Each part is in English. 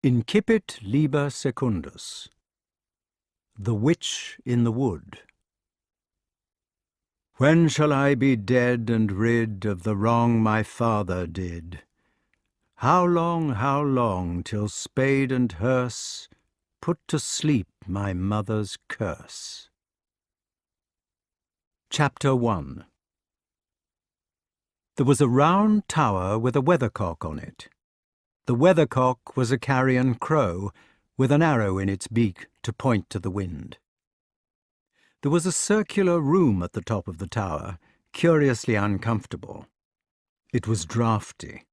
Incipit Liber Secundus. The Witch in the Wood. When shall I be dead and rid of the wrong my father did? How long, till spade and hearse put to sleep my mother's curse? Chapter 1. There was a round tower with a weathercock on it. The weathercock was a carrion crow, with an arrow in its beak to point to the wind. There was a circular room at the top of the tower, curiously uncomfortable. It was draughty.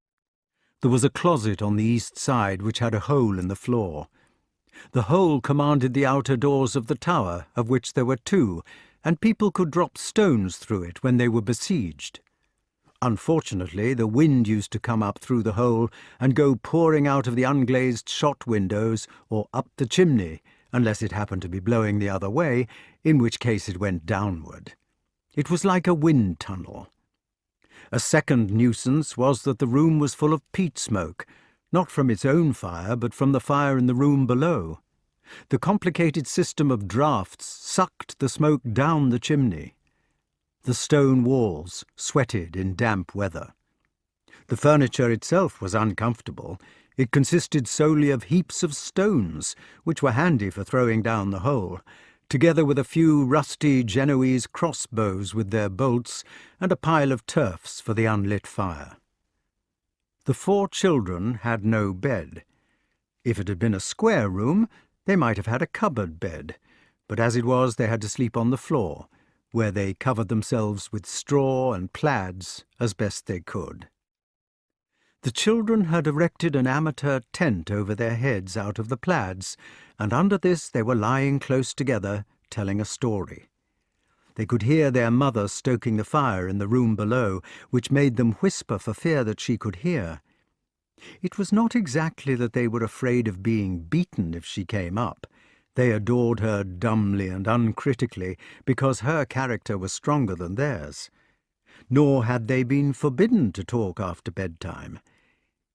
There was a closet on the east side which had a hole in the floor. The hole commanded the outer doors of the tower, of which there were two, and people could drop stones through it when they were besieged. Unfortunately, the wind used to come up through the hole and go pouring out of the unglazed shot windows or up the chimney, unless it happened to be blowing the other way, in which case it went downward. It was like a wind tunnel. A second nuisance was that the room was full of peat smoke, not from its own fire, but from the fire in the room below. The complicated system of draughts sucked the smoke down the chimney. The stone walls sweated in damp weather. The furniture itself was uncomfortable. It consisted solely of heaps of stones, which were handy for throwing down the hole, together with a few rusty Genoese crossbows with their bolts and a pile of turfs for the unlit fire. The four children had no bed. If it had been a square room, they might have had a cupboard bed, but as it was, they had to sleep on the floor, where they covered themselves with straw and plaids as best they could. The children had erected an amateur tent over their heads out of the plaids, and under this they were lying close together, telling a story. They could hear their mother stoking the fire in the room below, which made them whisper for fear that she could hear. It was not exactly that they were afraid of being beaten if she came up. They adored her dumbly and uncritically because her character was stronger than theirs. Nor had they been forbidden to talk after bedtime.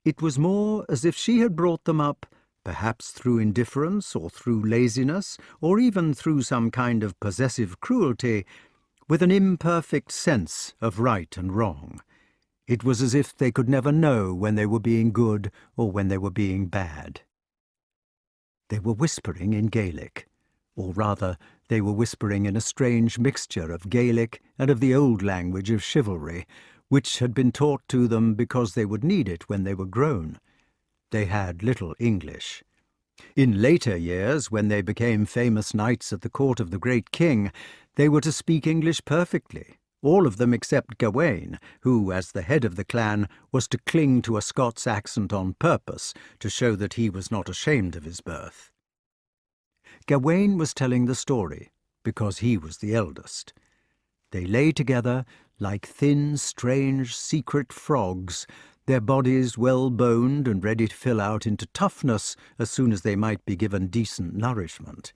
It was more as if she had brought them up, perhaps through indifference or through laziness, or even through some kind of possessive cruelty, with an imperfect sense of right and wrong. It was as if they could never know when they were being good or when they were being bad. They were whispering in Gaelic, or rather, they were whispering in a strange mixture of Gaelic and of the old language of chivalry, which had been taught to them because they would need it when they were grown. They had little English. In later years, when they became famous knights at the court of the great king, they were to speak English perfectly, all of them except Gawain, who, as the head of the clan, was to cling to a Scots accent on purpose to show that he was not ashamed of his birth. Gawain was telling the story, because he was the eldest. They lay together like thin, strange, secret frogs, their bodies well-boned and ready to fill out into toughness as soon as they might be given decent nourishment.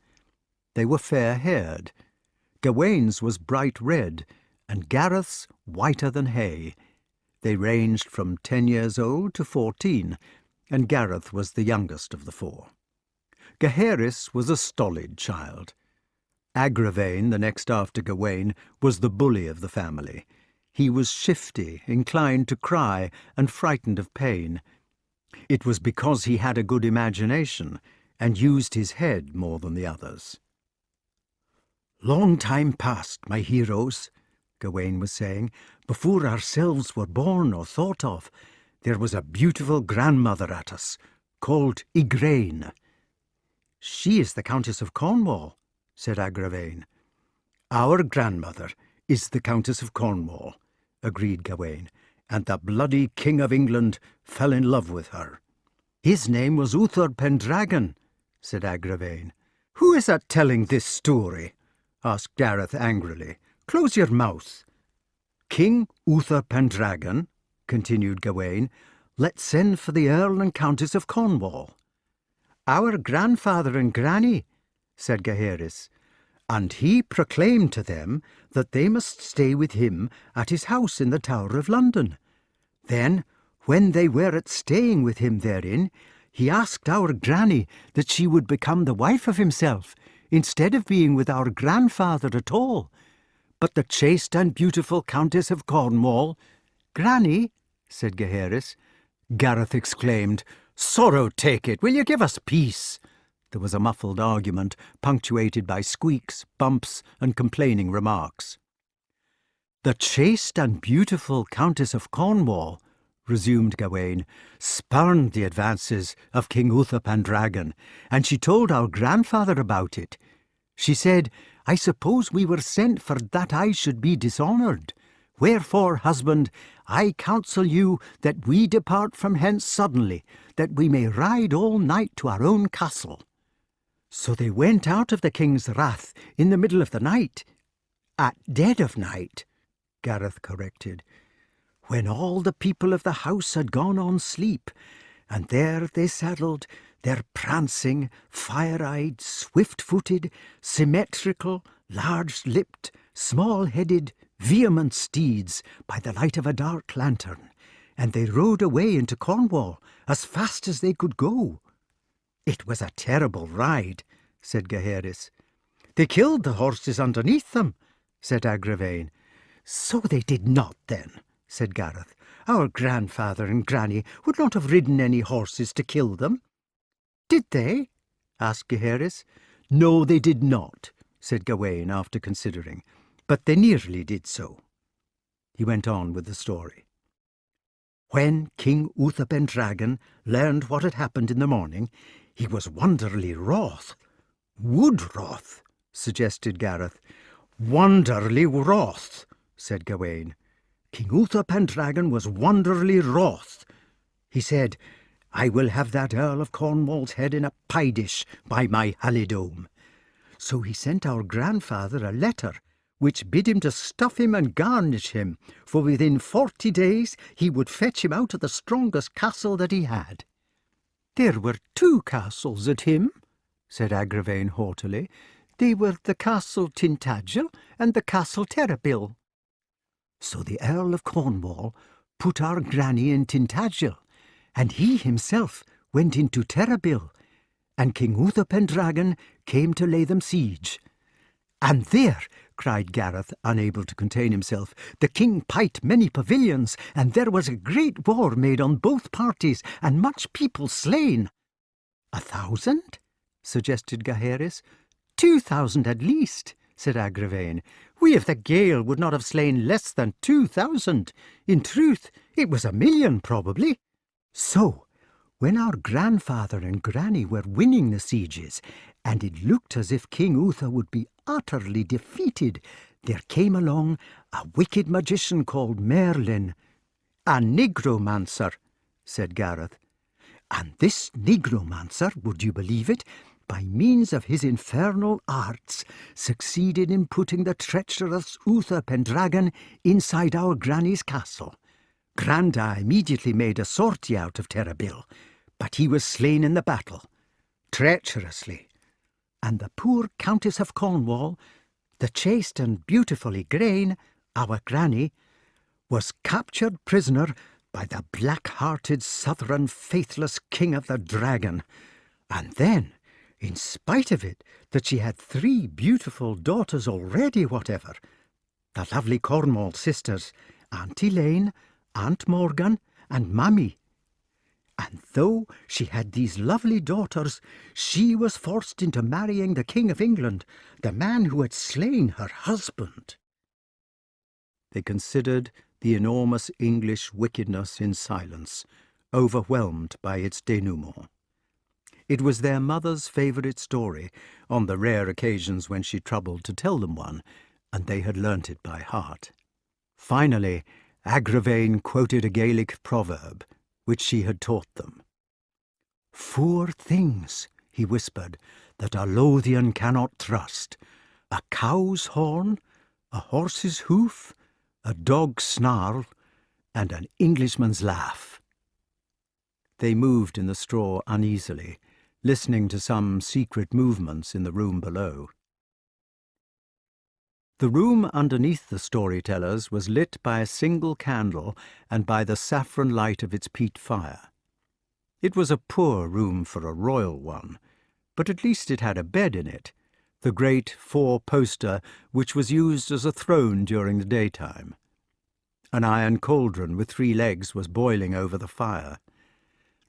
They were fair-haired. Gawain's was bright red, and Gareth's whiter than hay. They ranged from 10 years old to 14, and Gareth was the youngest of the four. Gaheris was a stolid child. Agravain, the next after Gawain, was the bully of the family. He was shifty, inclined to cry, and frightened of pain. It was because he had a good imagination, and used his head more than the others. "Long time past, my heroes," Gawain was saying, "before ourselves were born or thought of, there was a beautiful grandmother at us, called Igraine." "She is the Countess of Cornwall," said Agravain. "Our grandmother is the Countess of Cornwall," agreed Gawain, "and the bloody King of England fell in love with her." "His name was Uther Pendragon," said Agravain. "Who is that telling this story?" asked Gareth angrily. "Close your mouth." "King Uther Pendragon," continued Gawain, "let's send for the Earl and Countess of Cornwall." "Our grandfather and granny," said Gaheris, "and he proclaimed to them that they must stay with him at his house in the Tower of London. Then, when they were at staying with him therein, he asked our granny that she would become the wife of himself, instead of being with our grandfather at all. But the chaste and beautiful Countess of Cornwall—" "Granny," said Gaheris. Gareth exclaimed, "Sorrow take it, will you give us peace?" There was a muffled argument, punctuated by squeaks, bumps, and complaining remarks. "The chaste and beautiful Countess of Cornwall," resumed Gawain, "spurned the advances of King Uther Pendragon, and she told our grandfather about it. She said, 'I suppose we were sent for that I should be dishonoured. Wherefore, husband, I counsel you that we depart from hence suddenly, that we may ride all night to our own castle.' So they went out of the king's wrath in the middle of the night." "At dead of night," Gareth corrected, "when all the people of the house had gone on sleep, and there they saddled their prancing, fire-eyed, swift-footed, symmetrical, large-lipped, small-headed, vehement steeds by the light of a dark lantern, and they rode away into Cornwall as fast as they could go." "It was a terrible ride," said Gaheris. "They killed the horses underneath them," said Agravain. "So they did not, then," said Gareth. "Our grandfather and granny would not have ridden any horses to kill them." "Did they?" asked Gaheris. "No, they did not," said Gawain after considering, "but they nearly did so." He went on with the story. "When King Uther Pendragon learned what had happened in the morning, he was wonderly wroth." "Wood wroth," suggested Gareth. "Wonderly wroth," said Gawain. "King Uther Pendragon was wonderly wroth. He said, 'I will have that Earl of Cornwall's head in a pie dish, by my halidome.' So he sent our grandfather a letter, which bid him to stuff him and garnish him, for within 40 days he would fetch him out of the strongest castle that he had." "There were 2 castles at him," said Agravain haughtily. "They were the Castle Tintagel and the Castle Terrabil." "So the Earl of Cornwall put our granny in Tintagel, and he himself went into Terrabil, and King Uther Pendragon came to lay them siege. And there," cried Gareth, unable to contain himself, "the king pight many pavilions, and there was a great war made on both parties, and much people slain." "1,000?" suggested Gaheris. 2,000 at least," said Agravain. "We of the Gael would not have slain less than 2,000. In truth, it was 1,000,000 probably. So, when our grandfather and granny were winning the sieges, and it looked as if King Uther would be utterly defeated, there came along a wicked magician called Merlyn." "A nigromancer," said Gareth. "And this nigromancer, would you believe it, by means of his infernal arts, succeeded in putting the treacherous Uther Pendragon inside our granny's castle. Granda immediately made a sortie out of Terrabil, but he was slain in the battle, treacherously. And the poor Countess of Cornwall, the chaste and beautiful Igraine, our granny, was captured prisoner by the black-hearted Southron faithless King of the Dragon. And then, in spite of it, that she had 3 beautiful daughters already whatever, the lovely Cornwall sisters, Aunt Elaine, Aunt Morgan, and Mammy. And though she had these lovely daughters, she was forced into marrying the King of England, the man who had slain her husband." They considered the enormous English wickedness in silence, overwhelmed by its denouement. It was their mother's favourite story, on the rare occasions when she troubled to tell them one, and they had learnt it by heart. Finally, Agravain quoted a Gaelic proverb, which she had taught them. "4 things," he whispered, "that a Lothian cannot trust: a cow's horn, a horse's hoof, a dog's snarl, and an Englishman's laugh." They moved in the straw uneasily, listening to some secret movements in the room below. The room underneath the storytellers was lit by a single candle and by the saffron light of its peat fire. It was a poor room for a royal one, but at least it had a bed in it, the great four-poster which was used as a throne during the daytime. An iron cauldron with 3 legs was boiling over the fire.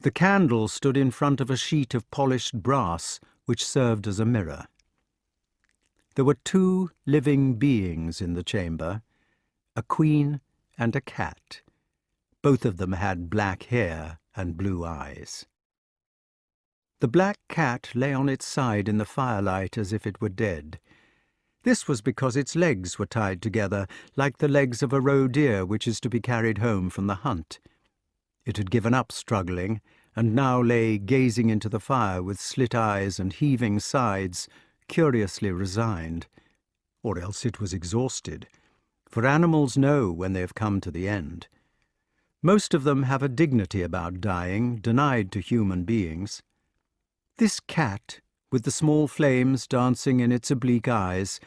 The candle stood in front of a sheet of polished brass which served as a mirror. There were 2 living beings in the chamber, a queen and a cat. Both of them had black hair and blue eyes. The black cat lay on its side in the firelight as if it were dead. This was because its legs were tied together like the legs of a roe deer which is to be carried home from the hunt. It had given up struggling, and now lay gazing into the fire with slit eyes and heaving sides, curiously resigned. Or else it was exhausted, for animals know when they have come to the end. Most of them have a dignity about dying, denied to human beings. This cat, with the small flames dancing in its oblique eyes,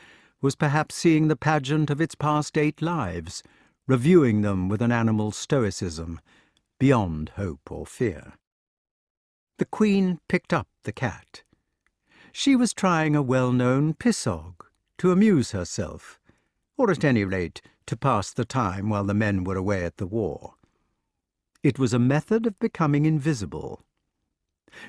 was perhaps seeing the pageant of its past 8 lives, reviewing them with an animal stoicism, beyond hope or fear. The queen picked up the cat. She was trying a well-known pisog to amuse herself, or at any rate to pass the time while the men were away at the war. It was a method of becoming invisible.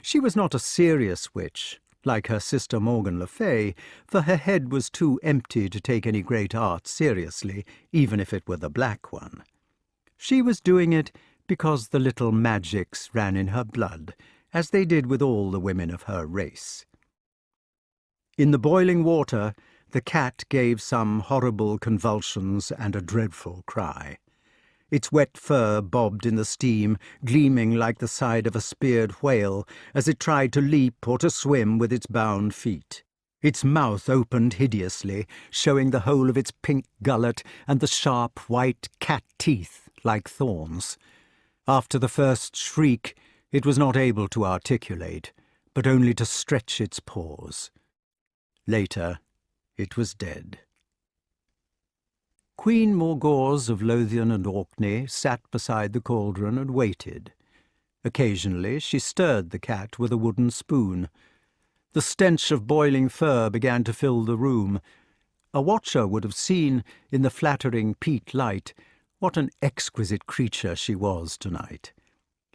She was not a serious witch, like her sister Morgan Le Fay, for her head was too empty to take any great art seriously, even if it were the black one. She was doing it because the little magics ran in her blood, as they did with all the women of her race. In the boiling water, the cat gave some horrible convulsions and a dreadful cry. Its wet fur bobbed in the steam, gleaming like the side of a speared whale as it tried to leap or to swim with its bound feet. Its mouth opened hideously, showing the whole of its pink gullet and the sharp white cat teeth like thorns. After the first shriek, it was not able to articulate, but only to stretch its paws. Later, it was dead. Queen Morgause of Lothian and Orkney sat beside the cauldron and waited. Occasionally she stirred the cat with a wooden spoon. The stench of boiling fur began to fill the room. A watcher would have seen, in the flattering peat light, what an exquisite creature she was tonight.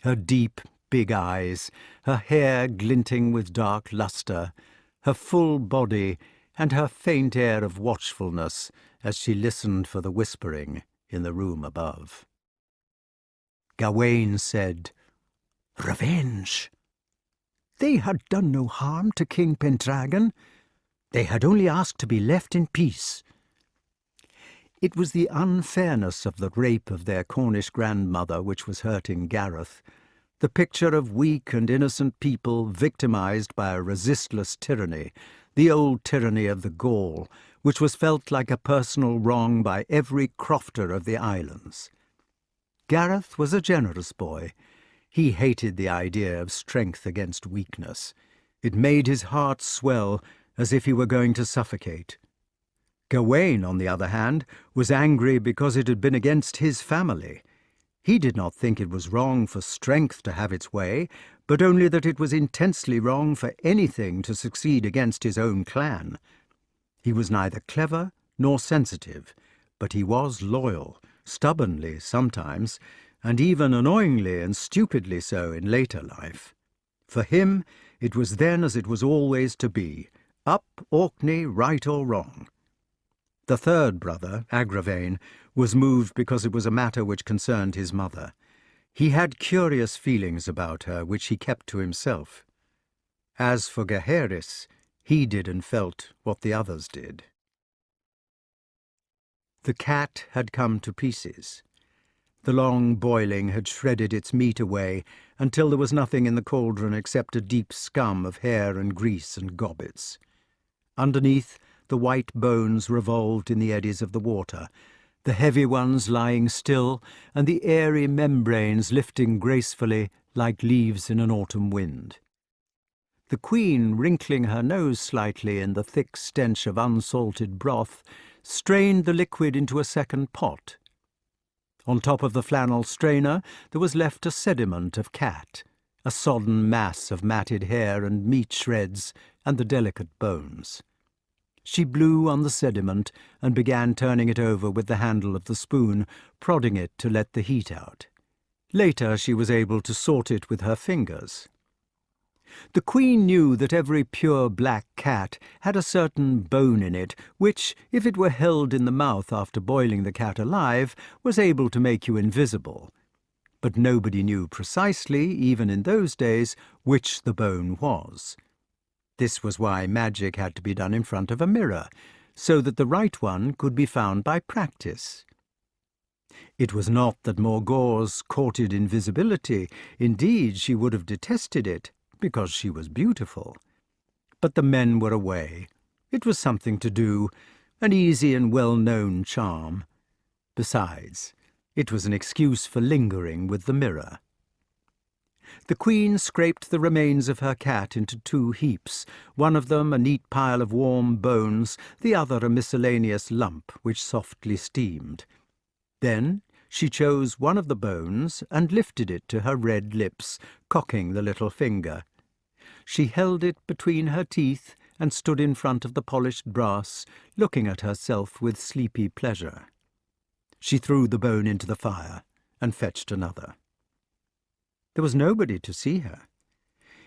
Her deep, big eyes, her hair glinting with dark lustre, her full body, and her faint air of watchfulness as she listened for the whispering in the room above. Gawain said, "Revenge! They had done no harm to King Pendragon. They had only asked to be left in peace." It was the unfairness of the rape of their Cornish grandmother which was hurting Gareth, the picture of weak and innocent people victimized by a resistless tyranny, the old tyranny of the Gaul, which was felt like a personal wrong by every crofter of the islands. Gareth was a generous boy. He hated the idea of strength against weakness. It made his heart swell as if he were going to suffocate. Gawain, on the other hand, was angry because it had been against his family. He did not think it was wrong for strength to have its way, but only that it was intensely wrong for anything to succeed against his own clan. He was neither clever nor sensitive, but he was loyal, stubbornly sometimes, and even annoyingly and stupidly so in later life. For him, it was then as it was always to be, up Orkney, right or wrong. The third brother, Agravain, was moved because it was a matter which concerned his mother. He had curious feelings about her which he kept to himself. As for Gaheris, he did and felt what the others did. The cat had come to pieces. The long boiling had shredded its meat away until there was nothing in the cauldron except a deep scum of hair and grease and gobbets. Underneath, the white bones revolved in the eddies of the water, the heavy ones lying still, and the airy membranes lifting gracefully like leaves in an autumn wind. The queen, wrinkling her nose slightly in the thick stench of unsalted broth, strained the liquid into a second pot. On top of the flannel strainer there was left a sediment of cat, a sodden mass of matted hair and meat shreds and the delicate bones. She blew on the sediment and began turning it over with the handle of the spoon, prodding it to let the heat out. Later she was able to sort it with her fingers. The Queen knew that every pure black cat had a certain bone in it which, if it were held in the mouth after boiling the cat alive, was able to make you invisible. But nobody knew precisely, even in those days, which the bone was. This was why magic had to be done in front of a mirror, so that the right one could be found by practice. It was not that Morgause courted invisibility. Indeed, she would have detested it, because she was beautiful. But the men were away. It was something to do, an easy and well-known charm. Besides, it was an excuse for lingering with the mirror. The Queen scraped the remains of her cat into 2 heaps, one of them a neat pile of warm bones, the other a miscellaneous lump which softly steamed. Then she chose one of the bones and lifted it to her red lips, cocking the little finger. She held it between her teeth and stood in front of the polished brass, looking at herself with sleepy pleasure. She threw the bone into the fire and fetched another. There was nobody to see her.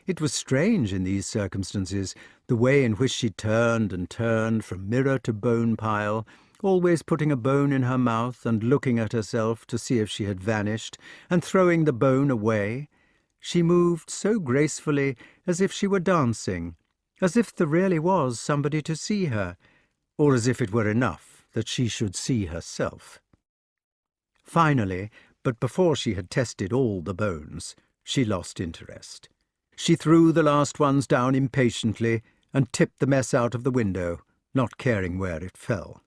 It was strange in these circumstances, the way in which she turned and turned from mirror to bone pile, always putting a bone in her mouth and looking at herself to see if she had vanished, and throwing the bone away. She moved so gracefully as if she were dancing, as if there really was somebody to see her, or as if it were enough that she should see herself. Finally, but before she had tested all the bones, she lost interest. She threw the last ones down impatiently and tipped the mess out of the window, not caring where it fell.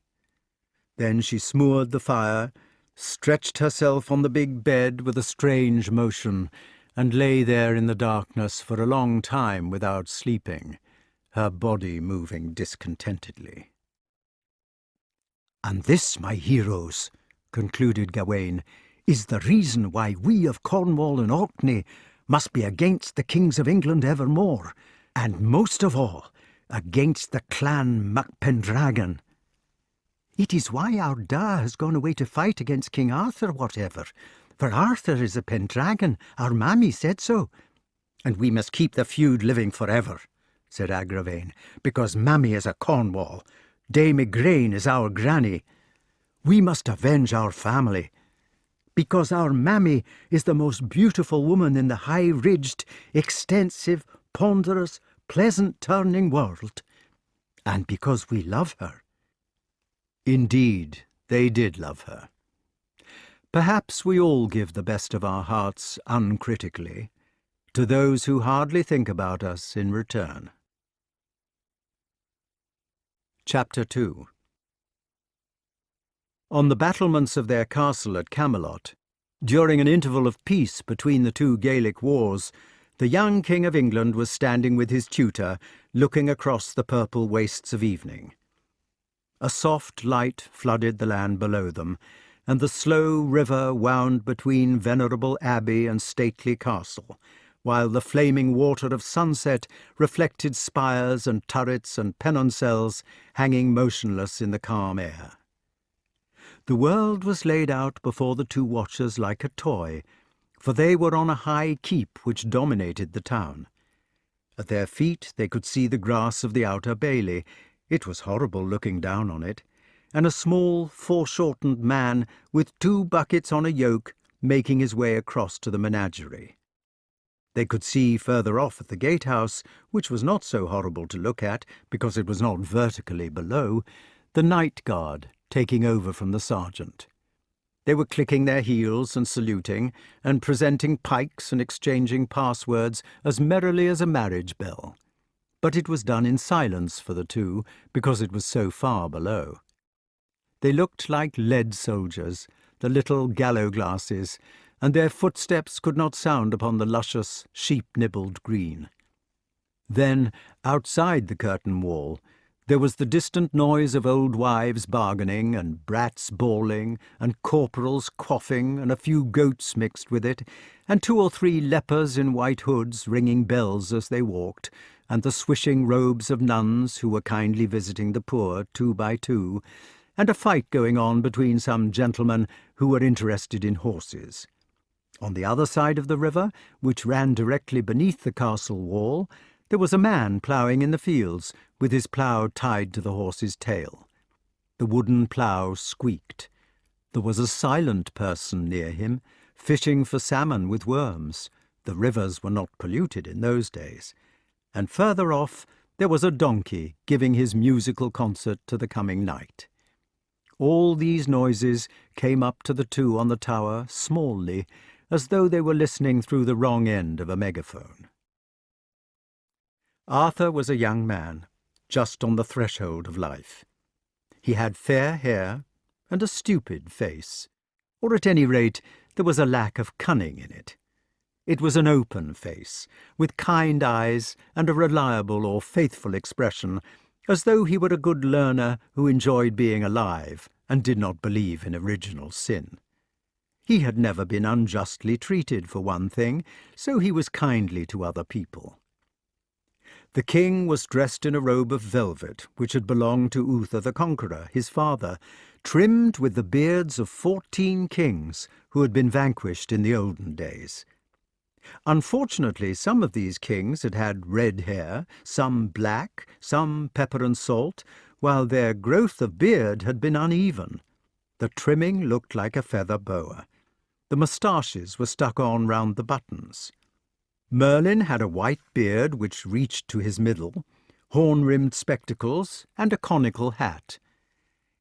Then she smoothed the fire, stretched herself on the big bed with a strange motion, and lay there in the darkness for a long time without sleeping, her body moving discontentedly. "And this, my heroes," concluded Gawain, "is the reason why we of Cornwall and Orkney must be against the kings of England evermore, and most of all against the clan MacPendragon. It is why our Da has gone away to fight against King Arthur whatever, for Arthur is a Pendragon, our mammy said so. And we must keep the feud living forever," said Agravain, "because mammy is a Cornwall, Dame Igraine is our granny. We must avenge our family, because our mammy is the most beautiful woman in the high-ridged, extensive, ponderous, pleasant-turning world, and because we love her." Indeed, they did love her. Perhaps we all give the best of our hearts uncritically to those who hardly think about us in return. Chapter 2. On the battlements of their castle at Camelot, during an interval of peace between the 2 Gaelic wars, the young King of England was standing with his tutor, looking across the purple wastes of evening. A soft light flooded the land below them, and the slow river wound between venerable abbey and stately castle, while the flaming water of sunset reflected spires and turrets and pennoncelles hanging motionless in the calm air. The world was laid out before the 2 watchers like a toy, for they were on a high keep which dominated the town. At their feet they could see the grass of the outer bailey. It was horrible looking down on it, and a small, foreshortened man with 2 buckets on a yoke making his way across to the menagerie. They could see further off at the gatehouse, which was not so horrible to look at because it was not vertically below, the night guard taking over from the sergeant. They were clicking their heels and saluting, and presenting pikes and exchanging passwords as merrily as a marriage bell. But it was done in silence for the 2, because it was so far below. They looked like lead soldiers, the little gallow-glasses, and their footsteps could not sound upon the luscious, sheep-nibbled green. Then, outside the curtain wall, There was the distant noise of old wives bargaining, and brats bawling, and corporals quaffing, and a few goats mixed with it, and 2 or 3 lepers in white hoods ringing bells as they walked, and the swishing robes of nuns who were kindly visiting the poor 2 by 2, and a fight going on between some gentlemen who were interested in horses. On the other side of the river, which ran directly beneath the castle wall, there was a man ploughing in the fields, with his plough tied to the horse's tail. The wooden plough squeaked. There was a silent person near him, fishing for salmon with worms. The rivers were not polluted in those days. And further off there was a donkey giving his musical concert to the coming night. All these noises came up to the 2 on the tower smallly, as though they were listening through the wrong end of a megaphone. Arthur was a young man, just on the threshold of life. He had fair hair and a stupid face, or at any rate there was a lack of cunning in it. It was an open face, with kind eyes and a reliable or faithful expression, as though he were a good learner who enjoyed being alive and did not believe in original sin. He had never been unjustly treated for one thing, so he was kindly to other people. The king was dressed in a robe of velvet, which had belonged to Uther the Conqueror, his father, trimmed with the beards of 14 kings who had been vanquished in the olden days. Unfortunately, some of these kings had had red hair, some black, some pepper and salt, while their growth of beard had been uneven. The trimming looked like a feather boa. The moustaches were stuck on round the buttons. Merlyn had a white beard which reached to his middle, horn-rimmed spectacles, and a conical hat.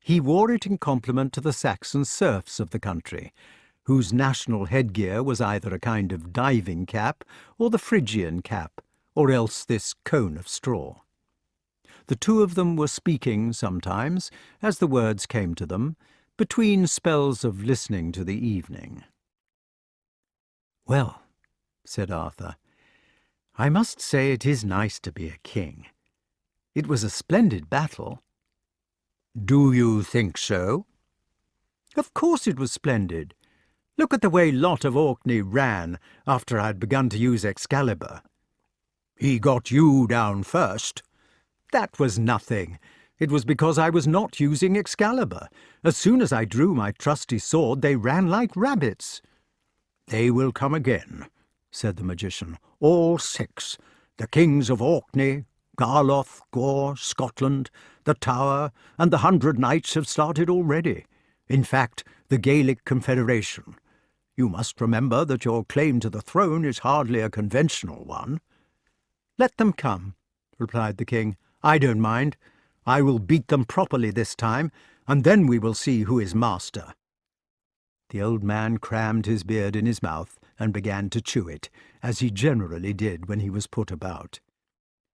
He wore it in compliment to the Saxon serfs of the country, whose national headgear was either a kind of diving cap or the Phrygian cap, or else this cone of straw. The 2 of them were speaking sometimes, as the words came to them, between spells of listening to the evening. "Well," said Arthur, "I must say it is nice to be a king. It was a splendid battle." "Do you think so?" "Of course it was splendid. Look at the way Lot of Orkney ran after I had begun to use Excalibur." "He got you down first." "That was nothing. It was because I was not using Excalibur. As soon as I drew my trusty sword, they ran like rabbits." "They will come again," said the magician. "All 6, the kings of Orkney, Garloth, Gore, Scotland, the Tower, and the 100 Knights have started already. In fact, the Gaelic Confederation. You must remember that your claim to the throne is hardly a conventional one." "Let them come," replied the king. "I don't mind. I will beat them properly this time, and then we will see who is master." The old man crammed his beard in his mouth and began to chew it, as he generally did when he was put about.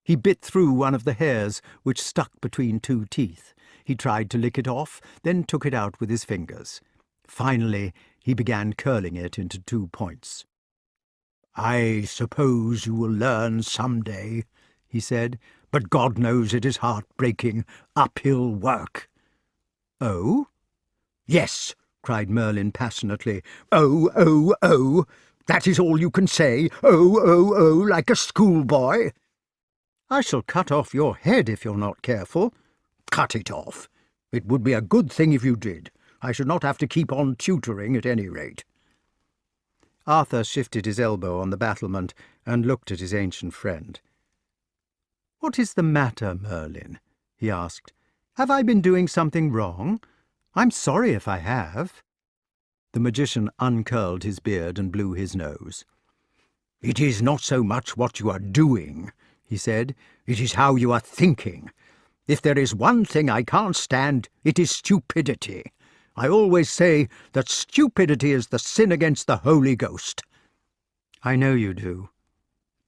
He bit through one of the hairs which stuck between 2 teeth. He tried to lick it off, then took it out with his fingers. Finally, he began curling it into 2 points. "I suppose you will learn some day," he said, "but God knows it is heart-breaking, uphill work." "Oh?" "Yes," cried Merlyn passionately. "Oh, oh, oh! That is all you can say. Oh, oh, oh, like a schoolboy." "I shall cut off your head if you're not careful." "Cut it off. It would be a good thing if you did. I should not have to keep on tutoring at any rate." Arthur shifted his elbow on the battlement and looked at his ancient friend. "What is the matter, Merlyn?" he asked. "Have I been doing something wrong? I'm sorry if I have." The magician uncurled his beard and blew his nose. "It is not so much what you are doing," he said. "It is how you are thinking. If there is one thing I can't stand, it is stupidity. I always say that stupidity is the sin against the Holy Ghost." "I know you do."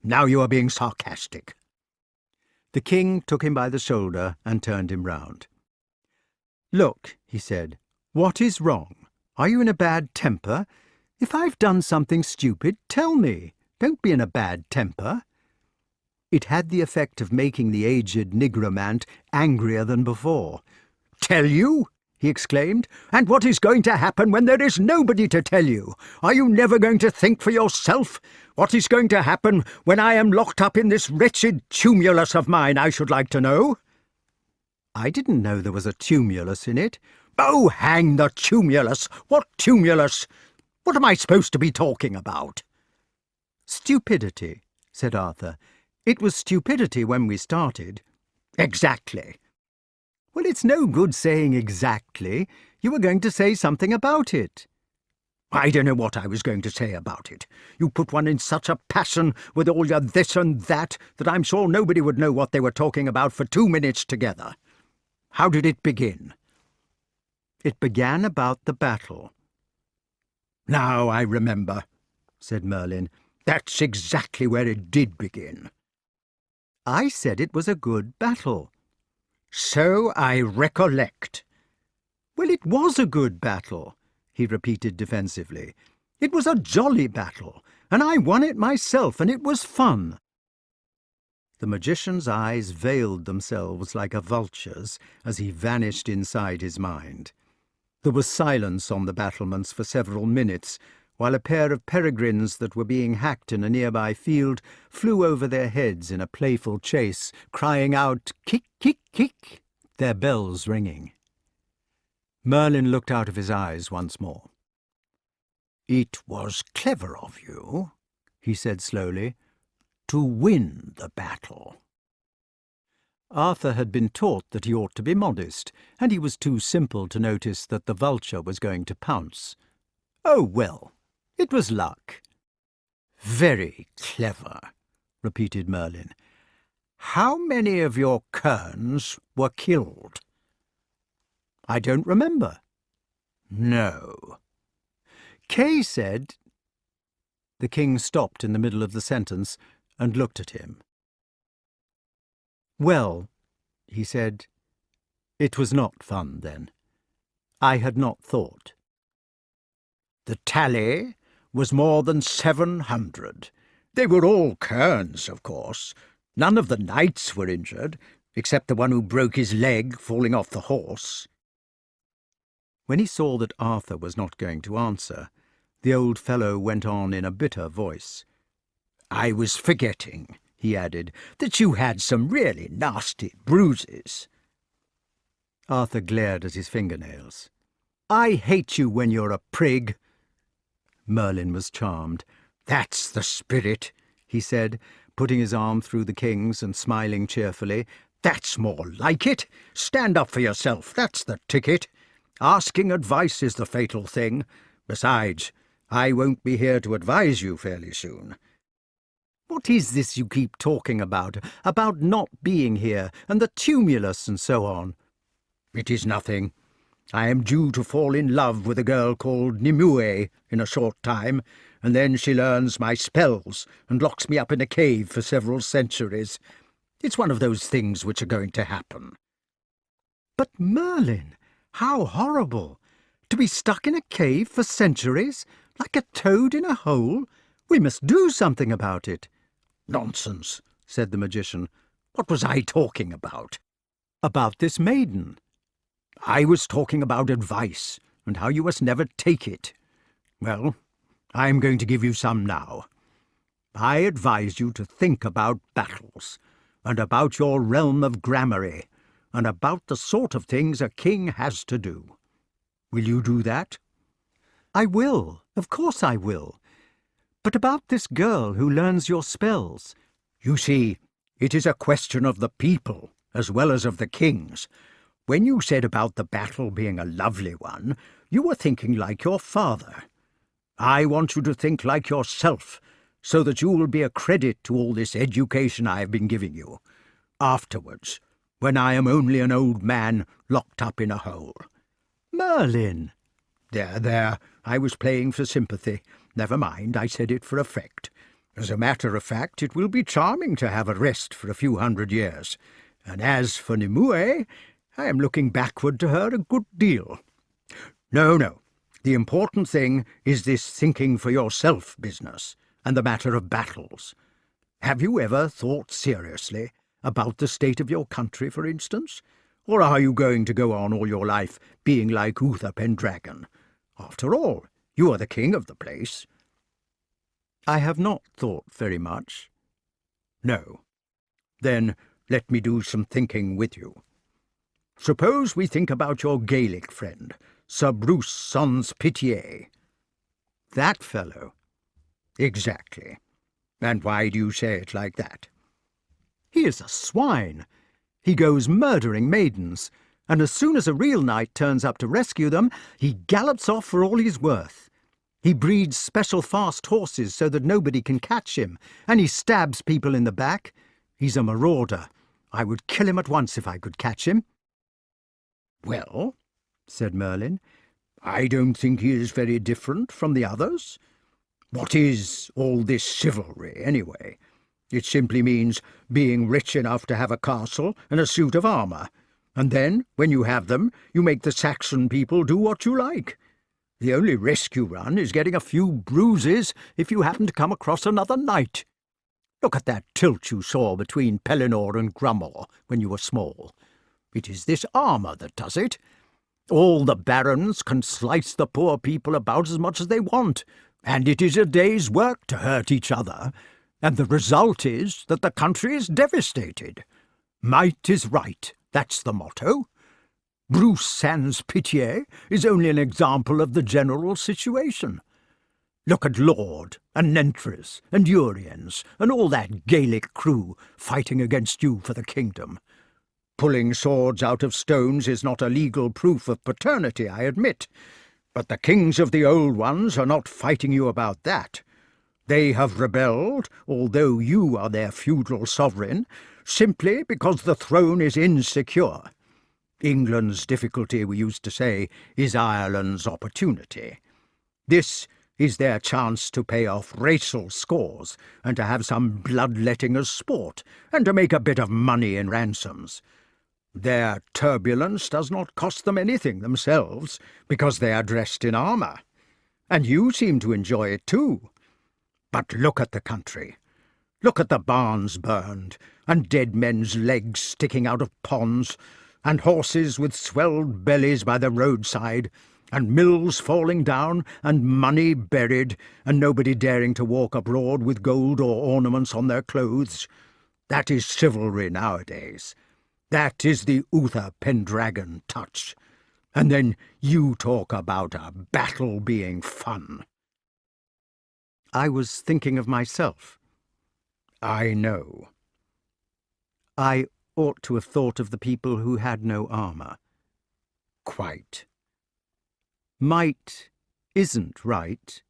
"Now you are being sarcastic." The king took him by the shoulder and turned him round. "Look," he said, "what is wrong? Are you in a bad temper? If I've done something stupid, tell me. Don't be in a bad temper." It had the effect of making the aged nigromant angrier than before. "Tell you?" he exclaimed. "And what is going to happen when there is nobody to tell you? Are you never going to think for yourself? What is going to happen when I am locked up in this wretched tumulus of mine, I should like to know?" "I didn't know there was a tumulus in it." "Oh, hang the tumulus! What tumulus? What am I supposed to be talking about?" "Stupidity," said Arthur. "It was stupidity when we started." "Exactly." "Well, it's no good saying exactly. You were going to say something about it." "I don't know what I was going to say about it. You put one in such a passion with all your this and that I'm sure nobody would know what they were talking about for 2 minutes together. How did it begin?" "It began about the battle." "Now I remember," said Merlyn. "That's exactly where it did begin." "I said it was a good battle." "So I recollect." "Well, it was a good battle," he repeated defensively. "It was a jolly battle, and I won it myself, and it was fun." The magician's eyes veiled themselves like a vulture's as he vanished inside his mind. There was silence on the battlements for several minutes, while a pair of peregrines that were being hacked in a nearby field flew over their heads in a playful chase, crying out, "Kick, kick, kick," their bells ringing. Merlyn looked out of his eyes once more. "It was clever of you," he said slowly, "to win the battle." Arthur had been taught that he ought to be modest, and he was too simple to notice that the vulture was going to pounce. "Oh, well, it was luck." "Very clever," repeated Merlyn. "How many of your kerns were killed?" "I don't remember." "No." "Kay said—" The king stopped in the middle of the sentence and looked at him. "Well," he said, "it was not fun then. I had not thought." "The tally was more than 700. They were all kerns, of course. None of the knights were injured, except the one who broke his leg falling off the horse." When he saw that Arthur was not going to answer, the old fellow went on in a bitter voice. "I was forgetting," he added, "that you had some really nasty bruises." Arthur glared at his fingernails. "I hate you when you're a prig." Merlyn was charmed. "That's the spirit," he said, putting his arm through the king's and smiling cheerfully. "That's more like it. Stand up for yourself, that's the ticket. Asking advice is the fatal thing. Besides, I won't be here to advise you fairly soon." "What is this you keep talking about not being here, and the tumulus and so on?" "It is nothing. I am due to fall in love with a girl called Nimue in a short time, and then she learns my spells and locks me up in a cave for several centuries. It's one of those things which are going to happen." "But, Merlyn, how horrible! To be stuck in a cave for centuries, like a toad in a hole? We must do something about it." "Nonsense," said the magician. "What was I talking about?" "About this maiden." "I was talking about advice, and how you must never take it. Well, I am going to give you some now. I advise you to think about battles, and about your realm of gramarye, and about the sort of things a king has to do. Will you do that?" "I will. Of course I will. But about this girl who learns your spells—" "You see, it is a question of the people as well as of the kings. When you said about the battle being a lovely one, you were thinking like your father. I want you to think like yourself, so that you will be a credit to all this education I have been giving you. Afterwards, when I am only an old man locked up in a hole." "Merlyn!" There, I was playing for sympathy. Never mind, I said it for effect. As a matter of fact, it will be charming to have a rest for a few 100 years. And as for Nimue, I am looking backward to her a good deal. No, the important thing is this thinking for yourself business, and the matter of battles. Have you ever thought seriously about the state of your country, for instance? Or are you going to go on all your life being like Uther Pendragon? After all, you are the king of the place. I have not thought very much. No. Then let me do some thinking with you. Suppose we think about your Gaelic friend, Sir Bruce Sans Pitié. That fellow? Exactly. And why do you say it like that? He is a swine. He goes murdering maidens, and as soon as a real knight turns up to rescue them, he gallops off for all he's worth. He breeds special fast horses so that nobody can catch him, and he stabs people in the back. He's a marauder. I would kill him at once if I could catch him. Well, said Merlin, I don't think he is very different from the others. What is all this chivalry, anyway? It simply means being rich enough to have a castle and a suit of armour, and then, when you have them, you make the Saxon people do what you like. The only risk you run is getting a few bruises if you happen to come across another knight. Look at that tilt you saw between Pellinore and Grummore when you were small. It is this armour that does it. All the barons can slice the poor people about as much as they want, and it is a day's work to hurt each other, and the result is that the country is devastated. Might is right, that's the motto. Bruce Sans Pitié is only an example of the general situation. Look at Lord and Nentres and Uriens and all that Gaelic crew fighting against you for the kingdom. Pulling swords out of stones is not a legal proof of paternity, I admit, but the kings of the old ones are not fighting you about that. They have rebelled, although you are their feudal sovereign, simply because the throne is insecure. England's difficulty, we used to say, is Ireland's opportunity. This is their chance to pay off racial scores, and to have some bloodletting as sport, and to make a bit of money in ransoms. Their turbulence does not cost them anything themselves, because they are dressed in armour. And you seem to enjoy it too. But look at the country. Look at the barns burned, and dead men's legs sticking out of ponds, and horses with swelled bellies by the roadside, and mills falling down, and money buried, and nobody daring to walk abroad with gold or ornaments on their clothes. That is chivalry nowadays. That is the Uther Pendragon touch. And then you talk about a battle being fun. I was thinking of myself. I know. I ought to have thought of the people who had no armour. Quite. Might isn't right,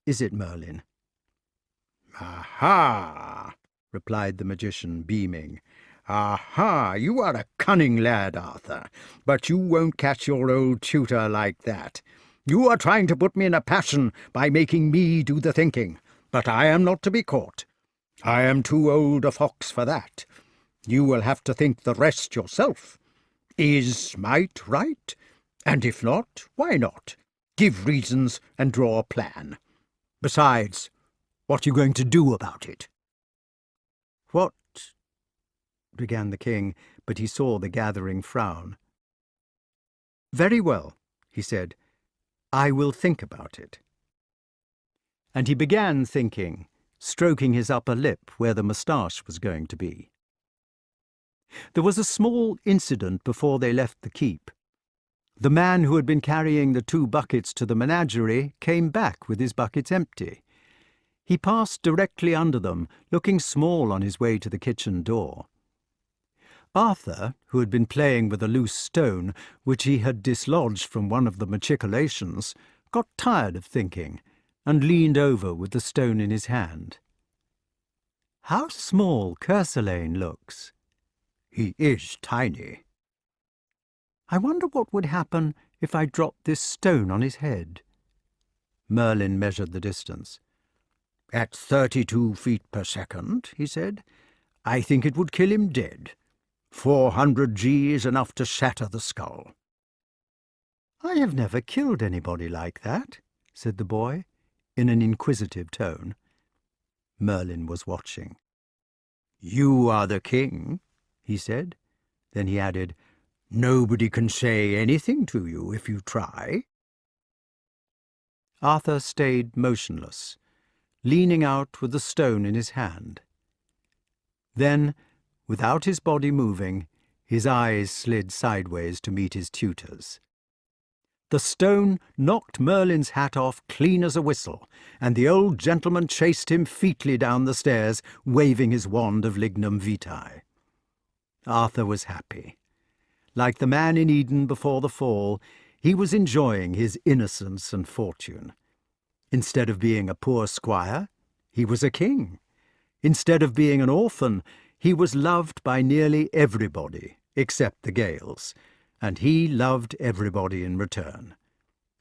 is it, Merlin? Aha, replied the magician, beaming. Aha, you are a cunning lad, Arthur, but you won't catch your old tutor like that. You are trying to put me in a passion by making me do the thinking, but I am not to be caught. I am too old a fox for that. You will have to think the rest yourself. Is might right? And if not, why not? Give reasons and draw a plan. Besides, what are you going to do about it? What? Began the king, but he saw the gathering frown. Very well, he said. I will think about it. And he began thinking, stroking his upper lip where the moustache was going to be. There was a small incident before they left the keep. The man who had been carrying the 2 buckets to the menagerie came back with his buckets empty. He passed directly under them, looking small on his way to the kitchen door. Arthur, who had been playing with a loose stone, which he had dislodged from one of the machicolations, got tired of thinking, and leaned over with the stone in his hand. How small Kerselane looks. He is tiny. I wonder what would happen if I dropped this stone on his head. Merlin measured the distance. At 32 feet per second, he said, I think it would kill him dead. 400 G is enough to shatter the skull. I have never killed anybody like that, said the boy, in an inquisitive tone. Merlin was watching. "You are the king," he said. Then he added, "Nobody can say anything to you if you try." Arthur stayed motionless, leaning out with the stone in his hand. Then, without his body moving, his eyes slid sideways to meet his tutor's. The stone knocked Merlin's hat off clean as a whistle, and the old gentleman chased him featly down the stairs, waving his wand of lignum vitae. Arthur was happy. Like the man in Eden before the fall, he was enjoying his innocence and fortune. Instead of being a poor squire, he was a king. Instead of being an orphan, he was loved by nearly everybody, except the Gales, and he loved everybody in return.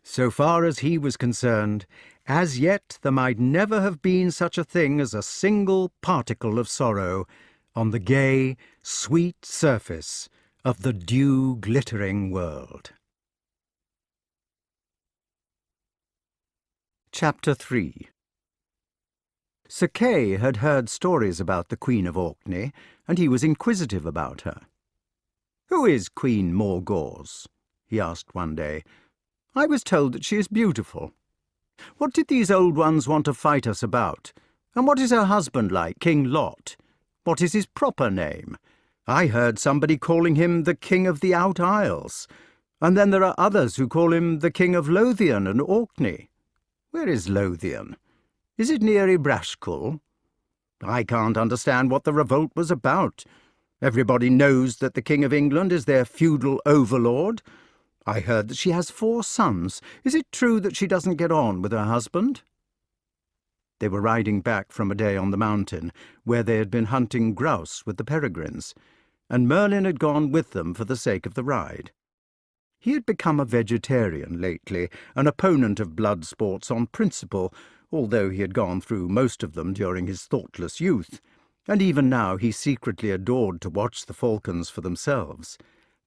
So far as he was concerned, as yet there might never have been such a thing as a single particle of sorrow on the gay, sweet surface of the dew-glittering world. Chapter 3. Sir Kay had heard stories about the Queen of Orkney, and he was inquisitive about her. "Who is Queen Morgause?" he asked one day. "I was told that she is beautiful. What did these old ones want to fight us about? And what is her husband like, King Lot? What is his proper name? I heard somebody calling him the King of the Out Isles, and then there are others who call him the King of Lothian and Orkney. Where is Lothian? Is it near Ibrashkull? I can't understand what the revolt was about. Everybody knows that the King of England is their feudal overlord. I heard that she has 4 sons. Is it true that she doesn't get on with her husband?" They were riding back from a day on the mountain, where they had been hunting grouse with the Peregrines, and Merlin had gone with them for the sake of the ride. He had become a vegetarian lately, an opponent of blood sports on principle, although he had gone through most of them during his thoughtless youth, and even now he secretly adored to watch the falcons for themselves.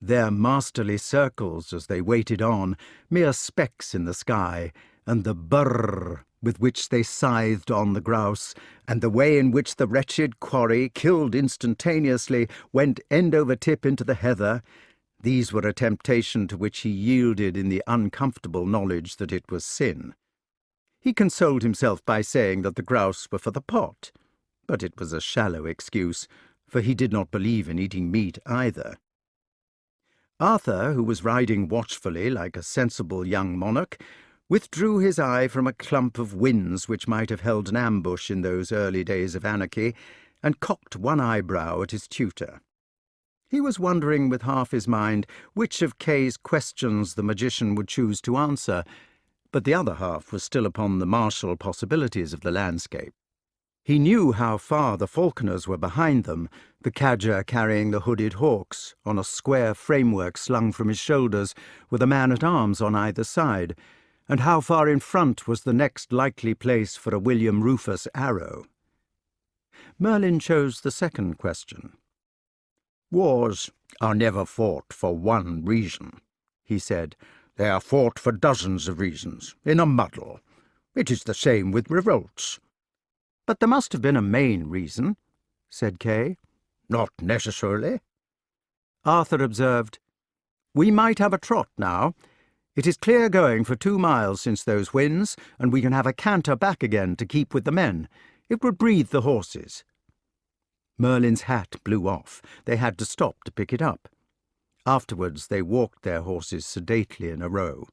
Their masterly circles as they waited on, mere specks in the sky, and the brrr with which they scythed on the grouse, and the way in which the wretched quarry, killed instantaneously, went end over tip into the heather, these were a temptation to which he yielded in the uncomfortable knowledge that it was sin. He consoled himself by saying that the grouse were for the pot, but it was a shallow excuse, for he did not believe in eating meat either. Arthur, who was riding watchfully like a sensible young monarch, withdrew his eye from a clump of whins which might have held an ambush in those early days of anarchy, and cocked one eyebrow at his tutor. He was wondering with half his mind which of Kay's questions the magician would choose to answer, but the other half was still upon the martial possibilities of the landscape. He knew how far the falconers were behind them, the cadger carrying the hooded hawks on a square framework slung from his shoulders, with a man-at-arms on either side, and how far in front was the next likely place for a William Rufus arrow. Merlin chose the second question. "Wars are never fought for one reason," he said. "They are fought for dozens of reasons, in a muddle. It is the same with revolts." "But there must have been a main reason," said Kay. "Not necessarily." Arthur observed, "We might have a trot now. It is clear going for 2 miles since those whins, and we can have a canter back again to keep with the men. It would breathe the horses." Merlin's hat blew off. They had to stop to pick it up. Afterwards they walked their horses sedately in a row.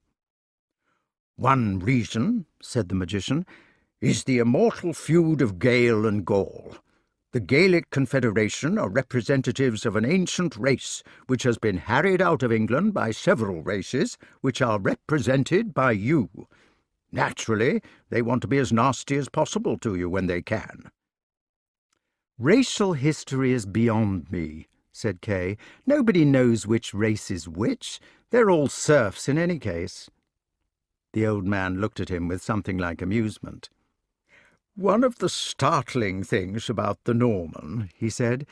"One reason," said the magician, "is the immortal feud of Gael and Gaul. The Gaelic Confederation are representatives of an ancient race which has been harried out of England by several races which are represented by you. Naturally, they want to be as nasty as possible to you when they can." "Racial history is beyond me," said Kay. "Nobody knows which race is which. They're all serfs in any case." The old man looked at him with something like amusement. "One of the startling things about the Norman," he said,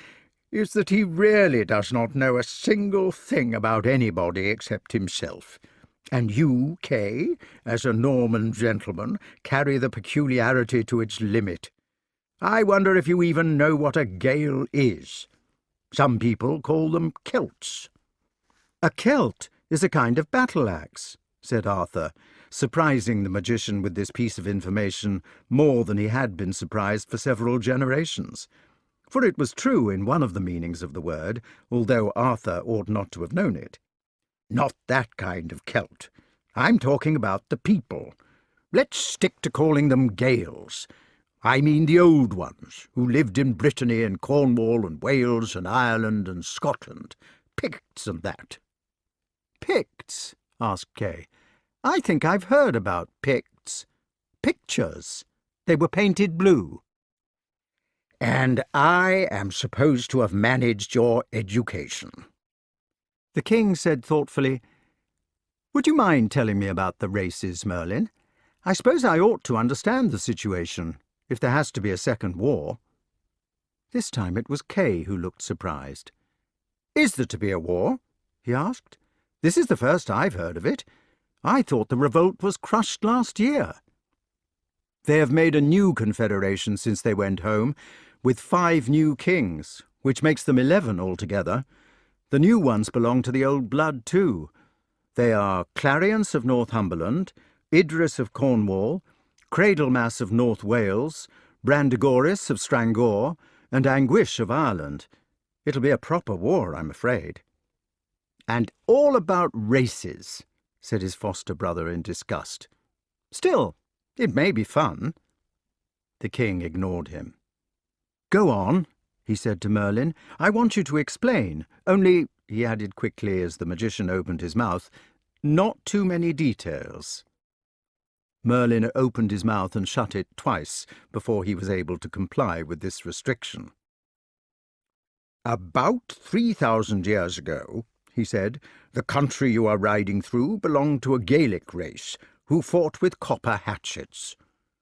"is that he really does not know a single thing about anybody except himself. And you, Kay, as a Norman gentleman, carry the peculiarity to its limit. I wonder if you even know what a Gael is. Some people call them Celts." "A Celt is a kind of battle-axe," said Arthur, surprising the magician with this piece of information more than he had been surprised for several generations. For it was true in one of the meanings of the word, although Arthur ought not to have known it. "Not that kind of Celt. I'm talking about the people. Let's stick to calling them Gaels. I mean the old ones, who lived in Brittany and Cornwall and Wales and Ireland and Scotland. Picts and that." "Picts?" asked Kay. "I think I've heard about Picts. Pictures. They were painted blue." "And I am supposed to have managed your education." The king said thoughtfully, "Would you mind telling me about the races, Merlyn? I suppose I ought to understand the situation, if there has to be a second war." This time it was Kay who looked surprised. "Is there to be a war?" he asked. "This is the first I've heard of it. I thought the revolt was crushed last year." "They have made a new confederation since they went home, with 5 new kings, which makes them 11 altogether. The new ones belong to the old blood too. They are Clariance of Northumberland, Idris of Cornwall, Cradlemas of North Wales, Brandegoris of Strangor, and Anguish of Ireland. It'll be a proper war, I'm afraid." "And all about races," said his foster-brother in disgust. "Still, it may be fun." The king ignored him. "Go on," he said to Merlyn. "I want you to explain. Only," he added quickly as the magician opened his mouth, "not too many details." Merlyn opened his mouth and shut it twice before he was able to comply with this restriction. "About 3,000 years ago," he said, "the country you are riding through belonged to a Gaelic race who fought with copper hatchets.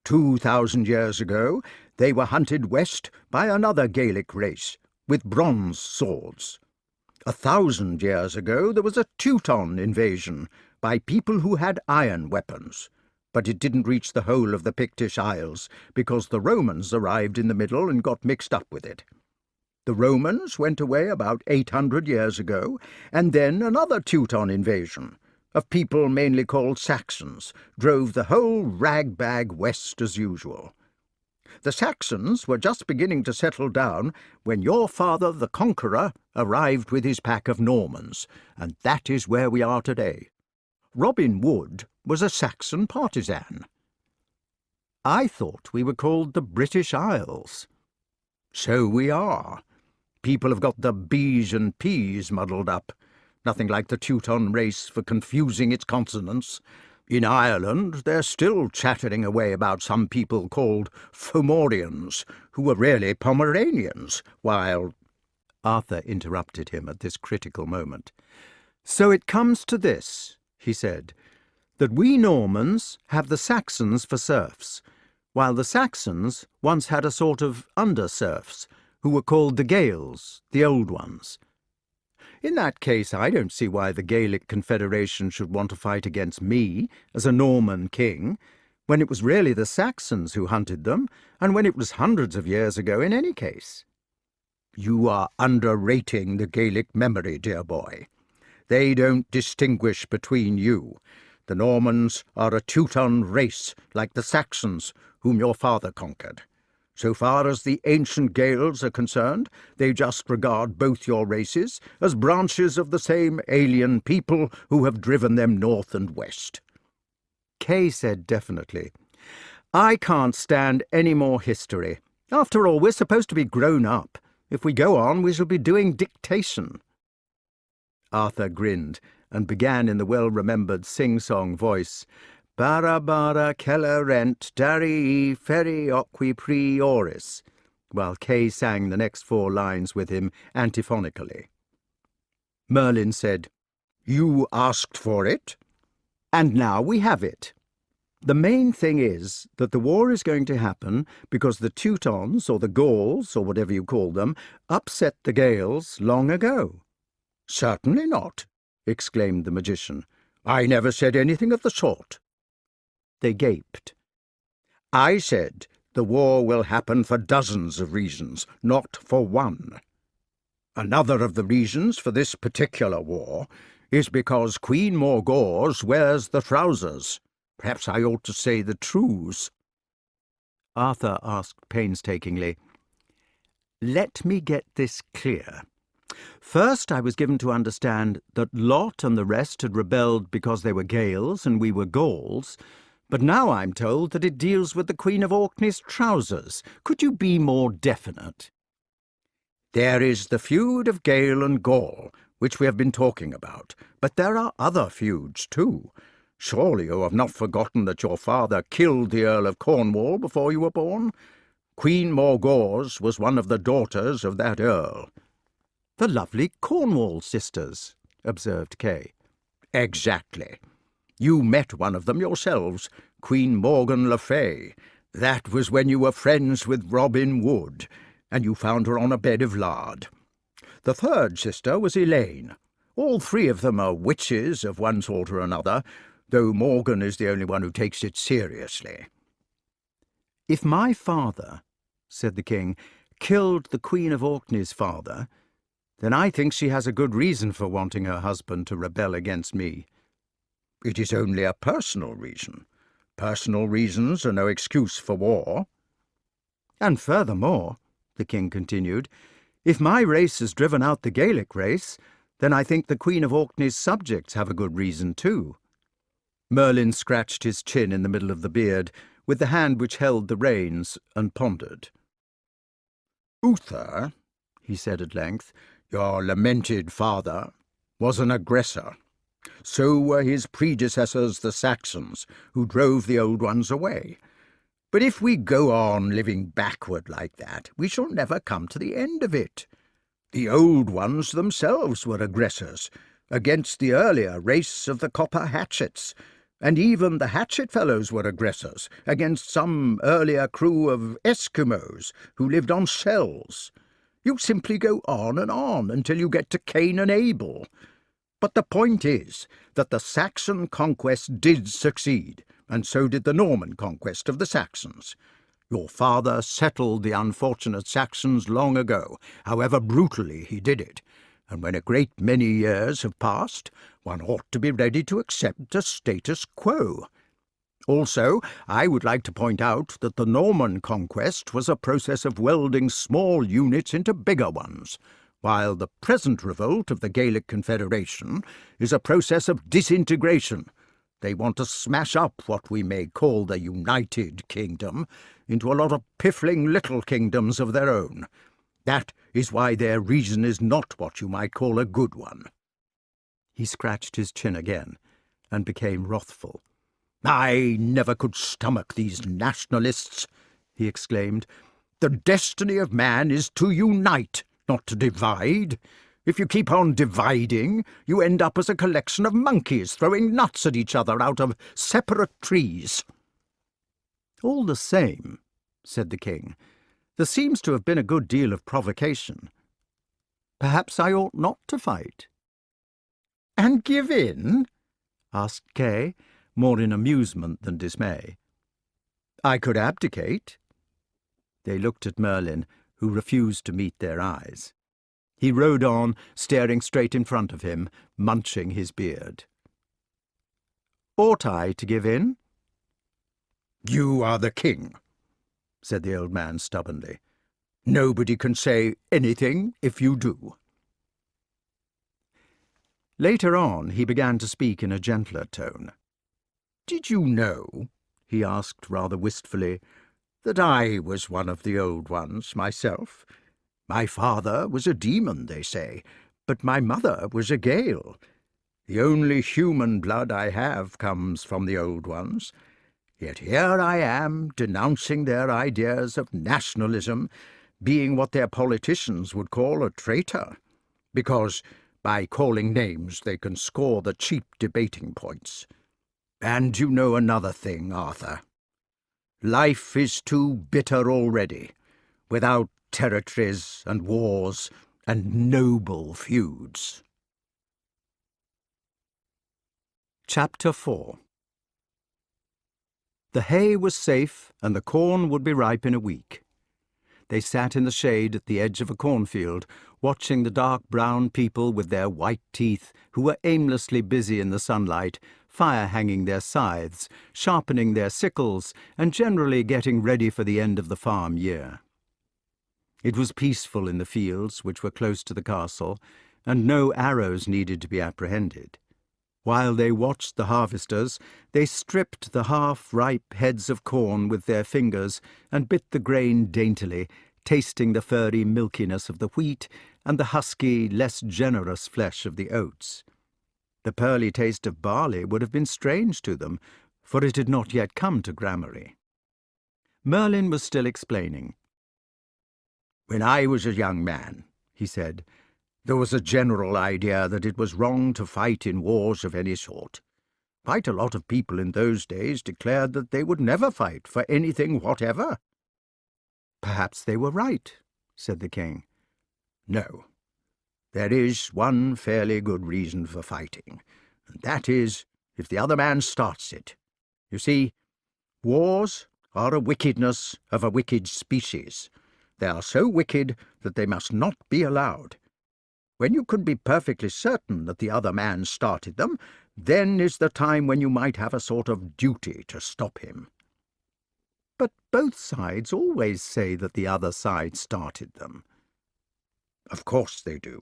2,000 years ago, they were hunted west by another Gaelic race with bronze swords. 1,000 years ago, there was a Teuton invasion by people who had iron weapons, but it didn't reach the whole of the Pictish Isles because the Romans arrived in the middle and got mixed up with it. The Romans went away about 800 years ago, and then another Teuton invasion of people mainly called Saxons drove the whole rag-bag west as usual. The Saxons were just beginning to settle down when your father, the Conqueror, arrived with his pack of Normans, and that is where we are today. Robin Wood was a Saxon partisan." "I thought we were called the British Isles." "So we are. People have got the B's and P's muddled up. Nothing like the Teuton race for confusing its consonants. In Ireland, they're still chattering away about some people called Fomorians, who were really Pomeranians, while—" Arthur interrupted him at this critical moment. "So it comes to this," he said, "that we Normans have the Saxons for serfs, while the Saxons once had a sort of under-serfs, who were called the Gaels, the old ones. In that case, I don't see why the Gaelic Confederation should want to fight against me as a Norman king, when it was really the Saxons who hunted them, and when it was hundreds of years ago in any case." "You are underrating the Gaelic memory, dear boy. They don't distinguish between you. The Normans are a Teuton race, like the Saxons, whom your father conquered. So far as the ancient Gaels are concerned, they just regard both your races as branches of the same alien people who have driven them north and west." Kay said definitely, "I can't stand any more history. After all, we're supposed to be grown up. If we go on, we shall be doing dictation." Arthur grinned and began in the well-remembered sing-song voice, "Bara bara cella rent dari ferry oqui prioris," while Kay sang the next 4 lines with him antiphonically. Merlyn said, "You asked for it?" "And now we have it. The main thing is that the war is going to happen because the Teutons, or the Gauls, or whatever you call them, upset the Gaels long ago." "Certainly not," exclaimed the magician. "I never said anything of the sort." They gaped. "I said The war will happen for dozens of reasons, not for one. Another of the reasons for this particular war is because Queen Morgause wears the trousers. Perhaps I ought to say the trews. Arthur asked painstakingly, "Let me get this clear. First, I was given to understand that Lot and the rest had rebelled because they were Gaels and we were Gauls, but now I'm told that it deals with the Queen of Orkney's trousers. Could you be more definite?" There is the feud of Gael and Gaul, which we have been talking about, but there are other feuds too. Surely you have not forgotten that your father killed the Earl of Cornwall before you were born? Queen Morgause was one of the daughters of that earl. "The lovely Cornwall sisters," observed Kay. Exactly. You met one of them yourselves, Queen Morgan le Fay. That was when you were friends with Robin Wood, and you found her on a bed of lard. The third sister was Elaine. All three of them are witches of one sort or another, though Morgan is the only one who takes it seriously. "If my father," said the king, "killed the Queen of Orkney's father, then I think she has a good reason for wanting her husband to rebel against me." It is only a personal reason. Personal reasons are no excuse for war. "And furthermore," the king continued, "if my race has driven out the Gaelic race, then I think the Queen of Orkney's subjects have a good reason too." Merlyn scratched his chin in the middle of the beard with the hand which held the reins and pondered. Uther, he said at length, your lamented father, was an aggressor. So were his predecessors the Saxons, who drove the old ones away. But if we go on living backward like that, we shall never come to the end of it. The old ones themselves were aggressors, against the earlier race of the copper hatchets, and even the hatchet fellows were aggressors against some earlier crew of Eskimos who lived on shells. You simply go on and on until you get to Cain and Abel. But the point is that the Saxon conquest did succeed, and so did the Norman conquest of the Saxons. Your father settled the unfortunate Saxons long ago, however brutally he did it, and when a great many years have passed, one ought to be ready to accept a status quo. Also, I would like to point out that the Norman conquest was a process of welding small units into bigger ones, while the present revolt of the Gaelic Confederation is a process of disintegration. They want to smash up what we may call the United Kingdom into a lot of piffling little kingdoms of their own. That is why their reason is not what you might call a good one." He scratched his chin again and became wrathful. "I never could stomach these nationalists," he exclaimed. "The destiny of man is to unite, not to divide. If you keep on dividing, you end up as a collection of monkeys throwing nuts at each other out of separate trees." "All the same," said the king, "there seems to have been a good deal of provocation. Perhaps I ought not to fight." "And give in?" asked Kay, more in amusement than dismay. "I could abdicate." They looked at Merlyn, who refused to meet their eyes. He rode on, staring straight in front of him, munching his beard. "Ought I to give in?" "You are the king," said the old man stubbornly. "Nobody can say anything if you do." Later on he began to speak in a gentler tone. "Did you know," he asked rather wistfully, "that I was one of the old ones myself? My father was a demon, they say, but my mother was a Gael. The only human blood I have comes from the old ones. Yet here I am, denouncing their ideas of nationalism, being what their politicians would call a traitor, because by calling names they can score the cheap debating points. And you know another thing, Arthur. Life is too bitter already, without territories and wars and noble feuds." Chapter 4. The hay was safe, and the corn would be ripe in a week. They sat in the shade at the edge of a cornfield, watching the dark brown people with their white teeth, who were aimlessly busy in the sunlight, fire-hanging their scythes, sharpening their sickles, and generally getting ready for the end of the farm year. It was peaceful in the fields, which were close to the castle, and no arrows needed to be apprehended. While they watched the harvesters, they stripped the half-ripe heads of corn with their fingers and bit the grain daintily, tasting the furry milkiness of the wheat and the husky, less generous flesh of the oats. The pearly taste of barley would have been strange to them, for it had not yet come to Gramarye. Merlyn was still explaining. "When I was a young man," he said, "there was a general idea that it was wrong to fight in wars of any sort. Quite a lot of people in those days declared that they would never fight for anything whatever." "Perhaps they were right," said the king. "No. There is one fairly good reason for fighting, and that is if the other man starts it. You see, wars are a wickedness of a wicked species. They are so wicked that they must not be allowed. When you can be perfectly certain that the other man started them, then is the time when you might have a sort of duty to stop him." "But both sides always say that the other side started them." "Of course they do.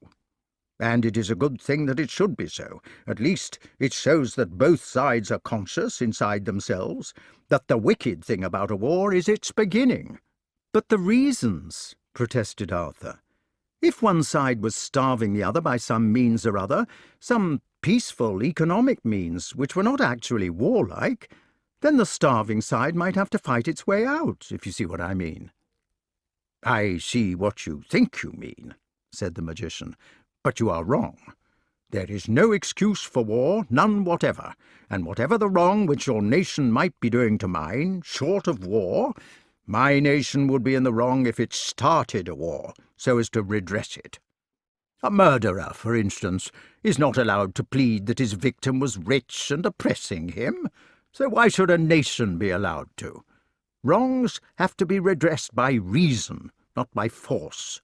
And it is a good thing that it should be so. At least it shows that both sides are conscious inside themselves that the wicked thing about a war is its beginning." "But the reasons," protested Arthur. "If one side was starving the other by some means or other, some peaceful economic means which were not actually warlike, then the starving side might have to fight its way out, if you see what I mean." "I see what you think you mean," said the magician, "but you are wrong. There is no excuse for war, none whatever, and whatever the wrong which your nation might be doing to mine, short of war, my nation would be in the wrong if it started a war so as to redress it. A murderer, for instance, is not allowed to plead that his victim was rich and oppressing him, so why should a nation be allowed to? Wrongs have to be redressed by reason, not by force."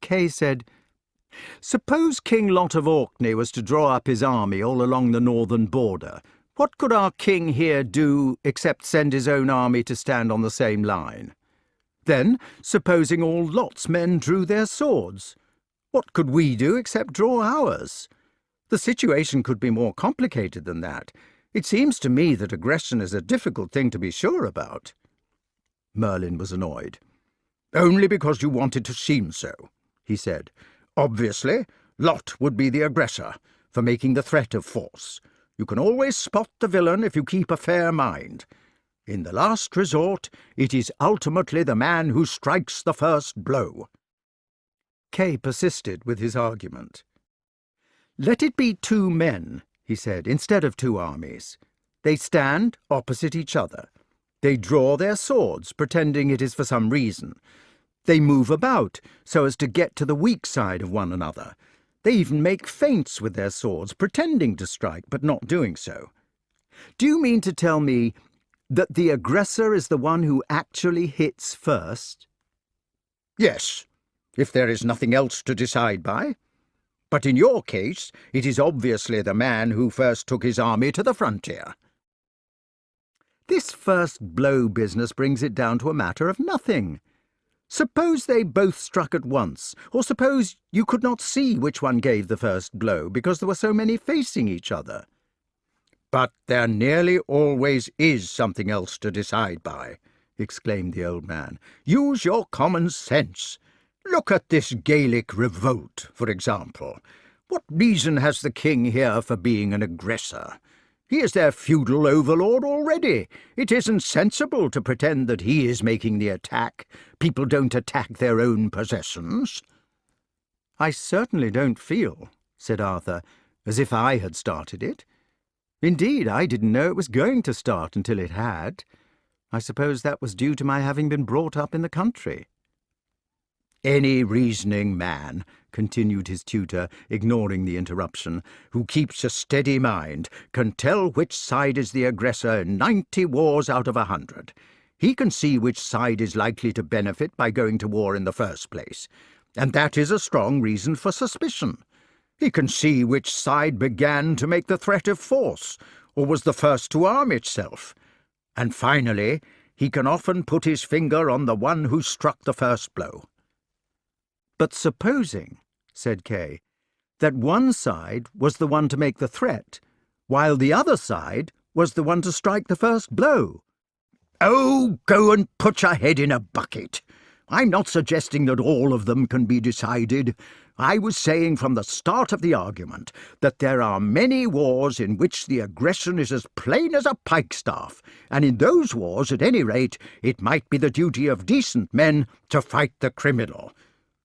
Kay said, "Suppose King Lot of Orkney was to draw up his army all along the northern border. What could our king here do except send his own army to stand on the same line? Then, supposing all Lot's men drew their swords, what could we do except draw ours? The situation could be more complicated than that. It seems to me that aggression is a difficult thing to be sure about." Merlyn was annoyed. "Only because you wanted to seem so," he said. "Obviously, Lot would be the aggressor, for making the threat of force. You can always spot the villain if you keep a fair mind. In the last resort, it is ultimately the man who strikes the first blow." Kay persisted with his argument. "Let it be 2 men," he said, "instead of 2 armies. They stand opposite each other. They draw their swords, pretending it is for some reason. They move about so as to get to the weak side of one another. They even make feints with their swords, pretending to strike, but not doing so. Do you mean to tell me that the aggressor is the one who actually hits first?" "Yes, if there is nothing else to decide by. But in your case, it is obviously the man who first took his army to the frontier." "This first blow business brings it down to a matter of nothing. Suppose they both struck at once, or suppose you could not see which one gave the first blow because there were so many facing each other." "But there nearly always is something else to decide by," exclaimed the old man. "Use your common sense. Look at this Gaelic revolt, for example. What reason has the king here for being an aggressor? He is their feudal overlord already. It isn't sensible to pretend that he is making the attack. People don't attack their own possessions." "I certainly don't feel," said Arthur, "as if I had started it. Indeed, I didn't know it was going to start until it had. I suppose that was due to my having been brought up in the country." Any reasoning man, continued his tutor, ignoring the interruption, who keeps a steady mind, can tell which side is the aggressor in 90 wars out of 100. He can see which side is likely to benefit by going to war in the first place, and that is a strong reason for suspicion. He can see which side began to make the threat of force, or was the first to arm itself. And finally, he can often put his finger on the one who struck the first blow. But supposing, said Kay, that one side was the one to make the threat, while the other side was the one to strike the first blow. Oh, go and put your head in a bucket. I'm not suggesting that all of them can be decided. I was saying from the start of the argument that there are many wars in which the aggression is as plain as a pikestaff, and in those wars, at any rate, it might be the duty of decent men to fight the criminal.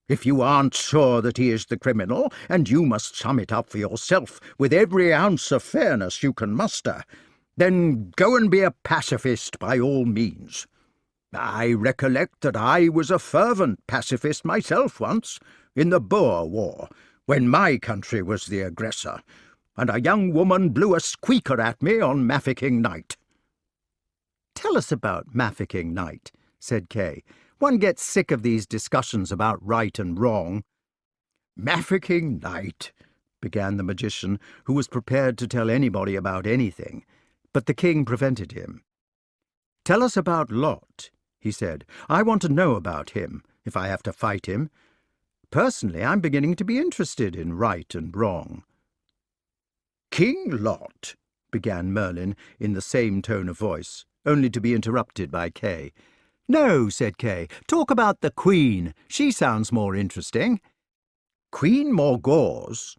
If you aren't sure that he is the criminal, and you must sum it up for yourself with every ounce of fairness you can muster, then go and be a pacifist by all means. I recollect that I was a fervent pacifist myself once, in the Boer War, when my country was the aggressor, and a young woman blew a squeaker at me on Mafeking night. Tell us about Mafeking night, said Kay. One gets sick of these discussions about right and wrong. Mafeking night, began the magician, who was prepared to tell anybody about anything, but the king prevented him. Tell us about Lot, he said. I want to know about him, if I have to fight him. Personally, I'm beginning to be interested in right and wrong. King Lot, began Merlyn in the same tone of voice, only to be interrupted by Kay. No, said Kay. Talk about the Queen. She sounds more interesting. Queen Morgause.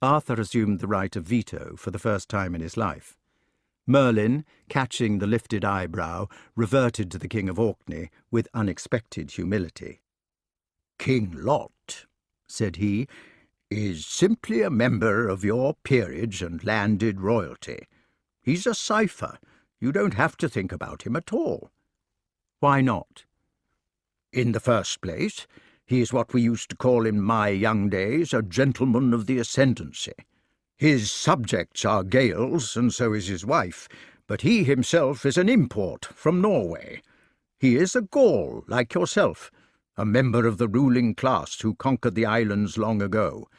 Arthur assumed the right of veto for the first time in his life. Merlyn, catching the lifted eyebrow, reverted to the King of Orkney with unexpected humility. King Lot, said he, is simply a member of your peerage and landed royalty. He's a cipher. You don't have to think about him at all. Why not? In the first place, he is what we used to call in my young days a gentleman of the ascendancy. His subjects are Gaels, and so is his wife, but he himself is an import from Norway. He is a Gaul, like yourself, a member of the ruling class who conquered the islands long ago.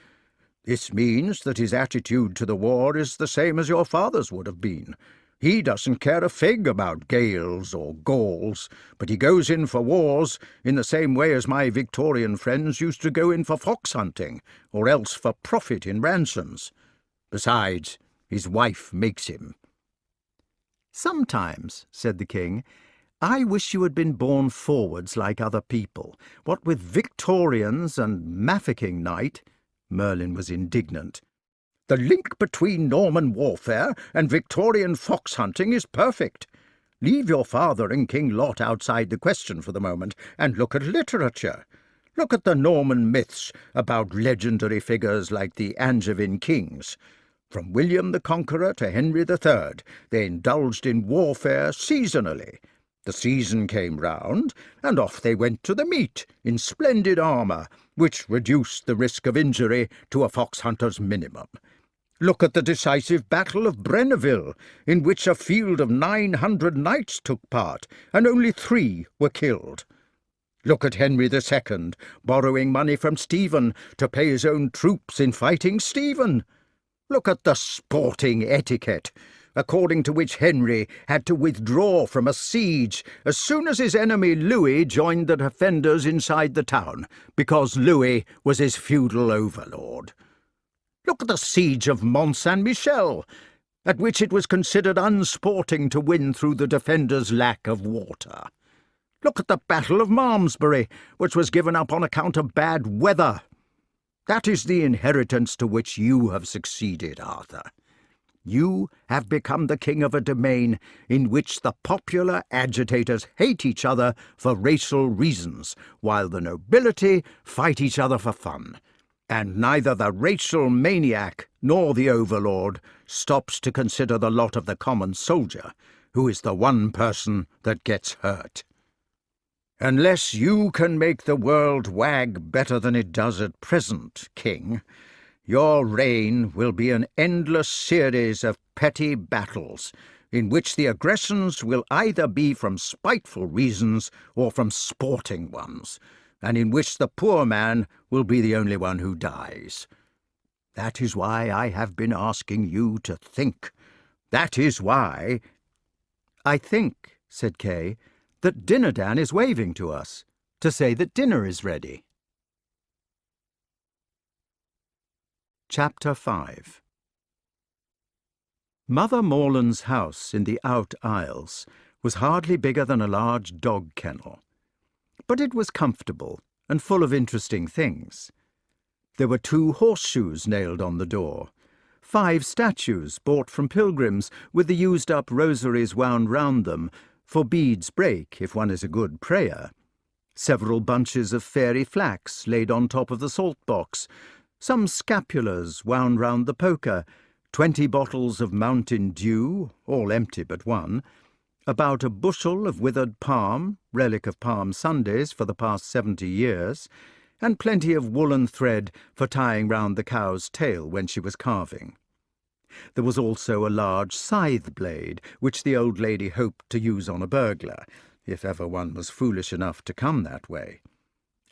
This means that his attitude to the war is the same as your father's would have been. He doesn't care a fig about Gaels or Gauls, but he goes in for wars in the same way as my Victorian friends used to go in for fox hunting, or else for profit in ransoms. Besides, his wife makes him. Sometimes, said the king, I wish you had been born forwards like other people. What with Victorians and Mafeking night— Merlyn was indignant. The link between Norman warfare and Victorian fox hunting is perfect. Leave your father and King Lot outside the question for the moment, and look at literature. Look at the Norman myths about legendary figures like the Angevin kings. From William the Conqueror to Henry III, they indulged in warfare seasonally. The season came round, and off they went to the meet in splendid armour, which reduced the risk of injury to a fox hunter's minimum. Look at the decisive Battle of Brenneville, in which a field of 900 knights took part, and only 3 were killed. Look at Henry II, borrowing money from Stephen to pay his own troops in fighting Stephen. Look at the sporting etiquette, according to which Henry had to withdraw from a siege as soon as his enemy Louis joined the defenders inside the town, because Louis was his feudal overlord. Look at the siege of Mont Saint-Michel, at which it was considered unsporting to win through the defenders' lack of water. Look at the Battle of Malmesbury, which was given up on account of bad weather. That is the inheritance to which you have succeeded, Arthur. You have become the king of a domain in which the popular agitators hate each other for racial reasons, while the nobility fight each other for fun. And neither the racial maniac nor the overlord stops to consider the lot of the common soldier, who is the one person that gets hurt. Unless you can make the world wag better than it does at present, King, your reign will be an endless series of petty battles, in which the aggressions will either be from spiteful reasons or from sporting ones, and in which the poor man will be the only one who dies. That is why I have been asking you to think. That is why—" "I think," said Kay, "that Dinadan is waving to us, to say that dinner is ready." Chapter 5. Mother Morland's house in the Out Isles was hardly bigger than a large dog kennel, but it was comfortable and full of interesting things. There were 2 horseshoes nailed on the door, 5 statues bought from pilgrims with the used-up rosaries wound round them, for beads break if one is a good prayer, several bunches of fairy flax laid on top of the salt-box, some scapulars wound round the poker, 20 bottles of Mountain Dew, all empty but one, about a bushel of withered palm, relic of Palm Sundays for the past 70 years, and plenty of woolen thread for tying round the cow's tail when she was calving. There was also a large scythe blade, which the old lady hoped to use on a burglar, if ever one was foolish enough to come that way.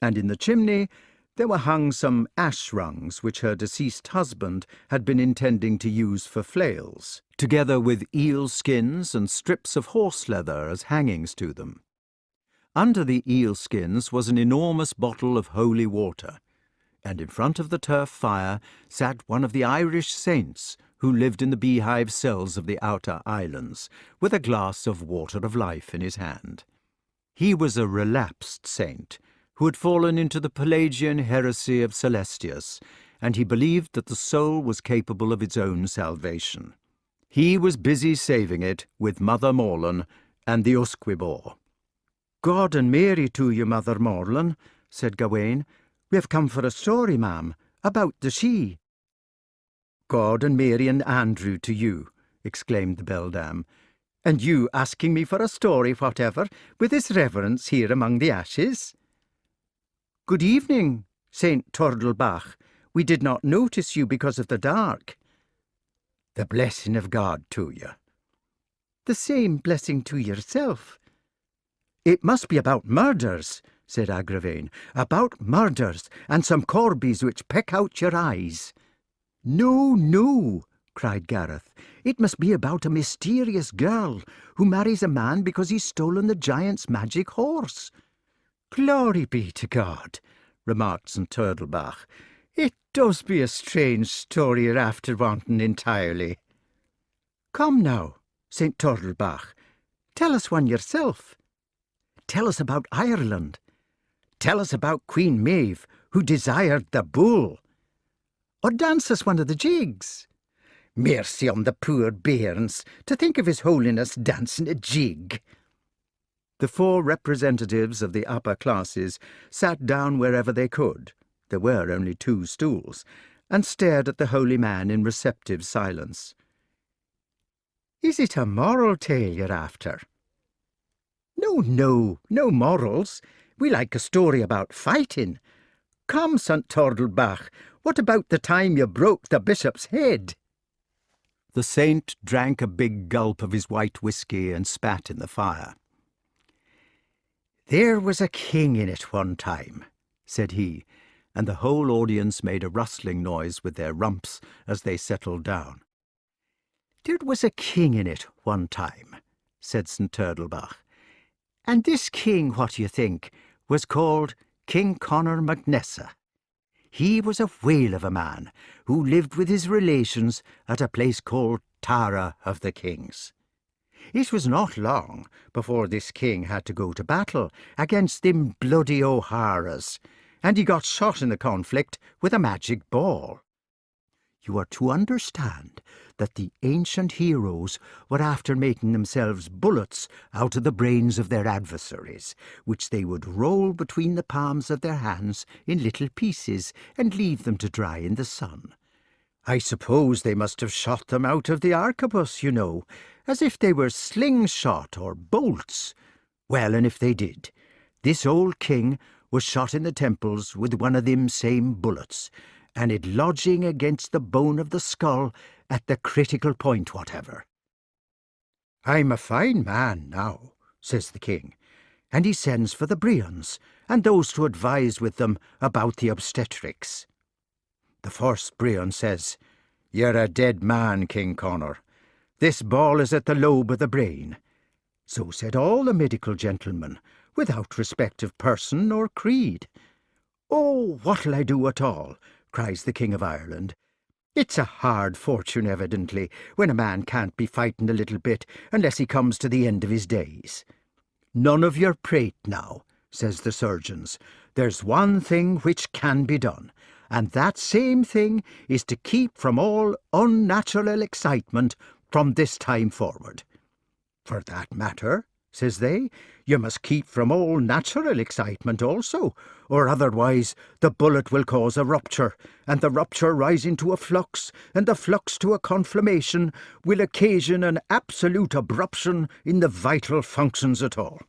And in the chimney there were hung some ash rungs which her deceased husband had been intending to use for flails, together with eel skins and strips of horse leather as hangings to them. Under the eel skins was an enormous bottle of holy water, and in front of the turf fire sat one of the Irish saints who lived in the beehive cells of the outer islands, with a glass of water of life in his hand. He was a relapsed saint, who had fallen into the Pelagian heresy of Celestius, and he believed that the soul was capable of its own salvation. He was busy saving it with Mother Morlan and the Usquibor. "God and Mary to you, Mother Morlan," said Gawain. "We've come for a story, ma'am, about the she." "God and Mary and Andrew to you," exclaimed the beldam. "And you asking me for a story whatever, with this reverence here among the ashes?" "Good evening, Saint Tordelbach. We did not notice you because of the dark." "The blessing of God to you." "The same blessing to yourself." "It must be about murders," said Agravain. "About murders, and some corbies which peck out your eyes." "No, no," cried Gareth. "It must be about a mysterious girl who marries a man because he's stolen the giant's magic horse." "Glory be to God," remarked St. Turtlebach. "It does be a strange story you're after wanting entirely." "Come now, St. Turtlebach, tell us one yourself. Tell us about Ireland. Tell us about Queen Maeve, who desired the bull. Or dance us one of the jigs. Mercy on the poor bairns, to think of His Holiness dancing a jig." The 4 representatives of the upper classes sat down wherever they could, there were only 2 stools, and stared at the holy man in receptive silence. "Is it a moral tale you're after?" No morals. We like a story about fighting. Come, St. Tordelbach, what about the time you broke the bishop's head?" The saint drank a big gulp of his white whisky and spat in the fire. "There was a king in it one time," said he, and the whole audience made a rustling noise with their rumps as they settled down. "There was a king in it one time," said St. Turdelbach. "And this king, what do you think, was called King Conor MacNessa. He was a whale of a man who lived with his relations at a place called Tara of the Kings. It was not long before this king had to go to battle against them bloody O'Haras, and he got shot in the conflict with a magic ball. You are to understand that the ancient heroes were after making themselves bullets out of the brains of their adversaries, which they would roll between the palms of their hands in little pieces and leave them to dry in the sun. I suppose they must have shot them out of the arquebus, you know, as if they were slingshot or bolts. Well, and if they did, This old king was shot in the temples with one of them same bullets, and it lodging against the bone of the skull at the critical point whatever. I'm a fine man now, says the king, and he sends for the Brians and those to advise with them about the obstetrics. The first Brian says, You're a dead man, King Connor. This ball is at the lobe of the brain. So said all the medical gentlemen, without respect of person or creed. Oh, what'll I do at all? Cries the King of Ireland. It's a hard fortune, evidently, when a man can't be fighting a little bit unless he comes to the end of his days. None of your prate now, says the surgeons. There's one thing which can be done, and that same thing is to keep from all unnatural excitement from this time forward. For that matter, says they, you must keep from all natural excitement also, or otherwise the bullet will cause a rupture, and the rupture rising to a flux, and the flux to a conflammation, will occasion an absolute abruption in the vital functions at all.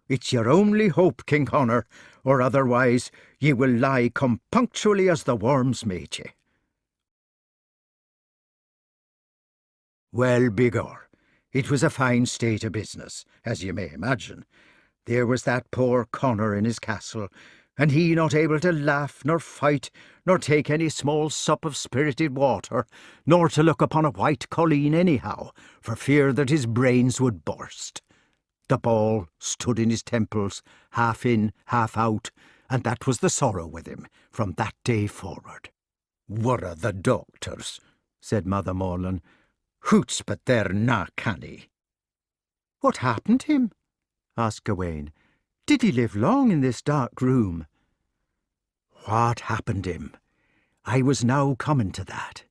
It's your only hope, King Connor, or otherwise ye will lie come punctually as the worms made ye. Well, begor, it was a fine state of business, as you may imagine. There was that poor Connor in his castle, and he not able to laugh, nor fight, nor take any small sup of spirited water, nor to look upon a white colleen anyhow, for fear that his brains would burst. The ball stood in his temples, half in, half out, and that was the sorrow with him from that day forward. Were the doctors, said Mother Merlyn. Hoots, but they're na canny. What happened to him? Asked Gawain. Did he live long in this dark room? What happened him? I was now coming to that.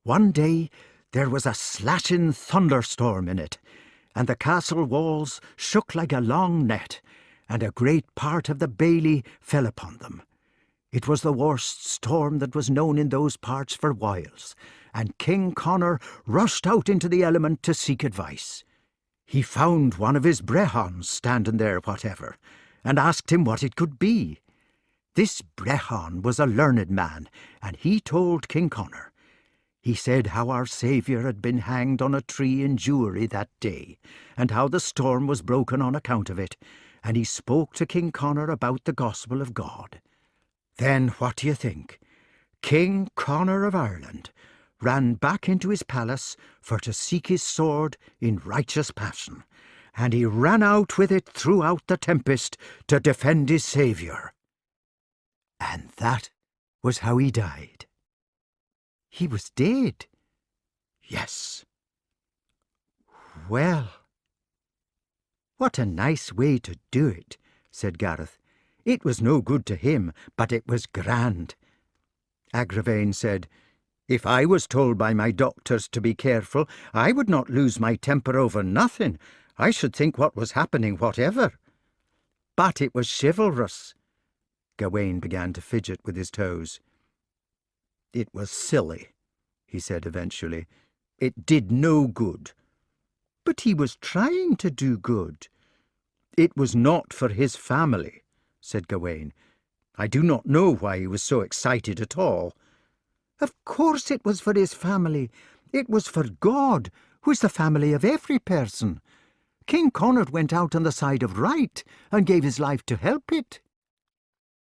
One day there was a slashing thunderstorm in it, and the castle walls shook like a long net, and a great part of the bailey fell upon them. It was the worst storm that was known in those parts for whiles, and King Connor rushed out into the element to seek advice. He found one of his brehons standing there whatever, and asked him what it could be. This brehon was a learned man, and he told King Connor. He said how our Saviour had been hanged on a tree in Jewry that day, and how the storm was broken on account of it, and he spoke to King Connor about the gospel of God. Then what do you think? King Connor of Ireland ran back into his palace for to seek his sword in righteous passion, and he ran out with it throughout the tempest to defend his Saviour. And that was how he died. He was dead? Yes. Well, what a nice way to do it, said Gareth. It was no good to him, but it was grand. Agravain said, If I was told by my doctors to be careful, I would not lose my temper over nothing. I should think what was happening whatever. But it was chivalrous. Gawain began to fidget with his toes. It was silly, he said eventually. It did no good. But he was trying to do good. It was not for his family, said Gawain. I do not know why he was so excited at all. Of course it was for his family. It was for God, who is the family of every person. King Connor went out on the side of right and gave his life to help it.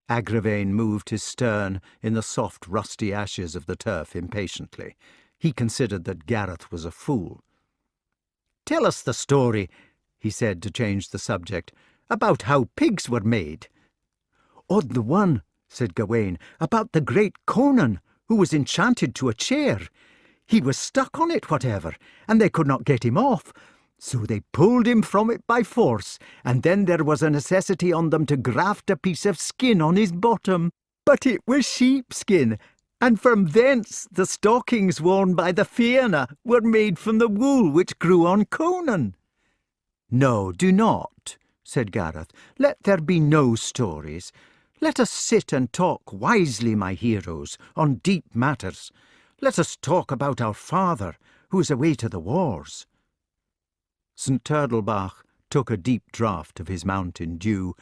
Agravain moved his stern in the soft rusty ashes of the turf impatiently. He considered that Gareth was a fool. Tell us the story, he said to change the subject, about how pigs were made. Oh, the one, said Gawain, about the great Conan, who was enchanted to a chair. He was stuck on it whatever, and they could not get him off. So they pulled him from it by force, and then there was a necessity on them to graft a piece of skin on his bottom. But it was sheepskin, and from thence the stockings worn by the Fianna were made from the wool which grew on Conan. No, do not, said Gareth. Let there be no stories. Let us sit and talk wisely, my heroes, on deep matters. Let us talk about our father, who is away to the wars. St. Turtlebach took a deep draught of his mountain dew,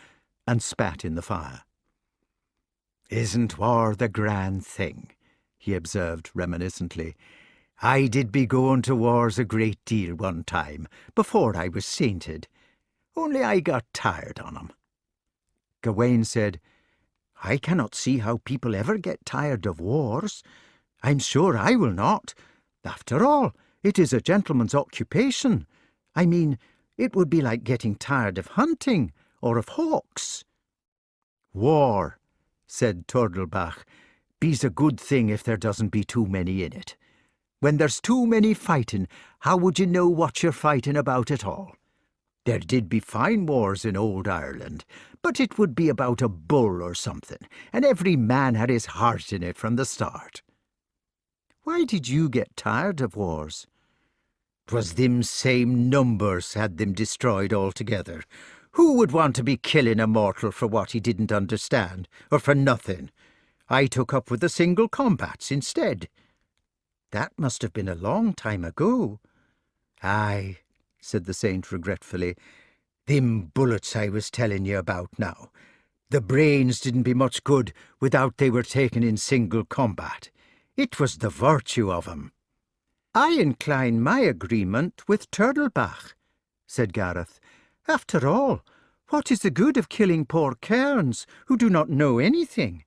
and spat in the fire. "Isn't war the grand thing?" he observed reminiscently. "I did be going to wars a great deal one time, before I was sainted. Only I got tired on 'em." Gawain said, "I cannot see how people ever get tired of wars. I'm sure I will not. After all, it is a gentleman's occupation. I mean, it would be like getting tired of hunting or of hawks." "War," said Turdelbach, "be's a good thing if there doesn't be too many in it. When there's too many fighting, how would you know what you're fighting about at all? There did be fine wars in old Ireland, but it would be about a bull or something, and every man had his heart in it from the start." "Why did you get tired of wars?" "'Twas them same numbers had them destroyed altogether. Who would want to be killing a mortal for what he didn't understand, or for nothing? I took up with the single combats instead." "That must have been a long time ago." "Aye," said the saint regretfully. "Them bullets I was telling you about now. The brains didn't be much good without they were taken in single combat. It was the virtue of 'em." "I incline my agreement with Turdelbach," said Gareth. "After all, what is the good of killing poor cairns who do not know anything?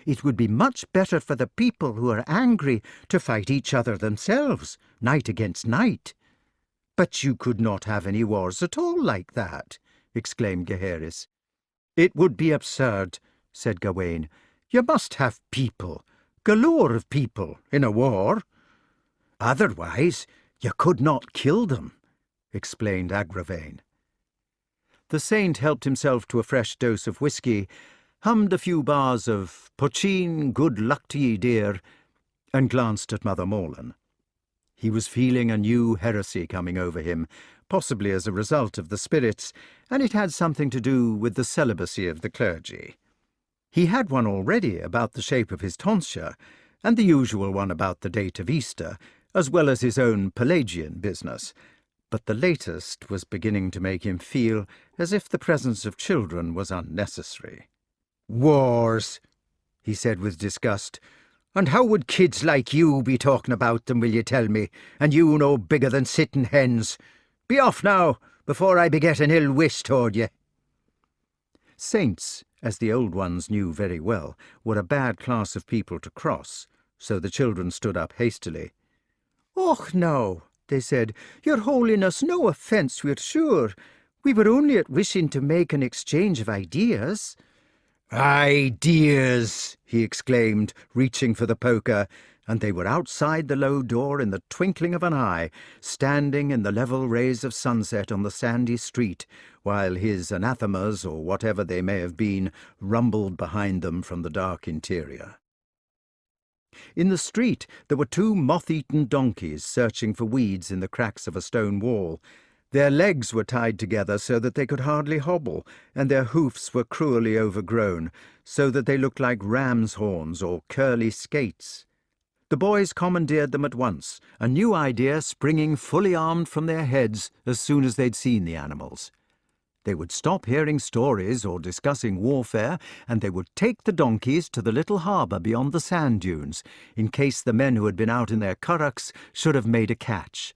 It would be much better for the people who are angry to fight each other themselves, night against night." "But you could not have any wars at all like that," exclaimed Gaheris. "It would be absurd," said Gawain. "You must have people, galore of people, in a war." "Otherwise you could not kill them," explained Agravain. The saint helped himself to a fresh dose of whisky, hummed a few bars of "Pocheen, good luck to ye, dear," and glanced at Mother Morlan. He was feeling a new heresy coming over him, possibly as a result of the spirits, and it had something to do with the celibacy of the clergy. He had one already about the shape of his tonsure, and the usual one about the date of Easter, as well as his own Pelagian business, but the latest was beginning to make him feel as if the presence of children was unnecessary. "Wars," he said with disgust. "And how would kids like you be talking about them, will you tell me, and you no bigger than sitting hens? Be off now, before I be getting ill wish toward ye." Saints, as the old ones knew very well, were a bad class of people to cross, so the children stood up hastily. "Och, no," they said, "Your Holiness, no offence, we're sure. We were only at wishing to make an exchange of ideas." "Ideas!" he exclaimed, reaching for the poker, and they were outside the low door in the twinkling of an eye, standing in the level rays of sunset on the sandy street, while his anathemas, or whatever they may have been, rumbled behind them from the dark interior. In the street there were two moth-eaten donkeys searching for weeds in the cracks of a stone wall. Their legs were tied together so that they could hardly hobble, and their hoofs were cruelly overgrown, so that they looked like ram's horns or curly skates. The boys commandeered them at once, a new idea springing fully armed from their heads as soon as they'd seen the animals. They would stop hearing stories or discussing warfare, and they would take the donkeys to the little harbour beyond the sand dunes, in case the men who had been out in their currachs should have made a catch.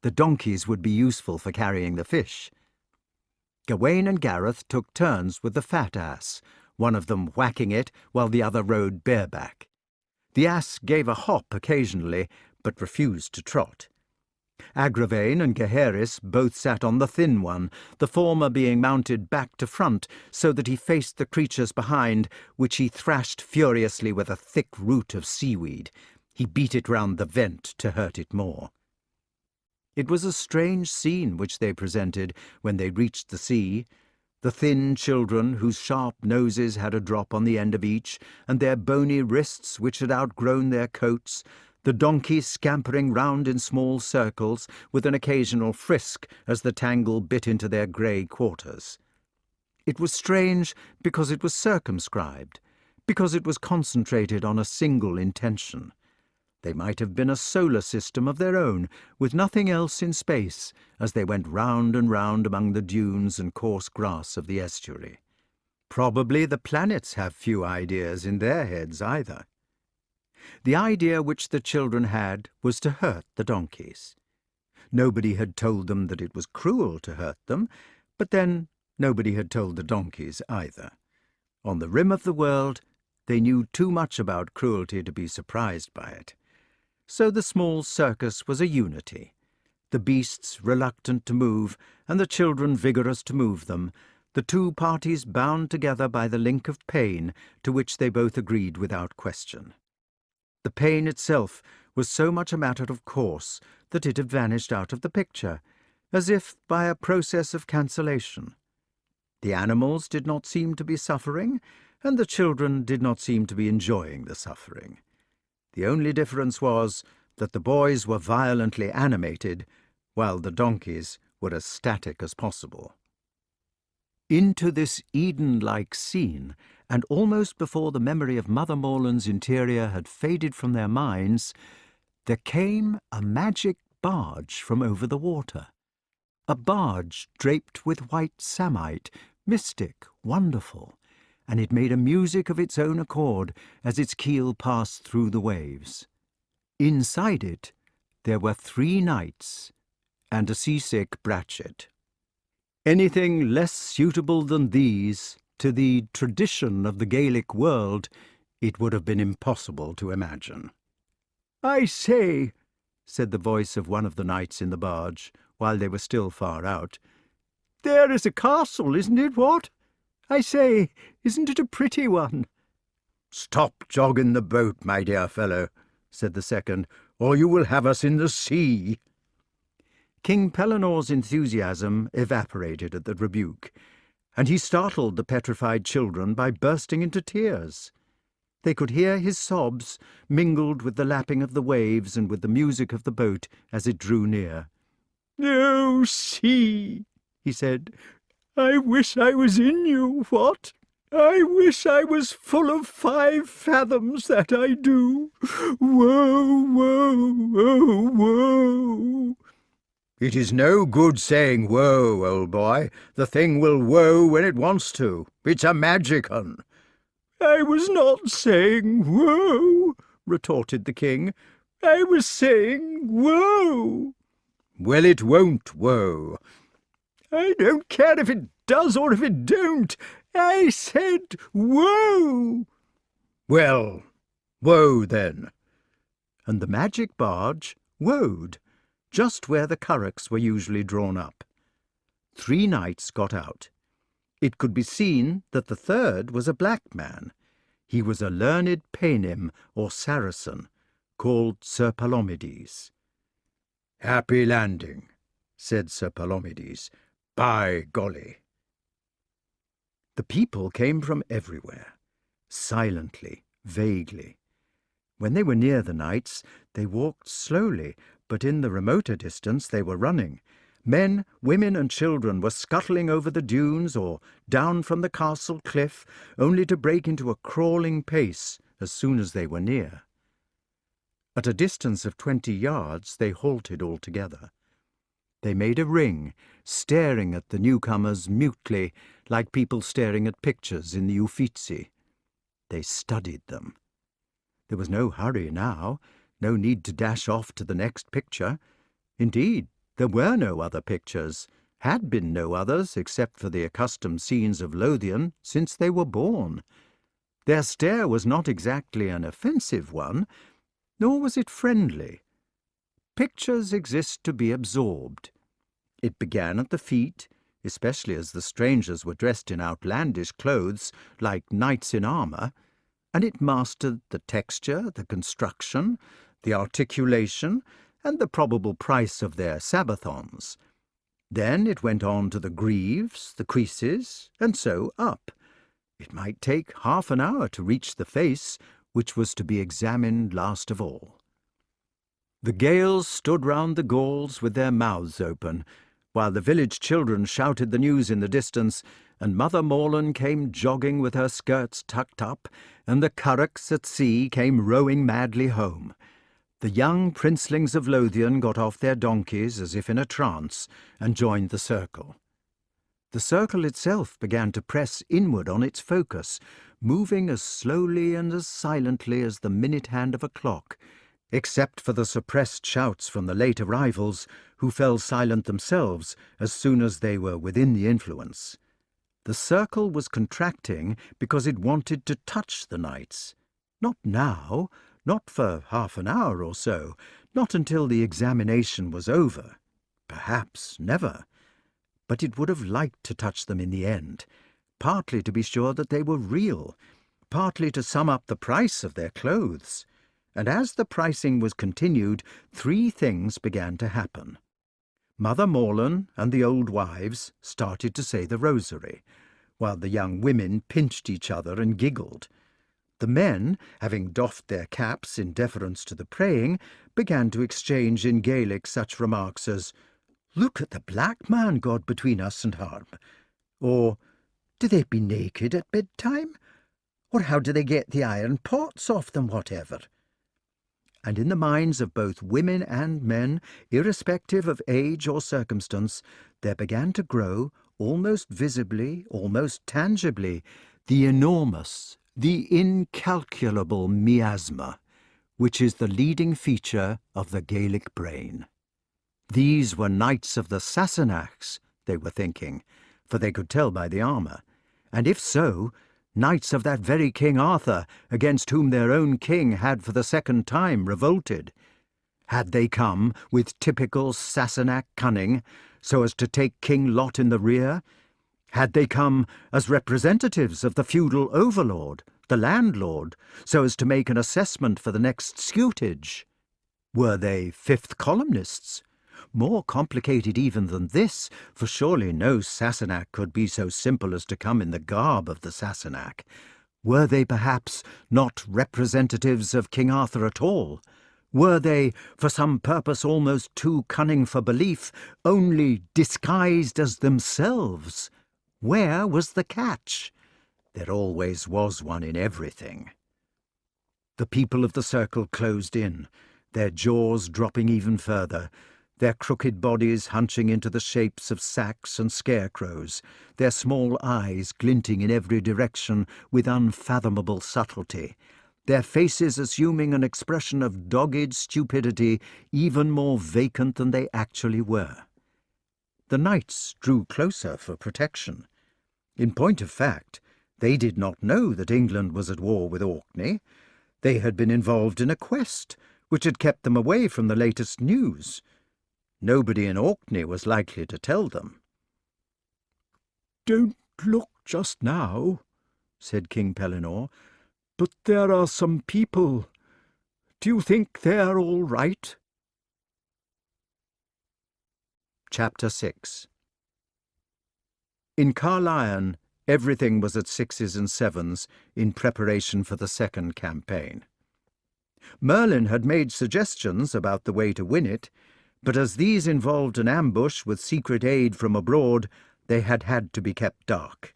The donkeys would be useful for carrying the fish. Gawain and Gareth took turns with the fat ass, one of them whacking it while the other rode bareback. The ass gave a hop occasionally, but refused to trot. Agravain and Gaheris both sat on the thin one, the former being mounted back to front so that he faced the creatures behind, which he thrashed furiously with a thick root of seaweed. He beat it round the vent to hurt it more. It was a strange scene which they presented when they reached the sea. The thin children, whose sharp noses had a drop on the end of each, and their bony wrists which had outgrown their coats, the donkeys scampering round in small circles, with an occasional frisk as the tangle bit into their grey quarters. It was strange because it was circumscribed, because it was concentrated on a single intention. They might have been a solar system of their own, with nothing else in space, as they went round and round among the dunes and coarse grass of the estuary. Probably the planets have few ideas in their heads either. The idea which the children had was to hurt the donkeys. Nobody had told them that it was cruel to hurt them, but then nobody had told the donkeys either. On the rim of the world, they knew too much about cruelty to be surprised by it. So the small circus was a unity. The beasts reluctant to move, and the children vigorous to move them, the two parties bound together by the link of pain to which they both agreed without question. The pain itself was so much a matter of course that it had vanished out of the picture, as if by a process of cancellation. The animals did not seem to be suffering, and the children did not seem to be enjoying the suffering. The only difference was that the boys were violently animated, while the donkeys were as static as possible. Into this Eden-like scene, and almost before the memory of Mother Morland's interior had faded from their minds, there came a magic barge from over the water. A barge draped with white samite, mystic, wonderful, and it made a music of its own accord as its keel passed through the waves. Inside it there were 3 knights and a seasick Bratchet. Anything less suitable than these to the tradition of the Gaelic world it would have been impossible to imagine. "I say," said the voice of one of the knights in the barge, while they were still far out, "there is a castle, isn't it, what? I say, isn't it a pretty one?" "Stop jogging the boat, my dear fellow," said the second, "or you will have us in the sea." King Pelinor's enthusiasm evaporated at the rebuke, and he startled the petrified children by bursting into tears. They could hear his sobs mingled with the lapping of the waves and with the music of the boat as it drew near. "Oh, sea," he said, "I wish I was in you, what? I wish I was full of 5 fathoms, that I do. Woe, woe, oh, woe." "It is no good saying woe, old boy. The thing will woe when it wants to. It's a magic-un." "I was not saying woe," retorted the king. "I was saying woe." "Well, it won't woe." "I don't care if it does or if it don't. I said woe." "Well, woe then." And the magic barge woed, just where the currachs were usually drawn up. 3 knights got out. It could be seen that the third was a black man. He was a learned Paynim, or Saracen, called Sir Palomides. "Happy landing," said Sir Palomides. "By golly." The people came from everywhere, silently, vaguely. When they were near the knights, they walked slowly, but in the remoter distance they were running. Men, women, and children were scuttling over the dunes or down from the castle cliff, only to break into a crawling pace as soon as they were near. At a distance of 20 yards they halted altogether. They made a ring, staring at the newcomers mutely, like people staring at pictures in the Uffizi. They studied them. There was no hurry now, no need to dash off to the next picture. Indeed, there were no other pictures, had been no others except for the accustomed scenes of Lothian since they were born. Their stare was not exactly an offensive one, nor was it friendly. Pictures exist to be absorbed. It began at the feet, especially as the strangers were dressed in outlandish clothes like knights in armour, and it mastered the texture, the construction, the articulation, and the probable price of their sabathons. Then it went on to the greaves, the creases, and so up. It might take half an hour to reach the face, which was to be examined last of all. The Gaels stood round the Gauls with their mouths open, while the village children shouted the news in the distance, and Mother Morland came jogging with her skirts tucked up, and the currachs at sea came rowing madly home. The young princelings of Lothian got off their donkeys as if in a trance, and joined the circle. The circle itself began to press inward on its focus, moving as slowly and as silently as the minute hand of a clock, except for the suppressed shouts from the late arrivals, who fell silent themselves as soon as they were within the influence. The circle was contracting because it wanted to touch the knights. Not now, not for half an hour or so, not until the examination was over. Perhaps never. But it would have liked to touch them in the end, partly to be sure that they were real, partly to sum up the price of their clothes. And as the pricing was continued, 3 things began to happen. Mother Merlyn and the old wives started to say the rosary, while the young women pinched each other and giggled. The men, having doffed their caps in deference to the praying, began to exchange in Gaelic such remarks as, "Look at the black man, God between us and harm," or "Do they be naked at bedtime?" or "How do they get the iron pots off them, whatever?" And in the minds of both women and men, irrespective of age or circumstance, there began to grow, almost visibly, almost tangibly, the enormous, the incalculable miasma, which is the leading feature of the Gaelic brain. These were knights of the Sassenachs, they were thinking, for they could tell by the armour, and if so, knights of that very King Arthur, against whom their own king had for the 2nd time revolted. Had they come with typical Sassenach cunning, so as to take King Lot in the rear? Had they come as representatives of the feudal overlord, the landlord, so as to make an assessment for the next scutage? Were they 5th columnists? More complicated even than this, for surely no Sassenach could be so simple as to come in the garb of the Sassenach. Were they perhaps not representatives of King Arthur at all? Were they, for some purpose almost too cunning for belief, only disguised as themselves? Where was the catch? There always was one in everything. The people of the circle closed in, their jaws dropping even further, their crooked bodies hunching into the shapes of sacks and scarecrows, their small eyes glinting in every direction with unfathomable subtlety, their faces assuming an expression of dogged stupidity even more vacant than they actually were. The knights drew closer for protection. In point of fact, they did not know that England was at war with Orkney. They had been involved in a quest which had kept them away from the latest news. Nobody in Orkney was likely to tell them. "Don't look just now," said King Pellinore, "but there are some people. Do you think they're all right?" Chapter 6. In Carlisle, everything was at 6s and 7s in preparation for the 2nd campaign. Merlyn had made suggestions about the way to win it, but as these involved an ambush with secret aid from abroad, they had had to be kept dark.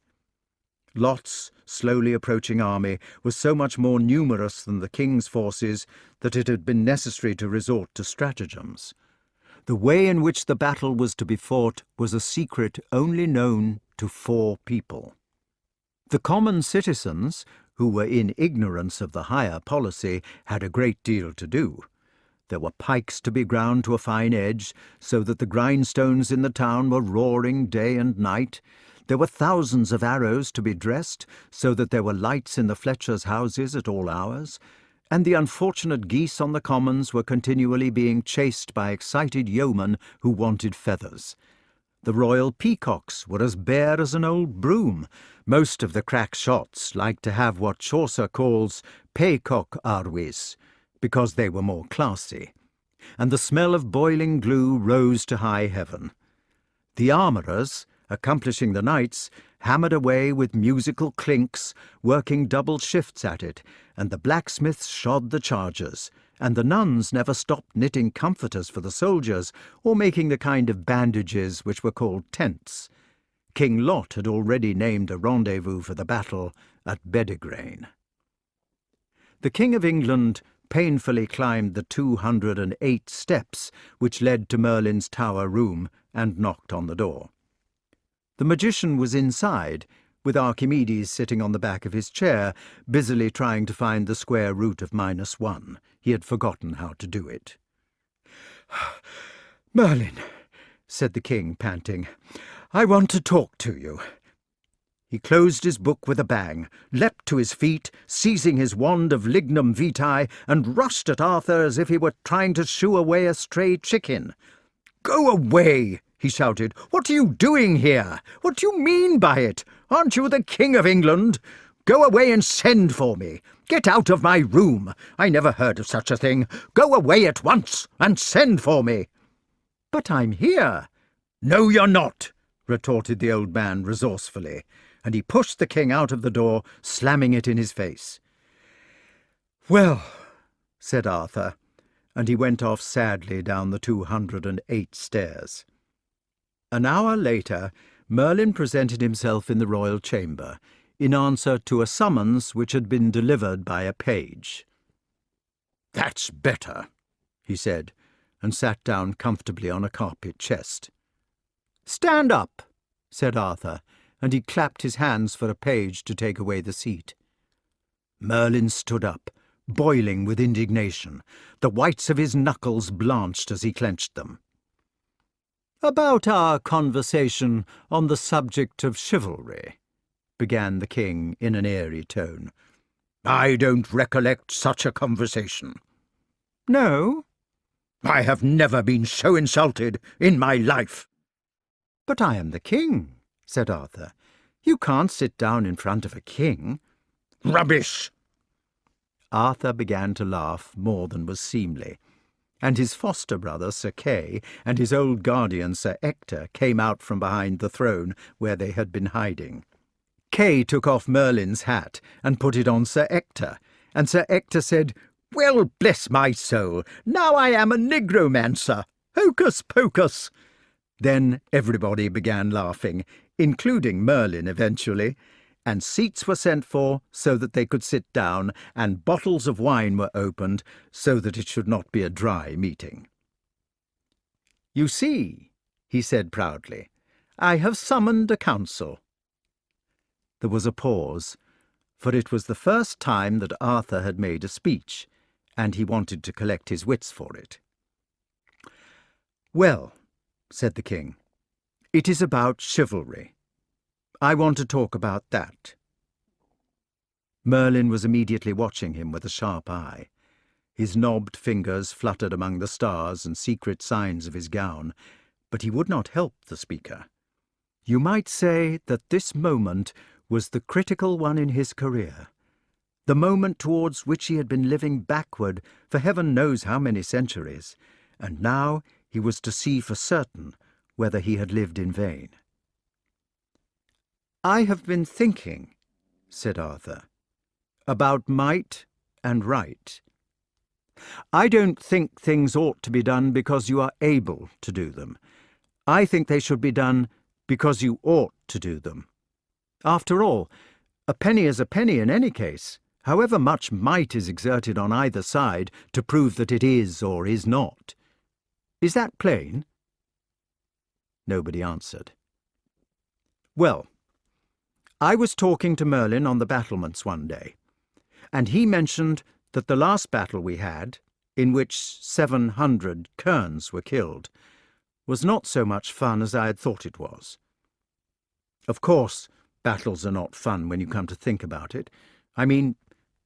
Lot's slowly approaching army was so much more numerous than the king's forces that it had been necessary to resort to stratagems. The way in which the battle was to be fought was a secret only known to 4 people. The common citizens, who were in ignorance of the higher policy, had a great deal to do. There were pikes to be ground to a fine edge, so that the grindstones in the town were roaring day and night. There were thousands of arrows to be dressed, so that there were lights in the Fletchers' houses at all hours, and the unfortunate geese on the commons were continually being chased by excited yeomen who wanted feathers. The royal peacocks were as bare as an old broom. Most of the crack shots liked to have what Chaucer calls paycock arwis, because they were more classy, and the smell of boiling glue rose to high heaven. The armourers, accomplishing the knights, hammered away with musical clinks, working double shifts at it, and the blacksmiths shod the chargers, and the nuns never stopped knitting comforters for the soldiers, or making the kind of bandages which were called tents. King Lot had already named a rendezvous for the battle at Bedegraine. The King of England painfully climbed the 208 steps which led to Merlin's tower room and knocked on the door. The magician was inside, with Archimedes sitting on the back of his chair, busily trying to find the square root of -1. He had forgotten how to do it. "Merlin," said the king, panting, "I want to talk to you." He closed his book with a bang, leapt to his feet, seizing his wand of lignum vitae, and rushed at Arthur as if he were trying to shoo away a stray chicken. "Go away!" he shouted. "What are you doing here? What do you mean by it? Aren't you the King of England? Go away and send for me. Get out of my room. I never heard of such a thing. Go away at once and send for me." "But I'm here." "No, you're not," retorted the old man resourcefully, and he pushed the king out of the door, slamming it in his face. "Well," said Arthur, and he went off sadly down the 208 stairs. An hour later, Merlin presented himself in the royal chamber, in answer to a summons which had been delivered by a page. "That's better," he said, and sat down comfortably on a carpet chest. "Stand up," said Arthur, and he clapped his hands for a page to take away the seat. Merlin stood up, boiling with indignation. The whites of his knuckles blanched as he clenched them. "About our conversation on the subject of chivalry," began the king in an airy tone. "I don't recollect such a conversation." "No?" "I have never been so insulted in my life." "But I am the king," said Arthur. "You can't sit down in front of a king." "Rubbish!" Arthur began to laugh more than was seemly, and his foster brother Sir Kay and his old guardian Sir Ector came out from behind the throne where they had been hiding. Kay took off Merlin's hat and put it on Sir Ector, and Sir Ector said, "Well, bless my soul, now I am a nigromancer! Hocus pocus!" Then everybody began laughing, including Merlin eventually, and seats were sent for so that they could sit down, and bottles of wine were opened so that it should not be a dry meeting. "You see," he said proudly, "I have summoned a council." There was a pause, for it was the first time that Arthur had made a speech, and he wanted to collect his wits for it. "Well," said the king, "it is about chivalry. I want to talk about that." Merlin was immediately watching him with a sharp eye. His knobbed fingers fluttered among the stars and secret signs of his gown, but he would not help the speaker. You might say that this moment was the critical one in his career, the moment towards which he had been living backward for heaven knows how many centuries, and now he was to see for certain whether he had lived in vain. "I have been thinking," said Arthur, "about might and right. I don't think things ought to be done because you are able to do them. I think they should be done because you ought to do them. After all, a penny is a penny in any case, however much might is exerted on either side to prove that it is or is not. Is that plain?" Nobody answered. "Well, I was talking to Merlin on the battlements one day, and he mentioned that the last battle we had, in which 700 kerns were killed, was not so much fun as I had thought it was. Of course, battles are not fun when you come to think about it. I mean,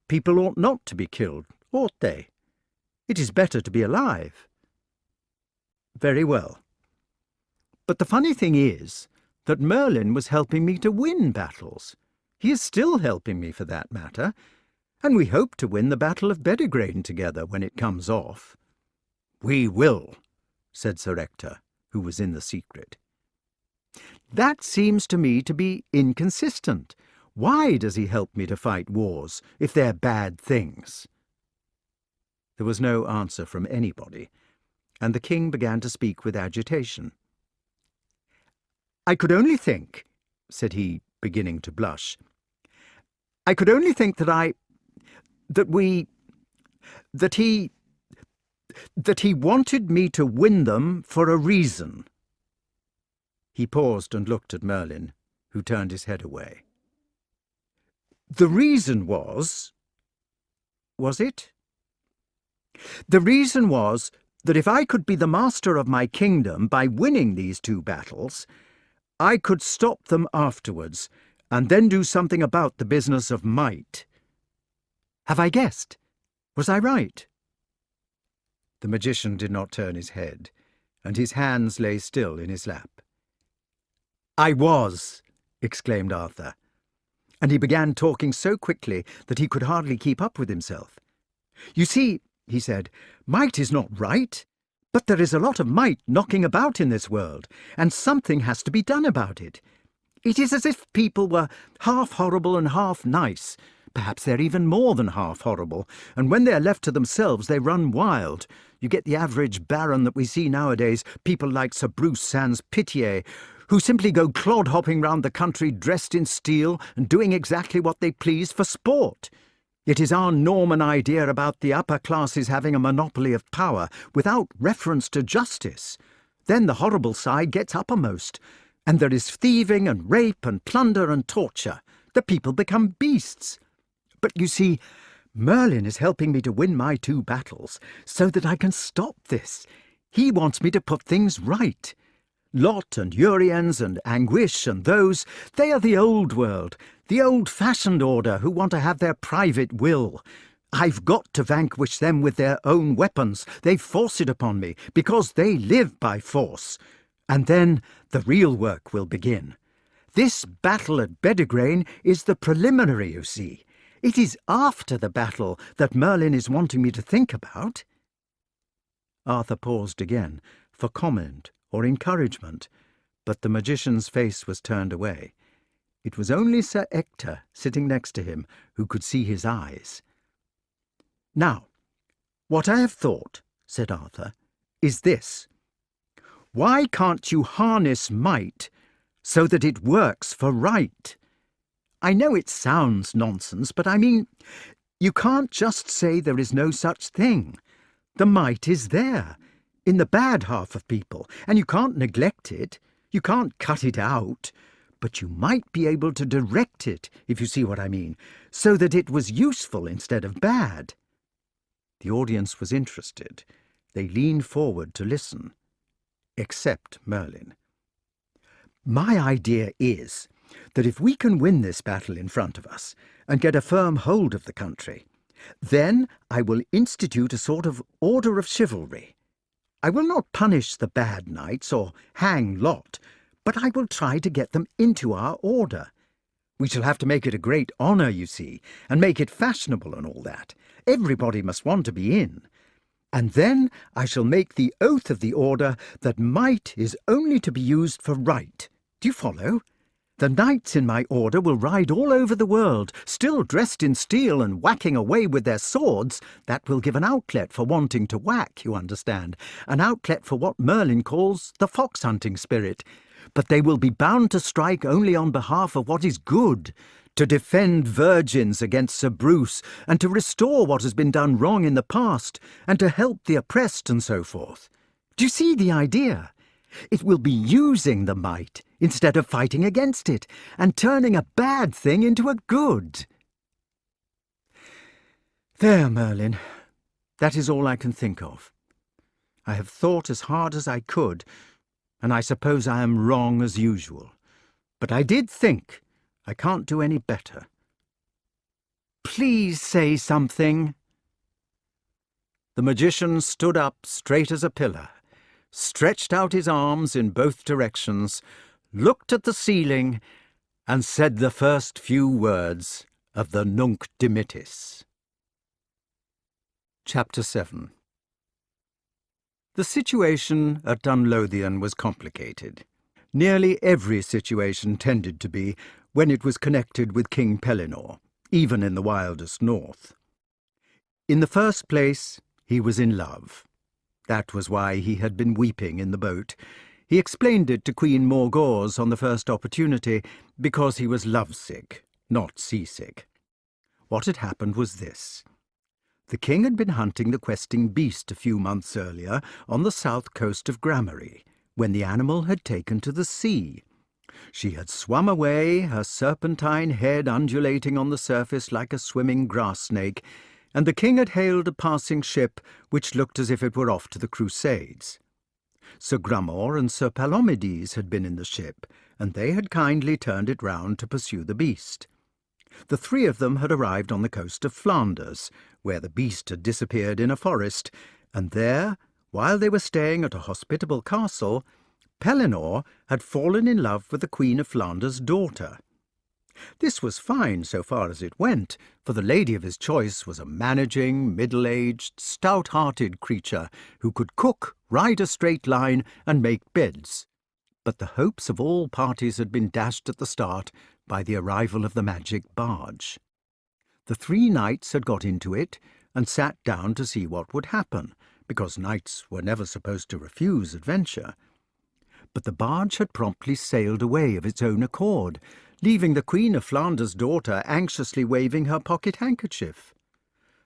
people ought not to be killed, ought they? It is better to be alive. Very well. But the funny thing is that Merlin was helping me to win battles. He is still helping me for that matter, and we hope to win the Battle of Bedegraine together when it comes off." "We will," said Sir Ector, who was in the secret. "That seems to me to be inconsistent. Why does he help me to fight wars, if they're bad things?" There was no answer from anybody, and the king began to speak with agitation. "I could only think," said he, beginning to blush, "I could only think that he wanted me to win them for a reason." He paused and looked at Merlyn, who turned his head away. "The reason was it? The reason was that if I could be the master of my kingdom by winning these 2 battles, I could stop them afterwards, and then do something about the business of might. Have I guessed? Was I right?" The magician did not turn his head, and his hands lay still in his lap. "I was!" exclaimed Arthur, and he began talking so quickly that he could hardly keep up with himself. "You see," he said, "might is not right, but there is a lot of might knocking about in this world, and something has to be done about it. It is as if people were half horrible and half nice. Perhaps they're even more than half horrible, and when they're left to themselves they run wild. You get the average baron that we see nowadays, people like Sir Bruce sans pitié, who simply go clod-hopping round the country dressed in steel and doing exactly what they please for sport. It is our Norman idea about the upper classes having a monopoly of power without reference to justice. Then the horrible side gets uppermost, and there is thieving and rape and plunder and torture. The people become beasts. But you see, Merlyn is helping me to win my 2 battles so that I can stop this. He wants me to put things right. Lot and Uriens and Anguish and those, they are the old world, the old-fashioned order who want to have their private will. I've got to vanquish them with their own weapons. They force it upon me because they live by force. And then the real work will begin. This battle at Bedegraine is the preliminary, you see. It is after the battle that Merlyn is wanting me to think about." Arthur paused again for comment or encouragement, but the magician's face was turned away. It was only Sir Ector, sitting next to him, who could see his eyes. "Now, what I have thought," said Arthur, "is this. Why can't you harness might so that it works for right? I know it sounds nonsense, but I mean, you can't just say there is no such thing. The might is there, in the bad half of people, and you can't neglect it. You can't cut it out, but you might be able to direct it, if you see what I mean, so that it was useful instead of bad." The audience was interested. They leaned forward to listen, except Merlyn. "My idea is that if we can win this battle in front of us and get a firm hold of the country, then I will institute a sort of order of chivalry. I will not punish the bad knights or hang Lot, but I will try to get them into our order. We shall have to make it a great honour, you see, and make it fashionable and all that. Everybody must want to be in. And then I shall make the oath of the order that might is only to be used for right. Do you follow? The knights in my order will ride all over the world, still dressed in steel and whacking away with their swords. That will give an outlet for wanting to whack, you understand, an outlet for what Merlyn calls the fox-hunting spirit. But they will be bound to strike only on behalf of what is good, to defend virgins against Sir Bruce, and to restore what has been done wrong in the past, and to help the oppressed and so forth. Do you see the idea? It will be using the might instead of fighting against it, and turning a bad thing into a good." "There, Merlyn, that is all I can think of. I have thought as hard as I could, and I suppose I am wrong as usual. But I did think. I can't do any better. Please say something." The magician stood up straight as a pillar, stretched out his arms in both directions, looked at the ceiling, and said the first few words of the Nunc Dimittis. Chapter 7. The situation at Dunlothian was complicated. Nearly every situation tended to be when it was connected with King Pellinore, even in the wildest north. In the first place, he was in love. That was why he had been weeping in the boat. He explained it to Queen Morgause on the first opportunity, because he was lovesick, not seasick. What had happened was this. The king had been hunting the questing beast a few months earlier on the south coast of Gramarye, when the animal had taken to the sea. She had swum away, her serpentine head undulating on the surface like a swimming grass snake, and the king had hailed a passing ship which looked as if it were off to the Crusades. Sir Grummore and Sir Palomides had been in the ship, and they had kindly turned it round to pursue the beast. The three of them had arrived on the coast of Flanders, where the beast had disappeared in a forest, and there, while they were staying at a hospitable castle, Pellinore had fallen in love with the Queen of Flanders' daughter. This was fine so far as it went, for the lady of his choice was a managing, middle-aged, stout-hearted creature who could cook, ride a straight line, and make beds. But the hopes of all parties had been dashed at the start by the arrival of the magic barge. The three knights had got into it and sat down to see what would happen, because knights were never supposed to refuse adventure. But the barge had promptly sailed away of its own accord, leaving the Queen of Flanders' daughter anxiously waving her pocket handkerchief.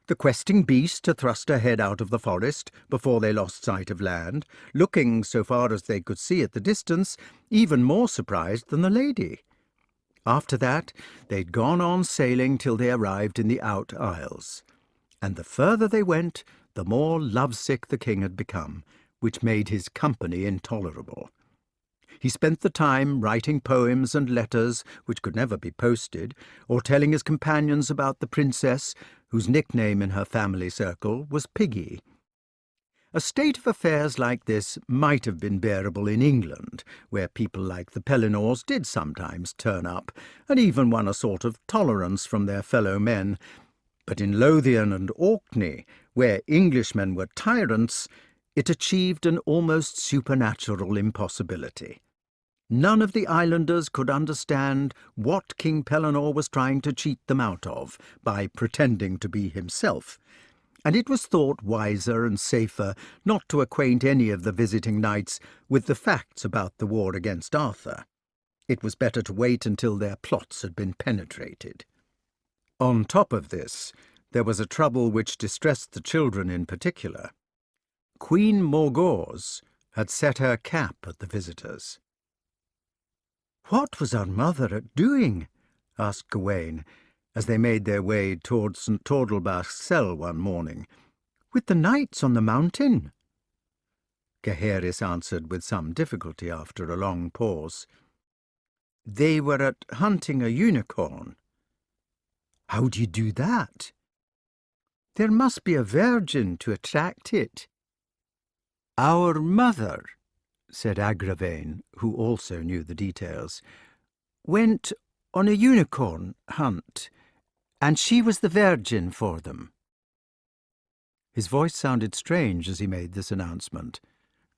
The questing beast had thrust her head out of the forest before they lost sight of land, looking, so far as they could see at the distance, even more surprised than the lady. After that, they'd gone on sailing till they arrived in the Out Isles, and the further they went, the more lovesick the king had become, which made his company intolerable. He spent the time writing poems and letters which could never be posted, or telling his companions about the princess, whose nickname in her family circle was Piggy. A state of affairs like this might have been bearable in England, where people like the Pellinores did sometimes turn up, and even won a sort of tolerance from their fellow men. But in Lothian and Orkney, where Englishmen were tyrants, it achieved an almost supernatural impossibility. None of the islanders could understand what King Pellinore was trying to cheat them out of by pretending to be himself, and it was thought wiser and safer not to acquaint any of the visiting knights with the facts about the war against Arthur. It was better to wait until their plots had been penetrated. On top of this, there was a trouble which distressed the children in particular. Queen Morgause had set her cap at the visitors. "What was our mother doing?" asked Gawain, as they made their way towards St. Tordelbach's cell one morning. "With the knights on the mountain?" Gaheris answered with some difficulty after a long pause. "They were at hunting a unicorn." "How do you do that?" "There must be a virgin to attract it." "Our mother," said Agravain, who also knew the details, "went on a unicorn hunt, and she was the virgin for them." His voice sounded strange as he made this announcement.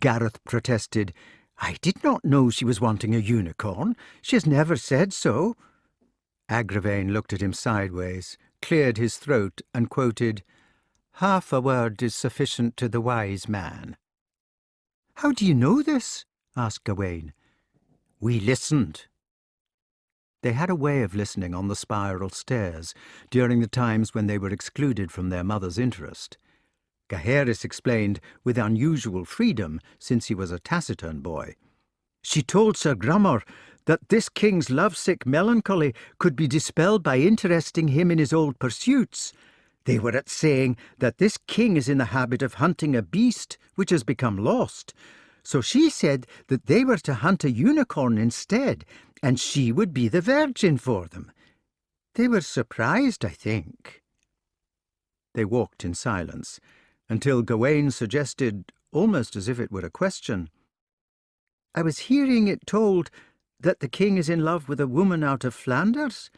Gareth protested, "I did not know she was wanting a unicorn. She has never said so." Agravain looked at him sideways, cleared his throat, and quoted, "Half a word is sufficient to the wise man." "How do you know this?" asked Gawain. "We listened." They had a way of listening on the spiral stairs during the times when they were excluded from their mother's interest. Gaheris explained with unusual freedom, since he was a taciturn boy. "She told Sir Grummore that this king's lovesick melancholy could be dispelled by interesting him in his old pursuits. They were at saying that this king is in the habit of hunting a beast which has become lost. So she said that they were to hunt a unicorn instead, and she would be the virgin for them. They were surprised, I think." They walked in silence, until Gawain suggested, almost as if it were a question, "I was hearing it told that the king is in love with a woman out of Flanders,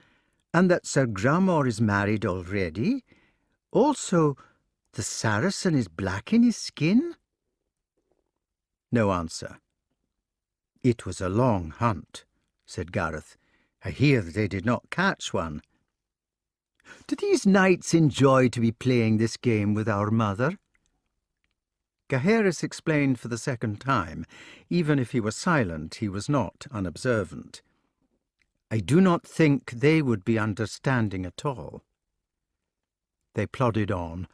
and that Sir Grummore is married already. Also, the Saracen is black in his skin?" No answer. "It was a long hunt," said Gareth. "I hear they did not catch one." "Do these knights enjoy to be playing this game with our mother?" Gaheris explained for the second time. Even if he were silent, he was not unobservant. "I do not think they would be understanding at all." They plodded on,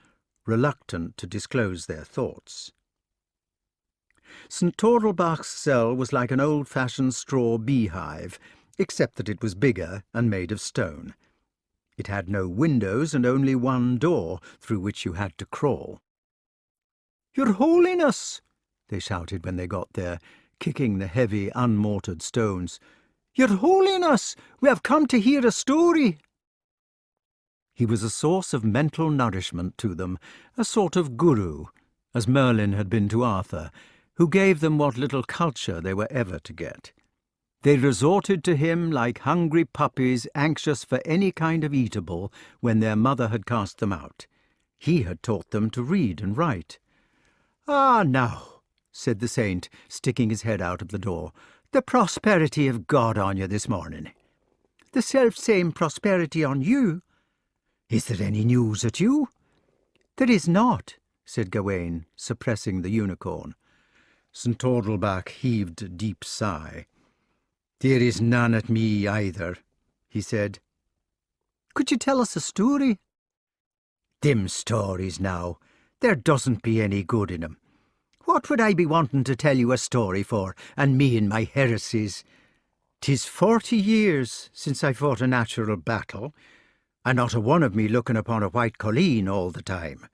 reluctant to disclose their thoughts. St. Tordelbach's cell was like an old-fashioned straw beehive, except that it was bigger and made of stone. It had no windows and only one door through which you had to crawl. "Your Holiness!" they shouted when they got there, kicking the heavy, unmortared stones. "Your Holiness! We have come to hear a story!" He was a source of mental nourishment to them, a sort of guru, as Merlin had been to Arthur, who gave them what little culture they were ever to get. They resorted to him like hungry puppies anxious for any kind of eatable when their mother had cast them out. He had taught them to read and write. "Ah, now," said the saint, sticking his head out of the door, "the prosperity of God on you this morning." "The self-same prosperity on you. Is there any news at you?" "There is not," said Gawain, suppressing the unicorn. St. Tordelbach heaved a deep sigh. "There is none at me either," he said. "Could you tell us a story?" "Dim stories now. There doesn't be any good in 'em. What would I be wanting to tell you a story for, and me and my heresies? 'Tis 40 years since I fought a natural battle, and not a one of me looking upon a white colleen all the time.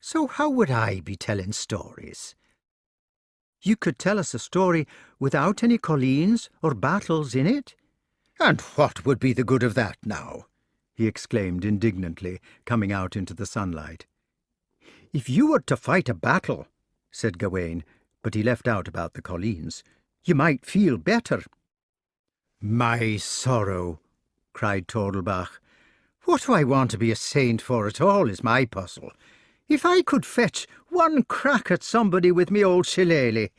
So how would I be telling stories?" "You could tell us a story without any colleens or battles in it?" "And what would be the good of that now?" he exclaimed indignantly, coming out into the sunlight. "If you were to fight a battle," said Gawain, but he left out about the colleens, "you might feel better." "My sorrow!" cried Tordelbach. "What do I want to be a saint for at all is my puzzle. If I could fetch one crack at somebody with me old shillelagh,"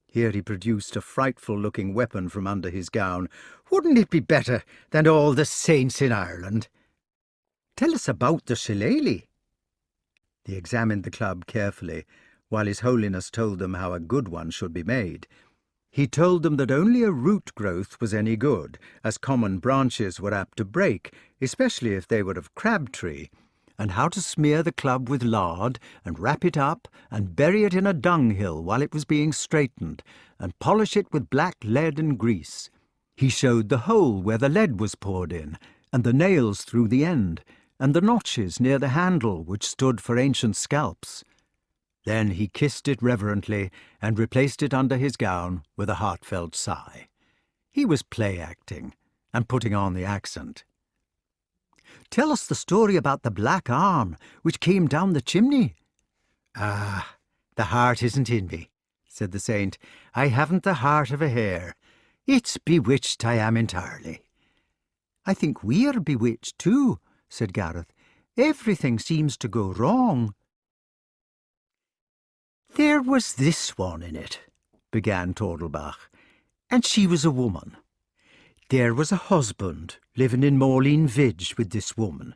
here he produced a frightful-looking weapon from under his gown, "wouldn't it be better than all the saints in Ireland?" "Tell us about the shillelagh." He examined the club carefully, while His Holiness told them how a good one should be made. He told them that only a root growth was any good, as common branches were apt to break, especially if they were of crabtree, and how to smear the club with lard, and wrap it up, and bury it in a dunghill while it was being straightened, and polish it with black lead and grease. He showed the hole where the lead was poured in, and the nails through the end, and the notches near the handle which stood for ancient scalps. Then he kissed it reverently, and replaced it under his gown with a heartfelt sigh. He was play-acting, and putting on the accent. "Tell us the story about the black arm which came down the chimney." "Ah, the heart isn't in me," said the saint. "I haven't the heart of a hare. It's bewitched I am entirely." "I think we're bewitched too," said Gareth. "Everything seems to go wrong." "There was this one in it," began Tordelbach, "and she was a woman. There was a husband living in Moline Vidge with this woman.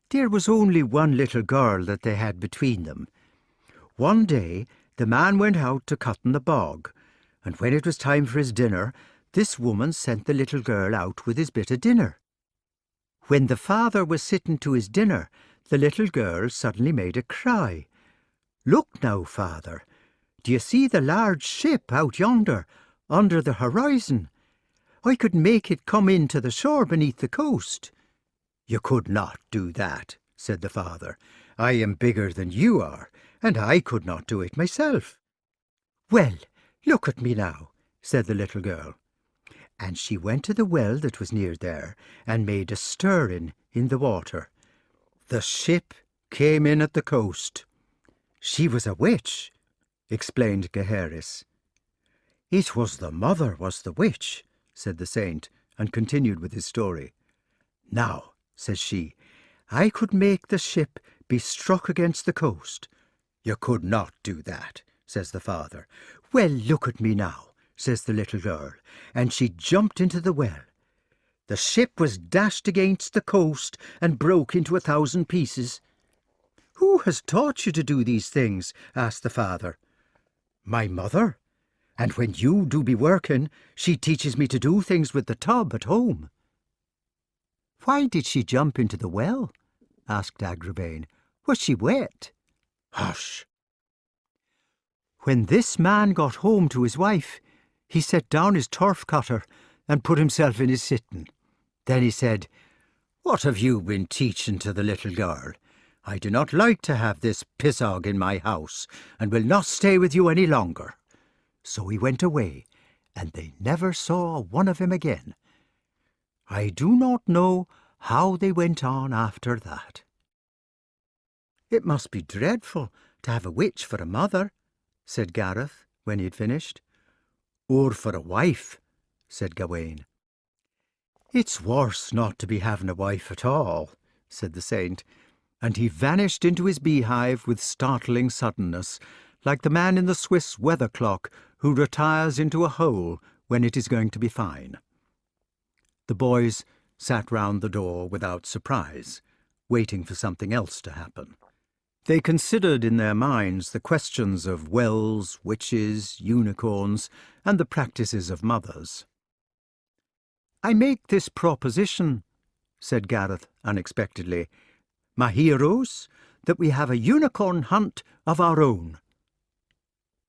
There was only one little girl that they had between them. One day the man went out to cut in the bog, and when it was time for his dinner, this woman sent the little girl out with his bit of dinner. When the father was sitting to his dinner, the little girl suddenly made a cry. 'Look now, father, do you see the large ship out yonder, under the horizon? I could make it come in to the shore beneath the coast.' 'You could not do that,' said the father. 'I am bigger than you are, and I could not do it myself.' 'Well, look at me now,' said the little girl. And she went to the well that was near there, and made a stirring in the water. The ship came in at the coast.' 'She was a witch,' explained Gaheris. 'It was the mother was the witch,' said the saint, and continued with his story. 'Now,' says she, 'I could make the ship be struck against the coast.' 'You could not do that,' says the father. 'Well, look at me now,' says the little girl, and she jumped into the well. The ship was dashed against the coast and broke into 1,000 pieces.' 'Who has taught you to do these things?' asked the father. 'My mother. And when you do be working, she teaches me to do things with the tub at home.' 'Why did she jump into the well?' asked Agravain. 'Was she wet?' 'Hush!' When this man got home to his wife, he set down his turf cutter and put himself in his sitting. Then he said, 'What have you been teaching to the little girl? I do not like to have this pissog in my house, and will not stay with you any longer.' So he went away, and they never saw one of him again. I do not know how they went on after that." "It must be dreadful to have a witch for a mother," said Gareth, when he had finished. "Or for a wife," said Gawain. "It's worse not to be having a wife at all," said the saint, and he vanished into his beehive with startling suddenness, like the man in the Swiss weather clock who retires into a hole when it is going to be fine. The boys sat round the door without surprise, waiting for something else to happen. They considered in their minds the questions of wells, witches, unicorns, and the practices of mothers. "I make this proposition," said Gareth unexpectedly, "my heroes, that we have a unicorn hunt of our own."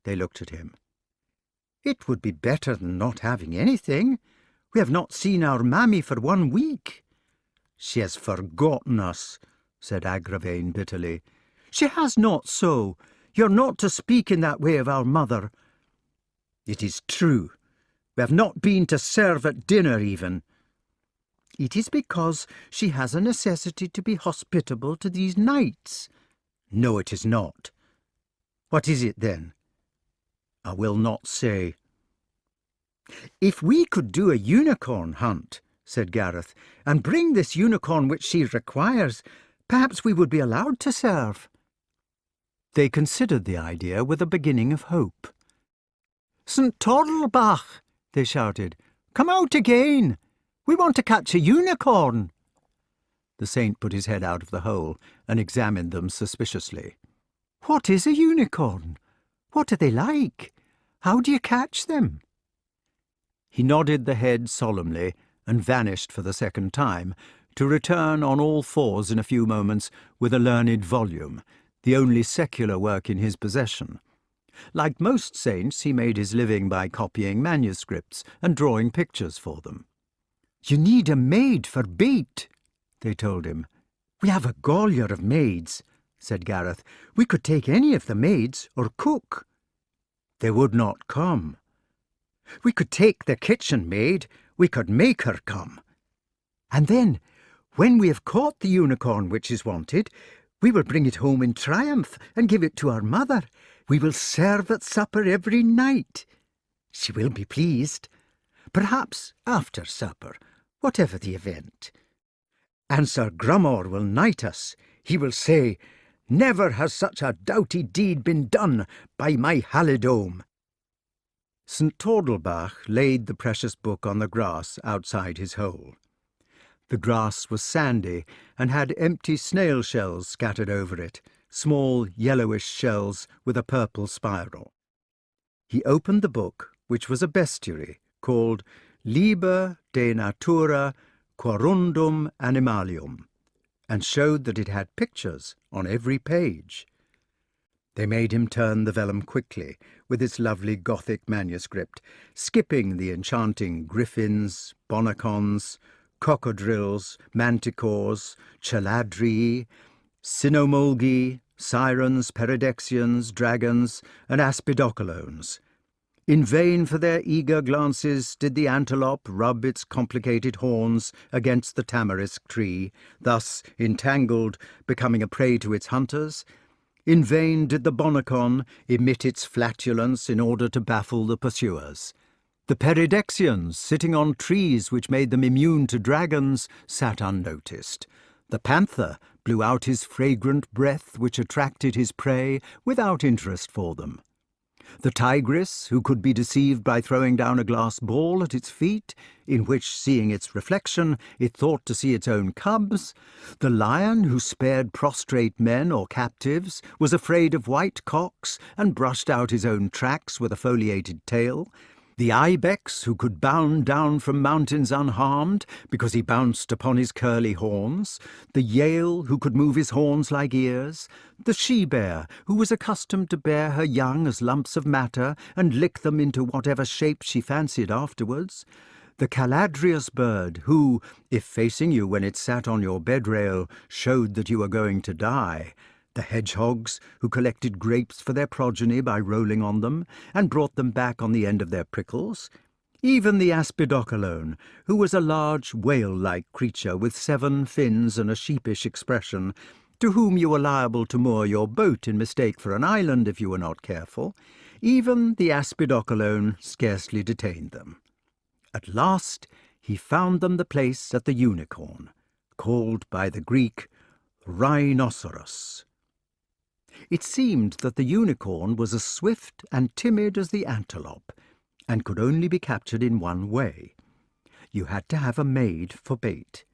They looked at him. "It would be better than not having anything. We have not seen our mammy for 1 week." "She has forgotten us," said Agravain bitterly. "She has not so. You're not to speak in that way of our mother." "It is true. We have not been to serve at dinner even." "It is because she has a necessity to be hospitable to these knights." "No, it is not." "What is it then?" "I will not say." "If we could do a unicorn hunt," said Gareth, "and bring this unicorn which she requires, perhaps we would be allowed to serve." They considered the idea with a beginning of hope. "St. Toddlebach," they shouted, "come out again! We want to catch a unicorn." The saint put his head out of the hole and examined them suspiciously. "What is a unicorn? What are they like? How do you catch them?" He nodded the head solemnly and vanished for the second time, to return on all fours in a few moments with a learned volume, the only secular work in his possession. Like most saints, he made his living by copying manuscripts and drawing pictures for them. "You need a maid for bait," they told him. "We have a collier of maids," said Gareth. "We could take any of the maids or cook." "They would not come." "We could take the kitchen maid. We could make her come. And then, when we have caught the unicorn which is wanted, we will bring it home in triumph and give it to our mother. We will serve at supper every night. She will be pleased. Perhaps after supper, whatever the event. And Sir Grummore will knight us. He will say, 'Never has such a doughty deed been done by my halidome.'" St. Toddlebach laid the precious book on the grass outside his hole. The grass was sandy and had empty snail shells scattered over it, small yellowish shells with a purple spiral. He opened the book, which was a bestiary, called Liber de Natura Quorundum Animalium, and showed that it had pictures on every page. They made him turn the vellum quickly, with its lovely Gothic manuscript, skipping the enchanting griffins, bonacons, cocodrills, manticores, chaladrii, cynomolgi, sirens, peridexians, dragons, and aspidocolones. In vain for their eager glances did the antelope rub its complicated horns against the tamarisk tree, thus entangled, becoming a prey to its hunters. In vain did the bonacon emit its flatulence in order to baffle the pursuers. The peridexians, sitting on trees which made them immune to dragons, sat unnoticed. The panther blew out his fragrant breath which attracted his prey without interest for them. The tigress, who could be deceived by throwing down a glass ball at its feet, in which, seeing its reflection, it thought to see its own cubs, the lion, who spared prostrate men or captives, was afraid of white cocks, and brushed out his own tracks with a foliated tail, The ibex, who could bound down from mountains unharmed, because he bounced upon his curly horns, the yale, who could move his horns like ears, the she-bear, who was accustomed to bear her young as lumps of matter, and lick them into whatever shape she fancied afterwards, the caladrius bird, who, if facing you when it sat on your bed-rail, showed that you were going to die, the hedgehogs, who collected grapes for their progeny by rolling on them, and brought them back on the end of their prickles, even the aspidocolone, who was a large whale-like creature with 7 fins and a sheepish expression, to whom you were liable to moor your boat in mistake for an island if you were not careful, even the aspidocolone scarcely detained them. At last he found them the place at the unicorn, called by the Greek rhinoceros. It seemed that the unicorn was as swift and timid as the antelope, and could only be captured in one way. You had to have a maid for bait,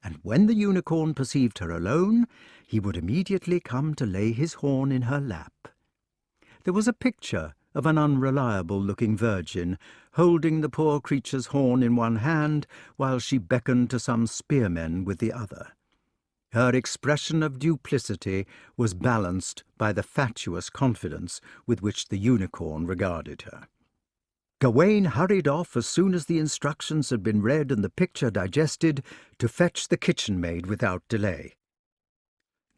and when the unicorn perceived her alone, he would immediately come to lay his horn in her lap. There was a picture of an unreliable-looking virgin, holding the poor creature's horn in one hand, while she beckoned to some spearmen with the other. Her expression of duplicity was balanced by the fatuous confidence with which the unicorn regarded her. Gawain hurried off as soon as the instructions had been read and the picture digested, to fetch the kitchen maid without delay.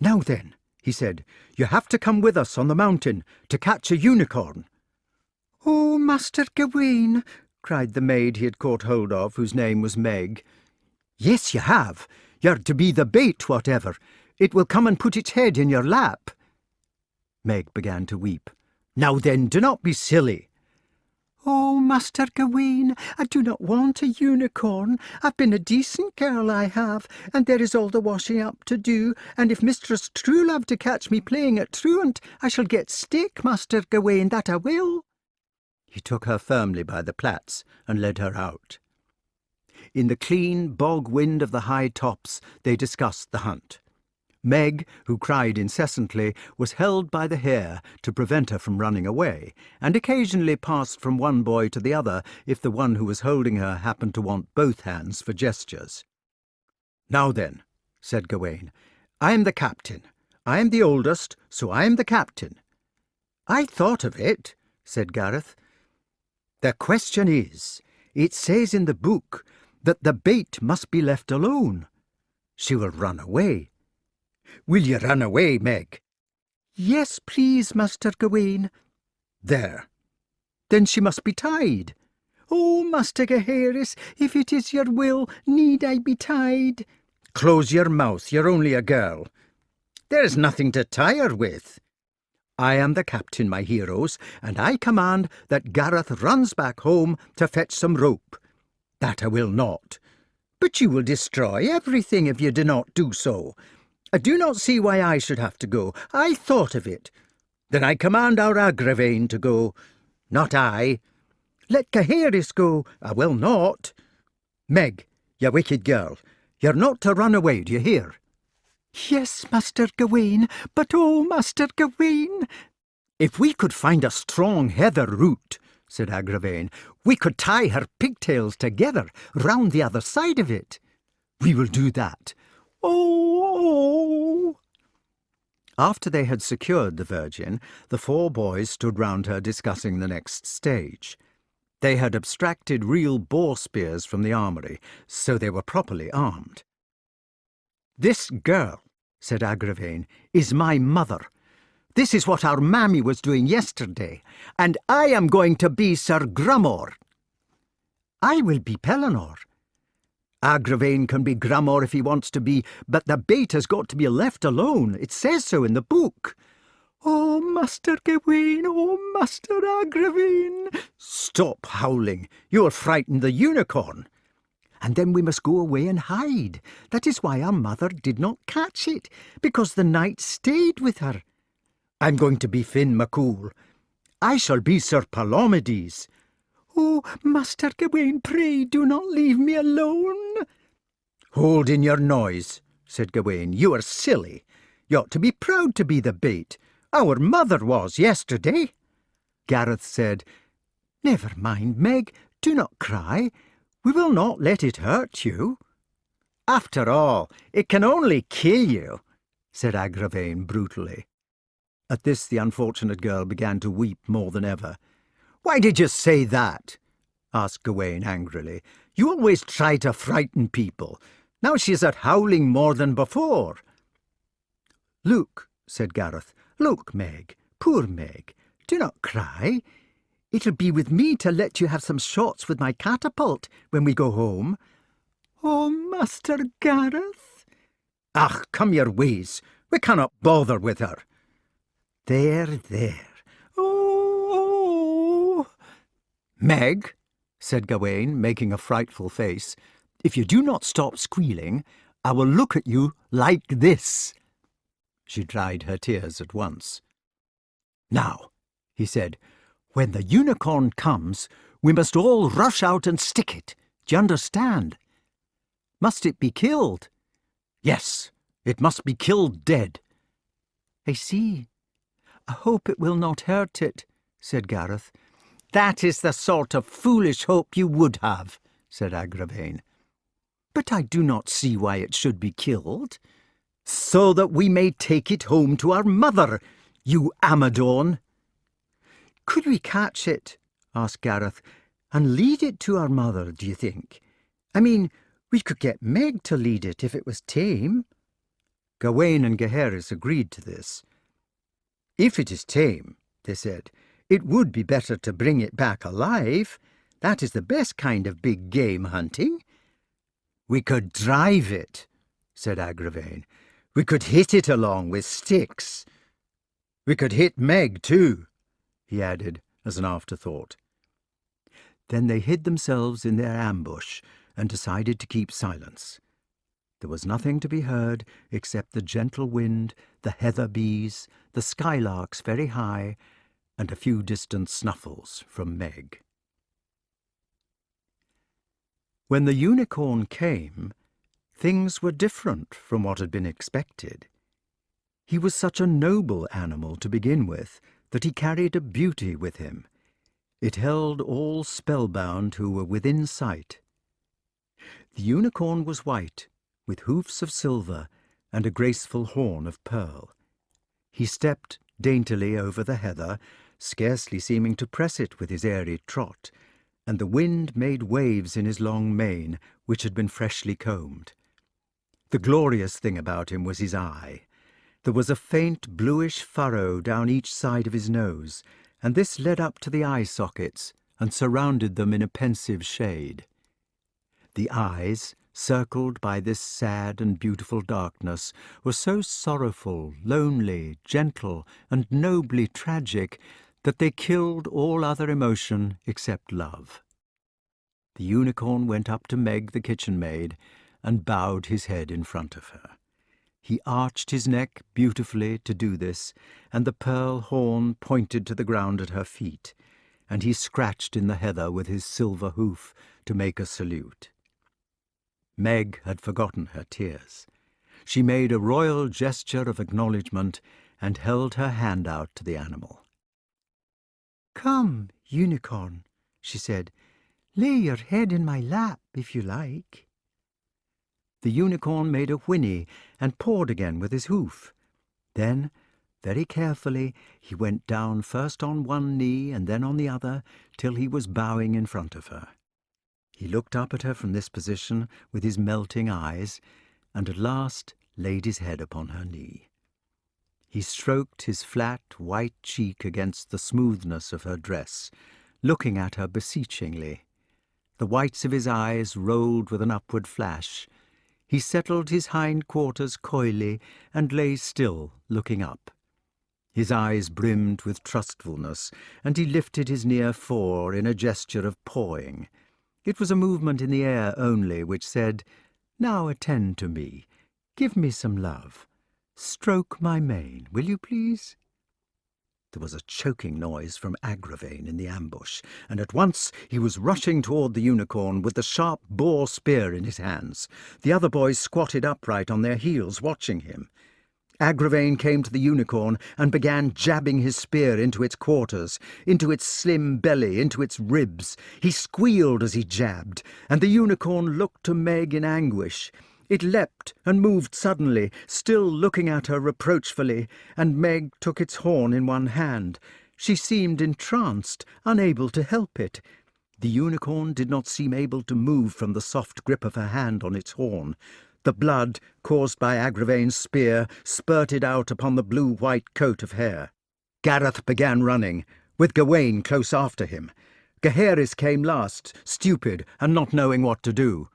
"Now then," he said, "you have to come with us on the mountain to catch a unicorn." "Oh, Master Gawain," cried the maid he had caught hold of, whose name was Meg. "Yes, you have. You're to be the bait, whatever. It will come and put its head in your lap." Meg began to weep. "Now then, do not be silly." "Oh, Master Gawain, I do not want a unicorn. I've been a decent girl, I have, and there is all the washing up to do, and if Mistress Truelove to catch me playing at truant, I shall get stick, Master Gawain, that I will." He took her firmly by the plaits and led her out. In the clean bog wind of the high tops they discussed the hunt. Meg, who cried incessantly, was held by the hair to prevent her from running away, and occasionally passed from one boy to the other if the one who was holding her happened to want both hands for gestures. "Now then," said Gawain, "I am the captain. I am the oldest, so I am the captain." "I thought of it," said Gareth. "The question is, it says in the book that the bait must be left alone. She will run away." "Will you run away, Meg?" "Yes, please, Master Gawain." "There. Then she must be tied." "Oh, Master Gaheris, if it is your will, need I be tied?" "Close your mouth, you're only a girl. There's nothing to tie her with. I am the captain, my heroes, and I command that Gareth runs back home to fetch some rope. That I will not. But you will destroy everything if you do not do so. I do not see why I should have to go. I thought of it. Then I command our Agravain to go. Not I. Let Gaheris go. I will not. Meg, you wicked girl, you're not to run away, do you hear?" "Yes, Master Gawain, but oh, Master Gawain." "If we could find a strong heather root," said Agravain, "we could tie her pigtails together round the other side of it." "We will do that." "Oh!" After they had secured the Virgin, the 4 boys stood round her discussing the next stage. They had abstracted real boar spears from the armoury, so they were properly armed. "This girl," said Agravain, "is my mother. This is what our mammy was doing yesterday, and I am going to be Sir Grummore." "I will be Pellinore." "Agravain can be Grummore if he wants to be, but the bait has got to be left alone. It says so in the book." "Oh, Master Gawain, oh, Master Agravain." "Stop howling. You'll frighten the unicorn." "And then we must go away and hide. That is why our mother did not catch it, because the knight stayed with her." "I'm going to be Finn MacCool." "I shall be Sir Palomides." "Oh, Master Gawain, pray do not leave me alone." "Hold in your noise," said Gawain. "You are silly. You ought to be proud to be the bait. Our mother was yesterday." Gareth said, Never mind, Meg, do not cry. We will not let it hurt you. After all, it can only kill you, said Agravain brutally. At this the unfortunate girl began to weep more than ever. Why did you say that? Asked Gawain angrily. You always try to frighten people. Now she is out howling more than before. Look, said Gareth. Look, Meg, poor Meg, do not cry. It'll be with me to let you have some shots with my catapult when we go home. Oh, Master Gareth. Ach, come your ways. We cannot bother with her. There. Oh. Meg, said Gawain, making a frightful face, if you do not stop squealing, I will look at you like this. She dried her tears at once. Now, he said, when the unicorn comes, we must all rush out and stick it. Do you understand? Must it be killed? Yes, it must be killed dead. I see. I hope it will not hurt it, said Gareth. That is the sort of foolish hope you would have, said Agravain. But I do not see why it should be killed. So that we may take it home to our mother, you Amadorn. Could we catch it, asked Gareth, and lead it to our mother, do you think? I mean, we could get Meg to lead it if it was tame. Gawain and Gaheris agreed to this. If it is tame, they said, it would be better to bring it back alive. That is the best kind of big game hunting. We could drive it, said Agravain. We could hit it along with sticks. We could hit Meg too, he added as an afterthought. Then they hid themselves in their ambush and decided to keep silence. There was nothing to be heard except the gentle wind, the heather bees, the skylarks very high, and a few distant snuffles from Meg. When the unicorn came, things were different from what had been expected. He was such a noble animal to begin with that he carried a beauty with him. It held all spellbound who were within sight. The unicorn was white, with hoofs of silver and a graceful horn of pearl. He stepped daintily over the heather, scarcely seeming to press it with his airy trot, and the wind made waves in his long mane, which had been freshly combed. The glorious thing about him was his eye. There was a faint bluish furrow down each side of his nose, and this led up to the eye sockets and surrounded them in a pensive shade. The eyes, circled by this sad and beautiful darkness, were so sorrowful, lonely, gentle, and nobly tragic that they killed all other emotion except love. The unicorn went up to Meg the kitchen maid and bowed his head in front of her. He arched his neck beautifully to do this, and the pearl horn pointed to the ground at her feet, and he scratched in the heather with his silver hoof to make a salute. Meg had forgotten her tears. She made a royal gesture of acknowledgment and held her hand out to the animal. "Come, unicorn," she said, "lay your head in my lap if you like." The unicorn made a whinny and pawed again with his hoof. Then, very carefully, he went down first on one knee and then on the other, till he was bowing in front of her. He looked up at her from this position with his melting eyes, and at last laid his head upon her knee. He stroked his flat, white cheek against the smoothness of her dress, looking at her beseechingly. The whites of his eyes rolled with an upward flash. He settled his hind quarters coyly and lay still, looking up. His eyes brimmed with trustfulness, and he lifted his near fore in a gesture of pawing. It was a movement in the air only, which said, "Now attend to me. Give me some love. Stroke my mane, will you please?" There was a choking noise from Agravain in the ambush, and at once he was rushing toward the unicorn with the sharp boar spear in his hands. The other boys squatted upright on their heels, watching him. Agravain came to the unicorn and began jabbing his spear into its quarters, into its slim belly, into its ribs. He squealed as he jabbed, and the unicorn looked to Meg in anguish. It leapt and moved suddenly, still looking at her reproachfully, and Meg took its horn in one hand. She seemed entranced, unable to help it. The unicorn did not seem able to move from the soft grip of her hand on its horn. The blood, caused by Agravain's spear, spurted out upon the blue-white coat of hair. Gareth began running, with Gawain close after him. Gaheris came last, stupid and not knowing what to do.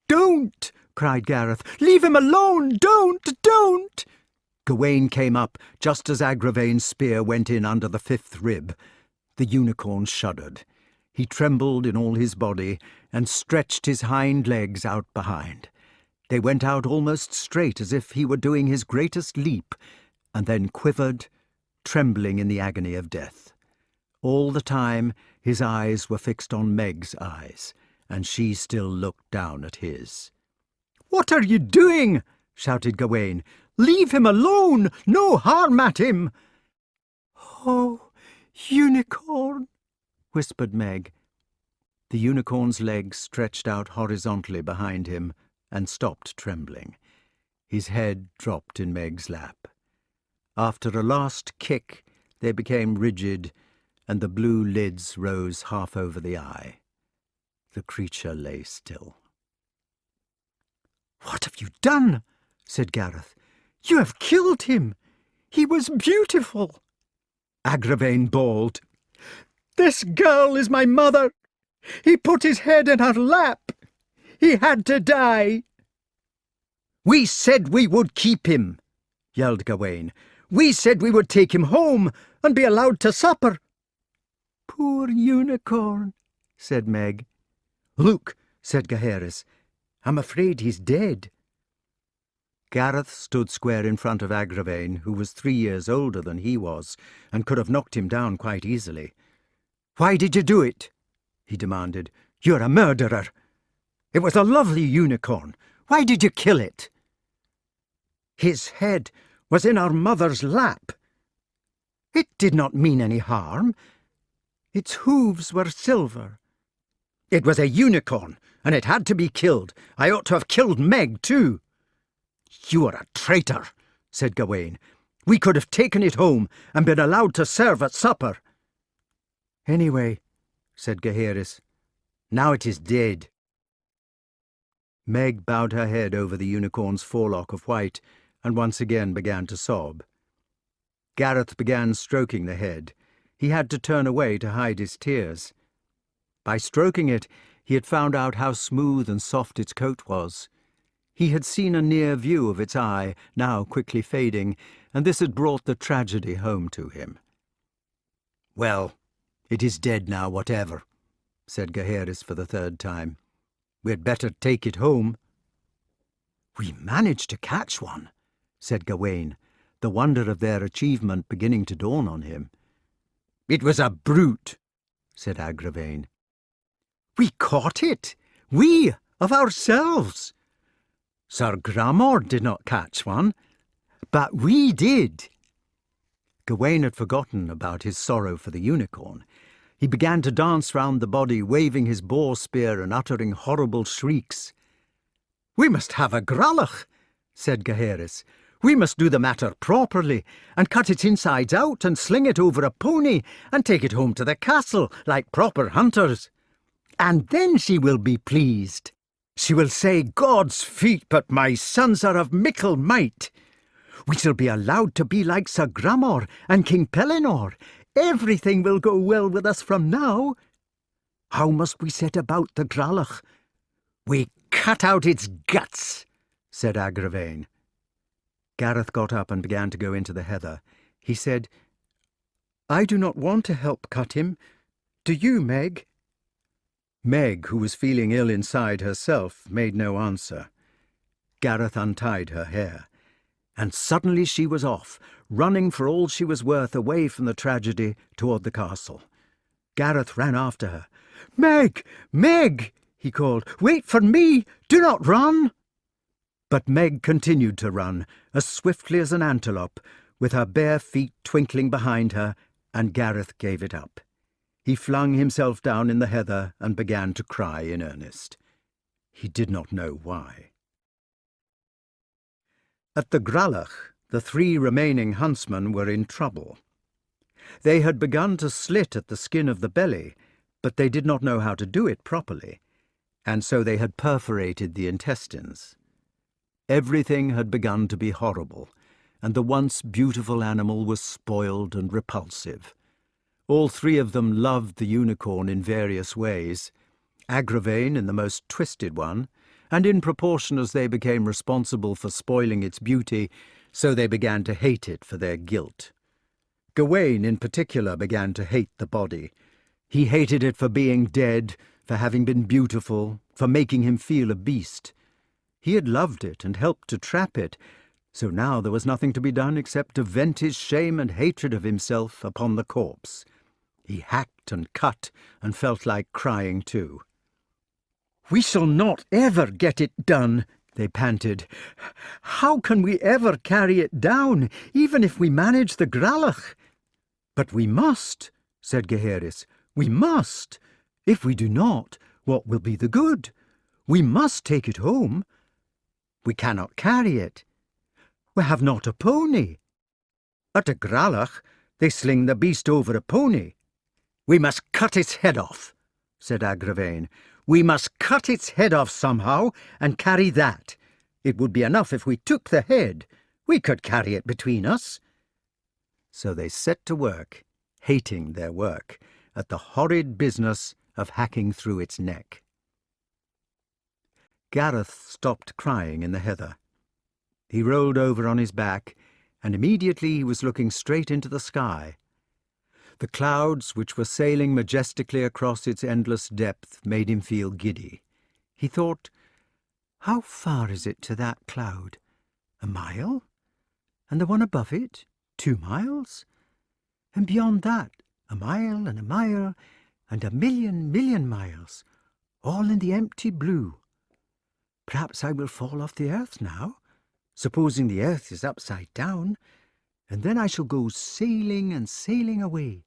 "Don't!" cried Gareth. "Leave him alone! Don't! Gawain came up just as Agravain's spear went in under the fifth rib. The unicorn shuddered. He trembled in all his body and stretched his hind legs out behind. They went out almost straight as if he were doing his greatest leap, and then quivered, trembling in the agony of death. All the time his eyes were fixed on Meg's eyes, and she still looked down at his. "What are you doing?" shouted Gawain. "Leave him alone! No harm at him!" "Oh, unicorn!" whispered Meg. The unicorn's legs stretched out horizontally behind him and stopped trembling. His head dropped in Meg's lap. After a last kick, they became rigid, and the blue lids rose half over the eye. The creature lay still. "What have you done?" said Gareth. "You have killed him. He was beautiful." Agravain bawled. "This girl is my mother. He put his head in her lap. He had to die." "We said we would keep him," yelled Gawain. "We said we would take him home and be allowed to supper." "Poor unicorn," said Meg. "Look," said Gaheris. "I'm afraid he's dead." Gareth stood square in front of Agravain, who was 3 years older than he was, and could have knocked him down quite easily. "Why did you do it?" he demanded. "You're a murderer. It was a lovely unicorn. Why did you kill it?" "His head was in our mother's lap. It did not mean any harm. Its hooves were silver." "It was a unicorn, and it had to be killed. I ought to have killed Meg, too." "You are a traitor," said Gawain. "We could have taken it home and been allowed to serve at supper." "Anyway," said Gaheris, "now it is dead." Meg bowed her head over the unicorn's forelock of white and once again began to sob. Gareth began stroking the head. He had to turn away to hide his tears. By stroking it, he had found out how smooth and soft its coat was. He had seen a near view of its eye, now quickly fading, and this had brought the tragedy home to him. "Well, it is dead now, whatever," said Gaheris for the third time. "We had better take it home." "We managed to catch one," said Gawain, the wonder of their achievement beginning to dawn on him. "It was a brute," said Agravain. "We caught it, we, of ourselves. Sir Gramor did not catch one, but we did." Gawain had forgotten about his sorrow for the unicorn. He began to dance round the body, waving his boar spear and uttering horrible shrieks. "We must have a gralloch," said Gaheris. "We must do the matter properly, and cut its insides out and sling it over a pony and take it home to the castle like proper hunters. And then she will be pleased. She will say, 'God's feet, but my sons are of mickle might.' We shall be allowed to be like Sir Gramor and King Pellinore. Everything will go well with us from now. How must we set about the gralloch?" "We cut out its guts," said Agravain. Gareth got up and began to go into the heather. He said, "I do not want to help cut him. Do you, Meg?" Meg, who was feeling ill inside herself, made no answer. Gareth untied her hair, and suddenly she was off, running for all she was worth away from the tragedy toward the castle. Gareth ran after her. "Meg! Meg!" he called. "Wait for me! Do not run!" But Meg continued to run, as swiftly as an antelope, with her bare feet twinkling behind her, and Gareth gave it up. He flung himself down in the heather and began to cry in earnest. He did not know why. At the Gralach, the 3 remaining huntsmen were in trouble. They had begun to slit at the skin of the belly, but they did not know how to do it properly, and so they had perforated the intestines. Everything had begun to be horrible, and the once beautiful animal was spoiled and repulsive. All 3 of them loved the unicorn in various ways, Agravain in the most twisted one, and in proportion as they became responsible for spoiling its beauty, so they began to hate it for their guilt. Gawain in particular began to hate the body. He hated it for being dead, for having been beautiful, for making him feel a beast. He had loved it and helped to trap it, so now there was nothing to be done except to vent his shame and hatred of himself upon the corpse. He hacked and cut and felt like crying too. "We shall not ever get it done," they panted. "How can we ever carry it down, even if we manage the Gralach?" "But we must," said Gaheris. "We must. If we do not, what will be the good? We must take it home. We cannot carry it. We have not a pony. At a Gralach, they sling the beast over a pony." "We must cut its head off," said Agravain. "We must cut its head off somehow and carry that. It would be enough if we took the head. We could carry it between us." So they set to work, hating their work, at the horrid business of hacking through its neck. Gareth stopped crying in the heather. He rolled over on his back, and immediately he was looking straight into the sky. The clouds, which were sailing majestically across its endless depth, made him feel giddy. He thought, "How far is it to that cloud? 1 mile? And the one above it? 2 miles? And beyond that, 1 mile and 1 mile, and 1,000,000,000 miles, all in the empty blue. Perhaps I will fall off the earth now, supposing the earth is upside down, and then I shall go sailing and sailing away.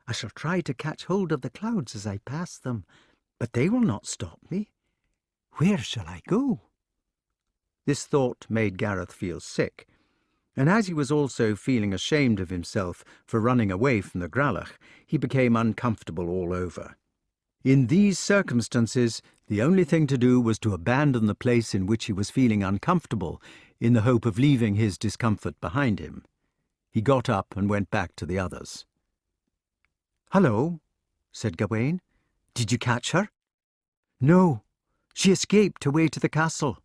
I shall try to catch hold of the clouds as I pass them, but they will not stop me. Where shall I go?" This thought made Gareth feel sick, and as he was also feeling ashamed of himself for running away from the Gralach, he became uncomfortable all over. In these circumstances, the only thing to do was to abandon the place in which he was feeling uncomfortable, in the hope of leaving his discomfort behind him. He got up and went back to the others. "Hullo," said Gawain. "Did you catch her?" "No, she escaped away to the castle."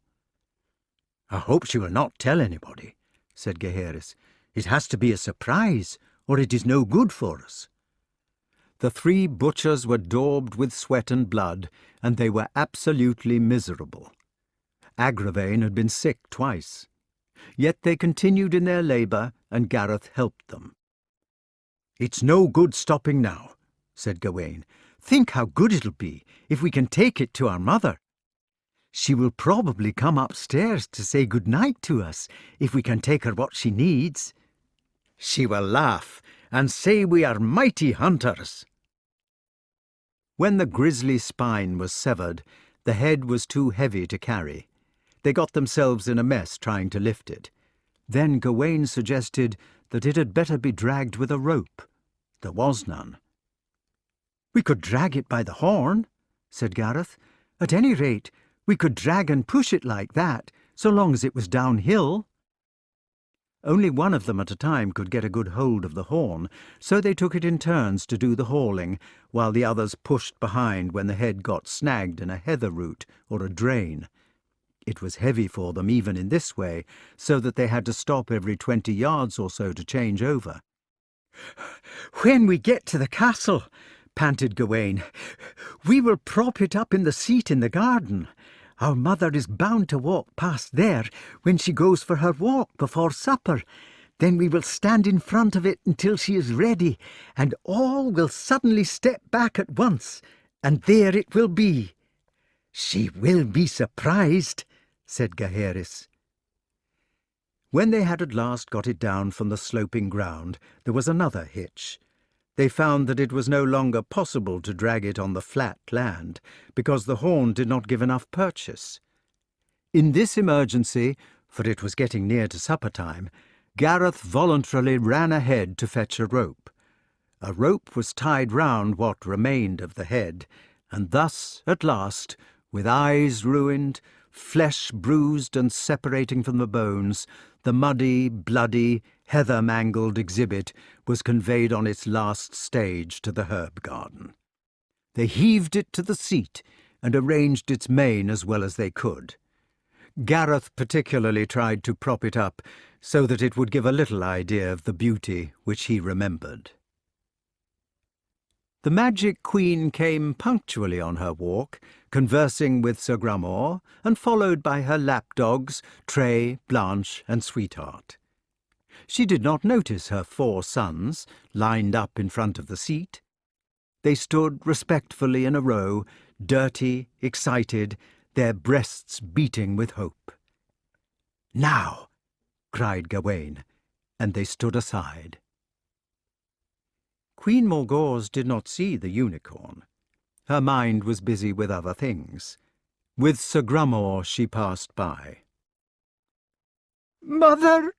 "I hope she will not tell anybody," said Gaheris. "It has to be a surprise, or it is no good for us." The 3 butchers were daubed with sweat and blood, and they were absolutely miserable. Agravain had been sick twice. Yet they continued in their labour, and Gareth helped them. "It's no good stopping now," said Gawain. "Think how good it'll be if we can take it to our mother. She will probably come upstairs to say good night to us, if we can take her what she needs. She will laugh and say we are mighty hunters." When the grisly spine was severed, the head was too heavy to carry. They got themselves in a mess trying to lift it. Then Gawain suggested that it had better be dragged with a rope. There was none. "We could drag it by the horn," said Gareth. "At any rate, we could drag and push it like that, so long as it was downhill." Only one of them at a time could get a good hold of the horn, so they took it in turns to do the hauling, while the others pushed behind when the head got snagged in a heather root or a drain. It was heavy for them even in this way, so that they had to stop every 20 yards or so to change over. "When we get to the castle," panted Gawain, "we will prop it up in the seat in the garden. Our mother is bound to walk past there when she goes for her walk before supper. Then we will stand in front of it until she is ready, and all will suddenly step back at once, and there it will be." "She will be surprised," said Gaheris. When they had at last got it down from the sloping ground, there was another hitch. They found that it was no longer possible to drag it on the flat land, because the horn did not give enough purchase. In this emergency, for it was getting near to supper time, Gareth voluntarily ran ahead to fetch a rope. A rope was tied round what remained of the head, and thus, at last, with eyes ruined, flesh bruised and separating from the bones, the muddy, bloody, heather-mangled exhibit was conveyed on its last stage to the herb garden. They heaved it to the seat and arranged its mane as well as they could. Gareth particularly tried to prop it up so that it would give a little idea of the beauty which he remembered. The Magic Queen came punctually on her walk, conversing with Sir Grummore, and followed by her lapdogs, Tray, Blanche, and Sweetheart. She did not notice her 4 sons, lined up in front of the seat. They stood respectfully in a row, dirty, excited, their breasts beating with hope. "Now!" cried Gawain, and they stood aside. Queen Morgause did not see the unicorn. Her mind was busy with other things. With Sir Grummore she passed by. "Mother!"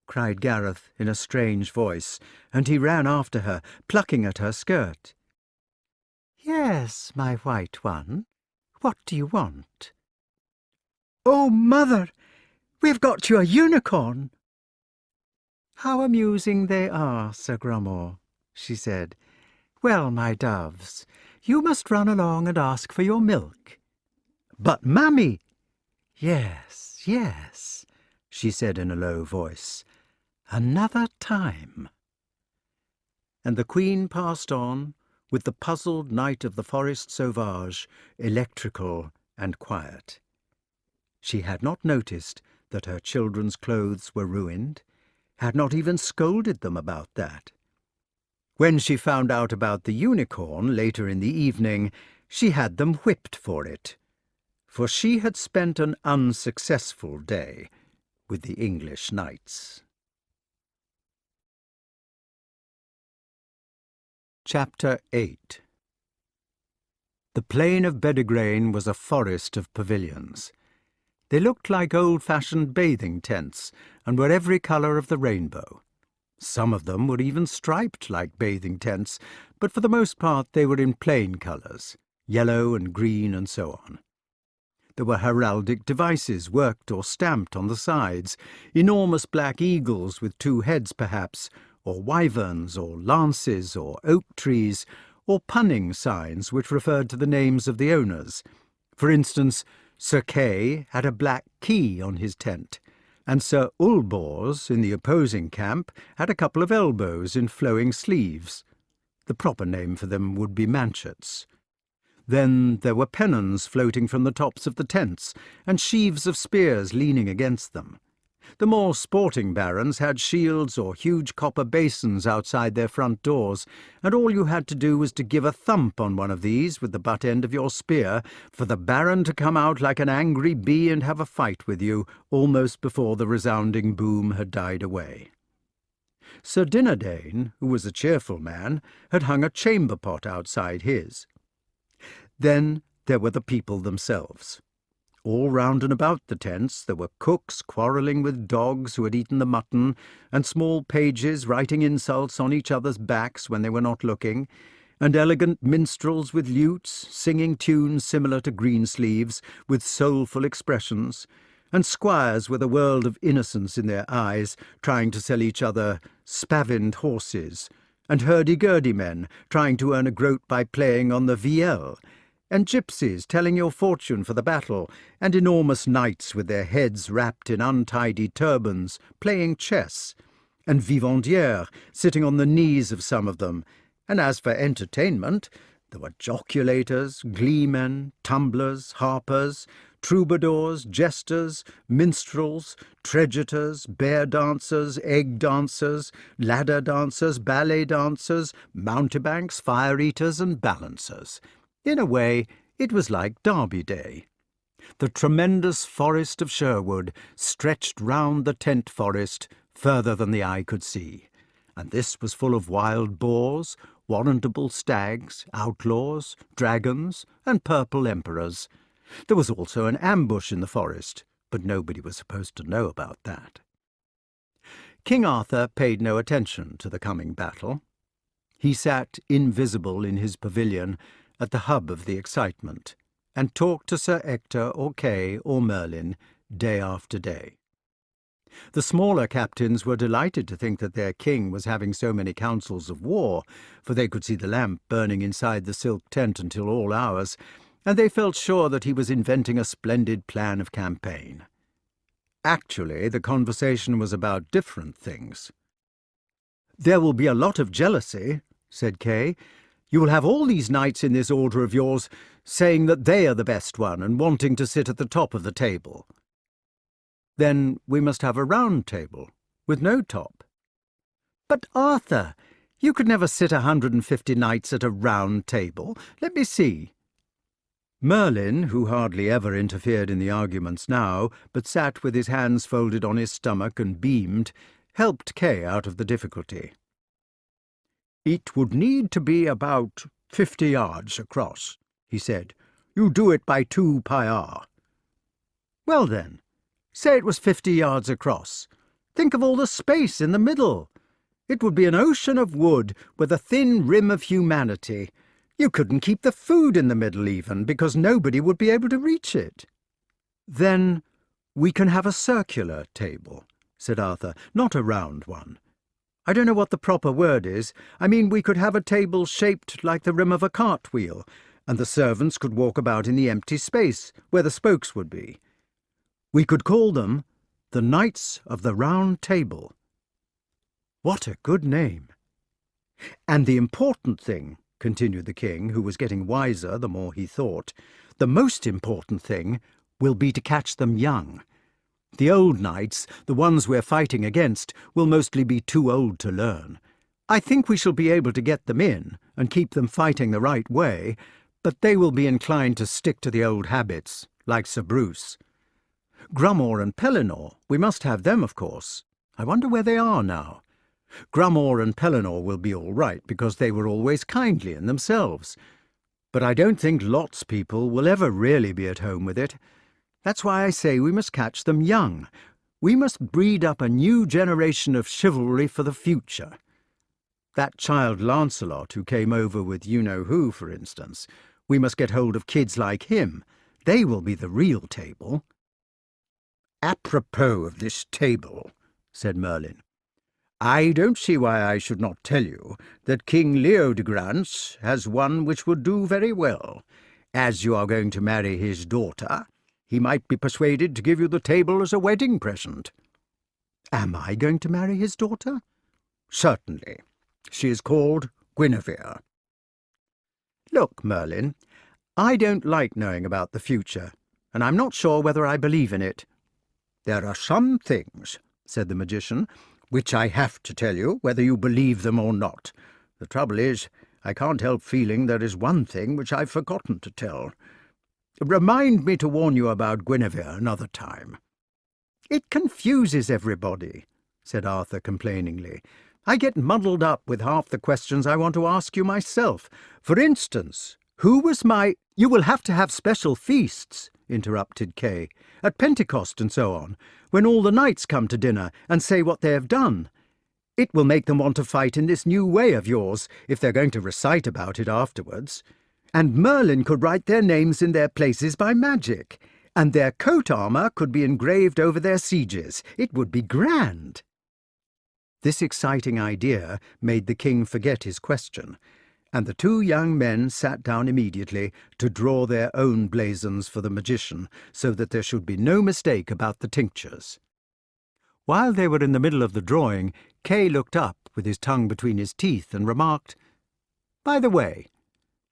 cried Gareth in a strange voice, and he ran after her, plucking at her skirt. "Yes, my white one. What do you want?" "Oh, Mother! We've got you a unicorn!" "How amusing they are, Sir Grummore," she said. "Well, my doves, you must run along and ask for your milk." "But, Mammy—" "Yes, yes," she said in a low voice. "Another time." And the Queen passed on, with the puzzled Knight of the Forest Sauvage, electrical and quiet. She had not noticed that her children's clothes were ruined, had not even scolded them about that. When she found out about the unicorn later in the evening, she had them whipped for it, for she had spent an unsuccessful day with the English knights. Chapter 8. The plain of Bedegraine was a forest of pavilions. They looked like old-fashioned bathing tents, and were every colour of the rainbow. Some of them were even striped like bathing tents, but for the most part they were in plain colours, yellow and green and so on. There were heraldic devices worked or stamped on the sides, enormous black eagles with 2 heads perhaps, or wyverns, or lances, or oak trees, or punning signs which referred to the names of the owners. For instance, Sir Kay had a black key on his tent, and Sir Ulbors, in the opposing camp, had a couple of elbows in flowing sleeves. The proper name for them would be manchets. Then there were pennons floating from the tops of the tents, and sheaves of spears leaning against them. The more sporting barons had shields or huge copper basins outside their front doors, and all you had to do was to give a thump on one of these with the butt end of your spear for the baron to come out like an angry bee and have a fight with you almost before the resounding boom had died away. Sir Dinardane, who was a cheerful man, had hung a chamber pot outside his. Then there were the people themselves. All round and about the tents there were cooks quarrelling with dogs who had eaten the mutton, and small pages writing insults on each other's backs when they were not looking, and elegant minstrels with lutes, singing tunes similar to Greensleeves, with soulful expressions, and squires with a world of innocence in their eyes, trying to sell each other spavined horses, and hurdy-gurdy men trying to earn a groat by playing on the vielle, and gypsies telling your fortune for the battle, and enormous knights with their heads wrapped in untidy turbans, playing chess, and vivandières sitting on the knees of some of them, and as for entertainment, there were joculators, gleemen, tumblers, harpers, troubadours, jesters, minstrels, tregitors, bear dancers, egg dancers, ladder dancers, ballet dancers, mountebanks, fire-eaters, and balancers. In a way, it was like Derby Day. The tremendous forest of Sherwood stretched round the tent forest further than the eye could see, and this was full of wild boars, warrantable stags, outlaws, dragons, and purple emperors. There was also an ambush in the forest, but nobody was supposed to know about that. King Arthur paid no attention to the coming battle. He sat invisible in his pavilion at the hub of the excitement, and talked to Sir Ector or Kay or Merlin day after day. The smaller captains were delighted to think that their king was having so many councils of war, for they could see the lamp burning inside the silk tent until all hours, and they felt sure that he was inventing a splendid plan of campaign. Actually, the conversation was about different things. "There will be a lot of jealousy," said Kay. "You will have all these knights in this order of yours saying that they are the best one and wanting to sit at the top of the table. Then we must have a round table, with no top." "But, Arthur, you could never sit 150 knights at a round table. Let me see." Merlin, who hardly ever interfered in the arguments now, but sat with his hands folded on his stomach and beamed, helped Kay out of the difficulty. "It would need to be about 50 yards across," he said. "You do it by 2 paillard." "Well then, say it was 50 yards across. Think of all the space in the middle. It would be an ocean of wood with a thin rim of humanity. You couldn't keep the food in the middle even, because nobody would be able to reach it." "Then we can have a circular table," said Arthur, "not a round one. I don't know what the proper word is. I mean, we could have a table shaped like the rim of a cartwheel, and the servants could walk about in the empty space where the spokes would be. We could call them the Knights of the Round Table." "What a good name!" "And the important thing," continued the king, who was getting wiser the more he thought, "the most important thing will be to catch them young. The old knights, the ones we're fighting against, will mostly be too old to learn. I think we shall be able to get them in and keep them fighting the right way, but they will be inclined to stick to the old habits, like Sir Bruce. Grummore and Pellinore, we must have them, of course. I wonder where they are now. Grummore and Pellinore will be all right, because they were always kindly in themselves. But I don't think Lot's people will ever really be at home with it. That's why I say we must catch them young. We must breed up a new generation of chivalry for the future. That child Lancelot who came over with you-know-who, for instance, we must get hold of kids like him. They will be the real table." "Apropos of this table," said Merlin, "I don't see why I should not tell you that King Leodegrance has one which would do very well. As you are going to marry his daughter, he might be persuaded to give you the table as a wedding present." "Am I going to marry his daughter?" "Certainly. She is called Guinevere." "Look, Merlin, I don't like knowing about the future, and I'm not sure whether I believe in it." "There are some things," said the magician, "which I have to tell you, whether you believe them or not. The trouble is, I can't help feeling there is one thing which I've forgotten to tell. Remind me to warn you about Guinevere another time." "It confuses everybody," said Arthur complainingly. "I get muddled up with half the questions I want to ask you myself. For instance, who was my—" "You will have to have special feasts," interrupted Kay, "at Pentecost and so on, when all the knights come to dinner and say what they have done. It will make them want to fight in this new way of yours, if they're going to recite about it afterwards. And Merlin could write their names in their places by magic, and their coat armour could be engraved over their sieges. It would be grand." This exciting idea made the king forget his question, and the two young men sat down immediately to draw their own blazons for the magician, so that there should be no mistake about the tinctures. While they were in the middle of the drawing, Kay looked up with his tongue between his teeth and remarked, "By the way,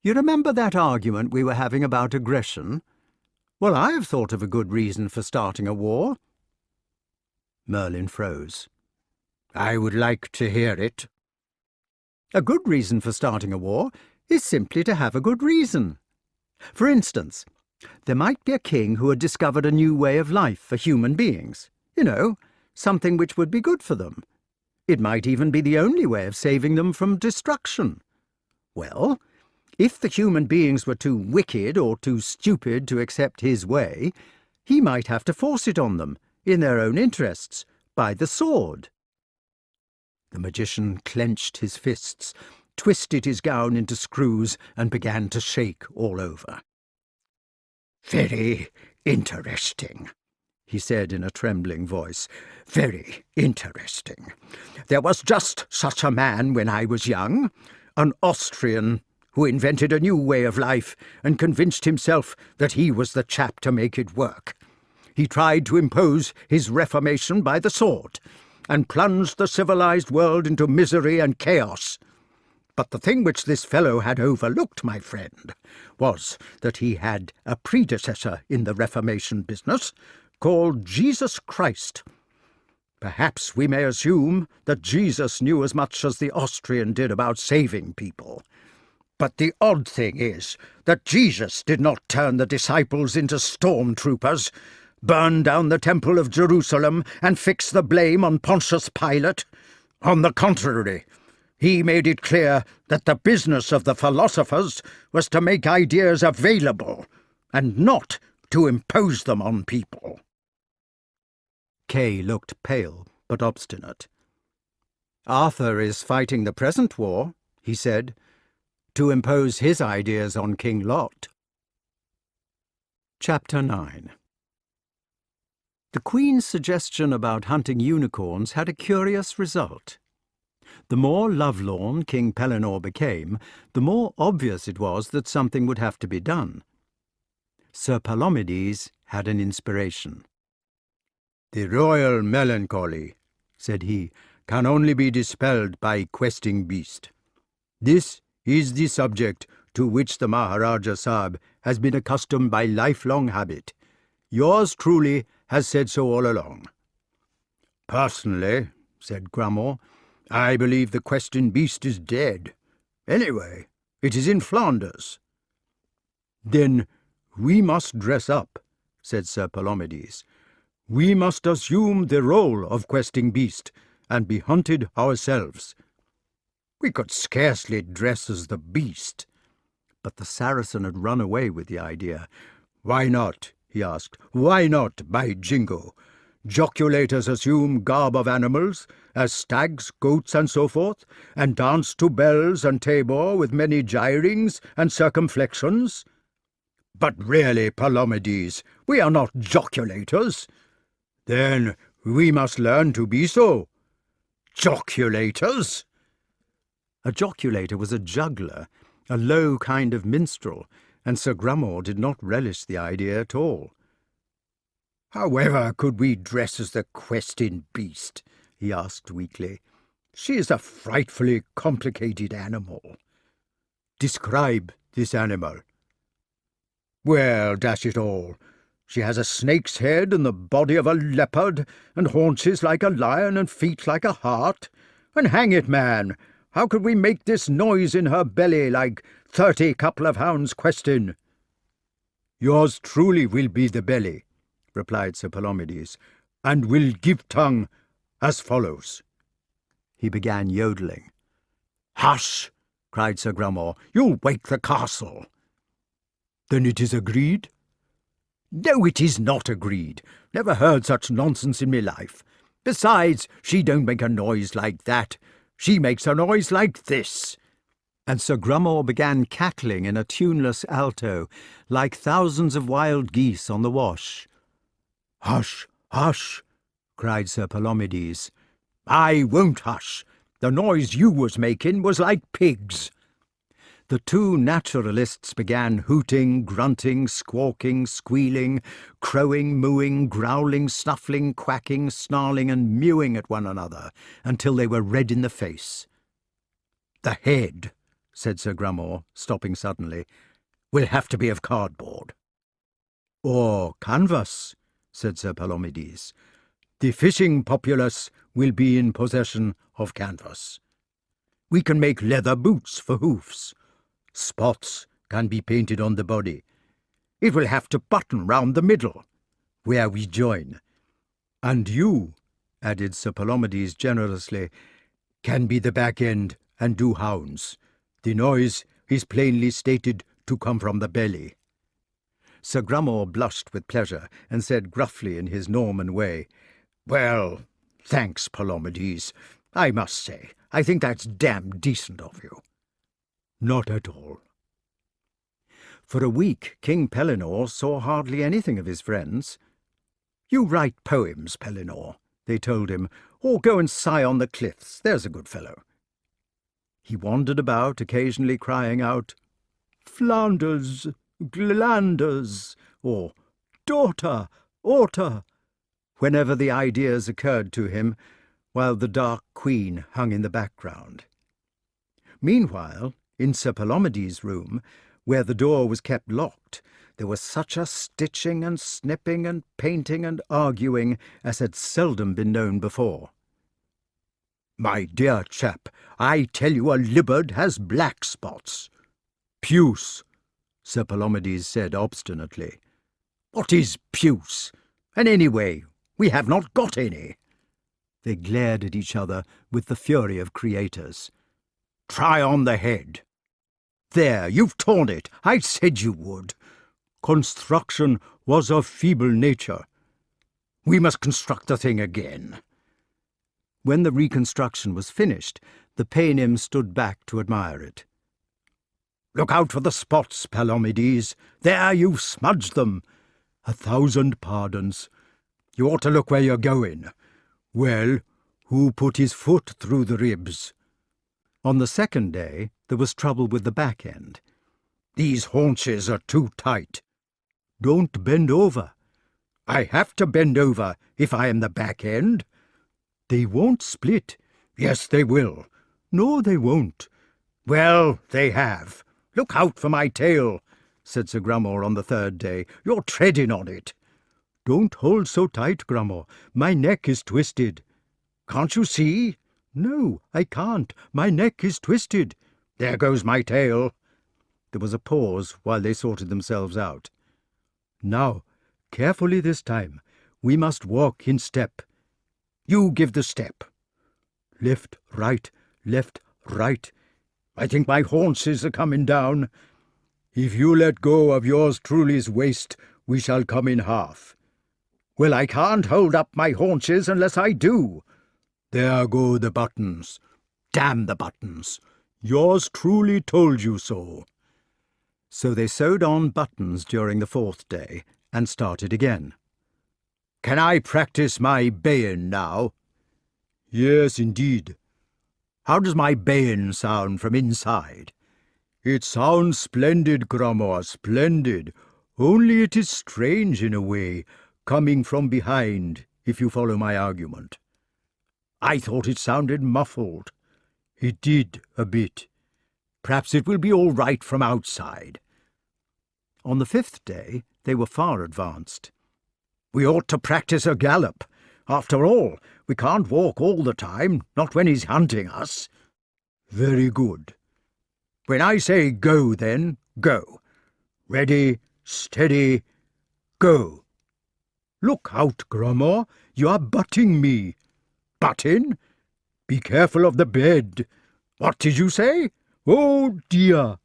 you remember that argument we were having about aggression? Well, I have thought of a good reason for starting a war." Merlin froze. "I would like to hear it." "A good reason for starting a war is simply to have a good reason. For instance, There might be a king who had discovered a new way of life for human beings. You know, something which would be good for them. It might even be the only way of saving them from destruction. Well, if the human beings were too wicked or too stupid to accept his way, he might have to force it on them, in their own interests, by the sword. The magician clenched his fists, twisted his gown into screws, and began to shake all over. "Very interesting," he said in a trembling voice. "Very interesting. There was just such a man when I was young, an Austrian who invented a new way of life and convinced himself that he was the chap to make it work. He tried to impose his reformation by the sword and plunged the civilized world into misery and chaos. But the thing which this fellow had overlooked, my friend, was that he had a predecessor in the Reformation business called Jesus Christ. Perhaps we may assume that Jesus knew as much as the Austrian did about saving people. But the odd thing is that Jesus did not turn the disciples into stormtroopers, burn down the Temple of Jerusalem, and fix the blame on Pontius Pilate. On the contrary, he made it clear that the business of the philosophers was to make ideas available, and not to impose them on people." Kay looked pale but obstinate. "Arthur is fighting the present war," he said, "to impose his ideas on King Lot." Chapter 9. The Queen's suggestion about hunting unicorns had a curious result. The more lovelorn King Pellinore became, the more obvious it was that something would have to be done. Sir Palomides had an inspiration. "The royal melancholy," said he, "can only be dispelled by questing beast. This is the subject to which the Maharaja Sahib has been accustomed by lifelong habit. Yours truly has said so all along." "Personally," said Grammont, "I believe the questing beast is dead. Anyway, it is in Flanders." "Then we must dress up," said Sir Palomides. "We must assume the role of questing beast and be hunted ourselves." "We could scarcely dress as the beast." But the Saracen had run away with the idea. "Why not?" he asked. "Why not, by jingo? Joculators assume garb of animals, as stags, goats, and so forth, and dance to bells and tabor with many gyrings and circumflexions. But really, Palomides, we are not joculators." "Then we must learn to be so." "Joculators?" A joculator was a juggler, a low kind of minstrel, and Sir Grammont did not relish the idea at all. "However could we dress as the questing beast?" he asked weakly. "She is a frightfully complicated animal." "Describe this animal." "Well, dash it all, she has a snake's head and the body of a leopard, and haunches like a lion and feet like a hart. And hang it, man, how could we make this noise in her belly like 30 couple of hounds questing?" "Yours truly will be the belly," replied Sir Palomides, "and will give tongue as follows." He began yodeling. "Hush!" cried Sir Grammont. "You'll wake the castle." "Then it is agreed?" "No, it is not agreed. Never heard such nonsense in me life. Besides, she don't make a noise like that. She makes a noise like this." And Sir Grammont began cackling in a tuneless alto, like thousands of wild geese on the Wash. "Hush, hush!" cried Sir Palomides. "I won't hush. The noise you was making was like pigs." The two naturalists began hooting, grunting, squawking, squealing, crowing, mooing, growling, snuffling, quacking, snarling, and mewing at one another, until they were red in the face. "The head," said Sir Grammont, stopping suddenly, "will have to be of cardboard." "Or canvas," said Sir Palomides. "The fishing populace will be in possession of canvas. We can make leather boots for hoofs. Spots can be painted on the body. It will have to button round the middle, where we join. And you, added Sir Palomides generously, can be the back end and do hounds. The noise is plainly stated to come from the belly. Sir Grummore blushed with pleasure and said gruffly in his Norman way, "Well, thanks, Palomides. I must say, I think that's damned decent of you." "Not at all." For a week, King Pellinore saw hardly anything of his friends. "You write poems, Pellinore," they told him, "or go and sigh on the cliffs, there's a good fellow." He wandered about, occasionally crying out, "Flanders, Glanders," or "Daughter, Orta," whenever the ideas occurred to him, while the Dark Queen hung in the background. Meanwhile, in Sir Palomides' room, where the door was kept locked, there was such a stitching and snipping and painting and arguing as had seldom been known before. "My dear chap, I tell you a libbard has black spots." "Puce," Sir Palomides said obstinately. "What is puce? And anyway, we have not got any." They glared at each other with the fury of creators. "Try on the head." "There, you've torn it. I said you would." "Construction was of feeble nature." "We must construct the thing again." When the reconstruction was finished, the Paynim stood back to admire it. "Look out for the spots, Palomides. There, you've smudged them." "1,000 pardons." "You ought to look where you're going." "Well, who put his foot through the ribs?" On the second day, there was trouble with the back end. "These haunches are too tight." "Don't bend over." "I have to bend over if I am the back end." "They won't split." "Yes, they will." "No, they won't." "Well, they have. Look out for my tail," said Sir Grummore on the third day. "You're treading on it." "Don't hold so tight, Grummore. My neck is twisted." "Can't you see?" "No, I can't. My neck is twisted." "There goes my tail." There was a pause while they sorted themselves out. "Now, carefully this time. We must walk in step." "You give the step." "Left, right, left, right." "I think my haunches are coming down." "If you let go of yours truly's waist, we shall come in half." "Well, I can't hold up my haunches unless I do." "There go the buttons." "Damn the buttons." "Yours truly told you so." So they sewed on buttons during the fourth day and started again. "Can I practice my baying now?" "Yes, indeed." "How does my baying sound from inside?" "It sounds splendid, Grummore, splendid. Only it is strange in a way, coming from behind, if you follow my argument." "I thought it sounded muffled." "It did, a bit." "Perhaps it will be all right from outside." On the fifth day, they were far advanced. "We ought to practice a gallop. After all, we can't walk all the time, not when he's hunting us." "Very good." "When I say go, then, go. Ready, steady, go." "Look out, Grummore, you are butting me." "Butting? Be careful of the bed." "What did you say?" "Oh, dear."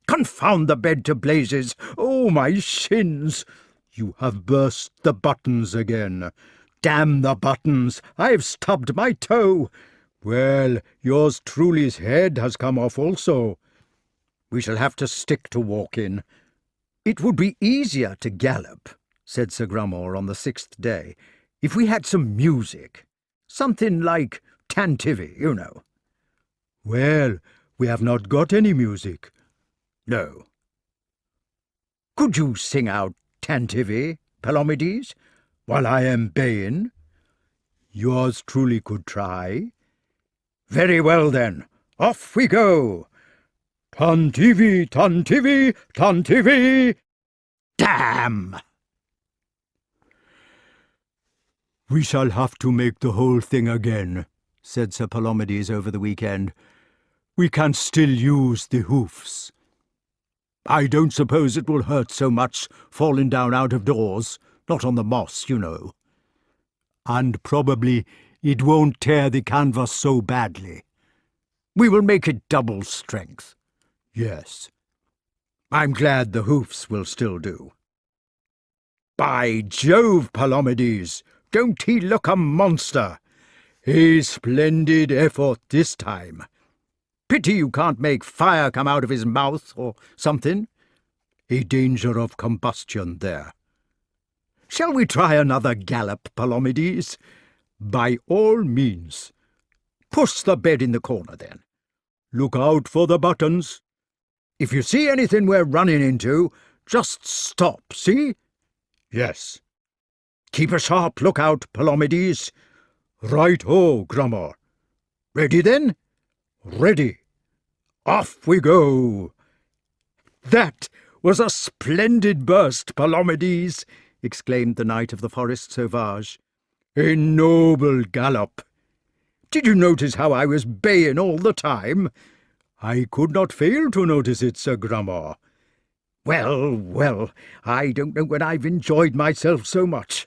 "Confound the bed to blazes! Oh, my shins!" "You have burst the buttons again." "Damn the buttons! I've stubbed my toe." "Well, yours truly's head has come off also." "We shall have to stick to walking." "It would be easier to gallop," said Sir Grummore on the sixth day, "if we had some music. Something like Tantivy, you know." "Well, we have not got any music." "No." "Could you sing out Tantivy, Palomides, while I am baying?" "Yours truly could try." "Very well, then. Off we go." "Tantivy, Tantivy, Tantivy!" "Damn!" "We shall have to make the whole thing again," said Sir Palomides over the weekend. "We can still use the hoofs." I don't suppose it will hurt so much falling down out of doors, not on the moss, you know. And probably it won't tear the canvas so badly. We will make it double strength. Yes. I'm glad the hoofs will still do. By Jove, Palomides, don't he look a monster? A splendid effort this time. Pity you can't make fire come out of his mouth or something. A danger of combustion there. Shall we try another gallop, Palomides? By all means. Push the bed in the corner, then. Look out for the buttons. If you see anything we're running into, just stop, see? Yes. Keep a sharp lookout, Palomides. Right-ho, Grummer. Ready, then? Ready. Off we go. That was a splendid burst, Palomides, exclaimed the Knight of the Forest Sauvage. A noble gallop. Did you notice how I was baying all the time? I could not fail to notice it, Sir Grummer. Well, well, I don't know when I've enjoyed myself so much.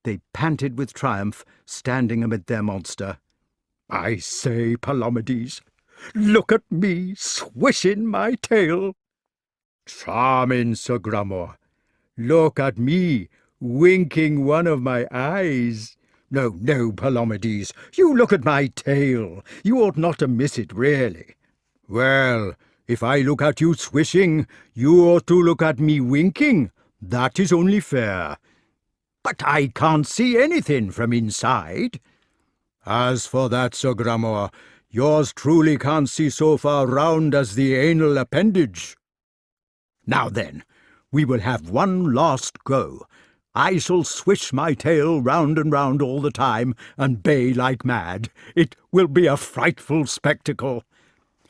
They panted with triumph, standing amid their monster. I say, Palomides, look at me swishing my tail. Charming, Sir Grummer. Look at me winking one of my eyes. No, no, Palomides, you look at my tail. You ought not to miss it, really. Well, if I look at you swishing, you ought to look at me winking. That is only fair. But I can't see anything from inside. As for that, Sir Grummer, yours truly can't see so far round as the anal appendage. Now then, we will have one last go. I shall swish my tail round and round all the time and bay like mad. It will be a frightful spectacle.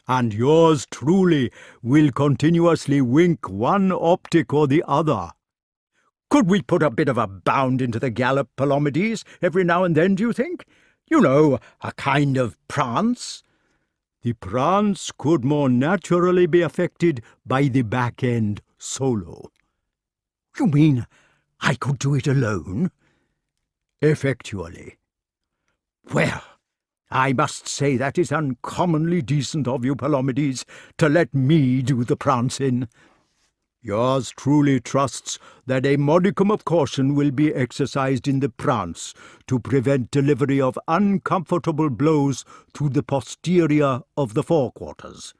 And yours truly will continuously wink one optic or the other. Could we put a bit of a bound into the gallop, Palomides, every now and then, do you think? You know, a kind of prance. The prance could more naturally be affected by the back end solo. You mean I could do it alone? Effectually. Well, I must say that is uncommonly decent of you, Palomides, to let me do the prancing. Yours truly trusts that a modicum of caution will be exercised in the prance to prevent delivery of uncomfortable blows to the posterior of the forequarters.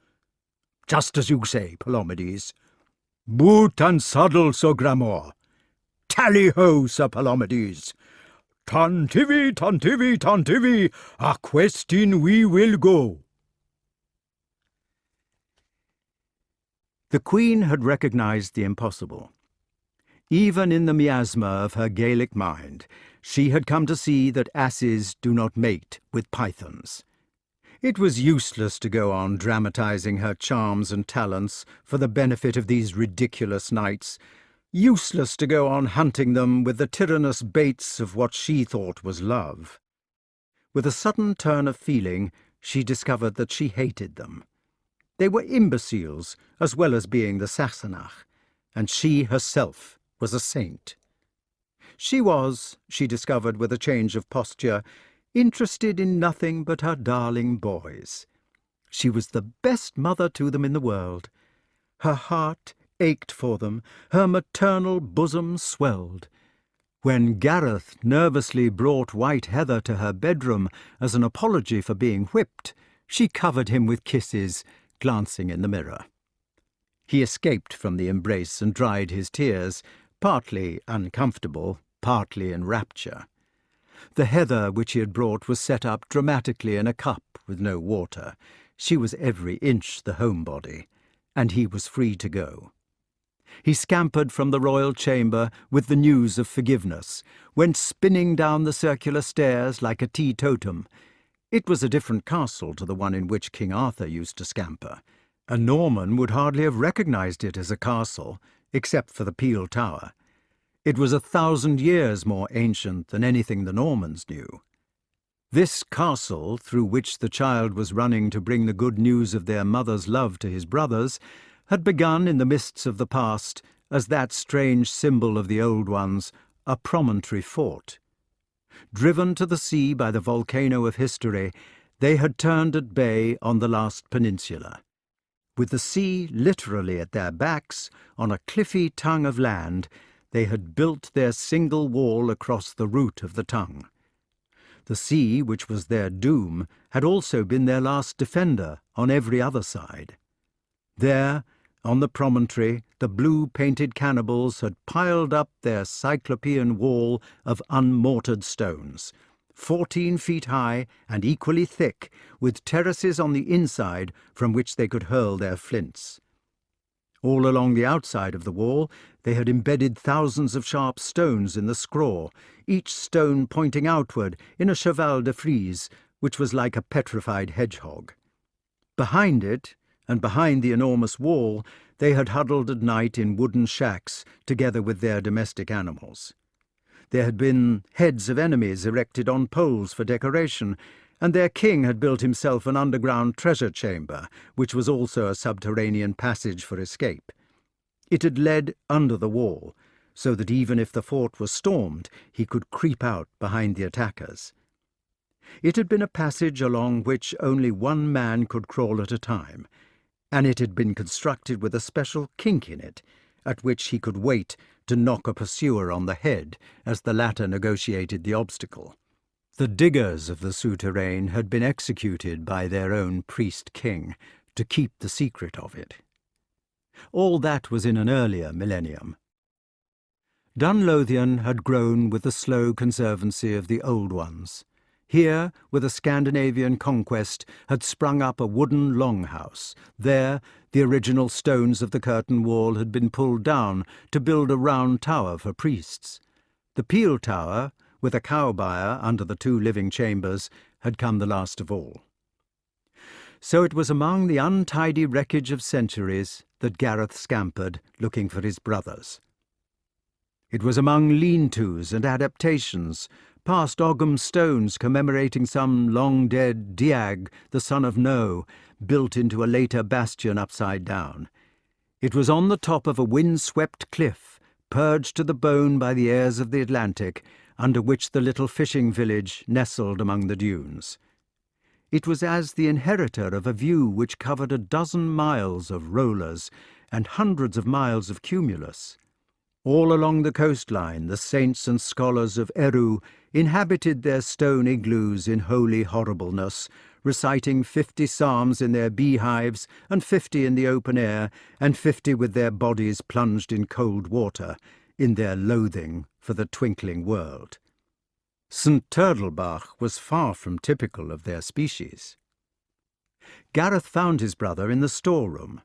Just as you say, Palomides. Boot and saddle, Sir Grummer. Tally-ho, Sir Palomides. Tantivy, tantivy, tantivy, a questing we will go. The Queen had recognized the impossible. Even in the miasma of her Gaelic mind, she had come to see that asses do not mate with pythons. It was useless to go on dramatizing her charms and talents for the benefit of these ridiculous knights, useless to go on hunting them with the tyrannous baits of what she thought was love. With a sudden turn of feeling, she discovered that she hated them. They were imbeciles, as well as being the Sassenach, and she herself was a saint. She was, she discovered with a change of posture, interested in nothing but her darling boys. She was the best mother to them in the world. Her heart ached for them, her maternal bosom swelled. When Gareth nervously brought White Heather to her bedroom as an apology for being whipped, she covered him with kisses, glancing in the mirror. He escaped from the embrace and dried his tears, partly uncomfortable, partly in rapture. The heather which he had brought was set up dramatically in a cup with no water. She was every inch the homebody, and he was free to go. He scampered from the royal chamber with the news of forgiveness, went spinning down the circular stairs like a teetotum. It was a different castle to the one in which King Arthur used to scamper. A Norman would hardly have recognized it as a castle, except for the Peel Tower. It was 1,000 years more ancient than anything the Normans knew. This castle, through which the child was running to bring the good news of their mother's love to his brothers, had begun in the mists of the past as that strange symbol of the old ones, a promontory fort. Driven to the sea by the volcano of history, they had turned at bay on the last peninsula. With the sea literally at their backs, on a cliffy tongue of land, they had built their single wall across the root of the tongue. The sea, which was their doom, had also been their last defender on every other side. There, on the promontory, the blue-painted cannibals had piled up their cyclopean wall of unmortared stones, 14 feet high and equally thick, with terraces on the inside from which they could hurl their flints. All along the outside of the wall they had embedded thousands of sharp stones in the scraw, each stone pointing outward in a cheval de frise, which was like a petrified hedgehog. Behind it, and behind the enormous wall, they had huddled at night in wooden shacks together with their domestic animals. There had been heads of enemies erected on poles for decoration, and their king had built himself an underground treasure chamber, which was also a subterranean passage for escape. It had led under the wall, so that even if the fort was stormed, he could creep out behind the attackers. It had been a passage along which only one man could crawl at a time, and it had been constructed with a special kink in it, at which he could wait to knock a pursuer on the head as the latter negotiated the obstacle. The diggers of the souterrain had been executed by their own priest-king to keep the secret of it. All that was in an earlier millennium. Dun Lothian had grown with the slow conservancy of the old ones. Here, with a Scandinavian conquest, had sprung up a wooden longhouse. There, the original stones of the curtain wall had been pulled down to build a round tower for priests. The peel tower, with a cow byre under the 2 living chambers, had come the last of all. So it was among the untidy wreckage of centuries that Gareth scampered, looking for his brothers. It was among lean-tos and adaptations, past Ogham stones commemorating some long-dead Diag, the son of No, built into a later bastion upside down. It was on the top of a wind-swept cliff, purged to the bone by the airs of the Atlantic, under which the little fishing village nestled among the dunes. It was as the inheritor of a view which covered a dozen miles of rollers and hundreds of miles of cumulus. All along the coastline, the saints and scholars of Eru inhabited their stone igloos in holy horribleness, reciting 50 psalms in their beehives, and 50 in the open air, and 50 with their bodies plunged in cold water, in their loathing for the twinkling world. St. Turtlebach was far from typical of their species. Gareth found his brother in the storeroom.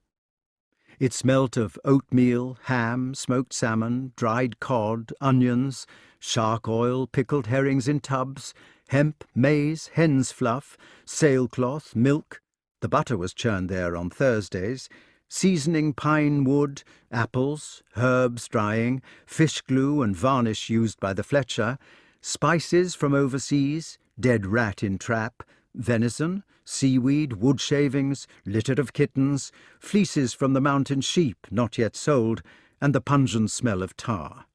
It smelt of oatmeal, ham, smoked salmon, dried cod, onions, shark oil, pickled herrings in tubs, hemp, maize, hen's fluff, sailcloth, milk. The butter was churned there on Thursdays, seasoning pine wood, apples, herbs drying, fish glue and varnish used by the Fletcher, spices from overseas, dead rat in trap, venison, seaweed, wood shavings, litter of kittens, fleeces from the mountain sheep not yet sold, and the pungent smell of tar.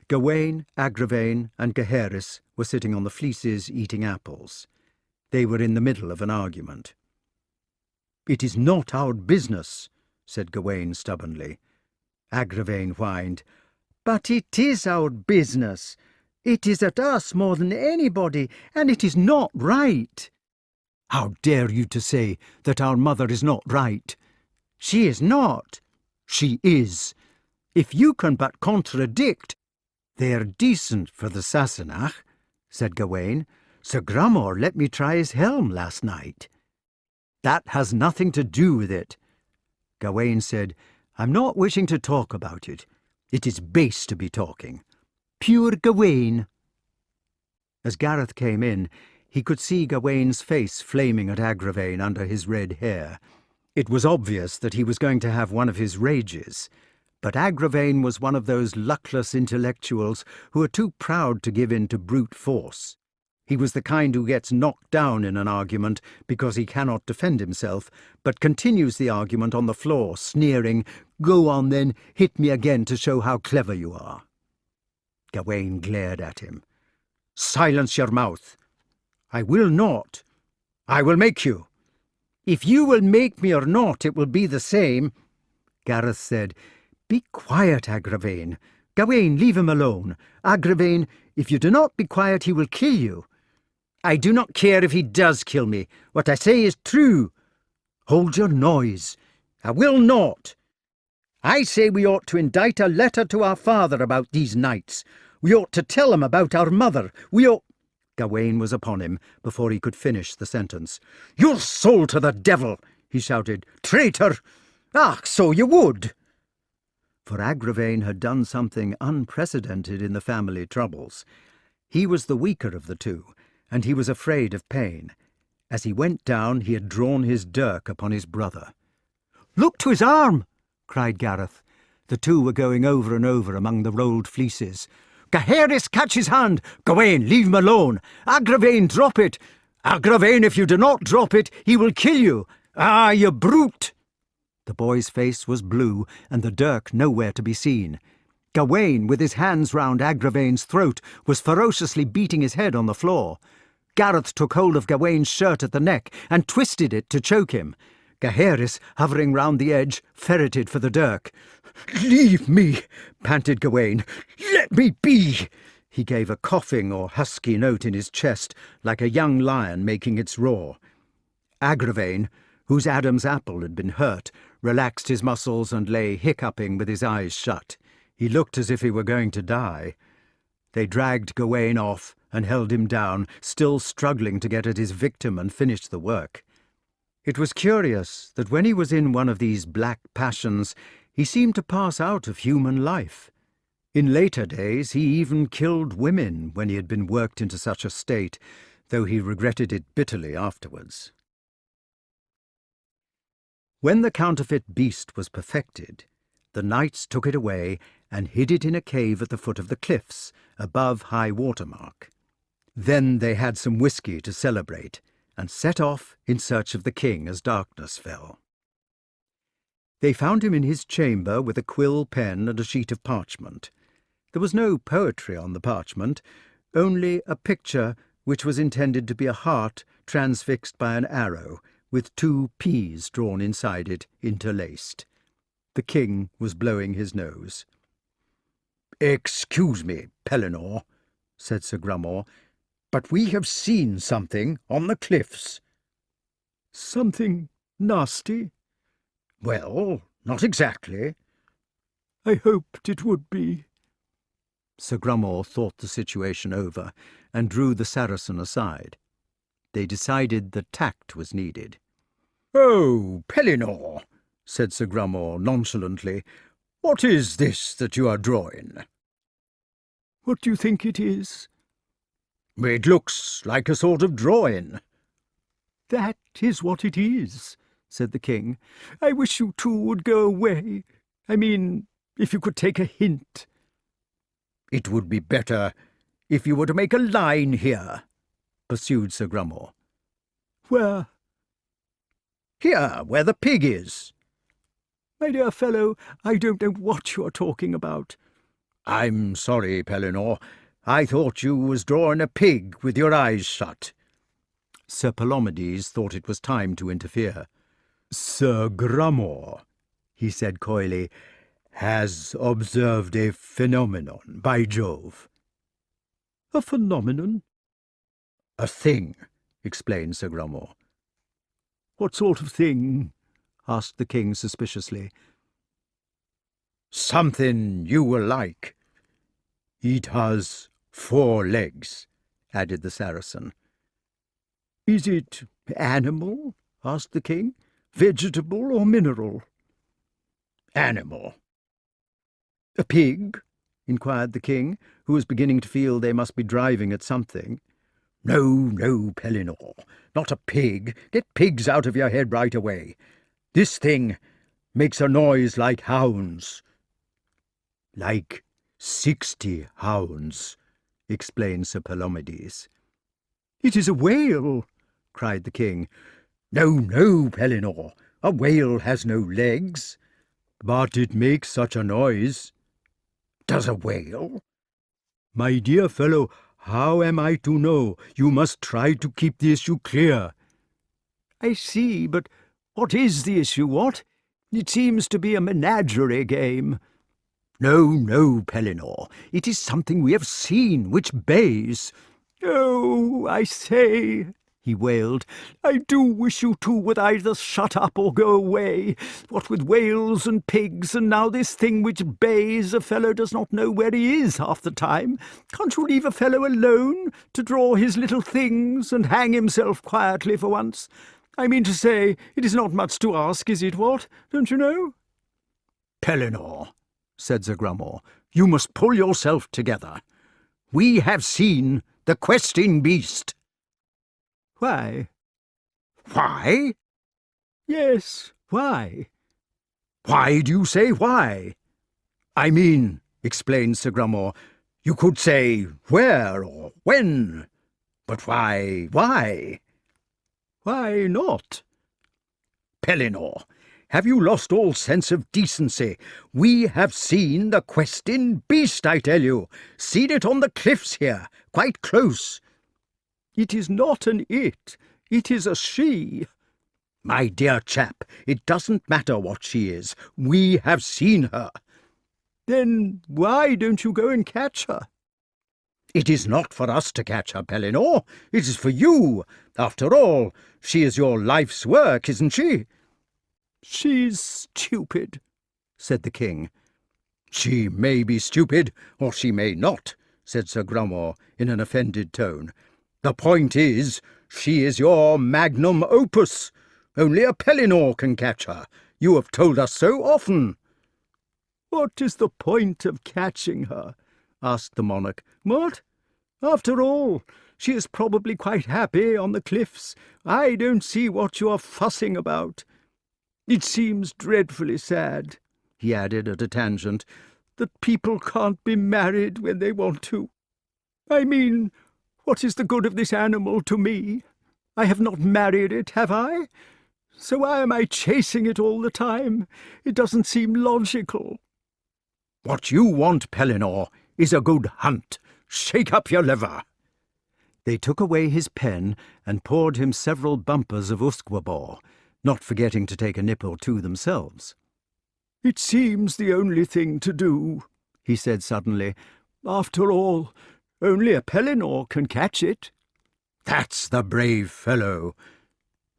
Gawain, Agravain, and Gaheris were sitting on the fleeces eating apples. They were in the middle of an argument. "It is not our business," said Gawain stubbornly. Agravain whined, "But it is our business. It is at us more than anybody, and it is not right." "How dare you to say that our mother is not right?" "She is not." "She is. If you can but contradict—" "They are decent for the Sassenach," said Gawain. "Sir Grummore let me try his helm last night." "That has nothing to do with it." Gawain said, "I'm not wishing to talk about it. It is base to be talking. Pure Gawain." As Gareth came in, he could see Gawain's face flaming at Agravain under his red hair. It was obvious that he was going to have one of his rages, but Agravain was one of those luckless intellectuals who are too proud to give in to brute force. He was the kind who gets knocked down in an argument because he cannot defend himself, but continues the argument on the floor, sneering, "Go on then, hit me again to show how clever you are." Gawain glared at him. "Silence your mouth." "I will not." "I will make you." "If you will make me or not, it will be the same." Gareth said, "Be quiet, Agravain. Gawain, leave him alone. Agravain, if you do not be quiet, he will kill you." "I do not care if he does kill me. What I say is true." "Hold your noise." "I will not." "I say we ought to indite a letter to our father about these knights. We ought to tell him about our mother. We ought—" Gawain was upon him before he could finish the sentence. "Your soul to the devil!" he shouted. "Traitor! Ah, so you would!" For Agravain had done something unprecedented in the family troubles. He was the weaker of the two, and he was afraid of pain. As he went down, he had drawn his dirk upon his brother. "Look to his arm!" cried Gareth. The two were going over and over among the rolled fleeces. "Gaheris, catch his hand! Gawain, leave him alone! Agravain, drop it! Agravain, if you do not drop it, he will kill you! Ah, you brute!" The boy's face was blue, and the dirk nowhere to be seen. Gawain, with his hands round Agravain's throat, was ferociously beating his head on the floor. Gareth took hold of Gawain's shirt at the neck and twisted it to choke him. Gaheris, hovering round the edge, ferreted for the dirk. "Leave me!" panted Gawain. "Let me be!" He gave a coughing or husky note in his chest, like a young lion making its roar. Agravain, whose Adam's apple had been hurt, relaxed his muscles and lay hiccuping with his eyes shut. He looked as if he were going to die. They dragged Gawain off and held him down, still struggling to get at his victim and finish the work. It was curious that when he was in one of these black passions, he seemed to pass out of human life. In later days he even killed women when he had been worked into such a state, though he regretted it bitterly afterwards. When the counterfeit beast was perfected, the knights took it away and hid it in a cave at the foot of the cliffs, above high water mark. Then they had some whisky to celebrate, and set off in search of the king as darkness fell. They found him in his chamber with a quill pen and a sheet of parchment. There was no poetry on the parchment, only a picture which was intended to be a heart transfixed by an arrow, with 2 peas drawn inside it, interlaced. The king was blowing his nose. "Excuse me, Pellinore," said Sir Grummore, "but we have seen something on the cliffs." "Something nasty?" "Well, not exactly." "I hoped it would be." Sir Grummore thought the situation over and drew the Saracen aside. They decided that tact was needed. "Oh, Pellinore," said Sir Grummore nonchalantly, "what is this that you are drawing?" "What do you think it is?" "It looks like a sort of drawing." "That is what it is," said the king. "I wish you two would go away. I mean, if you could take a hint." "It would be better if you were to make a line here," pursued Sir Grummore. "Where?" "Here, where the pig is." "My dear fellow, I don't know what you are talking about." "I'm sorry, Pellinore. I thought you was drawing a pig with your eyes shut." Sir Palomides thought it was time to interfere. "Sir Grummore," he said coyly, "has observed a phenomenon, by Jove." "A phenomenon?" "A thing," explained Sir Grummore. "What sort of thing?" asked the king suspiciously. "Something you will like. It has 4 legs," added the Saracen. "Is it animal?" asked the king. "Vegetable or mineral?" "Animal." "A pig?" inquired the king, who was beginning to feel they must be driving at something. "No, Pellinore, not a pig. Get pigs out of your head right away. This thing makes a noise like hounds." "Like 60 hounds," explained Sir Palomides. "It is a whale!" cried the king. "No, no, Pellinore, a whale has no legs." "But it makes such a noise." "Does a whale?" "My dear fellow, how am I to know? You must try to keep the issue clear." "I see, but what is the issue, what? It seems to be a menagerie game." "No, no, Pellinore, it is something we have seen, which bays." "Oh, I say," he wailed, "I do wish you two would either shut up or go away. What with whales and pigs, and now this thing which bays, a fellow does not know where he is half the time. Can't you leave a fellow alone to draw his little things and hang himself quietly for once? I mean to say, it is not much to ask, is it, what? Don't you know?" "Pellinore," said Sir Grummore, "you must pull yourself together. We have seen the questing beast." "Why?" "Why?" "Yes, why?" "Why do you say why?" "I mean," explained Sir Grummore, "you could say where or when. But why? Why?" "Why not?" "Pellinore, have you lost all sense of decency? We have seen the questing beast, I tell you. Seen it on the cliffs here, quite close." "It is not an it. It is a she." "My dear chap, it doesn't matter what she is. We have seen her." "Then why don't you go and catch her?" "It is not for us to catch her, Pellinore. It is for you. After all, she is your life's work, isn't she?" "She's stupid," said the king. "She may be stupid, or she may not," said Sir Grummore in an offended tone. "The point is, she is your magnum opus. Only a Pellinore can catch her. You have told us so often." "What is the point of catching her?" asked the monarch. "What? After all, she is probably quite happy on the cliffs. I don't see what you are fussing about. It seems dreadfully sad," he added at a tangent, "that people can't be married when they want to. I mean, what is the good of this animal to me? I have not married it, have I? So why am I chasing it all the time? It doesn't seem logical." "What you want, Pellinore, is a good hunt. Shake up your liver." They took away his pen and poured him several bumpers of usquebaugh, not forgetting to take a nip or two themselves. "It seems the only thing to do," he said suddenly. "After all, only a Pellinore can catch it." "That's the brave fellow."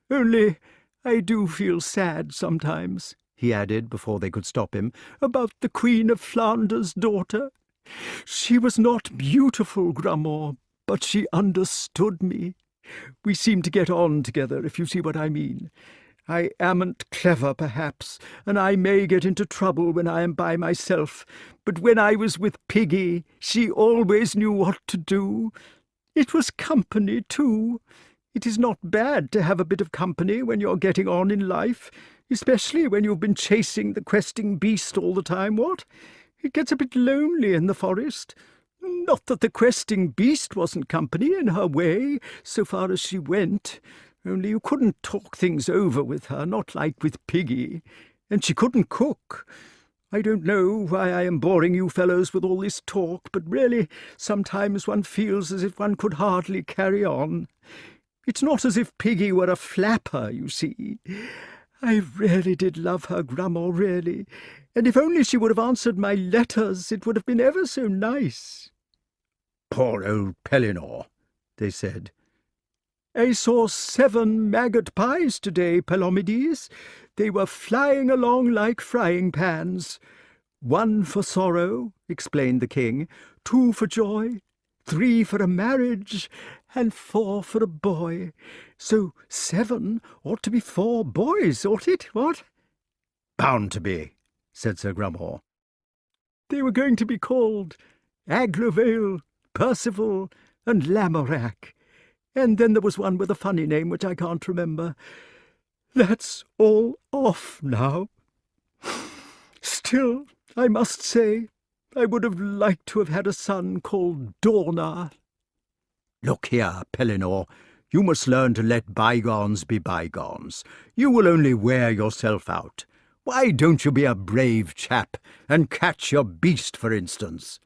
"Only I do feel sad sometimes," he added before they could stop him, "about the Queen of Flanders' daughter. She was not beautiful, Grummore, but she understood me. We seem to get on together, if you see what I mean. I amn't clever, perhaps, and I may get into trouble when I am by myself, but when I was with Piggy, she always knew what to do. It was company, too. It is not bad to have a bit of company when you're getting on in life, especially when you've been chasing the questing beast all the time, what? It gets a bit lonely in the forest. Not that the questing beast wasn't company in her way, so far as she went, only you couldn't talk things over with her, not like with Piggy, and she couldn't cook. I don't know why I am boring you fellows with all this talk, but really sometimes one feels as if one could hardly carry on. It's not as if Piggy were a flapper, you see. I really did love her, Grummore, really, and if only she would have answered my letters, it would have been ever so nice." "Poor old Pellinore," they said. "I saw 7 maggot pies today, Palomides. They were flying along like frying pans. 1 for sorrow," explained the king, 2 for joy, 3 for a marriage, and 4 for a boy. So 7 ought to be 4 boys, ought it, what?" "Bound to be," said Sir Grummore. "They were going to be called Aglovale, Percival, and Lamorak. And then there was one with a funny name which I can't remember. That's all off now. Still, I must say, I would have liked to have had a son called Dorna." Look here, Pellinore, you must learn to let bygones be bygones. You will only wear yourself out. Why don't you be a brave chap and catch your beast, for instance?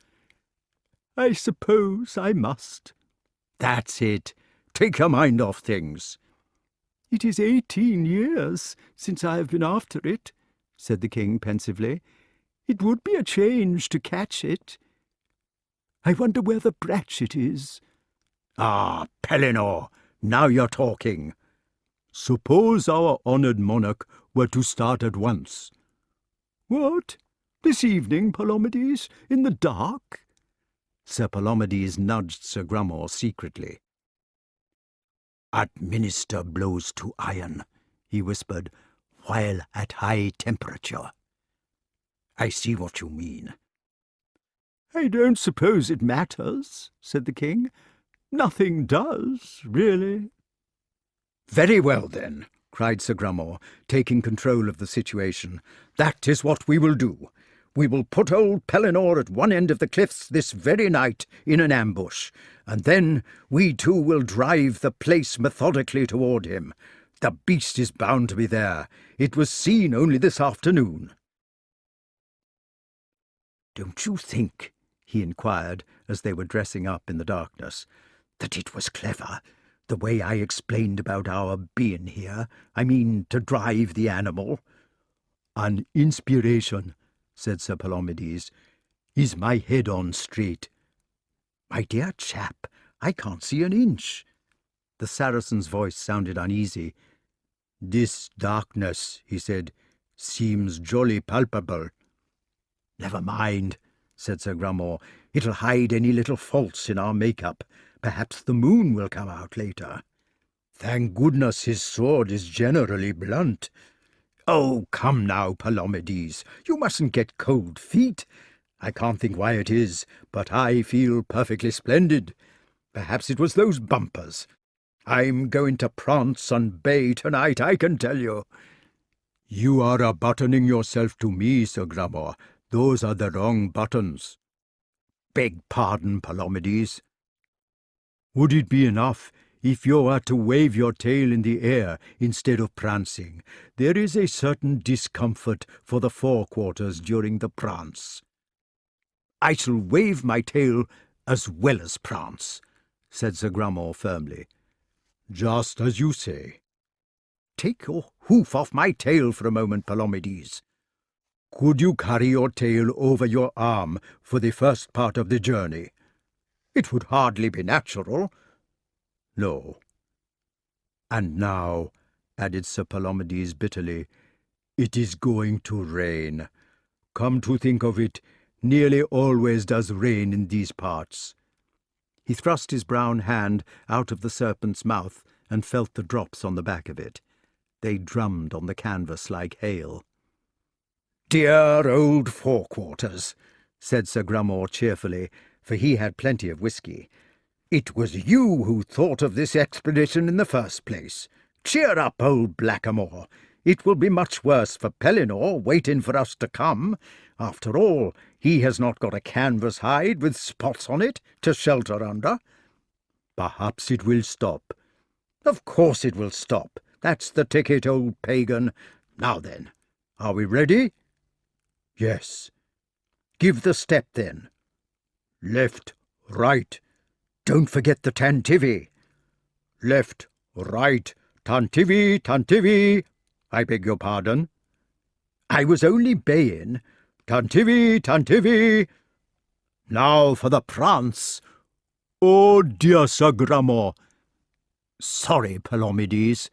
I suppose I must. That's it. Take your mind off things. It is 18 years since I have been after it, said the king pensively. It would be a change to catch it. I wonder where the Brachet is. Ah, Pellinore, now you're talking. Suppose our honoured monarch were to start at once. What? This evening, Palomides, in the dark? Sir Palomides nudged Sir Grummore secretly. Administer blows to iron, he whispered, while at high temperature. I see what you mean. I don't suppose it matters, said the king. Nothing does, really. Very well, then, cried Sir Grummore, taking control of the situation. That is what we will do. We will put old Pellinore at one end of the cliffs this very night in an ambush, and then we two will drive the place methodically toward him. The beast is bound to be there. It was seen only this afternoon. Don't you think, he inquired as they were dressing up in the darkness, that it was clever, the way I explained about our being here? I mean, to drive the animal. An inspiration, said Sir Palomides. Is my head on straight? My dear chap, I can't see an inch. The Saracen's voice sounded uneasy. This darkness, he said, seems jolly palpable. Never mind, said Sir Grummore. It'll hide any little faults in our make-up. Perhaps the moon will come out later. Thank goodness his sword is generally blunt. Oh, come now, Palomides, you mustn't get cold feet. I can't think why it is, but I feel perfectly splendid. Perhaps it was those bumpers. I'm going to prance and bay tonight, I can tell you. You are a-buttoning yourself to me, Sir Grummore. Those are the wrong buttons. Beg pardon, Palomides. Would it be enough if you were to wave your tail in the air instead of prancing? There is a certain discomfort for the forequarters during the prance. I shall wave my tail as well as prance, said Sir Grummore firmly. Just as you say. Take your hoof off my tail for a moment, Palomides. Could you carry your tail over your arm for the first part of the journey? It would hardly be natural. No. And now, added Sir Palomides bitterly, it is going to rain. Come to think of it, nearly always does rain in these parts. He thrust his brown hand out of the serpent's mouth and felt the drops on the back of it. They drummed on the canvas like hail. Dear old forequarters, said Sir Grummore cheerfully, for he had plenty of whisky. It was you who thought of this expedition in the first place. Cheer up, old blackamoor. It will be much worse for Pellinore waiting for us to come. After all, he has not got a canvas hide with spots on it to shelter under. Perhaps it will stop. Of course it will stop. That's the ticket, old pagan. Now then, are we ready? Yes. Give the step, then. Left, right. Don't forget the tantivy. Left, right, tantivy, tantivy. I beg your pardon. I was only baying. Tantivy, tantivy. Now for the prance. Oh, dear Sir Grummore. Sorry, Palomides.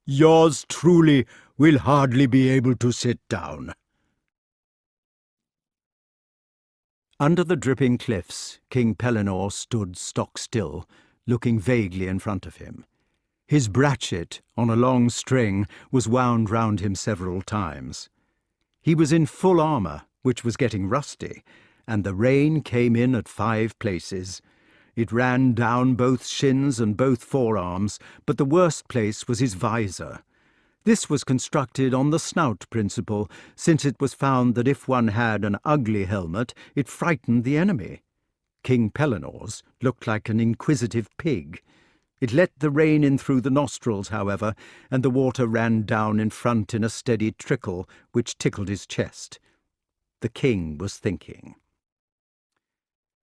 Yours truly will hardly be able to sit down. Under the dripping cliffs, King Pellinore stood stock-still, looking vaguely in front of him. His brachet, on a long string, was wound round him several times. He was in full armour, which was getting rusty, and the rain came in at 5 places. It ran down both shins and both forearms, but the worst place was his visor. This was constructed on the snout principle, since it was found that if one had an ugly helmet, it frightened the enemy. King Pelinor's looked like an inquisitive pig. It let the rain in through the nostrils, however, and the water ran down in front in a steady trickle which tickled his chest. The king was thinking.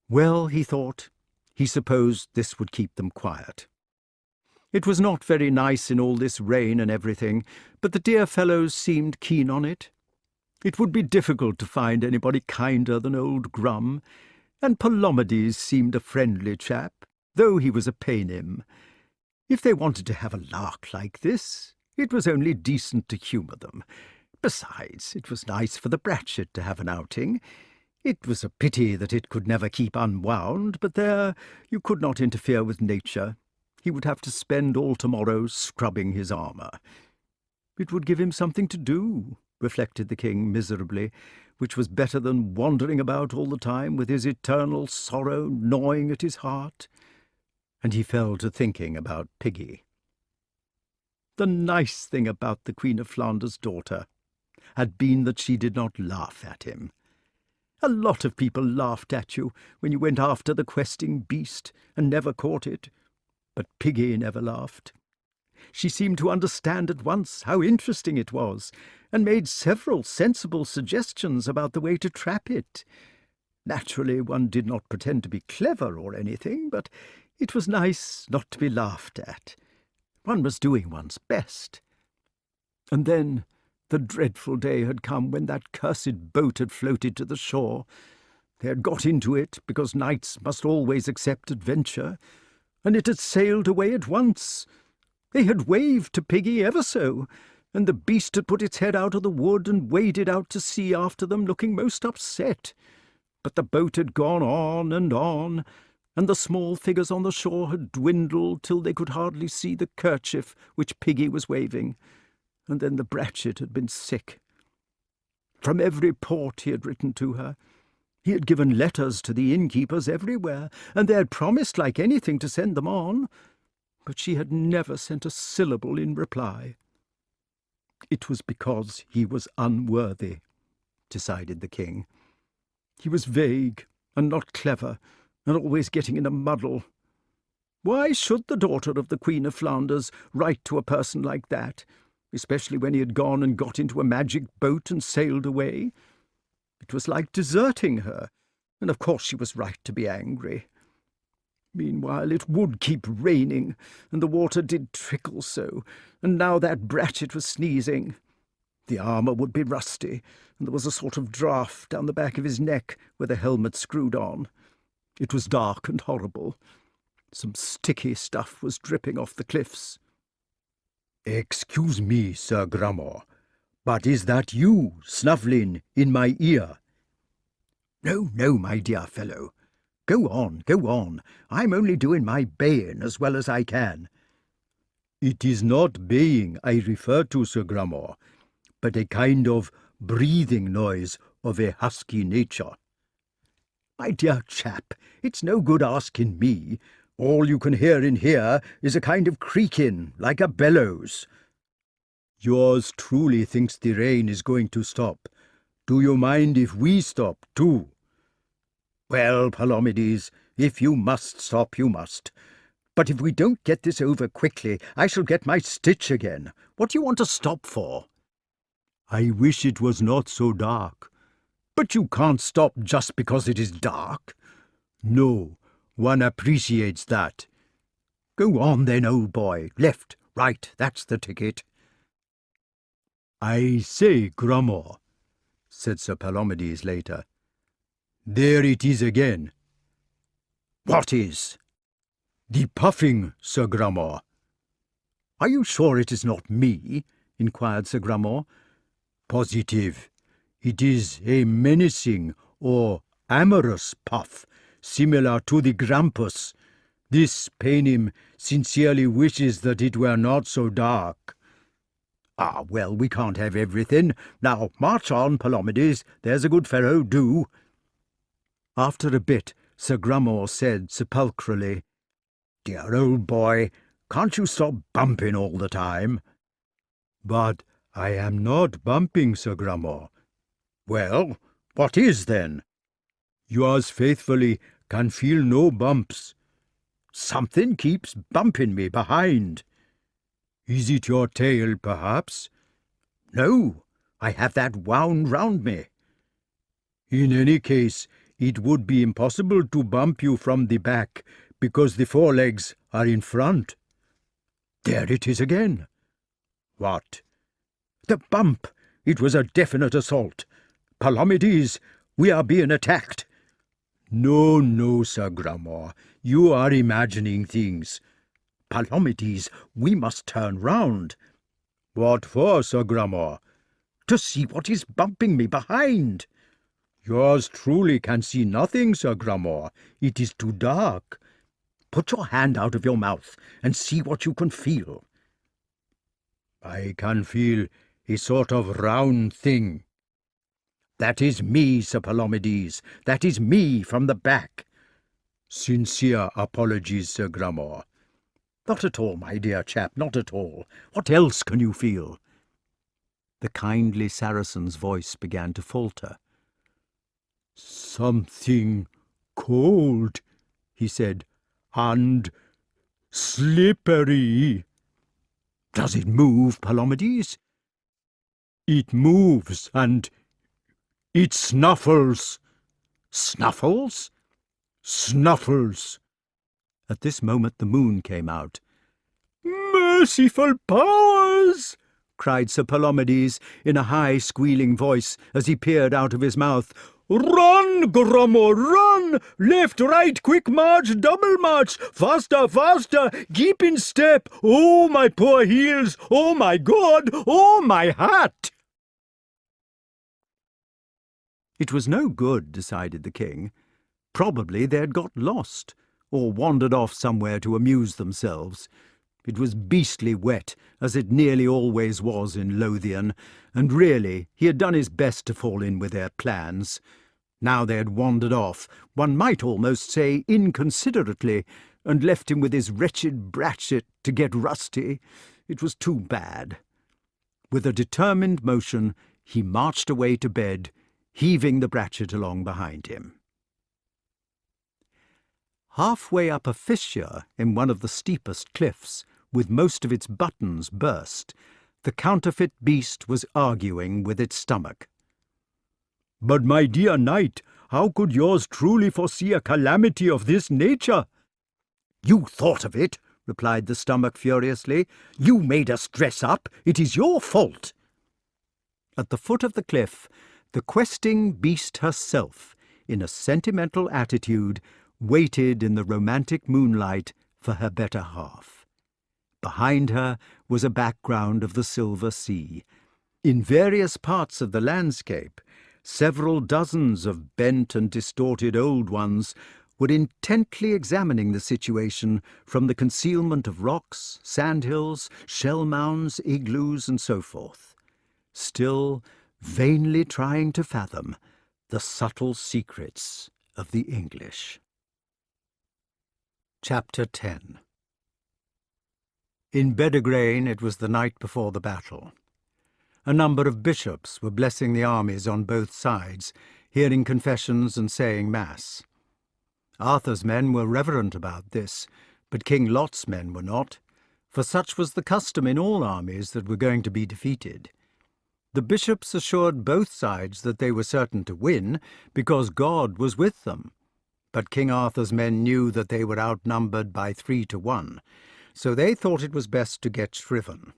Well, he thought, he supposed this would keep them quiet. It was not very nice in all this rain and everything, but the dear fellows seemed keen on it. It would be difficult to find anybody kinder than old Grum, and Palomides seemed a friendly chap, though he was a paynim. If they wanted to have a lark like this, it was only decent to humour them. Besides, it was nice for the Bratchett to have an outing. It was a pity that it could never keep unwound, but there, you could not interfere with nature. He would have to spend all tomorrow scrubbing his armour. It would give him something to do, reflected the king miserably, which was better than wandering about all the time with his eternal sorrow gnawing at his heart. And he fell to thinking about Piggy. The nice thing about the Queen of Flanders' daughter had been that she did not laugh at him. A lot of people laughed at you when you went after the questing beast and never caught it, but Piggy never laughed. She seemed to understand at once how interesting it was, and made several sensible suggestions about the way to trap it. Naturally, one did not pretend to be clever or anything, but it was nice not to be laughed at. One was doing one's best. And then the dreadful day had come when that cursed boat had floated to the shore. They had got into it because knights must always accept adventure, and it had sailed away at once. They had waved to Piggy ever so, and the beast had put its head out of the wood and waded out to sea after them, looking most upset. But the boat had gone on, and the small figures on the shore had dwindled till they could hardly see the kerchief which Piggy was waving, and then the Bratchett had been sick. From every port he had written to her. He had given letters to the innkeepers everywhere, and they had promised like anything to send them on, but she had never sent a syllable in reply. It was because he was unworthy, decided the king. He was vague and not clever, and always getting in a muddle. Why should the daughter of the Queen of Flanders write to a person like that, especially when he had gone and got into a magic boat and sailed away? It was like deserting her, and of course she was right to be angry. Meanwhile it would keep raining, and the water did trickle so, and now that Bratchett was sneezing. The armour would be rusty, and there was a sort of draught down the back of his neck where the helmet screwed on. It was dark and horrible. Some sticky stuff was dripping off the cliffs. "Excuse me, Sir Grummore, but is that you snuffling in my ear?" "No, no, my dear fellow. Go on, go on. I'm only doing my baying as well as I can." "It is not baying I refer to, Sir Grummore, but a kind of breathing noise of a husky nature." "My dear chap, it's no good asking me. All you can hear in here is a kind of creaking, like a bellows." "Yours truly thinks the rain is going to stop. Do you mind if we stop too?" "Well, Palomides, if you must stop, you must. But if we don't get this over quickly, I shall get my stitch again. What do you want to stop for?" "I wish it was not so dark." "But you can't stop just because it is dark." "No, one appreciates that." "Go on then, old boy. Left, right, that's the ticket." "I say, Grummore," said Sir Palomides later, "there it is again." "What is?" "The puffing, Sir Grummore." "Are you sure it is not me?" inquired Sir Grummore. "Positive. It is a menacing or amorous puff, similar to the grampus. This Paynim sincerely wishes that it were not so dark." "Ah, well, we can't have everything. Now, march on, Palomides. There's a good fellow, do." After a bit, Sir Grummore said sepulchrally, "Dear old boy, can't you stop bumping all the time?" "But I am not bumping, Sir Grummore." "Well, what is then?" "Yours faithfully, can feel no bumps. Something keeps bumping me behind. Is it your tail, perhaps? No, I have that wound round me. In any case, it would be impossible to bump you from the back, because the forelegs are in front. There it is again. What? The bump! It was a definite assault. Palomides, we are being attacked. No, no, Sir Grummore, you are imagining things. Palomides, we must turn round. What for, Sir Grummore? To see what is bumping me behind. Yours truly can see nothing, Sir Grummore. It is too dark. Put your hand out of your mouth and see what you can feel. I can feel a sort of round thing. That is me, Sir Palomides. That is me from the back. Sincere apologies, Sir Grummore. Not at all, my dear chap, not at all. What else can you feel? The kindly Saracen's voice began to falter. Something cold, he said, and slippery. Does it move, Palomides? It moves, and it snuffles. Snuffles? Snuffles. At this moment the moon came out. Merciful powers! cried Sir Palomides in a high, squealing voice as he peered out of his mouth. Run, Grummore, run! Left, right, quick march, double march! Faster, faster! Keep in step! Oh, my poor heels! Oh, my God! Oh, my hat! It was no good, decided the king. Probably they had got lost, or wandered off somewhere to amuse themselves. It was beastly wet, as it nearly always was in Lothian, and really he had done his best to fall in with their plans. Now they had wandered off, one might almost say inconsiderately, and left him with his wretched Bratchet to get rusty. It was too bad. With a determined motion he marched away to bed, heaving the Bratchet along behind him. Halfway up a fissure in one of the steepest cliffs, with most of its buttons burst, the counterfeit beast was arguing with its stomach. But, my dear knight, how could yours truly foresee a calamity of this nature? You thought of it, replied the stomach furiously. You made us dress up. It is your fault. At the foot of the cliff, the questing beast herself, in a sentimental attitude, waited in the romantic moonlight for her better half. Behind her was a background of the silver sea. In various parts of the landscape, several dozens of bent and distorted old ones were intently examining the situation from the concealment of rocks, sandhills, shell mounds, igloos, and so forth, still vainly trying to fathom the subtle secrets of the English. Chapter 10. In Bedegraine it was the night before the battle. A number of bishops were blessing the armies on both sides, hearing confessions and saying mass. Arthur's men were reverent about this, but King Lot's men were not, for such was the custom in all armies that were going to be defeated. The bishops assured both sides that they were certain to win, because God was with them. But King Arthur's men knew that they were outnumbered by 3-1, so they thought it was best to get shriven.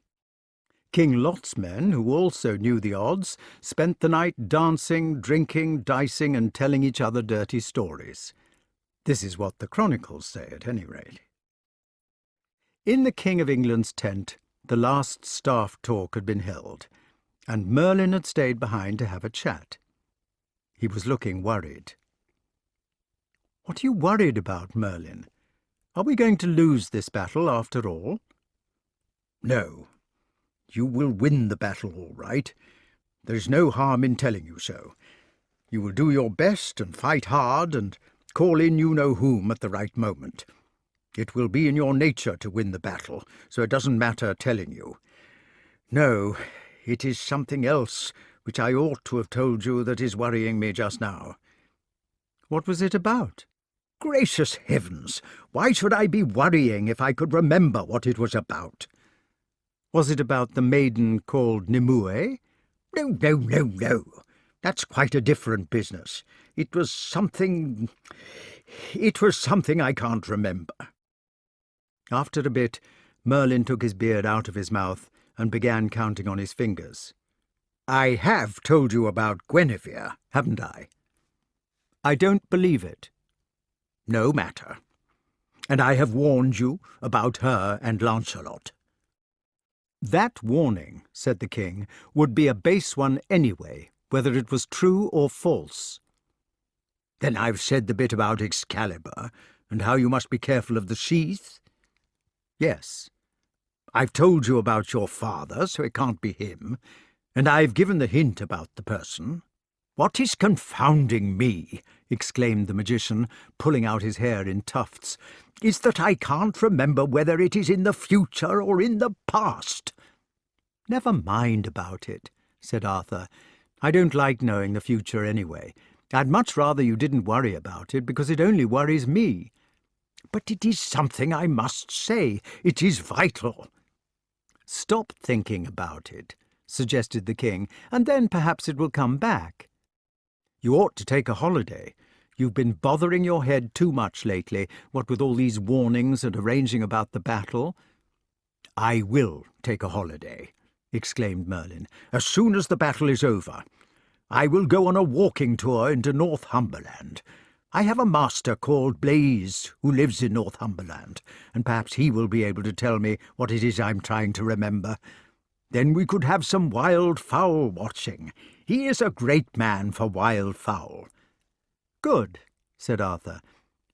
King Lot's men, who also knew the odds, spent the night dancing, drinking, dicing, and telling each other dirty stories. This is what the chronicles say, at any rate. In the King of England's tent, the last staff talk had been held, and Merlyn had stayed behind to have a chat. He was looking worried. "What are you worried about, Merlyn? Are we going to lose this battle after all?" "No. You will win the battle all right. There is no harm in telling you so. You will do your best and fight hard and call in you-know-whom at the right moment. It will be in your nature to win the battle, so it doesn't matter telling you. No, it is something else which I ought to have told you that is worrying me just now." "What was it about?" Gracious heavens! Why should I be worrying if I could remember what it was about? Was it about the maiden called Nimue? No. That's quite a different business. It was something I can't remember. After a bit, Merlin took his beard out of his mouth and began counting on his fingers. I have told you about Guinevere, haven't I? I don't believe it. No matter. And I have warned you about her and Lancelot. That warning, said the king, would be a base one anyway, whether it was true or false. Then I've said the bit about Excalibur, and how you must be careful of the sheath. Yes. I've told you about your father, so it can't be him, and I've given the hint about the person. What is confounding me, exclaimed the magician, pulling out his hair in tufts, is that I can't remember whether it is in the future or in the past. Never mind about it, said Arthur. I don't like knowing the future anyway. I'd much rather you didn't worry about it, because it only worries me. But it is something I must say. It is vital. Stop thinking about it, suggested the king, and then perhaps it will come back. You ought to take a holiday. You've been bothering your head too much lately, what with all these warnings and arranging about the battle. I will take a holiday, exclaimed Merlin, as soon as the battle is over. I will go on a walking tour into Northumberland. I have a master called Blaise who lives in Northumberland, and perhaps he will be able to tell me what it is I'm trying to remember. Then we could have some wild fowl watching. He is a great man for wild fowl. Good, said Arthur.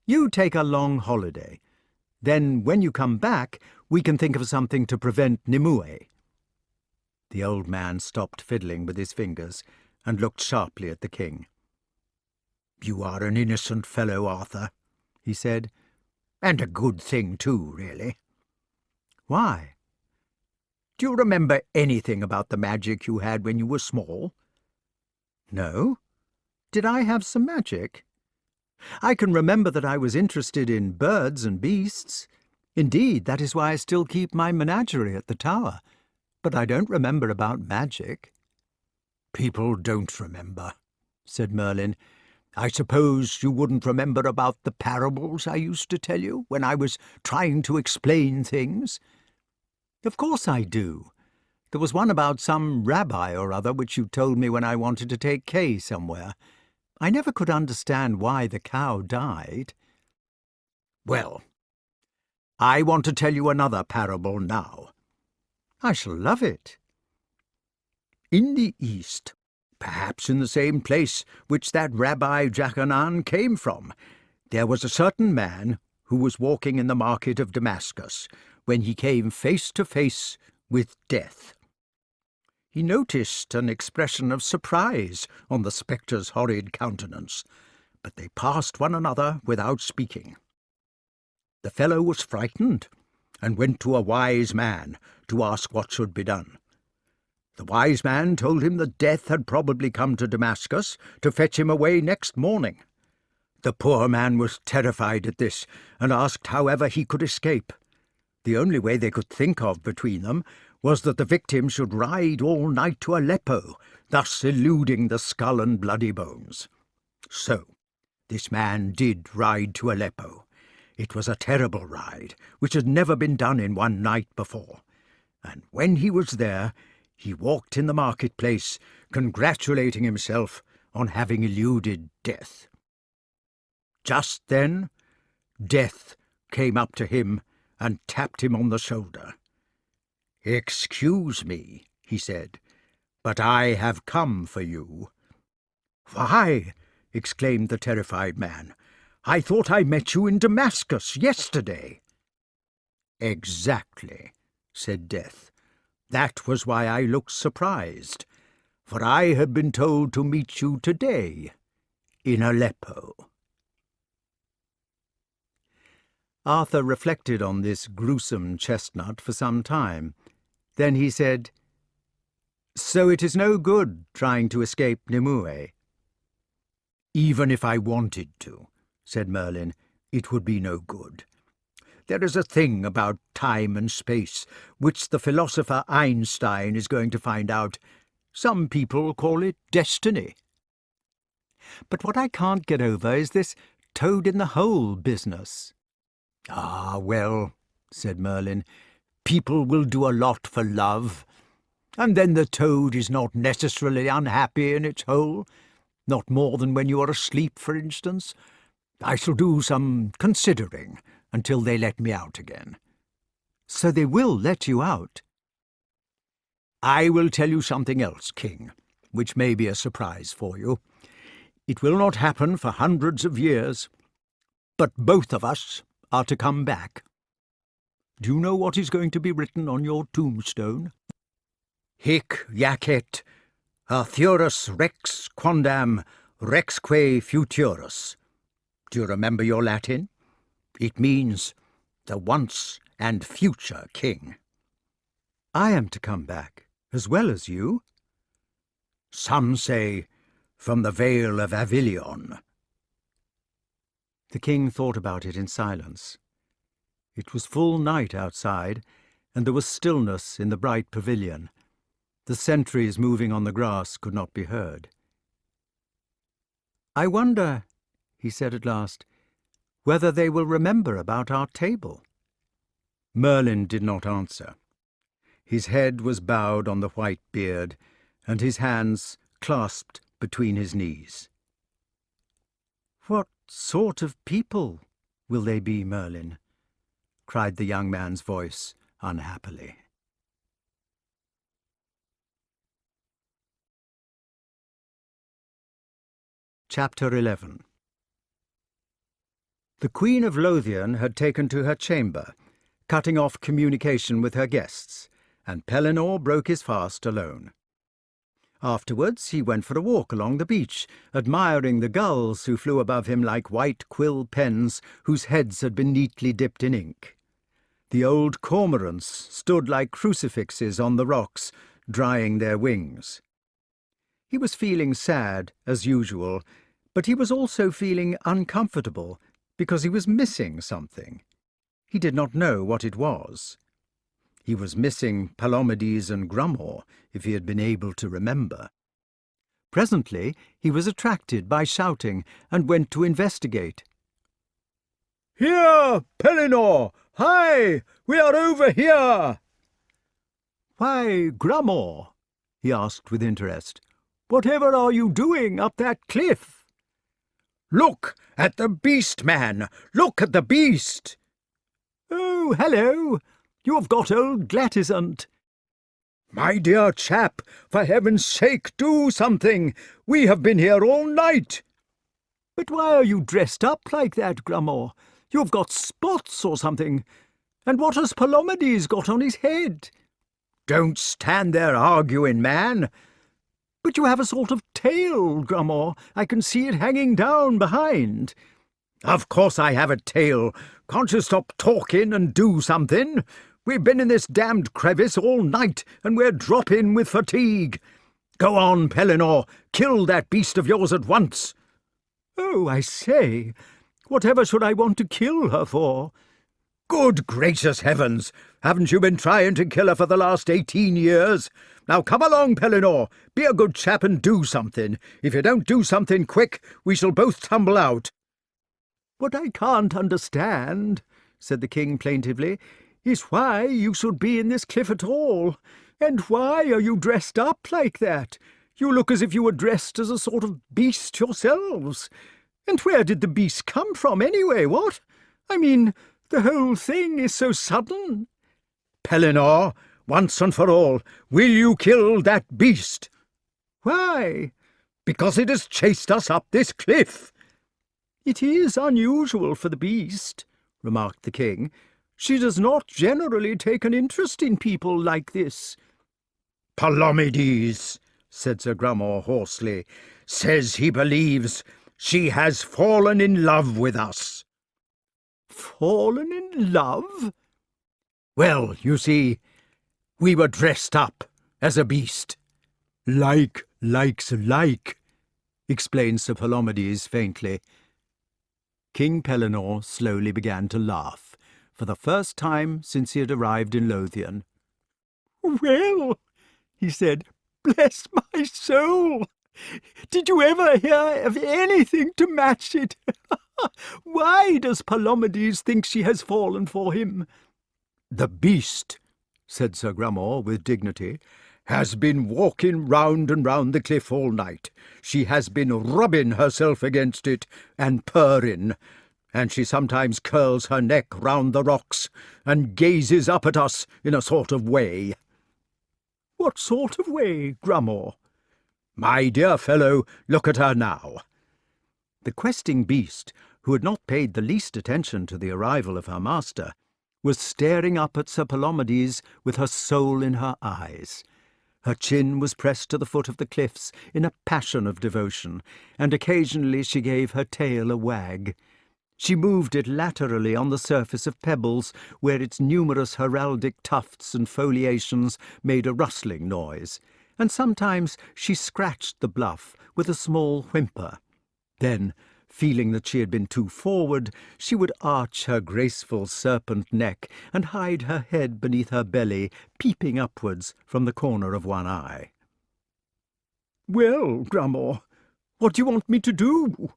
You take a long holiday. Then, when you come back, we can think of something to prevent Nimue. The old man stopped fiddling with his fingers and looked sharply at the king. You are an innocent fellow, Arthur, he said, and a good thing too, really. Why? Do you remember anything about the magic you had when you were small? No. Did I have some magic? I can remember that I was interested in birds and beasts. Indeed, that is why I still keep my menagerie at the tower. But I don't remember about magic. People don't remember, said Merlin. I suppose you wouldn't remember about the parables I used to tell you when I was trying to explain things? Of course I do. There was one about some rabbi or other which you told me when I wanted to take Kay somewhere. I never could understand why the cow died. Well, I want to tell you another parable now. I shall love it. In the East, perhaps in the same place which that Rabbi Jachanan came from, there was a certain man who was walking in the market of Damascus when he came face to face with death. He noticed an expression of surprise on the spectre's horrid countenance, but they passed one another without speaking. The fellow was frightened, and went to a wise man to ask what should be done. The wise man told him that death had probably come to Damascus to fetch him away next morning. The poor man was terrified at this, and asked however he could escape. The only way they could think of between them was that the victim should ride all night to Aleppo, thus eluding the skull and bloody bones. So this man did ride to Aleppo. It was a terrible ride, which had never been done in one night before, and when he was there, he walked in the marketplace, congratulating himself on having eluded death. Just then, Death came up to him and tapped him on the shoulder. "Excuse me," he said, "but I have come for you." "Why?" exclaimed the terrified man. "I thought I met you in Damascus yesterday." "Exactly," said Death. "That was why I looked surprised, for I had been told to meet you today in Aleppo." Arthur reflected on this gruesome chestnut for some time. Then he said, "So it is no good trying to escape Nimue?" "Even if I wanted to," said Merlin, it would be no good. There is a thing about time and space which the philosopher Einstein is going to find out. Some people call it destiny. But what I can't get over is this toad-in-the-hole business. Ah, well, said Merlin, people will do a lot for love, and then the toad is not necessarily unhappy in its hole, not more than when you are asleep, for instance. I shall do some considering until they let me out again. So they will let you out? I will tell you something else, King, which may be a surprise for you. It will not happen for hundreds of years, but both of us are to come back. Do you know what is going to be written on your tombstone? Hic jacet Arthurus rex quondam rexque futurus. Do you remember your Latin? It means the once and future king. I am to come back, as well as you? Some say from the Vale of Avilion. The king thought about it in silence. It was full night outside, and there was stillness in the bright pavilion. The sentries moving on the grass could not be heard. I wonder, he said at last, whether they will remember about our table. Merlin did not answer. His head was bowed on the white beard, and his hands clasped between his knees. What sort of people will they be, Merlin? Cried the young man's voice unhappily. Chapter 11. The Queen of Lothian had taken to her chamber, cutting off communication with her guests, and Pellinore broke his fast alone. Afterwards he went for a walk along the beach, admiring the gulls who flew above him like white quill pens whose heads had been neatly dipped in ink. The old cormorants stood like crucifixes on the rocks, drying their wings. He was feeling sad, as usual, but he was also feeling uncomfortable, because he was missing something. He did not know what it was. He was missing Palomides and Grummore, if he had been able to remember. Presently he was attracted by shouting, and went to investigate. "Here, Pellinore! Hi! We are over here!" "Why, Grummore," he asked with interest, "whatever are you doing up that cliff?" "Look at the beast, man! Look at the beast!" "Oh, hello! You have got old Glatisant." "My dear chap, for heaven's sake, do something! We have been here all night." "But why are you dressed up like that, Grummore? You've got spots or something. And what has Palomides got on his head?" "Don't stand there arguing, man." "But you have a sort of tail, Grummore. I can see it hanging down behind." "Of course I have a tail. Can't you stop talking and do something? We've been in this damned crevice all night, and we're dropping with fatigue. Go on, Pellinore, kill that beast of yours at once." "Oh, I say, whatever should I want to kill her for?" "Good gracious heavens! Haven't you been trying to kill her for the last 18 years? Now come along, Pellinore. Be a good chap and do something. If you don't do something quick, we shall both tumble out." "What I can't understand," said the king plaintively, "is why you should be in this cliff at all. And why are you dressed up like that? You look as if you were dressed as a sort of beast yourselves. And where did the beast come from, anyway, what? I mean, the whole thing is so sudden." "Pellinore, once and for all, will you kill that beast?" "Why?" "Because it has chased us up this cliff." "It is unusual for the beast," remarked the king. "She does not generally take an interest in people like this." "Palomides," said Sir Grummore hoarsely, "says he believes she has fallen in love with us." "Fallen in love?" "Well, you see, we were dressed up as a beast." "Like likes like," explained Sir Palomides faintly. King Pellinore slowly began to laugh, for the first time since he had arrived in Lothian. "Well," he said, "bless my soul! Did you ever hear of anything to match it? Why does Palomides think she has fallen for him?" "The beast," said Sir Grummore with dignity, "has been walking round and round the cliff all night. She has been rubbing herself against it and purring, and she sometimes curls her neck round the rocks and gazes up at us in a sort of way." "What sort of way, Grummore?" "My dear fellow, look at her now." The questing beast, who had not paid the least attention to the arrival of her master, was staring up at Sir Palomides with her soul in her eyes. Her chin was pressed to the foot of the cliffs in a passion of devotion, and occasionally she gave her tail a wag. She moved it laterally on the surface of pebbles, where its numerous heraldic tufts and foliations made a rustling noise, and sometimes she scratched the bluff with a small whimper. Then, feeling that she had been too forward, she would arch her graceful serpent neck and hide her head beneath her belly, peeping upwards from the corner of one eye. "Well, Grummore, what do you want me to do?"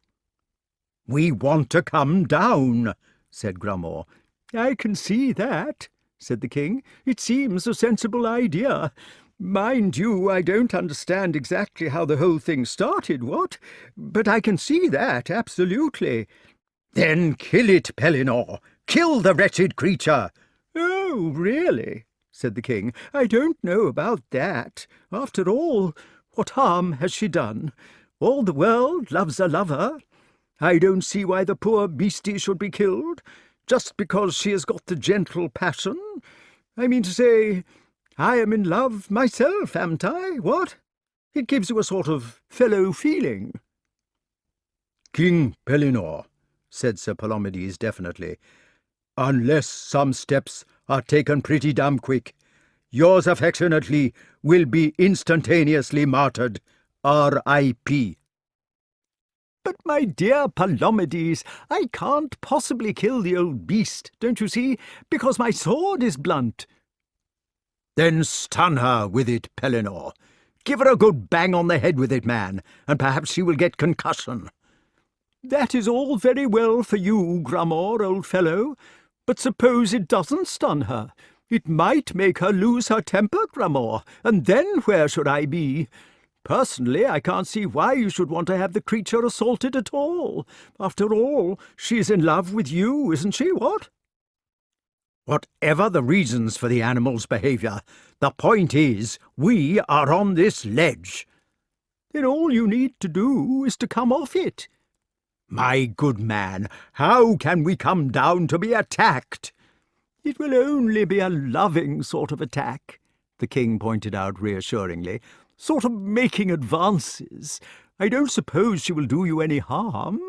"We want to come down," said Grummore. "I can see that," said the king. "It seems a sensible idea. Mind you, I don't understand exactly how the whole thing started, what? But I can see that, absolutely." "Then kill it, Pellinore. Kill the wretched creature." "Oh, really?" said the king. "I don't know about that. After all, what harm has she done? All the world loves a lover. I don't see why the poor beastie should be killed, just because she has got the gentle passion. I mean to say, I am in love myself, amn't I, what? It gives you a sort of fellow feeling." "King Pellinore," said Sir Palomides definitely, "unless some steps are taken pretty damn quick, yours affectionately will be instantaneously martyred. R.I.P." "But, my dear Palomides, I can't possibly kill the old beast, don't you see, because my sword is blunt." "Then stun her with it, Pellinore. Give her a good bang on the head with it, man, and perhaps she will get concussion." "That is all very well for you, Grummore, old fellow, but suppose it doesn't stun her? It might make her lose her temper, Grummore, and then where should I be? Personally, I can't see why you should want to have the creature assaulted at all. After all, she's in love with you, isn't she, what?" "Whatever the reasons for the animal's behaviour, the point is we are on this ledge." "Then all you need to do is to come off it." "My good man, how can we come down to be attacked?" "It will only be a loving sort of attack," the king pointed out reassuringly, "sort of making advances. I don't suppose she will do you any harm.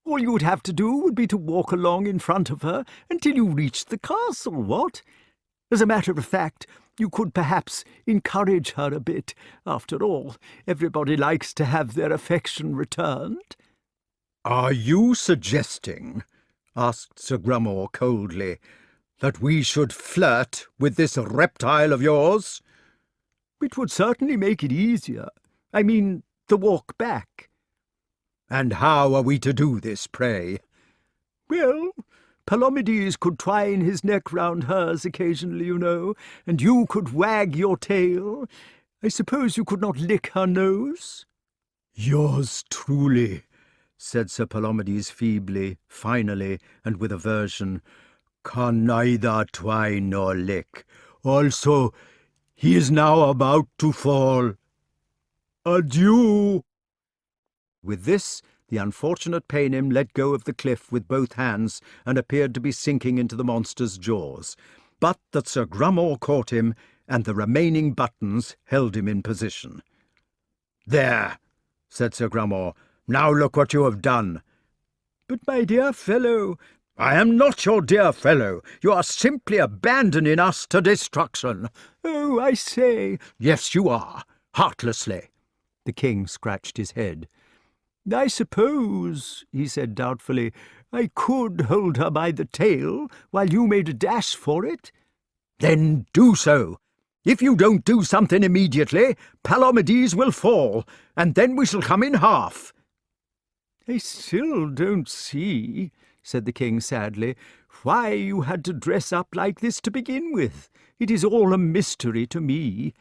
All you would have to do would be to walk along in front of her until you reached the castle, what? As a matter of fact, you could perhaps encourage her a bit. After all, everybody likes to have their affection returned." "Are you suggesting," asked Sir Grummore coldly, "that we should flirt with this reptile of yours?" "It would certainly make it easier. I mean, the walk back." "And how are we to do this, pray?" "Well, Palomides could twine his neck round hers occasionally, you know, and you could wag your tail. I suppose you could not lick her nose?" "Yours truly," said Sir Palomides feebly, finally, and with aversion, "can neither twine nor lick. Also, he is now about to fall. Adieu." With this, the unfortunate Paynim let go of the cliff with both hands and appeared to be sinking into the monster's jaws, but that Sir Grummore caught him, and the remaining buttons held him in position. "There," said Sir Grummore, "now look what you have done." "But, my dear fellow—" "I am not your dear fellow. You are simply abandoning us to destruction." "Oh, I say—" "Yes, you are, heartlessly." The king scratched his head. "I suppose," he said doubtfully, "I could hold her by the tail while you made a dash for it." "Then do so. If you don't do something immediately, Palomides will fall, and then we shall come in half." "I still don't see," said the king sadly, "why you had to dress up like this to begin with. It is all a mystery to me.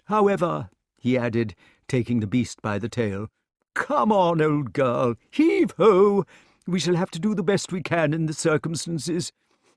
However," he added, taking the beast by the tail, "come on, old girl, heave-ho! We shall have to do the best we can in the circumstances.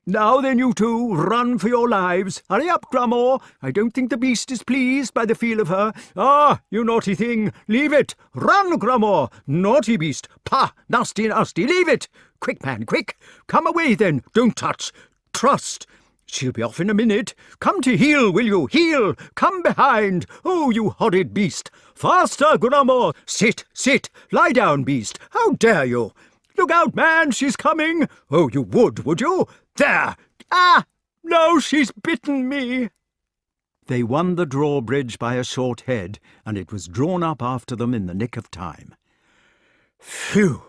Now then, you two, run for your lives. Hurry up, Grummore. I don't think the beast is pleased by the feel of her. Ah, you naughty thing, leave it. Run, Grummore. Naughty beast. Pah, nasty, nasty, leave it. Quick, man, quick. Come away, then. Don't touch. Trust. She'll be off in a minute. Come to heel, will you? Heel. Come behind. Oh, you horrid beast. Faster, Grummore. Sit, sit. Lie down, beast. How dare you? Look out, man, she's coming. Oh, you would you? There! Ah! No, she's bitten me. They won the drawbridge by a short head, and it was drawn up after them in the nick of time. Phew,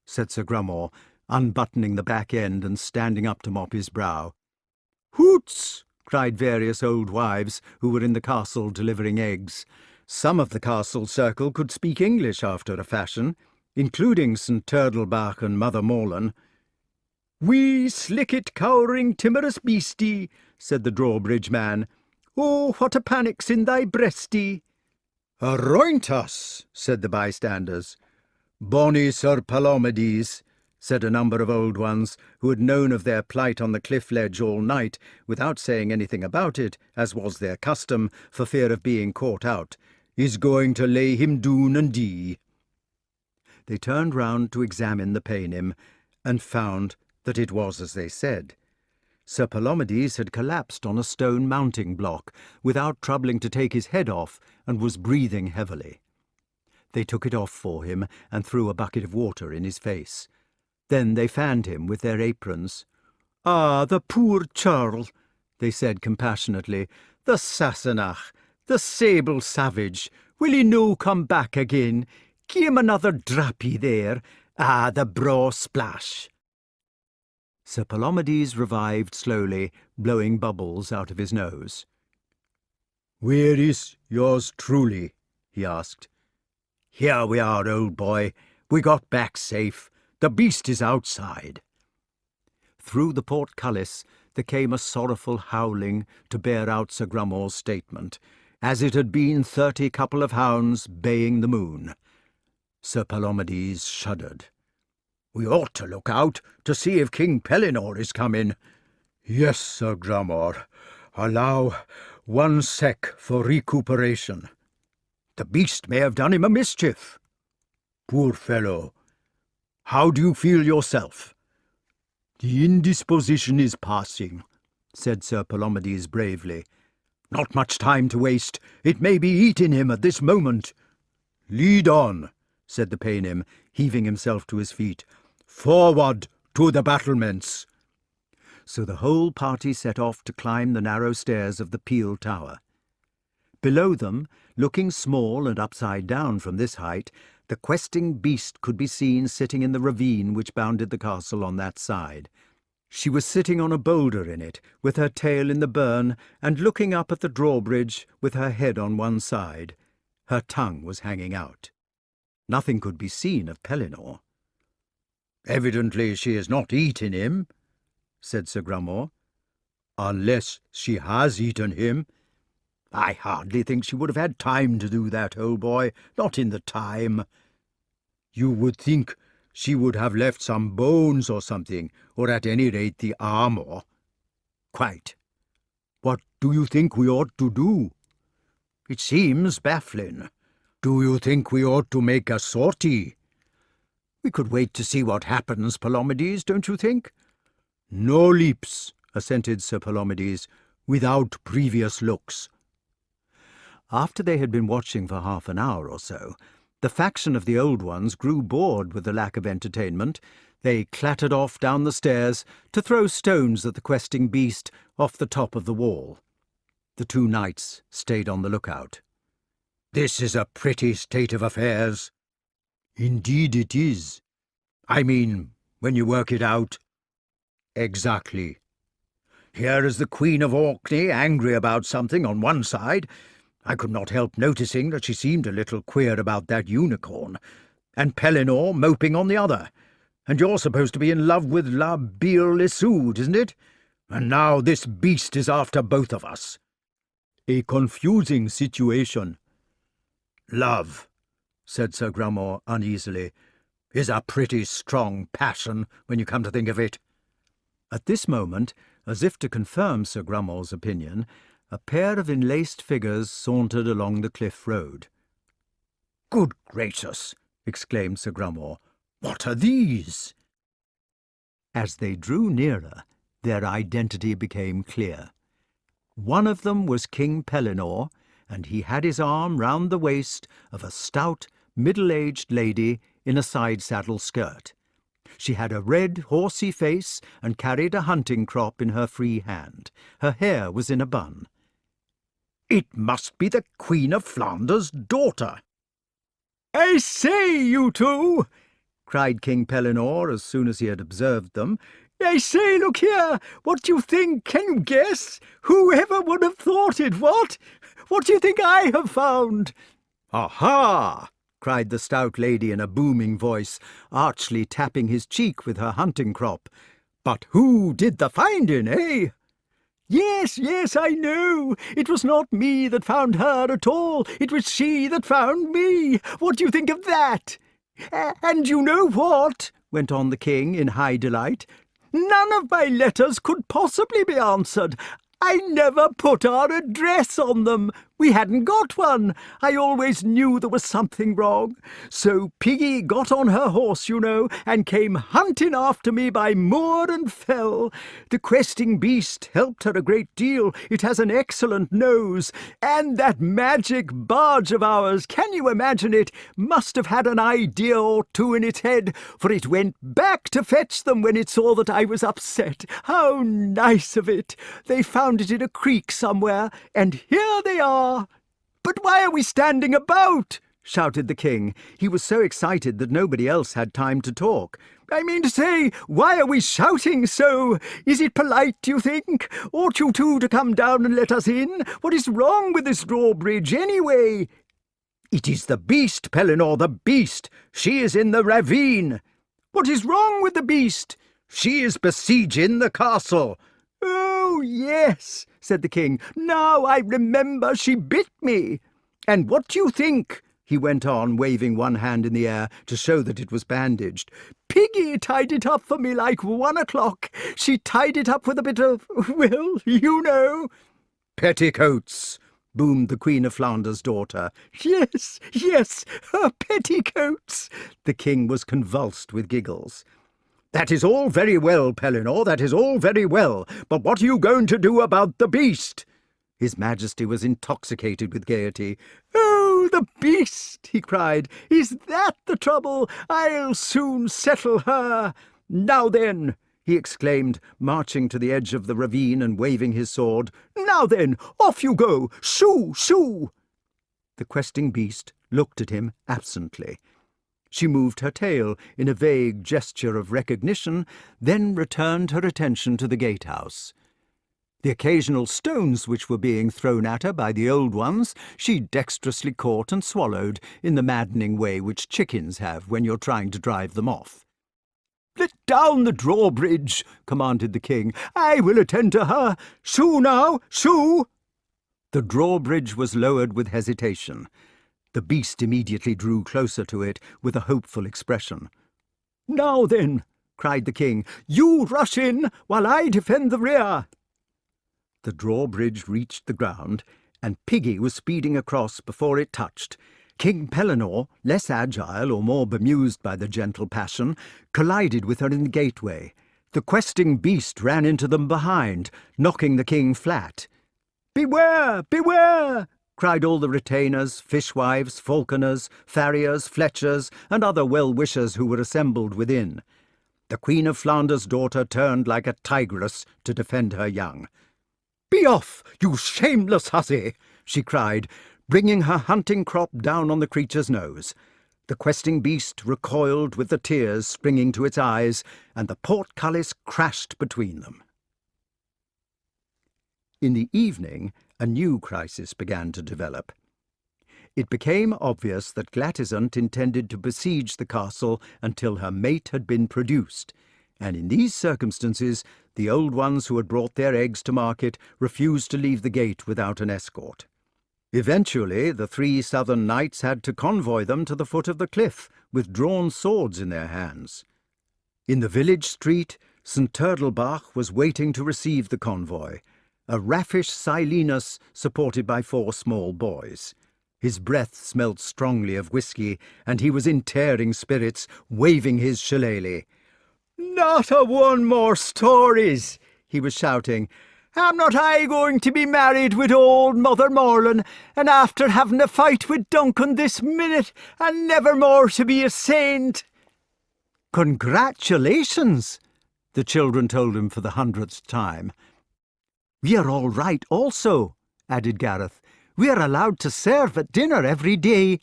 said Sir Grummore, unbuttoning the back end and standing up to mop his brow. Hoots! cried various old wives who were in the castle delivering eggs. Some of the castle circle could speak English after a fashion, including St. Turtlebach and Mother Merlyn. "Wee slicket cowering timorous beastie," said the drawbridge man. "Oh, what a panic's in thy breastie." "Aroint us," said the bystanders. "Bonny Sir Palomides," said a number of old ones who had known of their plight on the cliff ledge all night without saying anything about it, as was their custom, for fear of being caught out, "is going to lay him doon and dee." They turned round to examine the Paynim, and found that it was as they said. Sir Palomides had collapsed on a stone mounting block without troubling to take his head off, and was breathing heavily. They took it off for him and threw a bucket of water in his face. Then they fanned him with their aprons. "Ah, the poor churl," they said compassionately, "the Sassenach, the sable savage, will he no come back again? Gie him another drappy there. Ah, the braw splash." Sir Palomides revived slowly, blowing bubbles out of his nose. "Where is yours truly?" he asked. "Here we are, old boy. We got back safe. The beast is outside." Through the portcullis there came a sorrowful howling to bear out Sir Grummore's statement, as it had been 30 couple of hounds baying the moon. Sir Palomides shuddered. "We ought to look out to see if King Pellinore is coming." "Yes, Sir Grummore. Allow 1 sec for recuperation." "The beast may have done him a mischief." "Poor fellow." "How do you feel yourself?" "The indisposition is passing," said Sir Palomides bravely. "Not much time to waste. It may be eating him at this moment." "Lead on," said the Paynim, heaving himself to his feet. "Forward to the battlements." So the whole party set off to climb the narrow stairs of the Peel Tower. Below them, looking small and upside down from this height, the questing beast could be seen sitting in the ravine which bounded the castle on that side. She was sitting on a boulder in it, with her tail in the burn, and looking up at the drawbridge with her head on one side. Her tongue was hanging out. Nothing could be seen of Pellinore. "Evidently she is not eating him," said Sir Grummore. "Unless she has eaten him." "I hardly think she would have had time to do that, old boy. Not in the time." "You would think she would have left some bones or something, or at any rate the armour." "Quite." "What do you think we ought to do?" "It seems baffling." "Do you think we ought to make a sortie?" "We could wait to see what happens, Palomides, don't you think?" "No leaps," assented Sir Palomides, "without previous looks." After they had been watching for half an hour or so, the faction of the old ones grew bored with the lack of entertainment. They clattered off down the stairs to throw stones at the questing beast off the top of the wall. The 2 knights stayed on the lookout. "This is a pretty state of affairs." Indeed it is. I mean, when you work it out. Exactly. Here is the Queen of Orkney angry about something on one side. I could not help noticing that she seemed a little queer about that unicorn. And Pellinore moping on the other. And you're supposed to be in love with La Beale Isoud, isn't it? And now this beast is after both of us. A confusing situation. Love, said Sir Grummore uneasily, is a pretty strong passion when you come to think of it. At this moment, as if to confirm Sir Grummore's opinion, a pair of enlaced figures sauntered along the cliff road. Good gracious, exclaimed Sir Grummore, what are these? As they drew nearer, their identity became clear. One of them was King Pellinore, and he had his arm round the waist of a stout, middle-aged lady in a side-saddle skirt. She had a red, horsey face and carried a hunting crop in her free hand. Her hair was in a bun. It must be the Queen of Flanders' daughter. "I say, you two!" cried King Pellinore as soon as he had observed them. "I say, look here! What do you think? Can you guess? Whoever would have thought it, what? What do you think I have found?" "Aha!" cried the stout lady in a booming voice, archly tapping his cheek with her hunting crop. "But who did the finding, eh?" Yes, I know. It was not me that found her at all. It was she that found me. What do you think of that? And you know what?" went on the king in high delight. "None of my letters could possibly be answered. I never put our address on them. We hadn't got one. I always knew there was something wrong. So Piggy got on her horse, you know, and came hunting after me by moor and fell. The questing beast helped her a great deal. It has an excellent nose. And that magic barge of ours, can you imagine it, must have had an idea or two in its head, for it went back to fetch them when it saw that I was upset. How nice of it! They found it in a creek somewhere, and here they are. "But why are we standing about?" shouted the king. He was so excited that nobody else had time to talk. "I mean to say, why are we shouting so? Is it polite, do you think? Ought you two to come down and let us in? What is wrong with this drawbridge, anyway?" "It is the beast, Pellinore, the beast. She is in the ravine." "What is wrong with the beast?" "She is besieging the castle." "Oh, yes," said the king. "Now I remember, she bit me. And what do you think?" he went on, waving one hand in the air to show that it was bandaged. "Piggy tied it up for me like 1 o'clock. She tied it up with a bit of, well, you know." "Petticoats," boomed the Queen of Flanders' daughter. Yes, her petticoats." The king was convulsed with giggles. "That is all very well, Pellinore, that is all very well, but what are you going to do about the beast?" His Majesty was intoxicated with gaiety. "Oh, the beast!" he cried. "Is that the trouble? I'll soon settle her. Now then," he exclaimed, marching to the edge of the ravine and waving his sword. "Now then, off you go! Shoo, shoo!" The questing beast looked at him absently. She moved her tail in a vague gesture of recognition, then returned her attention to the gatehouse. The occasional stones which were being thrown at her by the old ones she dexterously caught and swallowed in the maddening way which chickens have when you're trying to drive them off. "Let down the drawbridge," commanded the king. "I will attend to her. Shoo now, shoo!" The drawbridge was lowered with hesitation. The beast immediately drew closer to it with a hopeful expression. "Now then," cried the king, "you rush in while I defend the rear." The drawbridge reached the ground, and Piggy was speeding across before it touched. King Pellinore, less agile or more bemused by the gentle passion, collided with her in the gateway. The questing beast ran into them behind, knocking the king flat. "Beware! Beware!" cried all the retainers, fishwives, falconers, farriers, fletchers, and other well-wishers who were assembled within. The Queen of Flanders' daughter turned like a tigress to defend her young. "Be off, you shameless hussy!" she cried, bringing her hunting crop down on the creature's nose. The questing beast recoiled with the tears springing to its eyes, and the portcullis crashed between them. In the evening, a new crisis began to develop. It became obvious that Glatisant intended to besiege the castle until her mate had been produced, and in these circumstances the old ones who had brought their eggs to market refused to leave the gate without an escort. Eventually, the 3 southern knights had to convoy them to the foot of the cliff, with drawn swords in their hands. In the village street, St. Turtlebach was waiting to receive the convoy, a raffish Silenus supported by 4 small boys. His breath smelt strongly of whisky, and he was in tearing spirits, waving his shillelagh. "Not a one more stories," he was shouting. "Am not I going to be married with old Mother Merlyn, and after having a fight with Duncan this minute, and never more to be a saint?" "Congratulations," the children told him for the 100th time. "We are all right also," added Gareth. "We are allowed to serve at dinner every day."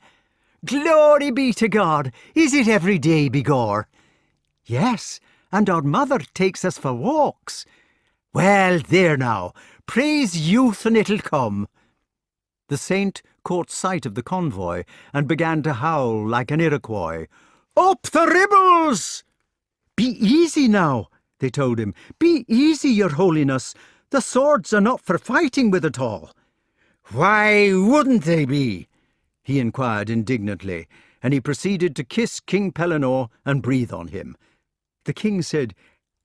"Glory be to God! Is it every day, begor?" "Yes, and our mother takes us for walks." "Well, there now, praise youth and it'll come." The saint caught sight of the convoy and began to howl like an Iroquois. "Up the ribbles!" "Be easy now," they told him. "Be easy, your holiness. The swords are not for fighting with at all." "Why wouldn't they be?" he inquired indignantly, and he proceeded to kiss King Pellinore and breathe on him. The king said,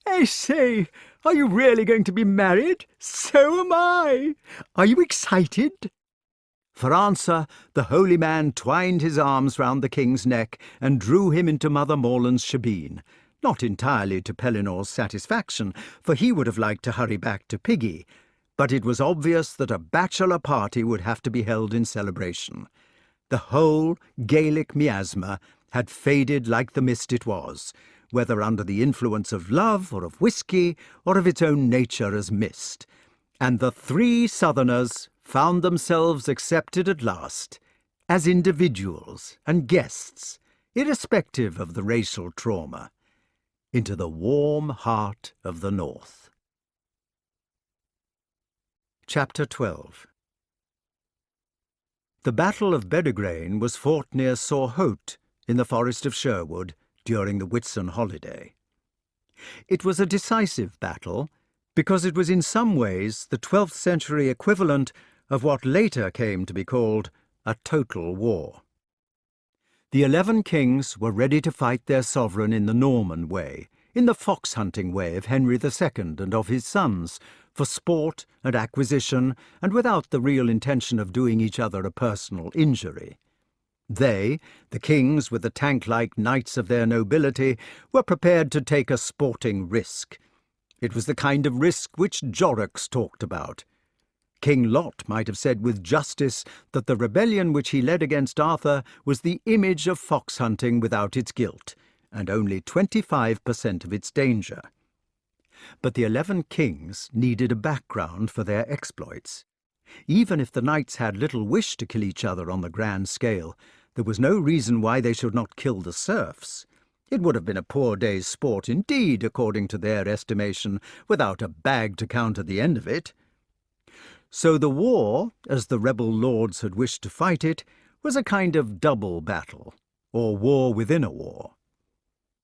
"I say, are you really going to be married? So am I. Are you excited?" For answer, the holy man twined his arms round the king's neck and drew him into Mother Morland's shebeen, not entirely to Pellinore's satisfaction, for he would have liked to hurry back to Piggy, but it was obvious that a bachelor party would have to be held in celebration. The whole Gaelic miasma had faded like the mist it was, whether under the influence of love or of whisky or of its own nature as mist, and the 3 southerners found themselves accepted at last as individuals and guests, irrespective of the racial trauma, into the warm heart of the North. Chapter 12. The Battle of Bedegraine was fought near Sorhote in the forest of Sherwood during the Whitsun holiday. It was a decisive battle because it was in some ways the 12th century equivalent of what later came to be called a total war. The 11 kings were ready to fight their sovereign in the Norman way, in the fox-hunting way of Henry II and of his sons, for sport and acquisition, and without the real intention of doing each other a personal injury. They, the kings with the tank-like knights of their nobility, were prepared to take a sporting risk. It was the kind of risk which Jorrocks talked about. King Lot might have said with justice that the rebellion which he led against Arthur was the image of fox-hunting without its guilt, and only 25% of its danger. But the 11 kings needed a background for their exploits. Even if the knights had little wish to kill each other on the grand scale, there was no reason why they should not kill the serfs. It would have been a poor day's sport indeed, according to their estimation, without a bag to count at the end of it. So the war, as the rebel lords had wished to fight it, was a kind of double battle, or war within a war.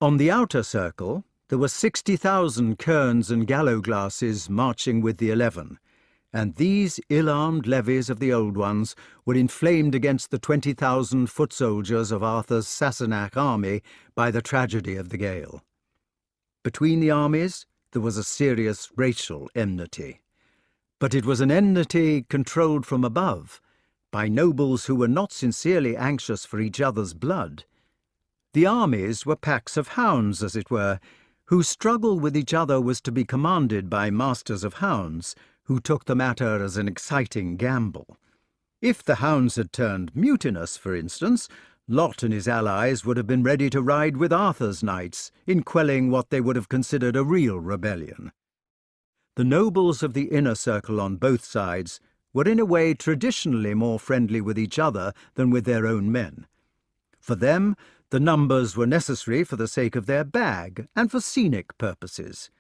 On the outer circle, there were 60,000 kerns and gallow-glasses marching with the 11, and these ill-armed levies of the old ones were inflamed against the 20,000 foot soldiers of Arthur's Sassenach army by the tragedy of the Gael. Between the armies there was a serious racial enmity, but it was an enmity controlled from above, by nobles who were not sincerely anxious for each other's blood. The armies were packs of hounds, as it were, whose struggle with each other was to be commanded by masters of hounds, who took the matter as an exciting gamble. If the hounds had turned mutinous, for instance, Lot and his allies would have been ready to ride with Arthur's knights in quelling what they would have considered a real rebellion. The nobles of the inner circle on both sides were in a way traditionally more friendly with each other than with their own men. For them, the numbers were necessary for the sake of their bag and for scenic purposes.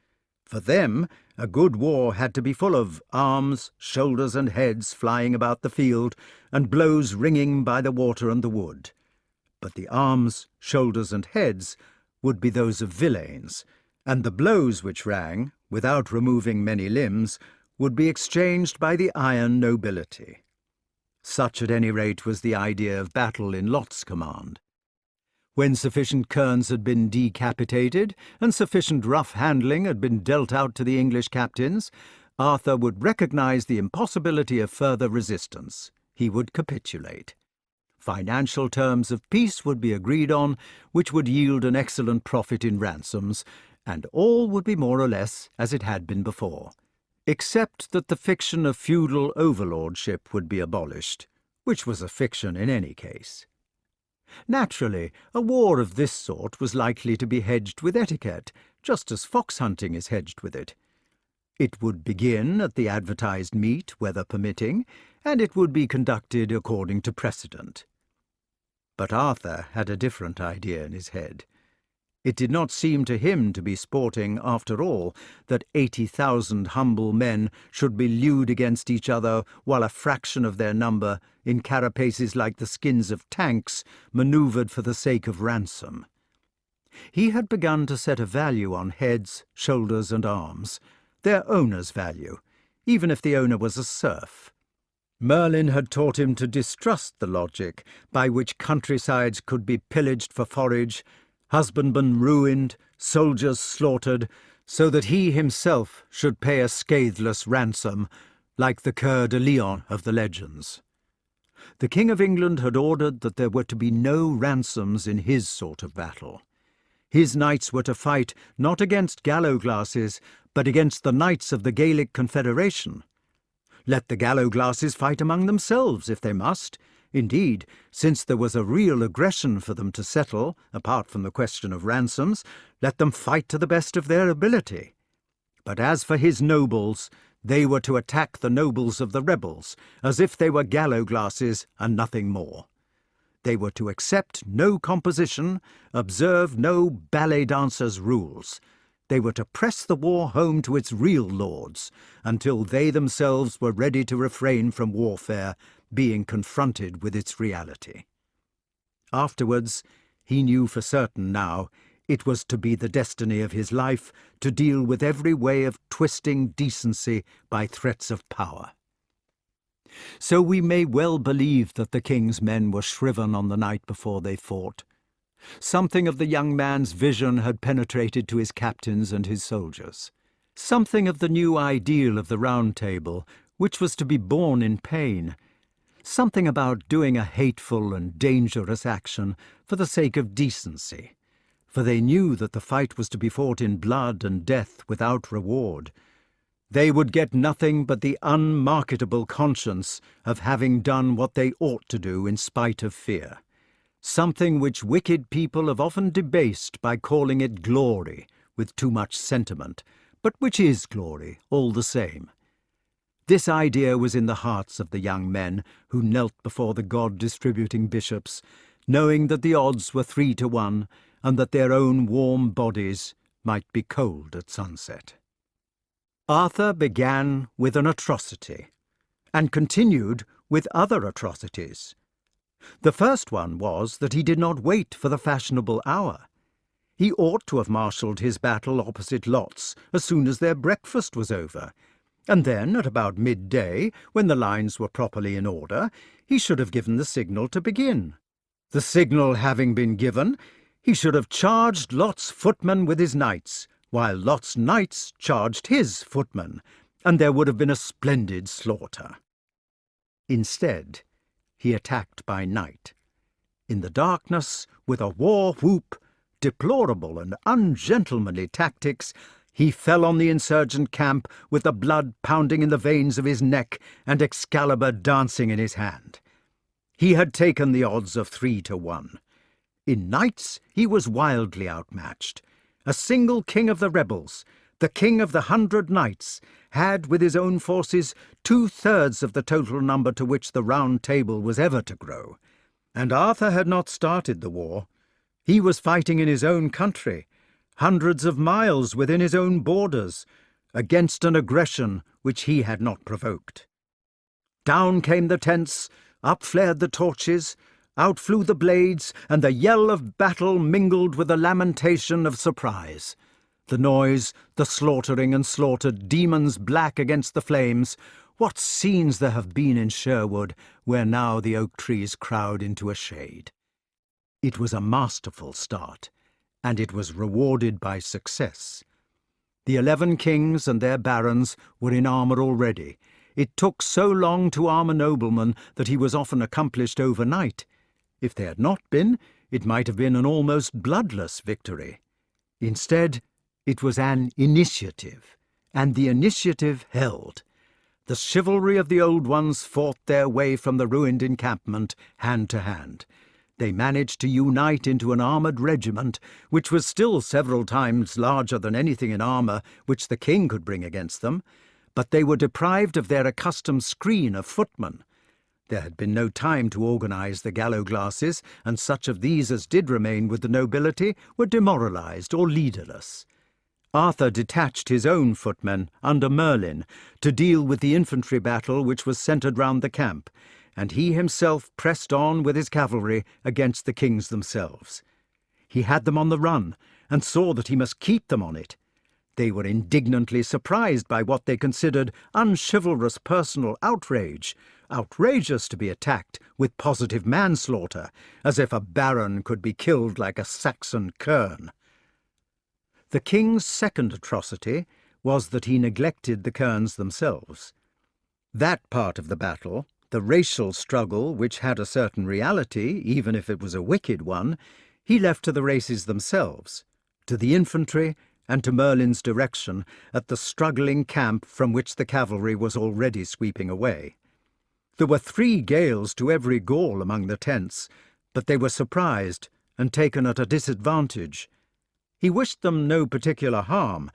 For them, a good war had to be full of arms, shoulders, and heads flying about the field, and blows ringing by the water and the wood. But the arms, shoulders, and heads would be those of villeins, and the blows which rang, without removing many limbs, would be exchanged by the iron nobility. Such, at any rate, was the idea of battle in Lot's command. When sufficient kerns had been decapitated, and sufficient rough handling had been dealt out to the English captains, Arthur would recognise the impossibility of further resistance. He would capitulate. Financial terms of peace would be agreed on, which would yield an excellent profit in ransoms, and all would be more or less as it had been before, except that the fiction of feudal overlordship would be abolished, which was a fiction in any case. Naturally, a war of this sort was likely to be hedged with etiquette, just as fox-hunting is hedged with it. It would begin at the advertised meet, weather permitting, and it would be conducted according to precedent. But Arthur had a different idea in his head. It did not seem to him to be sporting, after all, that 80,000 humble men should be lewd against each other while a fraction of their number, in carapaces like the skins of tanks, manoeuvred for the sake of ransom. He had begun to set a value on heads, shoulders, and arms, their owner's value, even if the owner was a serf. Merlyn had taught him to distrust the logic by which countrysides could be pillaged for forage, husbandmen ruined, soldiers slaughtered, so that he himself should pay a scatheless ransom, like the Coeur de Lion of the legends. The King of England had ordered that there were to be no ransoms in his sort of battle. His knights were to fight not against gallow-glasses, but against the knights of the Gaelic Confederation. Let the gallow-glasses fight among themselves, if they must. Indeed, since there was a real aggression for them to settle, apart from the question of ransoms, let them fight to the best of their ability. But as for his nobles, they were to attack the nobles of the rebels, as if they were gallow-glasses and nothing more. They were to accept no composition, observe no ballet dancers' rules. They were to press the war home to its real lords, until they themselves were ready to refrain from warfare, being confronted with its reality. Afterwards, he knew for certain now, it was to be the destiny of his life to deal with every way of twisting decency by threats of power. So we may well believe that the king's men were shriven on the night before they fought. Something of the young man's vision had penetrated to his captains and his soldiers. Something of the new ideal of the Round Table, which was to be born in pain. Something about doing a hateful and dangerous action for the sake of decency. For they knew that the fight was to be fought in blood and death without reward. They would get nothing but the unmarketable conscience of having done what they ought to do in spite of fear. Something which wicked people have often debased by calling it glory, with too much sentiment, but which is glory all the same. This idea was in the hearts of the young men who knelt before the God-distributing bishops, knowing that the odds were 3 to 1, and that their own warm bodies might be cold at sunset. Arthur began with an atrocity, and continued with other atrocities. The first one was that he did not wait for the fashionable hour. He ought to have marshalled his battle opposite Lot's as soon as their breakfast was over, and then, at about midday, when the lines were properly in order, he should have given the signal to begin. The signal having been given, he should have charged Lot's footmen with his knights, while Lot's knights charged his footmen, and there would have been a splendid slaughter. Instead, he attacked by night. In the darkness, with a war-whoop, deplorable and ungentlemanly tactics, he fell on the insurgent camp with the blood pounding in the veins of his neck and Excalibur dancing in his hand. He had taken the odds of 3 to 1. In knights he was wildly outmatched. A single king of the rebels, the king of the 100 knights, had with his own forces 2/3 of the total number to which the Round Table was ever to grow, And Arthur had not started the war. He was fighting in his own country, hundreds of miles within his own borders, against an aggression which he had not provoked. Down came the tents, up flared the torches, out flew the blades, and the yell of battle mingled with the lamentation of surprise. The noise, the slaughtering and slaughtered, demons black against the flames. What scenes there have been in Sherwood, where now the oak trees crowd into a shade. It was a masterful start, and it was rewarded by success. The 11 kings and their barons were in armour already. It took so long to arm a nobleman that he was often accomplished overnight. If they had not been, it might have been an almost bloodless victory. Instead, it was an initiative, and the initiative held. The chivalry of the old ones fought their way from the ruined encampment hand to hand. They managed to unite into an armoured regiment, which was still several times larger than anything in armour which the king could bring against them, but they were deprived of their accustomed screen of footmen. There had been no time to organise the gallows-glasses, and such of these as did remain with the nobility were demoralised or leaderless. Arthur detached his own footmen under Merlyn to deal with the infantry battle which was centred round the camp, and he himself pressed on with his cavalry against the kings themselves. He had them on the run, and saw that he must keep them on it. They were indignantly surprised by what they considered unchivalrous personal outrage, outrageous to be attacked with positive manslaughter, as if a baron could be killed like a Saxon kern. The king's second atrocity was that he neglected the kerns themselves. That part of the battle, the racial struggle which had a certain reality, even if it was a wicked one, he left to the races themselves, to the infantry and to Merlin's direction at the struggling camp from which the cavalry was already sweeping away. There were 3 Gaels to every Gaul among the tents, but they were surprised and taken at a disadvantage. He wished them no particular harm,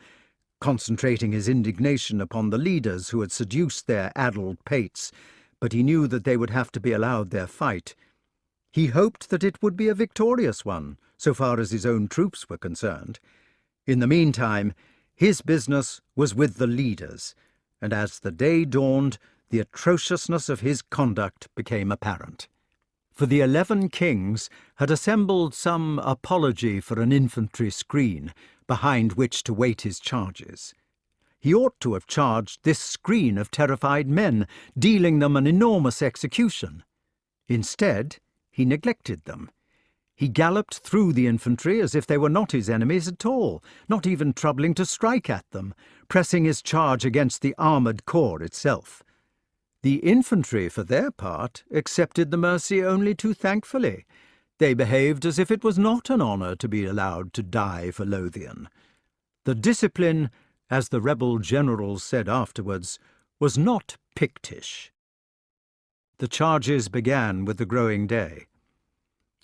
concentrating his indignation upon the leaders who had seduced their addled pates, but he knew that they would have to be allowed their fight. He hoped that it would be a victorious one, so far as his own troops were concerned. In the meantime, his business was with the leaders, and as the day dawned, the atrociousness of his conduct became apparent. For the 11 kings had assembled some apology for an infantry screen behind which to wait his charges. He ought to have charged this screen of terrified men, dealing them an enormous execution. Instead, he neglected them. He galloped through the infantry as if they were not his enemies at all, not even troubling to strike at them, pressing his charge against the armoured corps itself. The infantry, for their part, accepted the mercy only too thankfully. They behaved as if it was not an honour to be allowed to die for Lothian. The discipline, as the rebel generals said afterwards, was not Pictish. The charges began with the growing day.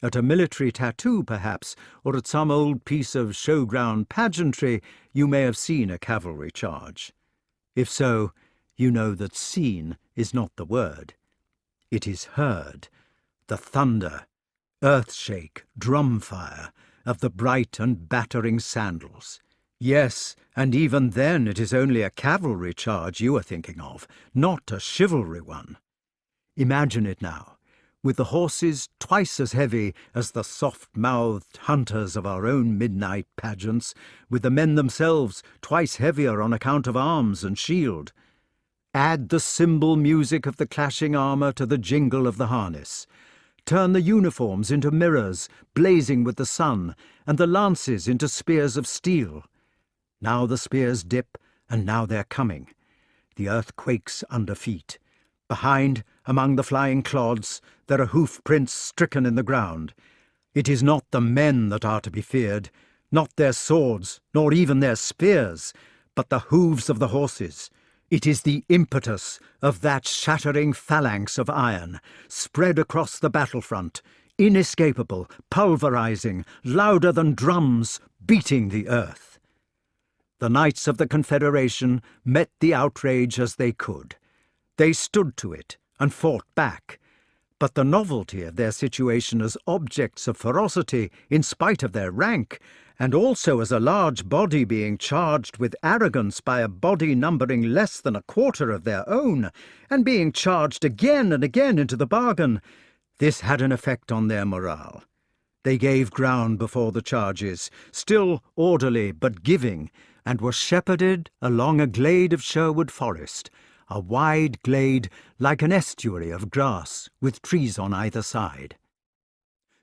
At a military tattoo, perhaps, or at some old piece of showground pageantry, you may have seen a cavalry charge. If so, you know that seen is not the word. It is heard, the thunder, earth-shake, drum-fire of the bright and battering sandals. Yes, and even then it is only a cavalry charge you are thinking of, not a chivalry one. Imagine it now, with the horses twice as heavy as the soft-mouthed hunters of our own midnight pageants, with the men themselves twice heavier on account of arms and shield. Add the cymbal music of the clashing armour to the jingle of the harness. Turn the uniforms into mirrors, blazing with the sun, and the lances into spears of steel. Now the spears dip, and now they're coming. The earth quakes under feet. Behind, among the flying clods, there are hoof-prints stricken in the ground. It is not the men that are to be feared, not their swords, nor even their spears, but the hooves of the horses. It is the impetus of that shattering phalanx of iron, spread across the battlefront, inescapable, pulverizing, louder than drums, beating the earth. The knights of the Confederation met the outrage as they could. They stood to it and fought back, But the novelty of their situation as objects of ferocity in spite of their rank, and also as a large body being charged with arrogance by a body numbering less than a quarter of their own, and being charged again and again into the bargain, this had an effect on their morale. They gave ground before the charges, still orderly but giving, and were shepherded along a glade of Sherwood Forest, a wide glade like an estuary of grass with trees on either side.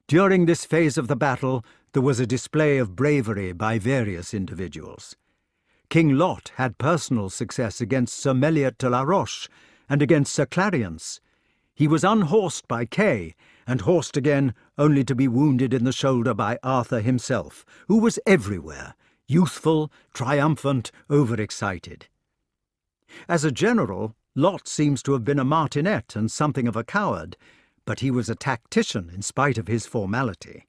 During this phase of the battle, there was a display of bravery by various individuals. King Lot had personal success against Sir Meliot de la Roche and against Sir Clariance. He was unhorsed by Kay, and horsed again only to be wounded in the shoulder by Arthur himself, who was everywhere, youthful, triumphant, overexcited. As a general, Lot seems to have been a martinet and something of a coward, but he was a tactician in spite of his formality.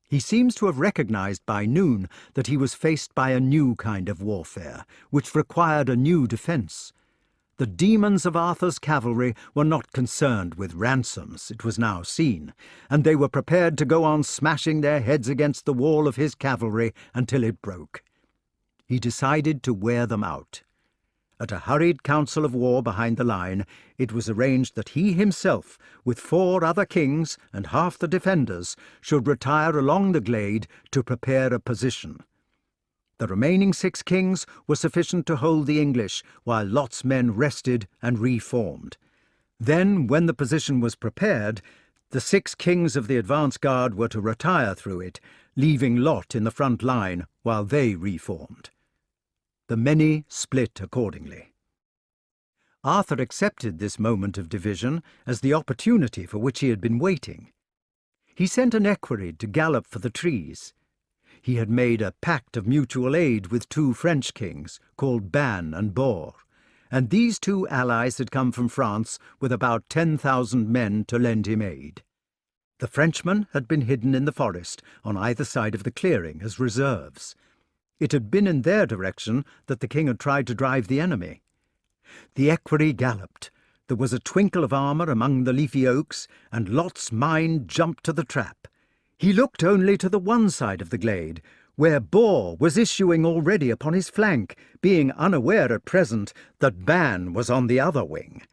He seems to have recognized by noon that he was faced by a new kind of warfare, which required a new defense. The demons of Arthur's cavalry were not concerned with ransoms, it was now seen, and they were prepared to go on smashing their heads against the wall of his cavalry until it broke. He decided to wear them out. At a hurried council of war behind the line, it was arranged that he himself, with 4 other kings and half the defenders, should retire along the glade to prepare a position. The remaining 6 kings were sufficient to hold the English, while Lot's men rested and reformed. Then, when the position was prepared, the 6 kings of the advance guard were to retire through it, leaving Lot in the front line while they reformed. The many split accordingly. Arthur accepted this moment of division as the opportunity for which he had been waiting. He sent an equerry to gallop for the trees. He had made a pact of mutual aid with 2 French kings, called Ban and Bor, and these 2 allies had come from France with about 10,000 men to lend him aid. The Frenchmen had been hidden in the forest on either side of the clearing as reserves. It had been in their direction that the king had tried to drive the enemy. The equerry galloped. There was a twinkle of armour among the leafy oaks, and Lot's mind jumped to the trap. He looked only to the one side of the glade, where Bor was issuing already upon his flank, being unaware at present that Ban was on the other wing.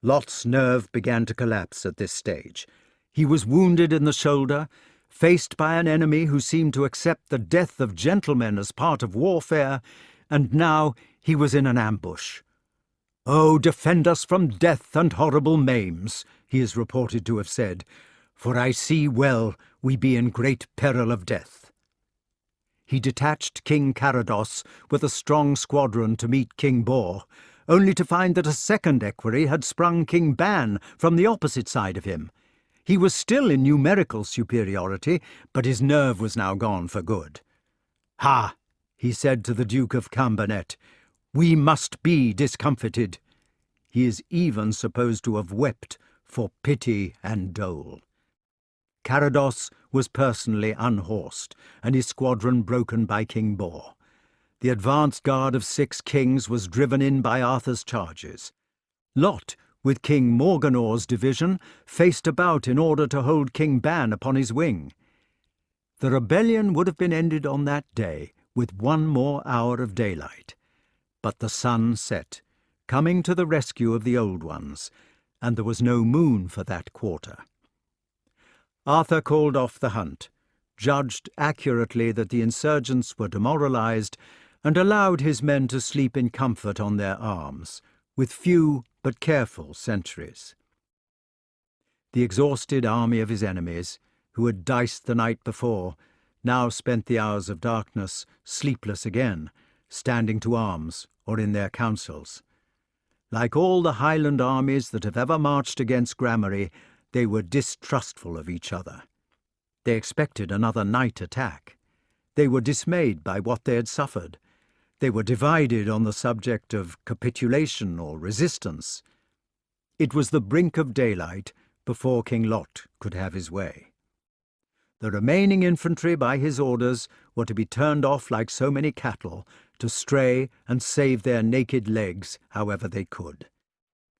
Lot's nerve began to collapse at this stage. He was wounded in the shoulder, faced by an enemy who seemed to accept the death of gentlemen as part of warfare, and now he was in an ambush. "Oh, defend us from death and horrible maims," he is reported to have said, "for I see well we be in great peril of death." He detached King Carados with a strong squadron to meet King Bor, only to find that a second equerry had sprung King Ban from the opposite side of him. He was still in numerical superiority, but his nerve was now gone for good. "Ha!" he said to the Duke of Cambernet, "we must be discomfited." He is even supposed to have wept for pity and dole. Carados was personally unhorsed, and his squadron broken by King Bor. The advance guard of 6 kings was driven in by Arthur's charges. Lot, with King Morganor's division, faced about in order to hold King Ban upon his wing. The rebellion would have been ended on that day with 1 more hour of daylight. But the sun set, coming to the rescue of the old ones, and there was no moon for that quarter. Arthur called off the hunt, judged accurately that the insurgents were demoralized, and allowed his men to sleep in comfort on their arms, with few but careful sentries. The exhausted army of his enemies, who had diced the night before, now spent the hours of darkness sleepless again, standing to arms or in their councils. Like all the Highland armies that have ever marched against Gramarye, they were distrustful of each other. They expected another night attack. They were dismayed by what they had suffered. They were divided on the subject of capitulation or resistance. It was the brink of daylight before King Lot could have his way. The remaining infantry, by his orders, were to be turned off like so many cattle, to stray and save their naked legs however they could.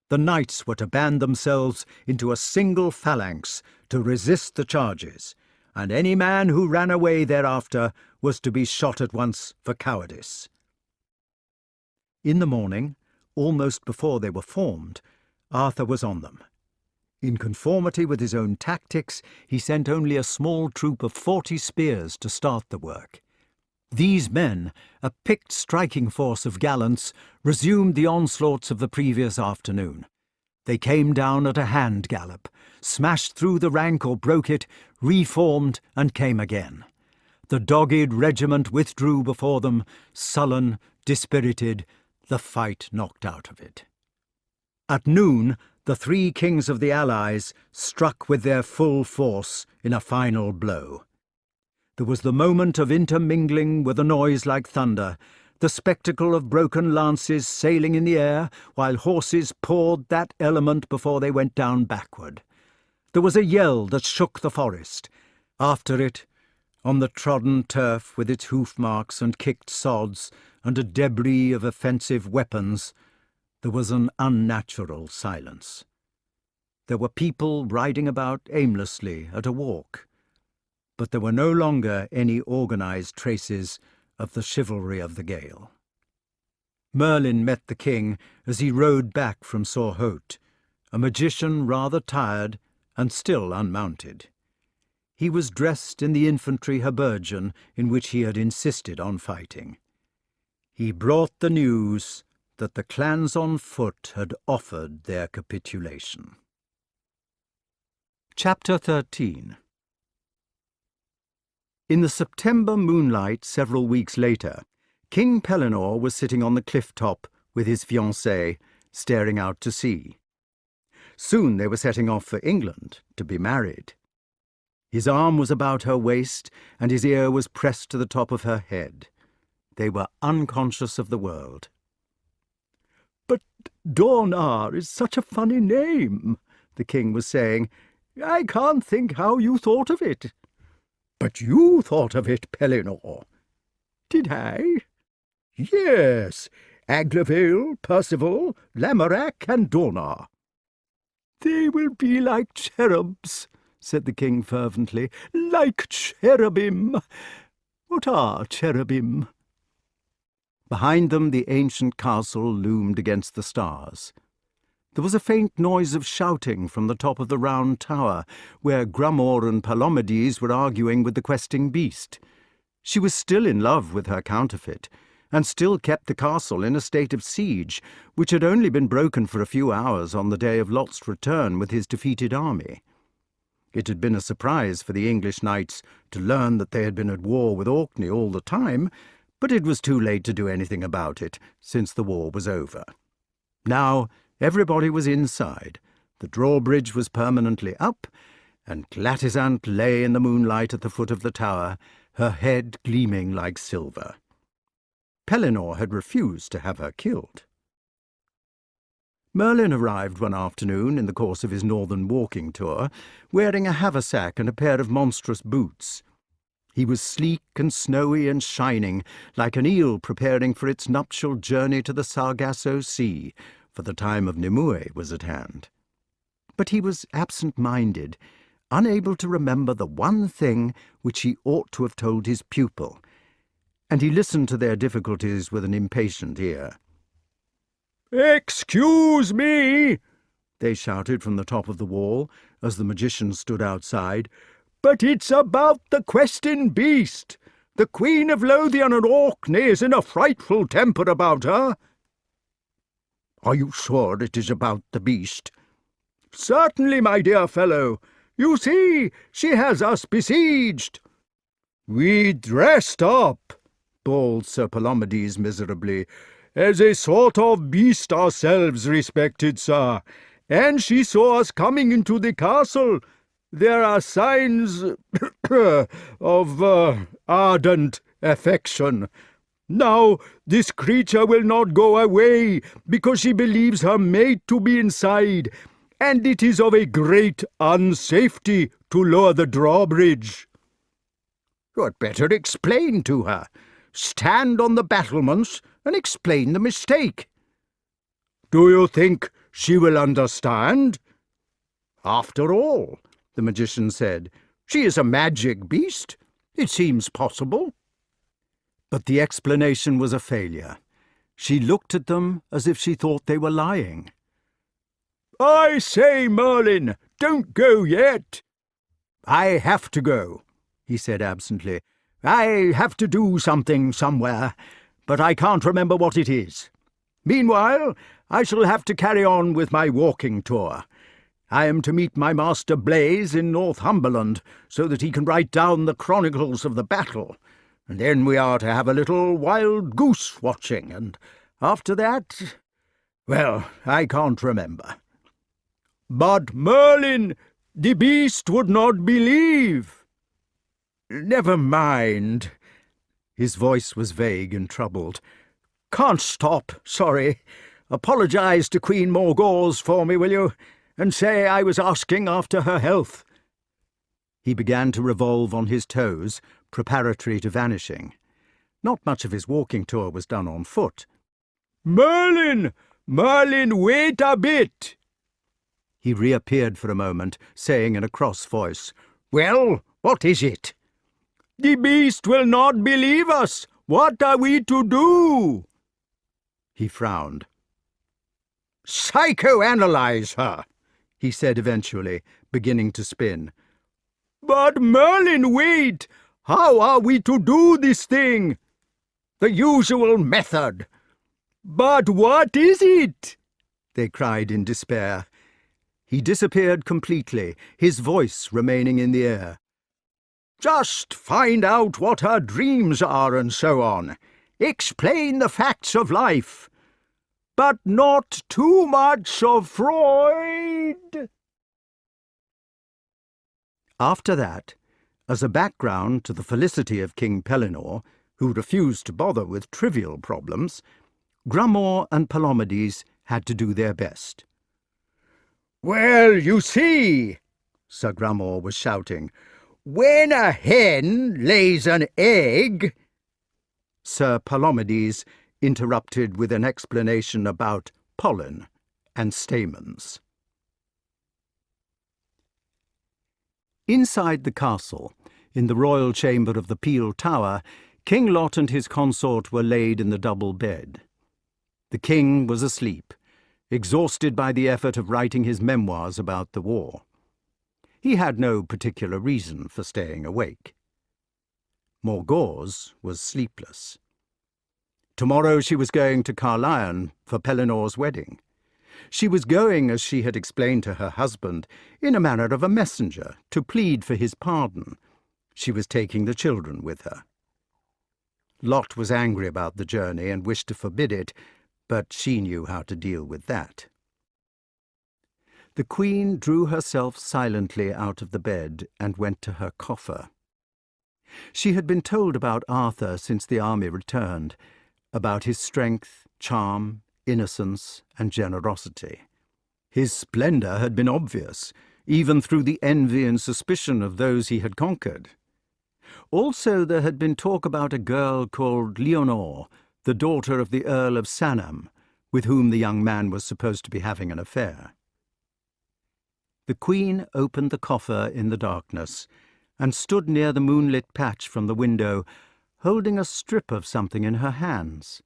The knights were to band themselves into a single phalanx to resist the charges, and any man who ran away thereafter was to be shot at once for cowardice. In the morning, almost before they were formed, Arthur was on them. In conformity with his own tactics, he sent only a small troop of 40 spears to start the work. These men, a picked striking force of gallants, resumed the onslaughts of the previous afternoon. They came down at a hand gallop, smashed through the rank or broke it, reformed and came again. The dogged regiment withdrew before them, sullen, dispirited, the fight knocked out of it. At noon, the 3 kings of the Allies struck with their full force in a final blow. There was the moment of intermingling with a noise like thunder, the spectacle of broken lances sailing in the air while horses poured that element before they went down backward. There was a yell that shook the forest. After it, on the trodden turf with its hoof marks and kicked sods and a debris of offensive weapons, there was an unnatural silence. There were people riding about aimlessly at a walk, but there were no longer any organised traces of the chivalry of the Gael. Merlyn met the king as he rode back from Sorhote, a magician rather tired and still unmounted. He was dressed in the infantry habergeon in which he had insisted on fighting. He brought the news that the clans on foot had offered their capitulation. Chapter 13. In the September moonlight several weeks later, King Pellinore was sitting on the cliff top with his fiancée, staring out to sea. Soon they were setting off for England to be married. His arm was about her waist, and his ear was pressed to the top of her head. They were unconscious of the world. "But Dornar is such a funny name," the king was saying. "I can't think how you thought of it." "But you thought of it, Pellinore." "Did I?" "Yes, Aglavale, Percival, Lamorak, and Dornar." "They will be like cherubs," said the king fervently. "Like cherubim. What are cherubim?" Behind them the ancient castle loomed against the stars. There was a faint noise of shouting from the top of the round tower, where Grummore and Palomides were arguing with the questing beast. She was still in love with her counterfeit, and still kept the castle in a state of siege, which had only been broken for a few hours on the day of Lot's return with his defeated army. It had been a surprise for the English knights to learn that they had been at war with Orkney all the time, but it was too late to do anything about it, since the war was over. Now everybody was inside, the drawbridge was permanently up, and Glatisant lay in the moonlight at the foot of the tower, her head gleaming like silver. Pellinore had refused to have her killed. Merlyn arrived one afternoon in the course of his northern walking tour, wearing a haversack and a pair of monstrous boots. He was sleek and snowy and shining, like an eel preparing for its nuptial journey to the Sargasso Sea, for the time of Nimue was at hand. But he was absent-minded, unable to remember the one thing which he ought to have told his pupil, and he listened to their difficulties with an impatient ear. "Excuse me," they shouted from the top of the wall, as the magician stood outside, "but it's about the questing beast. The Queen of Lothian and Orkney is in a frightful temper about her." "Are you sure it is about the beast?" "Certainly, my dear fellow. You see, she has us besieged." "We dressed up," bawled Sir Palomides miserably, "as a sort of beast ourselves, respected sir, and she saw us coming into the castle. There are signs of ardent affection. Now, this creature will not go away, because she believes her mate to be inside, and it is of a great unsafety to lower the drawbridge." "You had better explain to her. Stand on the battlements and explain the mistake." "Do you think She will understand. After all, the magician said, she is a magic beast. It seems possible. But the explanation was a failure. She looked at them as if she thought they were lying. I say, Merlyn, don't go yet. I have to go, he said absently. I have to do something somewhere, but I can't remember what it is. Meanwhile, I shall have to carry on with my walking tour. I am to meet my master Blaise in Northumberland, so that he can write down the chronicles of the battle, and then we are to have a little wild goose watching, and after that, well, I can't remember. But Merlyn, the beast would not believe. Never mind. His voice was vague and troubled. Can't stop, sorry. Apologize to Queen Morgause for me, will you? And say I was asking after her health. He began to revolve on his toes, preparatory to vanishing. Not much of his walking tour was done on foot. Merlyn! Merlyn, wait a bit! He reappeared for a moment, saying in a cross voice, Well, what is it? The beast will not believe us. What are we to do? He frowned. Psychoanalyze her, he said eventually, beginning to spin. But Merlyn, wait! How are we to do this thing? The usual method. But what is it? They cried in despair. He disappeared completely, his voice remaining in the air. Just find out what her dreams are and so on. Explain the facts of life. But not too much of Freud. After that, as a background to the felicity of King Pellinore, who refused to bother with trivial problems, Grummore and Palomides had to do their best. Well, you see, Sir Grummore was shouting, when a hen lays an egg... Sir Palomides interrupted with an explanation about pollen and stamens. Inside the castle, in the royal chamber of the Peel Tower, King Lot and his consort were laid in the double bed. The king was asleep, exhausted by the effort of writing his memoirs about the war. He had no particular reason for staying awake. Morgause was sleepless. Tomorrow she was going to Carlisle for Pellinore's wedding. She was going, as she had explained to her husband, in a manner of a messenger, to plead for his pardon. She was taking the children with her. Lot was angry about the journey and wished to forbid it, but she knew how to deal with that. The Queen drew herself silently out of the bed and went to her coffer. She had been told about Arthur since the army returned, about his strength, charm, innocence, and generosity. His splendour had been obvious, even through the envy and suspicion of those he had conquered. Also there had been talk about a girl called Leonore, the daughter of the Earl of Sanham, with whom the young man was supposed to be having an affair. The Queen opened the coffer in the darkness, and stood near the moonlit patch from the window, holding a strip of something in her hands.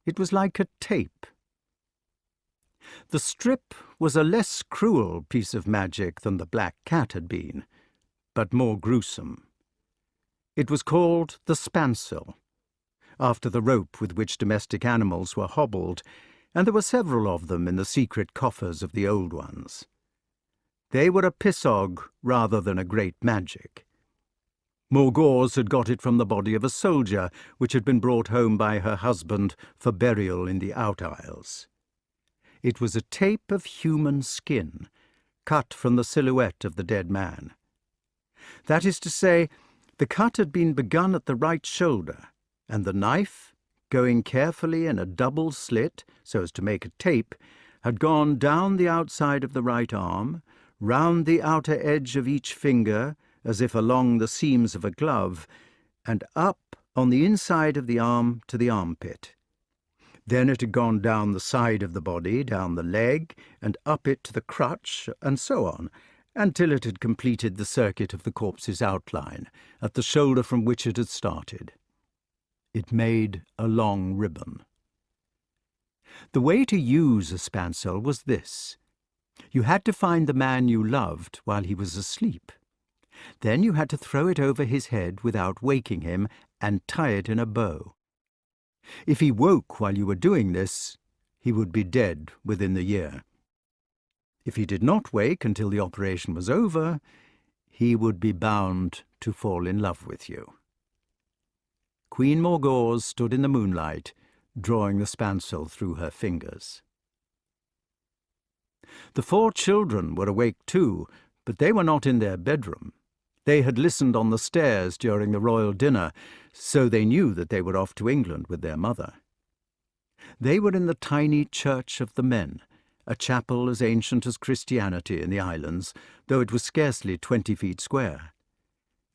It was like a tape. The strip was a less cruel piece of magic than the black cat had been, but more gruesome. It was called the spancel, after the rope with which domestic animals were hobbled, and there were several of them in the secret coffers of the old ones. They were a pissog rather than a great magic. Morgause had got it from the body of a soldier, which had been brought home by her husband for burial in the out-aisles. It was a tape of human skin, cut from the silhouette of the dead man. That is to say, the cut had been begun at the right shoulder, and the knife, going carefully in a double slit so as to make a tape, had gone down the outside of the right arm, round the outer edge of each finger, as if along the seams of a glove, and up on the inside of the arm to the armpit. Then it had gone down the side of the body, down the leg, and up it to the crutch, and so on, until it had completed the circuit of the corpse's outline, at the shoulder from which it had started. It made a long ribbon. The way to use a spancel was this. You had to find the man you loved while he was asleep. Then you had to throw it over his head without waking him and tie it in a bow. If he woke while you were doing this, he would be dead within the year. If he did not wake until the operation was over, he would be bound to fall in love with you. Queen Morgause stood in the moonlight, drawing the spancel through her fingers. The 4 children were awake too, but they were not in their bedroom. They had listened on the stairs during the royal dinner, so they knew that they were off to England with their mother. They were in the tiny Church of the Men, a chapel as ancient as Christianity in the islands, though it was scarcely 20 feet square.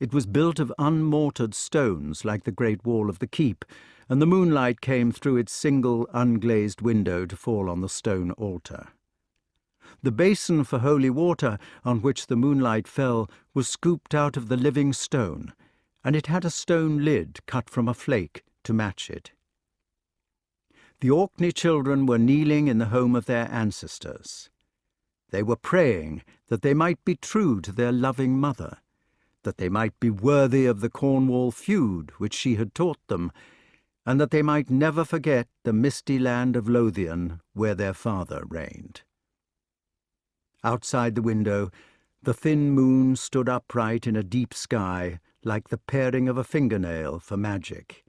It was built of unmortared stones like the great wall of the keep, and the moonlight came through its single unglazed window to fall on the stone altar. The basin for holy water on which the moonlight fell was scooped out of the living stone, and it had a stone lid cut from a flake to match it. The Orkney children were kneeling in the home of their ancestors. They were praying that they might be true to their loving mother, that they might be worthy of the Cornwall feud which she had taught them, and that they might never forget the misty land of Lothian where their father reigned. Outside the window, the thin moon stood upright in a deep sky like the paring of a fingernail for magic,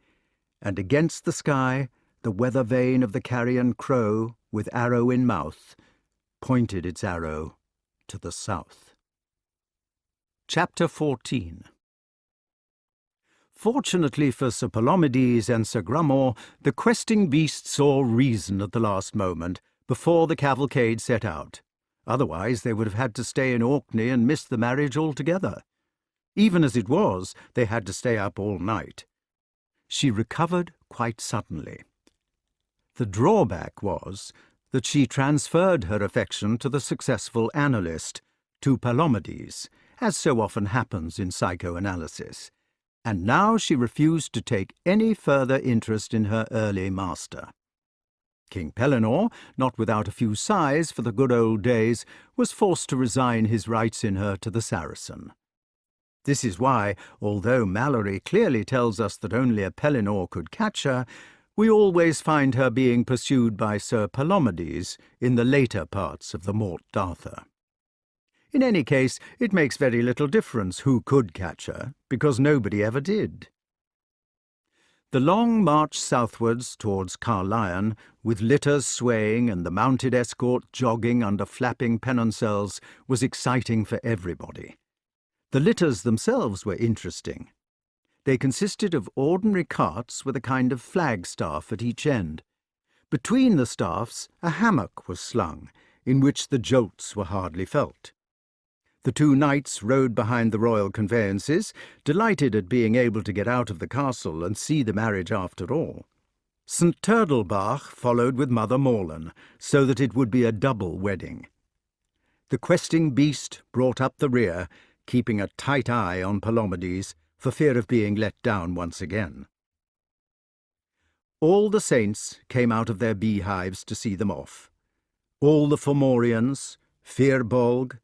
and against the sky the weather vane of the carrion crow, with arrow in mouth, pointed its arrow to the south. Chapter 14. Fortunately for Sir Palomides and Sir Grummore, the questing beasts saw reason at the last moment, before the cavalcade set out. Otherwise they would have had to stay in Orkney and miss the marriage altogether. Even as it was, they had to stay up all night. She recovered quite suddenly. The drawback was that she transferred her affection to the successful analyst, to Palomides, as so often happens in psychoanalysis, and now she refused to take any further interest in her early master. King Pellinore, not without a few sighs for the good old days, was forced to resign his rights in her to the Saracen. This is why, although Mallory clearly tells us that only a Pellinore could catch her, we always find her being pursued by Sir Palomides in the later parts of the Morte d'Arthur. In any case, it makes very little difference who could catch her, because nobody ever did. The long march southwards towards Caerleon, with litters swaying and the mounted escort jogging under flapping pennoncelles, was exciting for everybody. The litters themselves were interesting. They consisted of ordinary carts with a kind of flagstaff at each end. Between the staffs a hammock was slung, in which the jolts were hardly felt. The 2 knights rode behind the royal conveyances, delighted at being able to get out of the castle and see the marriage after all. St. Turdelbach followed with Mother Merlyn, so that it would be a double wedding. The questing beast brought up the rear, keeping a tight eye on Palomides, for fear of being let down once again. All the saints came out of their beehives to see them off. All the Fomorians, Firbolg,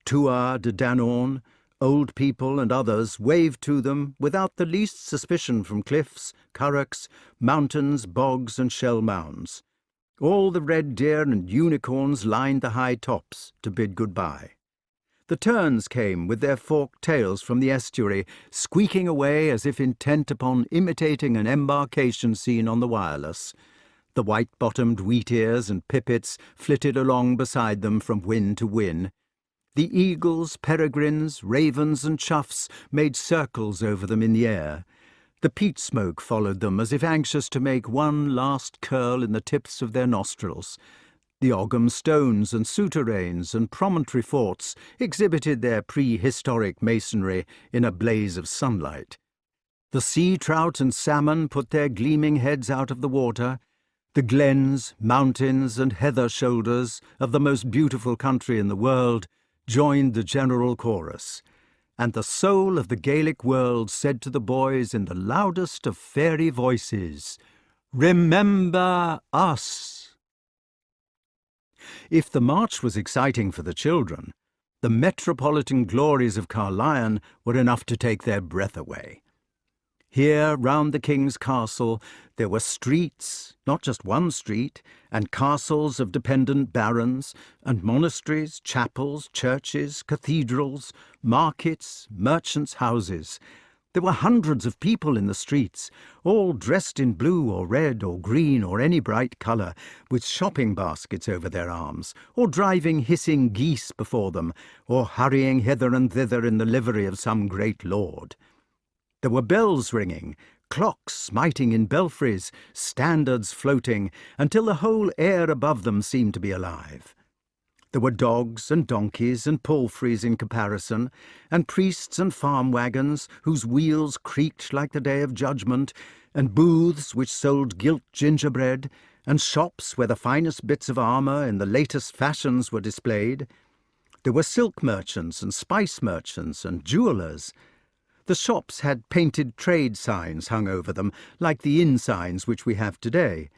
Tuar de Danone, old people and others waved to them without the least suspicion from cliffs, currachs, mountains, bogs and shell mounds. All the red deer and unicorns lined the high tops to bid good-bye. The terns came with their forked tails from the estuary, squeaking away as if intent upon imitating an embarkation scene on the wireless. The white-bottomed wheatears and pipits flitted along beside them from whin to whin. The eagles, peregrines, ravens and choughs made circles over them in the air. The peat smoke followed them as if anxious to make one last curl in the tips of their nostrils. The Ogham stones and souterrains and promontory forts exhibited their prehistoric masonry in a blaze of sunlight. The sea trout and salmon put their gleaming heads out of the water, The glens, mountains, and heather shoulders of the most beautiful country in the world joined the general chorus, and the soul of the Gaelic world said to the boys in the loudest of fairy voices, "Remember us!" If the march was exciting for the children, the metropolitan glories of Carlisle were enough to take their breath away. Here, round the king's castle, there were streets, not just one street, and castles of dependent barons, and monasteries, chapels, churches, cathedrals, markets, merchants' houses. There were hundreds of people in the streets, all dressed in blue or red or green or any bright colour, with shopping baskets over their arms, or driving hissing geese before them, or hurrying hither and thither in the livery of some great lord. There were bells ringing, clocks smiting in belfries, standards floating, until the whole air above them seemed to be alive. There were dogs and donkeys and palfreys in comparison, and priests and farm wagons whose wheels creaked like the day of judgment, and booths which sold gilt gingerbread, and shops where the finest bits of armour in the latest fashions were displayed. There were silk merchants and spice merchants and jewellers. The shops had painted trade signs hung over them, like the inn signs which we have today.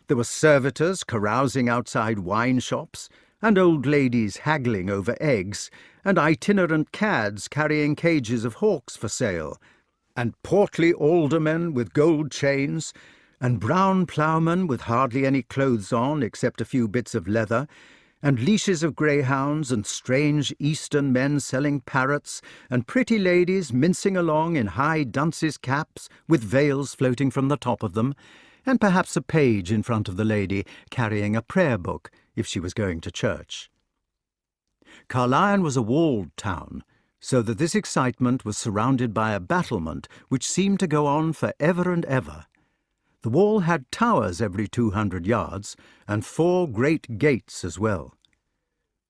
There were servitors carousing outside wine shops, and old ladies haggling over eggs, and itinerant cads carrying cages of hawks for sale, and portly aldermen with gold chains, and brown ploughmen with hardly any clothes on except a few bits of leather, and leashes of greyhounds, and strange Eastern men selling parrots, and pretty ladies mincing along in high dunces' caps with veils floating from the top of them, and perhaps a page in front of the lady carrying a prayer book if she was going to church. Carlisle was a walled town, so that this excitement was surrounded by a battlement which seemed to go on for ever and ever. The wall had towers every 200 yards, and 4 great gates as well.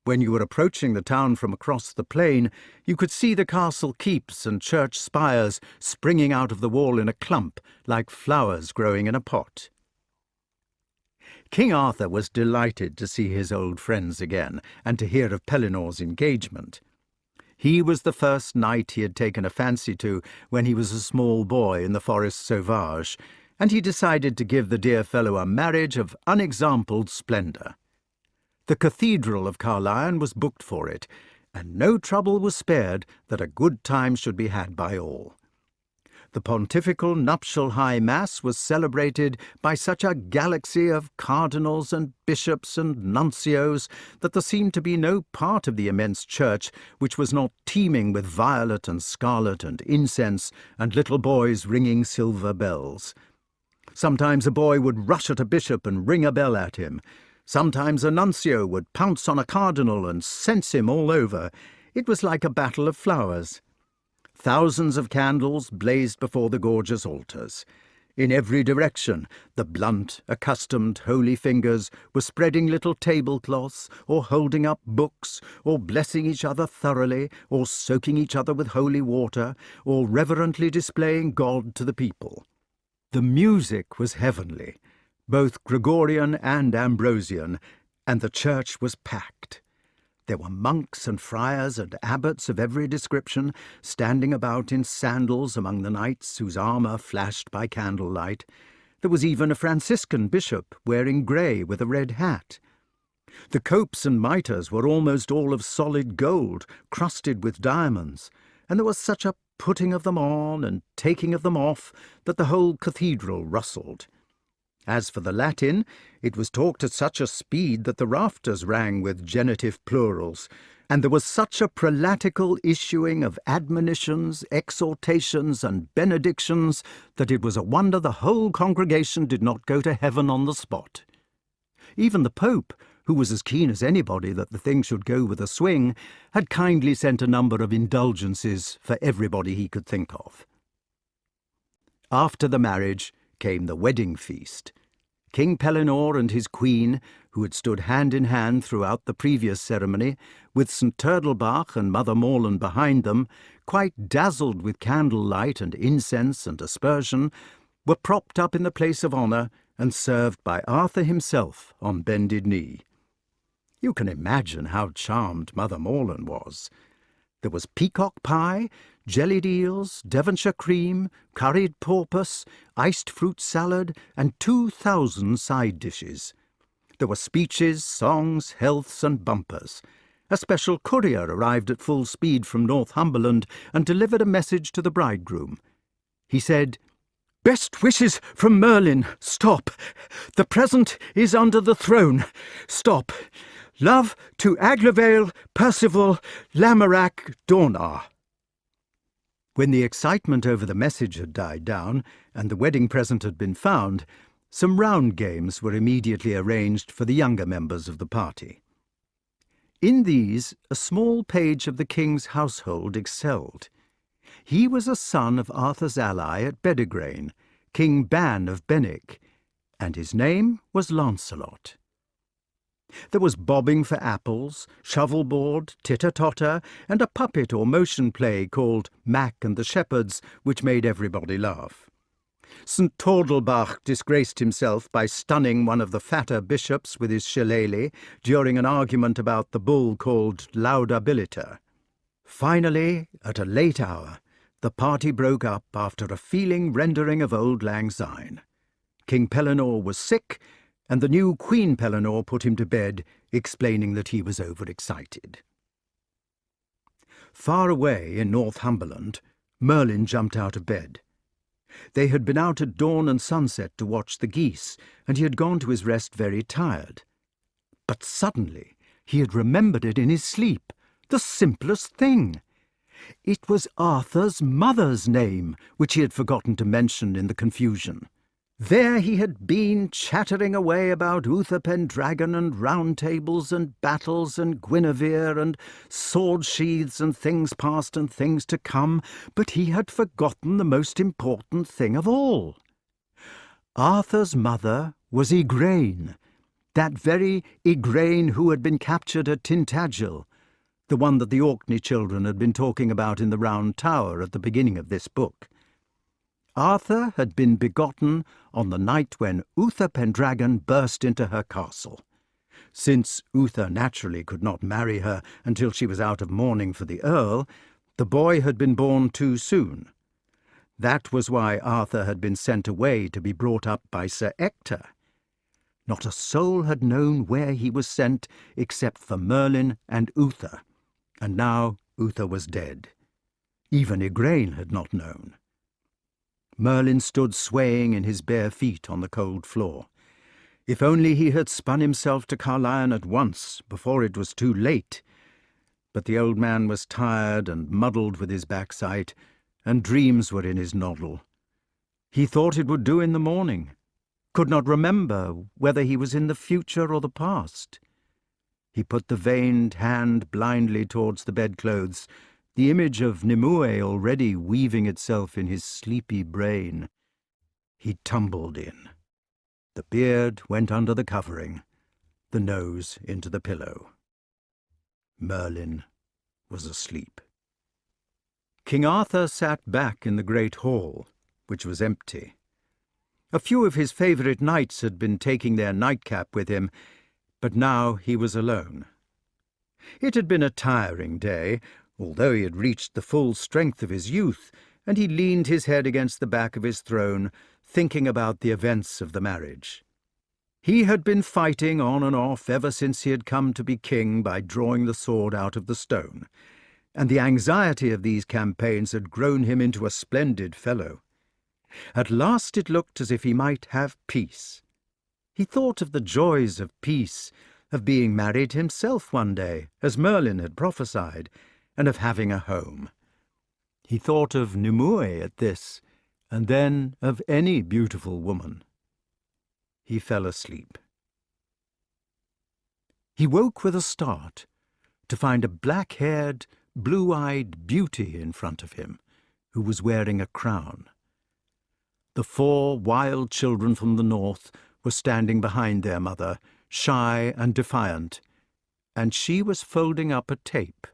When you were approaching the town from across the plain, you could see the castle keeps and church spires springing out of the wall in a clump, like flowers growing in a pot. King Arthur was delighted to see his old friends again, and to hear of Pellinor's engagement. He was the first knight he had taken a fancy to when he was a small boy in the Forest Sauvage, and he decided to give the dear fellow a marriage of unexampled splendour. The Cathedral of Carlisle was booked for it, and no trouble was spared that a good time should be had by all. The pontifical nuptial high mass was celebrated by such a galaxy of cardinals and bishops and nuncios that there seemed to be no part of the immense church which was not teeming with violet and scarlet and incense and little boys ringing silver bells. Sometimes a boy would rush at a bishop and ring a bell at him. Sometimes a nuncio would pounce on a cardinal and cense him all over. It was like a battle of flowers. Thousands of candles blazed before the gorgeous altars. In every direction, the blunt, accustomed, holy fingers were spreading little tablecloths, or holding up books, or blessing each other thoroughly, or soaking each other with holy water, or reverently displaying God to the people. The music was heavenly, both Gregorian and Ambrosian, and the church was packed. There were monks and friars and abbots of every description standing about in sandals among the knights whose armour flashed by candlelight. There was even a Franciscan bishop wearing grey with a red hat. The copes and mitres were almost all of solid gold, crusted with diamonds, and there was such a putting of them on and taking of them off that the whole cathedral rustled. As for the Latin, it was talked at such a speed that the rafters rang with genitive plurals, and there was such a prelatical issuing of admonitions, exhortations, and benedictions that it was a wonder the whole congregation did not go to heaven on the spot. Even the Pope, who was as keen as anybody that the thing should go with a swing, had kindly sent a number of indulgences for everybody he could think of. After the marriage came the wedding feast. King Pellinore and his queen, who had stood hand in hand throughout the previous ceremony, with St. Turtlebach and Mother Morland behind them, quite dazzled with candlelight and incense and aspersion, were propped up in the place of honour and served by Arthur himself on bended knee. You can imagine how charmed Mother Merlyn was. There was peacock pie, jellied eels, Devonshire cream, curried porpoise, iced fruit salad, and 2,000 side dishes. There were speeches, songs, healths, and bumpers. A special courier arrived at full speed from Northumberland and delivered a message to the bridegroom. He said, "Best wishes from Merlyn. Stop. The present is under the throne. Stop. Love to Aglavale, Percival, Lamorac, Dornar." When the excitement over the message had died down and the wedding present had been found, some round games were immediately arranged for the younger members of the party. In these, a small page of the king's household excelled. He was a son of Arthur's ally at Bedegraine, King Ban of Benwick, and his name was Lancelot. There was bobbing for apples, shovelboard, titter-totter, and a puppet or motion play called Mac and the Shepherds, which made everybody laugh. St. Tordelbach disgraced himself by stunning one of the fatter bishops with his shillelagh during an argument about the bull called Laudabiliter. Finally, at a late hour, the party broke up after a feeling rendering of Auld Lang Syne. King Pellinore was sick, and the new Queen Pellinore put him to bed, explaining that he was overexcited. Far away in Northumberland, Merlyn jumped out of bed. They had been out at dawn and sunset to watch the geese, and he had gone to his rest very tired. But suddenly he had remembered it in his sleep, the simplest thing. It was Arthur's mother's name, which he had forgotten to mention in the confusion. There he had been chattering away about Uther Pendragon and round tables and battles and Guinevere and sword sheaths and things past and things to come, but he had forgotten the most important thing of all. Arthur's mother was Igraine, that very Igraine who had been captured at Tintagel, the one that the Orkney children had been talking about in the Round Tower at the beginning of this book. Arthur had been begotten on the night when Uther Pendragon burst into her castle. Since Uther naturally could not marry her until she was out of mourning for the Earl, the boy had been born too soon. That was why Arthur had been sent away to be brought up by Sir Ector. Not a soul had known where he was sent except for Merlyn and Uther, and now Uther was dead. Even Igraine had not known. Merlyn stood swaying in his bare feet on the cold floor. If only he had spun himself to Carlion at once, before it was too late. But the old man was tired and muddled with his backside, and dreams were in his noddle. He thought it would do in the morning, could not remember whether he was in the future or the past. He put the veined hand blindly towards the bedclothes, the image of Nimue already weaving itself in his sleepy brain. He tumbled in. The beard went under the covering, the nose into the pillow. Merlyn was asleep. King Arthur sat back in the great hall, which was empty. A few of his favourite knights had been taking their nightcap with him, but now he was alone. It had been a tiring day, although he had reached the full strength of his youth, and he leaned his head against the back of his throne, thinking about the events of the marriage. He had been fighting on and off ever since he had come to be king by drawing the sword out of the stone, and the anxiety of these campaigns had grown him into a splendid fellow. At last it looked as if he might have peace. He thought of the joys of peace, of being married himself one day, as Merlyn had prophesied, and of having a home. He thought of Nimue at this, and then of any beautiful woman. He fell asleep. He woke with a start to find a black-haired, blue-eyed beauty in front of him, who was wearing a crown. The 4 wild children from the north were standing behind their mother, shy and defiant, and she was folding up a tape.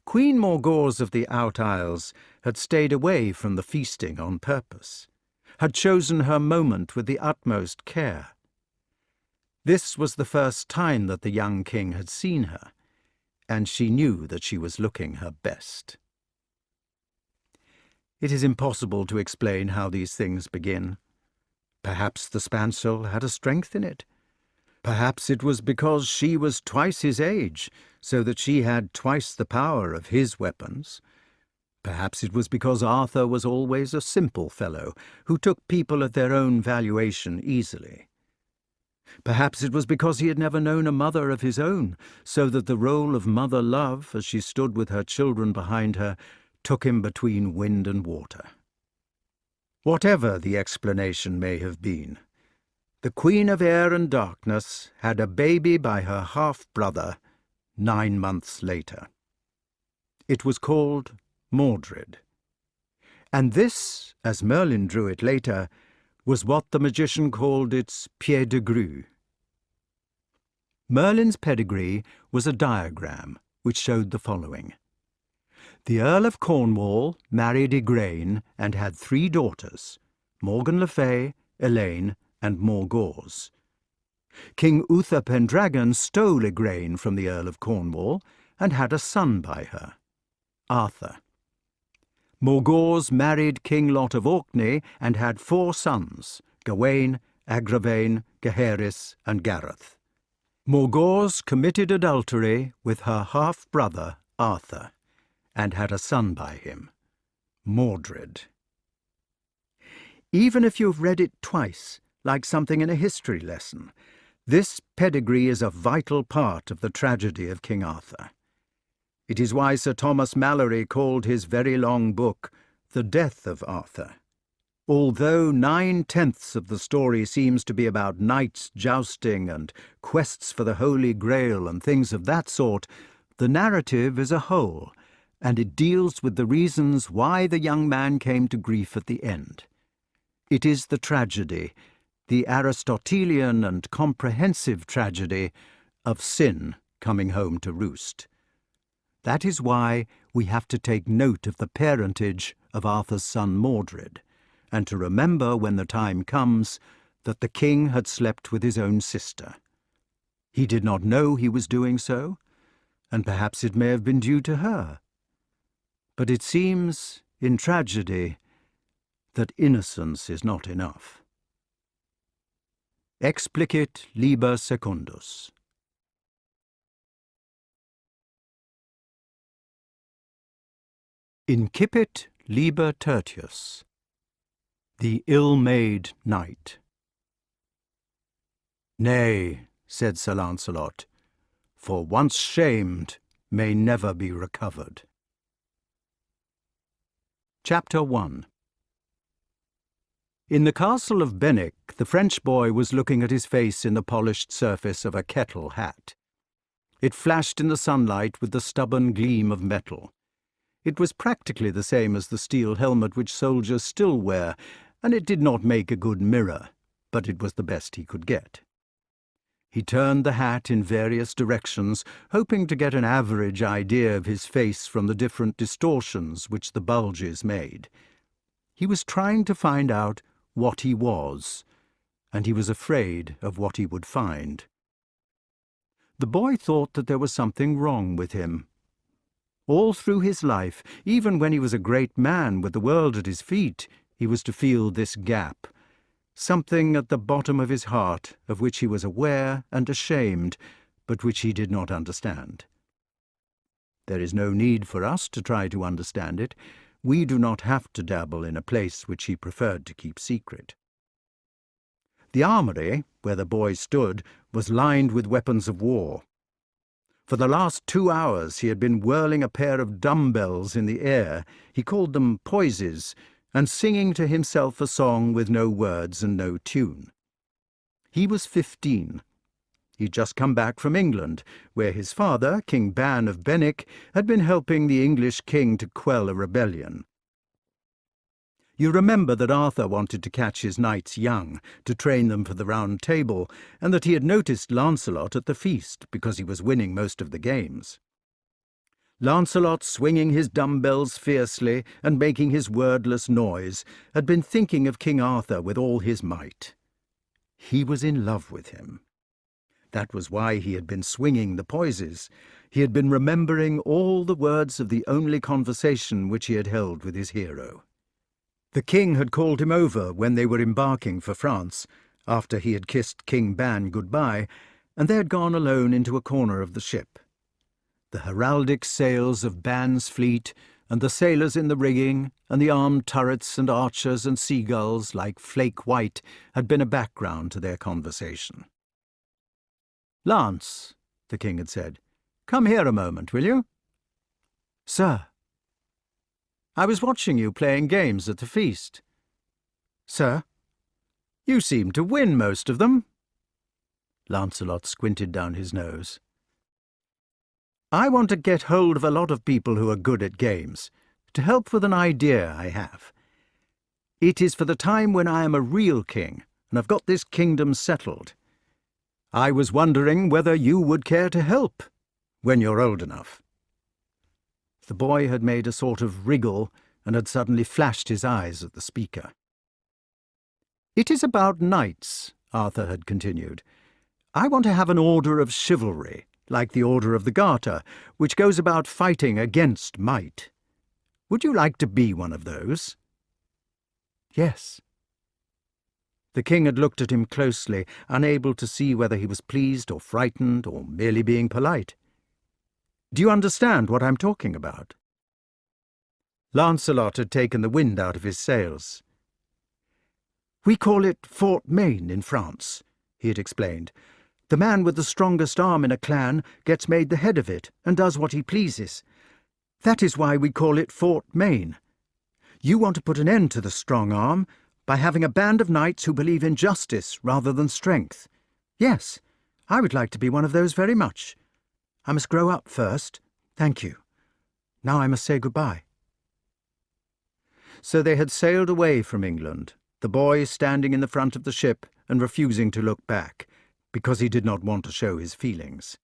Queen Morgause of the Out Isles had stayed away from the feasting on purpose. had chosen her moment with the utmost care. This was the first time that the young king had seen her, and she knew that she was looking her best. It is impossible to explain how these things begin. Perhaps the spancel had a strength in it. Perhaps it was because she was twice his age, so that she had twice the power of his weapons. Perhaps it was because Arthur was always a simple fellow, who took people at their own valuation easily. Perhaps it was because he had never known a mother of his own, so that the role of mother love, as she stood with her children behind her, took him between wind and water. Whatever the explanation may have been, the Queen of Air and Darkness had a baby by her half-brother 9 months later. It was called Mordred. And this, as Merlyn drew it later, was what the magician called its pied de grue. Merlin's pedigree was a diagram which showed the following. The Earl of Cornwall married Igraine and had 3 daughters, Morgan le Fay, Elaine, and Morgause. King Uther Pendragon stole Igraine from the Earl of Cornwall and had a son by her, Arthur. Morgause married King Lot of Orkney and had 4 sons, Gawain, Agravain, Gaheris, and Gareth. Morgause committed adultery with her half-brother, Arthur, and had a son by him, Mordred. Even if you've read it twice, like something in a history lesson, this pedigree is a vital part of the tragedy of King Arthur. It is why Sir Thomas Malory called his very long book The Death of Arthur. Although 9/10 of the story seems to be about knights jousting and quests for the Holy Grail and things of that sort, the narrative is a whole, and it deals with the reasons why the young man came to grief at the end. It is the tragedy, the Aristotelian and comprehensive tragedy of sin coming home to roost. That is why we have to take note of the parentage of Arthur's son Mordred, and to remember when the time comes that the king had slept with his own sister. He did not know he was doing so, and perhaps it may have been due to her. But it seems, in tragedy, that innocence is not enough. Explicit liber secundus. Incipit liber tertius. The ill-made knight. Nay, said Sir Lancelot, for once shamed may never be recovered. Chapter 1. In the castle of Benwick, the French boy was looking at his face in the polished surface of a kettle hat. It flashed in the sunlight with the stubborn gleam of metal. It was practically the same as the steel helmet which soldiers still wear, and it did not make a good mirror, but it was the best he could get. He turned the hat in various directions, hoping to get an average idea of his face from the different distortions which the bulges made. He was trying to find out what he was, and he was afraid of what he would find. The boy thought that there was something wrong with him. All through his life, even when he was a great man with the world at his feet, he was to feel this gap, something at the bottom of his heart of which he was aware and ashamed, but which he did not understand. There is no need for us to try to understand it. We do not have to dabble in a place which he preferred to keep secret. The armoury, where the boy stood, was lined with weapons of war. For the last 2 hours he had been whirling a pair of dumbbells in the air, he called them poises, and singing to himself a song with no words and no tune. He was 15. He'd just come back from England, where his father, King Ban of Benwick, had been helping the English king to quell a rebellion. You remember that Arthur wanted to catch his knights young, to train them for the Round Table, and that he had noticed Lancelot at the feast, because he was winning most of the games. Lancelot, swinging his dumbbells fiercely and making his wordless noise, had been thinking of King Arthur with all his might. He was in love with him. That was why he had been swinging the poises. He had been remembering all the words of the only conversation which he had held with his hero. The king had called him over when they were embarking for France, after he had kissed King Ban goodbye, and they had gone alone into a corner of the ship. The heraldic sails of Ban's fleet, and the sailors in the rigging, and the armed turrets and archers and seagulls, like flake white, had been a background to their conversation. "Lance," the king had said, "come here a moment, will you?" "Sir." "I was watching you playing games at the feast." "Sir?" "You seemed to win most of them." Lancelot squinted down his nose. "I want to get hold of a lot of people who are good at games, to help with an idea I have. It is for the time when I am a real king, and I've got this kingdom settled. I was wondering whether you would care to help, when you're old enough." The boy had made a sort of wriggle and had suddenly flashed his eyes at the speaker. "It is about knights," Arthur had continued. "I want to have an order of chivalry, like the Order of the Garter, which goes about fighting against might. Would you like to be one of those?" "Yes." The king had looked at him closely, unable to see whether he was pleased or frightened or merely being polite. "Do you understand what I'm talking about?" Lancelot had taken the wind out of his sails. "We call it Fort Main in France," he had explained. "The man with the strongest arm in a clan gets made the head of it and does what he pleases. That is why we call it Fort Main. You want to put an end to the strong arm by having a band of knights who believe in justice rather than strength. Yes, I would like to be one of those very much. I must grow up first. Thank you. Now I must say goodbye." So they had sailed away from England, the boy standing in the front of the ship and refusing to look back, because he did not want to show his feelings.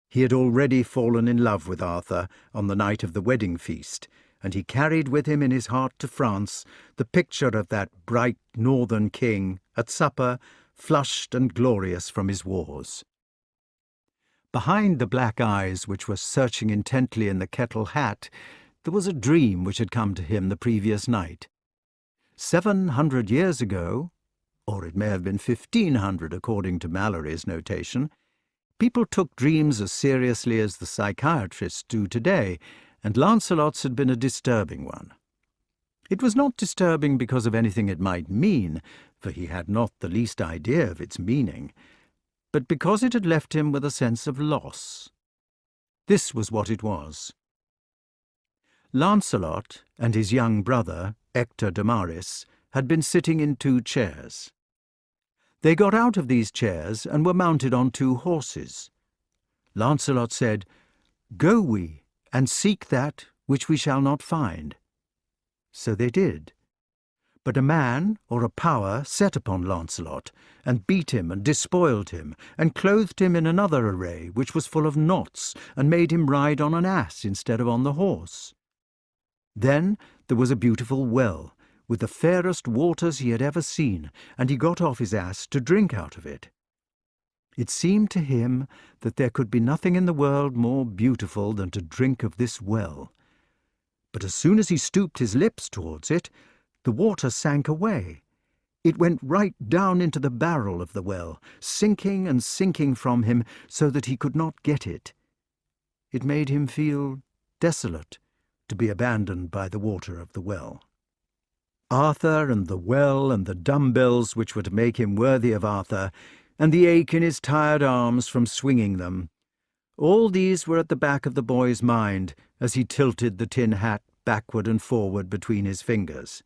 He had already fallen in love with Arthur on the night of the wedding feast, and he carried with him in his heart to France the picture of that bright northern king at supper, flushed and glorious from his wars. Behind the black eyes which were searching intently in the kettle hat, there was a dream which had come to him the previous night. 700 years ago, or it may have been 1500 according to Mallory's notation, people took dreams as seriously as the psychiatrists do today, and Lancelot's had been a disturbing one. It was not disturbing because of anything it might mean, for he had not the least idea of its meaning, but because it had left him with a sense of loss. This was what it was. Lancelot and his young brother, Hector de Maris, had been sitting in 2 chairs. They got out of these chairs and were mounted on 2 horses. Lancelot said, "Go we, and seek that which we shall not find." So they did. But a man or a power set upon Lancelot, and beat him and despoiled him, and clothed him in another array which was full of knots, and made him ride on an ass instead of on the horse. Then there was a beautiful well, with the fairest waters he had ever seen, and he got off his ass to drink out of it. It seemed to him that there could be nothing in the world more beautiful than to drink of this well. But as soon as he stooped his lips towards it, the water sank away. It went right down into the barrel of the well, sinking and sinking from him so that he could not get it. It made him feel desolate to be abandoned by the water of the well. Arthur and the well and the dumbbells which were to make him worthy of Arthur, and the ache in his tired arms from swinging them, all these were at the back of the boy's mind as he tilted the tin hat backward and forward between his fingers.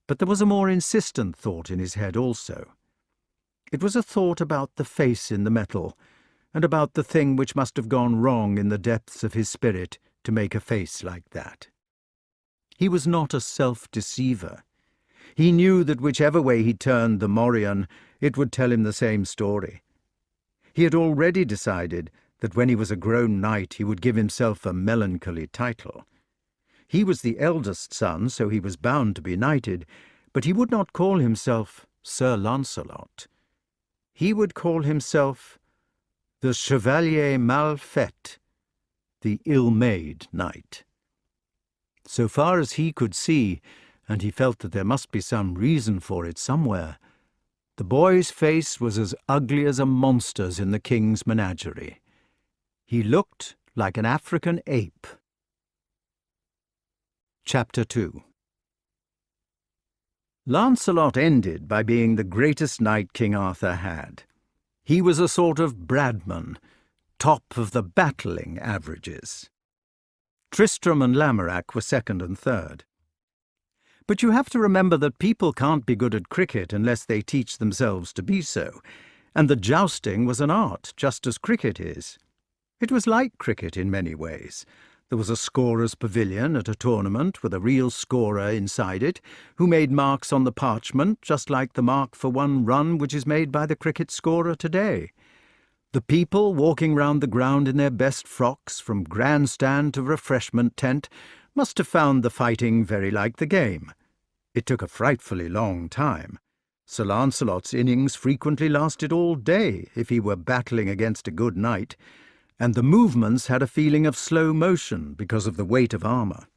But there was a more insistent thought in his head also. It was a thought about the face in the metal, and about the thing which must have gone wrong in the depths of his spirit to make a face like that. He was not a self-deceiver. He knew that whichever way he turned the morion, it would tell him the same story. He had already decided that when he was a grown knight he would give himself a melancholy title. He was the eldest son, so he was bound to be knighted, but he would not call himself Sir Lancelot. He would call himself the Chevalier Mal Fait, the ill-made knight. So far as he could see, and he felt that there must be some reason for it somewhere, the boy's face was as ugly as a monster's in the king's menagerie. He looked like an African ape. Chapter 2. Lancelot ended by being the greatest knight King Arthur had. He was a sort of Bradman, top of the battling averages. Tristram and Lamorak were second and third. But you have to remember that people can't be good at cricket unless they teach themselves to be so, and that jousting was an art, just as cricket is. It was like cricket in many ways. There was a scorer's pavilion at a tournament with a real scorer inside it, who made marks on the parchment, just like the mark for one run which is made by the cricket scorer today. The people walking round the ground in their best frocks, from grandstand to refreshment tent, must have found the fighting very like the game. It took a frightfully long time. Sir Lancelot's innings frequently lasted all day if he were battling against a good knight, and the movements had a feeling of slow motion because of the weight of armour.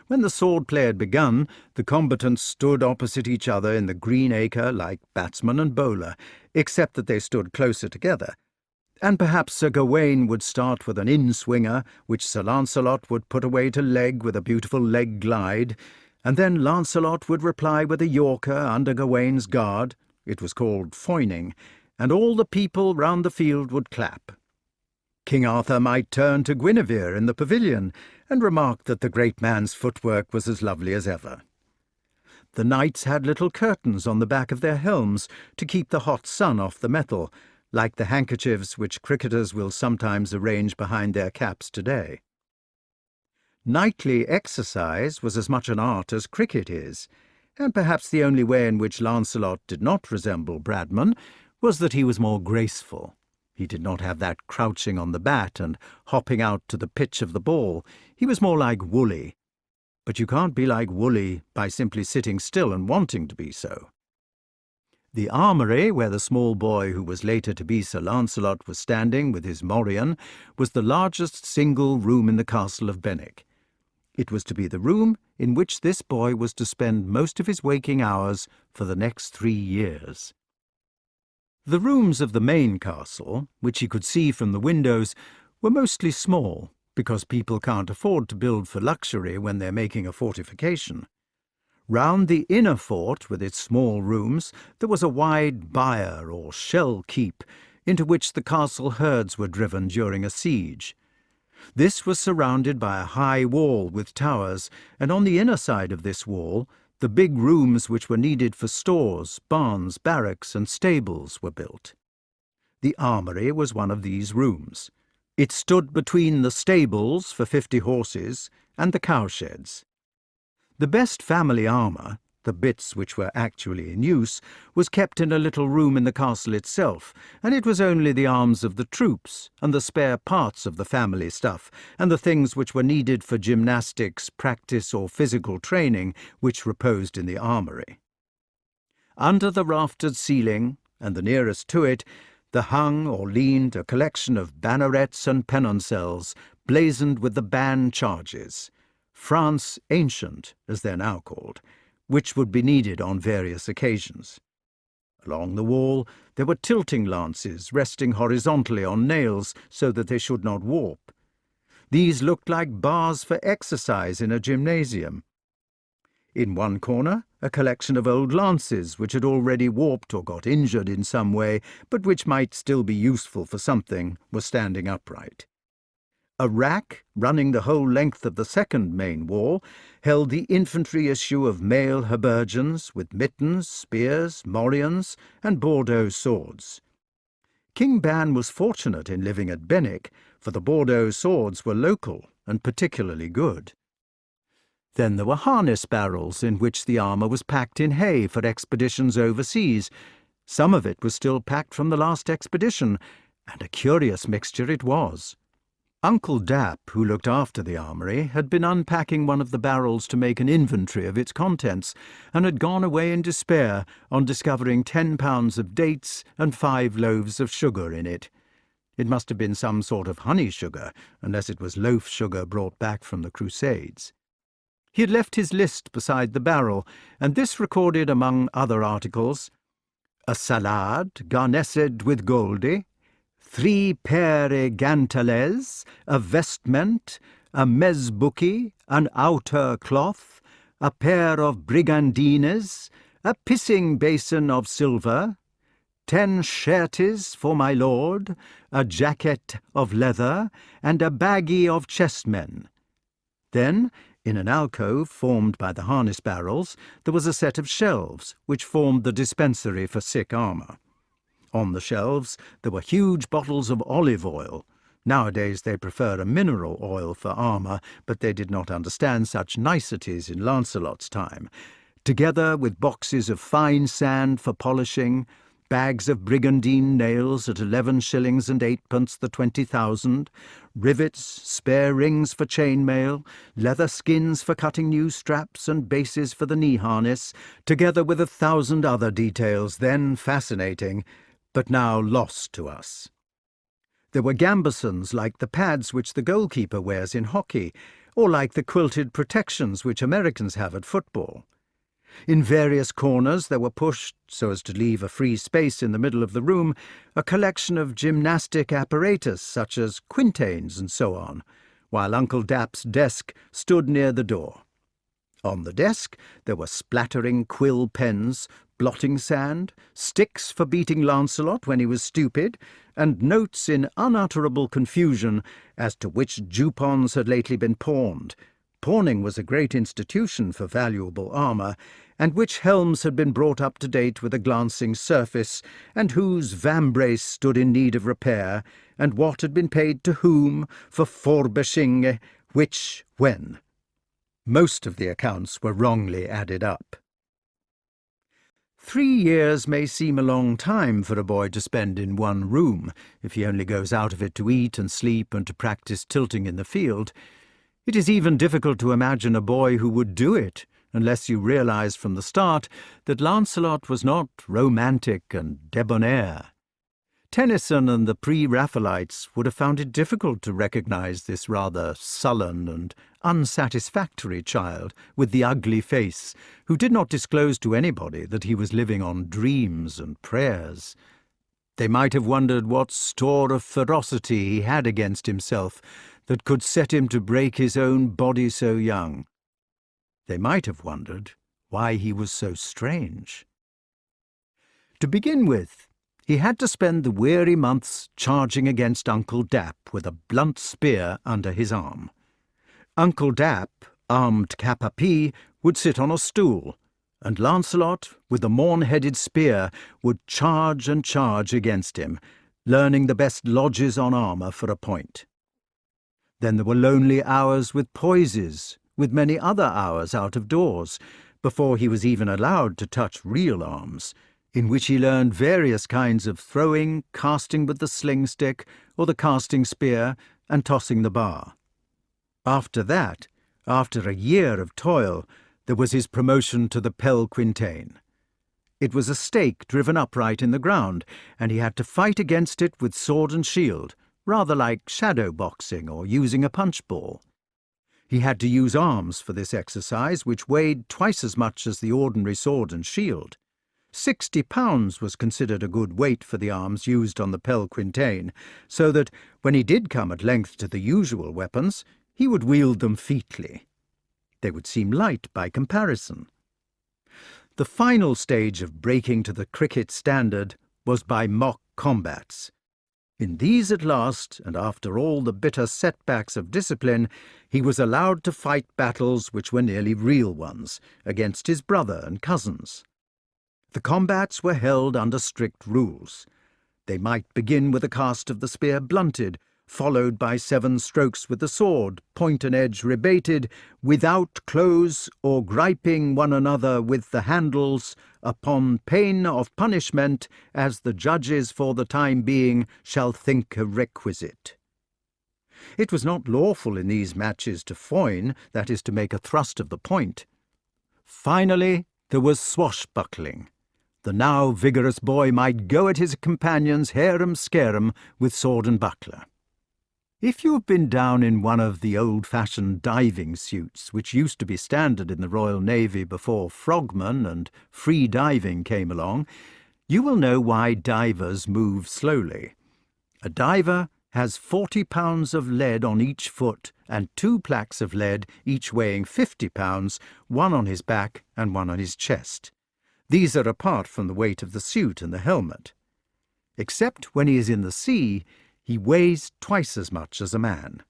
When the sword-play had begun, the combatants stood opposite each other in the green acre like batsman and bowler, except that they stood closer together, and perhaps Sir Gawain would start with an in-swinger, which Sir Lancelot would put away to leg with a beautiful leg glide, and then Lancelot would reply with a yorker under Gawain's guard. It was called foining, and all the people round the field would clap. King Arthur might turn to Guinevere in the pavilion and remark that the great man's footwork was as lovely as ever. The knights had little curtains on the back of their helms to keep the hot sun off the metal, like the handkerchiefs which cricketers will sometimes arrange behind their caps today. Knightly exercise was as much an art as cricket is, and perhaps the only way in which Lancelot did not resemble Bradman was that he was more graceful. He did not have that crouching on the bat and hopping out to the pitch of the ball. He was more like Woolley. But you can't be like Woolley by simply sitting still and wanting to be so. The armoury, where the small boy who was later to be Sir Lancelot was standing with his morion, was the largest single room in the castle of Benwick. It was to be the room in which this boy was to spend most of his waking hours for the next 3 years. The rooms of the main castle, which he could see from the windows, were mostly small, because people can't afford to build for luxury when they're making a fortification. Round the inner fort, with its small rooms, there was a wide byre or shell keep, into which the castle herds were driven during a siege. This was surrounded by a high wall with towers, and on the inner side of this wall the big rooms which were needed for stores, barns, barracks, and stables were built. The armoury was one of these rooms. It stood between the stables for 50 horses and the cowsheds. The best family armour, the bits which were actually in use, was kept in a little room in the castle itself, and it was only the arms of the troops and the spare parts of the family stuff and the things which were needed for gymnastics, practice, or physical training which reposed in the armoury. Under the raftered ceiling, and the nearest to it, there hung or leaned a collection of bannerets and penoncelles blazoned with the ban charges, France Ancient, as they're now called, which would be needed on various occasions. Along the wall there were tilting lances resting horizontally on nails so that they should not warp. These looked like bars for exercise in a gymnasium. In one corner, a collection of old lances which had already warped or got injured in some way, but which might still be useful for something, were standing upright. A rack, running the whole length of the second main wall, held the infantry issue of male habergeons with mittens, spears, morions, and Bordeaux swords. King Ban was fortunate in living at Benwick, for the Bordeaux swords were local and particularly good. Then there were harness barrels in which the armour was packed in hay for expeditions overseas. Some of it was still packed from the last expedition, And a curious mixture it was. Uncle Dap, who looked after the armoury, had been unpacking one of the barrels to make an inventory of its contents, and had gone away in despair on discovering 10 pounds of dates and 5 loaves of sugar in it. It must have been some sort of honey sugar, unless it was loaf sugar brought back from the Crusades. He had left his list beside the barrel, and this recorded, among other articles, a salad garnessed with goldy, 3 pere gantales, a vestment, a mesbucky, an outer cloth, a pair of brigandines, a pissing basin of silver, 10 shirties for my lord, a jacket of leather, and a baggie of chessmen. Then, in an alcove formed by the harness barrels, there was a set of shelves, which formed the dispensary for sick armour. On the shelves there were huge bottles of olive oil. Nowadays they prefer a mineral oil for armour, but they did not understand such niceties in Lancelot's time, together with boxes of fine sand for polishing, bags of brigandine nails at 11 shillings and 8pence the 20,000, rivets, spare rings for chainmail, leather skins for cutting new straps and bases for the knee harness, together with 1,000 other details then fascinating, but now lost to us. There were gambesons like the pads which the goalkeeper wears in hockey, or like the quilted protections which Americans have at football. In various corners there were pushed, so as to leave a free space in the middle of the room, a collection of gymnastic apparatus such as quintains and so on, while Uncle Dap's desk stood near the door. On the desk there were splattering quill pens, blotting sand, sticks for beating Lancelot when he was stupid, and notes in unutterable confusion as to which jupons had lately been pawned. Pawning was a great institution for valuable armour, and which helms had been brought up to date with a glancing surface, and whose vambrace stood in need of repair, and what had been paid to whom for furbishing which when. Most of the accounts were wrongly added up. 3 years may seem a long time for a boy to spend in one room, if he only goes out of it to eat and sleep and to practice tilting in the field. It is even difficult to imagine a boy who would do it, unless you realize from the start that Lancelot was not romantic and debonair. Tennyson and the pre-Raphaelites would have found it difficult to recognize this rather sullen and unsatisfactory child with the ugly face, who did not disclose to anybody that he was living on dreams and prayers. They might have wondered what store of ferocity he had against himself that could set him to break his own body so young. They might have wondered why he was so strange. To begin with, he had to spend the weary months charging against Uncle Dap with a blunt spear under his arm. Uncle Dap, armed cap à pie, would sit on a stool, and Lancelot, with the morn-headed spear, would charge and charge against him, learning the best lodges on armour for a point. Then there were lonely hours with poises, with many other hours out of doors, before he was even allowed to touch real arms, in which he learned various kinds of throwing, casting with the sling stick or the casting spear, and tossing the bar. After that, after a year of toil, there was his promotion to the pelle quintain. It was a stake driven upright in the ground, and he had to fight against it with sword and shield, rather like shadow boxing or using a punch ball. He had to use arms for this exercise, which weighed twice as much as the ordinary sword and shield. 60 pounds was considered a good weight for the arms used on the pelle quintain, so that, when he did come at length to the usual weapons, he would wield them featly. They would seem light by comparison. The final stage of breaking to the cricket standard was by mock combats. In these at last, and after all the bitter setbacks of discipline, he was allowed to fight battles which were nearly real ones, against his brother and cousins. The combats were held under strict rules. They might begin with a cast of the spear blunted, followed by 7 strokes with the sword, point and edge rebated, without close or griping one another with the handles, upon pain of punishment, as the judges for the time being shall think a requisite. It was not lawful in these matches to foin, that is, to make a thrust of the point. Finally, there was swashbuckling. The now vigorous boy might go at his companions harum-scarum with sword and buckler. If you have been down in one of the old-fashioned diving suits, which used to be standard in the Royal Navy before frogmen and free diving came along, you will know why divers move slowly. A diver has 40 pounds of lead on each foot and 2 plaques of lead, each weighing 50 pounds, one on his back and one on his chest. These are apart from the weight of the suit and the helmet. Except when he is in the sea, he weighs twice as much as a man.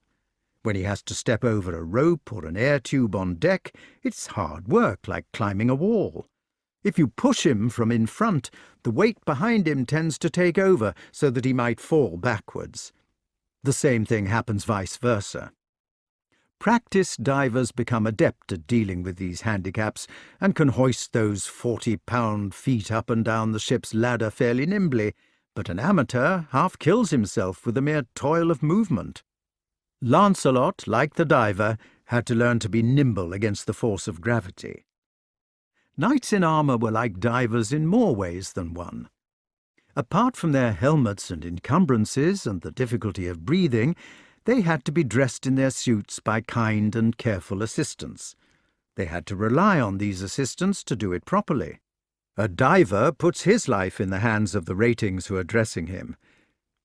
When he has to step over a rope or an air tube on deck, it's hard work, like climbing a wall. If you push him from in front, the weight behind him tends to take over so that he might fall backwards. The same thing happens vice versa. Practiced divers become adept at dealing with these handicaps and can hoist those 40-pound feet up and down the ship's ladder fairly nimbly, but an amateur half kills himself with the mere toil of movement. Lancelot, like the diver, had to learn to be nimble against the force of gravity. Knights in armour were like divers in more ways than one. Apart from their helmets and encumbrances and the difficulty of breathing, they had to be dressed in their suits by kind and careful assistants. They had to rely on these assistants to do it properly. A diver puts his life in the hands of the ratings who are dressing him.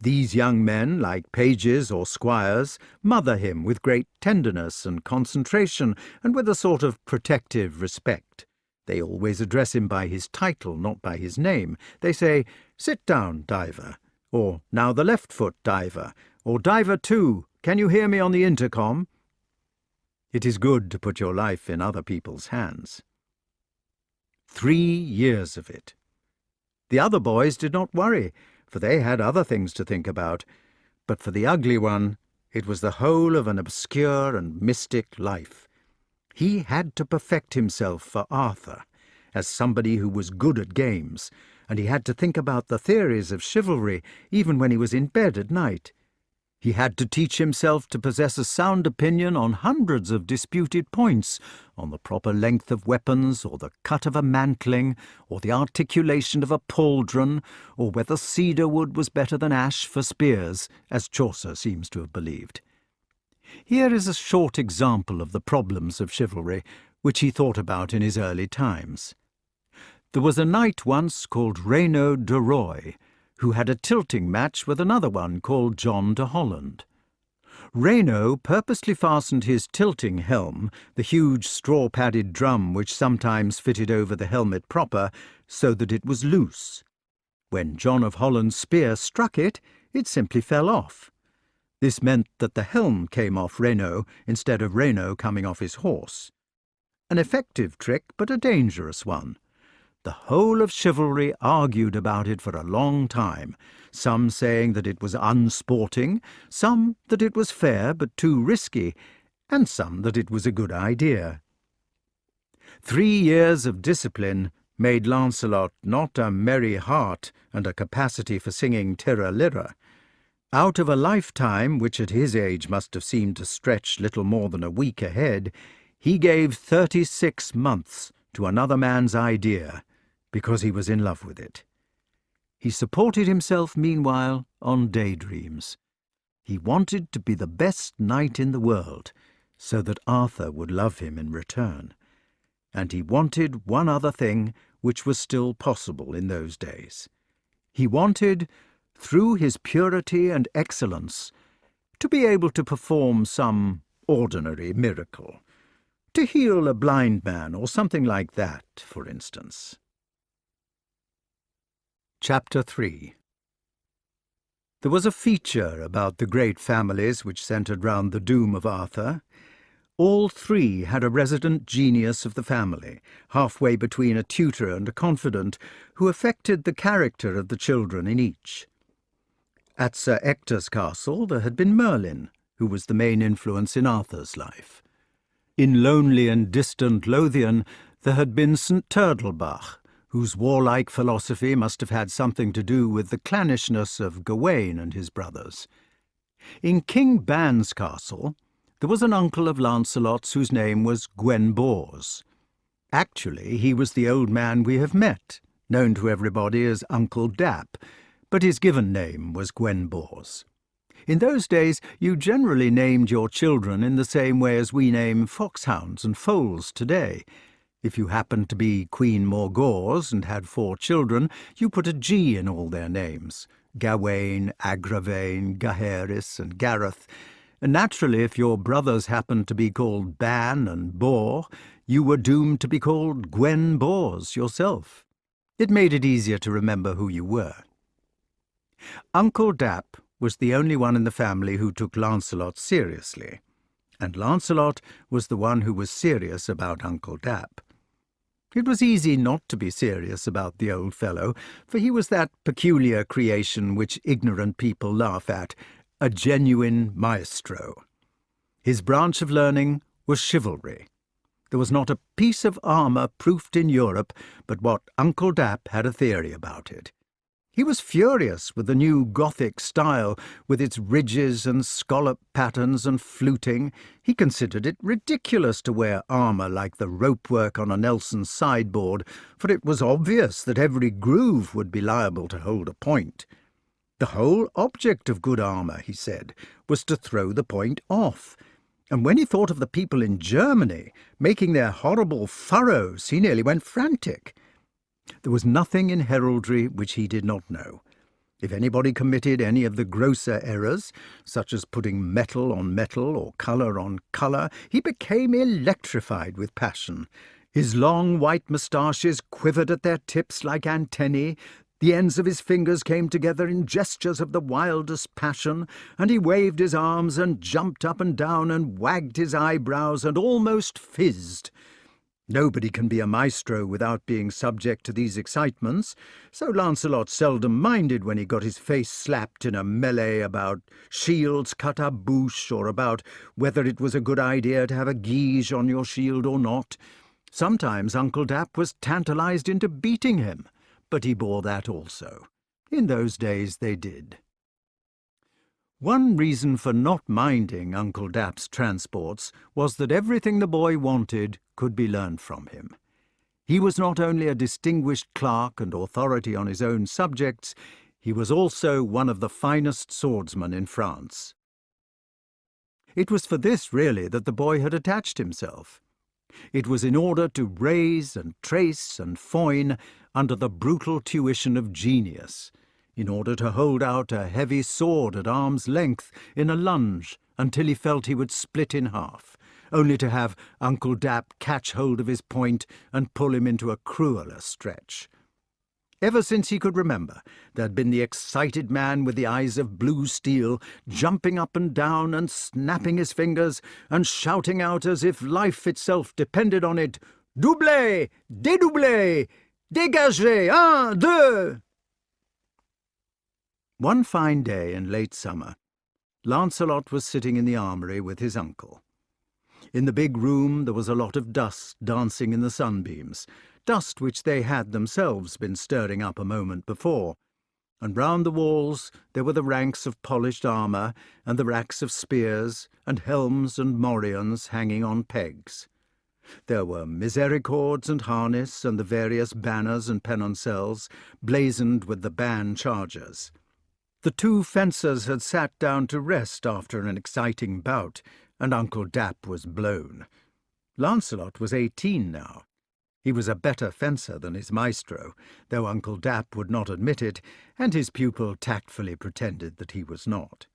These young men, like pages or squires, mother him with great tenderness and concentration and with a sort of protective respect. They always address him by his title, not by his name. They say, "Sit down, diver," or "Now the left foot, diver," or "Diver 2, can you hear me on the intercom?" It is good to put your life in other people's hands. 3 years of it. The other boys did not worry, for they had other things to think about. But for the ugly one, it was the whole of an obscure and mystic life. He had to perfect himself for Arthur, as somebody who was good at games, and he had to think about the theories of chivalry even when he was in bed at night. He had to teach himself to possess a sound opinion on hundreds of disputed points, on the proper length of weapons, or the cut of a mantling, or the articulation of a pauldron, or whether cedar wood was better than ash for spears, as Chaucer seems to have believed. Here is a short example of the problems of chivalry, which he thought about in his early times. There was a knight once called Renaud de Roy, who had a tilting match with another one called John de Holland. Renaud purposely fastened his tilting helm, the huge straw-padded drum which sometimes fitted over the helmet proper, so that it was loose. When John of Holland's spear struck it, it simply fell off. This meant that the helm came off Renaud instead of Renaud coming off his horse. An effective trick, but a dangerous one. The whole of chivalry argued about it for a long time, some saying that it was unsporting, some that it was fair but too risky, and some that it was a good idea. 3 years of discipline made Lancelot not a merry heart and a capacity for singing tirra-lirra. Out of a lifetime, which at his age must have seemed to stretch little more than a week ahead, he gave 36 months to another man's idea, because he was in love with it. He supported himself, meanwhile, on daydreams. He wanted to be the best knight in the world, so that Arthur would love him in return. And he wanted one other thing which was still possible in those days. He wanted, through his purity and excellence, to be able to perform some ordinary miracle. To heal a blind man, or something like that, for instance. Chapter 3. There was a feature about the great families which centred round the doom of Arthur. All 3 had a resident genius of the family, halfway between a tutor and a confidant, who affected the character of the children in each. At Sir Ector's castle there had been Merlyn, who was the main influence in Arthur's life. In lonely and distant Lothian there had been St. Turtlebach, whose warlike philosophy must have had something to do with the clannishness of Gawain and his brothers. In King Ban's castle there was an uncle of Lancelot's whose name was Gwenbors. Actually, he was the old man we have met, known to everybody as Uncle Dap, but his given name was Gwenbors. In those days you generally named your children in the same way as we name foxhounds and foals today. If you happened to be Queen Morgause and had 4 children, you put a G in all their names: Gawain, Agravain, Gaheris, and Gareth. And naturally, if your brothers happened to be called Ban and Bor, you were doomed to be called Gwen Bors yourself. It made it easier to remember who you were. Uncle Dap was the only one in the family who took Lancelot seriously, and Lancelot was the one who was serious about Uncle Dap. It was easy not to be serious about the old fellow, for he was that peculiar creation which ignorant people laugh at, a genuine maestro. His branch of learning was chivalry. There was not a piece of armour proofed in Europe but what Uncle Dap had a theory about it. He was furious with the new Gothic style, with its ridges and scallop patterns and fluting. He considered it ridiculous to wear armour like the ropework on a Nelson sideboard, for it was obvious that every groove would be liable to hold a point. The whole object of good armour, he said, was to throw the point off. And when he thought of the people in Germany making their horrible furrows, he nearly went frantic. There was nothing in heraldry which he did not know. If anybody committed any of the grosser errors, such as putting metal on metal or colour on colour, he became electrified with passion. His long white moustaches quivered at their tips like antennae, the ends of his fingers came together in gestures of the wildest passion, and he waved his arms and jumped up and down and wagged his eyebrows and almost fizzed. Nobody can be a maestro without being subject to these excitements, so Lancelot seldom minded when he got his face slapped in a melee about shields cut à bouche, or about whether it was a good idea to have a guige on your shield or not. Sometimes Uncle Dap was tantalized into beating him, but he bore that also. In those days they did. One reason for not minding Uncle Dap's transports was that everything the boy wanted could be learned from him. He was not only a distinguished clerk and authority on his own subjects, he was also one of the finest swordsmen in France. It was for this, really, that the boy had attached himself. It was in order to raise and trace and foin under the brutal tuition of genius, in order to hold out a heavy sword at arm's length in a lunge until he felt he would split in half, only to have Uncle Dap catch hold of his point and pull him into a crueller stretch. Ever since he could remember, there had been the excited man with the eyes of blue steel, jumping up and down and snapping his fingers and shouting out as if life itself depended on it, "Doublez! Dédoublez! Dégagez! 1, 2!" One fine day in late summer, Lancelot was sitting in the armoury with his uncle. In the big room there was a lot of dust dancing in the sunbeams, dust which they had themselves been stirring up a moment before, and round the walls there were the ranks of polished armour and the racks of spears and helms and morions hanging on pegs. There were misericords and harness and the various banners and penoncelles blazoned with the ban chargers. The 2 fencers had sat down to rest after an exciting bout, and Uncle Dap was blown. Lancelot was 18 now. He was a better fencer than his maestro, though Uncle Dap would not admit it, and his pupil tactfully pretended that he was not.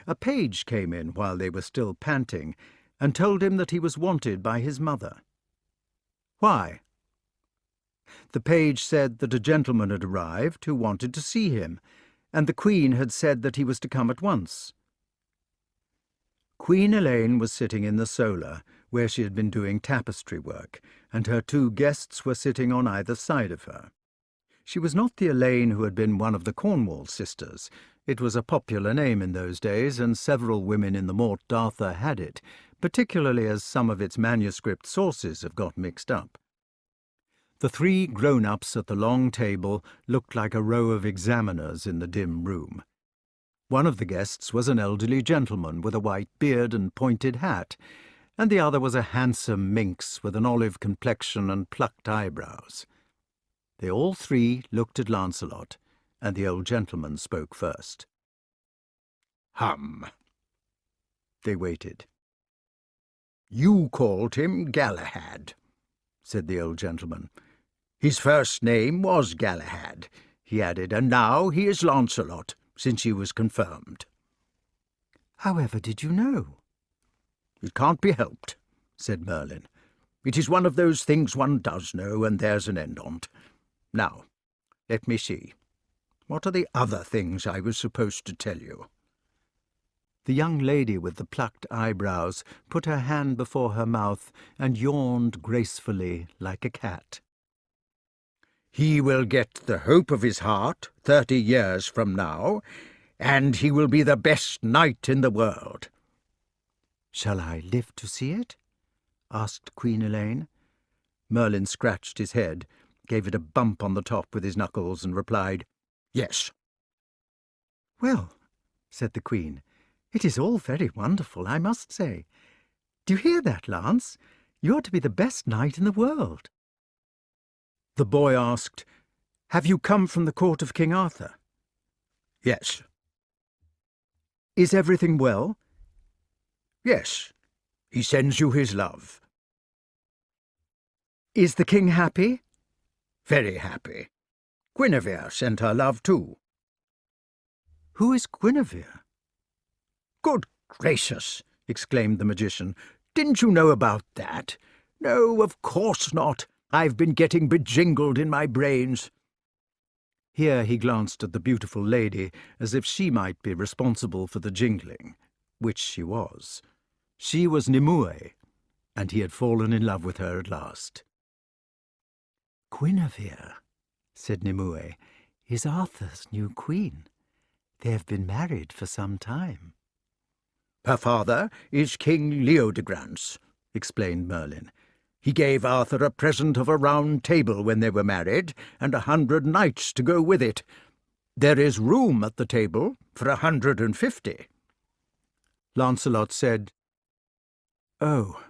A page came in while they were still panting, and told him that he was wanted by his mother. Why? The page said that a gentleman had arrived who wanted to see him, and the Queen had said that he was to come at once. Queen Elaine was sitting in the solar, where she had been doing tapestry work, and her 2 guests were sitting on either side of her. She was not the Elaine who had been one of the Cornwall sisters. It was a popular name in those days, and several women in the Morte d'Arthur had it, particularly as some of its manuscript sources have got mixed up. The three grown-ups at the long table looked like a row of examiners in the dim room. One of the guests was an elderly gentleman with a white beard and pointed hat, and the other was a handsome minx with an olive complexion and plucked eyebrows. They all three looked at Lancelot, and the old gentleman spoke first. "Hum." They waited. "You called him Galahad," said the old gentleman. "His first name was Galahad," he added, "and now he is Lancelot, since he was confirmed." "However did you know?" "It can't be helped," said Merlyn. "It is one of those things one does know, and there's an end on't. Now, let me see. What are the other things I was supposed to tell you?" The young lady with the plucked eyebrows put her hand before her mouth and yawned gracefully like a cat. "He will get the hope of his heart 30 years from now, and he will be the best knight in the world." "Shall I live to see it?" asked Queen Elaine. Merlin scratched his head, gave it a bump on the top with his knuckles, and replied, "Yes." "Well," said the Queen, "it is all very wonderful, I must say. Do you hear that, Lance? You are to be the best knight in the world." The boy asked, "Have you come from the court of King Arthur?" "Yes." "Is everything well?" "Yes. He sends you his love." "Is the king happy?" "Very happy. Guinevere sent her love too." "Who is Guinevere?" "Good gracious!" exclaimed the magician. "Didn't you know about that? No, of course not. I've been getting bejingled in my brains." Here he glanced at the beautiful lady as if she might be responsible for the jingling, which she was. She was Nimue, and he had fallen in love with her at last. "Guinevere," said Nimue, "is Arthur's new queen. They have been married for some time." "Her father is King Leodegrance," explained Merlin. "He gave Arthur a present of a round table when they were married, and 100 knights to go with it. There is room at the table for 150. Lancelot said, "Oh."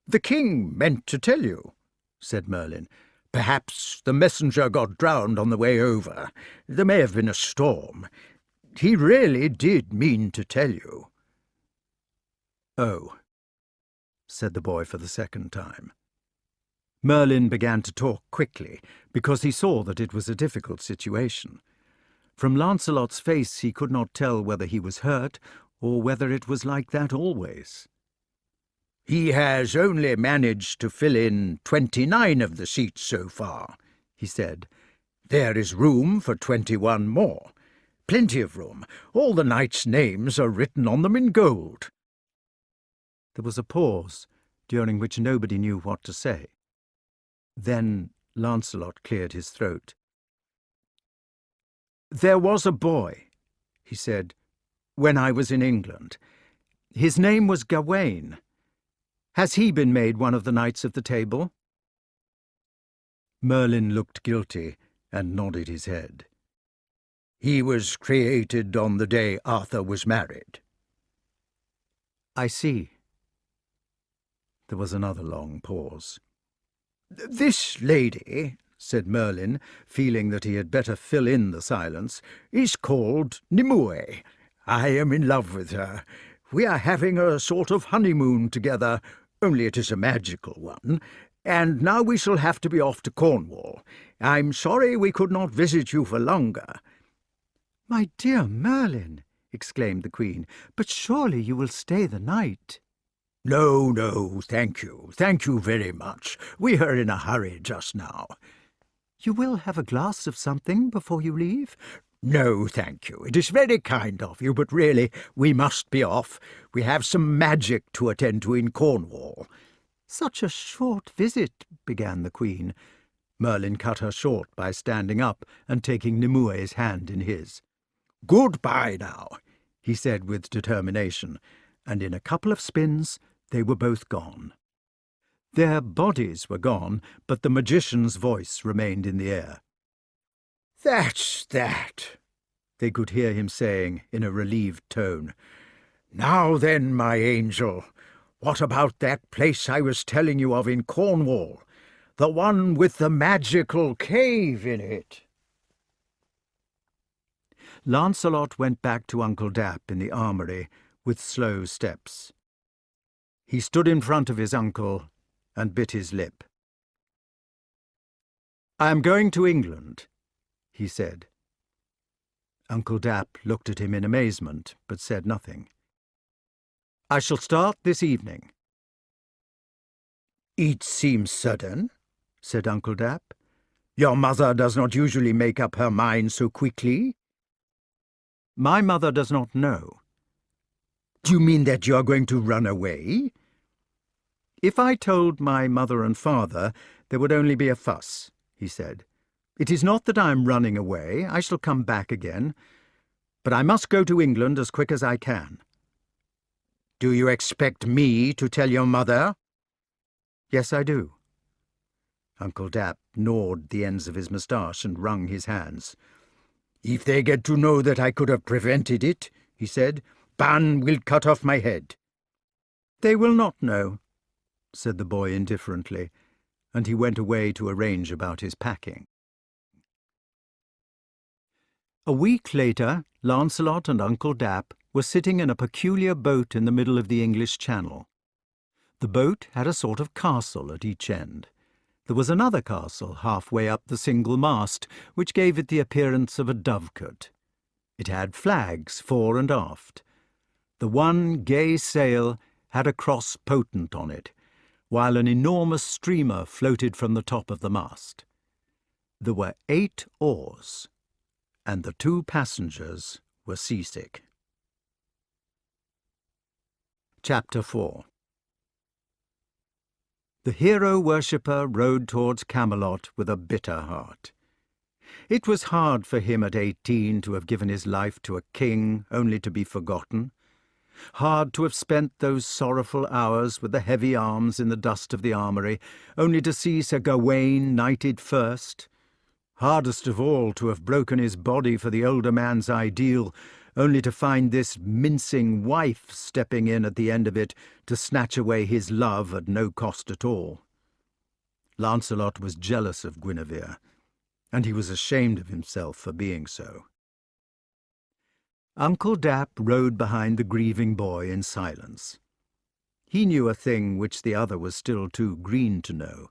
"The king meant to tell you," said Merlin. "Perhaps the messenger got drowned on the way over. There may have been a storm. He really did mean to tell you." "Oh," said the boy for the second time. Merlin began to talk quickly, because he saw that it was a difficult situation. From Lancelot's face he could not tell whether he was hurt or whether it was like that always. "He has only managed to fill in 29 of the seats so far," he said. "There is room for 21 more. Plenty of room. All the knights' names are written on them in gold." There was a pause, during which nobody knew what to say. Then Lancelot cleared his throat. "There was a boy," he said, "when I was in England. His name was Gawain. Has he been made one of the knights of the table?" Merlin looked guilty and nodded his head. "He was created on the day Arthur was married." "I see." There was another long pause. "This lady," said Merlin, feeling that he had better fill in the silence, "is called Nimue. I am in love with her. We are having a sort of honeymoon together, only it is a magical one, and now we shall have to be off to Cornwall. I'm sorry we could not visit you for longer." "My dear Merlin," exclaimed the Queen, "but surely you will stay the night." "No, no, thank you very much. We are in a hurry just now." "You will have a glass of something before you leave?" "No, thank you. It is very kind of you, but really we must be off. We have some magic to attend to in Cornwall." "Such a short visit," began the Queen. Merlyn cut her short by standing up and taking Nimue's hand in his. "Goodbye now," he said with determination, and in a couple of spins they were both gone. Their bodies were gone, but the magician's voice remained in the air. "That's that," they could hear him saying in a relieved tone. "Now then, my angel, what about that place I was telling you of in Cornwall? The one with the magical cave in it?" Lancelot went back to Uncle Dap in the armoury with slow steps. He stood in front of his uncle and bit his lip. "I am going to England," he said. Uncle Dap looked at him in amazement, but said nothing. "I shall start this evening." "It seems sudden," said Uncle Dap. "Your mother does not usually make up her mind so quickly." "My mother does not know." "Do you mean that you are going to run away?" "If I told my mother and father, there would only be a fuss," he said. "It is not that I am running away. I shall come back again. But I must go to England as quick as I can." "Do you expect me to tell your mother?" "Yes, I do." Uncle Dap gnawed the ends of his moustache and wrung his hands. "If they get to know that I could have prevented it," he said, "Ban will cut off my head." "They will not know," said the boy indifferently, and he went away to arrange about his packing. A week later, Lancelot and Uncle Dap were sitting in a peculiar boat in the middle of the English Channel. The boat had a sort of castle at each end. There was another castle halfway up the single mast, which gave it the appearance of a dovecote. It had flags fore and aft. The one gay sail had a cross potent on it, while an enormous streamer floated from the top of the mast. There were 8 oars, and the 2 passengers were seasick. Chapter 4. The hero-worshipper rode towards Camelot with a bitter heart. It was hard for him at 18 to have given his life to a king only to be forgotten. Hard to have spent those sorrowful hours with the heavy arms in the dust of the armoury, only to see Sir Gawain knighted first. Hardest of all to have broken his body for the older man's ideal, only to find this mincing wife stepping in at the end of it to snatch away his love at no cost at all. Lancelot was jealous of Guinevere, and he was ashamed of himself for being so. Uncle Dap rode behind the grieving boy in silence. He knew a thing which the other was still too green to know,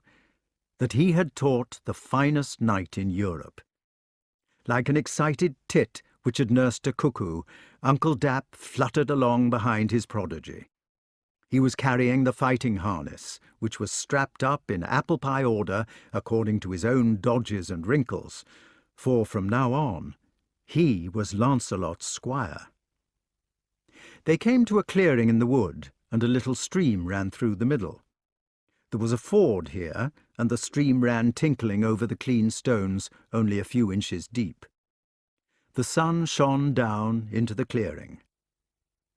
that he had taught the finest knight in Europe. Like an excited tit which had nursed a cuckoo, Uncle Dap fluttered along behind his prodigy. He was carrying the fighting harness, which was strapped up in apple-pie order according to his own dodges and wrinkles, for from now on he was Lancelot's squire. They came to a clearing in the wood, and a little stream ran through the middle. There was a ford here, and the stream ran tinkling over the clean stones only a few inches deep. The sun shone down into the clearing.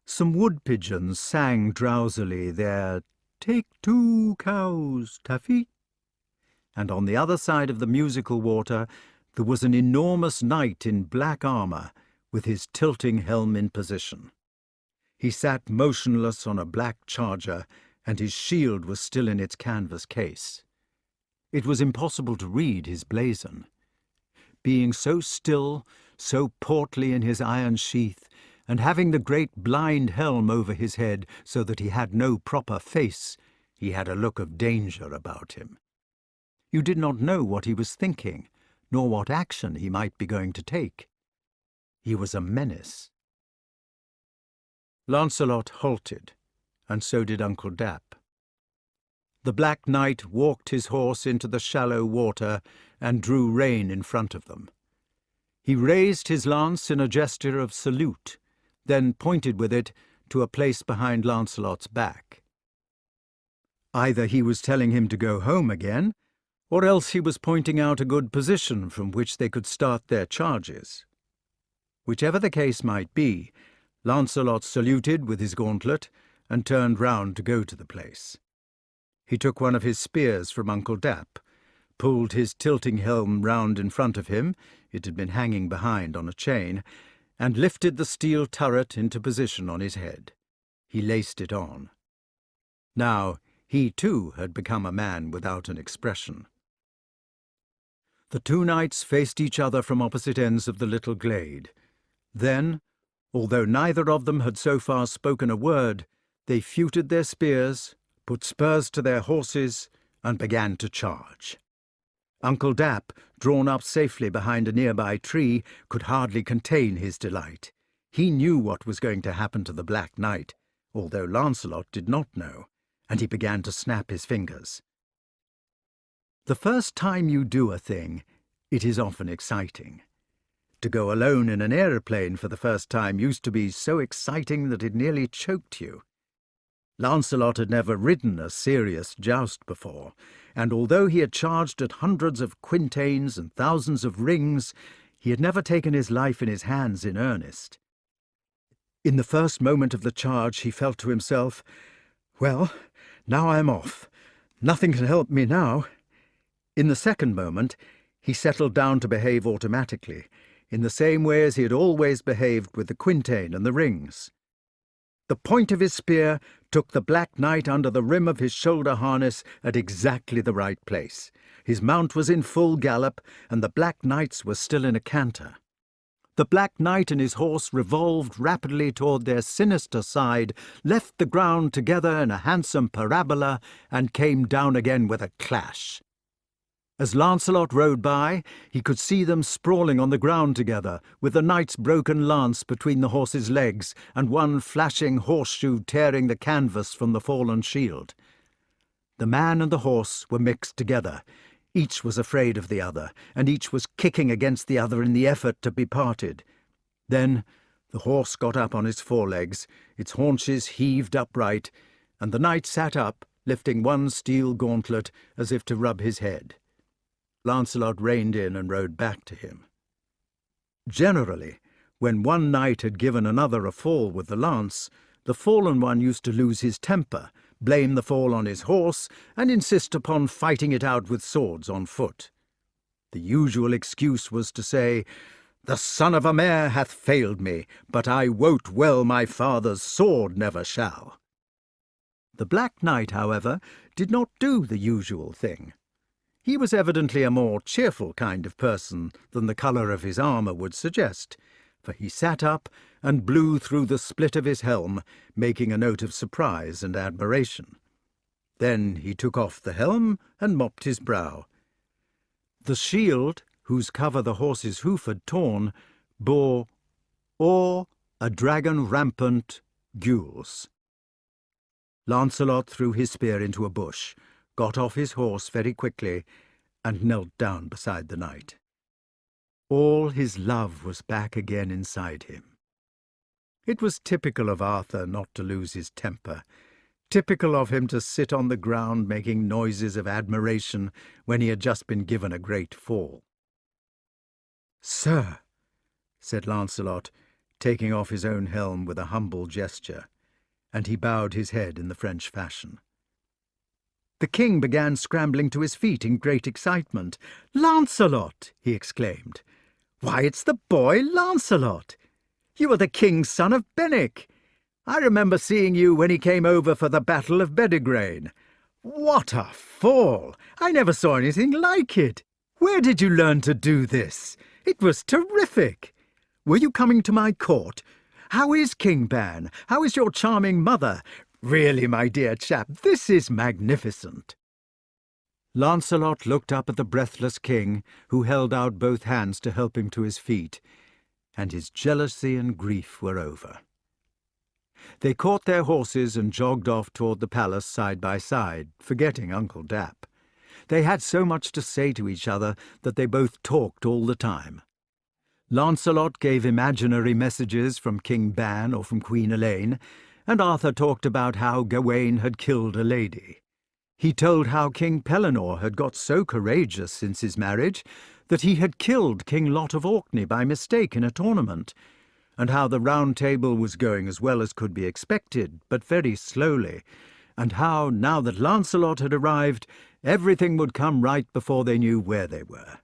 Some wood-pigeons sang drowsily their "Take 2 cows, Taffy," and on the other side of the musical water there was an enormous knight in black armour, with his tilting helm in position. He sat motionless on a black charger, and his shield was still in its canvas case. It was impossible to read his blazon. Being so still, so portly in his iron sheath, and having the great blind helm over his head so that he had no proper face, he had a look of danger about him. You did not know what he was thinking, nor what action he might be going to take. He was a menace. Lancelot halted, and so did Uncle Dap. The Black Knight walked his horse into the shallow water and drew rein in front of them. He raised his lance in a gesture of salute, then pointed with it to a place behind Lancelot's back. Either he was telling him to go home again, or else he was pointing out a good position from which they could start their charges. Whichever the case might be, Lancelot saluted with his gauntlet and turned round to go to the place. He took one of his spears from Uncle Dap, pulled his tilting helm round in front of him — it had been hanging behind on a chain — and lifted the steel turret into position on his head. He laced it on. Now he too had become a man without an expression. The two knights faced each other from opposite ends of the little glade. Then, although neither of them had so far spoken a word, they feutred their spears, put spurs to their horses, and began to charge. Uncle Dap, drawn up safely behind a nearby tree, could hardly contain his delight. He knew what was going to happen to the Black Knight, although Lancelot did not know, and he began to snap his fingers. The first time you do a thing, it is often exciting. To go alone in an aeroplane for the first time used to be so exciting that it nearly choked you. Lancelot had never ridden a serious joust before, and although he had charged at hundreds of quintains and thousands of rings, he had never taken his life in his hands in earnest. In the first moment of the charge he felt to himself, "Well, now I'm off. Nothing can help me now." In the second moment he settled down to behave automatically, in the same way as he had always behaved with the quintain and the rings. The point of his spear took the Black Knight under the rim of his shoulder harness at exactly the right place. His mount was in full gallop, and the Black Knights were still in a canter. The Black Knight and his horse revolved rapidly toward their sinister side, left the ground together in a handsome parabola, and came down again with a clash. As Lancelot rode by, he could see them sprawling on the ground together, with the knight's broken lance between the horse's legs, and one flashing horseshoe tearing the canvas from the fallen shield. The man and the horse were mixed together. Each was afraid of the other, and each was kicking against the other in the effort to be parted. Then the horse got up on his forelegs, its haunches heaved upright, and the knight sat up, lifting one steel gauntlet as if to rub his head. Lancelot reined in and rode back to him. Generally, when one knight had given another a fall with the lance, the fallen one used to lose his temper, blame the fall on his horse, and insist upon fighting it out with swords on foot. The usual excuse was to say, "The son of a mare hath failed me, but I wot well my father's sword never shall." The Black Knight, however, did not do the usual thing. He was evidently a more cheerful kind of person than the colour of his armour would suggest, for he sat up and blew through the split of his helm, making a note of surprise and admiration. Then he took off the helm and mopped his brow. The shield, whose cover the horse's hoof had torn, bore "Or a dragon rampant, gules." Lancelot threw his spear into a bush, got off his horse very quickly, and knelt down beside the knight. All his love was back again inside him. It was typical of Arthur not to lose his temper, typical of him to sit on the ground making noises of admiration when he had just been given a great fall. "Sir," said Lancelot, taking off his own helm with a humble gesture, and he bowed his head in the French fashion. The king began scrambling to his feet in great excitement. "Lancelot!" he exclaimed. "Why, it's the boy Lancelot! You are the king's son of Benwick. I remember seeing you when he came over for the Battle of Bedegraine. What a fall! I never saw anything like it. Where did you learn to do this? It was terrific. Were you coming to my court? How is King Ban? How is your charming mother? Really, my dear chap, this is magnificent." Lancelot looked up at the breathless king, who held out both hands to help him to his feet, and his jealousy and grief were over. They caught their horses and jogged off toward the palace side by side, forgetting Uncle Dap. They had so much to say to each other that they both talked all the time. Lancelot gave imaginary messages from King Ban or from Queen Elaine, and Arthur talked about how Gawain had killed a lady. He told how King Pellinore had got so courageous since his marriage that he had killed King Lot of Orkney by mistake in a tournament, and how the Round Table was going as well as could be expected, but very slowly, and how, now that Lancelot had arrived, everything would come right before they knew where they were.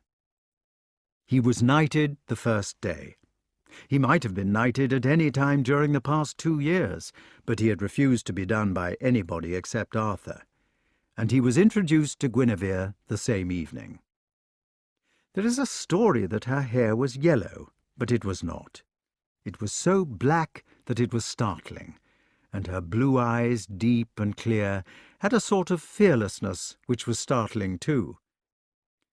He was knighted the first day. He might have been knighted at any time during the past 2 years, but he had refused to be done by anybody except Arthur, and he was introduced to Guinevere the same evening. There is a story that her hair was yellow, but it was not. It was so black that it was startling, and her blue eyes, deep and clear, had a sort of fearlessness which was startling too.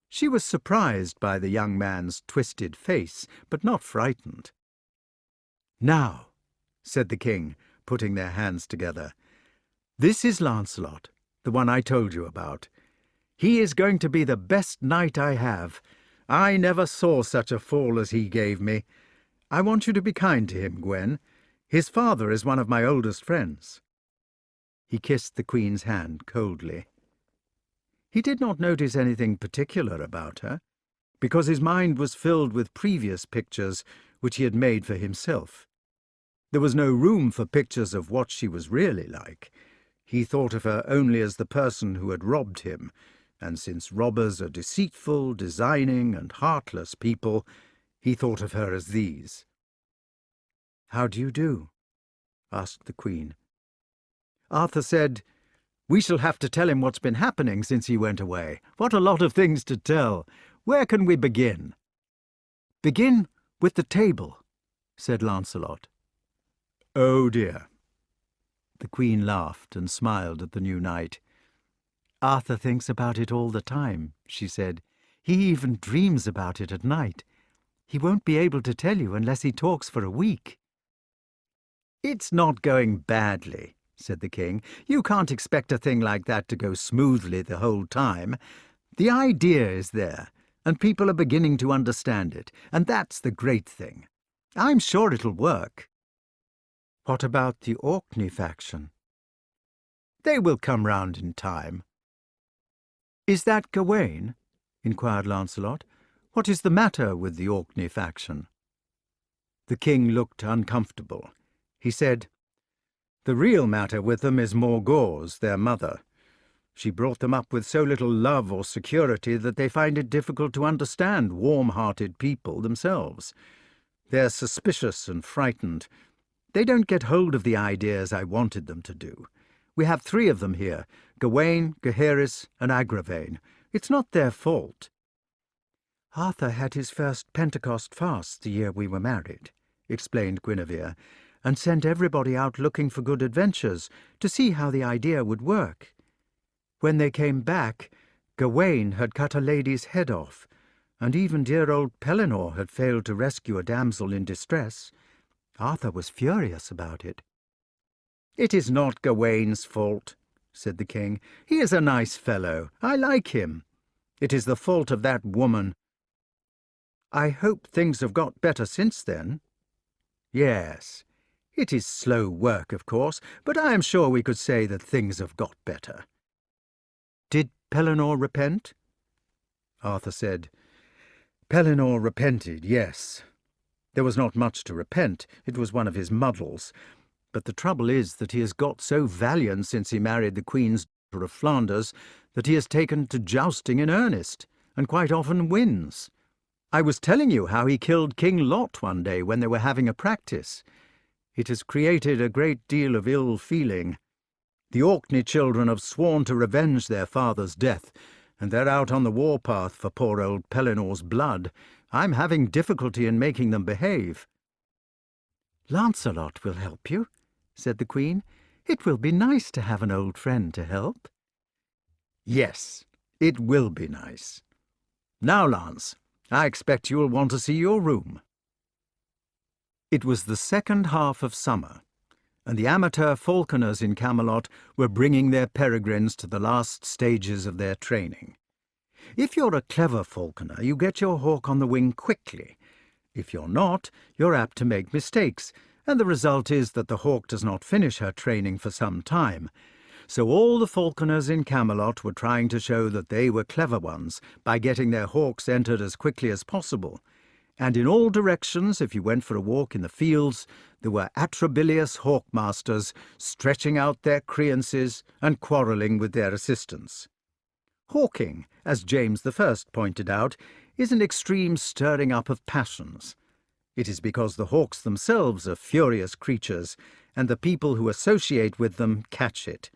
She was surprised by the young man's twisted face, but not frightened. "Now," said the king, putting their hands together, "this is Lancelot, the one I told you about. He is going to be the best knight I have. I never saw such a fall as he gave me. I want you to be kind to him, Gwen. His father is one of my oldest friends." He kissed the Queen's hand coldly. He did not notice anything particular about her, because his mind was filled with previous pictures which he had made for himself. There was no room for pictures of what she was really like. He thought of her only as the person who had robbed him, and since robbers are deceitful, designing, and heartless people, he thought of her as these. "How do you do?" asked the Queen. Arthur said, "We shall have to tell him what's been happening since he went away. What a lot of things to tell. Where can we begin?" "Begin with the table," said Lancelot. "Oh dear." The Queen laughed and smiled at the new knight. "Arthur thinks about it all the time," she said. "He even dreams about it at night. He won't be able to tell you unless he talks for a week." "It's not going badly," said the king. "You can't expect a thing like that to go smoothly the whole time. The idea is there, and people are beginning to understand it, and that's the great thing. I'm sure it'll work." "What about the Orkney faction?" "They will come round in time." "Is that Gawain?" inquired Lancelot. "What is the matter with the Orkney faction?" The king looked uncomfortable. He said, "The real matter with them is Morgause, their mother. She brought them up with so little love or security that they find it difficult to understand warm-hearted people themselves. They're suspicious and frightened. They don't get hold of the ideas I wanted them to do. We have 3 of them here, Gawain, Gaheris, and Agravain. It's not their fault." "Arthur had his first Pentecost fast the year we were married," explained Guinevere, "and sent everybody out looking for good adventures to see how the idea would work. When they came back, Gawain had cut a lady's head off, and even dear old Pellinore had failed to rescue a damsel in distress. Arthur was furious about it." "It is not Gawain's fault," said the king. "He is a nice fellow. I like him. It is the fault of that woman." "I hope things have got better since then." "Yes. It is slow work, of course, but I am sure we could say that things have got better." "Did Pellinore repent?" Arthur said, "Pellinore repented, yes. There was not much to repent. It was one of his muddles. But the trouble is that he has got so valiant since he married the Queen's daughter of Flanders that he has taken to jousting in earnest, and quite often wins. I was telling you how he killed King Lot one day when they were having a practice. It has created a great deal of ill feeling. The Orkney children have sworn to revenge their father's death, and they're out on the warpath for poor old Pellinore's blood. I'm having difficulty in making them behave." "Lancelot will help you," said the Queen. "It will be nice to have an old friend to help." "Yes, it will be nice. Now, Lance, I expect you will want to see your room." It was the second half of summer, and the amateur falconers in Camelot were bringing their peregrines to the last stages of their training. If you're a clever falconer, you get your hawk on the wing quickly. If you're not, you're apt to make mistakes, and the result is that the hawk does not finish her training for some time. So all the falconers in Camelot were trying to show that they were clever ones by getting their hawks entered as quickly as possible. And in all directions, if you went for a walk in the fields, there were atrabilious hawkmasters stretching out their creances and quarrelling with their assistants. Hawking, as James I pointed out, is an extreme stirring up of passions. It is because the hawks themselves are furious creatures, and the people who associate with them catch it.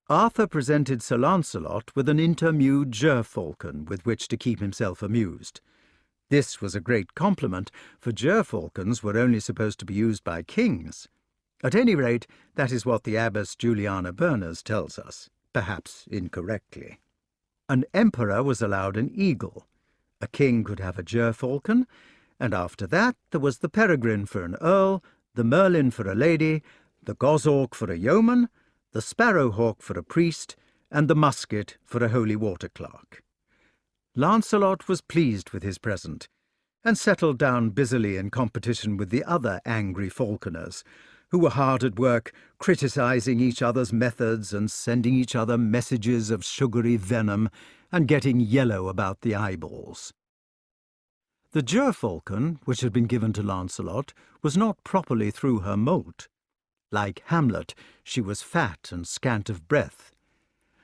Arthur presented Sir Lancelot with an intermewed gerfalcon with which to keep himself amused. This was a great compliment, for gerfalcons were only supposed to be used by kings. At any rate, that is what the Abbess Juliana Berners tells us, perhaps incorrectly. An emperor was allowed an eagle. A king could have a gerfalcon, and after that there was the peregrine for an earl, the merlin for a lady, the goshawk for a yeoman, the sparrowhawk for a priest, and the musket for a holy water clerk. Lancelot was pleased with his present, and settled down busily in competition with the other angry falconers, who were hard at work criticising each other's methods and sending each other messages of sugary venom and getting yellow about the eyeballs. The gerfalcon, which had been given to Lancelot, was not properly through her moult. Like Hamlet, she was fat and scant of breath.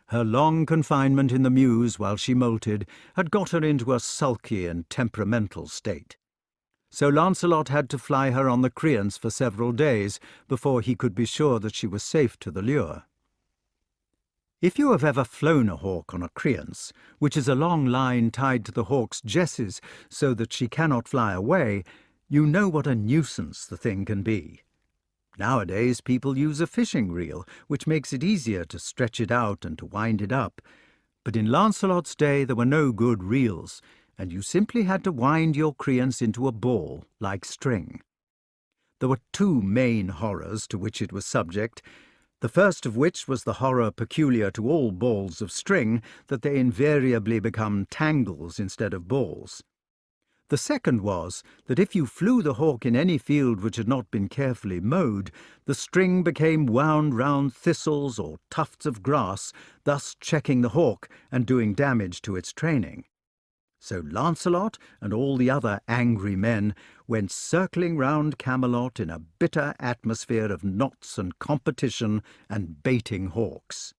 Her long confinement in the mews while she moulted had got her into a sulky and temperamental state. So Lancelot had to fly her on the creance for several days before he could be sure that she was safe to the lure. If you have ever flown a hawk on a creance, which is a long line tied to the hawk's jesses so that she cannot fly away, you know what a nuisance the thing can be. Nowadays people use a fishing reel, which makes it easier to stretch it out and to wind it up. But in Lancelot's day there were no good reels, and you simply had to wind your creance into a ball, like string. There were two main horrors to which it was subject, the first of which was the horror peculiar to all balls of string, that they invariably become tangles instead of balls. The second was that if you flew the hawk in any field which had not been carefully mowed, the string became wound round thistles or tufts of grass, thus checking the hawk and doing damage to its training. So Lancelot and all the other angry men went circling round Camelot in a bitter atmosphere of knots and competition and baiting hawks.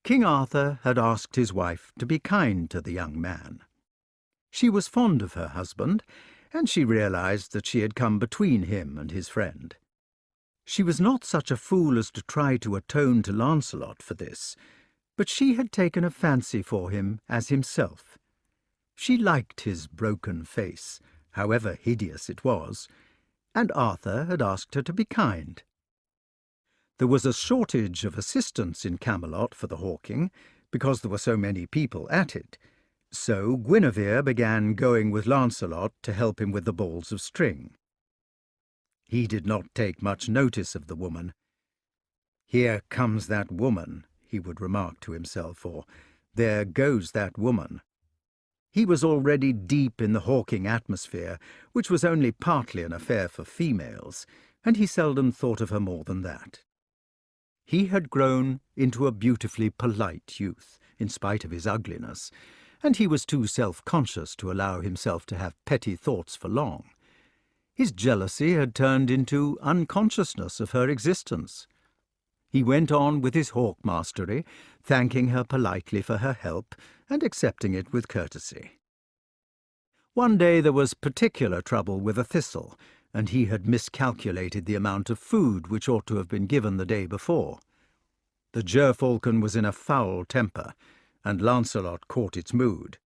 King Arthur had asked his wife to be kind to the young man. She was fond of her husband, and she realized that she had come between him and his friend. She was not such a fool as to try to atone to Lancelot for this, but she had taken a fancy for him as himself. She liked his broken face, however hideous it was, and Arthur had asked her to be kind. There was a shortage of assistants in Camelot for the hawking, because there were so many people at it. So Guinevere began going with Lancelot to help him with the balls of string. He did not take much notice of the woman. "Here comes that woman," he would remark to himself, or "there goes that woman." He was already deep in the hawking atmosphere, which was only partly an affair for females, and he seldom thought of her more than that. He had grown into a beautifully polite youth, in spite of his ugliness, and he was too self-conscious to allow himself to have petty thoughts for long. His jealousy had turned into unconsciousness of her existence. He went on with his hawk-mastery, thanking her politely for her help and accepting it with courtesy. One day there was particular trouble with a thistle, and he had miscalculated the amount of food which ought to have been given the day before. The gerfalcon was in a foul temper, and Lancelot caught its mood.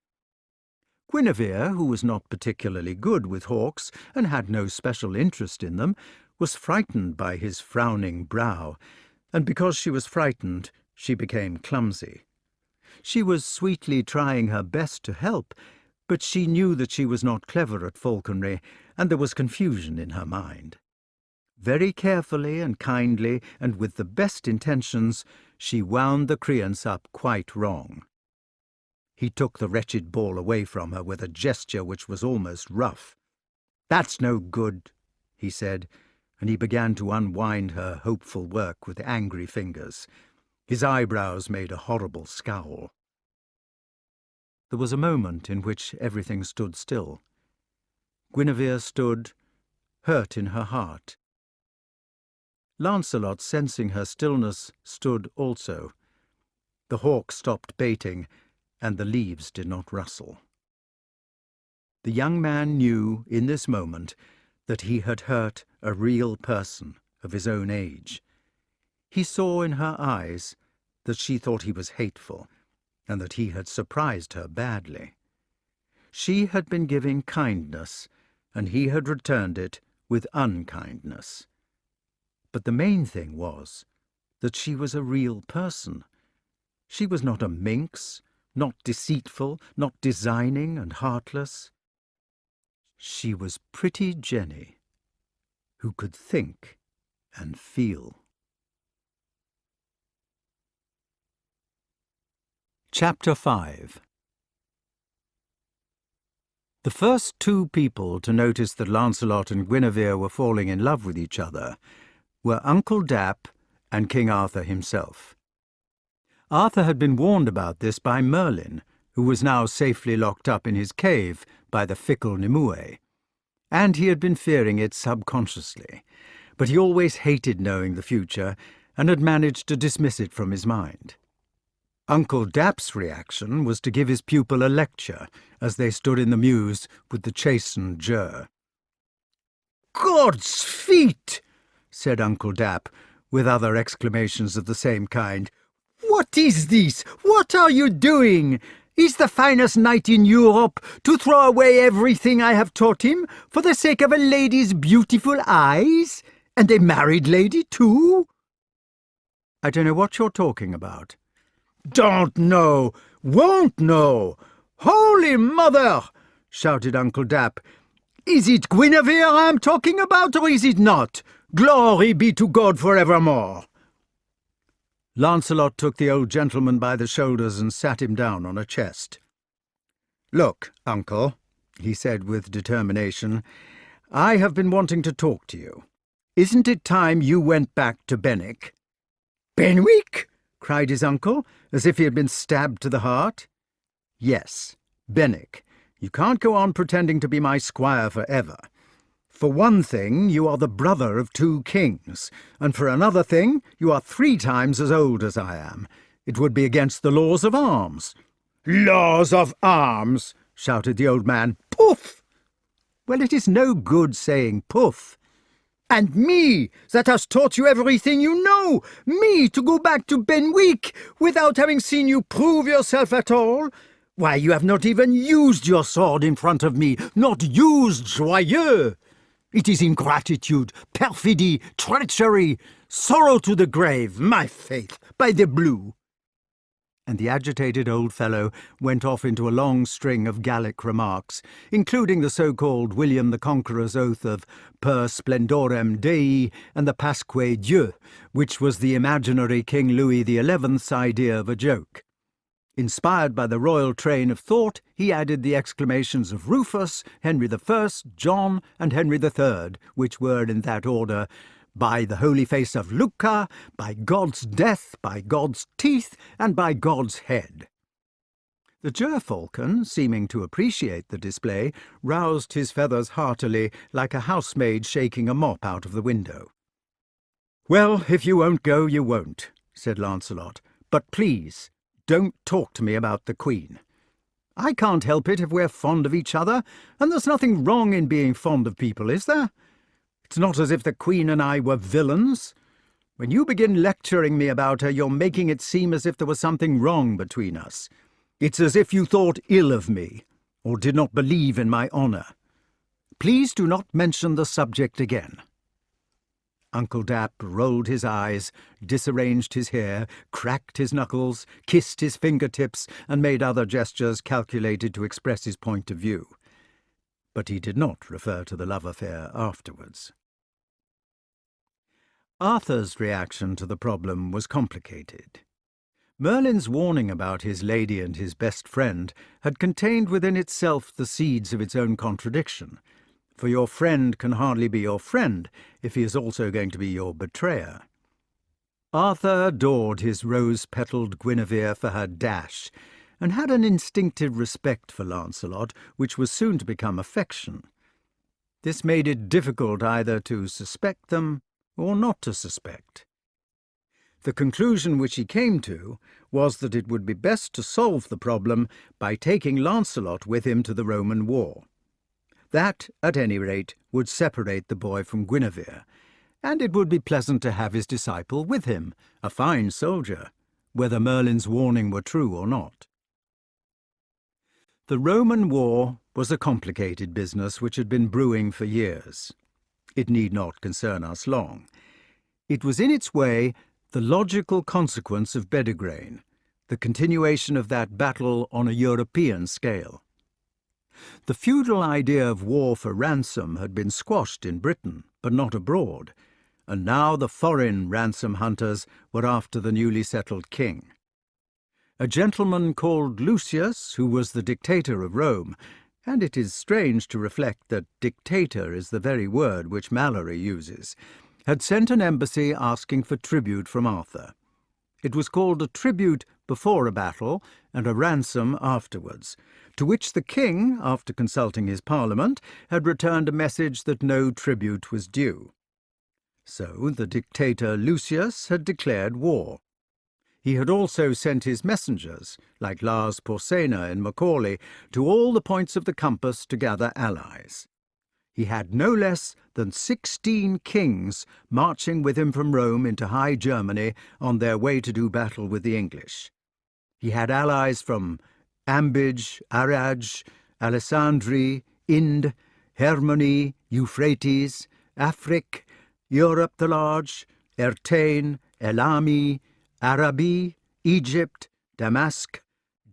Guinevere, who was not particularly good with hawks and had no special interest in them, was frightened by his frowning brow, and because she was frightened, she became clumsy. She was sweetly trying her best to help, but she knew that she was not clever at falconry, and there was confusion in her mind. Very carefully and kindly, and with the best intentions, she wound the creance up quite wrong. He took the wretched ball away from her with a gesture which was almost rough. "That's no good," he said, and he began to unwind her hopeful work with angry fingers. His eyebrows made a horrible scowl. There was a moment in which everything stood still. Guinevere stood, hurt in her heart. Lancelot, sensing her stillness, stood also. The hawk stopped baiting, and the leaves did not rustle. The young man knew, in this moment, that he had hurt a real person of his own age. He saw in her eyes that she thought he was hateful, and that he had surprised her badly. She had been giving kindness, and he had returned it with unkindness. But the main thing was that she was a real person. She was not a minx, not deceitful, not designing and heartless. She was pretty Jenny, who could think and feel. Chapter 5. The first two people to notice that Lancelot and Guinevere were falling in love with each other were Uncle Dap and King Arthur himself. Arthur had been warned about this by Merlyn, who was now safely locked up in his cave by the fickle Nimue, and he had been fearing it subconsciously, but he always hated knowing the future and had managed to dismiss it from his mind. Uncle Dap's reaction was to give his pupil a lecture as they stood in the mews with the chastened Jer. "God's feet!" said Uncle Dap, with other exclamations of the same kind. "What is this? What are you doing? Is the finest knight in Europe to throw away everything I have taught him for the sake of a lady's beautiful eyes? And a married lady, too?" "I don't know what you're talking about." "Don't know, won't know. Holy Mother!" shouted Uncle Dap. "Is it Guinevere I am talking about, or is it not? Glory be to God for evermore." Lancelot took the old gentleman by the shoulders and sat him down on a chest. "Look, Uncle," he said with determination, "I have been wanting to talk to you. Isn't it time you went back to Benwick?" "Benwick?" cried his uncle, as if he had been stabbed to the heart. "Yes, Benwick. You can't go on pretending to be my squire for ever. For one thing, you are the brother of 2 kings, and for another thing, you are 3 times as old as I am. It would be against the laws of arms." "Laws of arms!" shouted the old man. "Poof!" "Well, it is no good saying poof." "And me, that has taught you everything you know, me to go back to Benwick without having seen you prove yourself at all? Why, you have not even used your sword in front of me, not used, joyeux! It is ingratitude, perfidy, treachery, sorrow to the grave, my faith, by the blue." And the agitated old fellow went off into a long string of Gallic remarks, including the so-called William the Conqueror's oath of per splendorem Dei and the Pasque Dieu, which was the imaginary King Louis XI's idea of a joke. Inspired by the royal train of thought, he added the exclamations of Rufus, Henry I, John, and Henry III, which were, in that order, "By the holy face of Lucca, by God's death, by God's teeth, and by God's head." The gerfalcon, seeming to appreciate the display, roused his feathers heartily, like a housemaid shaking a mop out of the window. "Well, if you won't go, you won't," said Lancelot. "But please, don't talk to me about the Queen. I can't help it if we're fond of each other, and there's nothing wrong in being fond of people, is there? It's not as if the Queen and I were villains. When you begin lecturing me about her, you're making it seem as if there was something wrong between us. It's as if you thought ill of me, or did not believe in my honour. Please do not mention the subject again." Uncle Dap rolled his eyes, disarranged his hair, cracked his knuckles, kissed his fingertips, and made other gestures calculated to express his point of view. But he did not refer to the love affair afterwards. Arthur's reaction to the problem was complicated. Merlyn's warning about his lady and his best friend had contained within itself the seeds of its own contradiction, for your friend can hardly be your friend if he is also going to be your betrayer. Arthur adored his rose-petalled Guinevere for her dash, and had an instinctive respect for Lancelot, which was soon to become affection. This made it difficult either to suspect them or not to suspect. The conclusion which he came to was that it would be best to solve the problem by taking Lancelot with him to the Roman war. That, at any rate, would separate the boy from Guinevere, and it would be pleasant to have his disciple with him, a fine soldier, whether Merlin's warning were true or not. The Roman war was a complicated business which had been brewing for years. It need not concern us long. It was in its way the logical consequence of Bedegraine, the continuation of that battle on a European scale. The feudal idea of war for ransom had been squashed in Britain, but not abroad, and now the foreign ransom hunters were after the newly settled king. A gentleman called Lucius, who was the dictator of Rome, and it is strange to reflect that dictator is the very word which Malory uses, had sent an embassy asking for tribute from Arthur. It was called a tribute before a battle and a ransom afterwards, to which the king, after consulting his parliament, had returned a message that no tribute was due. So the dictator Lucius had declared war. He had also sent his messengers, like Lars Porsena in Macaulay, to all the points of the compass to gather allies. He had no less than 16 kings marching with him from Rome into High Germany on their way to do battle with the English. He had allies from Ambige, Araj, Alessandri, Ind, Hermony, Euphrates, Afric, Europe the Large, Ertain, Elami, Araby, Egypt, Damask,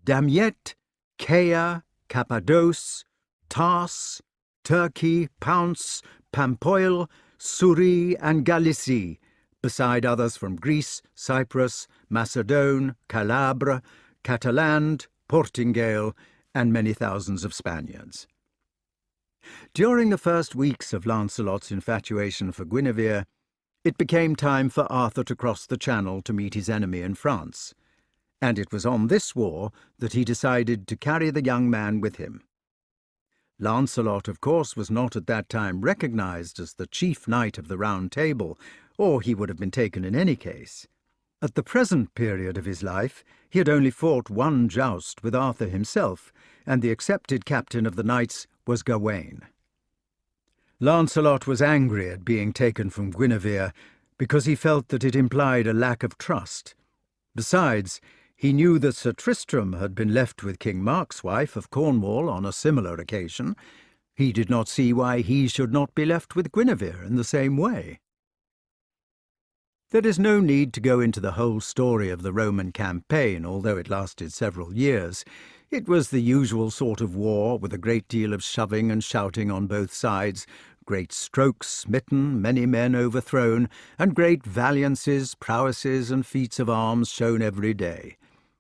Damiette, Chaia, Cappadoce, Tars, Turkey, Pounce, Pampoil, Souris, and Galicie, beside others from Greece, Cyprus, Macedon, Calabre, Cataland, Portingale, and many thousands of Spaniards. During the first weeks of Lancelot's infatuation for Guinevere, it became time for Arthur to cross the Channel to meet his enemy in France, and it was on this war that he decided to carry the young man with him. Lancelot, of course, was not at that time recognized as the chief knight of the Round Table, or he would have been taken in any case. At the present period of his life, he had only fought one joust with Arthur himself, and the accepted captain of the knights was Gawain. Lancelot was angry at being taken from Guinevere because he felt that it implied a lack of trust. Besides, he knew that Sir Tristram had been left with King Mark's wife of Cornwall on a similar occasion. He did not see why he should not be left with Guinevere in the same way. There is no need to go into the whole story of the Roman campaign, although it lasted several years. It was the usual sort of war, with a great deal of shoving and shouting on both sides, great strokes smitten, many men overthrown, and great valiances, prowesses, and feats of arms shown every day.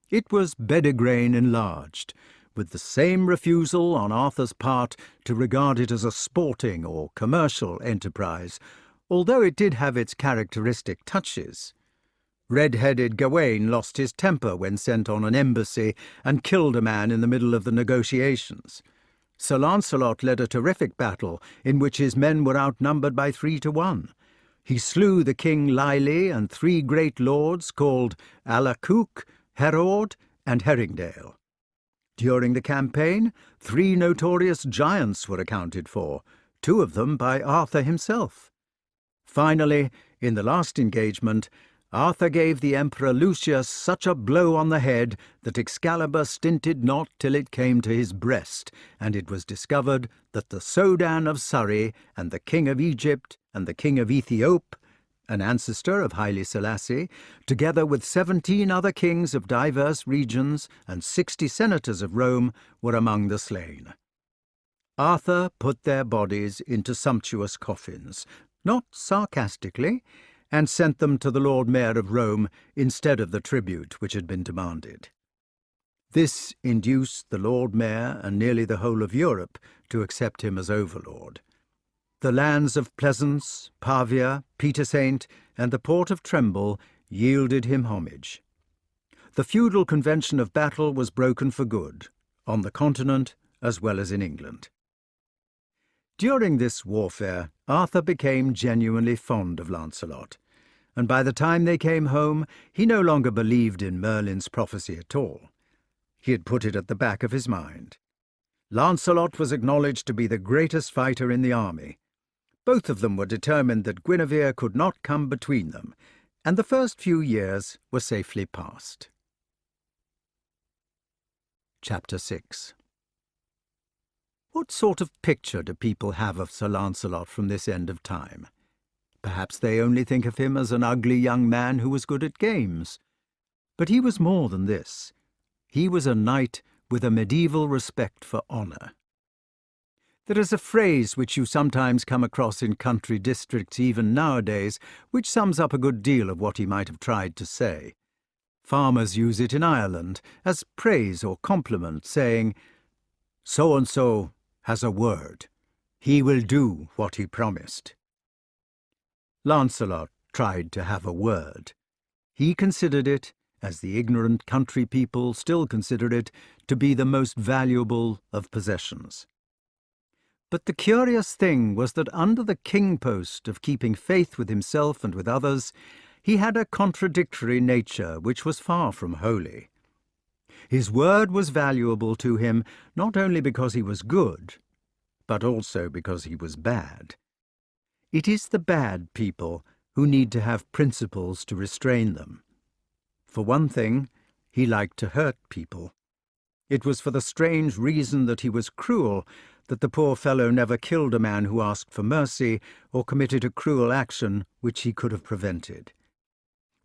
It was Bedegraine enlarged, with the same refusal on Arthur's part to regard it as a sporting or commercial enterprise, although it did have its characteristic touches. Red-headed Gawain lost his temper when sent on an embassy and killed a man in the middle of the negotiations. Sir Lancelot led a terrific battle in which his men were outnumbered by 3-1. He slew the King Lily and 3 great lords called Alacouk, Herod, and Herringdale. During the campaign, 3 notorious giants were accounted for, 2 of them by Arthur himself. Finally, in the last engagement, Arthur gave the Emperor Lucius such a blow on the head that Excalibur stinted not till it came to his breast, and it was discovered that the Sodan of Surrey and the King of Egypt and the King of Ethiop, an ancestor of Haile Selassie, together with 17 other kings of diverse regions and 60 senators of Rome, were among the slain. Arthur put their bodies into sumptuous coffins, not sarcastically, and sent them to the Lord Mayor of Rome instead of the tribute which had been demanded. This induced the Lord Mayor and nearly the whole of Europe to accept him as overlord. The lands of Pleasance, Pavia, Petersaint, and the port of Tremble yielded him homage. The feudal convention of battle was broken for good, on the continent as well as in England. During this warfare, Arthur became genuinely fond of Lancelot, and by the time they came home, he no longer believed in Merlin's prophecy at all. He had put it at the back of his mind. Lancelot was acknowledged to be the greatest fighter in the army. Both of them were determined that Guinevere could not come between them, and the first few years were safely passed. Chapter 6. What sort of picture do people have of Sir Lancelot from this end of time? Perhaps they only think of him as an ugly young man who was good at games. But he was more than this. He was a knight with a medieval respect for honour. There is a phrase which you sometimes come across in country districts even nowadays, which sums up a good deal of what he might have tried to say. Farmers use it in Ireland as praise or compliment, saying, "So-and-so has a word. He will do what he promised." Lancelot tried to have a word. He considered it, as the ignorant country people still consider it, to be the most valuable of possessions. But the curious thing was that under the king post of keeping faith with himself and with others, he had a contradictory nature which was far from holy. His word was valuable to him not only because he was good, but also because he was bad. It is the bad people who need to have principles to restrain them. For one thing, he liked to hurt people. It was for the strange reason that he was cruel that the poor fellow never killed a man who asked for mercy or committed a cruel action which he could have prevented.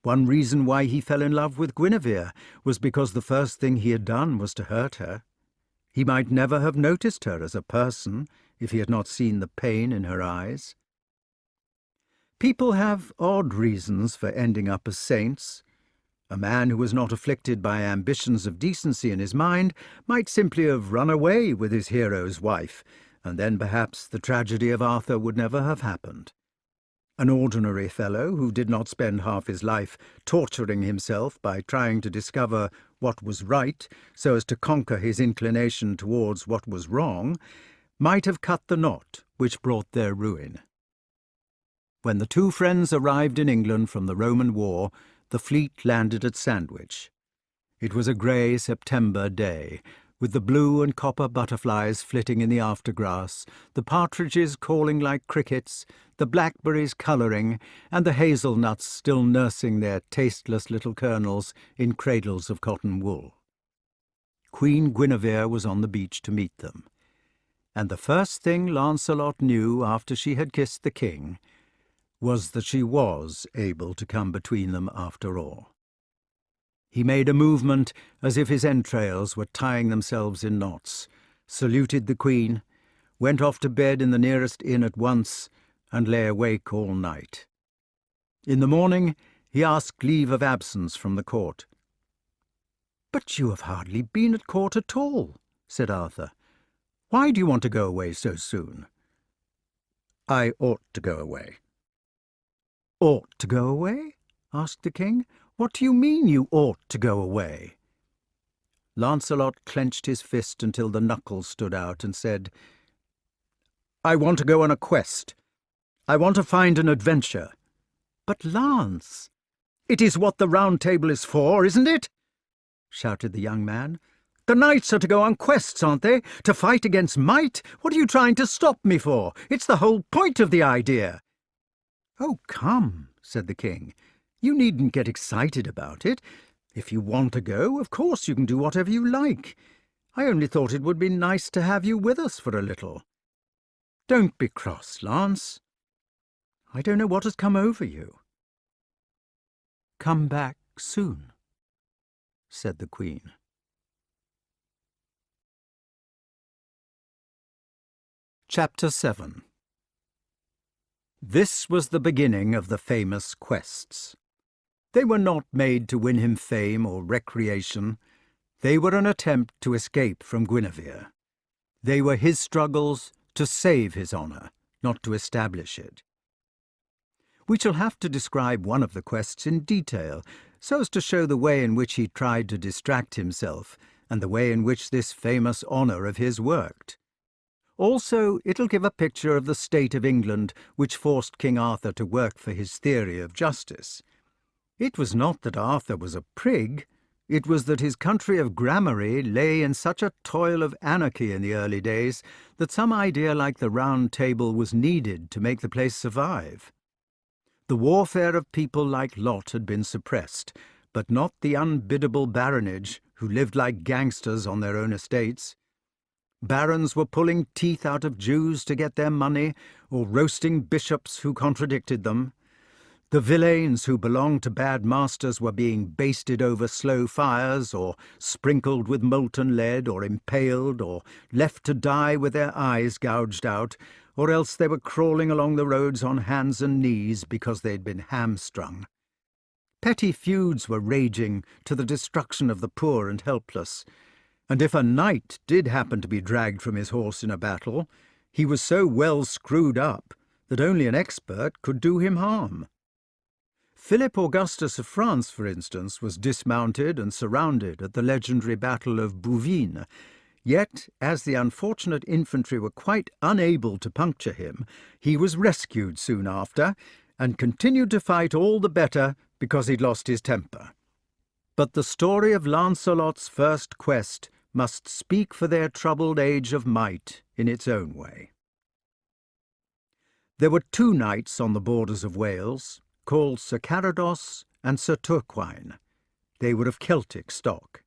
One reason why he fell in love with Guinevere was because the first thing he had done was to hurt her. He might never have noticed her as a person if he had not seen the pain in her eyes. People have odd reasons for ending up as saints. A man who was not afflicted by ambitions of decency in his mind might simply have run away with his hero's wife, and then perhaps the tragedy of Arthur would never have happened. An ordinary fellow who did not spend half his life torturing himself by trying to discover what was right so as to conquer his inclination towards what was wrong might have cut the knot which brought their ruin. When the two friends arrived in England from the Roman war, the fleet landed at Sandwich. It was a grey September day, with the blue and copper butterflies flitting in the aftergrass, the partridges calling like crickets, the blackberries colouring, and the hazelnuts still nursing their tasteless little kernels in cradles of cotton wool. Queen Guinevere was on the beach to meet them, and the first thing Lancelot knew after she had kissed the king was that she was able to come between them after all. He made a movement as if his entrails were tying themselves in knots, saluted the queen, went off to bed in the nearest inn at once, and lay awake all night. In the morning he asked leave of absence from the court. "But you have hardly been at court at all," said Arthur. "Why do you want to go away so soon?" "I ought to go away." "Ought to go away?" asked the king. "What do you mean you ought to go away?" Lancelot clenched his fist until the knuckles stood out and said, "I want to go on a quest. I want to find an adventure." "But, Lance—" "It is what the Round Table is for, isn't it?" shouted the young man. "The knights are to go on quests, aren't they? To fight against might? What are you trying to stop me for? It's the whole point of the idea." "Oh, come," said the king. "You needn't get excited about it. If you want to go, of course you can do whatever you like. I only thought it would be nice to have you with us for a little. Don't be cross, Lance. I don't know what has come over you." "Come back soon," said the queen. Chapter 7. This was the beginning of the famous quests. They were not made to win him fame or recreation. They were an attempt to escape from Guinevere. They were his struggles to save his honour, not to establish it. We shall have to describe one of the quests in detail, so as to show the way in which he tried to distract himself, and the way in which this famous honour of his worked. Also, it'll give a picture of the state of England which forced King Arthur to work for his theory of justice. It was not that Arthur was a prig, it was that his country of gramarye lay in such a toil of anarchy in the early days that some idea like the Round Table was needed to make the place survive. The warfare of people like Lot had been suppressed, but not the unbiddable baronage, who lived like gangsters on their own estates. Barons were pulling teeth out of Jews to get their money, or roasting bishops who contradicted them. The villeins who belonged to bad masters were being basted over slow fires, or sprinkled with molten lead, or impaled, or left to die with their eyes gouged out, or else they were crawling along the roads on hands and knees because they'd been hamstrung. Petty feuds were raging to the destruction of the poor and helpless, and if a knight did happen to be dragged from his horse in a battle, he was so well screwed up that only an expert could do him harm. Philip Augustus of France, for instance, was dismounted and surrounded at the legendary Battle of Bouvines, yet, as the unfortunate infantry were quite unable to puncture him, he was rescued soon after, and continued to fight all the better because he'd lost his temper. But the story of Lancelot's first quest must speak for their troubled age of might in its own way. There were two knights on the borders of Wales, called Sir Carados and Sir Turquine. They were of Celtic stock.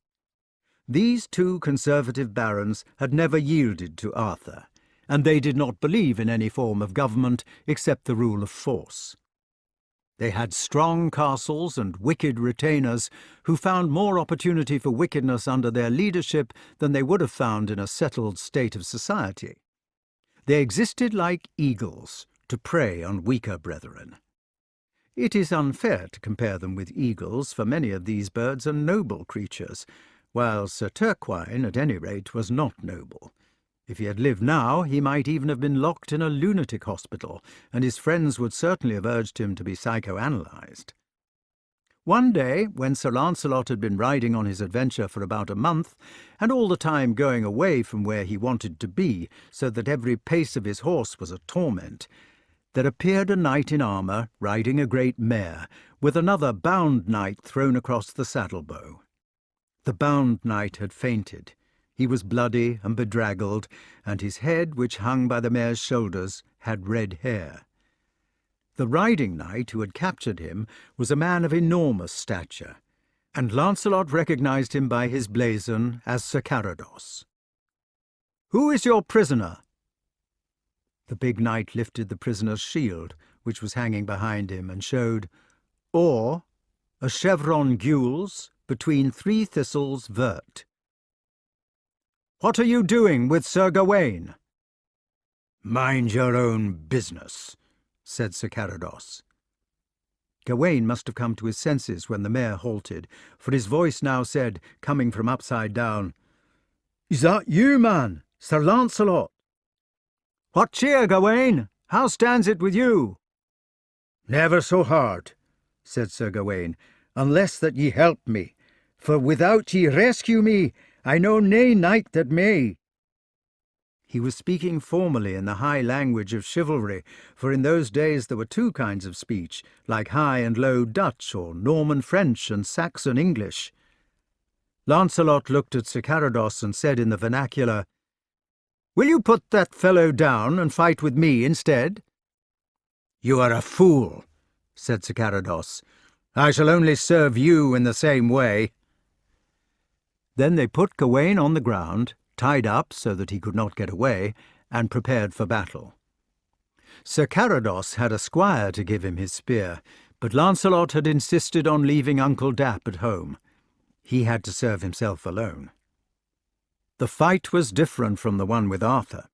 These two conservative barons had never yielded to Arthur, and they did not believe in any form of government except the rule of force. They had strong castles and wicked retainers who found more opportunity for wickedness under their leadership than they would have found in a settled state of society. They existed like eagles to prey on weaker brethren. It is unfair to compare them with eagles, for many of these birds are noble creatures, while Sir Turquine, at any rate, was not noble. If he had lived now, he might even have been locked in a lunatic hospital, and his friends would certainly have urged him to be psychoanalyzed. One day, when Sir Lancelot had been riding on his adventure for about a month, and all the time going away from where he wanted to be, so that every pace of his horse was a torment, there appeared a knight in armour riding a great mare, with another bound knight thrown across the saddle-bow. The bound knight had fainted. He was bloody and bedraggled, and his head, which hung by the mare's shoulders, had red hair. The riding knight who had captured him was a man of enormous stature, and Lancelot recognized him by his blazon as Sir Carados. "Who is your prisoner?" The big knight lifted the prisoner's shield, which was hanging behind him, and showed, "Or, a chevron gules, between 3 thistles vert." "What are you doing with Sir Gawain?" "Mind your own business," said Sir Carados. Gawain must have come to his senses when the mare halted, for his voice now said, coming from upside down, "Is that you, man, Sir Lancelot?" "What cheer, Gawain? How stands it with you?" "Never so hard," said Sir Gawain, "unless that ye help me, for without ye rescue me, I know nae knight that may." He was speaking formally in the high language of chivalry, for in those days there were two kinds of speech, like High and Low Dutch, or Norman French and Saxon English. Lancelot looked at Sir Carados and said in the vernacular, "Will you put that fellow down and fight with me instead?" "You are a fool," said Sir Carados. "I shall only serve you in the same way." Then they put Gawain on the ground, tied up so that he could not get away, and prepared for battle. Sir Carados had a squire to give him his spear, but Lancelot had insisted on leaving Uncle Dap at home. He had to serve himself alone. The fight was different from the one with Arthur.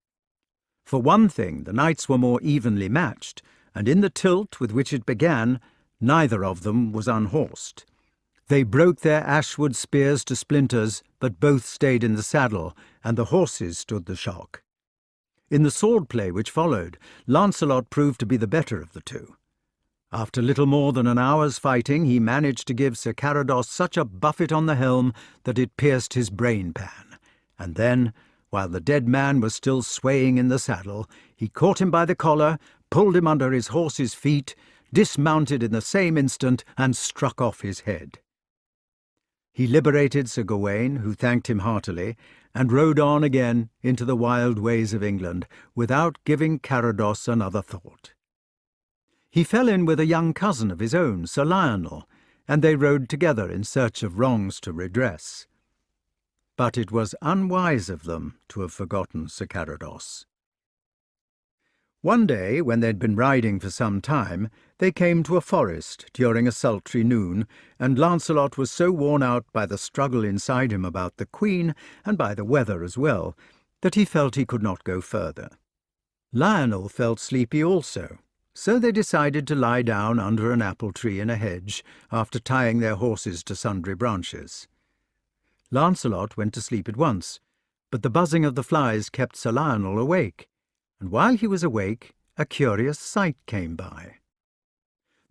For one thing, the knights were more evenly matched, and in the tilt with which it began, neither of them was unhorsed. They broke their ashwood spears to splinters, but both stayed in the saddle, and the horses stood the shock. In the sword-play which followed, Lancelot proved to be the better of the two. After little more than an hour's fighting, he managed to give Sir Carados such a buffet on the helm that it pierced his brain-pan, and then, while the dead man was still swaying in the saddle, he caught him by the collar, pulled him under his horse's feet, dismounted in the same instant, and struck off his head. He liberated Sir Gawain, who thanked him heartily, and rode on again into the wild ways of England, without giving Carados another thought. He fell in with a young cousin of his own, Sir Lionel, and they rode together in search of wrongs to redress. But it was unwise of them to have forgotten Sir Carados. One day, when they'd been riding for some time, they came to a forest during a sultry noon, and Lancelot was so worn out by the struggle inside him about the Queen, and by the weather as well, that he felt he could not go further. Lionel felt sleepy also, so they decided to lie down under an apple tree in a hedge, after tying their horses to sundry branches. Lancelot went to sleep at once, but the buzzing of the flies kept Sir Lionel awake, and while he was awake, a curious sight came by.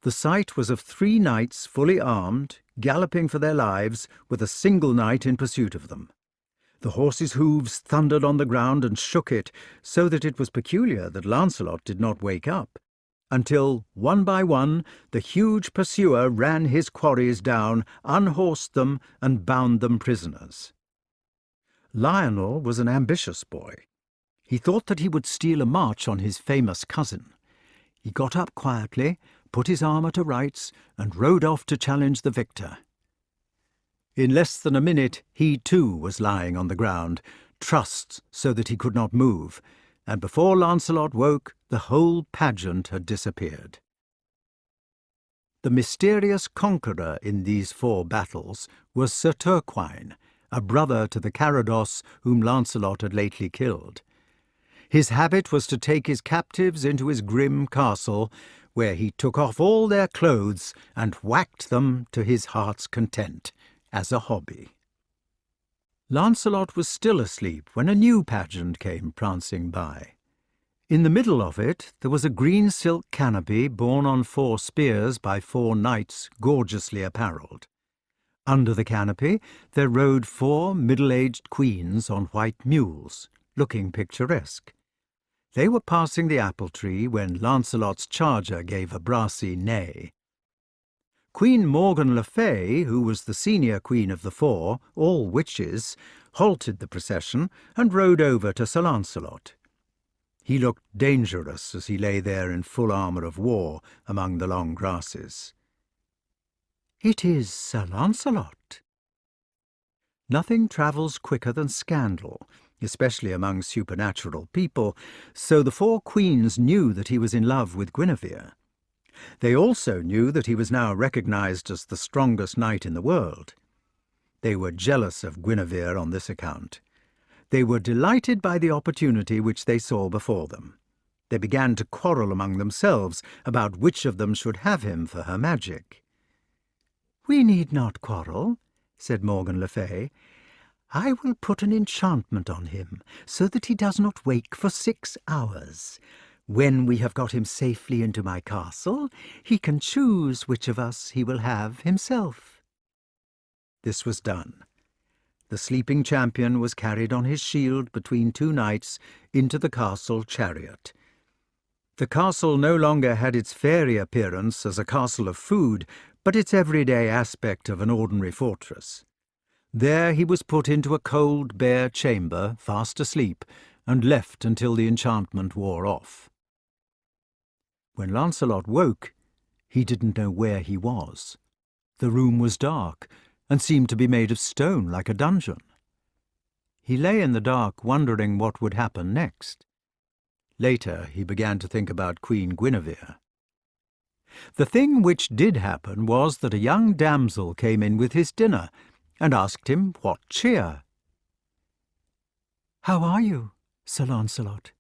The sight was of 3 knights fully armed, galloping for their lives, with a single knight in pursuit of them. The horses' hooves thundered on the ground and shook it, so that it was peculiar that Lancelot did not wake up, until, one by one, the huge pursuer ran his quarries down, unhorsed them, and bound them prisoners. Lionel was an ambitious boy. He thought that he would steal a march on his famous cousin. He got up quietly, put his armour to rights, and rode off to challenge the victor. In less than a minute he too was lying on the ground, trussed so that he could not move, and before Lancelot woke, the whole pageant had disappeared. The mysterious conqueror in these 4 battles was Sir Turquine, a brother to the Carados whom Lancelot had lately killed. His habit was to take his captives into his grim castle, where he took off all their clothes and whacked them to his heart's content, as a hobby. Lancelot was still asleep when a new pageant came prancing by. In the middle of it there was a green silk canopy borne on 4 spears by 4 knights gorgeously apparelled. Under the canopy there rode 4 middle-aged queens on white mules, looking picturesque. They were passing the apple tree when Lancelot's charger gave a brassy neigh. Queen Morgan le Fay, who was the senior queen of the 4, all witches, halted the procession and rode over to Sir Lancelot. He looked dangerous as he lay there in full armour of war among the long grasses. "It is Sir Lancelot." Nothing travels quicker than scandal, especially among supernatural people, so the 4 queens knew that he was in love with Guinevere. They also knew that he was now recognized as the strongest knight in the world. They were jealous of Guinevere on this account. They were delighted by the opportunity which they saw before them. They began to quarrel among themselves about which of them should have him for her magic. "We need not quarrel," said Morgan le Fay. "I will put an enchantment on him, so that he does not wake for 6 hours. When we have got him safely into my castle, he can choose which of us he will have himself." This was done. The sleeping champion was carried on his shield between 2 knights into the castle chariot. The castle no longer had its fairy appearance as a castle of food, but its everyday aspect of an ordinary fortress. There he was put into a cold, bare chamber, fast asleep, and left until the enchantment wore off. When Lancelot woke, he didn't know where he was. The room was dark, and seemed to be made of stone like a dungeon. He lay in the dark, wondering what would happen next. Later he began to think about Queen Guinevere. The thing which did happen was that a young damsel came in with his dinner, and asked him what cheer. "How are you, Sir Lancelot?"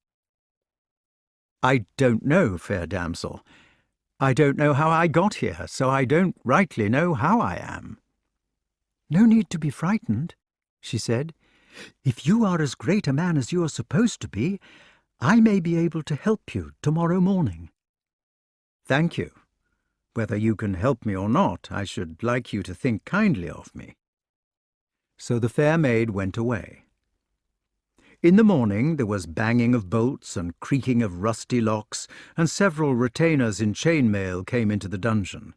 "I don't know, fair damsel. I don't know how I got here, so I don't rightly know how I am." "No need to be frightened," she said. "If you are as great a man as you are supposed to be, I may be able to help you tomorrow morning." "Thank you. Whether you can help me or not, I should like you to think kindly of me." So the fair maid went away. In the morning there was banging of bolts and creaking of rusty locks, and several retainers in chain-mail came into the dungeon.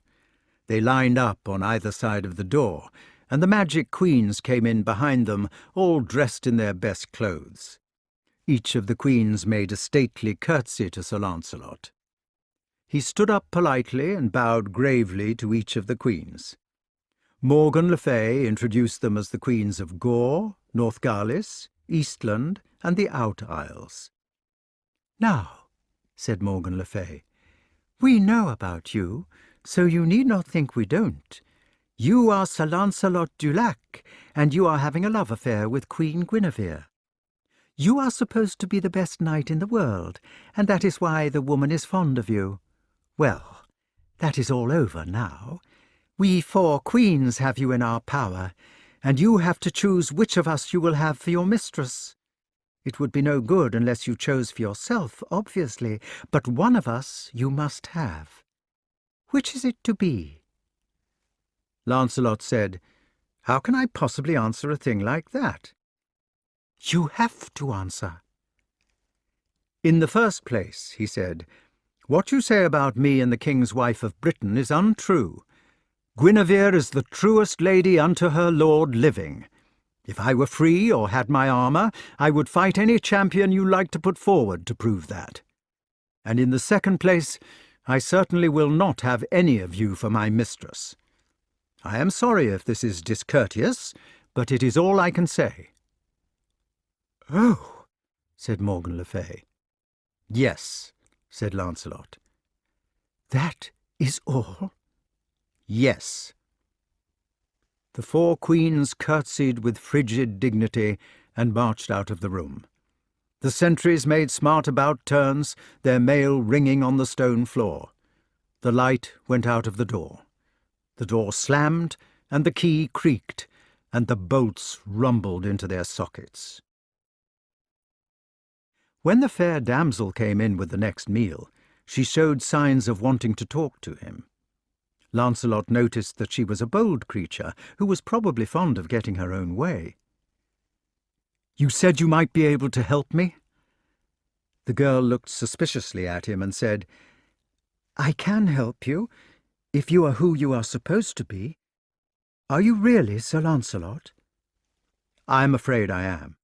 They lined up on either side of the door, and the magic queens came in behind them, all dressed in their best clothes. Each of the queens made a stately curtsy to Sir Lancelot. He stood up politely and bowed gravely to each of the queens. Morgan le Fay introduced them as the queens of Gore, Northgalis, Eastland, and the Out Isles. "Now," said Morgan le Fay, "we know about you, so you need not think we don't. You are Sir Lancelot du Lac, and you are having a love affair with Queen Guinevere. You are supposed to be the best knight in the world, and that is why the woman is fond of you. Well, that is all over now. We 4 queens have you in our power, and you have to choose which of us you will have for your mistress. It would be no good unless you chose for yourself, obviously, but one of us you must have. Which is it to be?" Lancelot said, "How can I possibly answer a thing like that?" "You have to answer." "In the first place," he said, "what you say about me and the king's wife of Britain is untrue. Guinevere is the truest lady unto her lord living. If I were free or had my armour, I would fight any champion you like to put forward to prove that. And in the second place, I certainly will not have any of you for my mistress. I am sorry if this is discourteous, but it is all I can say." "Oh," said Morgan le Fay. "Yes," said Lancelot. "That is all?" "Yes." The 4 queens curtsied with frigid dignity and marched out of the room. The sentries made smart about turns, their mail ringing on the stone floor. The light went out of the door. The door slammed, and the key creaked, and the bolts rumbled into their sockets. When the fair damsel came in with the next meal, she showed signs of wanting to talk to him. Lancelot noticed that she was a bold creature, who was probably fond of getting her own way. "You said you might be able to help me?" The girl looked suspiciously at him and said, "I can help you, if you are who you are supposed to be. Are you really Sir Lancelot?" "I am afraid I am."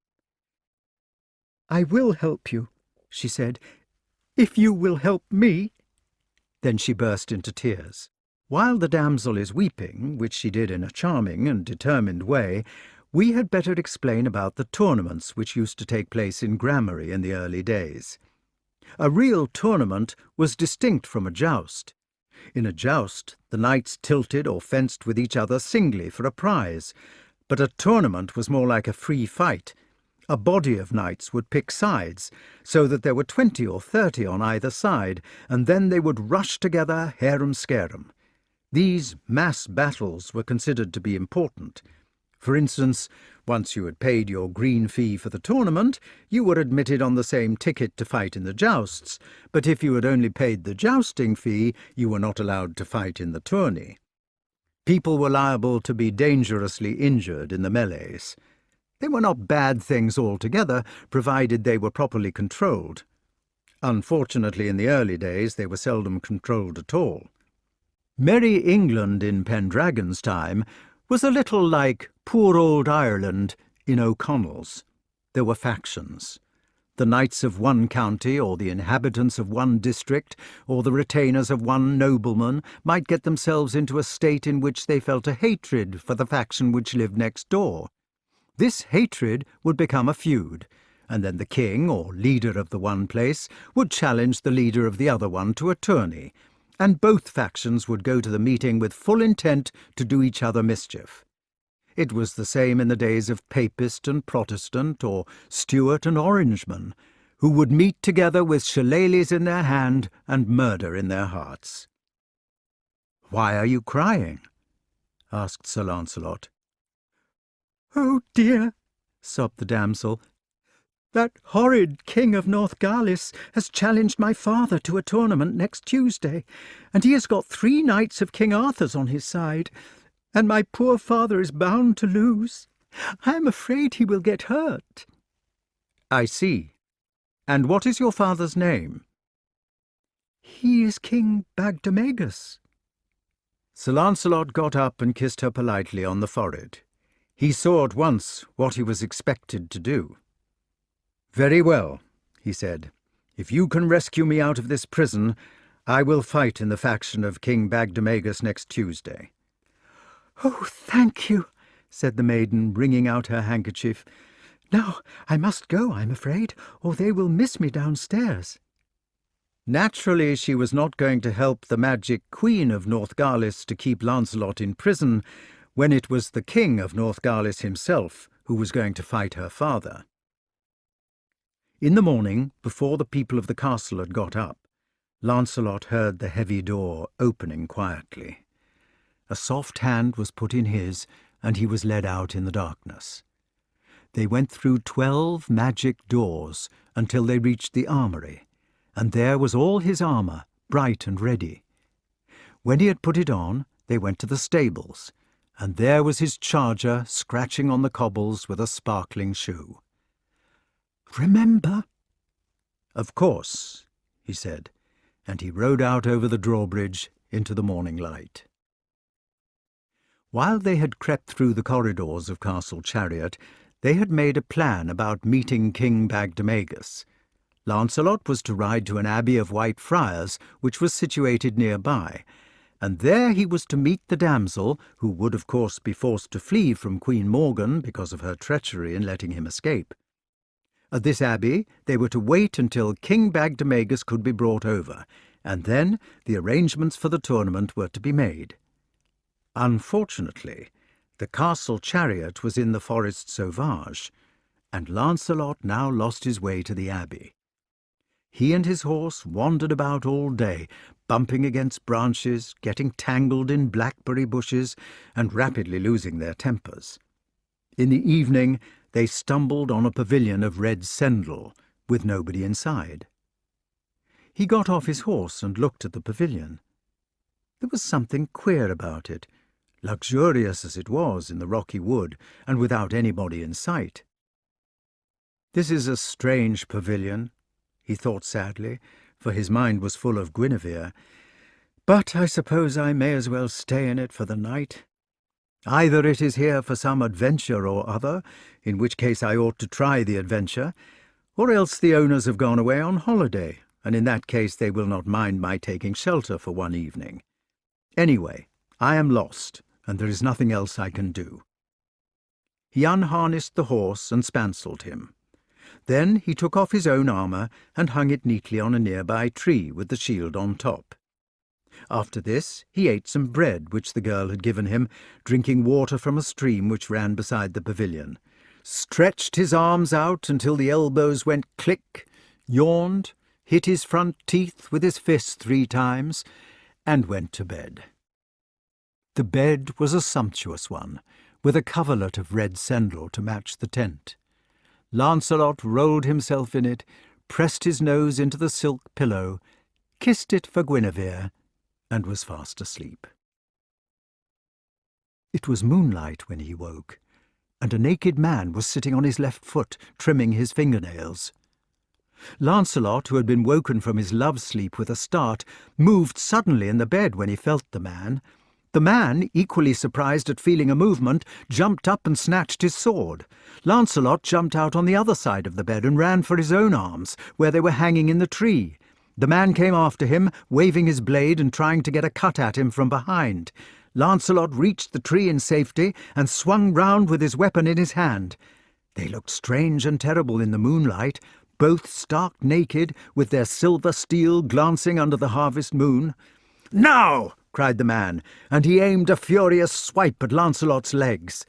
"I will help you," she said, "if you will help me." Then she burst into tears. While the damsel is weeping, which she did in a charming and determined way, we had better explain about the tournaments which used to take place in Gramarye in the early days. A real tournament was distinct from a joust. In a joust, the knights tilted or fenced with each other singly for a prize, but a tournament was more like a free fight. A body of knights would pick sides, so that there were 20 or 30 on either side, and then they would rush together harum-scarum. These mass battles were considered to be important. For instance, once you had paid your green fee for the tournament, you were admitted on the same ticket to fight in the jousts, but if you had only paid the jousting fee, you were not allowed to fight in the tourney. People were liable to be dangerously injured in the melees. They were not bad things altogether, provided they were properly controlled. Unfortunately, in the early days, they were seldom controlled at all. Merry England in Pendragon's time was a little like poor old Ireland in O'Connell's. There were factions. The knights of one county, or the inhabitants of one district, or the retainers of one nobleman might get themselves into a state in which they felt a hatred for the faction which lived next door. This hatred would become a feud, and then the king, or leader of the one place, would challenge the leader of the other one to a tourney, and both factions would go to the meeting with full intent to do each other mischief. It was the same in the days of Papist and Protestant, or Stuart and Orangeman, who would meet together with shillelaghs in their hand and murder in their hearts. "Why are you crying?" asked Sir Lancelot. "Oh dear," sobbed the damsel, That horrid King of Northgalis has challenged my father to a tournament next Tuesday, and he has got 3 knights of King Arthur's on his side, and my poor father is bound to lose. I am afraid he will get hurt." "I see. And what is your father's name?" "He is King Bagdemagus." Sir Lancelot got up and kissed her politely on the forehead. He saw at once what he was expected to do. "Very well," he said. "If you can rescue me out of this prison, I will fight in the faction of King Bagdemagus next Tuesday." "Oh, thank you," said the maiden, wringing out her handkerchief. "Now I must go, I'm afraid, or they will miss me downstairs." Naturally, she was not going to help the magic Queen of Northgalis to keep Lancelot in prison when it was the King of Northgalis himself who was going to fight her father. In the morning, before the people of the castle had got up, Lancelot heard the heavy door opening quietly. A soft hand was put in his, and he was led out in the darkness. They went through 12 magic doors until they reached the armoury, and there was all his armour, bright and ready. When he had put it on, they went to the stables, and there was his charger scratching on the cobbles with a sparkling shoe. "Remember?" "Of course," he said, and he rode out over the drawbridge into the morning light. While they had crept through the corridors of Castle Chariot, they had made a plan about meeting King Bagdemagus. Lancelot was to ride to an abbey of White Friars, which was situated nearby, and there he was to meet the damsel, who would of course be forced to flee from Queen Morgan because of her treachery in letting him escape. At this abbey they were to wait until King Bagdemagus could be brought over, and then the arrangements for the tournament were to be made. Unfortunately, the castle chariot was in the forest sauvage, and Lancelot now lost his way to the abbey. He and his horse wandered about all day, bumping against branches, getting tangled in blackberry bushes, and rapidly losing their tempers. In the evening they stumbled on a pavilion of red sendal, with nobody inside. He got off his horse and looked at the pavilion. There was something queer about it, luxurious as it was in the rocky wood, and without anybody in sight. "This is a strange pavilion," he thought sadly, for his mind was full of Guinevere, "but I suppose I may as well stay in it for the night. Either it is here for some adventure or other, in which case I ought to try the adventure, or else the owners have gone away on holiday, and in that case they will not mind my taking shelter for one evening. Anyway, I am lost, and there is nothing else I can do." He unharnessed the horse and spancelled him. Then he took off his own armour and hung it neatly on a nearby tree with the shield on top. After this he ate some bread which the girl had given him, drinking water from a stream which ran beside the pavilion, stretched his arms out until the elbows went click, yawned, hit his front teeth with his fist 3 times, and went to bed. The bed was a sumptuous one, with a coverlet of red sendal to match the tent. Lancelot rolled himself in it, pressed his nose into the silk pillow, kissed it for Guinevere, and was fast asleep. It was moonlight when he woke, and a naked man was sitting on his left foot, trimming his fingernails. Lancelot, who had been woken from his love-sleep with a start, moved suddenly in the bed when he felt the man. The man, equally surprised at feeling a movement, jumped up and snatched his sword. Lancelot jumped out on the other side of the bed and ran for his own arms, where they were hanging in the tree. The man came after him, waving his blade and trying to get a cut at him from behind. Lancelot reached the tree in safety and swung round with his weapon in his hand. They looked strange and terrible in the moonlight, both stark naked, with their silver steel glancing under the harvest moon. "Now!" cried the man, and he aimed a furious swipe at Lancelot's legs.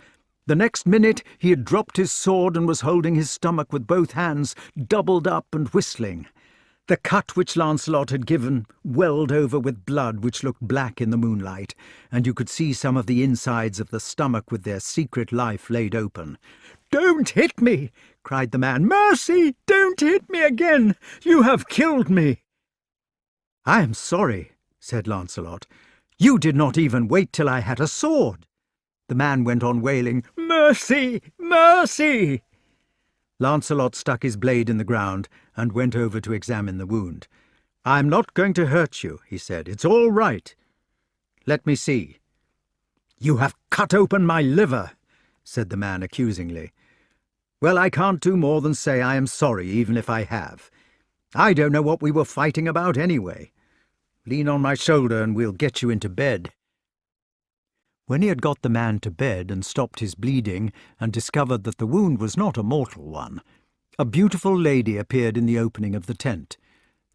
The next minute he had dropped his sword and was holding his stomach with both hands, doubled up and whistling. The cut which Lancelot had given welled over with blood which looked black in the moonlight, and you could see some of the insides of the stomach with their secret life laid open. "Don't hit me!" cried the man. "Mercy! Don't hit me again! You have killed me!" "I am sorry," said Lancelot. "You did not even wait till I had a sword." The man went on wailing, "Mercy! Mercy!" Lancelot stuck his blade in the ground and went over to examine the wound. "I'm not going to hurt you," he said. "It's all right." "Let me see." "You have cut open my liver," said the man accusingly. "Well, I can't do more than say I am sorry, even if I have. I don't know what we were fighting about anyway. Lean on my shoulder and we'll get you into bed." When he had got the man to bed and stopped his bleeding and discovered that the wound was not a mortal one, a beautiful lady appeared in the opening of the tent.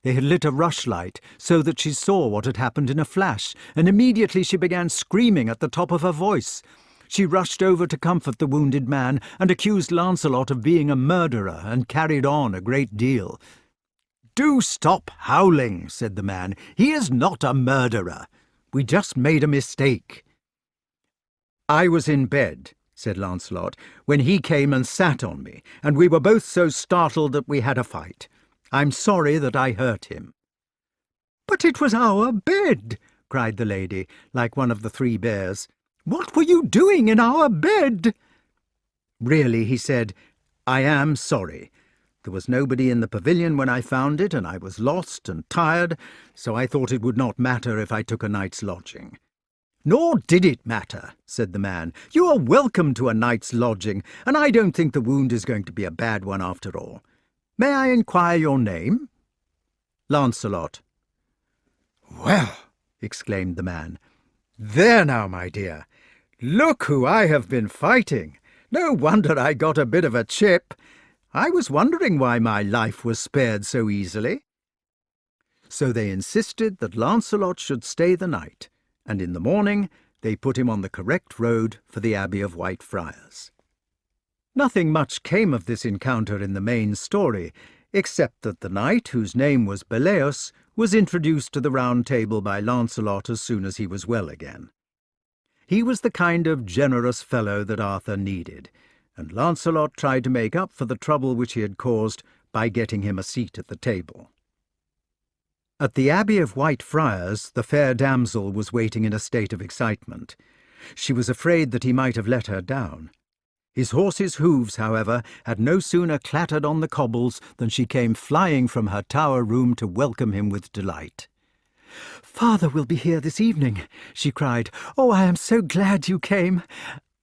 They had lit a rushlight so that she saw what had happened in a flash, and immediately she began screaming at the top of her voice. She rushed over to comfort the wounded man and accused Lancelot of being a murderer and carried on a great deal. "Do stop howling," said the man. "He is not a murderer. We just made a mistake." "I was in bed," said Lancelot, "when he came and sat on me, and we were both so startled that we had a fight. I'm sorry that I hurt him." "But it was our bed," cried the lady, like one of the three bears. "What were you doing in our bed?" "Really," he said, "I am sorry. There was nobody in the pavilion when I found it, and I was lost and tired, so I thought it would not matter if I took a night's lodging." "Nor did it matter," said the man. "You are welcome to a night's lodging, and I don't think the wound is going to be a bad one after all. May I inquire your name?" "Lancelot." "Well," exclaimed the man, "there now, my dear. Look who I have been fighting. No wonder I got a bit of a chip. I was wondering why my life was spared so easily." So they insisted that Lancelot should stay the night, and in the morning they put him on the correct road for the Abbey of White Friars. Nothing much came of this encounter in the main story, except that the knight, whose name was Belleus, was introduced to the Round Table by Lancelot as soon as he was well again. He was the kind of generous fellow that Arthur needed, and Lancelot tried to make up for the trouble which he had caused by getting him a seat at the table. At the Abbey of White Friars, the fair damsel was waiting in a state of excitement. She was afraid that he might have let her down. His horse's hoofs, however, had no sooner clattered on the cobbles than she came flying from her tower room to welcome him with delight. "Father will be here this evening," she cried. "Oh, I am so glad you came.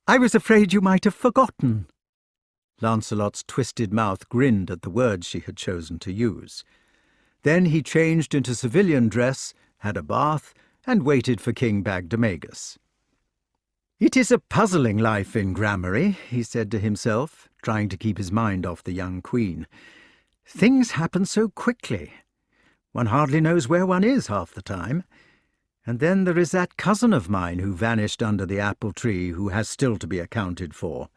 I was afraid you might have forgotten." Lancelot's twisted mouth grinned at the words she had chosen to use. Then he changed into civilian dress, had a bath, and waited for King Bagdemagus. "It is a puzzling life in Gramarye," he said to himself, trying to keep his mind off the young queen. "Things happen so quickly. One hardly knows where one is half the time. And then there is that cousin of mine who vanished under the apple tree, who has still to be accounted for.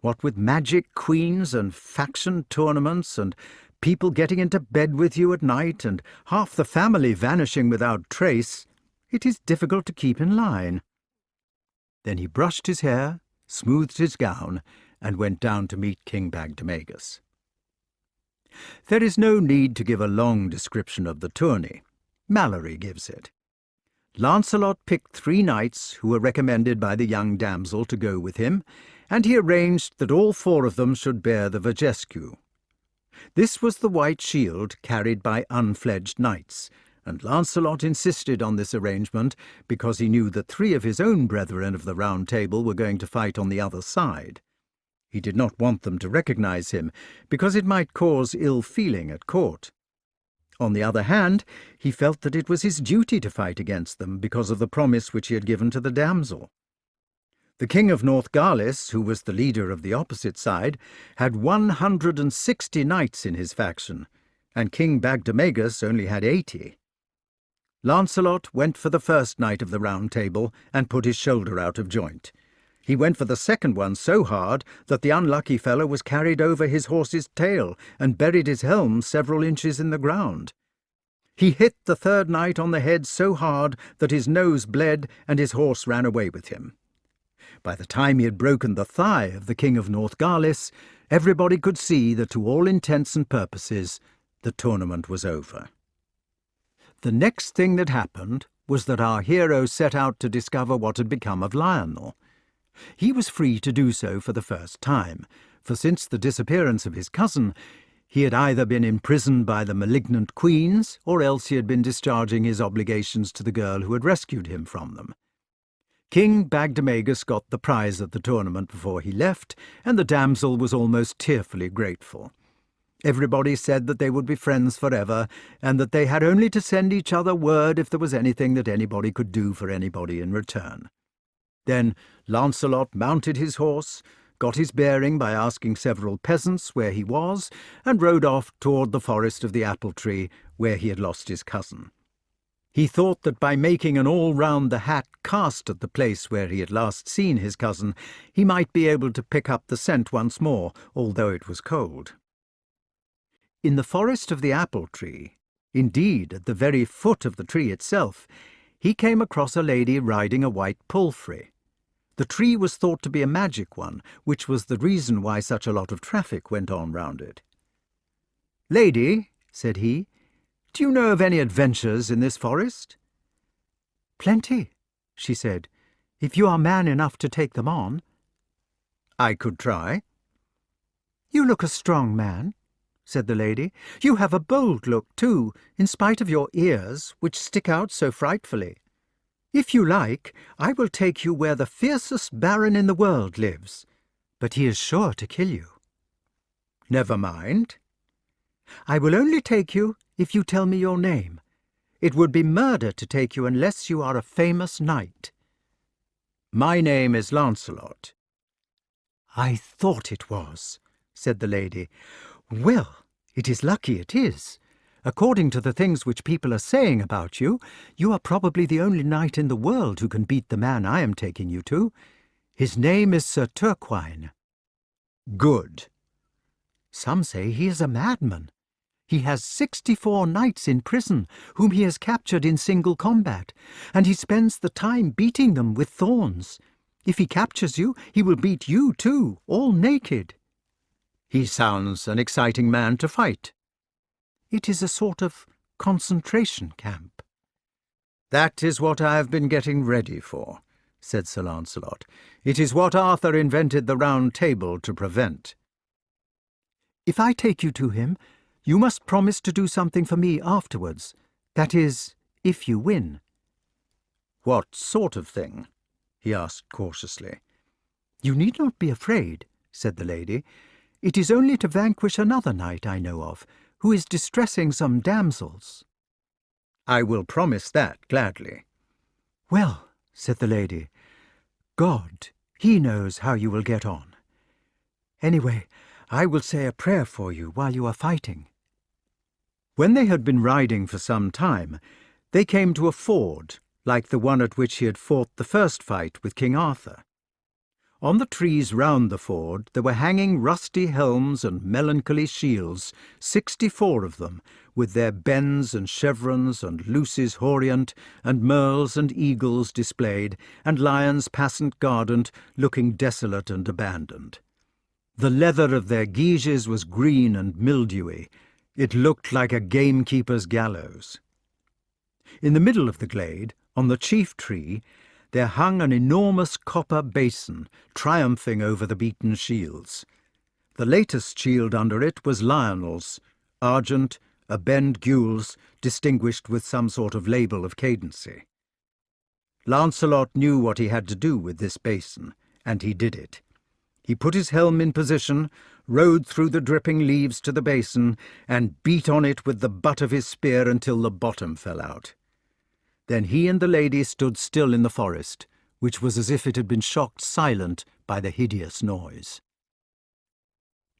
What with magic queens and faction tournaments and people getting into bed with you at night and half the family vanishing without trace, it is difficult to keep in line." Then he brushed his hair, smoothed his gown, and went down to meet King Bagdemagus. There is no need to give a long description of the tourney. Mallory gives it. Lancelot picked 3 knights who were recommended by the young damsel to go with him, and he arranged that all 4 of them should bear the Vagescu. This was the white shield carried by unfledged knights, and Lancelot insisted on this arrangement because he knew that 3 of his own brethren of the Round Table were going to fight on the other side. He did not want them to recognize him, because it might cause ill feeling at court. On the other hand, he felt that it was his duty to fight against them because of the promise which he had given to the damsel. The King of Northgalis, who was the leader of the opposite side, had 160 knights in his faction, and King Bagdemagus only had 80. Lancelot went for the first knight of the Round Table and put his shoulder out of joint. He went for the second one so hard that the unlucky fellow was carried over his horse's tail and buried his helm several inches in the ground. He hit the third knight on the head so hard that his nose bled and his horse ran away with him. By the time he had broken the thigh of the King of Northgalis, Everybody could see that to all intents and purposes the tournament was over. The next thing that happened was that our hero set out to discover what had become of Lionel. He was free to do so for the first time, for since the disappearance of his cousin, he had either been imprisoned by the malignant queens, or else he had been discharging his obligations to the girl who had rescued him from them. King Bagdemagus got the prize at the tournament before he left, and the damsel was almost tearfully grateful. Everybody said that they would be friends forever, and that they had only to send each other word if there was anything that anybody could do for anybody in return. Then Lancelot mounted his horse, got his bearing by asking several peasants where he was, and rode off toward the forest of the apple tree where he had lost his cousin. He thought that by making an all-round-the-hat cast at the place where he had last seen his cousin, he might be able to pick up the scent once more, although it was cold. In the forest of the apple tree, indeed at the very foot of the tree itself, he came across a lady riding a white palfrey. The tree was thought to be a magic one, which was the reason why such a lot of traffic went on round it. "Lady," said he, "do you know of any adventures in this forest?" "Plenty," she said, "if you are man enough to take them on." "I could try." "You look a strong man," said the lady. "You have a bold look, too, in spite of your ears, which stick out so frightfully. If you like, I will take you where the fiercest baron in the world lives, but he is sure to kill you." "Never mind." "I will only take you if you tell me your name. It would be murder to take you unless you are a famous knight." "My name is Lancelot." "I thought it was," said the lady. "Well, it is lucky it is. According to the things which people are saying about you, you are probably the only knight in the world who can beat the man I am taking you to. His name is Sir Turquine." "Good." "Some say he is a madman. He has 64 knights in prison, whom he has captured in single combat, and he spends the time beating them with thorns. If he captures you, he will beat you too, all naked." "He sounds an exciting man to fight." "It is a sort of concentration camp." "That is what I have been getting ready for," said Sir Lancelot. "It is what Arthur invented the Round Table to prevent." "If I take you to him, you must promise to do something for me afterwards. That is, if you win." "What sort of thing?" he asked cautiously. "You need not be afraid," said the lady. "It is only to vanquish another knight I know of, who is distressing some damsels." "I will promise that gladly." "Well," said the lady, "God, he knows how you will get on. Anyway, I will say a prayer for you while you are fighting." When they had been riding for some time, they came to a ford, like the one at which he had fought the first fight with King Arthur. On the trees round the ford there were hanging rusty helms and melancholy shields, 64 of them, with their bens and chevrons and luces horient, and merles and eagles displayed, and lions passant guardant, looking desolate and abandoned. The leather of their guises was green and mildewy. It looked like a gamekeeper's gallows. In the middle of the glade, on the chief tree, there hung an enormous copper basin, triumphing over the beaten shields. The latest shield under it was Lionel's, argent, a bend gules, distinguished with some sort of label of cadency. Lancelot knew what he had to do with this basin, and he did it. He put his helm in position, rode through the dripping leaves to the basin, and beat on it with the butt of his spear until the bottom fell out. Then he and the lady stood still in the forest, which was as if it had been shocked silent by the hideous noise.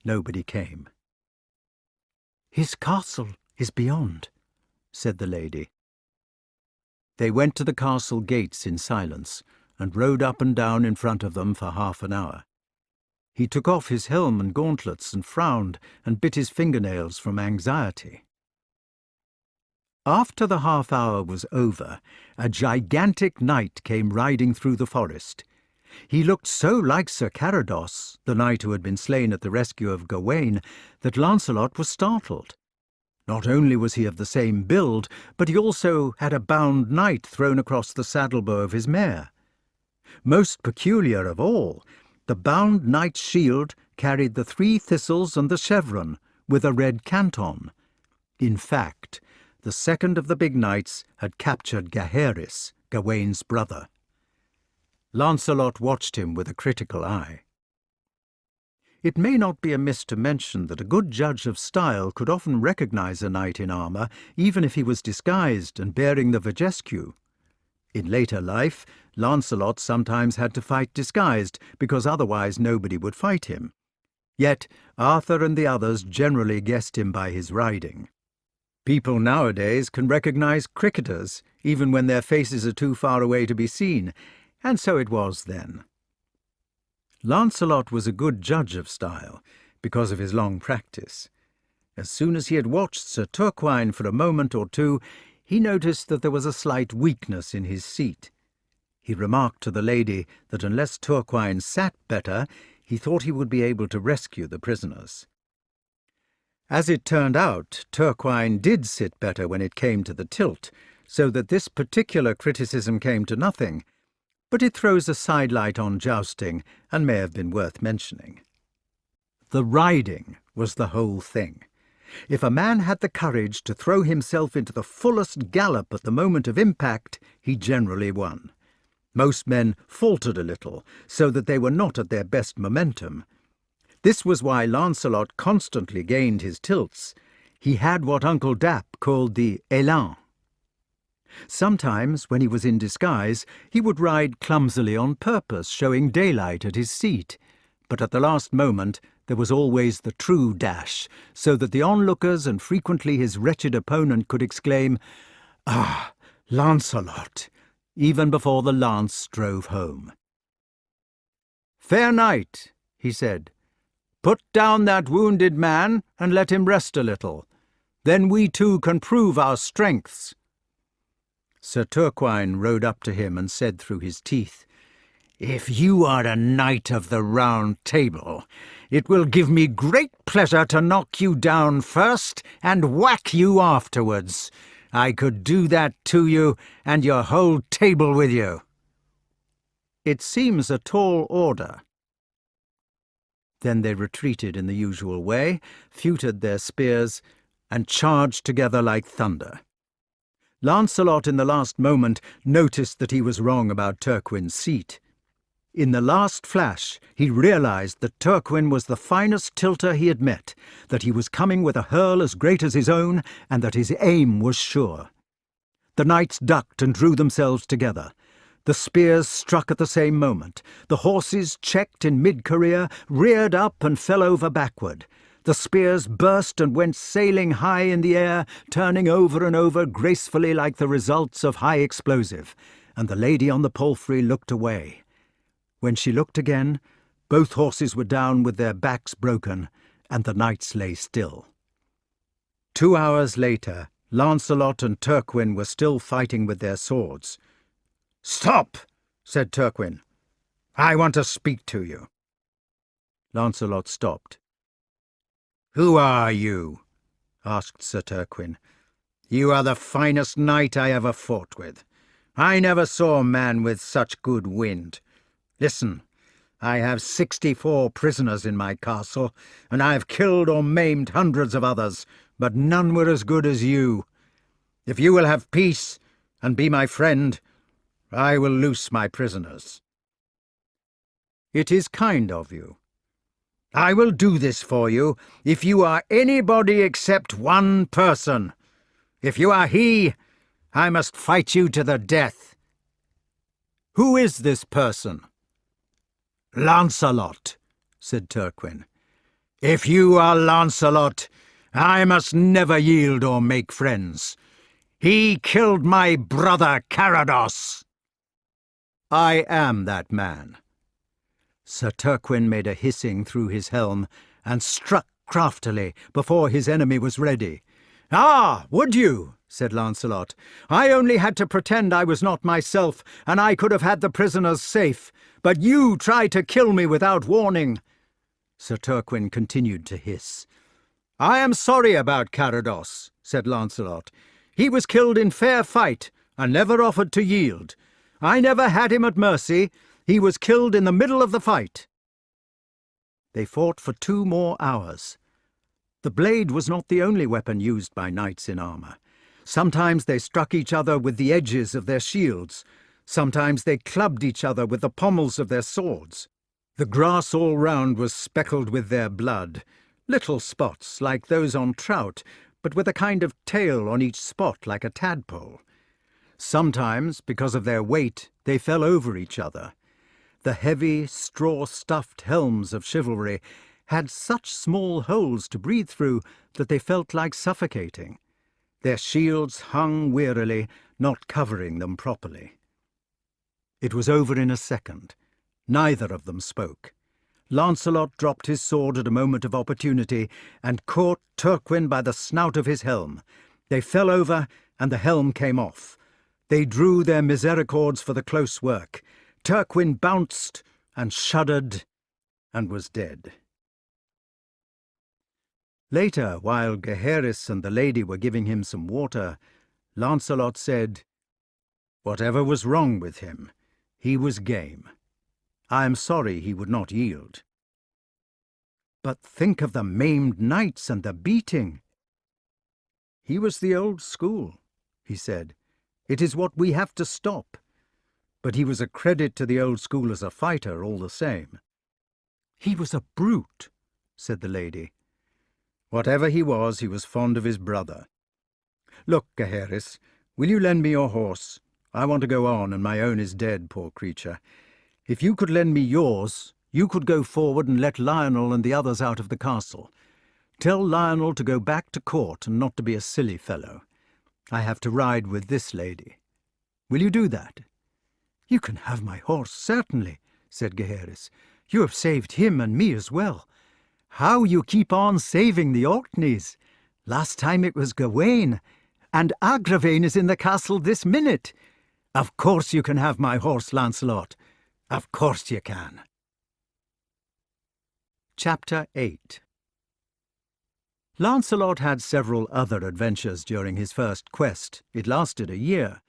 Nobody came. "His castle is beyond," said the lady. They went to the castle gates in silence, and rode up and down in front of them for half an hour. He took off his helm and gauntlets and frowned and bit his fingernails from anxiety. After the half-hour was over, a gigantic knight came riding through the forest. He looked so like Sir Carados, the knight who had been slain at the rescue of Gawain, that Lancelot was startled. Not only was he of the same build, but he also had a bound knight thrown across the saddlebow of his mare. Most peculiar of all, the bound knight's shield carried the 3 thistles and the chevron, with a red canton. In fact, the second of the big knights had captured Gaheris, Gawain's brother. Lancelot watched him with a critical eye. It may not be amiss to mention that a good judge of style could often recognize a knight in armour, even if he was disguised and bearing the vajesque. In later life, Lancelot sometimes had to fight disguised, because otherwise nobody would fight him. Yet Arthur and the others generally guessed him by his riding. People nowadays can recognize cricketers, even when their faces are too far away to be seen, and so it was then. Lancelot was a good judge of style, because of his long practice. As soon as he had watched Sir Turquine for a moment or two, he noticed that there was a slight weakness in his seat. He remarked to the lady that unless Turquine sat better, he thought he would be able to rescue the prisoners. As it turned out, Turquine did sit better when it came to the tilt, so that this particular criticism came to nothing, but it throws a sidelight on jousting and may have been worth mentioning. The riding was the whole thing. If a man had the courage to throw himself into the fullest gallop at the moment of impact, he generally won. Most men faltered a little, so that they were not at their best momentum. This was why Lancelot constantly gained his tilts. He had what Uncle Dap called the élan. Sometimes, when he was in disguise, he would ride clumsily on purpose, showing daylight at his seat. But at the last moment there was always the true dash, so that the onlookers and frequently his wretched opponent could exclaim, "Ah, Lancelot!" even before the lance drove home. "Fair knight," he said, "put down that wounded man and let him rest a little. Then we too can prove our strengths." Sir Turquine rode up to him and said through his teeth, "If you are a knight of the Round Table, it will give me great pleasure to knock you down first and whack you afterwards. I could do that to you and your whole table with you." It seems a tall order. Then they retreated in the usual way, feutred their spears, and charged together like thunder. Lancelot in the last moment noticed that he was wrong about Turquin's seat. In the last flash he realized that Turquin was the finest tilter he had met, that he was coming with a hurl as great as his own, and that his aim was sure. The knights ducked and drew themselves together. The spears struck at the same moment. The horses, checked in mid-career, reared up and fell over backward. The spears burst and went sailing high in the air, turning over and over gracefully like the results of high explosive, and the lady on the palfrey looked away. When she looked again, both horses were down with their backs broken, and the knights lay still. 2 hours later, Lancelot and Turquin were still fighting with their swords. "Stop!" said Turquin. "I want to speak to you." Lancelot stopped. "Who are you?" asked Sir Turquin. "You are the finest knight I ever fought with. I never saw a man with such good wind. Listen, I have 64 prisoners in my castle, and I have killed or maimed hundreds of others, but none were as good as you. If you will have peace and be my friend, I will loose my prisoners." "It is kind of you." "I will do this for you if you are anybody except one person. If you are he, I must fight you to the death." "Who is this person?" "Lancelot," said Turquin. "If you are Lancelot, I must never yield or make friends. He killed my brother Carados." "I am that man." Sir Turquin made a hissing through his helm and struck craftily before his enemy was ready. "Ah, would you?" said Lancelot. "I only had to pretend I was not myself, and I could have had the prisoners safe. But you tried to kill me without warning." Sir Turquin continued to hiss. "I am sorry about Carados," said Lancelot. "He was killed in fair fight, and never offered to yield. I never had him at mercy. He was killed in the middle of the fight." They fought for 2 more hours. The blade was not the only weapon used by knights in armour. Sometimes they struck each other with the edges of their shields. Sometimes they clubbed each other with the pommels of their swords. The grass all round was speckled with their blood, little spots like those on trout, but with a kind of tail on each spot like a tadpole. Sometimes, because of their weight, they fell over each other. The heavy, straw-stuffed helms of chivalry had such small holes to breathe through that they felt like suffocating. Their shields hung wearily, not covering them properly. It was over in a second. Neither of them spoke. Lancelot dropped his sword at a moment of opportunity and caught Turquin by the snout of his helm. They fell over, and the helm came off. They drew their misericords for the close work. Turquin bounced and shuddered and was dead. Later, while Gaheris and the lady were giving him some water, Lancelot said, "Whatever was wrong with him, he was game. I am sorry he would not yield." "But think of the maimed knights and the beating." "He was the old school," he said. "It is what we have to stop. But he was a credit to the old school as a fighter all the same." "He was a brute," said the lady. "Whatever he was fond of his brother. Look, Gaheris, will you lend me your horse? I want to go on, and my own is dead, poor creature. If you could lend me yours, you could go forward and let Lionel and the others out of the castle. Tell Lionel to go back to court and not to be a silly fellow. I have to ride with this lady. Will you do that?" "You can have my horse, certainly," said Gaheris. "You have saved him and me as well. How you keep on saving the Orkneys! Last time it was Gawain, and Agravain is in the castle this minute. Of course you can have my horse, Lancelot. Of course you can." Chapter 8. Lancelot had several other adventures during his first quest. It lasted a year,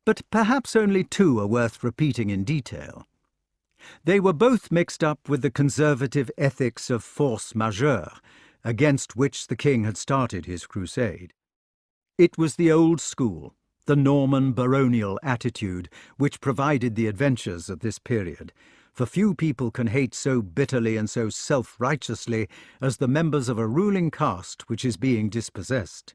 but perhaps only 2 are worth repeating in detail. They were both mixed up with the conservative ethics of force majeure, against which the king had started his crusade. It was the old school, the Norman baronial attitude, which provided the adventures of this period, for few people can hate so bitterly and so self-righteously as the members of a ruling caste which is being dispossessed.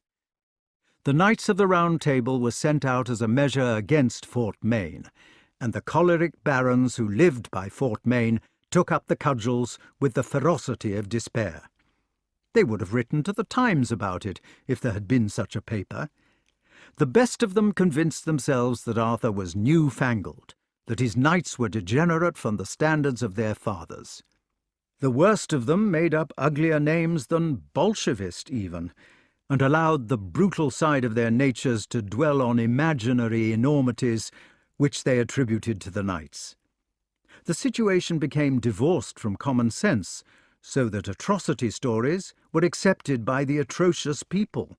The Knights of the Round Table were sent out as a measure against Fort Mayne, and the choleric barons who lived by Fort Mayne took up the cudgels with the ferocity of despair. They would have written to the Times about it if there had been such a paper. The best of them convinced themselves that Arthur was new-fangled, that his knights were degenerate from the standards of their fathers. The worst of them made up uglier names than Bolshevist even, and allowed the brutal side of their natures to dwell on imaginary enormities which they attributed to the knights. The situation became divorced from common sense, so that atrocity stories were accepted by the atrocious people.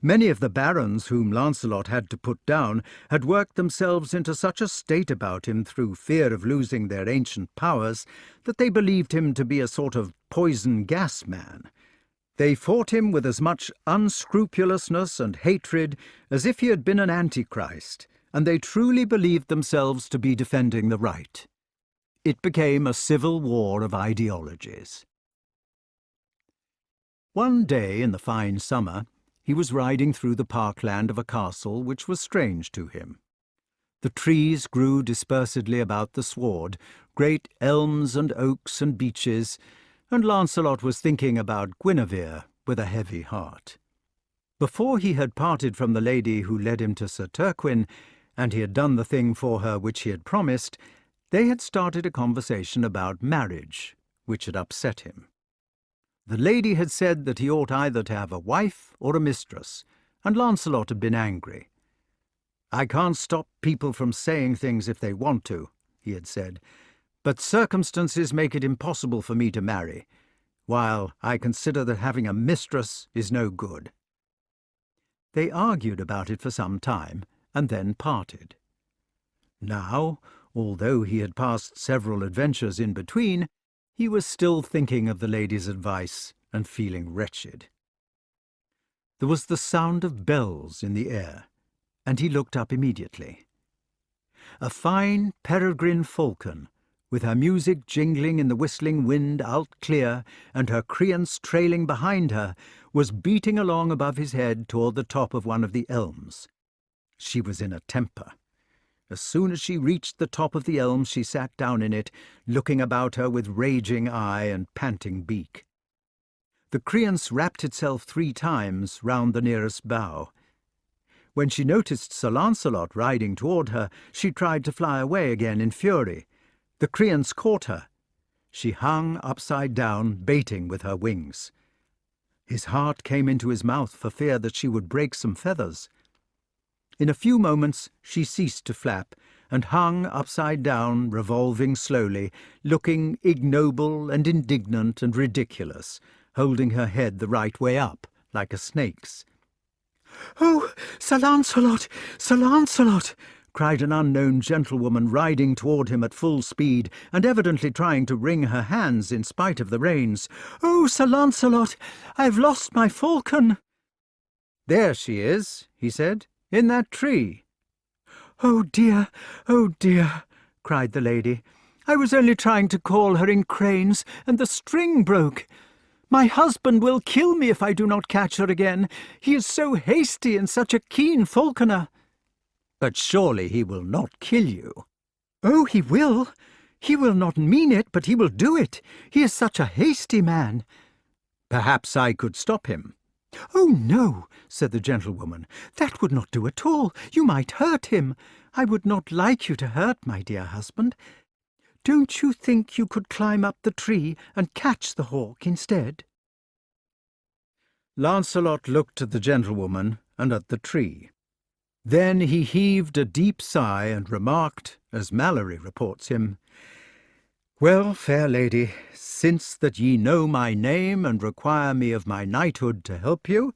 Many of the barons whom Lancelot had to put down had worked themselves into such a state about him through fear of losing their ancient powers that they believed him to be a sort of poison gas man. They fought him with as much unscrupulousness and hatred as if he had been an antichrist, and they truly believed themselves to be defending the right. It became a civil war of ideologies. One day in the fine summer, he was riding through the parkland of a castle which was strange to him. The trees grew dispersedly about the sward, great elms and oaks and beeches, and Lancelot was thinking about Guinevere with a heavy heart. Before he had parted from the lady who led him to Sir Turquin, and he had done the thing for her which he had promised, they had started a conversation about marriage, which had upset him. The lady had said that he ought either to have a wife or a mistress, and Lancelot had been angry. "I can't stop people from saying things if they want to," he had said, "but circumstances make it impossible for me to marry, while I consider that having a mistress is no good." They argued about it for some time, and then parted. Now, although he had passed several adventures in between, he was still thinking of the lady's advice and feeling wretched. There was the sound of bells in the air, and he looked up immediately. A fine peregrine falcon, with her music jingling in the whistling wind out clear, and her creance trailing behind her, was beating along above his head toward the top of one of the elms. She was in a temper. As soon as she reached the top of the elm, she sat down in it, looking about her with raging eye and panting beak. The creance wrapped itself 3 times round the nearest bough. When she noticed Sir Lancelot riding toward her, she tried to fly away again in fury. The creance caught her. She hung upside down, baiting with her wings. His heart came into his mouth for fear that she would break some feathers. In a few moments she ceased to flap, and hung upside down, revolving slowly, looking ignoble and indignant and ridiculous, holding her head the right way up, like a snake's. "Oh, Sir Lancelot! Sir Lancelot!" cried an unknown gentlewoman, riding toward him at full speed, and evidently trying to wring her hands in spite of the reins. "Oh, Sir Lancelot! I've lost my falcon!" "There she is," he said, "in that tree." Oh, dear, cried the lady. "I was only trying to call her in cranes, and the string broke. My husband will kill me if I do not catch her again. He is so hasty and such a keen falconer." "But surely he will not kill you." "Oh, he will. He will not mean it, but he will do it. He is such a hasty man." "Perhaps I could stop him." "Oh, no," said the gentlewoman. "That would not do at all. You might hurt him. I would not like you to hurt my dear husband. Don't you think you could climb up the tree and catch the hawk instead?" Lancelot looked at the gentlewoman and at the tree. Then he heaved a deep sigh and remarked, as Mallory reports him, "Well, fair lady, since that ye know my name and require me of my knighthood to help you,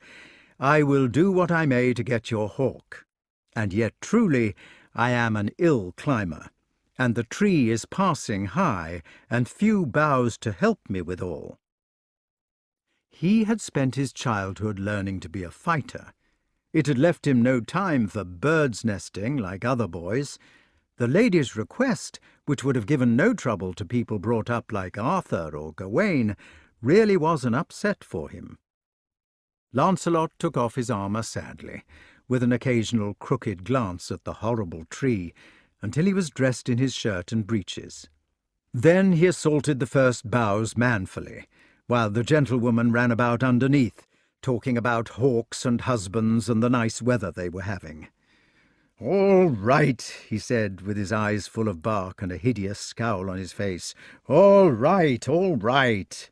I will do what I may to get your hawk. And yet truly I am an ill climber, and the tree is passing high, and few boughs to help me withal." He had spent his childhood learning to be a fighter. It had left him no time for bird's nesting like other boys. The lady's request, which would have given no trouble to people brought up like Arthur or Gawain, really was an upset for him. Lancelot took off his armour sadly, with an occasional crooked glance at the horrible tree, until he was dressed in his shirt and breeches. Then he assaulted the first boughs manfully, while the gentlewoman ran about underneath, talking about hawks and husbands and the nice weather they were having. "All right," he said, with his eyes full of bark and a hideous scowl on his face. "All right, all right."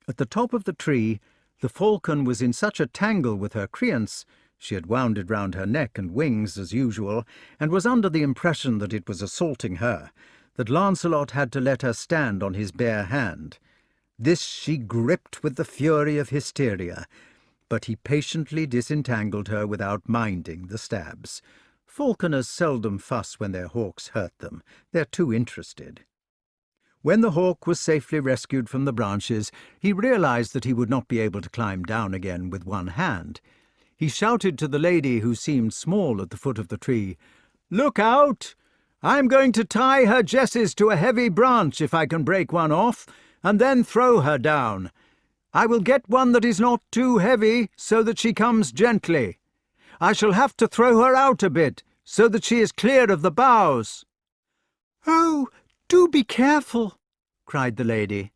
At the top of the tree, the falcon was in such a tangle with her creance, she had wound it round her neck and wings as usual, and was under the impression that it was assaulting her, that Lancelot had to let her stand on his bare hand. This she gripped with the fury of hysteria, but he patiently disentangled her without minding the stabs. Falconers seldom fuss when their hawks hurt them. They're too interested. When the hawk was safely rescued from the branches, he realized that he would not be able to climb down again with one hand. He shouted to the lady, who seemed small at the foot of the tree, "Look out! I'm going to tie her jesses to a heavy branch if I can break one off, and then throw her down. I will get one that is not too heavy, so that she comes gently. I shall have to throw her out a bit, so that she is clear of the boughs." "Oh, do be careful," cried the lady.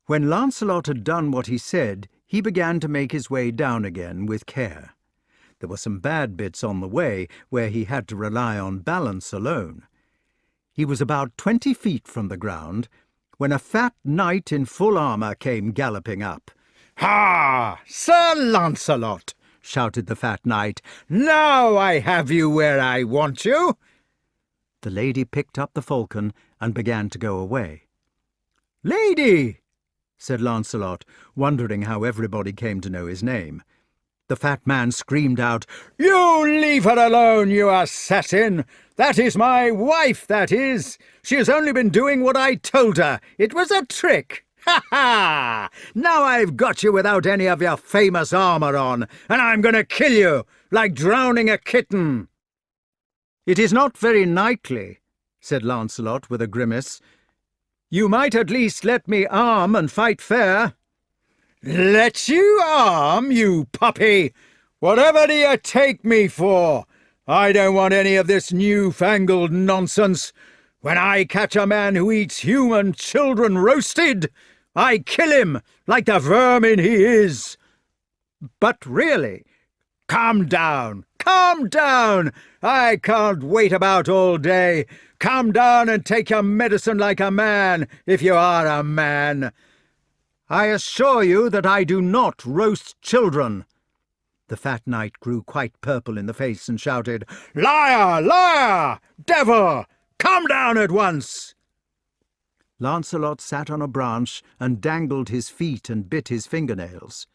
When Lancelot had done what he said, he began to make his way down again with care. There were some bad bits on the way, where he had to rely on balance alone. He was about 20 feet from the ground, when a fat knight in full armour came galloping up. "Ha! Sir Lancelot!" shouted the fat knight. "Now I have you where I want you." The lady picked up the falcon and began to go away. "Lady!" said Lancelot, wondering how everybody came to know his name. The fat man screamed out, "You leave her alone, you assassin! That is my wife, that is! She has only been doing what I told her. It was a trick! Ha ha! Now I've got you without any of your famous armour on, and I'm going to kill you, like drowning a kitten." "It is not very knightly," said Lancelot with a grimace. "You might at least let me arm and fight fair." "Let you arm, you puppy? Whatever do you take me for? I don't want any of this new-fangled nonsense. When I catch a man who eats human children roasted, I kill him like the vermin he is." "But really—" "Calm down! Calm down! I can't wait about all day. Calm down and take your medicine like a man, if you are a man." "I assure you that I do not roast children." The fat knight grew quite purple in the face and shouted, "Liar! Liar! Devil! Come down at once!" Lancelot sat on a branch and dangled his feet and bit his fingernails.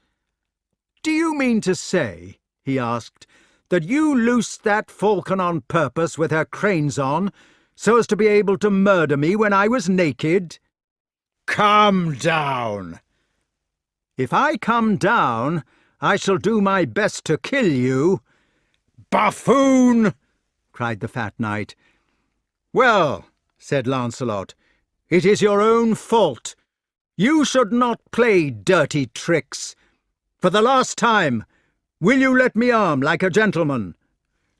"Do you mean to say," he asked, "that you loosed that falcon on purpose with her cranes on, so as to be able to murder me when I was naked?" "Come down!" "If I come down, I shall do my best to kill you." "Buffoon!" cried the fat knight. "Well," said Lancelot, "it is your own fault. You should not play dirty tricks. For the last time, will you let me arm like a gentleman?"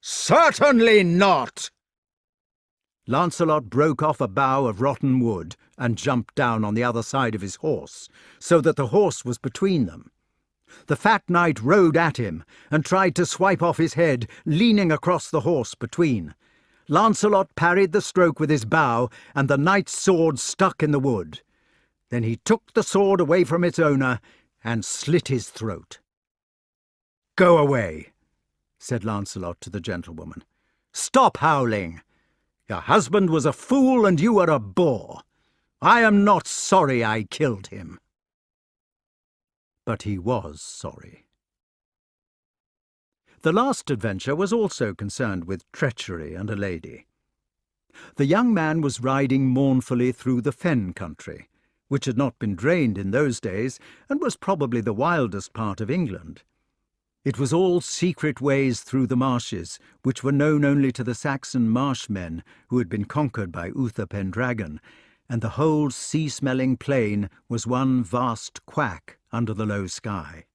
"Certainly not!" Lancelot broke off a bough of rotten wood and jumped down on the other side of his horse, so that the horse was between them. The fat knight rode at him and tried to swipe off his head, leaning across the horse between. Lancelot parried the stroke with his bow, and the knight's sword stuck in the wood. Then he took the sword away from its owner and slit his throat. "Go away," said Lancelot to the gentlewoman. "Stop howling. Your husband was a fool and you are a boor. I am not sorry I killed him." But he was sorry. The last adventure was also concerned with treachery and a lady. The young man was riding mournfully through the fen country, which had not been drained in those days and was probably the wildest part of England. It was all secret ways through the marshes, which were known only to the Saxon marshmen who had been conquered by Uther Pendragon, and the whole sea-smelling plain was one vast quack under the low sky.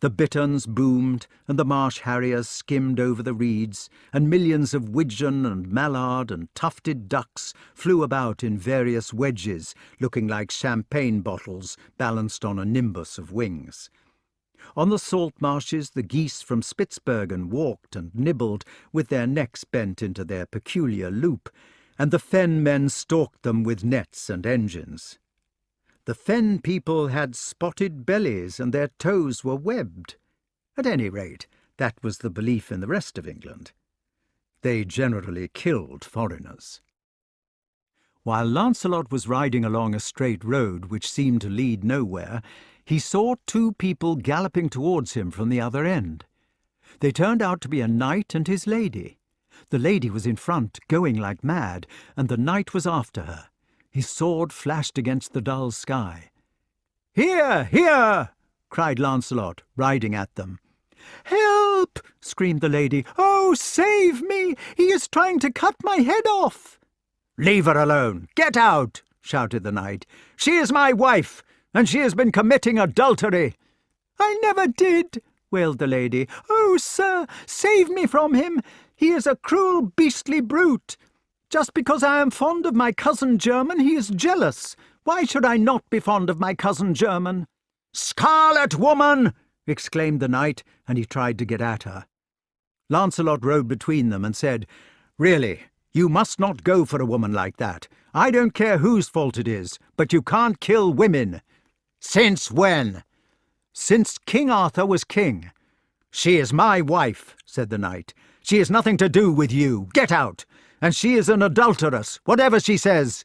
The bitterns boomed, and the marsh harriers skimmed over the reeds, and millions of widgeon and mallard and tufted ducks flew about in various wedges, looking like champagne bottles balanced on a nimbus of wings. On the salt marshes the geese from Spitzbergen walked and nibbled, with their necks bent into their peculiar loop, and the fen men stalked them with nets and engines. The fen people had spotted bellies, and their toes were webbed. At any rate, that was the belief in the rest of England. They generally killed foreigners. While Lancelot was riding along a straight road which seemed to lead nowhere, he saw two people galloping towards him from the other end. They turned out to be a knight and his lady. The lady was in front, going like mad, and the knight was after her. His sword flashed against the dull sky. "Here, here!" cried Lancelot, riding at them. "Help!" screamed the lady. "Oh, save me! He is trying to cut my head off!" "Leave her alone! Get out!" shouted the knight. "She is my wife, and she has been committing adultery." "I never did," wailed the lady. "Oh, sir, save me from him! He is a cruel, beastly brute. Just because I am fond of my cousin German, he is jealous. Why should I not be fond of my cousin German?" "Scarlet woman!" exclaimed the knight, and he tried to get at her. Lancelot rode between them and said, "Really, You must not go for a woman like that. I don't care whose fault it is, but you can't kill women." "Since when?" "Since King Arthur was king." "She is my wife," said the knight. "She has nothing to do with you. Get out! And she is an adulteress, whatever she says."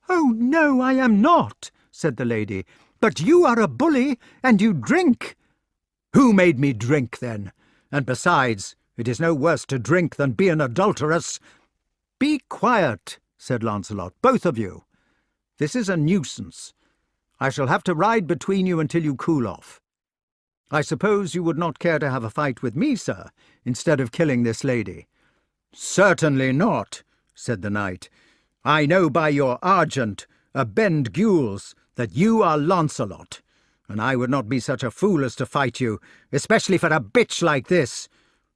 "Oh, no, I am not," said the lady. "But you are a bully, and you drink." "Who made me drink, then? And besides, it is no worse to drink than be an adulteress." "Be quiet," said Lancelot, "both of you. This is a nuisance. I shall have to ride between you until you cool off. I suppose you would not care to have a fight with me, sir, instead of killing this lady?" "Certainly not," said the knight. "I know by your argent, a bend gules, that you are Lancelot, and I would not be such a fool as to fight you, especially for a bitch like this.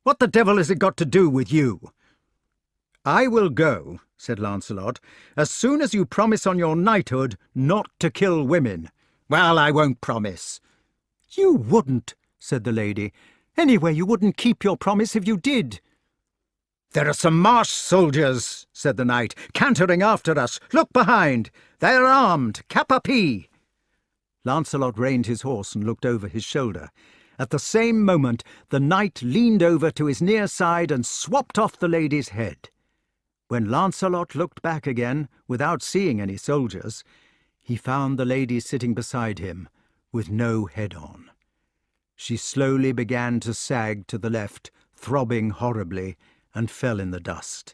What the devil has it got to do with you?" "I will go," said Lancelot, "as soon as you promise on your knighthood not to kill women." "Well, I won't promise." "You wouldn't," said the lady. "Anyway, you wouldn't keep your promise if you did." "There are some marsh soldiers," said the knight, "cantering after us. Look behind. They are armed, cap a pie." Lancelot reined his horse and looked over his shoulder. At the same moment the knight leaned over to his near side and swapped off the lady's head. When Lancelot looked back again, without seeing any soldiers, he found the lady sitting beside him, with no head on. She slowly began to sag to the left, throbbing horribly, and fell in the dust.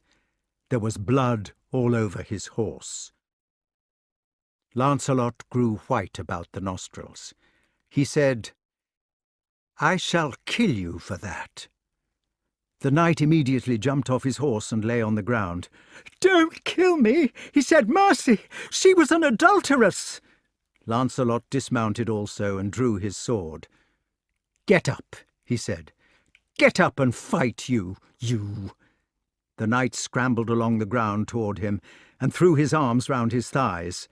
There was blood all over his horse. Lancelot grew white about the nostrils. He said, "I shall kill you for that." The knight immediately jumped off his horse and lay on the ground. "Don't kill me," he said. "Mercy! She was an adulteress." Lancelot dismounted also and drew his sword. "Get up," he said. "Get up and fight, you. The knight scrambled along the ground toward him and threw his arms round his thighs.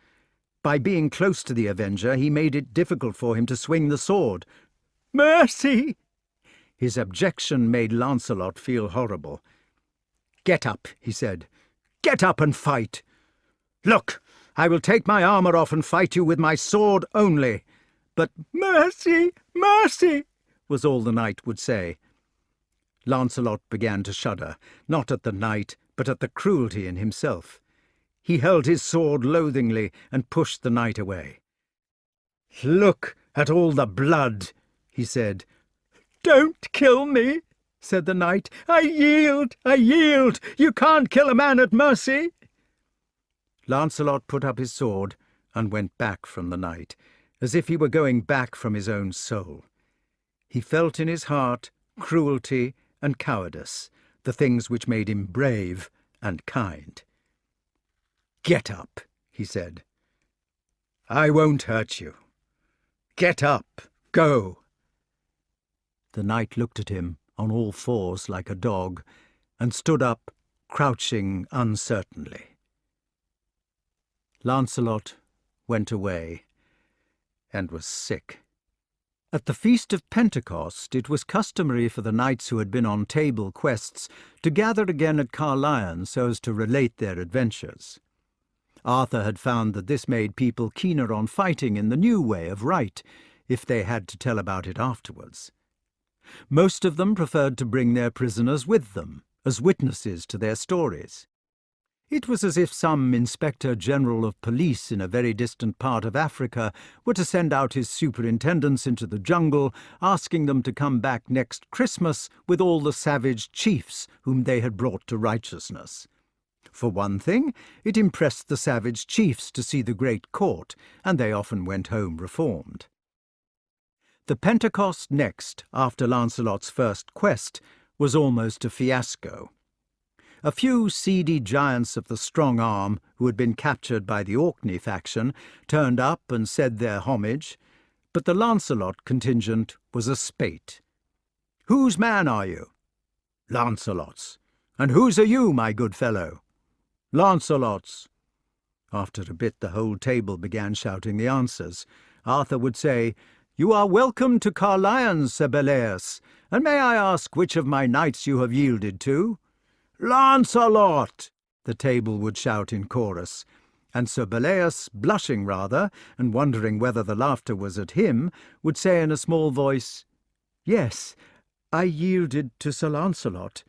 By being close to the avenger, he made it difficult for him to swing the sword. "Mercy!" His objection made Lancelot feel horrible. "Get up," he said. "Get up and fight. Look, I will take my armour off and fight you with my sword only." But "Mercy, mercy," was all the knight would say. Lancelot began to shudder, not at the knight, but at the cruelty in himself. He held his sword loathingly and pushed the knight away. "Look at all the blood," he said. "Don't kill me," said the knight. I yield. You can't kill a man at mercy." Lancelot put up his sword and went back from the knight, as if he were going back from his own soul. He felt in his heart cruelty and cowardice, the things which made him brave and kind. "Get up," he said. "I won't hurt you. Get up. Go." The knight looked at him on all fours like a dog, and stood up, crouching uncertainly. Lancelot went away, and was sick. At the Feast of Pentecost it was customary for the knights who had been on table quests to gather again at Caerleon so as to relate their adventures. Arthur had found that this made people keener on fighting in the new way of right, if they had to tell about it afterwards. Most of them preferred to bring their prisoners with them, as witnesses to their stories. It was as if some Inspector General of Police in a very distant part of Africa were to send out his superintendents into the jungle, asking them to come back next Christmas with all the savage chiefs whom they had brought to righteousness. For one thing, it impressed the savage chiefs to see the great court, and they often went home reformed. The Pentecost next, after Lancelot's first quest, was almost a fiasco. A few seedy giants of the strong arm, who had been captured by the Orkney faction, turned up and said their homage, but the Lancelot contingent was a spate. "Whose man are you?" "Lancelot's." "And whose are you, my good fellow?" "Lancelot's." After a bit the whole table began shouting the answers. Arthur would say, "You are welcome to Caerleon, Sir Beleus, and may I ask which of my knights you have yielded to?" "Lancelot!" the table would shout in chorus, and Sir Belleus, blushing rather, and wondering whether the laughter was at him, would say in a small voice, "Yes, I yielded to Sir Lancelot."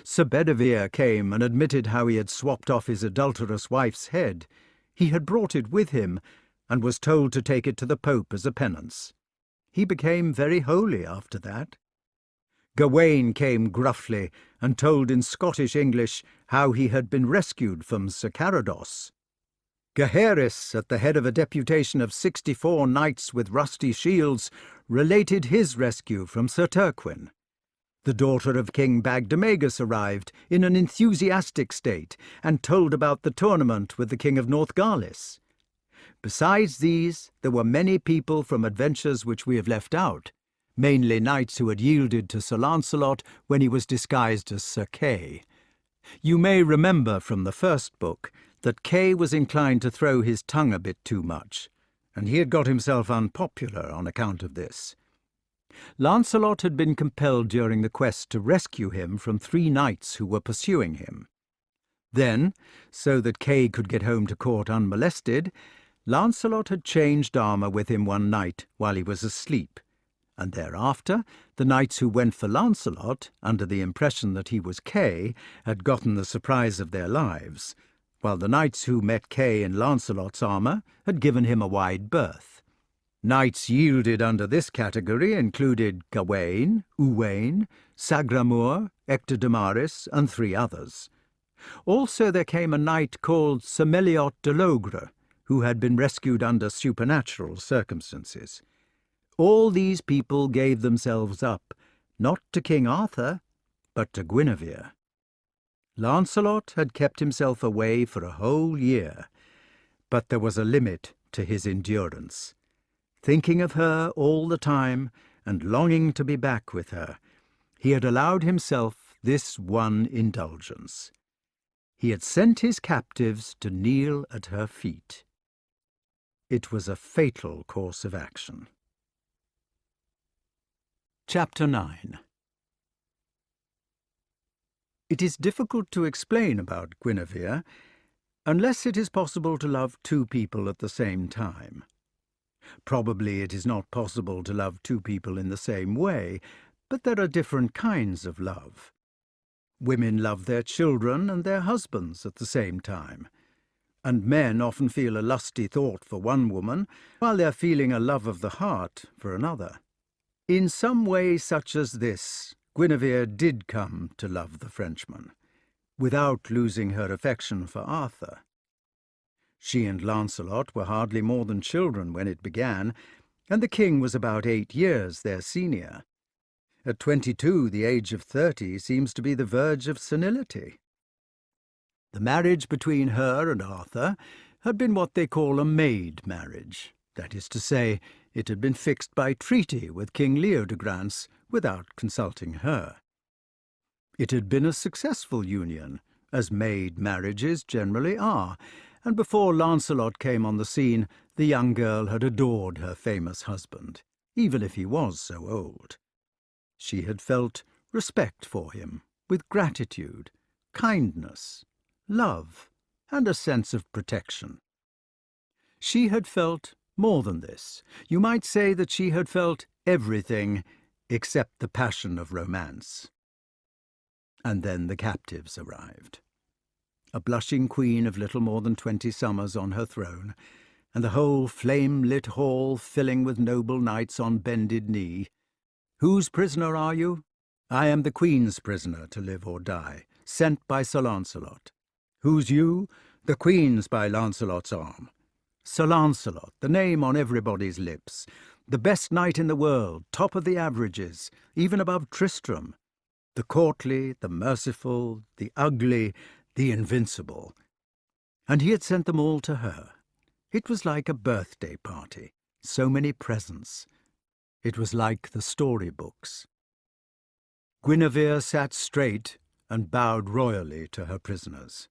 Sir Bedivere came and admitted how he had swapped off his adulterous wife's head. He had brought it with him, and was told to take it to the Pope as a penance. He became very holy after that. Gawain came gruffly and told in Scottish English how he had been rescued from Sir Carados. Gaheris, at the head of a deputation of 64 knights with rusty shields, related his rescue from Sir Turquin. The daughter of King Bagdemagus arrived in an enthusiastic state and told about the tournament with the King of Northgalis. Besides these, there were many people from adventures which we have left out, mainly knights who had yielded to Sir Lancelot when he was disguised as Sir Kay. You may remember from the first book that Kay was inclined to throw his tongue a bit too much, and he had got himself unpopular on account of this. Lancelot had been compelled during the quest to rescue him from 3 knights who were pursuing him. Then, so that Kay could get home to court unmolested, Lancelot had changed armour with him one night while he was asleep, and thereafter the knights who went for Lancelot, under the impression that he was Kay, had gotten the surprise of their lives, while the knights who met Kay in Lancelot's armour had given him a wide berth. Knights yielded under this category included Gawain, Uwaine, Sagramor, Ector de Maris, and 3 others. Also there came a knight called Sir Meliot de Logre, who had been rescued under supernatural circumstances. All these people gave themselves up, not to King Arthur, but to Guinevere. Lancelot had kept himself away for a whole year, but there was a limit to his endurance. Thinking of her all the time and longing to be back with her, he had allowed himself this one indulgence. He had sent his captives to kneel at her feet. It was a fatal course of action. Chapter 9. It is difficult to explain about Guinevere, unless it is possible to love 2 people at the same time. Probably it is not possible to love 2 people in the same way, but there are different kinds of love. Women love their children and their husbands at the same time, and men often feel a lusty thought for one woman, while they are feeling a love of the heart for another. In some way such as this, Guinevere did come to love the Frenchman, without losing her affection for Arthur. She and Lancelot were hardly more than children when it began, and the king was about 8 years their senior. At 22, the age of 30 seems to be the verge of senility. The marriage between her and Arthur had been what they call a maid marriage. That is to say, it had been fixed by treaty with King Leodegrance without consulting her. It had been a successful union, as maid marriages generally are, and before Lancelot came on the scene, the young girl had adored her famous husband, even if he was so old. She had felt respect for him, with gratitude, kindness, love, and a sense of protection. She had felt more than this. You might say that she had felt everything except the passion of romance. And then the captives arrived. A blushing queen of little more than 20 summers on her throne, and the whole flame-lit hall filling with noble knights on bended knee. "Whose prisoner are you?" "I am the queen's prisoner to live or die, sent by Sir Lancelot." "Who's you?" "The queen's by Lancelot's arm." Sir Lancelot, the name on everybody's lips, the best knight in the world, top of the averages, even above Tristram, the courtly, the merciful, the ugly, the invincible. And he had sent them all to her. It was like a birthday party, so many presents. It was like the storybooks. Guinevere sat straight and bowed royally to her prisoners.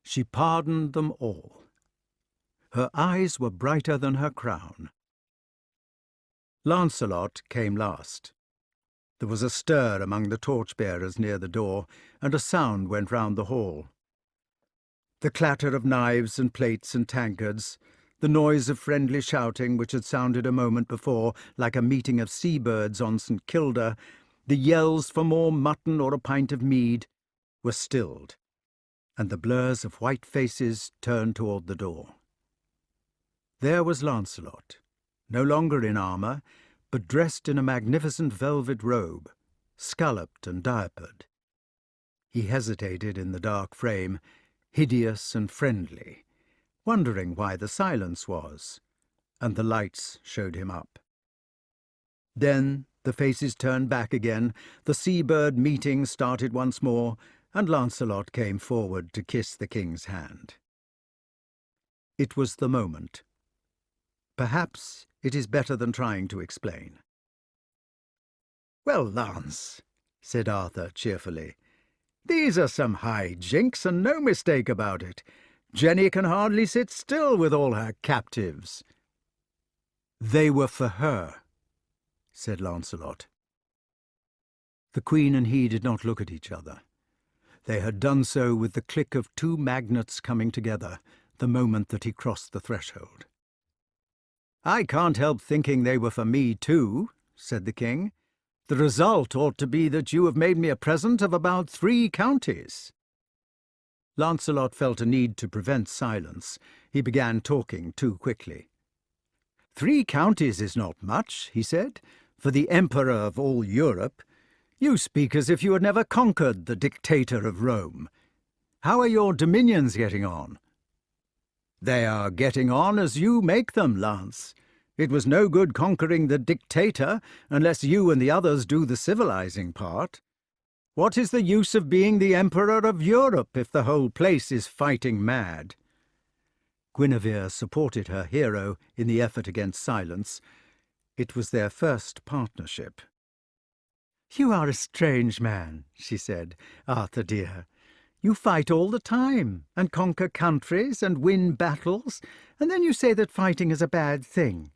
She pardoned them all. Her eyes were brighter than her crown. Lancelot came last. There was a stir among the torchbearers near the door, and a sound went round the hall. The clatter of knives and plates and tankards, the noise of friendly shouting which had sounded a moment before like a meeting of seabirds on St. Kilda, the yells for more mutton or a pint of mead, were stilled, and the blurs of white faces turned toward the door. There was Lancelot, no longer in armour, but dressed in a magnificent velvet robe, scalloped and diapered. He hesitated in the dark frame, hideous and friendly, wondering why the silence was, and the lights showed him up. Then the faces turned back again, the seabird meeting started once more, and Lancelot came forward to kiss the king's hand. It was the moment. Perhaps it is better than trying to explain. "Well, Lance," said Arthur cheerfully, "these are some high jinks, and no mistake about it. Jenny can hardly sit still with all her captives." "They were for her," said Lancelot. The Queen and he did not look at each other. They had done so with the click of two magnets coming together the moment that he crossed the threshold. "I can't help thinking they were for me too," said the king. "The result ought to be that you have made me a present of about 3 counties." Lancelot felt a need to prevent silence. He began talking too quickly. 3 counties is not much," he said, "for the emperor of all Europe. You speak as if you had never conquered the dictator of Rome. How are your dominions getting on?" "They are getting on as you make them, Lance. It was no good conquering the dictator unless you and the others do the civilizing part. What is the use of being the emperor of Europe if the whole place is fighting mad?" Guinevere supported her hero in the effort against silence. It was their first partnership. "You are a strange man," she said, "Arthur dear. You fight all the time, and conquer countries, and win battles, and then you say that fighting is a bad thing."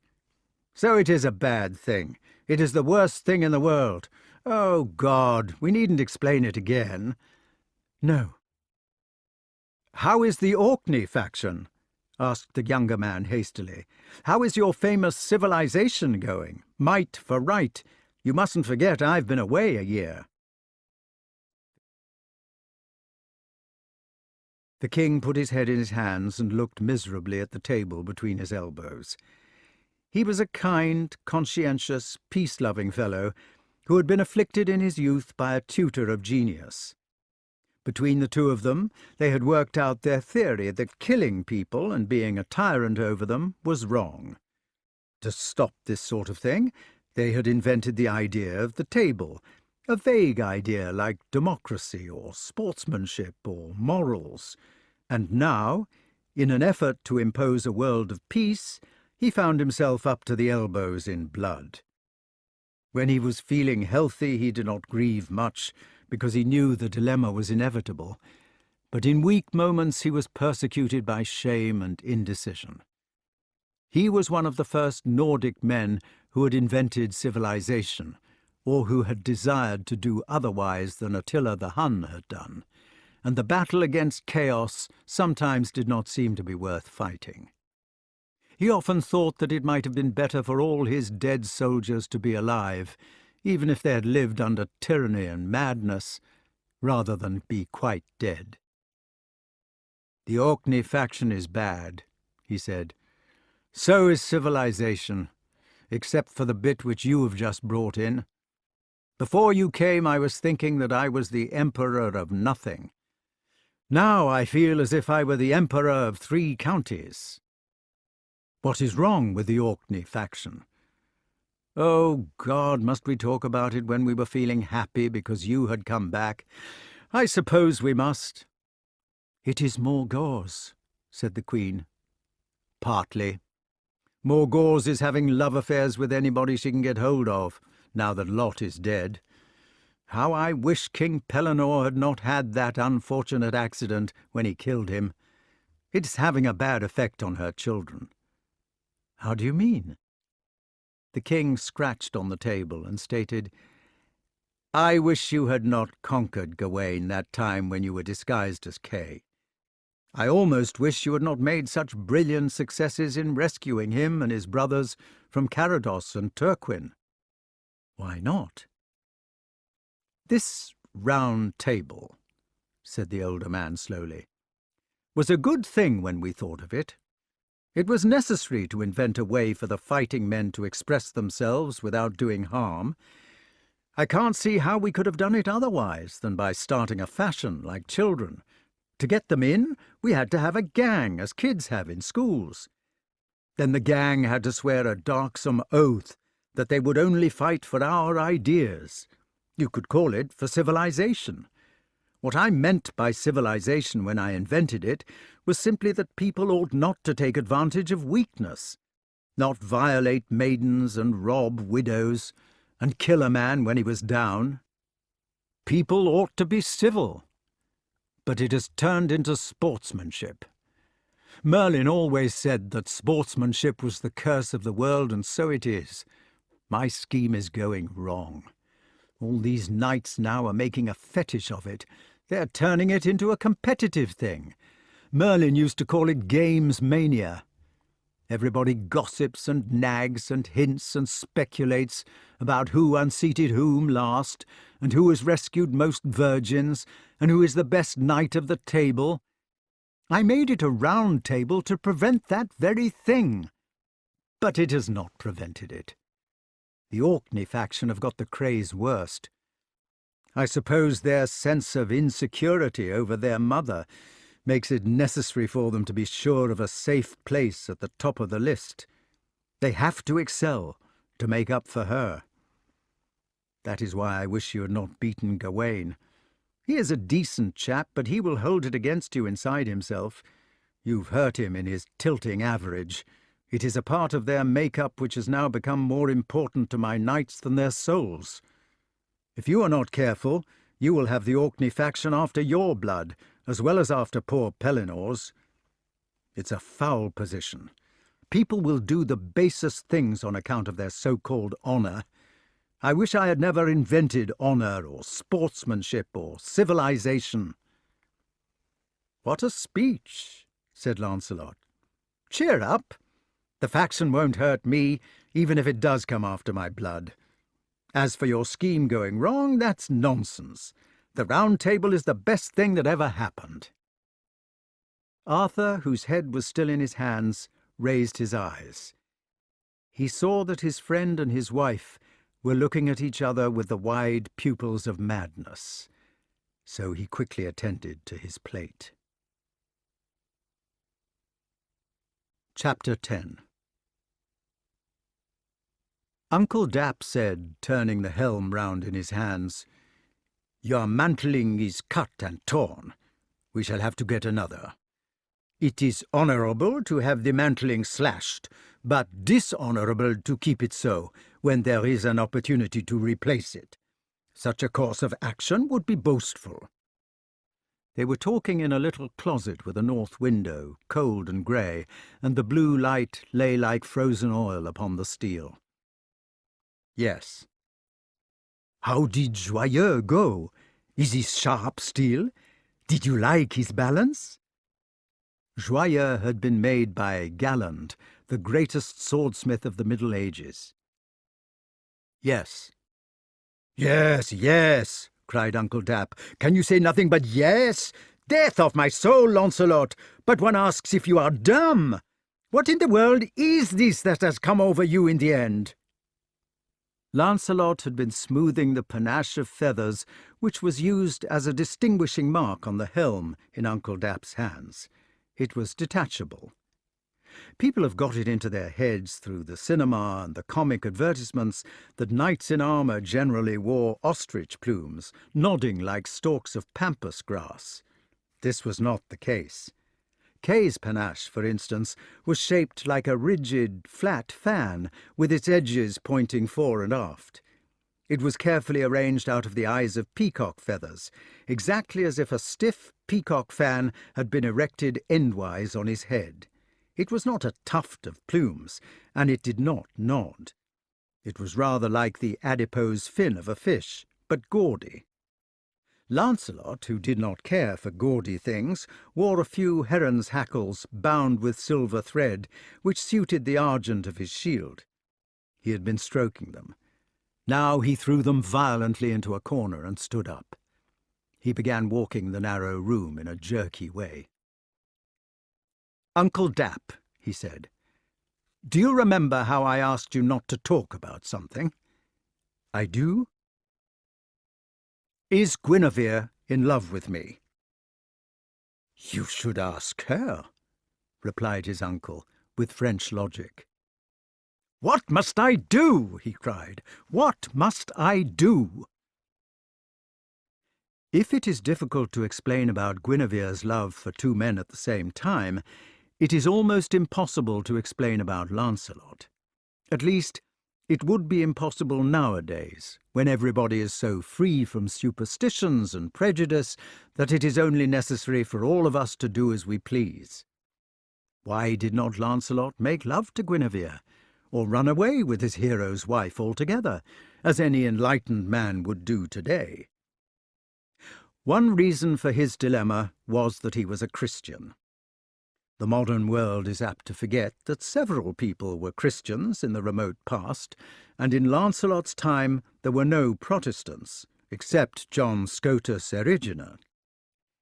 "So it is a bad thing. It is the worst thing in the world. Oh, God, we needn't explain it again." "No." "How is the Orkney faction?" asked the younger man hastily. "How is your famous civilization going? Might for right. You mustn't forget I've been away a year." The king put his head in his hands and looked miserably at the table between his elbows. He was a kind, conscientious, peace-loving fellow who had been afflicted in his youth by a tutor of genius. Between the two of them, they had worked out their theory that killing people and being a tyrant over them was wrong. To stop this sort of thing, they had invented the idea of the table, a vague idea like democracy or sportsmanship or morals. And now, in an effort to impose a world of peace, he found himself up to the elbows in blood. When he was feeling healthy, he did not grieve much, because he knew the dilemma was inevitable. But in weak moments he was persecuted by shame and indecision. He was one of the first Nordic men who had invented civilization, or who had desired to do otherwise than Attila the Hun had done, and the battle against chaos sometimes did not seem to be worth fighting. He often thought that it might have been better for all his dead soldiers to be alive, even if they had lived under tyranny and madness, rather than be quite dead. "The Orkney faction is bad," he said. "So is civilization, except for the bit which you have just brought in. Before you came, I was thinking that I was the emperor of nothing. Now I feel as if I were the emperor of 3 counties. What is wrong with the Orkney faction? Oh, God, must we talk about it when we were feeling happy because you had come back? I suppose we must." "It is Morgause," said the Queen. "Partly. Morgause is having love affairs with anybody she can get hold of, now that Lot is dead. How I wish King Pellinore had not had that unfortunate accident when he killed him. It's having a bad effect on her children." "How do you mean?" The king scratched on the table and stated, I wish you had not conquered Gawain that time when you were disguised as Kay. I almost wish you had not made such brilliant successes in rescuing him and his brothers from Carados and Turquin. Why not? This round table, said the older man slowly, was a good thing when we thought of it. It was necessary to invent a way for the fighting men to express themselves without doing harm. I can't see how we could have done it otherwise than by starting a fashion like children. To get them in, we had to have a gang, as kids have in schools. Then the gang had to swear a darksome oath that they would only fight for our ideas. You could call it for civilization. What I meant by civilization when I invented it was simply that people ought not to take advantage of weakness, not violate maidens and rob widows, and kill a man when he was down. People ought to be civil. But it has turned into sportsmanship. Merlyn always said that sportsmanship was the curse of the world, and so it is. My scheme is going wrong. All these knights now are making a fetish of it. They're turning it into a competitive thing. Merlyn used to call it games mania. Everybody gossips and nags and hints and speculates about who unseated whom last, and who has rescued most virgins, and who is the best knight of the table. I made it a round table to prevent that very thing. But it has not prevented it. The Orkney faction have got the craze worst. I suppose their sense of insecurity over their mother makes it necessary for them to be sure of a safe place at the top of the list. They have to excel to make up for her. That is why I wish you had not beaten Gawain. He is a decent chap, but he will hold it against you inside himself. You've hurt him in his tilting average. It is a part of their make-up which has now become more important to my knights than their souls. If you are not careful, you will have the Orkney faction after your blood, as well as after poor Pelinor's. It's a foul position. People will do the basest things on account of their so-called honour. I wish I had never invented honour or sportsmanship or civilization. What a speech, said Lancelot. Cheer up. The faction won't hurt me, even if it does come after my blood. As for your scheme going wrong, that's nonsense. The Round Table is the best thing that ever happened. Arthur, whose head was still in his hands, raised his eyes. He saw that his friend and his wife were looking at each other with the wide pupils of madness, so he quickly attended to his plate. Chapter 10. Uncle Dap said, turning the helm round in his hands, "Your mantling is cut and torn. We shall have to get another. It is honourable to have the mantling slashed, but dishonourable to keep it so when there is an opportunity to replace it. Such a course of action would be boastful." They were talking in a little closet with a north window, cold and grey, and the blue light lay like frozen oil upon the steel. Yes. How did Joyeux go? Is he sharp still? Did you like his balance? Joyeux had been made by Galland, the greatest swordsmith of the Middle Ages. Yes. Yes, yes, cried Uncle Dap. Can you say nothing but yes? Death of my soul, Lancelot! But one asks if you are dumb. What in the world is this that has come over you in the end? Lancelot had been smoothing the panache of feathers which was used as a distinguishing mark on the helm in Uncle Dap's hands. It was detachable. People have got it into their heads through the cinema and the comic advertisements that knights in armour generally wore ostrich plumes, nodding like stalks of pampas grass. This was not the case. Kay's panache, for instance, was shaped like a rigid, flat fan, with its edges pointing fore and aft. It was carefully arranged out of the eyes of peacock feathers, exactly as if a stiff peacock fan had been erected endwise on his head. It was not a tuft of plumes, and it did not nod. It was rather like the adipose fin of a fish, but gaudy. Lancelot, who did not care for gaudy things, wore a few heron's hackles bound with silver thread, which suited the argent of his shield. He had been stroking them. Now he threw them violently into a corner and stood up. He began walking the narrow room in a jerky way. "Uncle Dap," he said, "do you remember how I asked you not to talk about something?" "I do." "Is Guinevere in love with me?" "You should ask her," replied his uncle, with French logic. "What must I do?" he cried. "What must I do?" If it is difficult to explain about Guinevere's love for two men at the same time, it is almost impossible to explain about Lancelot. At least, it would be impossible nowadays, when everybody is so free from superstitions and prejudice that it is only necessary for all of us to do as we please. Why did not Lancelot make love to Guinevere, or run away with his hero's wife altogether, as any enlightened man would do today? One reason for his dilemma was that he was a Christian. The modern world is apt to forget that several people were Christians in the remote past, and in Lancelot's time there were no Protestants, except John Scotus Erigena.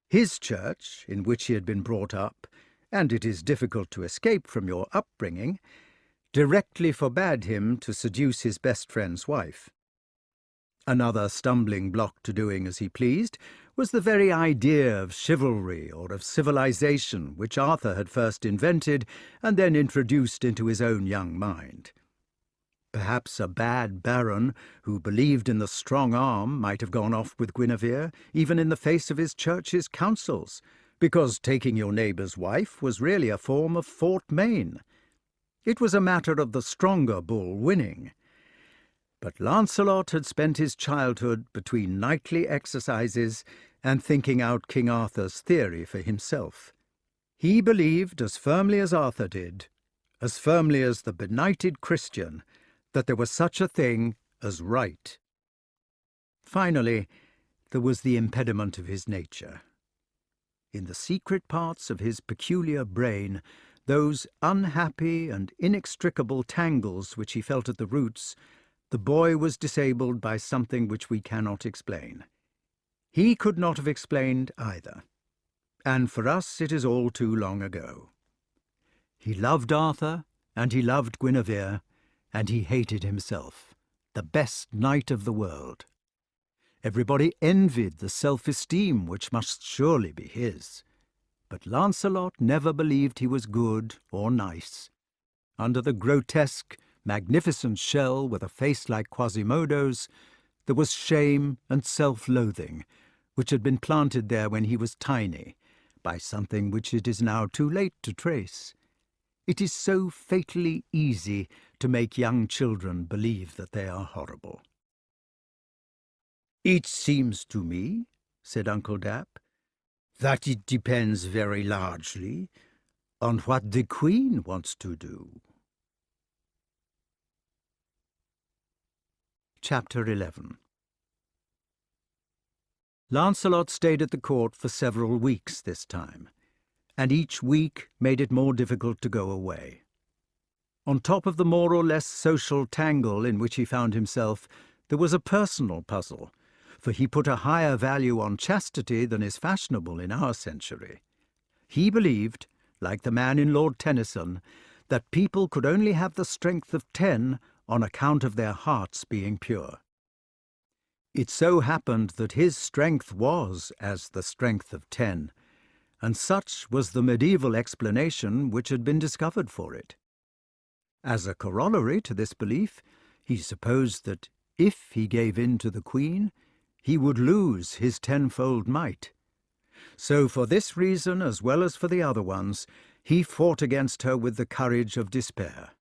His church, in which he had been brought up, and it is difficult to escape from your upbringing, directly forbade him to seduce his best friend's wife. Another stumbling block to doing as he pleased was the very idea of chivalry or of civilization which Arthur had first invented and then introduced into his own young mind. Perhaps a bad baron who believed in the strong arm might have gone off with Guinevere, even in the face of his church's counsels, because taking your neighbour's wife was really a form of Fort Main. It was a matter of the stronger bull winning. But Lancelot had spent his childhood between knightly exercises and thinking out King Arthur's theory for himself. He believed as firmly as Arthur did, as firmly as the benighted Christian, that there was such a thing as right. Finally, there was the impediment of his nature. In the secret parts of his peculiar brain, those unhappy and inextricable tangles which he felt at the roots, the boy was disabled by something which we cannot explain. He could not have explained either, and for us it is all too long ago. He loved Arthur, and he loved Guinevere, and he hated himself, the best knight of the world. Everybody envied the self-esteem which must surely be his, but Lancelot never believed he was good or nice. Under the grotesque, magnificent shell with a face like Quasimodo's, there was shame and self-loathing, which had been planted there when he was tiny, by something which it is now too late to trace. It is so fatally easy to make young children believe that they are horrible. "It seems to me," said Uncle Dap, "that it depends very largely on what the Queen wants to do." Chapter 11. Lancelot stayed at the court for several weeks this time, and each week made it more difficult to go away. On top of the more or less social tangle in which he found himself, there was a personal puzzle, for he put a higher value on chastity than is fashionable in our century. He believed, like the man in Lord Tennyson, that people could only have the strength of 10 on account of their hearts being pure. It so happened that his strength was as the strength of 10, and such was the medieval explanation which had been discovered for it. As a corollary to this belief, he supposed that if he gave in to the Queen, he would lose his 10-fold might. So for this reason, as well as for the other ones, he fought against her with the courage of despair.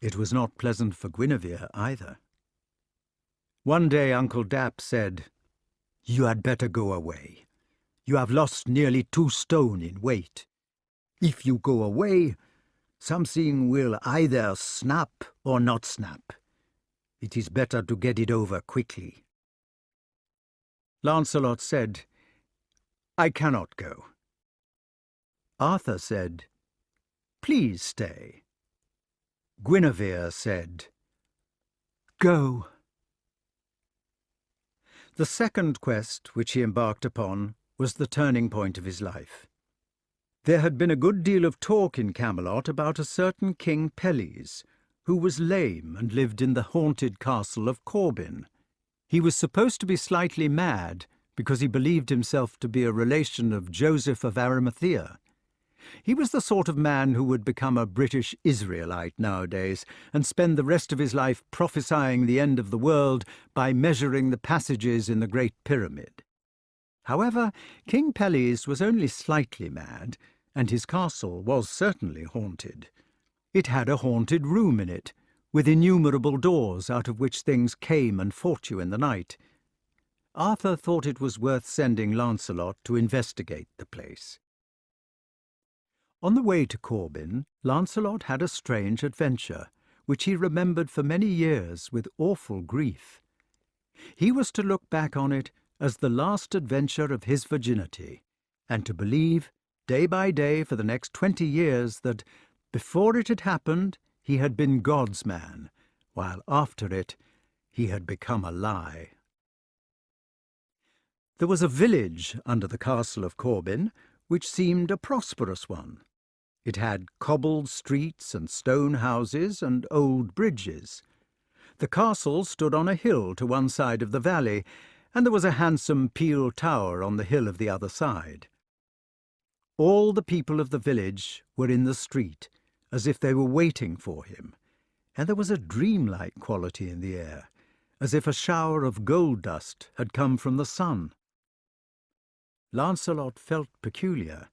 It was not pleasant for Guinevere either. One day Uncle Dap said, "You had better go away. You have lost nearly 2 stone in weight. If you go away, something will either snap or not snap. It is better to get it over quickly." Lancelot said, "I cannot go." Arthur said, "Please stay." Guinevere said, "Go." The second quest which he embarked upon was the turning point of his life. There had been a good deal of talk in Camelot about a certain King Pelles, who was lame and lived in the haunted castle of Corbin. He was supposed to be slightly mad because he believed himself to be a relation of Joseph of Arimathea. He was the sort of man who would become a British Israelite nowadays and spend the rest of his life prophesying the end of the world by measuring the passages in the Great Pyramid. However, King Pelles was only slightly mad, and his castle was certainly haunted. It had a haunted room in it, with innumerable doors out of which things came and fought you in the night. Arthur thought it was worth sending Lancelot to investigate the place. On the way to Corbin, Lancelot had a strange adventure, which he remembered for many years with awful grief. He was to look back on it as the last adventure of his virginity, and to believe, day by day for the next 20 years, that, before it had happened, he had been God's man, while after it, he had become a lie. There was a village under the castle of Corbin, which seemed a prosperous one. It had cobbled streets and stone houses and old bridges. The castle stood on a hill to one side of the valley, and there was a handsome peel tower on the hill of the other side. All the people of the village were in the street, as if they were waiting for him, and there was a dreamlike quality in the air, as if a shower of gold dust had come from the sun. Lancelot felt peculiar.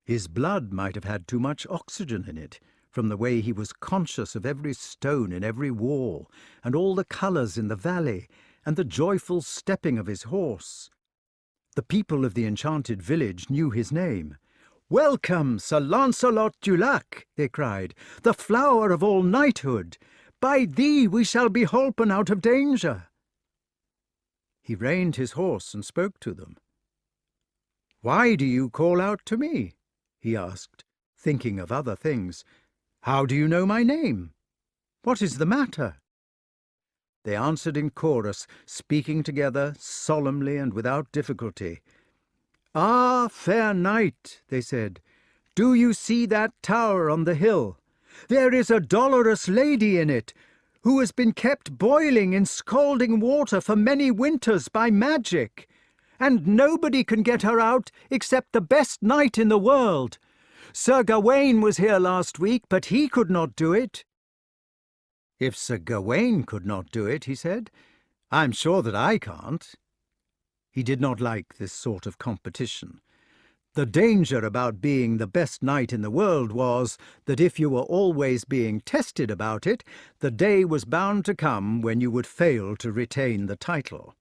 His blood might have had too much oxygen in it, from the way he was conscious of every stone in every wall, and all the colours in the valley, and the joyful stepping of his horse. The people of the enchanted village knew his name. "Welcome, Sir Lancelot du Lac," they cried, "the flower of all knighthood! By thee we shall be holpen out of danger." He reined his horse and spoke to them. "Why do you call out to me?" he asked, thinking of other things. "How do you know my name? What is the matter?" They answered in chorus, speaking together solemnly and without difficulty. "Ah, fair knight," they said, "do you see that tower on the hill? There is a dolorous lady in it, who has been kept boiling in scalding water for many winters by magic, and nobody can get her out except the best knight in the world. Sir Gawain was here last week, but he could not do it." "If Sir Gawain could not do it," he said, "I'm sure that I can't." He did not like this sort of competition. The danger about being the best knight in the world was that if you were always being tested about it, the day was bound to come when you would fail to retain the title.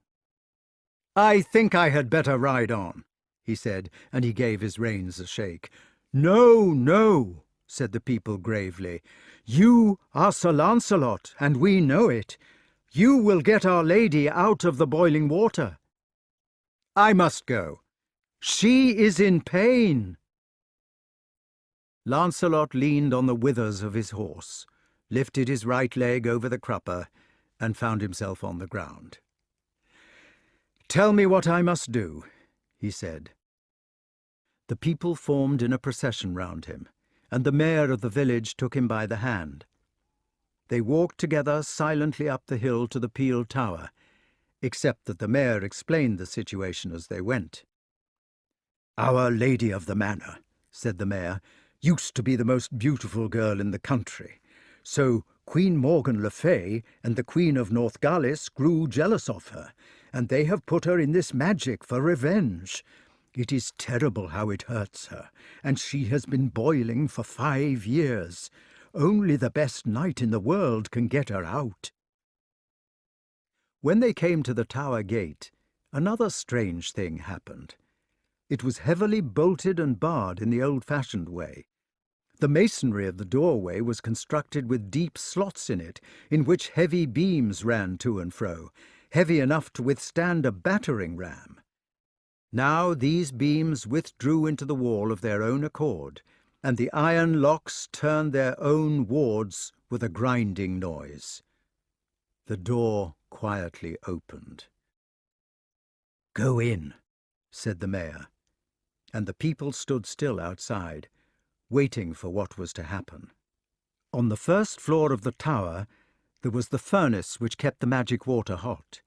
"I think I had better ride on," he said, and he gave his reins a shake. "No, no," said the people gravely. "You are Sir Lancelot, and we know it. You will get our lady out of the boiling water." "I must go. She is in pain." Lancelot leaned on the withers of his horse, lifted his right leg over the crupper, and found himself on the ground. "Tell me what I must do," he said. The people formed in a procession round him, and the mayor of the village took him by the hand. They walked together silently up the hill to the peel tower, except that the mayor explained the situation as they went. "Our Lady of the Manor," said the mayor, "used to be the most beautiful girl in the country. So Queen Morgan le Fay and the Queen of Northgalis grew jealous of her, and they have put her in this magic for revenge. It is terrible how it hurts her, and she has been boiling for 5 years. Only the best knight in the world can get her out." When they came to the tower gate, another strange thing happened. It was heavily bolted and barred in the old-fashioned way. The masonry of the doorway was constructed with deep slots in it, in which heavy beams ran to and fro, heavy enough to withstand a battering ram. Now these beams withdrew into the wall of their own accord, and the iron locks turned their own wards with a grinding noise. The door quietly opened. "Go in," said the mayor, and the people stood still outside, waiting for what was to happen. On the first floor of the tower there was the furnace which kept the magic water hot.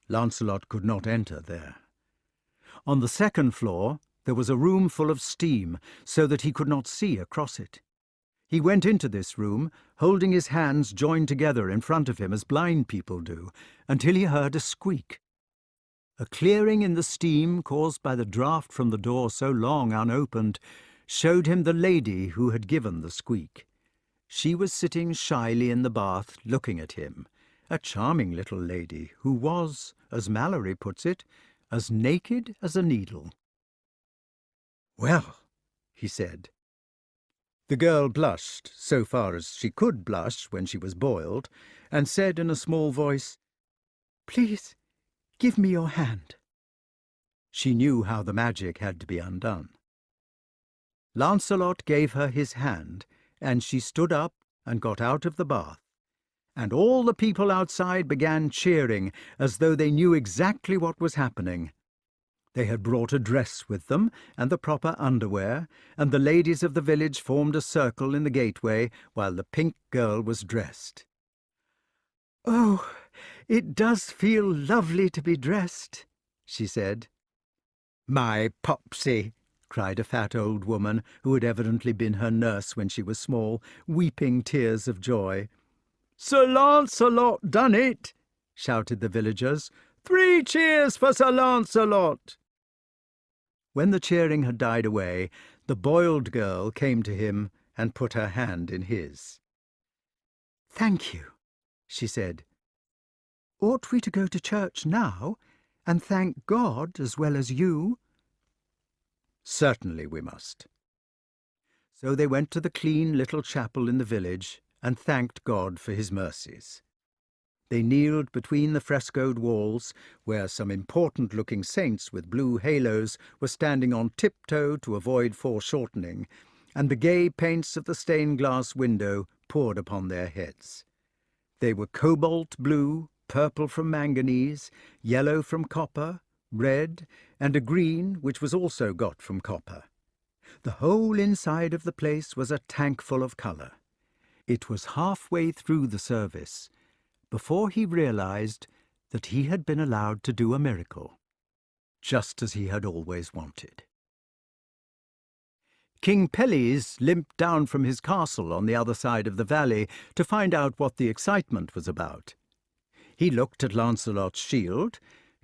Lancelot could not enter there. On the second floor there was a room full of steam, so that he could not see across it. He went into this room, holding his hands joined together in front of him as blind people do, until he heard a squeak. A clearing in the steam caused by the draught from the door so long unopened showed him the lady who had given the squeak. She was sitting shyly in the bath, looking at him, a charming little lady who was, as Mallory puts it, as naked as a needle. "Well," he said. The girl blushed, so far as she could blush when she was boiled, and said in a small voice, "Please, give me your hand." She knew how the magic had to be undone. Lancelot gave her his hand, and she stood up and got out of the bath, and all the people outside began cheering as though they knew exactly what was happening. They had brought a dress with them and the proper underwear, and the ladies of the village formed a circle in the gateway while the pink girl was dressed. "Oh, it does feel lovely to be dressed," she said. "My Popsy!" cried a fat old woman who had evidently been her nurse when she was small, weeping tears of joy. "Sir Lancelot done it!" shouted the villagers. "3 cheers for Sir Lancelot!" When the cheering had died away, the boiled girl came to him and put her hand in his. "Thank you," she said. "Ought we to go to church now, and thank God as well as you?" "Certainly we must." So they went to the clean little chapel in the village and thanked God for his mercies. They kneeled between the frescoed walls, where some important-looking saints with blue halos were standing on tiptoe to avoid foreshortening, and the gay paints of the stained-glass window poured upon their heads. They were cobalt blue, purple from manganese, yellow from copper, red, and a green which was also got from copper. The whole inside of the place was a tankful of colour. It was halfway through the service before he realized that he had been allowed to do a miracle, just as he had always wanted. King Pelles limped down from his castle on the other side of the valley to find out what the excitement was about. He looked at Lancelot's shield,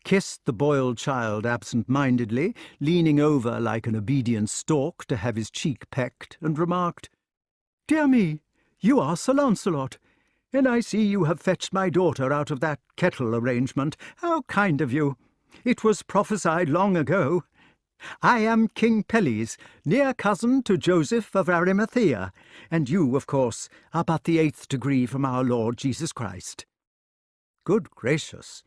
kissed the boiled child absent-mindedly, leaning over like an obedient stork to have his cheek pecked, and remarked, "Dear me, you are Sir Lancelot, and I see you have fetched my daughter out of that kettle arrangement. How kind of you! It was prophesied long ago. I am King Pelles, near cousin to Joseph of Arimathea, and you, of course, are but the 8th degree from our Lord Jesus Christ." "Good gracious!"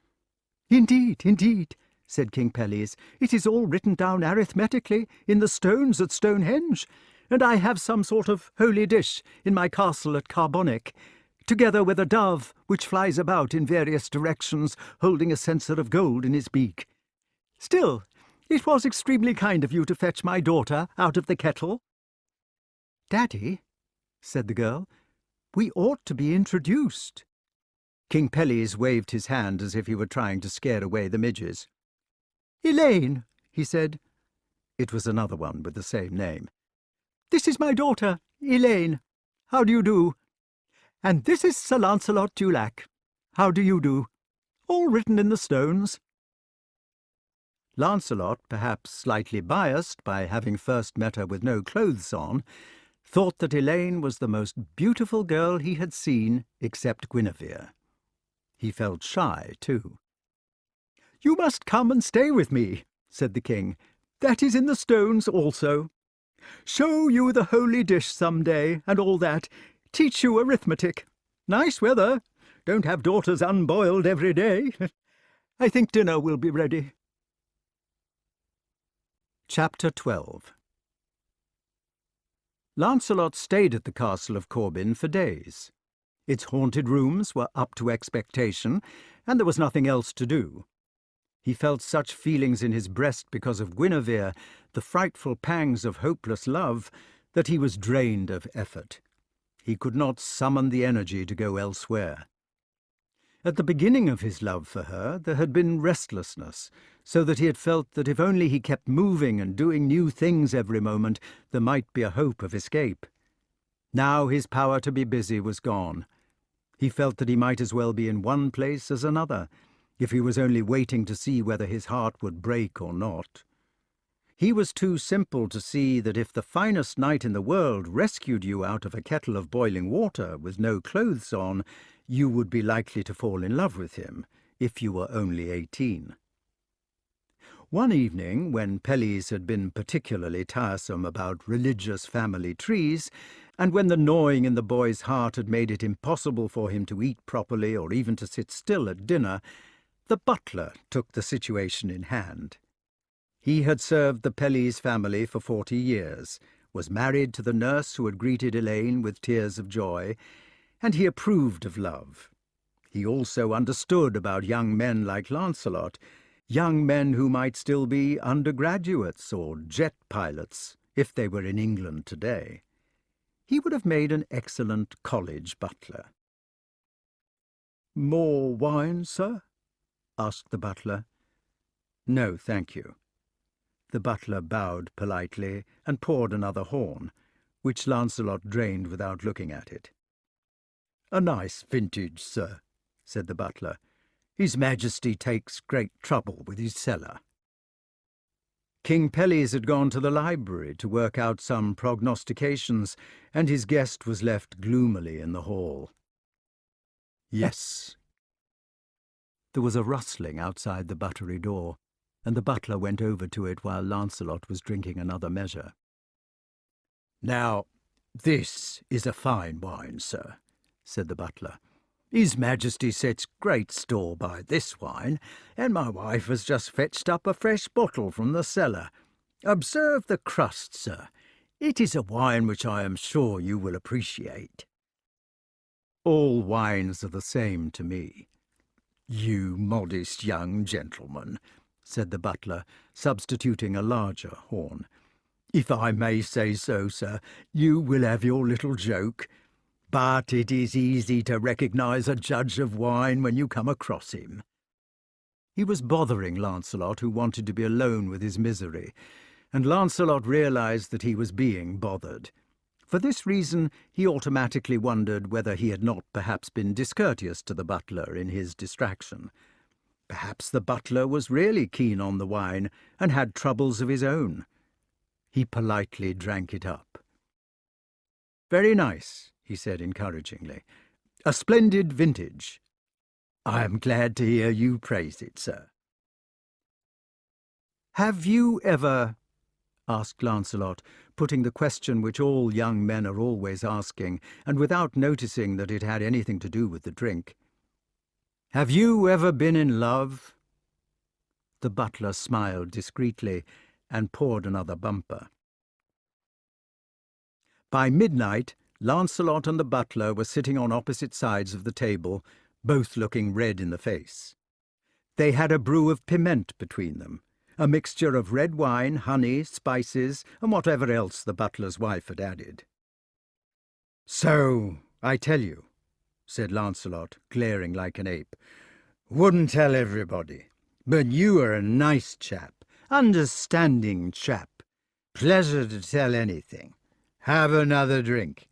"Indeed, indeed," said King Pelles. "It is all written down arithmetically in the stones at Stonehenge, and I have some sort of holy dish in my castle at Carbonic, together with a dove which flies about in various directions, holding a censer of gold in his beak. Still, it was extremely kind of you to fetch my daughter out of the kettle." "Daddy," said the girl, "we ought to be introduced." King Pelles waved his hand as if he were trying to scare away the midges. "Elaine," he said. It was another one with the same name. "This is my daughter, Elaine. How do you do? And this is Sir Lancelot du Lac. How do you do? All written in the stones." Lancelot, perhaps slightly biased by having first met her with no clothes on, thought that Elaine was the most beautiful girl he had seen except Guinevere. He felt shy, too. "You must come and stay with me," said the king. "That is in the stones also. Show you the holy dish some day, and all that. Teach you arithmetic. Nice weather. Don't have daughters unboiled every day. I think dinner will be ready. Chapter 12. Lancelot stayed at the castle of Corbin for days. Its haunted rooms were up to expectation, and there was nothing else to do. He felt such feelings in his breast because of Guinevere, the frightful pangs of hopeless love, that he was drained of effort. He could not summon the energy to go elsewhere. At the beginning of his love for her, there had been restlessness, so that he had felt that if only he kept moving and doing new things every moment, there might be a hope of escape. Now his power to be busy was gone. He felt that he might as well be in one place as another, if he was only waiting to see whether his heart would break or not. He was too simple to see that if the finest knight in the world rescued you out of a kettle of boiling water with no clothes on, you would be likely to fall in love with him, if you were only 18. One evening, when Pelles had been particularly tiresome about religious family trees, and when the gnawing in the boy's heart had made it impossible for him to eat properly or even to sit still at dinner, the butler took the situation in hand. He had served the Pelles family for 40 years, was married to the nurse who had greeted Elaine with tears of joy, and he approved of love. He also understood about young men like Lancelot, young men who might still be undergraduates or jet pilots, if they were in England today. He would have made an excellent college butler. "More wine, sir?" asked the butler. "No, thank you." The butler bowed politely and poured another horn, which Lancelot drained without looking at it. "A nice vintage, sir," said the butler. "His Majesty takes great trouble with his cellar." King Pelles had gone to the library to work out some prognostications, and his guest was left gloomily in the hall. "Yes." There was a rustling outside the buttery door, and the butler went over to it while Lancelot was drinking another measure. "Now, this is a fine wine, sir," said the butler. "His Majesty sets great store by this wine, and my wife has just fetched up a fresh bottle from the cellar. Observe the crust, sir. It is a wine which I am sure you will appreciate." "All wines are the same to me." "You modest young gentleman," said the butler, substituting a larger horn. "If I may say so, sir, you will have your little joke. But it is easy to recognize a judge of wine when you come across him." He was bothering Lancelot, who wanted to be alone with his misery, and Lancelot realized that he was being bothered. For this reason, he automatically wondered whether he had not perhaps been discourteous to the butler in his distraction. Perhaps the butler was really keen on the wine and had troubles of his own. He politely drank it up. "Very nice," he said encouragingly. "A splendid vintage." "I am glad to hear you praise it, sir." "Have you ever," asked Lancelot, putting the question which all young men are always asking, and without noticing that it had anything to do with the drink, "have you ever been in love?" The butler smiled discreetly and poured another bumper. By midnight, Lancelot and the butler were sitting on opposite sides of the table, both looking red in the face. They had a brew of piment between them, a mixture of red wine, honey, spices, and whatever else the butler's wife had added. "So, I tell you," said Lancelot, glaring like an ape, "wouldn't tell everybody, but you are a nice chap, understanding chap. Pleasure to tell anything. Have another drink."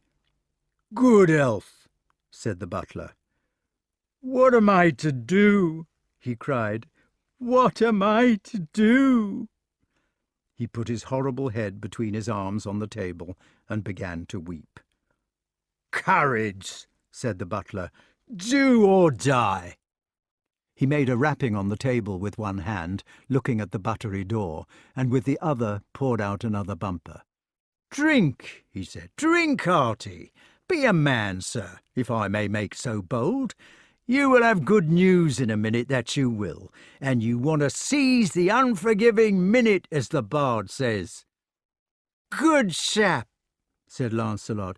"Good health," said the butler. "What am I to do?" he cried. "What am I to do?" He put his horrible head between his arms on the table and began to weep. "Courage," said the butler. "Do or die." He made a rapping on the table with one hand, looking at the buttery door, and with the other poured out another bumper. "Drink," he said. "Drink hearty. Be a man, sir, if I may make so bold. You will have good news in a minute, that you will, and you want to seize the unforgiving minute, as the bard says." "Good chap," said Lancelot.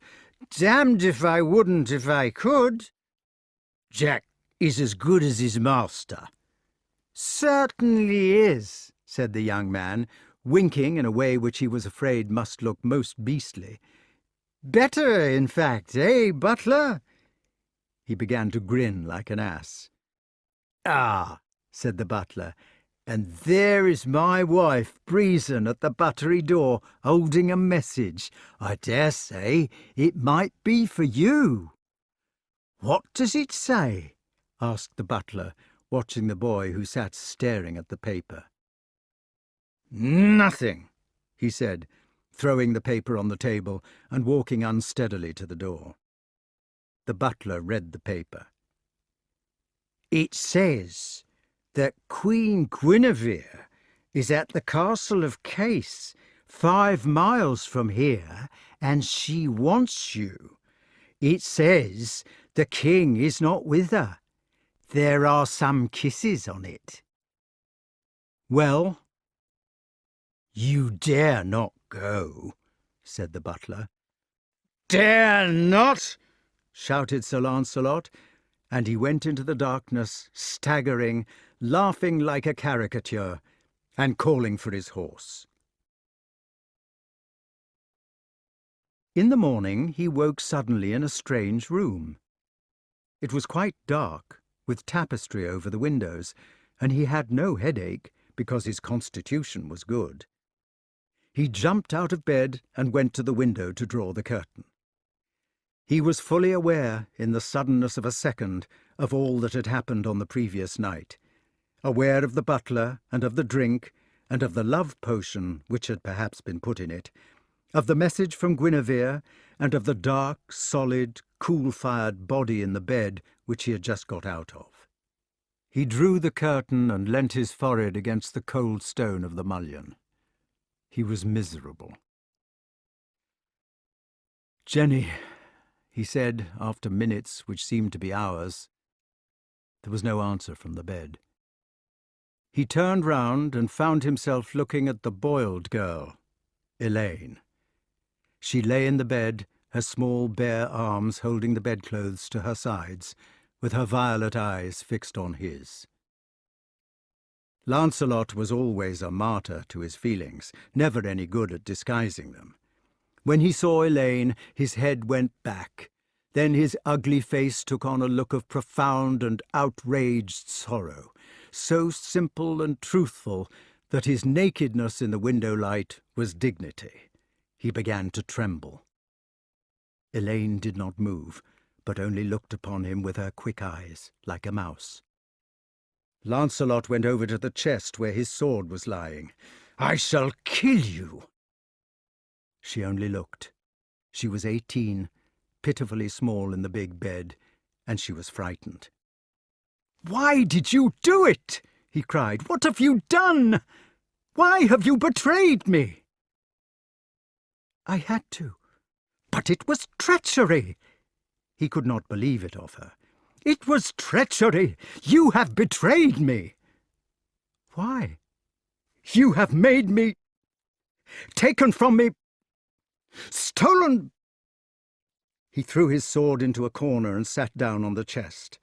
"Damned if I wouldn't if I could." "Jack is as good as his master." "Certainly is," said the young man, winking in a way which he was afraid must look most beastly. "Better, in fact, eh, butler?" He began to grin like an ass. "Ah," said the butler, "and there is my wife breezing at the buttery door, holding a message. I dare say it might be for you." "What does it say?" asked the butler, watching the boy who sat staring at the paper. "Nothing," he said, throwing the paper on the table and walking unsteadily to the door. The butler read the paper. "It says that Queen Guinevere is at the castle of Case, 5 miles from here, and she wants you. It says the king is not with her. There are some kisses on it." "Well?" "You dare not go," said the butler. "Dare not!" shouted Sir Lancelot, and he went into the darkness, staggering, laughing like a caricature, and calling for his horse. In the morning he woke suddenly in a strange room. It was quite dark, with tapestry over the windows, and he had no headache, because his constitution was good. He jumped out of bed and went to the window to draw the curtain. He was fully aware, in the suddenness of a second, of all that had happened on the previous night, aware of the butler and of the drink and of the love potion which had perhaps been put in it, of the message from Guinevere and of the dark, solid, cool-fired body in the bed which he had just got out of. He drew the curtain and leant his forehead against the cold stone of the mullion. He was miserable. "Jenny," he said, after minutes which seemed to be hours. There was no answer from the bed. He turned round and found himself looking at the boiled girl, Elaine. She lay in the bed, her small bare arms holding the bedclothes to her sides, with her violet eyes fixed on his. Lancelot was always a martyr to his feelings, never any good at disguising them. When he saw Elaine, his head went back. Then his ugly face took on a look of profound and outraged sorrow, so simple and truthful that his nakedness in the window light was dignity. He began to tremble. Elaine did not move, but only looked upon him with her quick eyes, like a mouse. Lancelot went over to the chest where his sword was lying. "I shall kill you!" She only looked. She was 18, pitifully small in the big bed, and she was frightened. "Why did you do it?" he cried. "What have you done? Why have you betrayed me?" "I had to." "But it was treachery!" He could not believe it of her. "It was treachery! You have betrayed me!" "Why?" "You have made me, taken from me, stolen—" He threw his sword into a corner and sat down on the chest.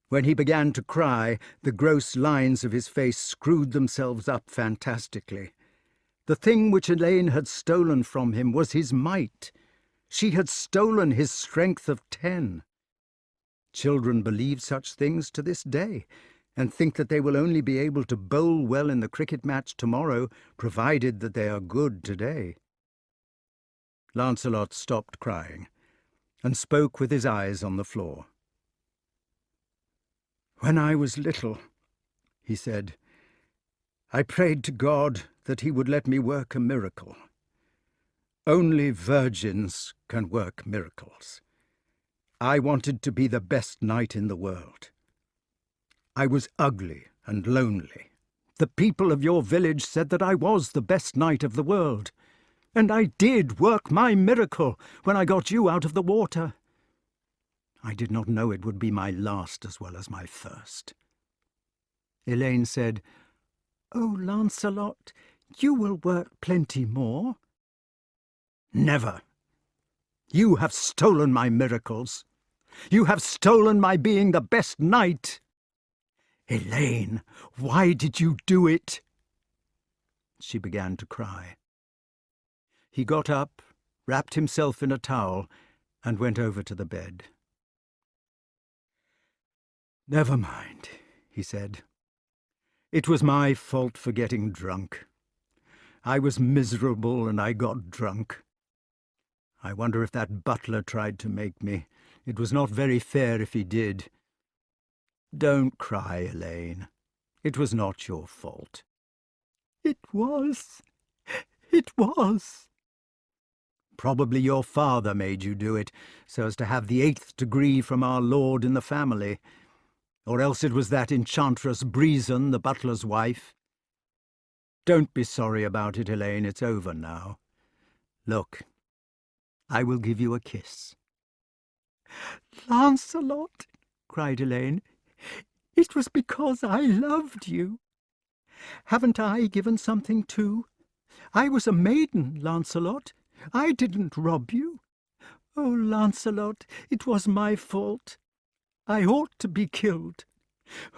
When he began to cry, the gross lines of his face screwed themselves up fantastically. The thing which Elaine had stolen from him was his might. She had stolen his strength of 10. Children believe such things to this day, and think that they will only be able to bowl well in the cricket match tomorrow, provided that they are good today. Lancelot stopped crying, and spoke with his eyes on the floor. "When I was little," he said, "I prayed to God that he would let me work a miracle. Only virgins can work miracles. I wanted to be the best knight in the world. I was ugly and lonely. The people of your village said that I was the best knight of the world, and I did work my miracle when I got you out of the water. I did not know it would be my last as well as my first." Elaine said, "Oh, Lancelot, you will work plenty more." "Never. You have stolen my miracles. You have stolen my being the best knight. Elaine, why did you do it?" She began to cry. He got up, wrapped himself in a towel, and went over to the bed. "Never mind," he said. "It was my fault for getting drunk. I was miserable and I got drunk. I wonder if that butler tried to make me. It was not very fair if he did. Don't cry, Elaine. It was not your fault." "It was. It was." "Probably your father made you do it, so as to have the 8th degree from our lord in the family. Or else it was that enchantress Breezon, the butler's wife. Don't be sorry about it, Elaine. It's over now. Look, I will give you a kiss." "Lancelot," cried Elaine, "it was because I loved you. Haven't I given something too? I was a maiden, Lancelot. I didn't rob you. Oh, Lancelot, it was my fault. I ought to be killed.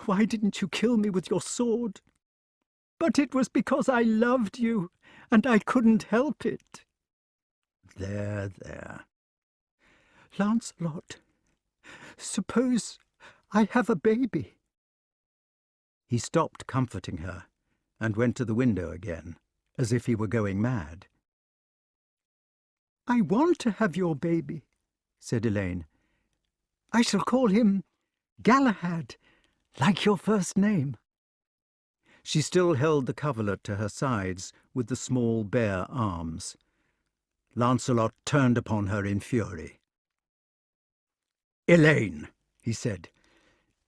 Why didn't you kill me with your sword? But it was because I loved you, and I couldn't help it." There, there. "Lancelot, suppose I have a baby." He stopped comforting her and went to the window again, as if he were going mad. "I want to have your baby," said Elaine. "I shall call him Galahad, like your first name." She still held the coverlet to her sides with the small bare arms. Lancelot turned upon her in fury. "Elaine," he said,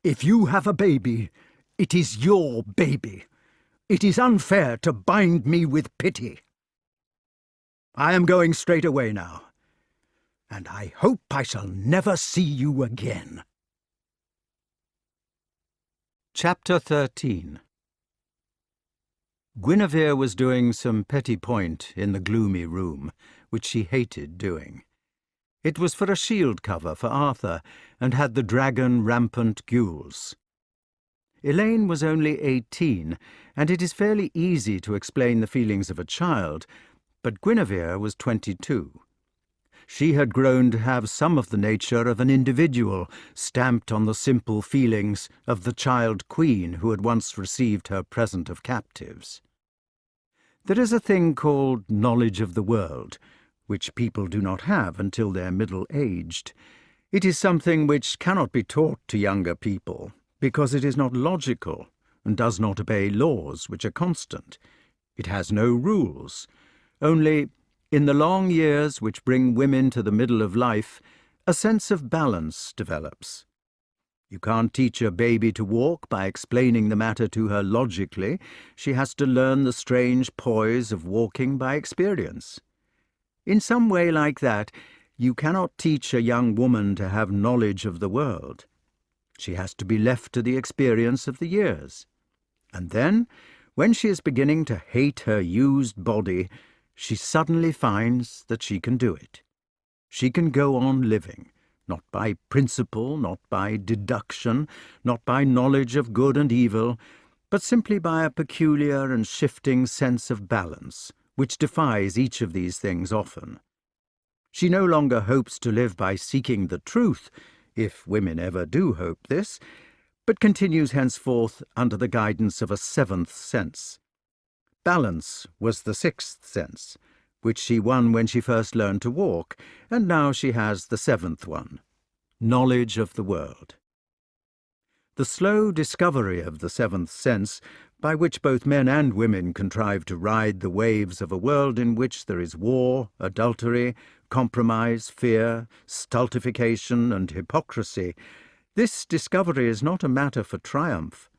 "if you have a baby, it is your baby. It is unfair to bind me with pity. I am going straight away now, and I hope I shall never see you again." Chapter 13. Guinevere was doing some petit point in the gloomy room, which she hated doing. It was for a shield cover for Arthur, and had the dragon rampant gules. Elaine was only 18, and it is fairly easy to explain the feelings of a child, but Guinevere was 22. She had grown to have some of the nature of an individual, stamped on the simple feelings of the child queen who had once received her present of captives. There is a thing called knowledge of the world, which people do not have until they are middle-aged. It is something which cannot be taught to younger people, because it is not logical, and does not obey laws which are constant. It has no rules. Only, in the long years which bring women to the middle of life, a sense of balance develops. You can't teach a baby to walk by explaining the matter to her logically. She has to learn the strange poise of walking by experience. In some way like that, you cannot teach a young woman to have knowledge of the world. She has to be left to the experience of the years. And then, when she is beginning to hate her used body, she suddenly finds that she can do it. She can go on living, not by principle, not by deduction, not by knowledge of good and evil, but simply by a peculiar and shifting sense of balance, which defies each of these things often. She no longer hopes to live by seeking the truth, if women ever do hope this, but continues henceforth under the guidance of a 7th sense. Balance was the 6th sense, which she won when she first learned to walk, and now she has the 7th one, knowledge of the world. The slow discovery of the 7th sense, by which both men and women contrive to ride the waves of a world in which there is war, adultery, compromise, fear, stultification, and hypocrisy, this discovery is not a matter for triumph.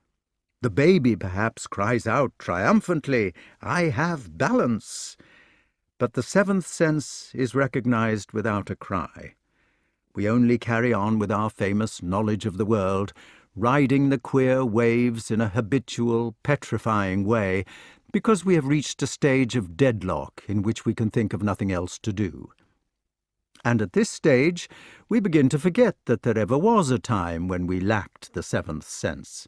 The baby perhaps cries out triumphantly, "I have balance!" But the 7th sense is recognized without a cry. We only carry on with our famous knowledge of the world, riding the queer waves in a habitual, petrifying way, because we have reached a stage of deadlock in which we can think of nothing else to do. And at this stage, we begin to forget that there ever was a time when we lacked the seventh sense.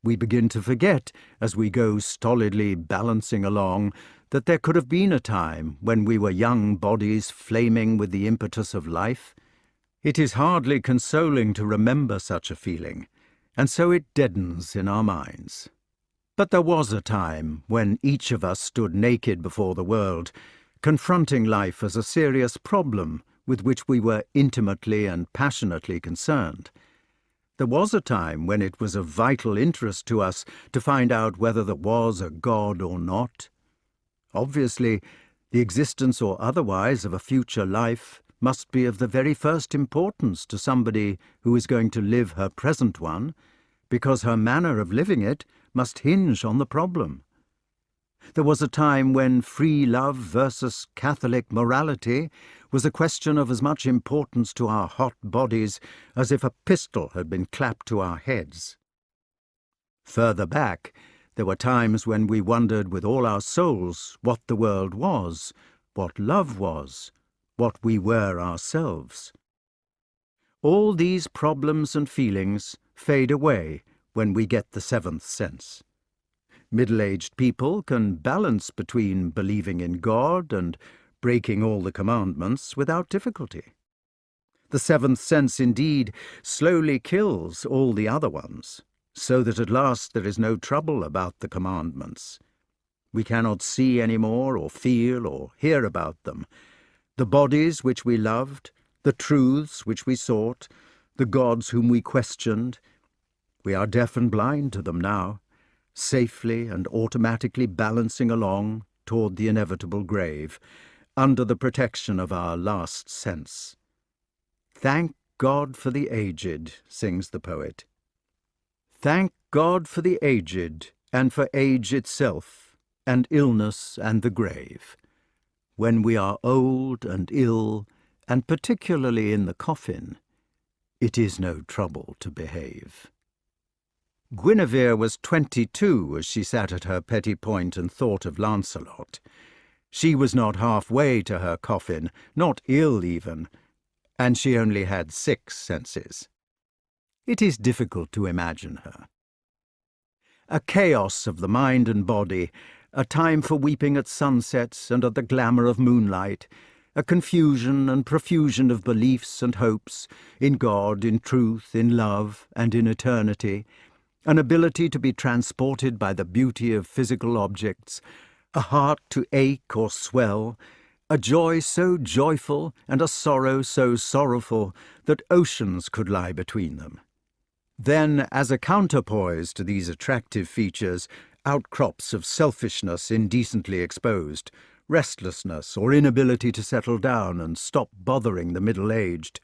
We begin to forget, as we go stolidly balancing along, that there could have been a time when we were young bodies flaming with the impetus of life. It is hardly consoling to remember such a feeling, and so it deadens in our minds. But there was a time when each of us stood naked before the world, confronting life as a serious problem with which we were intimately and passionately concerned. There was a time when it was of vital interest to us to find out whether there was a God or not. Obviously, the existence or otherwise of a future life must be of the very first importance to somebody who is going to live her present one, because her manner of living it must hinge on the problem. There was a time when free love versus Catholic morality was a question of as much importance to our hot bodies as if a pistol had been clapped to our heads. Further back, there were times when we wondered with all our souls what the world was, what love was, what we were ourselves. All these problems and feelings fade away when we get the seventh sense. Middle-aged people can balance between believing in God and breaking all the commandments without difficulty. The seventh sense, indeed, slowly kills all the other ones, so that at last there is no trouble about the commandments. We cannot see any more, or feel, or hear about them. The bodies which we loved, the truths which we sought, the gods whom we questioned, we are deaf and blind to them now, safely and automatically balancing along toward the inevitable grave, under the protection of our last sense. Thank God for the aged, sings the poet. Thank God for the aged, and for age itself, and illness and the grave. When we are old and ill, and particularly in the coffin, it is no trouble to behave. Guinevere was 22 as she sat at her petty point and thought of Lancelot. She was not halfway to her coffin, not ill even, and she only had 6 senses. It is difficult to imagine her. A chaos of the mind and body, a time for weeping at sunsets and at the glamour of moonlight, a confusion and profusion of beliefs and hopes, in God, in truth, in love, and in eternity, an ability to be transported by the beauty of physical objects, a heart to ache or swell, a joy so joyful and a sorrow so sorrowful that oceans could lie between them. Then, as a counterpoise to these attractive features, outcrops of selfishness indecently exposed, restlessness or inability to settle down and stop bothering the middle-aged,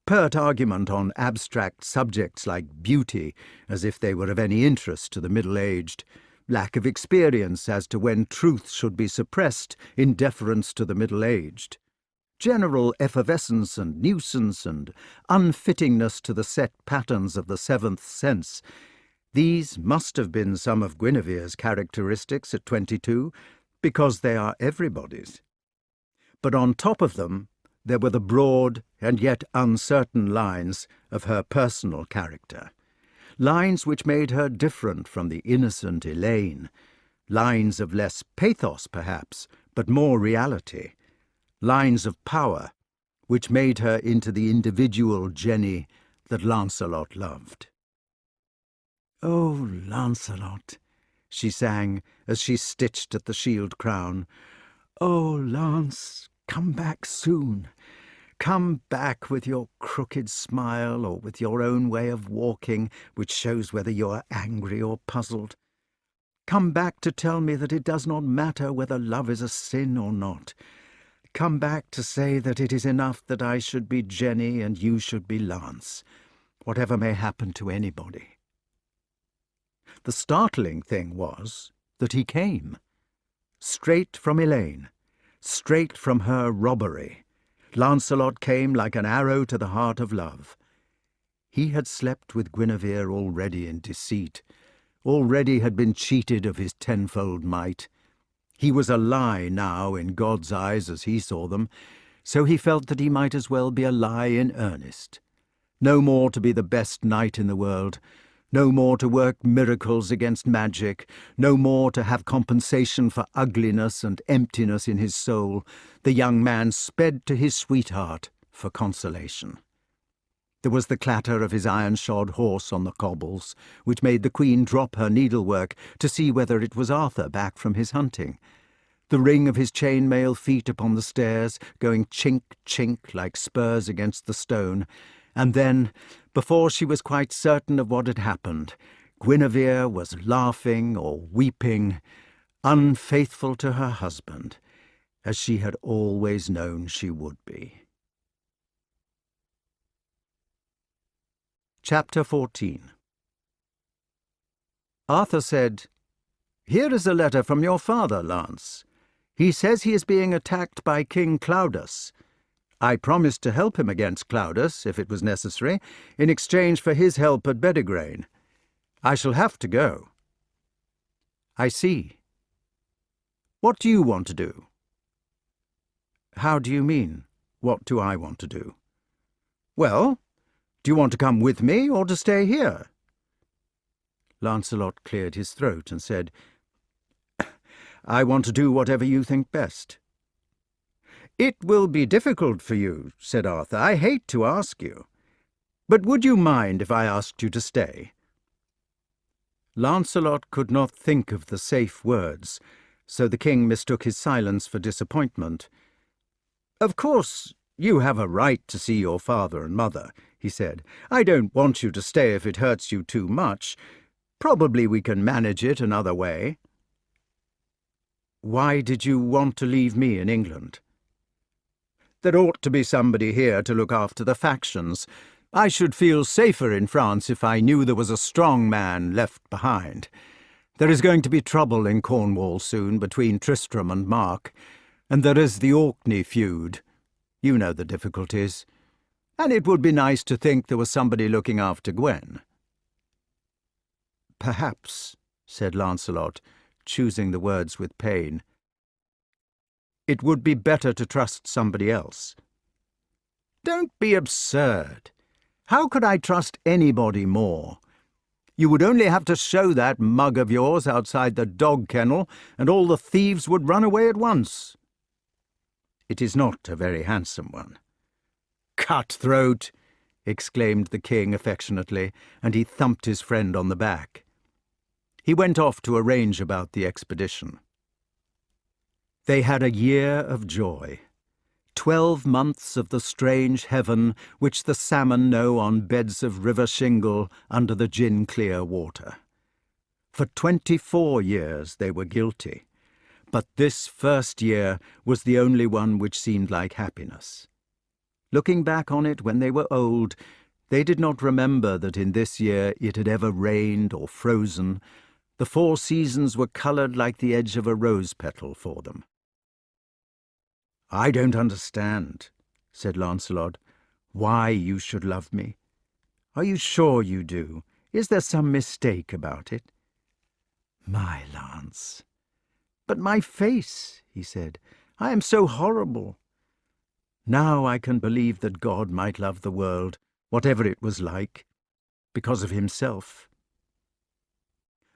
pert argument on abstract subjects like beauty, as if they were of any interest to the middle-aged, lack of experience as to when truth should be suppressed in deference to the middle-aged, general effervescence and nuisance and unfittingness to the set patterns of the seventh sense. These must have been some of Guinevere's characteristics at 22, because they are everybody's. But on top of them, there were the broad and yet uncertain lines of her personal character, lines which made her different from the innocent Elaine, lines of less pathos perhaps, but more reality, lines of power which made her into the individual Jenny that Lancelot loved. "Oh, Lancelot," she sang as she stitched at the shield crown, "oh, Lance, come back soon. Come back with your crooked smile or with your own way of walking, which shows whether you are angry or puzzled. Come back to tell me that it does not matter whether love is a sin or not. Come back to say that it is enough that I should be Jenny and you should be Lance, whatever may happen to anybody." The startling thing was that he came, straight from Elaine, straight from her robbery, Lancelot came like an arrow to the heart of love. He had slept with Guinevere already in deceit, already had been cheated of his tenfold might. He was a lie now in God's eyes as he saw them, so he felt that he might as well be a lie in earnest. No more to be the best knight in the world, no more to work miracles against magic, no more to have compensation for ugliness and emptiness in his soul. The young man sped to his sweetheart for consolation. There was the clatter of his iron-shod horse on the cobbles, which made the Queen drop her needlework to see whether it was Arthur back from his hunting. The ring of his chain-mail feet upon the stairs, going chink-chink like spurs against the stone. And then, before she was quite certain of what had happened, Guinevere was laughing or weeping, unfaithful to her husband, as she had always known she would be. Chapter 14. Arthur said, "Here is a letter from your father, Lance. He says he is being attacked by King Claudas. I promised to help him against Claudas, if it was necessary, in exchange for his help at Bedegraine. I shall have to go." "I see. What do you want to do?" "How do you mean, what do I want to do?" "Well, do you want to come with me or to stay here?" Lancelot cleared his throat and said, "I want to do whatever you think best." "It will be difficult for you," said Arthur. "I hate to ask you. But would you mind if I asked you to stay?" Lancelot could not think of the safe words, so the king mistook his silence for disappointment. "Of course, you have a right to see your father and mother," he said. "I don't want you to stay if it hurts you too much. Probably we can manage it another way." "Why did you want to leave me in England?" "There ought to be somebody here to look after the factions. I should feel safer in France if I knew there was a strong man left behind. There is going to be trouble in Cornwall soon between Tristram and Mark, and there is the Orkney feud. You know the difficulties. And it would be nice to think there was somebody looking after Gwen." "Perhaps," said Lancelot, choosing the words with pain, "it would be better to trust somebody else." "Don't be absurd. How could I trust anybody more? You would only have to show that mug of yours outside the dog kennel, and all the thieves would run away at once." "It is not a very handsome one." "Cutthroat!" exclaimed the king affectionately, and he thumped his friend on the back. He went off to arrange about the expedition. They had a year of joy, 12 months of the strange heaven which the salmon know on beds of river shingle under the gin-clear water. For 24 years they were guilty, but this first year was the only one which seemed like happiness. Looking back on it when they were old, they did not remember that in this year it had ever rained or frozen. The 4 seasons were coloured like the edge of a rose petal for them. "I don't understand," said Lancelot, "why you should love me. Are you sure you do? Is there some mistake about it?" "My Lance." "But my face," he said. "I am so horrible. Now I can believe that God might love the world, whatever it was like, because of himself."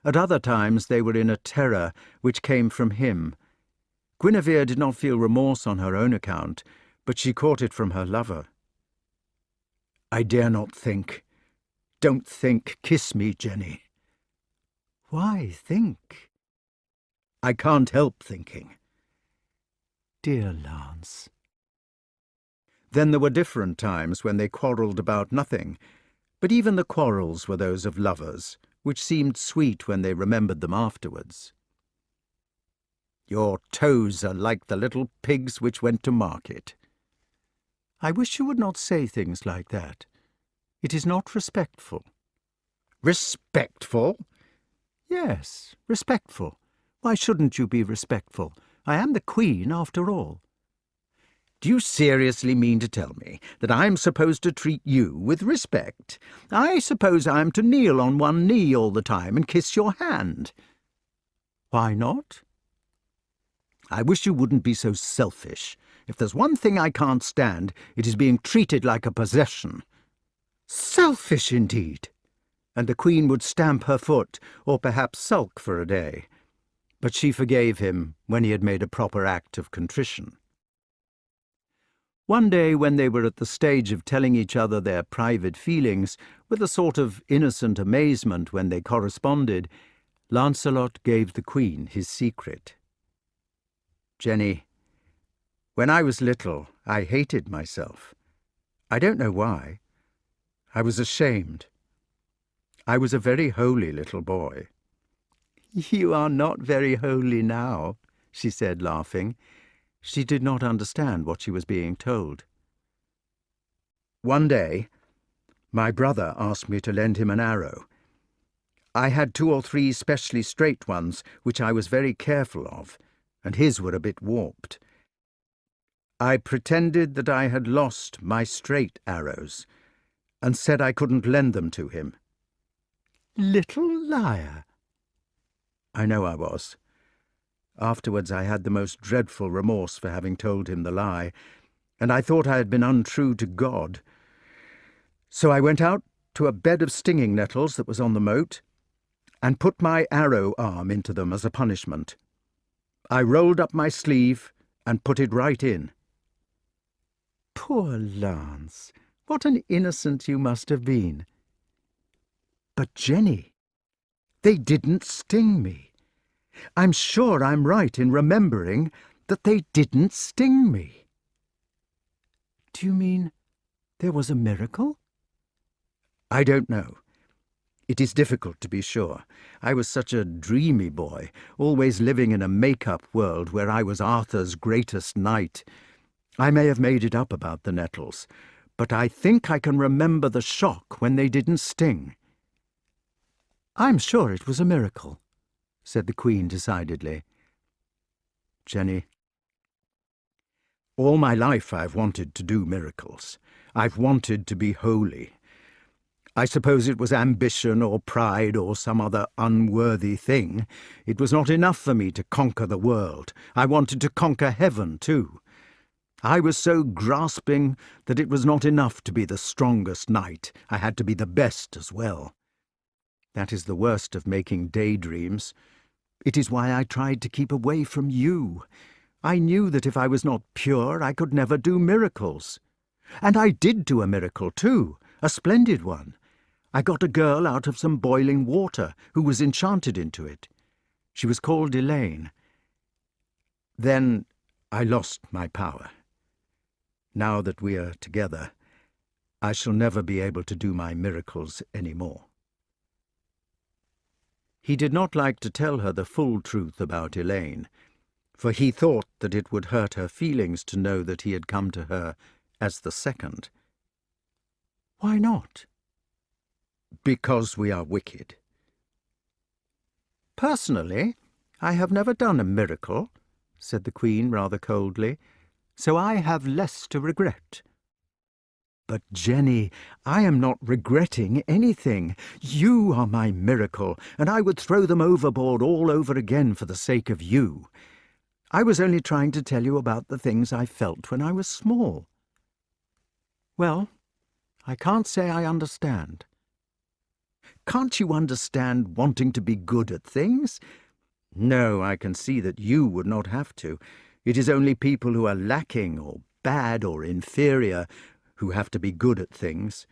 At other times they were in a terror which came from him. Guinevere did not feel remorse on her own account, but she caught it from her lover. "I dare not think. Don't think. Kiss me, Jenny." "Why think?" "I can't help thinking." "Dear Lance." Then there were different times when they quarrelled about nothing, but even the quarrels were those of lovers, which seemed sweet when they remembered them afterwards. "Your toes are like the little pigs which went to market." "I wish you would not say things like that. It is not respectful." "Respectful?" "Yes, respectful. Why shouldn't you be respectful? I am the Queen, after all." Do you seriously mean to tell me that I'm supposed to treat you with respect? I suppose I'm to kneel on one knee all the time and kiss your hand. Why not? I wish you wouldn't be so selfish. If there's one thing I can't stand, it is being treated like a possession. Selfish indeed! And the Queen would stamp her foot, or perhaps sulk for a day. But she forgave him when he had made a proper act of contrition. One day, when they were at the stage of telling each other their private feelings, with a sort of innocent amazement when they corresponded, Lancelot gave the Queen his secret. Jenny, when I was little, I hated myself. I don't know why. I was ashamed. I was a very holy little boy. You are not very holy now, she said, laughing. She did not understand what she was being told. One day, my brother asked me to lend him an arrow. I had 2 or 3 specially straight ones, which I was very careful of, and his were a bit warped. I pretended that I had lost my straight arrows, and said I couldn't lend them to him. Little liar! I know I was. Afterwards I had the most dreadful remorse for having told him the lie, and I thought I had been untrue to God. So I went out to a bed of stinging nettles that was on the moat, and put my arrow arm into them as a punishment. I rolled up my sleeve and put it right in. Poor Lance! What an innocent you must have been. But, Jenny, they didn't sting me. I'm sure I'm right in remembering that they didn't sting me. Do you mean there was a miracle? I don't know. It is difficult to be sure. I was such a dreamy boy, always living in a make-up world where I was Arthur's greatest knight. I may have made it up about the nettles, but I think I can remember the shock when they didn't sting. I'm sure it was a miracle, said the Queen decidedly. Jenny, all my life I've wanted to do miracles. I've wanted to be holy. I suppose it was ambition or pride or some other unworthy thing. It was not enough for me to conquer the world. I wanted to conquer heaven too. I was so grasping that it was not enough to be the strongest knight. I had to be the best as well. That is the worst of making daydreams. It is why I tried to keep away from you. I knew that if I was not pure, I could never do miracles. And I did do a miracle too, a splendid one. I got a girl out of some boiling water who was enchanted into it. She was called Elaine. Then I lost my power. Now that we are together, I shall never be able to do my miracles any more. He did not like to tell her the full truth about Elaine, for he thought that it would hurt her feelings to know that he had come to her as the second. Why not? Because we are wicked. Personally, I have never done a miracle, said the Queen rather coldly, so I have less to regret. But, Jenny, I am not regretting anything. You are my miracle, and I would throw them overboard all over again for the sake of you. I was only trying to tell you about the things I felt when I was small. Well, I can't say I understand. Can't you understand wanting to be good at things? No, I can see that you would not have to. It is only people who are lacking or bad or inferior who have to be good at things.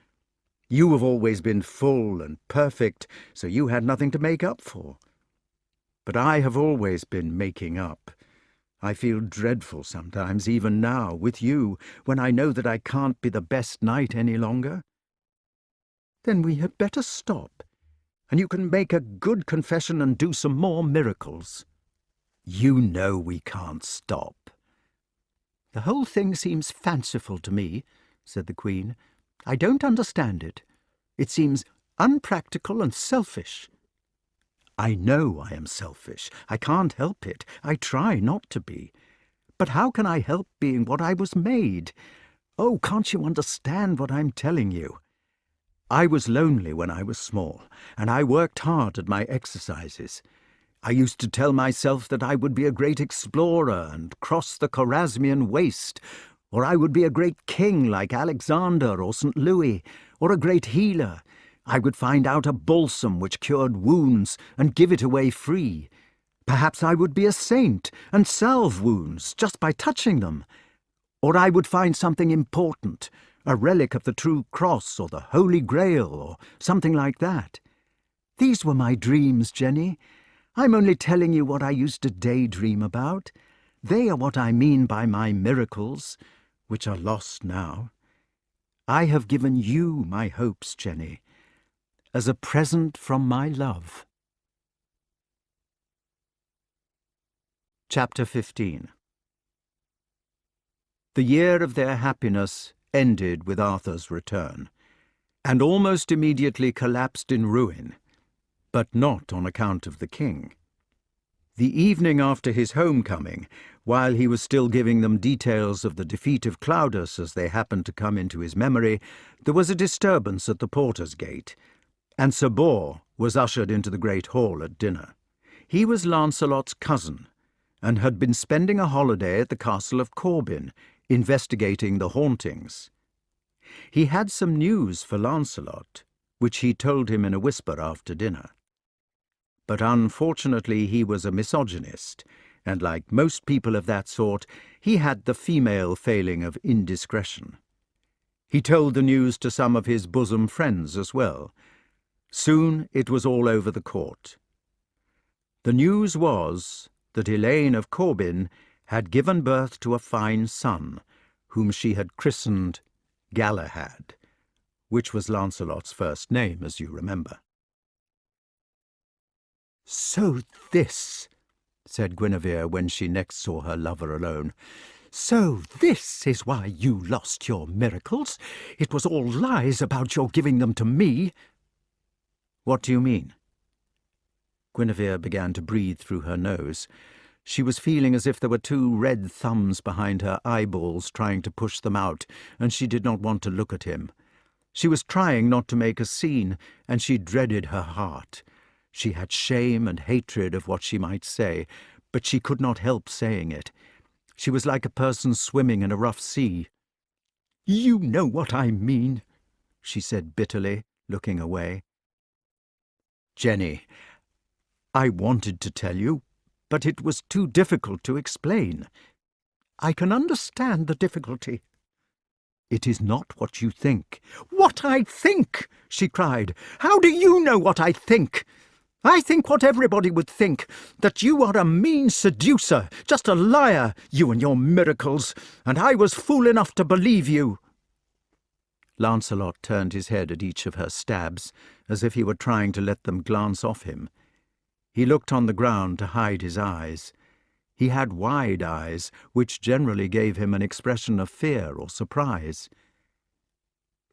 You have always been full and perfect, so you had nothing to make up for. But I have always been making up. I feel dreadful sometimes, even now, with you, when I know that I can't be the best knight any longer. Then we had better stop, and you can make a good confession and do some more miracles. You know we can't stop. The whole thing seems fanciful to me, said the Queen. I don't understand it. It seems unpractical and selfish. I know I am selfish. I can't help it. I try not to be. But how can I help being what I was made? Oh, can't you understand what I'm telling you? I was lonely when I was small, and I worked hard at my exercises. I used to tell myself that I would be a great explorer and cross the Chorasmian waste, or I would be a great king like Alexander or St. Louis, or a great healer. I would find out a balsam which cured wounds and give it away free. Perhaps I would be a saint and salve wounds just by touching them. Or I would find something important, a relic of the true cross or the Holy Grail or something like that. These were my dreams, Jenny. I'm only telling you what I used to daydream about. They are what I mean by my miracles, which are lost now. I have given you my hopes, Jenny, as a present from my love. Chapter 15. The year of their happiness ended with Arthur's return, and almost immediately collapsed in ruin, but not on account of the king. The evening after his homecoming, while he was still giving them details of the defeat of Claudius as they happened to come into his memory, there was a disturbance at the porter's gate, and Sir Bors was ushered into the great hall at dinner. He was Lancelot's cousin, and had been spending a holiday at the castle of Corbin, investigating the hauntings. He had some news for Lancelot, which he told him in a whisper after dinner. But unfortunately he was a misogynist, and like most people of that sort, he had the female failing of indiscretion. He told the news to some of his bosom friends as well. Soon it was all over the court. The news was that Elaine of Corbin had given birth to a fine son, whom she had christened Galahad, which was Lancelot's first name, as you remember. "So this," said Guinevere when she next saw her lover alone, "so this is why you lost your miracles? It was all lies about your giving them to me." "What do you mean?" Guinevere began to breathe through her nose. She was feeling as if there were two red thumbs behind her eyeballs trying to push them out, and she did not want to look at him. She was trying not to make a scene, and she dreaded her heart. She had shame and hatred of what she might say, but she could not help saying it. She was like a person swimming in a rough sea. "You know what I mean," she said bitterly, looking away. "Jenny, I wanted to tell you, but it was too difficult to explain." "I can understand the difficulty." "It is not what you think." "What I think!" she cried. "How do you know what I think? I think what everybody would think, that you are a mean seducer, just a liar, you and your miracles, and I was fool enough to believe you." Lancelot turned his head at each of her stabs, as if he were trying to let them glance off him. He looked on the ground to hide his eyes. He had wide eyes, which generally gave him an expression of fear or surprise.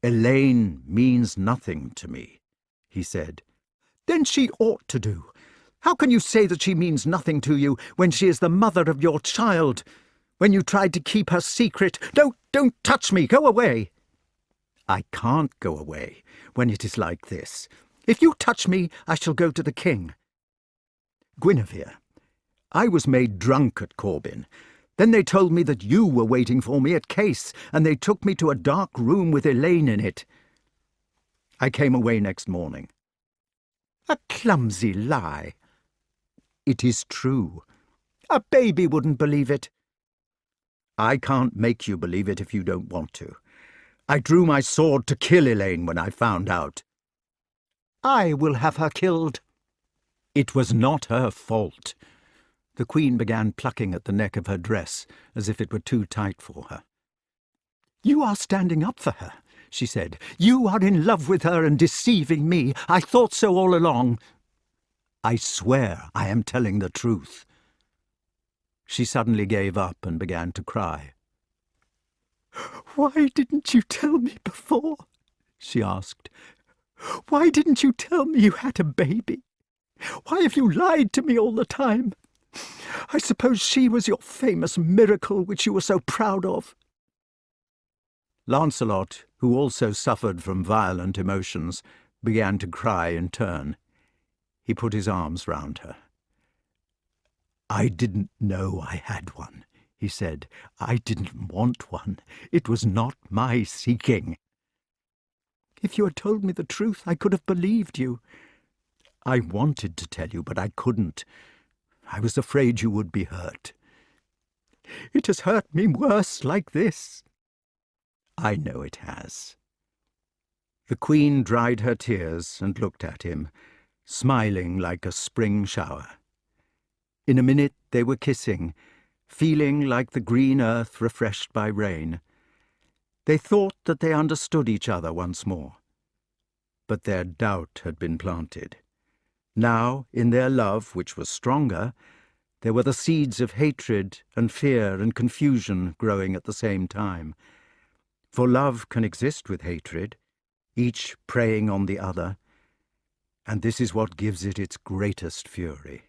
"Elaine means nothing to me," he said. "Then she ought to do. How can you say that she means nothing to you when she is the mother of your child? When you tried to keep her secret— Don't touch me! Go away!" "I can't go away when it is like this. If you touch me, I shall go to the king." "Guinevere, I was made drunk at Corbin. Then they told me that you were waiting for me at Case, and they took me to a dark room with Elaine in it. I came away next morning." "A clumsy lie." "It is true." "A baby wouldn't believe it." "I can't make you believe it if you don't want to. I drew my sword to kill Elaine when I found out." "I will have her killed." "It was not her fault." The Queen began plucking at the neck of her dress, as if it were too tight for her. "You are standing up for her," she said. "You are in love with her and deceiving me. I thought so all along." "I swear I am telling the truth." She suddenly gave up and began to cry. "Why didn't you tell me before?" she asked. "Why didn't you tell me you had a baby? Why have you lied to me all the time? I suppose she was your famous miracle which you were so proud of." Lancelot, who also suffered from violent emotions, began to cry in turn. He put his arms round her. "I didn't know I had one," he said. "I didn't want one. It was not my seeking." "If you had told me the truth, I could have believed you." "I wanted to tell you, but I couldn't. I was afraid you would be hurt." "It has hurt me worse like this." "I know it has." The Queen dried her tears and looked at him, smiling like a spring shower. In a minute they were kissing, feeling like the green earth refreshed by rain. They thought that they understood each other once more. But their doubt had been planted. Now, in their love, which was stronger, there were the seeds of hatred and fear and confusion growing at the same time. For love can exist with hatred, each preying on the other, and this is what gives it its greatest fury.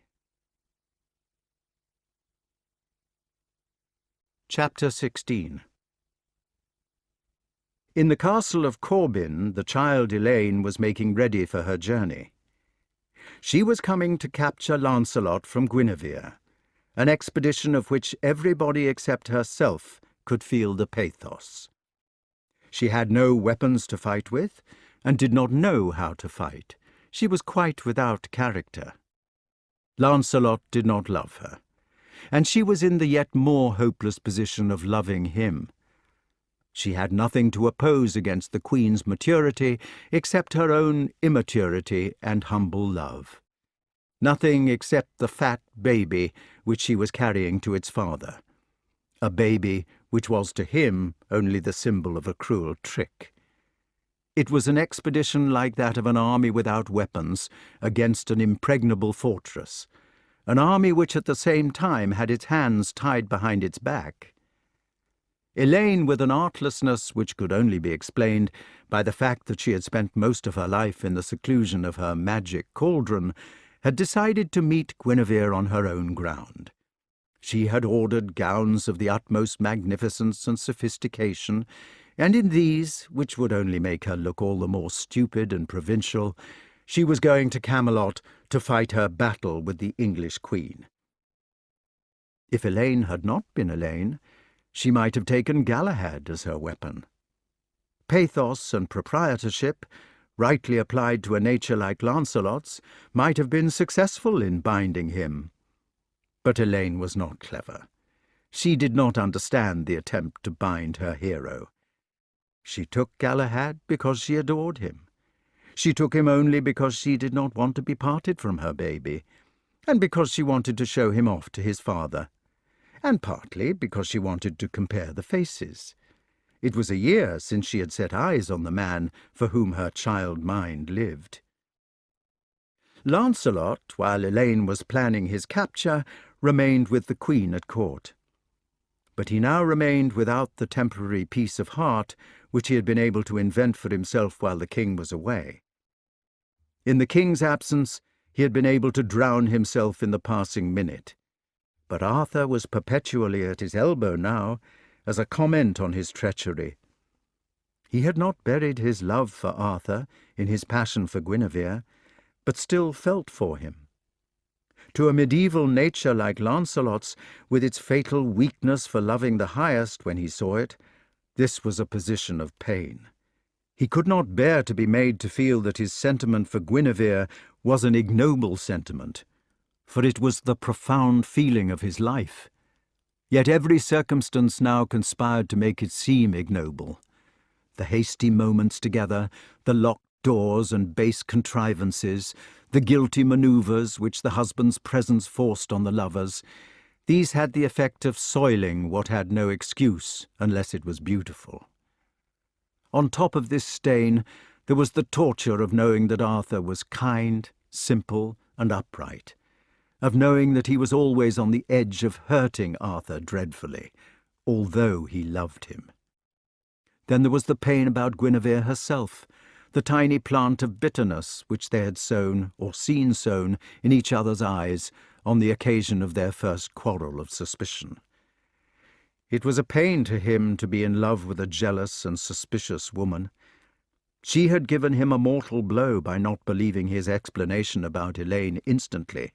Chapter 16. In the castle of Corbin, the child Elaine was making ready for her journey. She was coming to capture Lancelot from Guinevere, an expedition of which everybody except herself could feel the pathos. She had no weapons to fight with, and did not know how to fight. She was quite without character. Lancelot did not love her, and she was in the yet more hopeless position of loving him. She had nothing to oppose against the Queen's maturity except her own immaturity and humble love. Nothing except the fat baby which she was carrying to its father. A baby which was to him only the symbol of a cruel trick. It was an expedition like that of an army without weapons against an impregnable fortress, an army which at the same time had its hands tied behind its back. Elaine, with an artlessness which could only be explained by the fact that she had spent most of her life in the seclusion of her magic cauldron, had decided to meet Guinevere on her own ground. She had ordered gowns of the utmost magnificence and sophistication, and in these, which would only make her look all the more stupid and provincial, she was going to Camelot to fight her battle with the English Queen. If Elaine had not been Elaine, she might have taken Galahad as her weapon. Pathos and proprietorship, rightly applied to a nature like Lancelot's, might have been successful in binding him. But Elaine was not clever. She did not understand the attempt to bind her hero. She took Galahad because she adored him. She took him only because she did not want to be parted from her baby, and because she wanted to show him off to his father, and partly because she wanted to compare the faces. It was a year since she had set eyes on the man for whom her child mind lived. Lancelot, while Elaine was planning his capture, remained with the Queen at court. But he now remained without the temporary peace of heart which he had been able to invent for himself while the king was away. In the king's absence, he had been able to drown himself in the passing minute. But Arthur was perpetually at his elbow now, as a comment on his treachery. He had not buried his love for Arthur in his passion for Guinevere, but still felt for him. To a medieval nature like Lancelot's, with its fatal weakness for loving the highest when he saw it, this was a position of pain. He could not bear to be made to feel that his sentiment for Guinevere was an ignoble sentiment, for it was the profound feeling of his life. Yet every circumstance now conspired to make it seem ignoble. The hasty moments together, the locked doors and base contrivances, the guilty manoeuvres which the husband's presence forced on the lovers, these had the effect of soiling what had no excuse unless it was beautiful. On top of this stain, there was the torture of knowing that Arthur was kind, simple, and upright, of knowing that he was always on the edge of hurting Arthur dreadfully, although he loved him. Then there was the pain about Guinevere herself, the tiny plant of bitterness which they had sown, or seen sown, in each other's eyes, on the occasion of their first quarrel of suspicion. It was a pain to him to be in love with a jealous and suspicious woman. She had given him a mortal blow by not believing his explanation about Elaine instantly,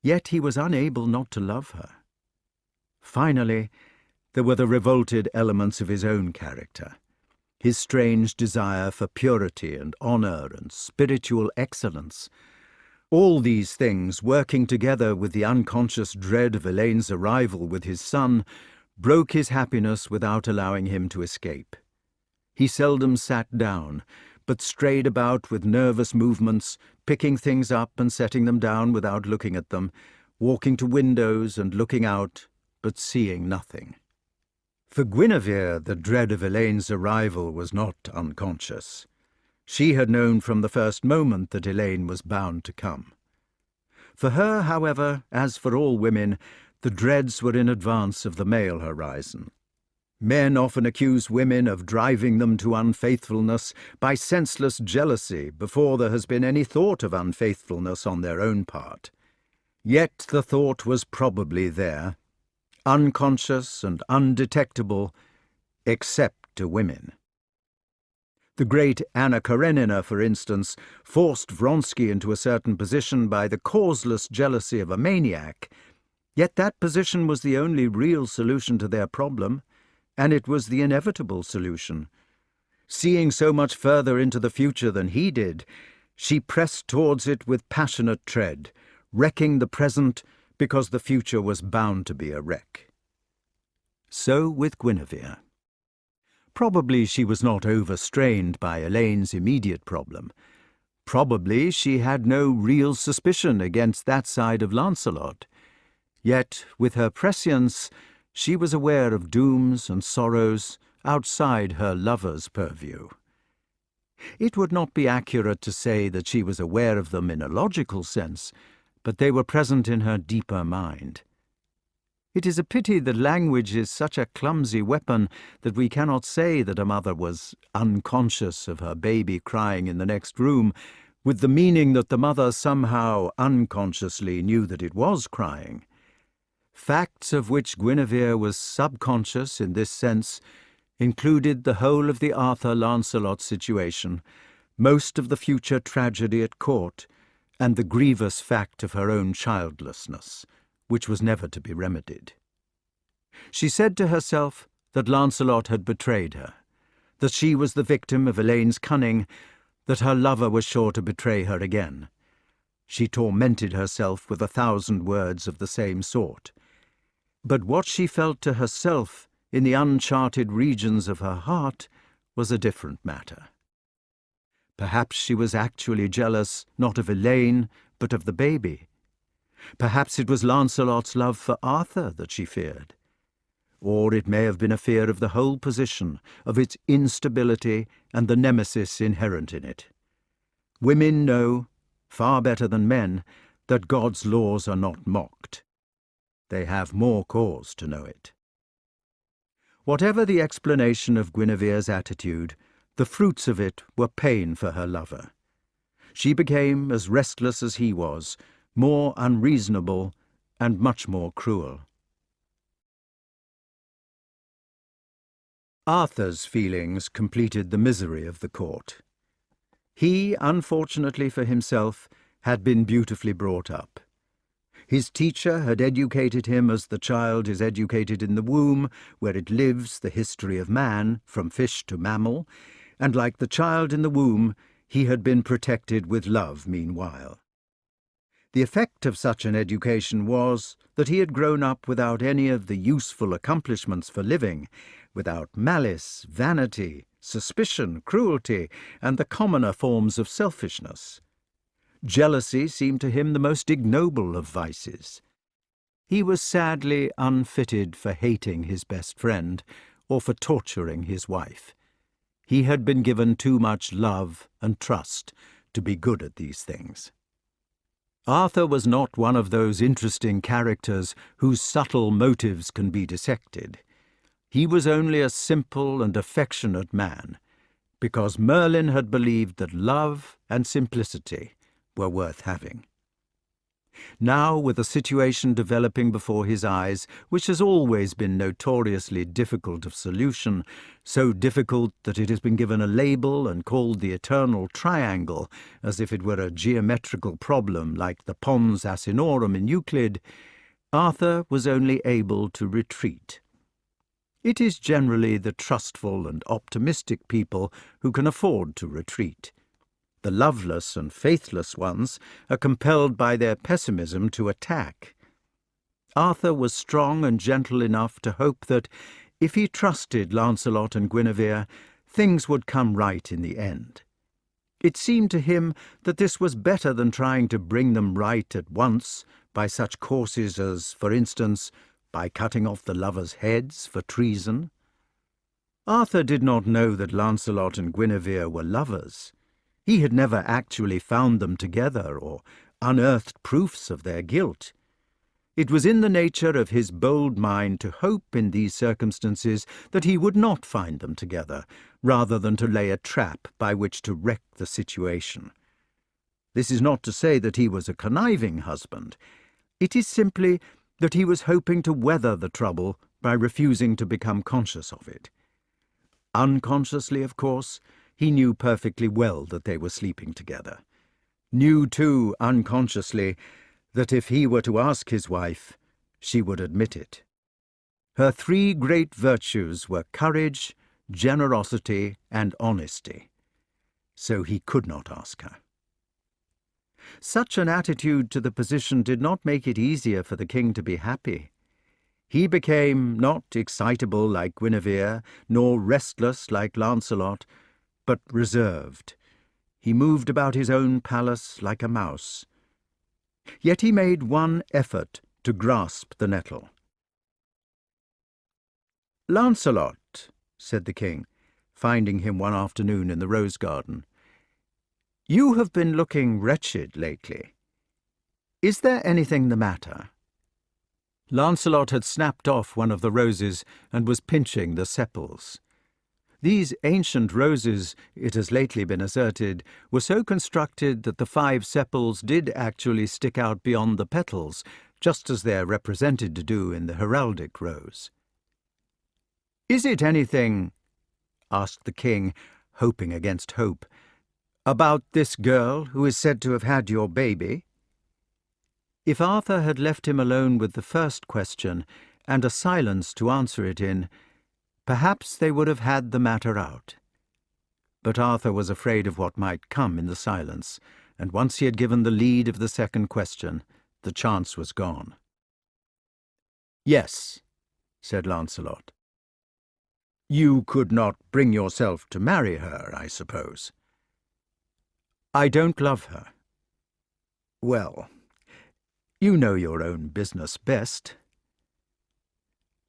yet he was unable not to love her. Finally, there were the revolted elements of his own character, his strange desire for purity and honor and spiritual excellence. All these things, working together with the unconscious dread of Elaine's arrival with his son, broke his happiness without allowing him to escape. He seldom sat down, but strayed about with nervous movements, picking things up and setting them down without looking at them, walking to windows and looking out, but seeing nothing. For Guinevere, the dread of Elaine's arrival was not unconscious. She had known from the first moment that Elaine was bound to come. For her, however, as for all women, the dreads were in advance of the male horizon. Men often accuse women of driving them to unfaithfulness by senseless jealousy before there has been any thought of unfaithfulness on their own part. Yet the thought was probably there, unconscious and undetectable, except to women. The great Anna Karenina, for instance, forced Vronsky into a certain position by the causeless jealousy of a maniac, yet that position was the only real solution to their problem, and it was the inevitable solution. Seeing so much further into the future than he did, she pressed towards it with passionate tread, wrecking the present because the future was bound to be a wreck. So with Guinevere. Probably she was not overstrained by Elaine's immediate problem. Probably she had no real suspicion against that side of Lancelot. Yet, with her prescience, she was aware of dooms and sorrows outside her lover's purview. It would not be accurate to say that she was aware of them in a logical sense, but they were present in her deeper mind. It is a pity that language is such a clumsy weapon that we cannot say that a mother was unconscious of her baby crying in the next room, with the meaning that the mother somehow unconsciously knew that it was crying. Facts of which Guinevere was subconscious in this sense included the whole of the Arthur-Lancelot situation, most of the future tragedy at court, and the grievous fact of her own childlessness, which was never to be remedied. She said to herself that Lancelot had betrayed her, that she was the victim of Elaine's cunning, that her lover was sure to betray her again. She tormented herself with 1,000 words of the same sort. But what she felt to herself in the uncharted regions of her heart was a different matter. Perhaps she was actually jealous not of Elaine, but of the baby. Perhaps it was Lancelot's love for Arthur that she feared. Or it may have been a fear of the whole position, of its instability and the nemesis inherent in it. Women know, far better than men, that God's laws are not mocked. They have more cause to know it. Whatever the explanation of Guinevere's attitude, the fruits of it were pain for her lover. She became as restless as he was, more unreasonable and much more cruel. Arthur's feelings completed the misery of the court. He, unfortunately for himself, had been beautifully brought up. His teacher had educated him as the child is educated in the womb, where it lives the history of man, from fish to mammal, and like the child in the womb, he had been protected with love meanwhile. The effect of such an education was that he had grown up without any of the useful accomplishments for living, without malice, vanity, suspicion, cruelty, and the commoner forms of selfishness. Jealousy seemed to him the most ignoble of vices. He was sadly unfitted for hating his best friend or for torturing his wife. He had been given too much love and trust to be good at these things. Arthur was not one of those interesting characters whose subtle motives can be dissected. He was only a simple and affectionate man, because Merlyn had believed that love and simplicity were worth having. Now, with a situation developing before his eyes, which has always been notoriously difficult of solution, so difficult that it has been given a label and called the eternal triangle, as if it were a geometrical problem like the pons asinorum in Euclid, Arthur was only able to retreat. It is generally the trustful and optimistic people who can afford to retreat. The loveless and faithless ones are compelled by their pessimism to attack. Arthur was strong and gentle enough to hope that, if he trusted Lancelot and Guinevere, things would come right in the end. It seemed to him that this was better than trying to bring them right at once by such courses as, for instance, by cutting off the lovers' heads for treason. Arthur did not know that Lancelot and Guinevere were lovers. He had never actually found them together or unearthed proofs of their guilt. It was in the nature of his bold mind to hope in these circumstances that he would not find them together, rather than to lay a trap by which to wreck the situation. This is not to say that he was a conniving husband. It is simply that he was hoping to weather the trouble by refusing to become conscious of it. Unconsciously, of course, he knew perfectly well that they were sleeping together. Knew, too, unconsciously, that if he were to ask his wife, she would admit it. Her three great virtues were courage, generosity, and honesty. So he could not ask her. Such an attitude to the position did not make it easier for the king to be happy. He became not excitable like Guinevere, nor restless like Lancelot, but reserved. He moved about his own palace like a mouse. Yet he made one effort to grasp the nettle. "Lancelot," said the king, finding him one afternoon in the rose garden, "you have been looking wretched lately. Is there anything the matter?" Lancelot had snapped off one of the roses and was pinching the sepals. These ancient roses, it has lately been asserted, were so constructed that the 5 sepals did actually stick out beyond the petals, just as they are represented to do in the heraldic rose. "Is it anything," asked the king, hoping against hope, "about this girl who is said to have had your baby?" If Arthur had left him alone with the first question, and a silence to answer it in, perhaps they would have had the matter out. But Arthur was afraid of what might come in the silence, and once he had given the lead of the second question, the chance was gone. "Yes," said Lancelot. "You could not bring yourself to marry her, I suppose?" "I don't love her." "Well, you know your own business best."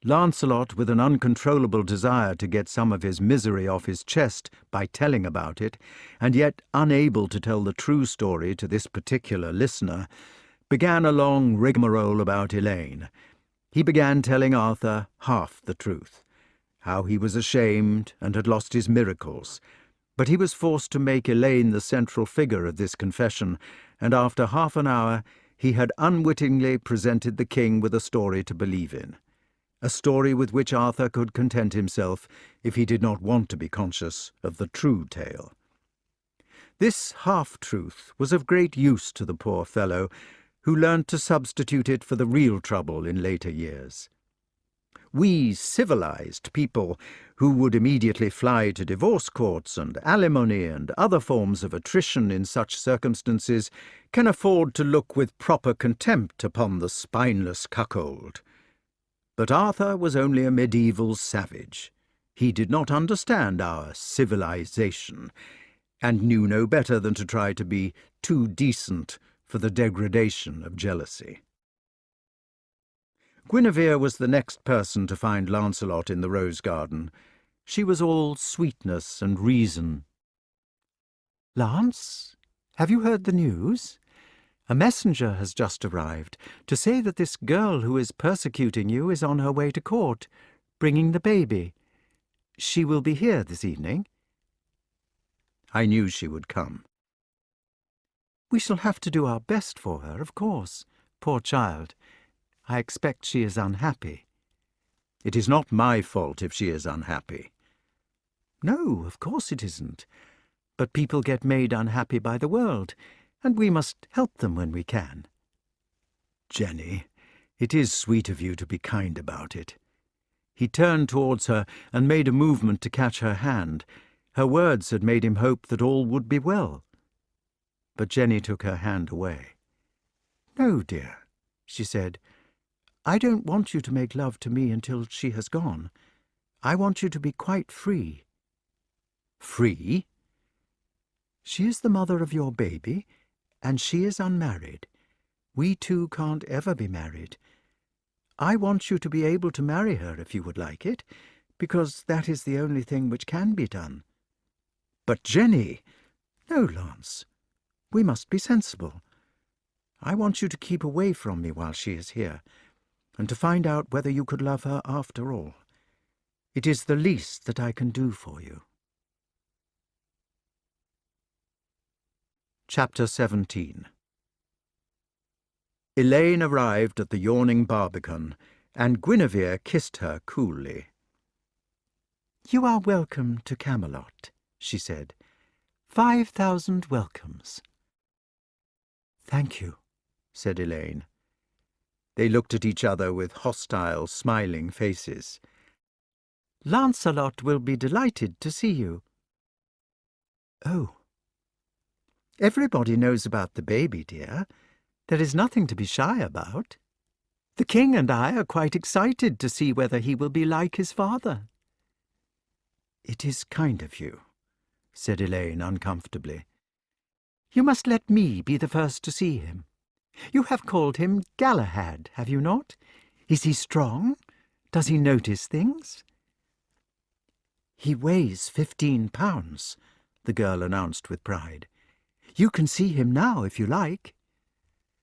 Lancelot, with an uncontrollable desire to get some of his misery off his chest by telling about it, and yet unable to tell the true story to this particular listener, began a long rigmarole about Elaine. He began telling Arthur half the truth, how he was ashamed and had lost his miracles, but he was forced to make Elaine the central figure of this confession, and after half an hour he had unwittingly presented the king with a story to believe in. A story with which Arthur could content himself if he did not want to be conscious of the true tale. This half-truth was of great use to the poor fellow, who learnt to substitute it for the real trouble in later years. We civilized people, who would immediately fly to divorce courts and alimony and other forms of attrition in such circumstances, can afford to look with proper contempt upon the spineless cuckold. But Arthur was only a medieval savage. He did not understand our civilization, and knew no better than to try to be too decent for the degradation of jealousy. Guinevere was the next person to find Lancelot in the rose garden. She was all sweetness and reason. "Lance, have you heard the news? A messenger has just arrived to say that this girl who is persecuting you is on her way to court, bringing the baby. She will be here this evening." "I knew she would come." We shall have to do our best for her, of course. Poor child. I expect she is unhappy." "It is not my fault if she is unhappy." "No, of course it isn't. But people get made unhappy by the world, and we must help them when we can." "Jenny, it is sweet of you to be kind about it." He turned towards her and made a movement to catch her hand. Her words had made him hope that all would be well. But Jenny took her hand away. "No, dear," she said. "I don't want you to make love to me until she has gone. I want you to be quite free." "Free?" "She is the mother of your baby, and she is unmarried. We two can't ever be married. I want you to be able to marry her if you would like it, because that is the only thing which can be done." "But Jenny—" "No, Lance. We must be sensible. I want you to keep away from me while she is here, and to find out whether you could love her after all. It is the least that I can do for you." Chapter 17. Elaine arrived at the yawning Barbican, and Guinevere kissed her coolly. "You are welcome to Camelot," she said. 5,000 welcomes." "Thank you," said Elaine. They looked at each other with hostile, smiling faces. "Lancelot will be delighted to see you." "Oh." "Everybody knows about the baby, dear. There is nothing to be shy about. The king and I are quite excited to see whether he will be like his father." "It is kind of you," said Elaine uncomfortably. "You must let me be the first to see him. You have called him Galahad, have you not? Is he strong? Does he notice things?" "He weighs 15 pounds, the girl announced with pride. "You can see him now if you like."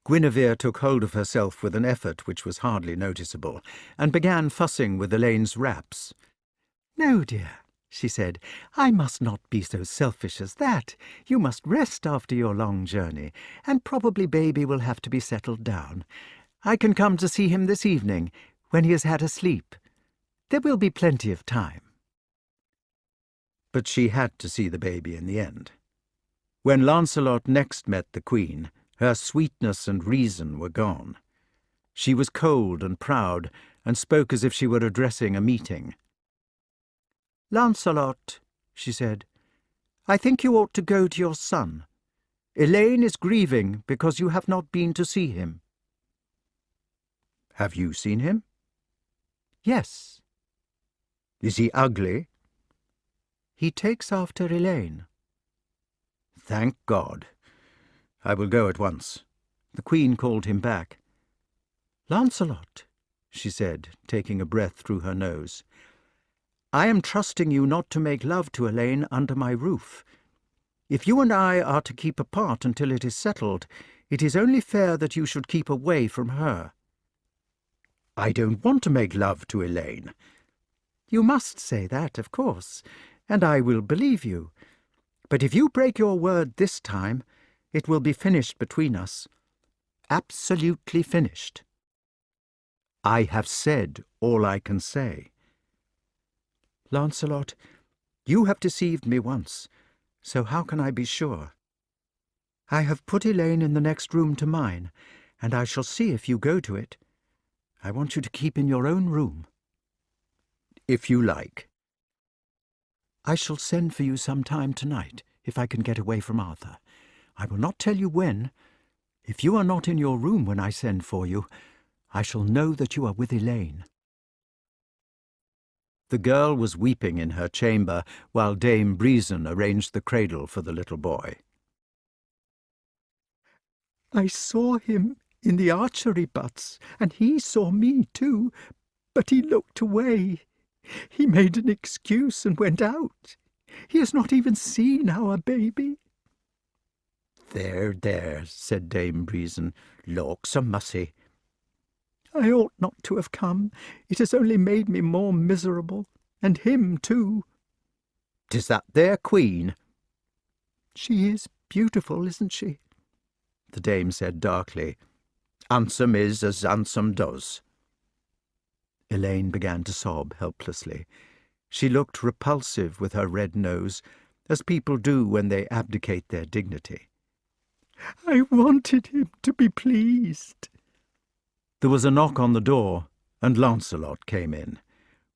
Guinevere took hold of herself with an effort which was hardly noticeable, and began fussing with Elaine's wraps. "No, dear," she said, "I must not be so selfish as that. You must rest after your long journey, and probably baby will have to be settled down. I can come to see him this evening, when he has had a sleep. There will be plenty of time." But she had to see the baby in the end. When Lancelot next met the Queen, her sweetness and reason were gone. She was cold and proud, and spoke as if she were addressing a meeting. "Lancelot," she said, "I think you ought to go to your son. Elaine is grieving because you have not been to see him." "Have you seen him?" "Yes." "Is he ugly?" "He takes after Elaine." "Thank God. I will go at once." The Queen called him back. "Lancelot," she said, taking a breath through her nose, "I am trusting you not to make love to Elaine under my roof. If you and I are to keep apart until it is settled, it is only fair that you should keep away from her." "I don't want to make love to Elaine." "You must say that, of course, and I will believe you. But if you break your word this time, it will be finished between us. Absolutely finished." "I have said all I can say." "Lancelot, you have deceived me once, so how can I be sure? I have put Elaine in the next room to mine, and I shall see if you go to it. I want you to keep in your own room." "If you like." "I shall send for you some time tonight, if I can get away from Arthur. I will not tell you when. If you are not in your room when I send for you, I shall know that you are with Elaine." The girl was weeping in her chamber while Dame Breezen arranged the cradle for the little boy. "I saw him in the archery butts, and he saw me too, but he looked away. He made an excuse and went out. He has not even seen our baby." "There, there," said Dame Breezen. "Lawks a mussy." "I ought not to have come. It has only made me more miserable, and him too." "'Tis that there Queen?" "She is beautiful, isn't she?" the dame said darkly. "Ansome is as ansome does." Elaine began to sob helplessly. She looked repulsive with her red nose, as people do when they abdicate their dignity. "I wanted him to be pleased." There was a knock on the door, and Lancelot came in,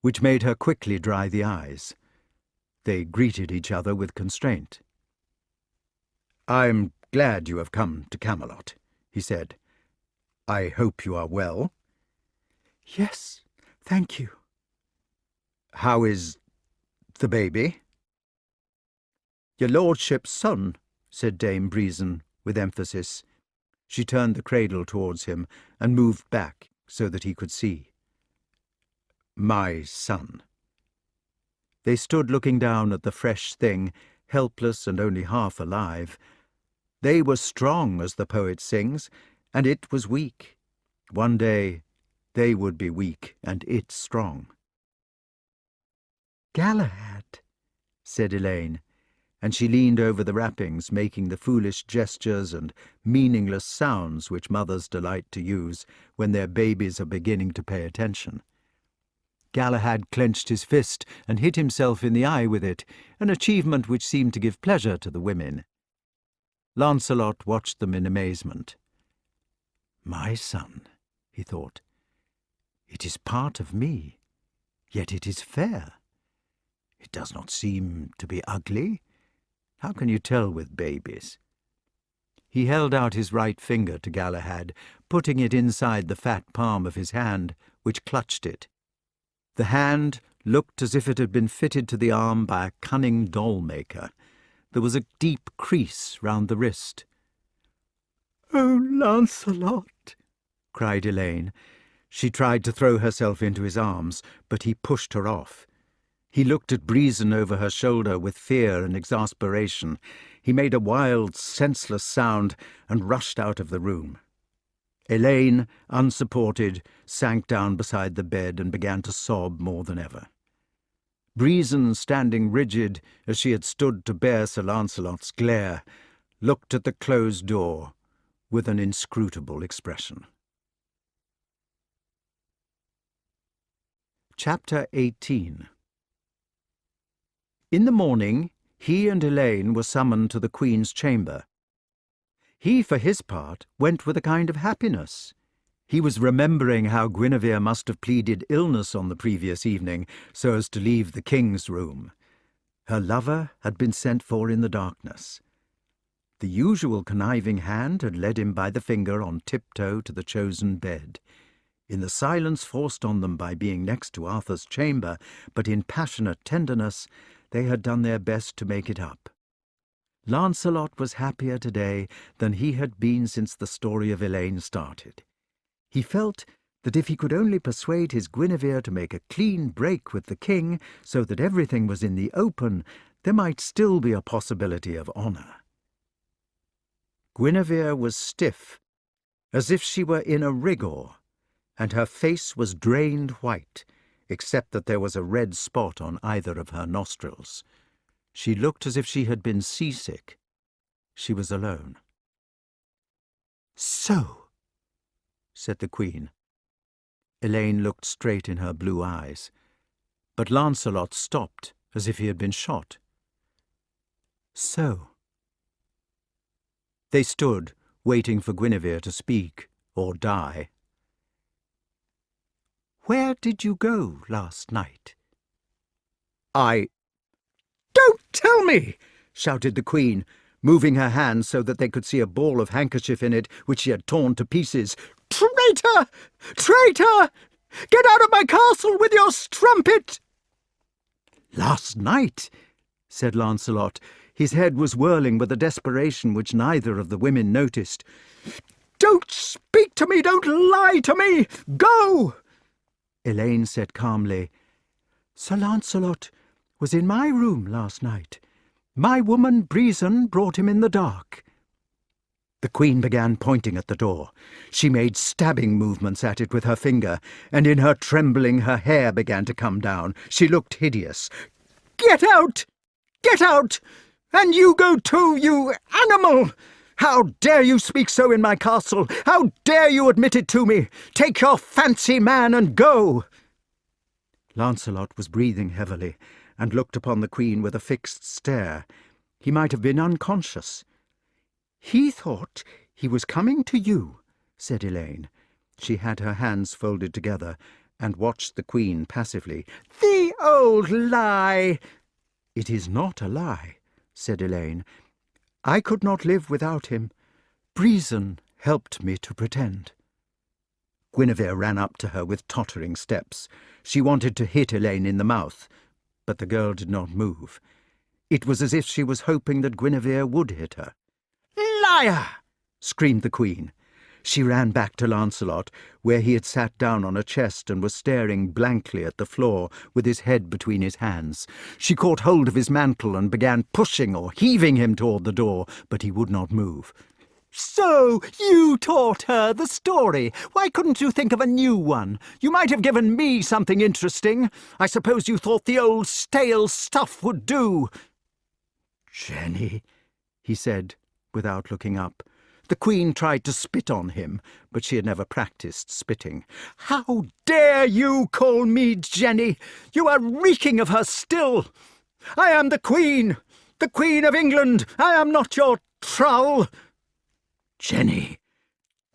which made her quickly dry the eyes. They greeted each other with constraint. "I'm glad you have come to Camelot," he said. "I hope you are well." "Yes, thank you." "How is the baby?" "Your lordship's son," said Dame Breezen with emphasis. She turned the cradle towards him and moved back so that he could see. "My son." They stood looking down at the fresh thing, helpless and only half alive. They were strong, as the poet sings, and it was weak. One day they would be weak and it strong. "Galahad," said Elaine, and she leaned over the wrappings, making the foolish gestures and meaningless sounds which mothers delight to use when their babies are beginning to pay attention. Galahad clenched his fist and hit himself in the eye with it, an achievement which seemed to give pleasure to the women. Lancelot watched them in amazement. "My son," he thought. "It is part of me, yet it is fair. It does not seem to be ugly. How can you tell with babies?" He held out his right finger to Galahad, putting it inside the fat palm of his hand, which clutched it. The hand looked as if it had been fitted to the arm by a cunning doll-maker. There was a deep crease round the wrist. "Oh, Lancelot!" cried Elaine. She tried to throw herself into his arms, but he pushed her off. He looked at Breezen over her shoulder with fear and exasperation. He made a wild, senseless sound and rushed out of the room. Elaine, unsupported, sank down beside the bed and began to sob more than ever. Breezen, standing rigid as she had stood to bear Sir Lancelot's glare, looked at the closed door with an inscrutable expression. Chapter 18. In the morning, he and Elaine were summoned to the Queen's chamber. He, for his part, went with a kind of happiness. He was remembering how Guinevere must have pleaded illness on the previous evening so as to leave the king's room. Her lover had been sent for in the darkness. The usual conniving hand had led him by the finger on tiptoe to the chosen bed. In the silence forced on them by being next to Arthur's chamber, but in passionate tenderness, they had done their best to make it up. Lancelot was happier today than he had been since the story of Elaine started. He felt that if he could only persuade his Guinevere to make a clean break with the king so that everything was in the open, there might still be a possibility of honour. Guinevere was stiff, as if she were in a rigor, and her face was drained white, except that there was a red spot on either of her nostrils. She looked as if she had been seasick. She was alone. "So," said the Queen. Elaine looked straight in her blue eyes, but Lancelot stopped as if he had been shot. "So." They stood, waiting for Guinevere to speak or die. "Where did you go last night?" "Don't tell me!" shouted the Queen, moving her hand so that they could see a ball of handkerchief in it which she had torn to pieces. "Traitor! Traitor! Get out of my castle with your strumpet!" "Last night," said Lancelot. His head was whirling with a desperation which neither of the women noticed. "Don't speak to me! Don't lie to me! Go!" Elaine said calmly, "Sir Lancelot was in my room last night. My woman Breezen brought him in the dark." The Queen began pointing at the door. She made stabbing movements at it with her finger, and in her trembling her hair began to come down. She looked hideous. "Get out! Get out! And you go too, you animal! How dare you speak so in my castle? How dare you admit it to me? Take your fancy man and go!" Lancelot was breathing heavily and looked upon the Queen with a fixed stare. He might have been unconscious. "He thought he was coming to you," said Elaine. She had her hands folded together and watched the Queen passively. "The old lie!" "It is not a lie," said Elaine. "I could not live without him. Reason helped me to pretend." Guinevere ran up to her with tottering steps. She wanted to hit Elaine in the mouth, but the girl did not move. It was as if she was hoping that Guinevere would hit her. "Liar!" screamed the Queen. She ran back to Lancelot, where he had sat down on a chest and was staring blankly at the floor with his head between his hands. She caught hold of his mantle and began pushing or heaving him toward the door, but he would not move. "So you taught her the story. Why couldn't you think of a new one? You might have given me something interesting. I suppose you thought the old stale stuff would do." "Jenny," he said, without looking up. The Queen tried to spit on him, but she had never practiced spitting. "How dare you call me Jenny? You are reeking of her still. I am the Queen of England. I am not your trull." "Jenny!"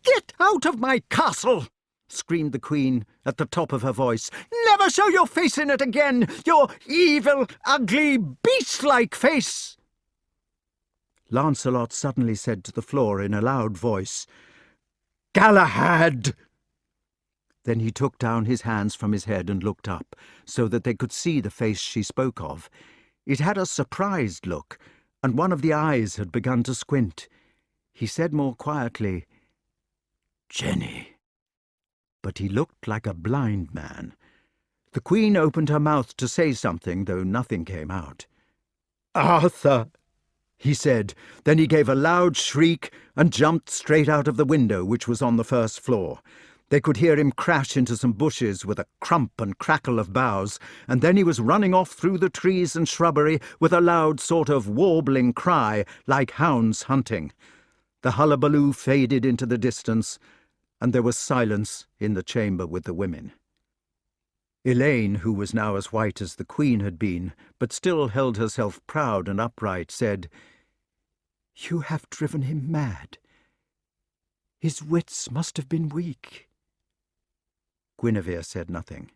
"Get out of my castle!" screamed the Queen at the top of her voice. "Never show your face in it again, your evil, ugly, beast-like face!" Lancelot suddenly said to the floor in a loud voice, "Galahad!" Then he took down his hands from his head and looked up, so that they could see the face she spoke of. It had a surprised look, and one of the eyes had begun to squint. He said more quietly, "Jenny." But he looked like a blind man. The Queen opened her mouth to say something, though nothing came out. "Arthur!" he said. Then he gave a loud shriek and jumped straight out of the window, which was on the first floor. They could hear him crash into some bushes with a crump and crackle of boughs, and then he was running off through the trees and shrubbery with a loud sort of warbling cry, like hounds hunting. The hullabaloo faded into the distance, and there was silence in the chamber with the women. Elaine, who was now as white as the Queen had been, but still held herself proud and upright, said, "You have driven him mad. His wits must have been weak." Guinevere said nothing.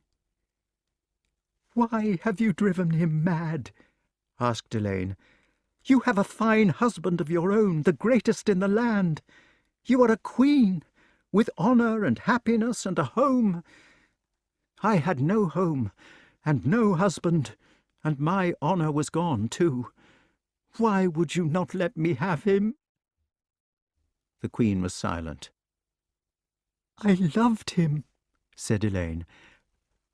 "Why have you driven him mad?" asked Elaine. "You have a fine husband of your own, the greatest in the land. You are a queen, with honour and happiness and a home. I had no home and no husband, and my honour was gone too. Why would you not let me have him?" The Queen was silent. "I loved him," said Elaine.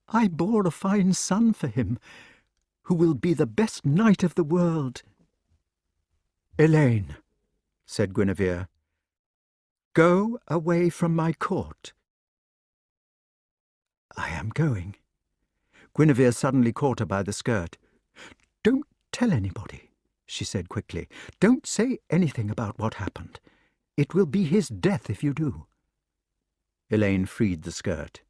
"I bore a fine son for him, who will be the best knight of the world." "Elaine," said Guinevere, "go away from my court." "I am going." Guinevere suddenly caught her by the skirt. "Don't tell anybody," she said quickly. "Don't say anything about what happened. It will be his death if you do." Elaine freed the skirt.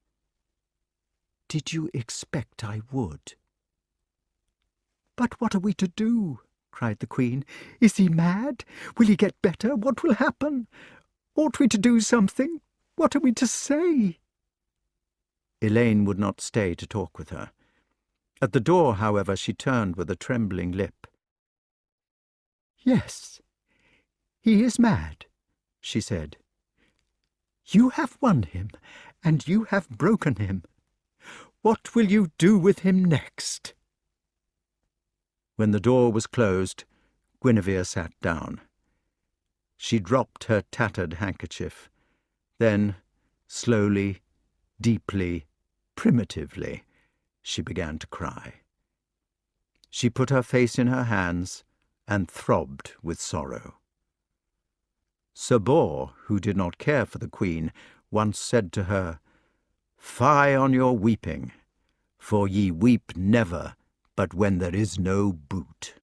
"Did you expect I would?" "But what are we to do?" cried the Queen. "Is he mad? Will he get better? What will happen? Ought we to do something? What are we to say?" Elaine would not stay to talk with her. At the door, however, she turned with a trembling lip. "Yes, he is mad," she said. "You have won him, and you have broken him. What will you do with him next?" When the door was closed, Guinevere sat down. She dropped her tattered handkerchief. Then, slowly, deeply, primitively, she began to cry. She put her face in her hands and throbbed with sorrow. Sir Bors, who did not care for the Queen, once said to her, "Fie on your weeping, for ye weep never but when there is no boot."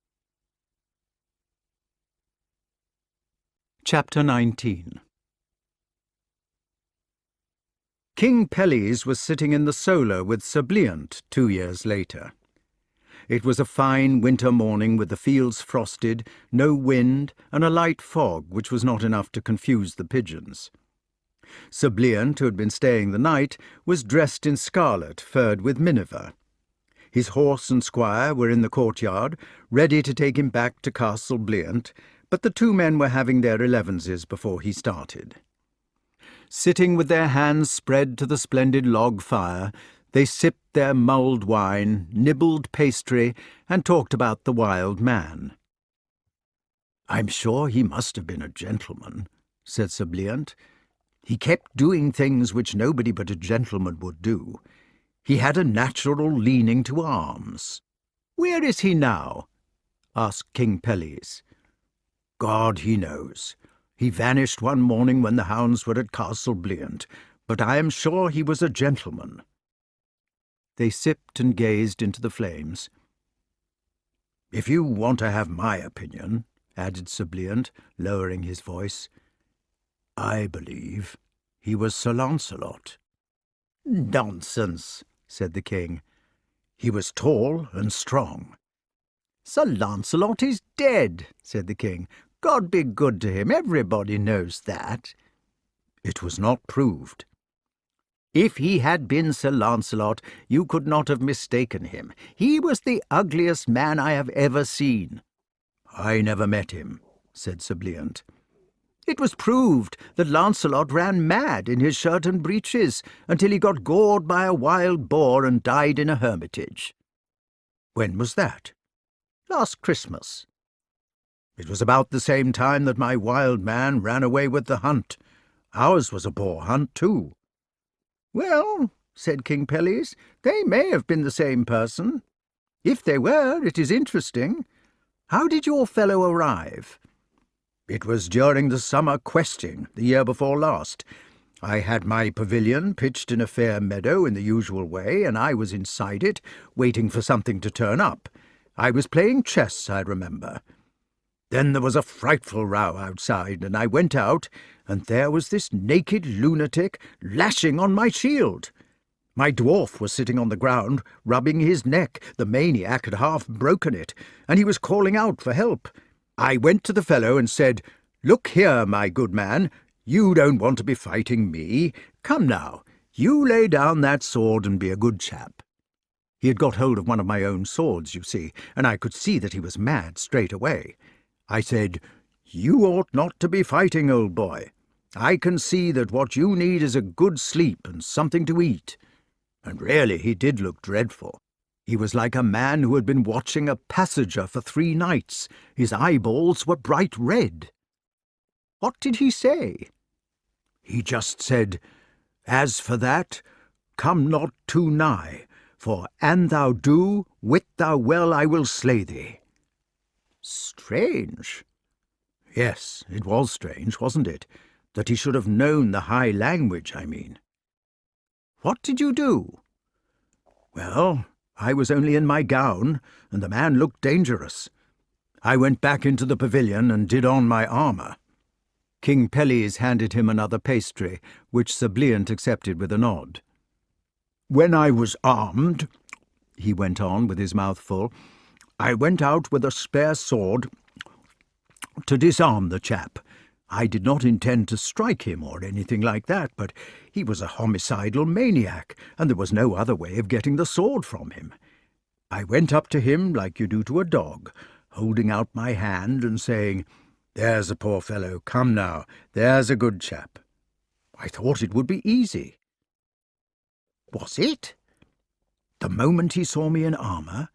Chapter 19. King Pelles was sitting in the solar with Sir Bliant 2 years later. It was a fine winter morning with the fields frosted, no wind, and a light fog which was not enough to confuse the pigeons. Sir Bliant, who had been staying the night, was dressed in scarlet, furred with minever. His horse and squire were in the courtyard, ready to take him back to Castle Bliant, but the two men were having their elevenses before he started. Sitting with their hands spread to the splendid log fire, they sipped their mulled wine, nibbled pastry, and talked about the wild man. "I'm sure he must have been a gentleman," said Sir Bliant. "He kept doing things which nobody but a gentleman would do. He had a natural leaning to arms." "Where is he now?" asked King Pelles. "God he knows. He vanished one morning when the hounds were at Castle Bliant, but I am sure he was a gentleman." They sipped and gazed into the flames. "If you want to have my opinion," added Sir Bliant, lowering his voice, "I believe he was Sir Lancelot." "Nonsense," said the king. "He was tall and strong." "Sir Lancelot is dead," said the king. "God be good to him, everybody knows that." "It was not proved." "If he had been Sir Lancelot, you could not have mistaken him. He was the ugliest man I have ever seen." "I never met him," said Sir Bliant. "It was proved that Lancelot ran mad in his shirt and breeches until he got gored by a wild boar and died in a hermitage." "When was that?" "Last Christmas." "It was about the same time that my wild man ran away with the hunt. Ours was a boar hunt, too." "Well," said King Pelles, "they may have been the same person. If they were, it is interesting. How did your fellow arrive?" "It was during the summer questing, the year before last. I had my pavilion pitched in a fair meadow in the usual way, and I was inside it, waiting for something to turn up. I was playing chess, I remember. Then there was a frightful row outside, and I went out, and there was this naked lunatic lashing on my shield. My dwarf was sitting on the ground, rubbing his neck. The maniac had half broken it, and he was calling out for help. I went to the fellow and said, 'Look here, my good man, you don't want to be fighting me. Come now, you lay down that sword and be a good chap.' He had got hold of one of my own swords, you see, and I could see that he was mad straight away. I said, 'You ought not to be fighting, old boy. I can see that what you need is a good sleep and something to eat.' And really he did look dreadful. He was like a man who had been watching a passenger for 3 nights. His eyeballs were bright red." "What did he say?" "He just said, 'As for that, come not too nigh, for an thou do, wit thou well I will slay thee.'" "Strange." "Yes, it was strange, wasn't it? That he should have known the high language, I mean." "What did you do?" "Well, I was only in my gown, and the man looked dangerous. I went back into the pavilion and did on my armour." King Pelles handed him another pastry, which Sir Bliant accepted with a nod. "When I was armed," he went on with his mouth full, "I went out with a spare sword to disarm the chap. I did not intend to strike him or anything like that, but he was a homicidal maniac, and there was no other way of getting the sword from him. I went up to him like you do to a dog, holding out my hand and saying, 'There's a poor fellow, come now, there's a good chap.' I thought it would be easy." "Was it?" "The moment he saw me in armour,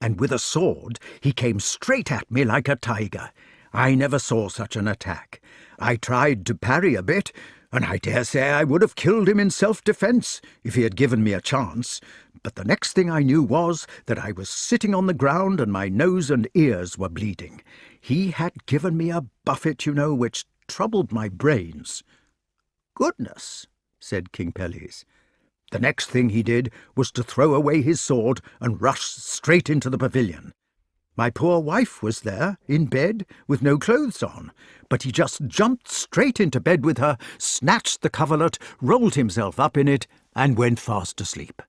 and with a sword, he came straight at me like a tiger. I never saw such an attack. I tried to parry a bit, and I dare say I would have killed him in self-defence if he had given me a chance, but the next thing I knew was that I was sitting on the ground and my nose and ears were bleeding. He had given me a buffet, you know, which troubled my brains." "Goodness," said King Pelles. "The next thing he did was to throw away his sword and rush straight into the pavilion. My poor wife was there, in bed, with no clothes on, but he just jumped straight into bed with her, snatched the coverlet, rolled himself up in it, and went fast asleep."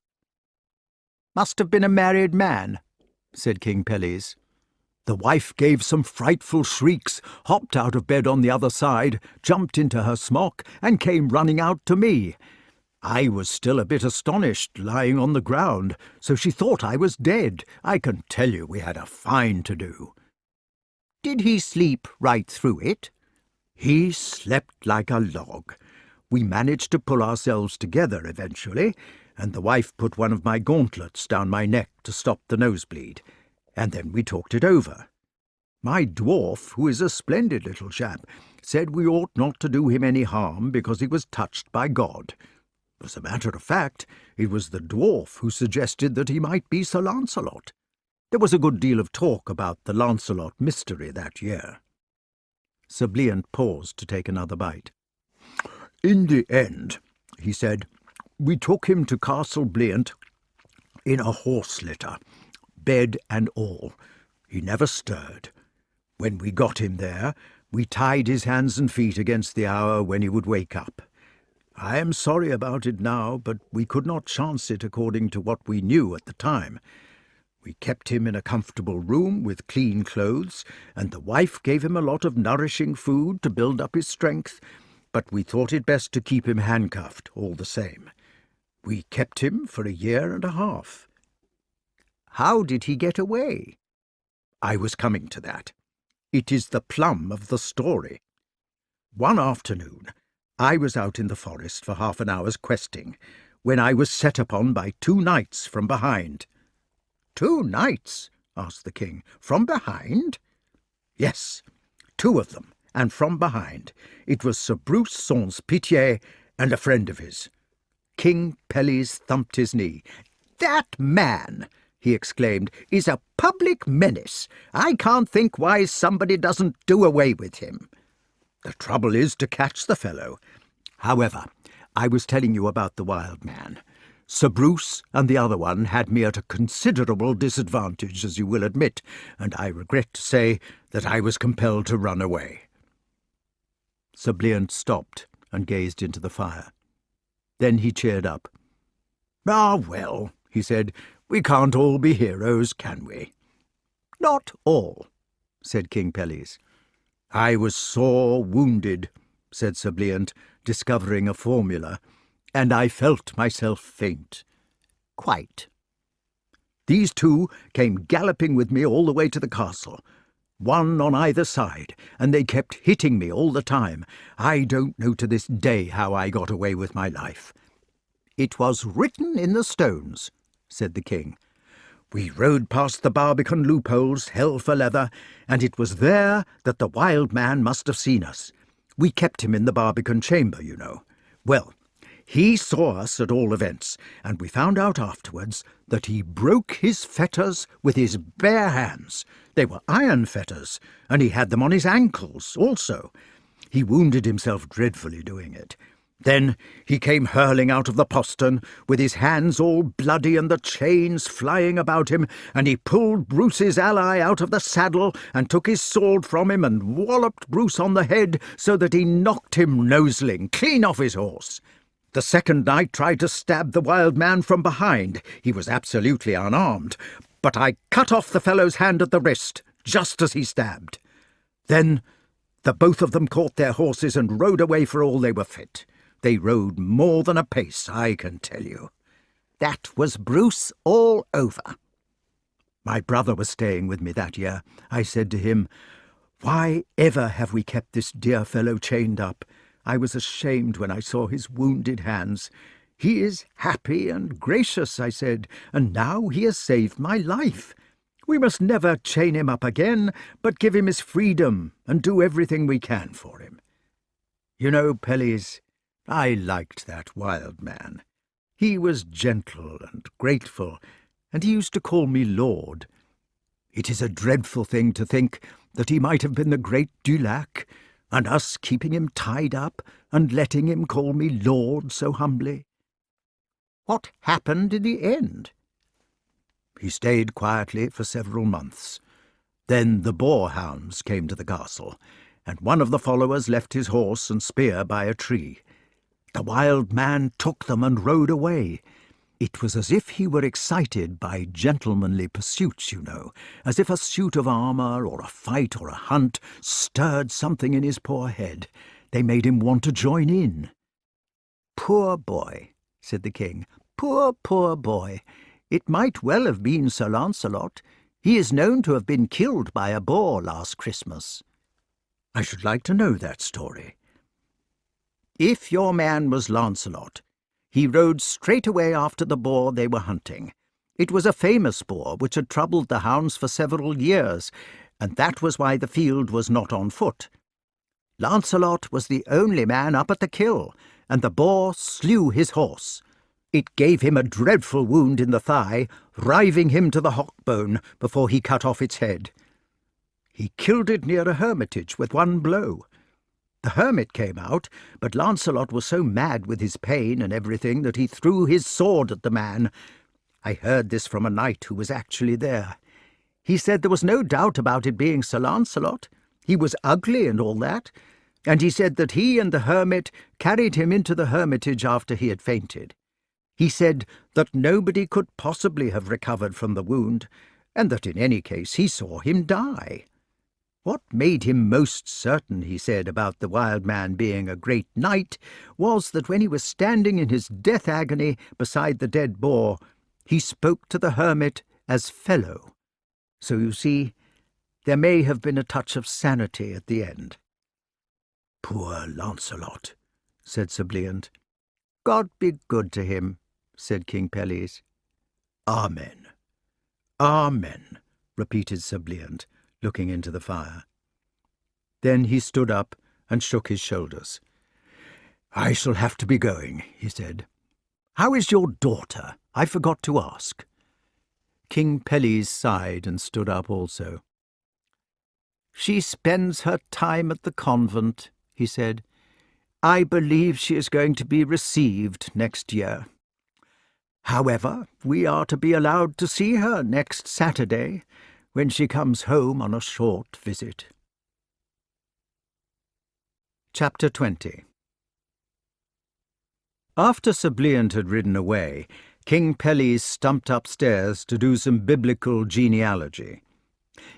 "Must have been a married man," said King Pelles. "The wife gave some frightful shrieks, hopped out of bed on the other side, jumped into her smock, and came running out to me. I was still a bit astonished, lying on the ground, so she thought I was dead. I can tell you we had a fine to-do." "Did he sleep right through it?" "He slept like a log. We managed to pull ourselves together eventually, and the wife put one of my gauntlets down my neck to stop the nosebleed, and then we talked it over. My dwarf, who is a splendid little chap, said we ought not to do him any harm because he was touched by God. As a matter of fact, it was the dwarf who suggested that he might be Sir Lancelot. There was a good deal of talk about the Lancelot mystery that year." Sir Bliant paused to take another bite. "In the end," he said, "we took him to Castle Bliant in a horse litter, bed and all. He never stirred. When we got him there, we tied his hands and feet against the hour when he would wake up. I am sorry about it now, but we could not chance it according to what we knew at the time. We kept him in a comfortable room with clean clothes, and the wife gave him a lot of nourishing food to build up his strength, but we thought it best to keep him handcuffed all the same. We kept him for 1.5 years. "How did he get away?" "I was coming to that. It is the plum of the story. One afternoon, I was out in the forest for half an hour's questing, when I was set upon by 2 knights from behind." "2 knights?" asked the king. "From behind?" "Yes, 2 of them, and from behind. It was Sir Bruce Sans Pitié and a friend of his." King Pelles thumped his knee. "That man," he exclaimed, "is a public menace. I can't think why somebody doesn't do away with him." "The trouble is to catch the fellow. However, I was telling you about the wild man. Sir Bruce and the other one had me at a considerable disadvantage, as you will admit, and I regret to say that I was compelled to run away." Sir Bliant stopped and gazed into the fire. Then he cheered up. "Ah, well," he said, "we can't all be heroes, can we?" "Not all," said King Pelles. "I was sore wounded," said Sir Bliant, discovering a formula, "and I felt myself faint." "Quite." "These 2 came galloping with me all the way to the castle, 1 on either side, and they kept hitting me all the time. I don't know to this day how I got away with my life." "It was written in the stones," said the king. "We rode past the Barbican loopholes, hell for leather, and it was there that the wild man must have seen us. We kept him in the Barbican chamber, you know. Well, he saw us at all events, and we found out afterwards that he broke his fetters with his bare hands. They were iron fetters, and he had them on his ankles also. He wounded himself dreadfully doing it. Then he came hurling out of the postern, with his hands all bloody and the chains flying about him, and he pulled Bruce's ally out of the saddle and took his sword from him and walloped Bruce on the head so that he knocked him noseling clean off his horse. The second knight tried to stab the wild man from behind. He was absolutely unarmed, but I cut off the fellow's hand at the wrist, just as he stabbed. Then the both of them caught their horses and rode away for all they were fit. They rode more than a pace, I can tell you." "That was Bruce all over." "My brother was staying with me that year. I said to him, 'Why ever have we kept this dear fellow chained up?' I was ashamed when I saw his wounded hands. 'He is happy and gracious,' I said, 'and now he has saved my life. We must never chain him up again, but give him his freedom and do everything we can for him.' You know, Pelles, I liked that wild man. He was gentle and grateful, and he used to call me Lord. It is a dreadful thing to think that he might have been the great Du Lac, and us keeping him tied up and letting him call me Lord so humbly." "What happened in the end?" "He stayed quietly for several months. Then the boar-hounds came to the castle, and one of the followers left his horse and spear by a tree. The wild man took them and rode away. It was as if he were excited by gentlemanly pursuits, you know, as if a suit of armour or a fight or a hunt stirred something in his poor head. They made him want to join in. "Poor boy," said the king. "Poor, poor boy. It might well have been Sir Lancelot. He is known to have been killed by a boar last Christmas." "I should like to know that story." "If your man was Lancelot, he rode straight away after the boar they were hunting. It was a famous boar which had troubled the hounds for several years, and that was why the field was not on foot. Lancelot was the only man up at the kill, and the boar slew his horse. It gave him a dreadful wound in the thigh, riving him to the hock bone before he cut off its head. He killed it near a hermitage with one blow. The hermit came out, but Lancelot was so mad with his pain and everything that he threw his sword at the man. I heard this from a knight who was actually there. He said there was no doubt about it being Sir Lancelot. He was ugly and all that, and he said that he and the hermit carried him into the hermitage after he had fainted. He said that nobody could possibly have recovered from the wound, and that in any case he saw him die. What made him most certain, he said, about the wild man being a great knight was that when he was standing in his death agony beside the dead boar, he spoke to the hermit as fellow. So you see, there may have been a touch of sanity at the end." "Poor Lancelot," said Sir Bleant. "God be good to him," said King Pelles. "Amen. Amen," repeated Sir Bleant, looking into the fire. Then he stood up and shook his shoulders. "I shall have to be going," he said. "How is your daughter? I forgot to ask." King Pelles sighed and stood up also. "She spends her time at the convent," he said. "I believe she is going to be received next year. However, we are to be allowed to see her next Saturday, when she comes home on a short visit." Chapter 20. After Sir Bleant had ridden away, King Pelles stumped upstairs to do some biblical genealogy.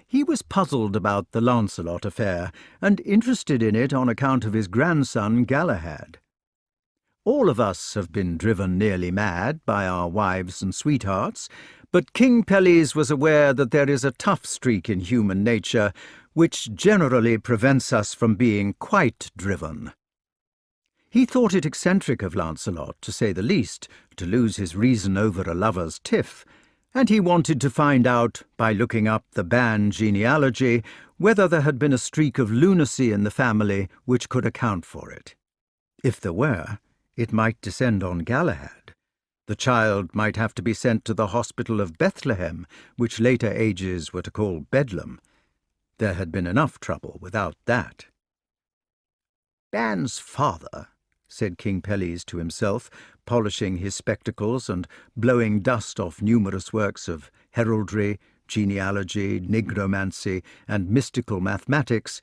He was puzzled about the Lancelot affair, and interested in it on account of his grandson Galahad. All of us have been driven nearly mad by our wives and sweethearts, but King Pelles was aware that there is a tough streak in human nature which generally prevents us from being quite driven. He thought it eccentric of Lancelot, to say the least, to lose his reason over a lover's tiff, and he wanted to find out, by looking up the banned genealogy, whether there had been a streak of lunacy in the family which could account for it. If there were, it might descend on Galahad. The child might have to be sent to the hospital of Bethlehem, which later ages were to call Bedlam. There had been enough trouble without that. "Ban's father," said King Pelles to himself, polishing his spectacles and blowing dust off numerous works of heraldry, genealogy, nigromancy, and mystical mathematics,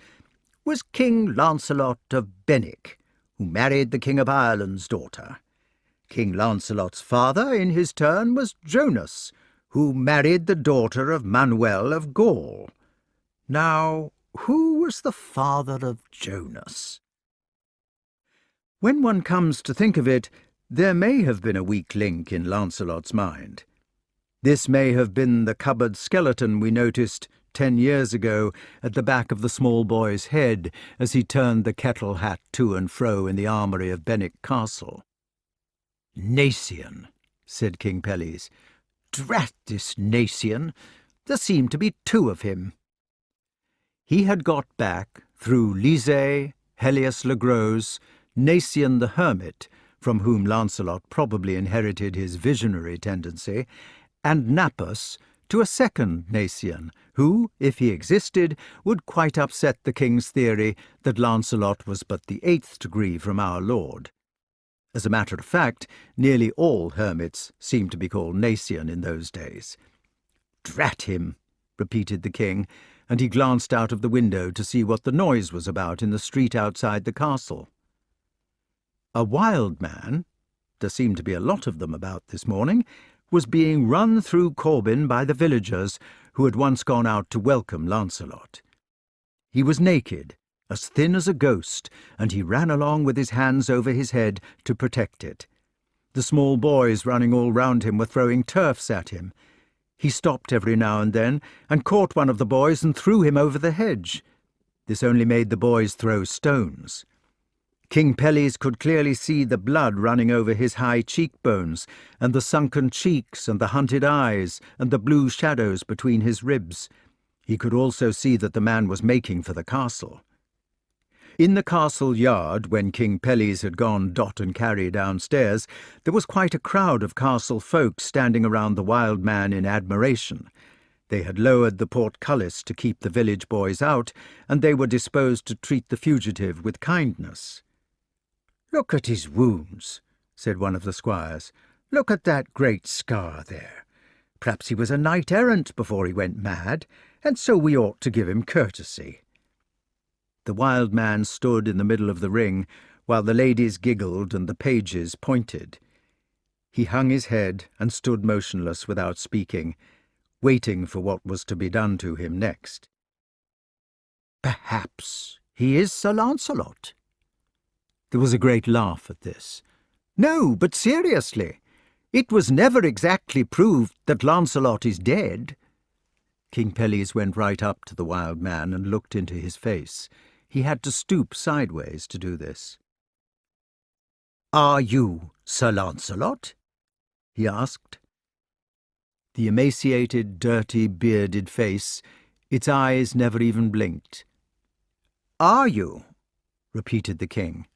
"was King Lancelot of Benwick, who married the King of Ireland's daughter. King Lancelot's father, in his turn, was Jonas, who married the daughter of Manuel of Gaul. Now, who was the father of Jonas?" When one comes to think of it, there may have been a weak link in Lancelot's mind. This may have been the cupboard skeleton we noticed 10 years ago at the back of the small boy's head as he turned the kettle hat to and fro in the armoury of Benwick Castle. "Nacien," said King Pelles. "Drat this Nacien! There seem to be two of him." He had got back, through Lise, Helias le Gros, Nacien the hermit, from whom Lancelot probably inherited his visionary tendency, and Napus, to a second Nacien, who, if he existed, would quite upset the king's theory that Lancelot was but the 8th degree from our Lord. As a matter of fact, nearly all hermits seemed to be called Nacien in those days. "Drat him," repeated the king, and he glanced out of the window to see what the noise was about in the street outside the castle. A wild man, there seemed to be a lot of them about this morning, was being run through Corbin by the villagers who had once gone out to welcome Lancelot. He was naked, as thin as a ghost, and he ran along with his hands over his head to protect it. The small boys running all round him were throwing turfs at him. He stopped every now and then and caught one of the boys and threw him over the hedge. This only made the boys throw stones. King Pelles could clearly see the blood running over his high cheekbones, and the sunken cheeks, and the hunted eyes, and the blue shadows between his ribs. He could also see that the man was making for the castle. In the castle yard, when King Pelles had gone dot and carry downstairs, there was quite a crowd of castle folk standing around the wild man in admiration. They had lowered the portcullis to keep the village boys out, and they were disposed to treat the fugitive with kindness. "Look at his wounds," said one of the squires. "Look at that great scar there. Perhaps he was a knight-errant before he went mad, and so we ought to give him courtesy." The wild man stood in the middle of the ring, while the ladies giggled and the pages pointed. He hung his head and stood motionless without speaking, waiting for what was to be done to him next. "Perhaps he is Sir Lancelot." There was a great laugh at this. "No, but seriously, it was never exactly proved that Lancelot is dead." King Pelles went right up to the wild man and looked into his face. He had to stoop sideways to do this. "Are you Sir Lancelot?" he asked. The emaciated, dirty, bearded face, its eyes never even blinked. "Are you?" repeated the king,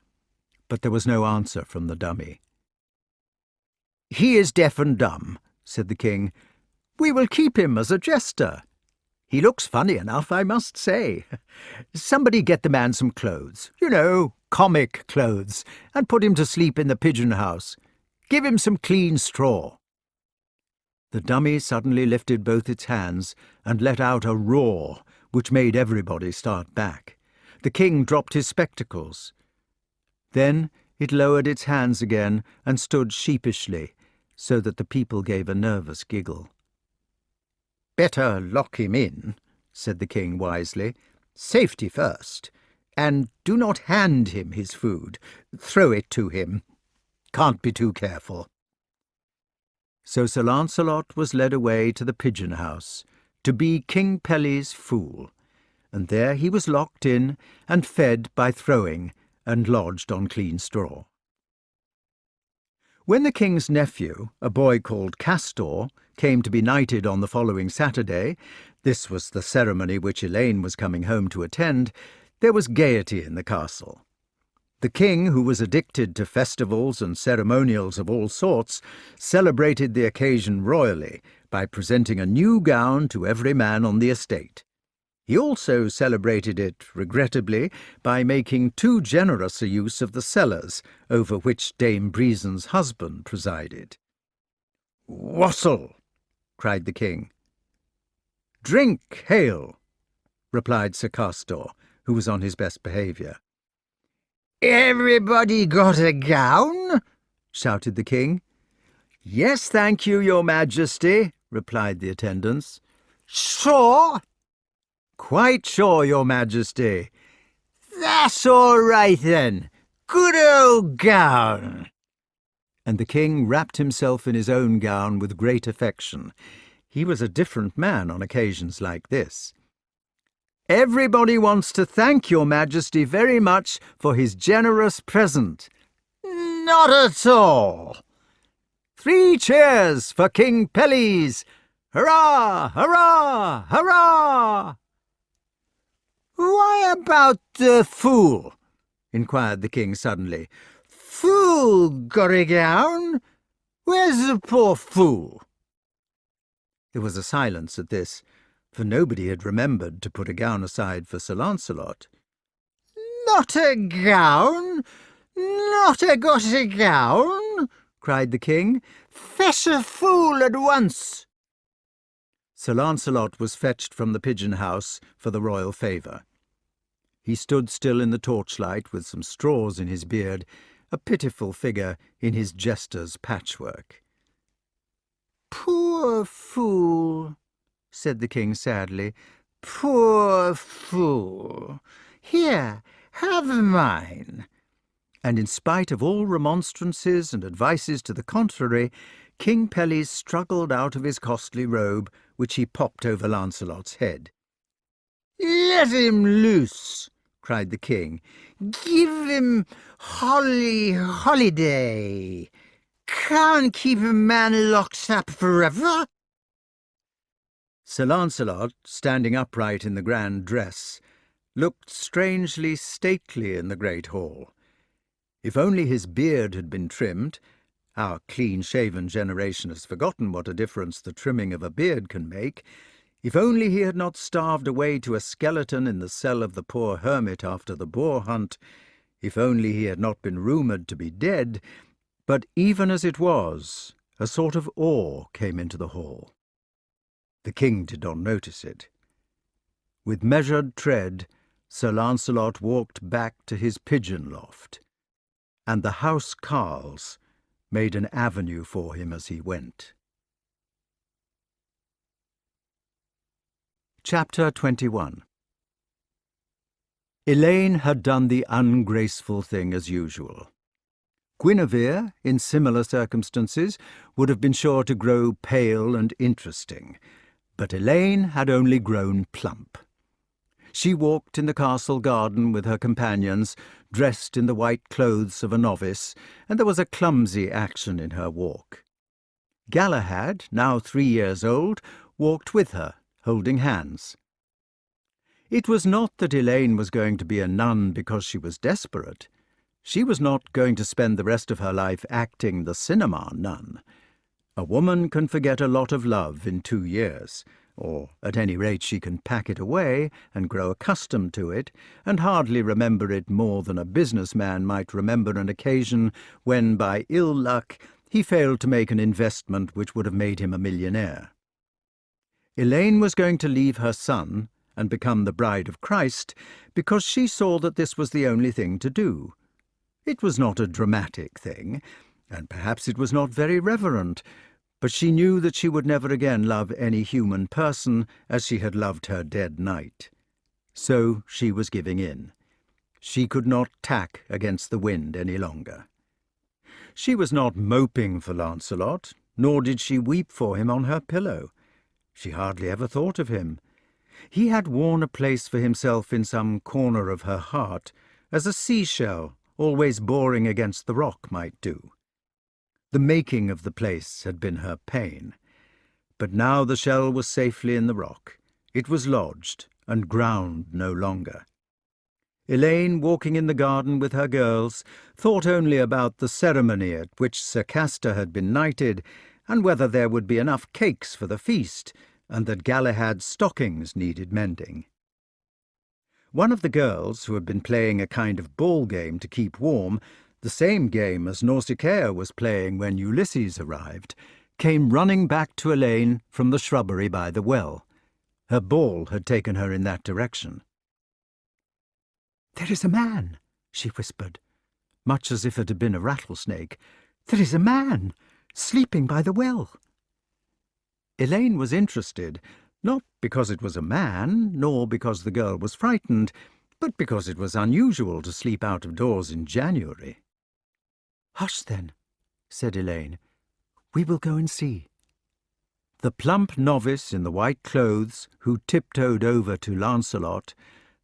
but there was no answer from the dummy. "He is deaf and dumb," said the king. "We will keep him as a jester. He looks funny enough, I must say. Somebody get the man some clothes, comic clothes, and put him to sleep in the pigeon house. Give him some clean straw." The dummy suddenly lifted both its hands and let out a roar which made everybody start back. The king dropped his spectacles. Then it lowered its hands again and stood sheepishly, so that the people gave a nervous giggle. "Better lock him in," said the king wisely. "Safety first. And do not hand him his food. Throw it to him. Can't be too careful." So Sir Lancelot was led away to the pigeon house, to be King Pelles' fool, and there he was locked in and fed by throwing and lodged on clean straw. When the king's nephew, a boy called Castor, came to be knighted on the following Saturday, this was the ceremony which Elaine was coming home to attend, there was gaiety in the castle. The king, who was addicted to festivals and ceremonials of all sorts, celebrated the occasion royally by presenting a new gown to every man on the estate. He also celebrated it, regrettably, by making too generous a use of the cellars, over which Dame Breason's husband presided. "Wassail!" cried the king. "Drink, hail!" replied Sir Castor, who was on his best behaviour. "Everybody got a gown?" shouted the king. "Yes, thank you, your majesty," replied the attendants. "Sure?" "Quite sure, your majesty." "That's all right, then. Good old gown." And the king wrapped himself in his own gown with great affection. He was a different man on occasions like this. "Everybody wants to thank your majesty very much for his generous present." "Not at all." "3 cheers for King Pelles! Hurrah! Hurrah! Hurrah!" "Why about the fool?" inquired the king suddenly. "Fool got a gown? Where's the poor fool?" There was a silence at this, for nobody had remembered to put a gown aside for Sir Lancelot. "Not a gown? Not a got a gown?" cried the king. "Fetch a fool at once." Sir Lancelot was fetched from the pigeon house for the royal favour. He stood still in the torchlight with some straws in his beard, a pitiful figure in his jester's patchwork. "Poor fool," said the king sadly. "Poor fool. Here, have mine." And in spite of all remonstrances and advices to the contrary, King Pelles struggled out of his costly robe, which he popped over Lancelot's head. "Let him loose," cried the king. "Give him holiday. Can't keep a man locked up forever." Sir Lancelot, standing upright in the grand dress, looked strangely stately in the great hall. If only his beard had been trimmed — our clean-shaven generation has forgotten what a difference the trimming of a beard can make — if only he had not starved away to a skeleton in the cell of the poor hermit after the boar hunt, if only he had not been rumoured to be dead, but even as it was, a sort of awe came into the hall. The king did not notice it. With measured tread, Sir Lancelot walked back to his pigeon loft, and the house carles made an avenue for him as he went. Chapter 21. Elaine had done the ungraceful thing as usual. Guinevere, in similar circumstances, would have been sure to grow pale and interesting, but Elaine had only grown plump. She walked in the castle garden with her companions, dressed in the white clothes of a novice, and there was a clumsy action in her walk. Galahad, now 3 years old, walked with her, holding hands. It was not that Elaine was going to be a nun because she was desperate. She was not going to spend the rest of her life acting the cinema nun. A woman can forget a lot of love in 2 years, or at any rate she can pack it away and grow accustomed to it, and hardly remember it more than a businessman might remember an occasion when, by ill luck, he failed to make an investment which would have made him a millionaire. Elaine was going to leave her son and become the bride of Christ because she saw that this was the only thing to do. It was not a dramatic thing, and perhaps it was not very reverent, but she knew that she would never again love any human person as she had loved her dead knight. So she was giving in. She could not tack against the wind any longer. She was not moping for Lancelot, nor did she weep for him on her pillow. She hardly ever thought of him. He had worn a place for himself in some corner of her heart, as a seashell always boring against the rock might do. The making of the place had been her pain. But now the shell was safely in the rock. It was lodged, and ground no longer. Elaine, walking in the garden with her girls, thought only about the ceremony at which Sir Castor had been knighted, and whether there would be enough cakes for the feast, and that Galahad's stockings needed mending. One of the girls, who had been playing a kind of ball game to keep warm, the same game as Nausicaa was playing when Ulysses arrived, came running back to Elaine from the shrubbery by the well. Her ball had taken her in that direction. "There is a man," she whispered, much as if it had been a rattlesnake. "There is a man, sleeping by the well." Elaine was interested, not because it was a man, nor because the girl was frightened, but because it was unusual to sleep out of doors in January. "Hush, then," said Elaine. "We will go and see." The plump novice in the white clothes, who tiptoed over to Lancelot,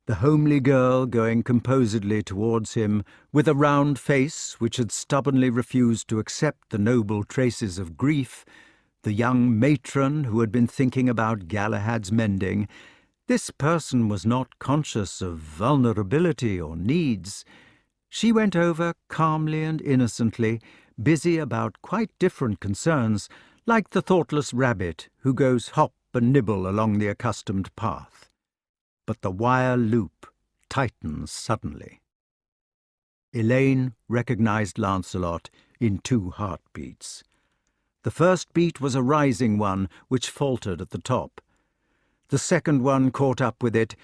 the homely girl going composedly towards him, with a round face which had stubbornly refused to accept the noble traces of grief, the young matron who had been thinking about Galahad's mending, this person was not conscious of vulnerability or needs. She went over calmly and innocently, busy about quite different concerns, like the thoughtless rabbit who goes hop and nibble along the accustomed path. But the wire loop tightens suddenly. Elaine recognized Lancelot in 2 heartbeats. The first beat was a rising one, which faltered at the top. The second one caught up with it,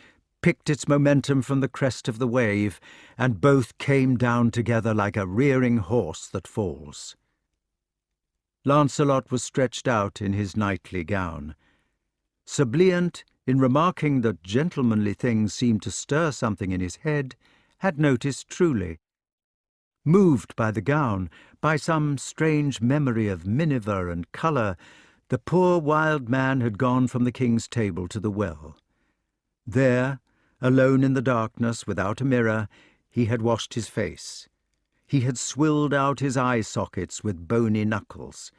picked its momentum from the crest of the wave, and both came down together like a rearing horse that falls. Lancelot was stretched out in his knightly gown. Subliant, in remarking that gentlemanly things seemed to stir something in his head, had noticed truly. Moved by the gown, by some strange memory of miniver and colour, the poor wild man had gone from the king's table to the well. There, alone in the darkness, without a mirror, he had washed his face. He had swilled out his eye sockets with bony knuckles.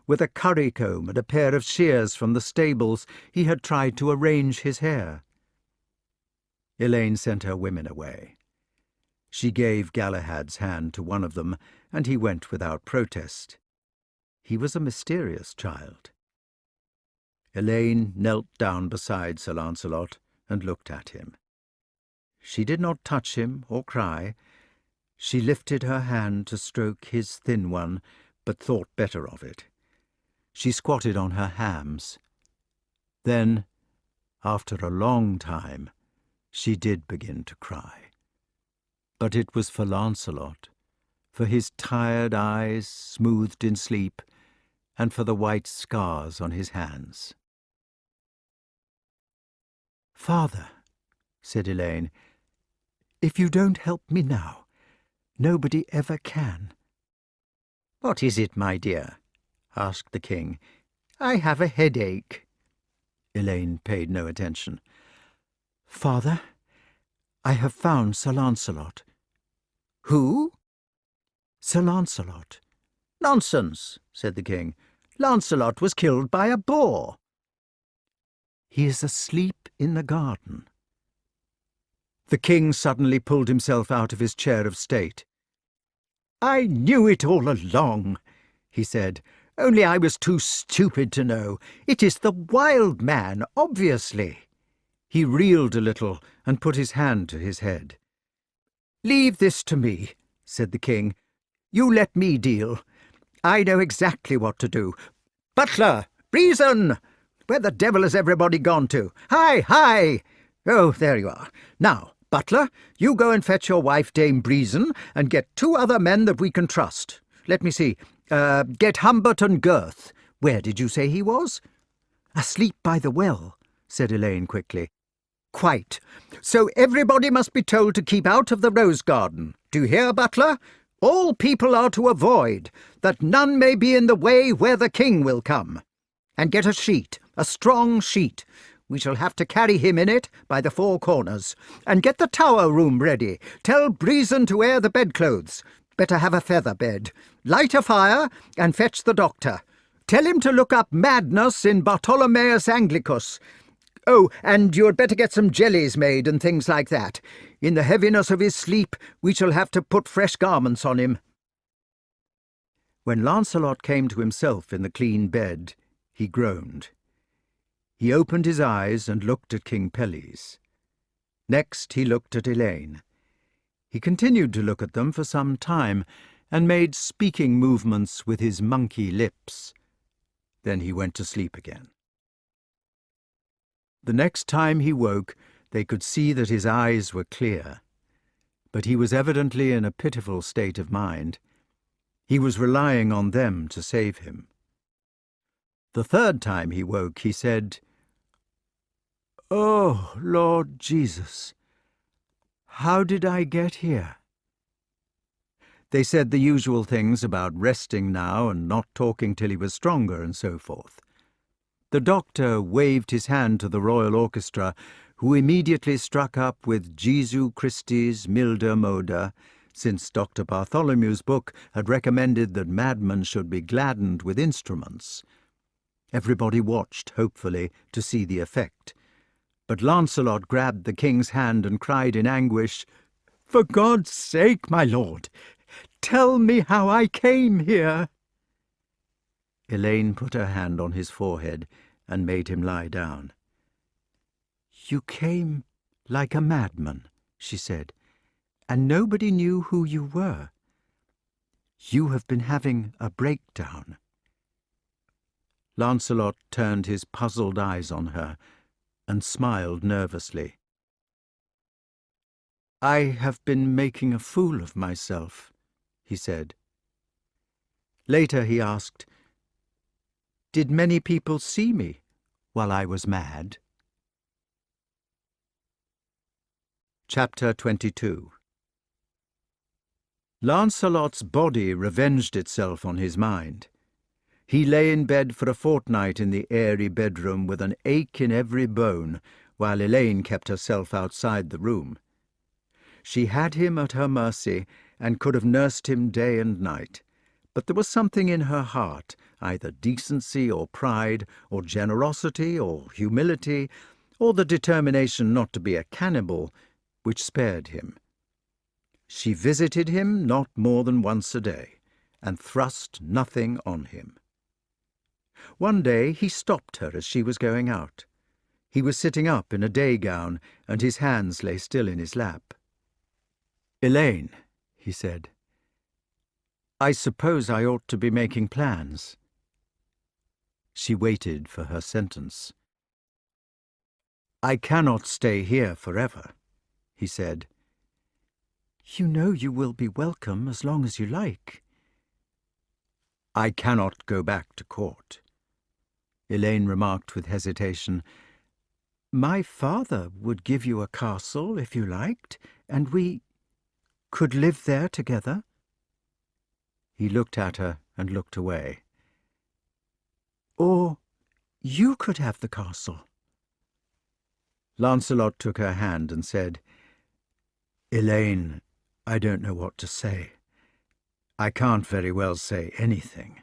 With a currycomb and a pair of shears from the stables, he had tried to arrange his hair. Elaine sent her women away. She gave Galahad's hand to one of them, and he went without protest. He was a mysterious child. Elaine knelt down beside Sir Lancelot and looked at him. She did not touch him or cry. She lifted her hand to stroke his thin one, but thought better of it. She squatted on her hams. Then, after a long time, she did begin to cry. But it was for Lancelot, for his tired eyes smoothed in sleep, and for the white scars on his hands. "Father," said Elaine, "if you don't help me now, nobody ever can." "What is it, my dear?" asked the king. "I have a headache." Elaine paid no attention. "Father, I have found Sir Lancelot." "Who?" "Sir Lancelot." "Nonsense," said the king. "Lancelot was killed by a boar." "He is asleep in the garden." The king suddenly pulled himself out of his chair of state. "I knew it all along," he said, "only I was too stupid to know. It is the wild man, obviously." He reeled a little and put his hand to his head. "Leave this to me," said the king. "You let me deal. I know exactly what to do. Butler! Reason! Where the devil has everybody gone to? Hi, hi! Oh, there you are. Now, Butler, you go and fetch your wife, Dame Breason, and get 2 other men that we can trust. Let me see. Get Humbert and Girth. Where did you say he was?" "Asleep by the well," said Elaine quickly. "Quite. So everybody must be told to keep out of the rose garden. Do you hear, Butler? All people are to avoid, that none may be in the way where the king will come. And get a sheet, a strong sheet. We shall have to carry him in it by the 4 corners. And get the tower room ready. Tell Breason to air the bedclothes. Better have a feather bed. Light a fire and fetch the doctor. Tell him to look up madness in Bartholomeus Anglicus. Oh, and you had better get some jellies made and things like that. In the heaviness of his sleep, we shall have to put fresh garments on him." When Lancelot came to himself in the clean bed, he groaned. He opened his eyes and looked at King Pelles. Next he looked at Elaine. He continued to look at them for some time, and made speaking movements with his monkey lips. Then he went to sleep again. The next time he woke, they could see that his eyes were clear. But he was evidently in a pitiful state of mind. He was relying on them to save him. The third time he woke, he said, "Oh, Lord Jesus, how did I get here?" They said the usual things about resting now and not talking till he was stronger and so forth. The doctor waved his hand to the royal orchestra, who immediately struck up with Jesu Christis Milder Moda, since Dr. Bartholomew's book had recommended that madmen should be gladdened with instruments. Everybody watched, hopefully, to see the effect. But Lancelot grabbed the king's hand and cried in anguish, "For God's sake, my lord, tell me how I came here." Elaine put her hand on his forehead and made him lie down. "You came like a madman," she said, "and nobody knew who you were. You have been having a breakdown." Lancelot turned his puzzled eyes on her and smiled nervously. "I have been making a fool of myself," he said. Later he asked, "Did many people see me while I was mad?" Chapter 22. Lancelot's body revenged itself on his mind. He lay in bed for a fortnight in the airy bedroom with an ache in every bone, while Elaine kept herself outside the room. She had him at her mercy and could have nursed him day and night, but there was something in her heart, either decency or pride, or generosity or humility, or the determination not to be a cannibal, which spared him. She visited him not more than once a day, and thrust nothing on him. One day he stopped her as she was going out. He was sitting up in a day gown, and his hands lay still in his lap. "Elaine," he said, "I suppose I ought to be making plans." She waited for her sentence. "I cannot stay here forever," he said. "You know you will be welcome as long as you like." "I cannot go back to court," Elaine remarked with hesitation. "My father would give you a castle if you liked, and we could live there together." He looked at her and looked away. "Or you could have the castle." Lancelot took her hand and said, "Elaine, I don't know what to say. I can't very well say anything."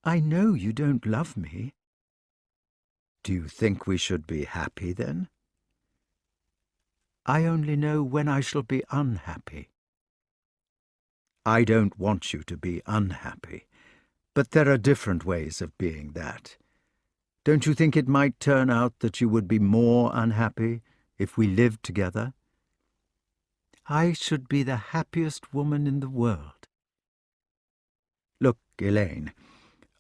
"I know you don't love me." "Do you think we should be happy then?" "I only know when I shall be unhappy." "I don't want you to be unhappy, but there are different ways of being that. Don't you think it might turn out that you would be more unhappy if we lived together?" "I should be the happiest woman in the world." "Look, Elaine,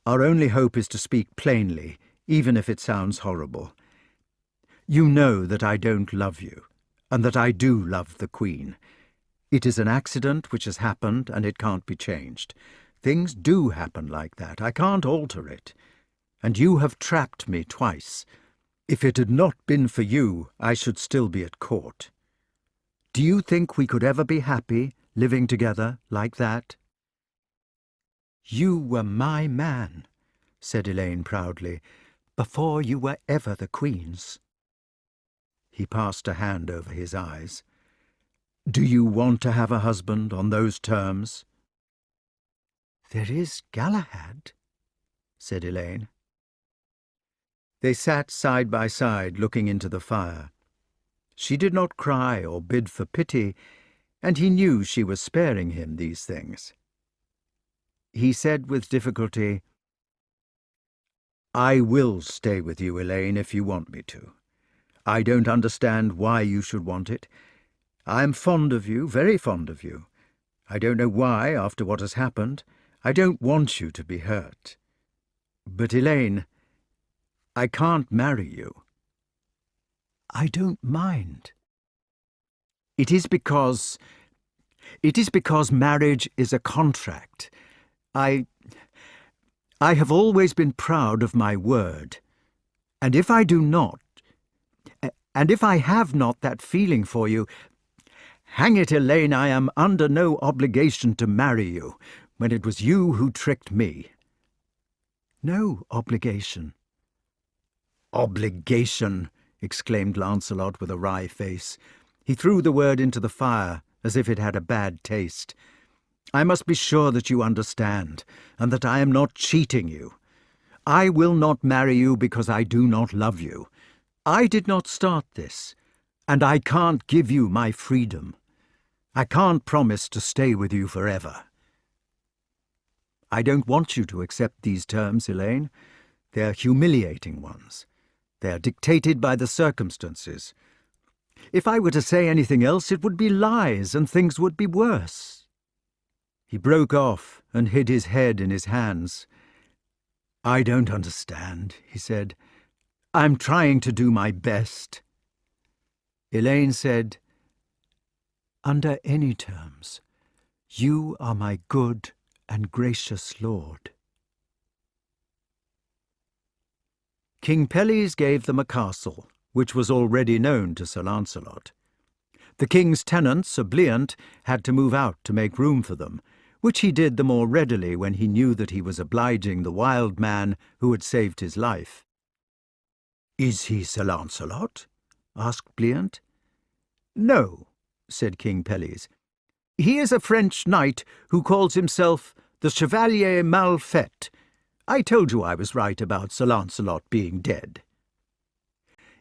our only hope is to speak plainly, even if it sounds horrible. You know that I don't love you, and that I do love the Queen. It is an accident which has happened, and it can't be changed. Things do happen like that. I can't alter it. And you have trapped me twice. If it had not been for you, I should still be at court. Do you think we could ever be happy, living together like that?" "You were my man," said Elaine proudly, "before you were ever the Queen's." He passed a hand over his eyes. "Do you want to have a husband on those terms?" "There is Galahad," said Elaine. They sat side by side, looking into the fire. She did not cry or bid for pity, and he knew she was sparing him these things. He said with difficulty, "I will stay with you, Elaine, if you want me to. I don't understand why you should want it. I am fond of you, very fond of you. I don't know why, after what has happened. I don't want you to be hurt. But, Elaine, I can't marry you." "I don't mind." It is because marriage is a contract. I have always been proud of my word, and if I do not, and if I have not that feeling for you, hang it, Elaine, I am under no obligation to marry you, when it was you who tricked me." "No obligation." "Obligation!" exclaimed Lancelot with a wry face. He threw the word into the fire as if it had a bad taste. "I must be sure that you understand, and that I am not cheating you. I will not marry you because I do not love you. I did not start this, and I can't give you my freedom. I can't promise to stay with you forever." "I don't want you to accept these terms, Elaine. They're humiliating ones. They're dictated by the circumstances. If I were to say anything else, it would be lies, and things would be worse." He broke off and hid his head in his hands. "I don't understand," he said. "I'm trying to do my best." Elaine said, "Under any terms, you are my good and gracious lord." King Pelles gave them a castle, which was already known to Sir Lancelot. The king's tenant, Sir Bliant, had to move out to make room for them, which he did the more readily when he knew that he was obliging the wild man who had saved his life. "Is he Sir Lancelot?" asked Bliant. "No," said King Pelles. "He is a French knight who calls himself the Chevalier Mal Fait. I told you I was right about Sir Lancelot being dead."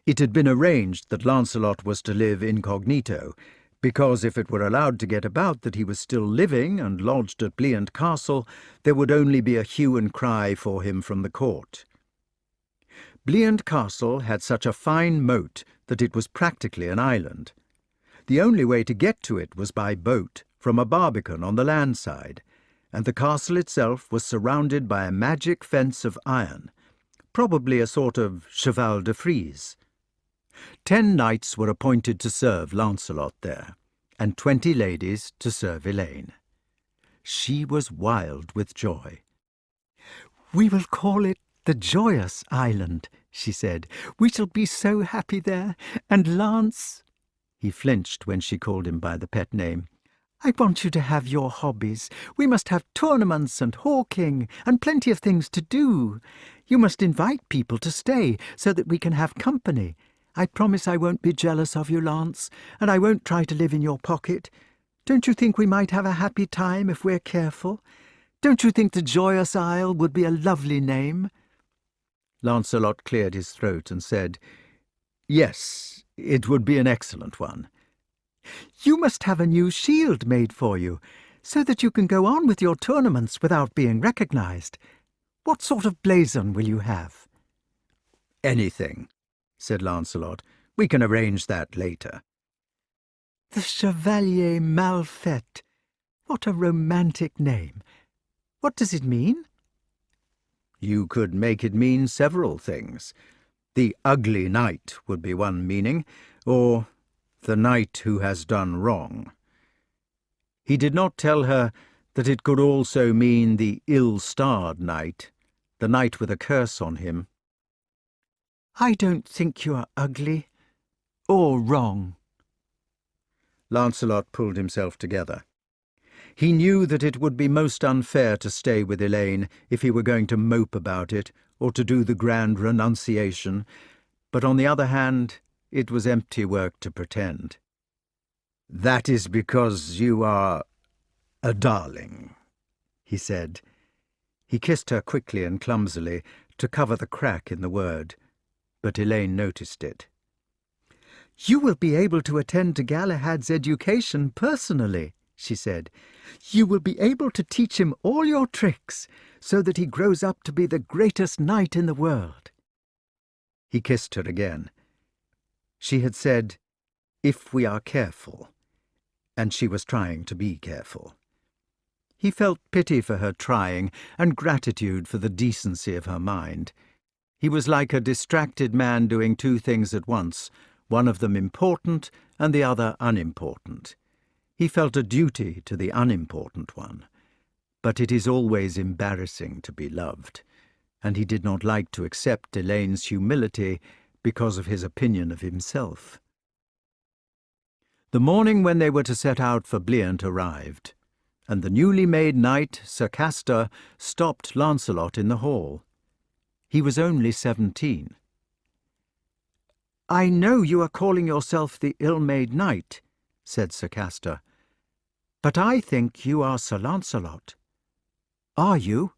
It had been arranged that Lancelot was to live incognito, because if it were allowed to get about that he was still living and lodged at Bliant Castle, there would only be a hue and cry for him from the court. Bliant Castle had such a fine moat that it was practically an island. The only way to get to it was by boat from a barbican on the land side, and the castle itself was surrounded by a magic fence of iron, probably a sort of cheval de frise. 10 knights were appointed to serve Lancelot there, and 20 ladies to serve Elaine. She was wild with joy. "We will call it the Joyous Island," she said. "We shall be so happy there, and Lance—" He flinched when she called him by the pet name. "I want you to have your hobbies. We must have tournaments and hawking, and plenty of things to do. You must invite people to stay, so that we can have company. I promise I won't be jealous of you, Lance, and I won't try to live in your pocket. Don't you think we might have a happy time if we're careful? Don't you think the Joyous Isle would be a lovely name?" Lancelot cleared his throat and said, "Yes, it would be an excellent one." "You must have a new shield made for you, so that you can go on with your tournaments without being recognized. What sort of blazon will you have?" "Anything," said Lancelot. "We can arrange that later." "The Chevalier Mal Fait. What a romantic name. What does it mean?" "You could make it mean several things. The ugly knight would be one meaning, or the knight who has done wrong." He did not tell her that it could also mean the ill-starred knight, the knight with a curse on him. "I don't think you are ugly or wrong." Lancelot pulled himself together. He knew that it would be most unfair to stay with Elaine if he were going to mope about it or to do the grand renunciation, but on the other hand, it was empty work to pretend. "That is because you are a darling," he said. He kissed her quickly and clumsily to cover the crack in the word, but Elaine noticed it. "You will be able to attend to Galahad's education personally," she said. "You will be able to teach him all your tricks, so that he grows up to be the greatest knight in the world." He kissed her again. She had said, "If we are careful," and she was trying to be careful. He felt pity for her trying and gratitude for the decency of her mind. He was like a distracted man doing 2 things at once, one of them important and the other unimportant. He felt a duty to the unimportant one, but it is always embarrassing to be loved, and he did not like to accept Elaine's humility because of his opinion of himself. The morning when they were to set out for Bliant arrived, and the newly made knight, Sir Castor, stopped Lancelot in the hall. He was only 17. "I know you are calling yourself the ill-made knight," said Sir Castor, "but I think you are Sir Lancelot. Are you?"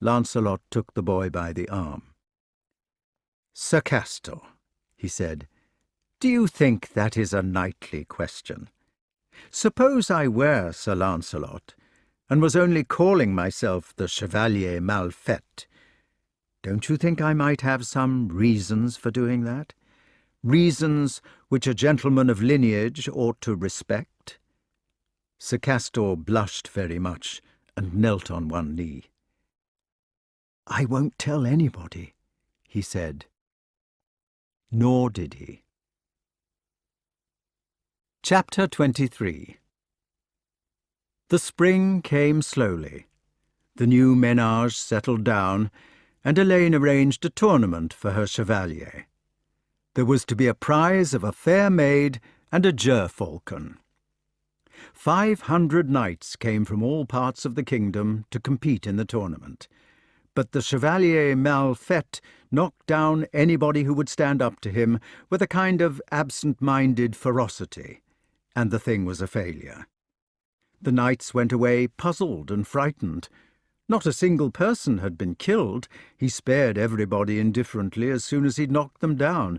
Lancelot took the boy by the arm. "Sir Castor," he said, "do you think that is a knightly question? Suppose I were Sir Lancelot, and was only calling myself the Chevalier Mal Fait. Don't you think I might have some reasons for doing that? Reasons which a gentleman of lineage ought to respect?" Sir Castor blushed very much and knelt on one knee. "I won't tell anybody," he said. Nor did he. Chapter 23. The spring came slowly. The new ménage settled down, and Elaine arranged a tournament for her chevalier. There was to be a prize of a fair maid and a gerfalcon. 500 knights came from all parts of the kingdom to compete in the tournament, but the Chevalier Malfait knocked down anybody who would stand up to him with a kind of absent-minded ferocity, and the thing was a failure. The knights went away puzzled and frightened. Not a single person had been killed. He spared everybody indifferently as soon as he'd knocked them down,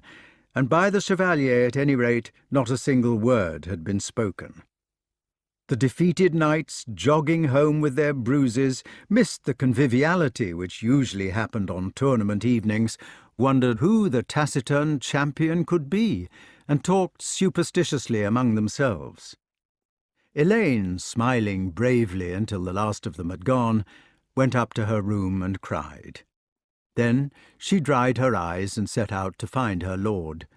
and by the Chevalier, at any rate, not a single word had been spoken. The defeated knights, jogging home with their bruises, missed the conviviality which usually happened on tournament evenings, wondered who the taciturn champion could be, and talked superstitiously among themselves. Elaine, smiling bravely until the last of them had gone, went up to her room and cried. Then she dried her eyes and set out to find her lord.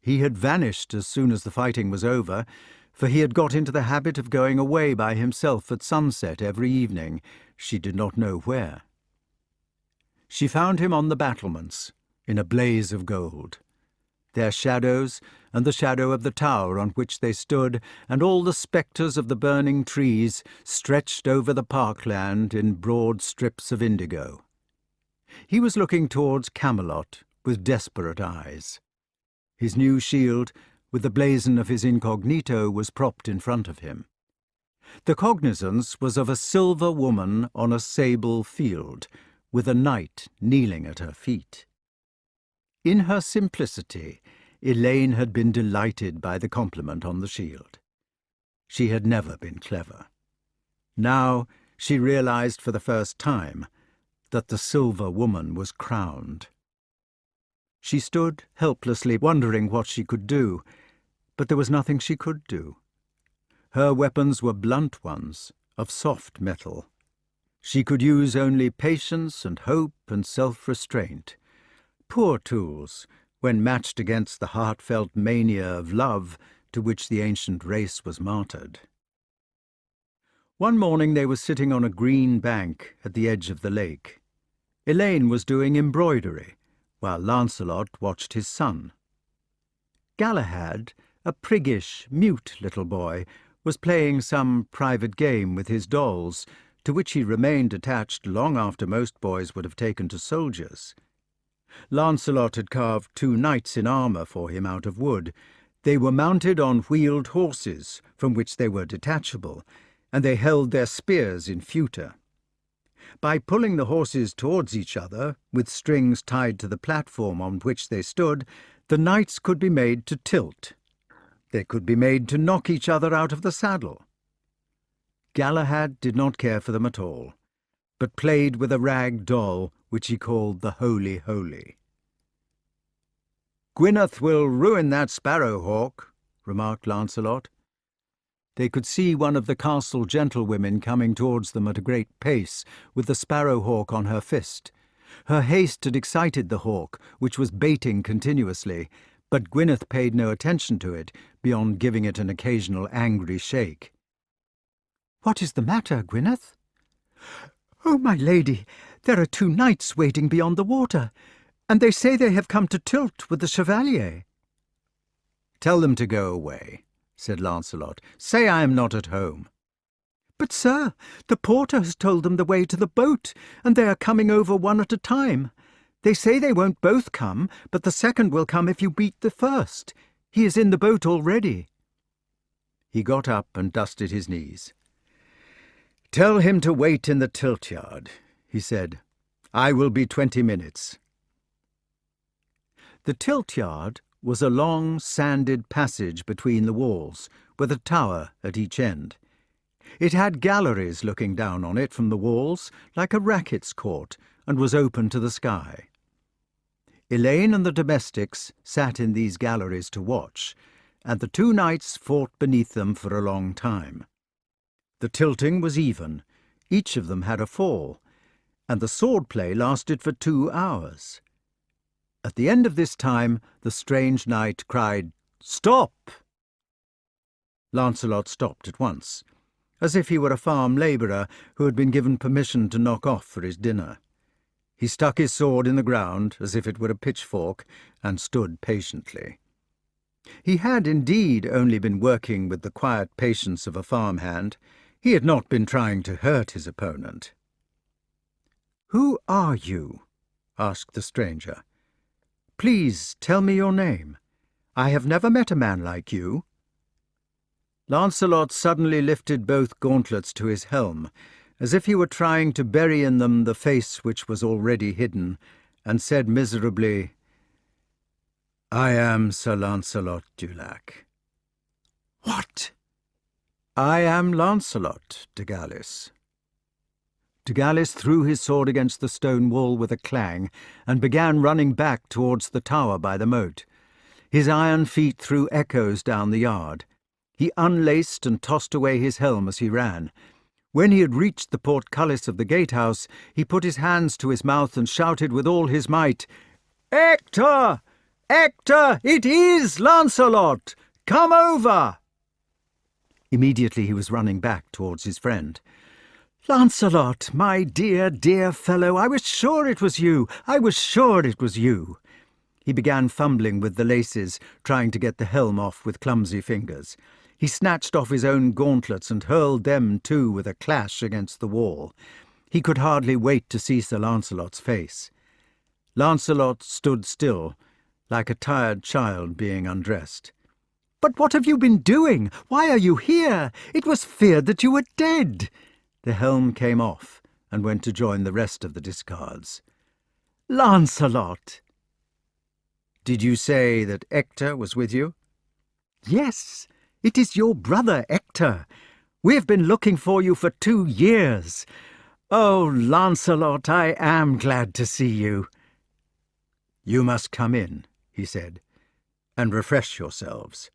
He had vanished as soon as the fighting was over, for he had got into the habit of going away by himself at sunset every evening, she did not know where. She found him on the battlements, in a blaze of gold. Their shadows, and the shadow of the tower on which they stood, and all the spectres of the burning trees, stretched over the parkland in broad strips of indigo. He was looking towards Camelot with desperate eyes. His new shield, with the blazon of his incognito, was propped in front of him. The cognizance was of a silver woman on a sable field, with a knight kneeling at her feet. In her simplicity, Elaine had been delighted by the compliment on the shield. She had never been clever. Now she realized for the first time that the silver woman was crowned. She stood helplessly, wondering what she could do, but there was nothing she could do. Her weapons were blunt ones, of soft metal. She could use only patience and hope and self-restraint. Poor tools, when matched against the heartfelt mania of love to which the ancient race was martyred. One morning they were sitting on a green bank at the edge of the lake. Elaine was doing embroidery, while Lancelot watched his son. Galahad, a priggish, mute little boy, was playing some private game with his dolls, to which he remained attached long after most boys would have taken to soldiers. Lancelot had carved 2 knights in armour for him out of wood. They were mounted on wheeled horses, from which they were detachable, and they held their spears in feuter. By pulling the horses towards each other, with strings tied to the platform on which they stood, the knights could be made to tilt. They could be made to knock each other out of the saddle. Galahad did not care for them at all, but played with a rag doll which he called the Holy Holy. "Gwyneth will ruin that sparrowhawk," remarked Lancelot. They could see one of the castle gentlewomen coming towards them at a great pace, with the sparrowhawk on her fist. Her haste had excited the hawk, which was baiting continuously, but Gwyneth paid no attention to it, beyond giving it an occasional angry shake. "What is the matter, Gwyneth?" "Oh, my lady, there are 2 knights waiting beyond the water, and they say they have come to tilt with the Chevalier." "Tell them to go away," said Lancelot. "Say I am not at home." "But, sir, the porter has told them the way to the boat, and they are coming over one at a time. They say they won't both come, but the second will come if you beat the first. He is in the boat already." He got up and dusted his knees. "Tell him to wait in the tilt-yard," he said. "I will be 20 minutes." The tilt-yard was a long, sanded passage between the walls, with a tower at each end. It had galleries looking down on it from the walls, like a racket's court, and was open to the sky. Elaine and the domestics sat in these galleries to watch, and the 2 knights fought beneath them for a long time. The tilting was even. Each of them had a fall, and the sword-play lasted for 2 hours. At the end of this time, the strange knight cried, "Stop!" Lancelot stopped at once, as if he were a farm labourer who had been given permission to knock off for his dinner. He stuck his sword in the ground, as if it were a pitchfork, and stood patiently. He had indeed only been working with the quiet patience of a farmhand. He had not been trying to hurt his opponent. "Who are you?" asked the stranger. "Please tell me your name. I have never met a man like you." Lancelot suddenly lifted both gauntlets to his helm, as if he were trying to bury in them the face which was already hidden, and said miserably, "I am Sir Lancelot du Lac." "What?" "I am Lancelot de Galis." De Galis threw his sword against the stone wall with a clang, and began running back towards the tower by the moat. His iron feet threw echoes down the yard. He unlaced and tossed away his helm as he ran. When he had reached the portcullis of the gatehouse, he put his hands to his mouth and shouted with all his might, "Hector! Hector! It is Lancelot! Come over!" Immediately he was running back towards his friend. "Lancelot, my dear, dear fellow, I was sure it was you! I was sure it was you!" He began fumbling with the laces, trying to get the helm off with clumsy fingers. He snatched off his own gauntlets and hurled them too with a clash against the wall. He could hardly wait to see Sir Lancelot's face. Lancelot stood still, like a tired child being undressed. "But what have you been doing? Why are you here? It was feared that you were dead." The helm came off and went to join the rest of the discards. "Lancelot!" "Did you say that Hector was with you?" "Yes, it is your brother Hector. We have been looking for you for 2 years. Oh, Lancelot, I am glad to see you." "You must come in," he said, "and refresh yourselves."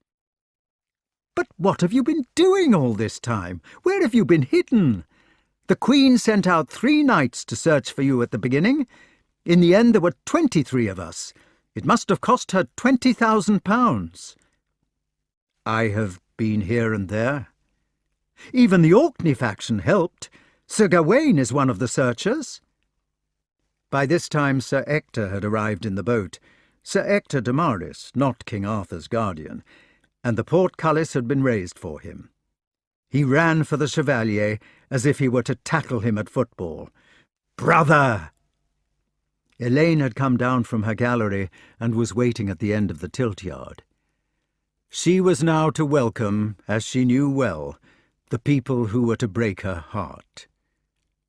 "But what have you been doing all this time? Where have you been hidden? The Queen sent out 3 knights to search for you at the beginning. In the end there were 23 of us. It must have cost her £20,000. "I have been here and there." "Even the Orkney faction helped. Sir Gawain is one of the searchers." By this time Sir Ector had arrived in the boat, Sir Ector de Maris, not King Arthur's guardian, and the portcullis had been raised for him. He ran for the Chevalier as if he were to tackle him at football. "Brother!" Elaine had come down from her gallery and was waiting at the end of the tilt-yard. She was now to welcome, as she knew well, the people who were to break her heart.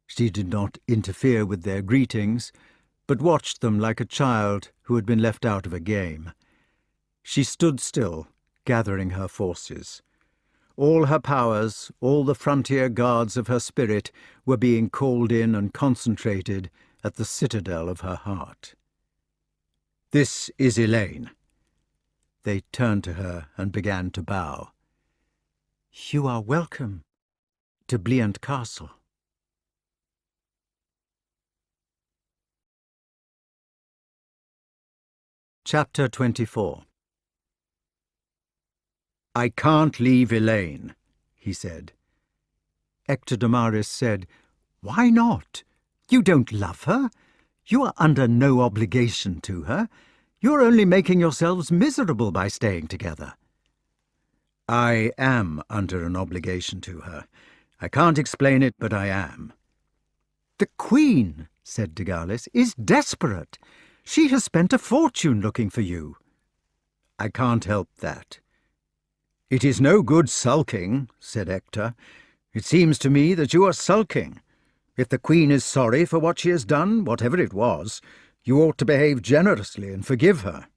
She did not interfere with their greetings, but watched them like a child who had been left out of a game. She stood still, gathering her forces. All her powers, all the frontier guards of her spirit were being called in and concentrated at the citadel of her heart. "This is Elaine." They turned to her and began to bow. "You are welcome to Bliant Castle." Chapter 24. "I can't leave Elaine," he said. Hector de Maris said, "Why not? You don't love her. You are under no obligation to her. You're only making yourselves miserable by staying together." "I am under an obligation to her. I can't explain it, but I am." "The Queen," said de Galis, "is desperate. She has spent a fortune looking for you." "I can't help that." "It is no good sulking," said Hector. "It seems to me that you are sulking. If the Queen is sorry for what she has done, whatever it was, you ought to behave generously and forgive her."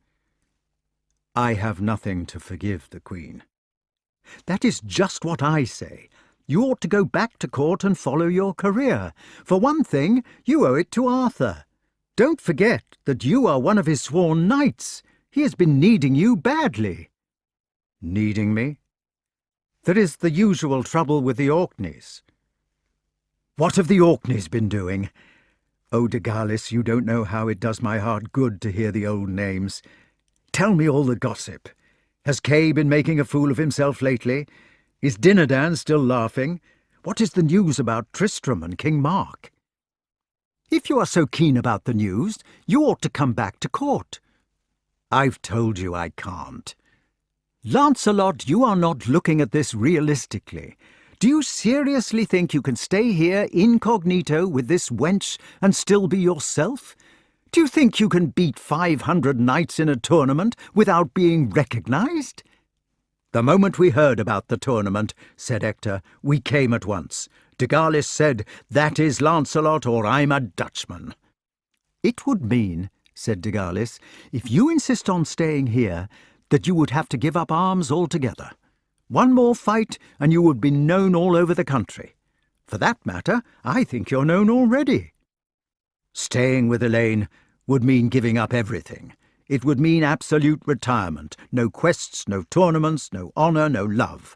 "I have nothing to forgive the Queen." "That is just what I say. You ought to go back to court and follow your career. For one thing, you owe it to Arthur. Don't forget that you are one of his sworn knights. He has been needing you badly." "Needing me?" "There is the usual trouble with the Orkneys." "What have the Orkneys been doing?" Oh, de Galis, you don't know how it does my heart good to hear the old names. Tell me all the gossip. Has Kay been making a fool of himself lately? Is Dinadan still laughing? What is the news about Tristram and King Mark? If you are so keen about the news, you ought to come back to court. I've told you I can't. Lancelot, you are not looking at this realistically. Do you seriously think you can stay here incognito with this wench and still be yourself? Do you think you can beat 500 knights in a tournament without being recognized? The moment we heard about the tournament, said Hector, we came at once. De Galis said, that is Lancelot or I'm a Dutchman. It would mean, said de Galis, if you insist on staying here, that you would have to give up arms altogether. One more fight, and you would be known all over the country. For that matter, I think you're known already. Staying with Elaine would mean giving up everything. It would mean absolute retirement, no quests, no tournaments, no honour, no love.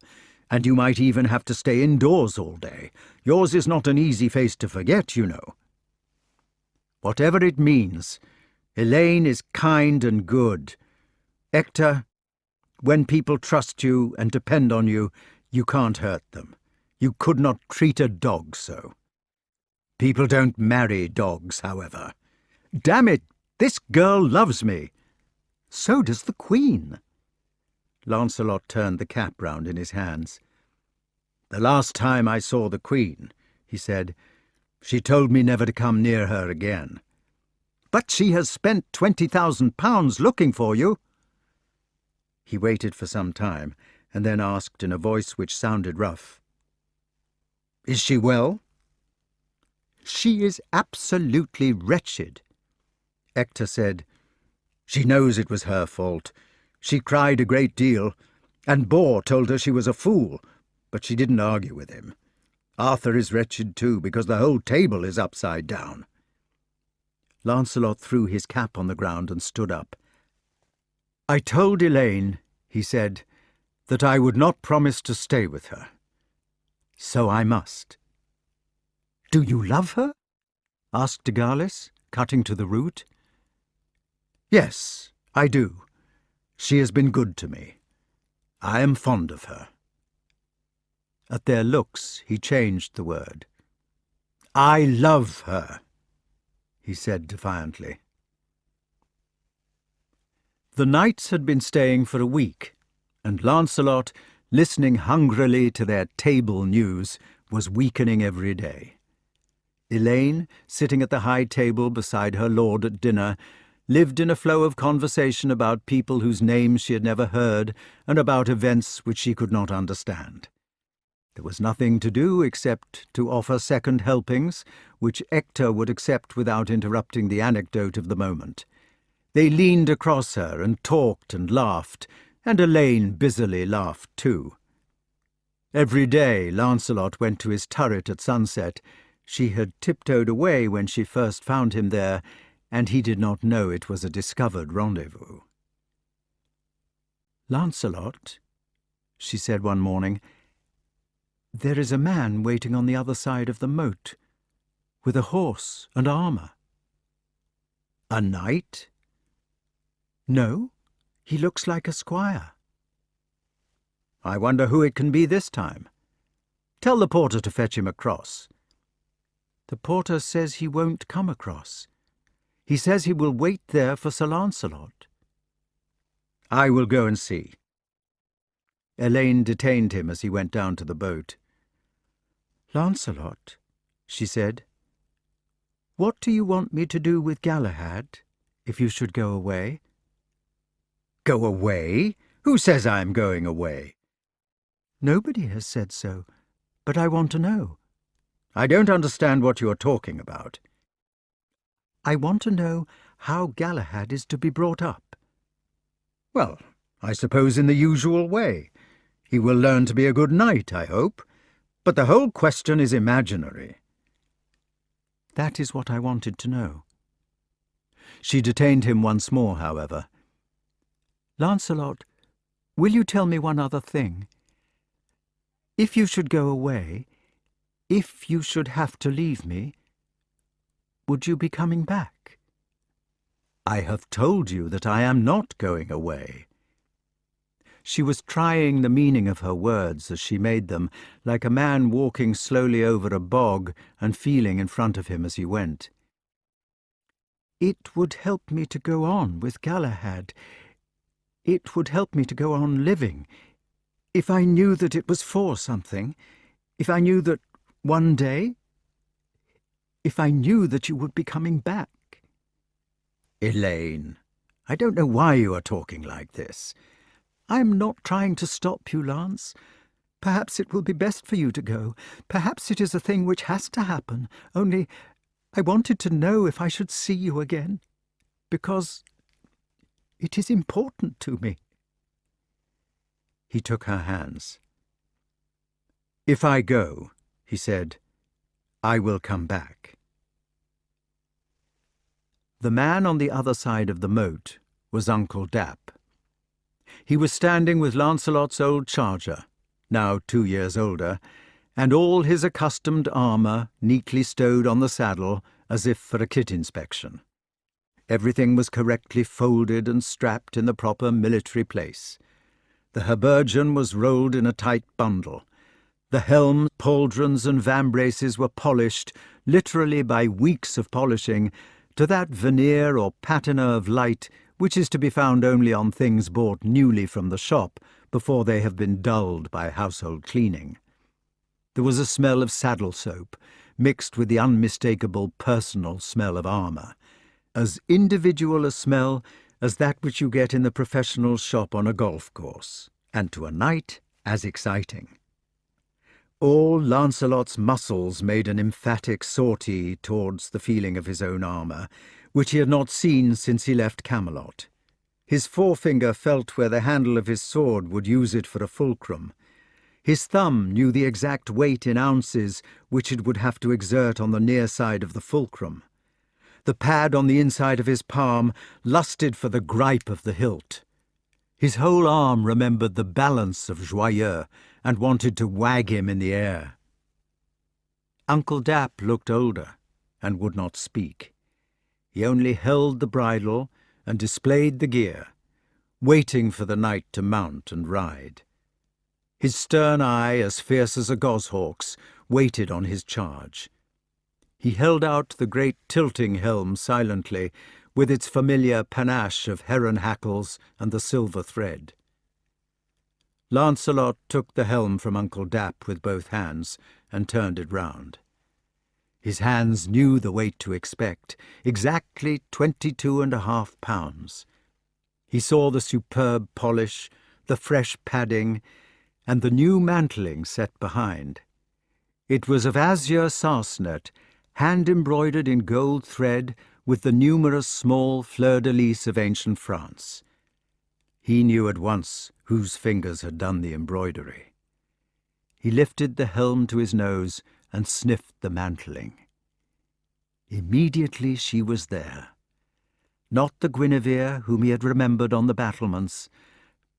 And you might even have to stay indoors all day. Yours is not an easy face to forget, you know. Whatever it means, Elaine is kind and good. Hector, when people trust you and depend on you, you can't hurt them. You could not treat a dog so. People don't marry dogs, however. Damn it, this girl loves me. So does the Queen. Lancelot turned the cap round in his hands. The last time I saw the Queen, he said, she told me never to come near her again. But she has spent £20,000 looking for you. He waited for some time, and then asked in a voice which sounded rough, Is she well? She is absolutely wretched. Hector said, She knows it was her fault. She cried a great deal, and Bor told her she was a fool, but she didn't argue with him. Arthur is wretched too, because the whole table is upside down. Lancelot threw his cap on the ground and stood up. I told Elaine, he said, that I would not promise to stay with her. So I must. Do you love her? Asked de Galis, cutting to the root. Yes, I do. She has been good to me. I am fond of her. At their looks, he changed the word. I love her, he said defiantly. The knights had been staying for a week, and Lancelot, listening hungrily to their table news, was weakening every day. Elaine, sitting at the high table beside her lord at dinner, lived in a flow of conversation about people whose names she had never heard and about events which she could not understand. There was nothing to do except to offer second helpings, which Hector would accept without interrupting the anecdote of the moment. They leaned across her and talked and laughed, and Elaine busily laughed too. Every day Lancelot went to his turret at sunset. She had tiptoed away when she first found him there, and he did not know it was a discovered rendezvous. Lancelot, she said one morning, there is a man waiting on the other side of the moat, with a horse and armour. A knight? No, he looks like a squire. I wonder who it can be this time. Tell the porter to fetch him across. The porter says he won't come across. He says he will wait there for Sir Lancelot. I will go and see. Elaine detained him as he went down to the boat. Lancelot, she said, what do you want me to do with Galahad, if you should go away? Go away? Who says I am going away? Nobody has said so, but I want to know. I don't understand what you are talking about. I want to know how Galahad is to be brought up. Well, I suppose in the usual way. He will learn to be a good knight, I hope. But the whole question is imaginary. That is what I wanted to know. She detained him once more, however. Lancelot, will you tell me one other thing? If you should go away, if you should have to leave me, would you be coming back? I have told you that I am not going away. She was trying the meaning of her words as she made them, like a man walking slowly over a bog and feeling in front of him as he went. It would help me to go on with Galahad. It would help me to go on living. If I knew that it was for something, if I knew that one day, if I knew that you would be coming back. Elaine, I don't know why you are talking like this. I am not trying to stop you, Lance. Perhaps it will be best for you to go. Perhaps it is a thing which has to happen. Only I wanted to know if I should see you again, because it is important to me. He took her hands. If I go, he said, I will come back. The man on the other side of the moat was Uncle Dap. He was standing with Lancelot's old charger, now 2 years older, and all his accustomed armour neatly stowed on the saddle as if for a kit inspection. Everything was correctly folded and strapped in the proper military place. The habergeon was rolled in a tight bundle. The helm, pauldrons and vambraces were polished, literally by weeks of polishing, to that veneer or patina of light which is to be found only on things bought newly from the shop before they have been dulled by household cleaning. There was a smell of saddle soap, mixed with the unmistakable personal smell of armour, as individual a smell as that which you get in the professional shop on a golf course, and to a night as exciting. All Lancelot's muscles made an emphatic sortie towards the feeling of his own armour, which he had not seen since he left Camelot. His forefinger felt where the handle of his sword would use it for a fulcrum. His thumb knew the exact weight in ounces which it would have to exert on the near side of the fulcrum. The pad on the inside of his palm lusted for the gripe of the hilt. His whole arm remembered the balance of Joyeux and wanted to wag him in the air. Uncle Dap looked older and would not speak. He only held the bridle and displayed the gear, waiting for the knight to mount and ride. His stern eye, as fierce as a goshawk's, waited on his charge. He held out the great tilting helm silently, with its familiar panache of heron hackles and the silver thread. Lancelot took the helm from Uncle Dap with both hands and turned it round. His hands knew the weight to expect, exactly 22.5 pounds. He saw the superb polish, the fresh padding, and the new mantling set behind. It was of azure sarcenet, hand-embroidered in gold thread with the numerous small fleur-de-lis of ancient France. He knew at once whose fingers had done the embroidery. He lifted the helm to his nose and sniffed the mantling. Immediately she was there. Not the Guinevere whom he had remembered on the battlements,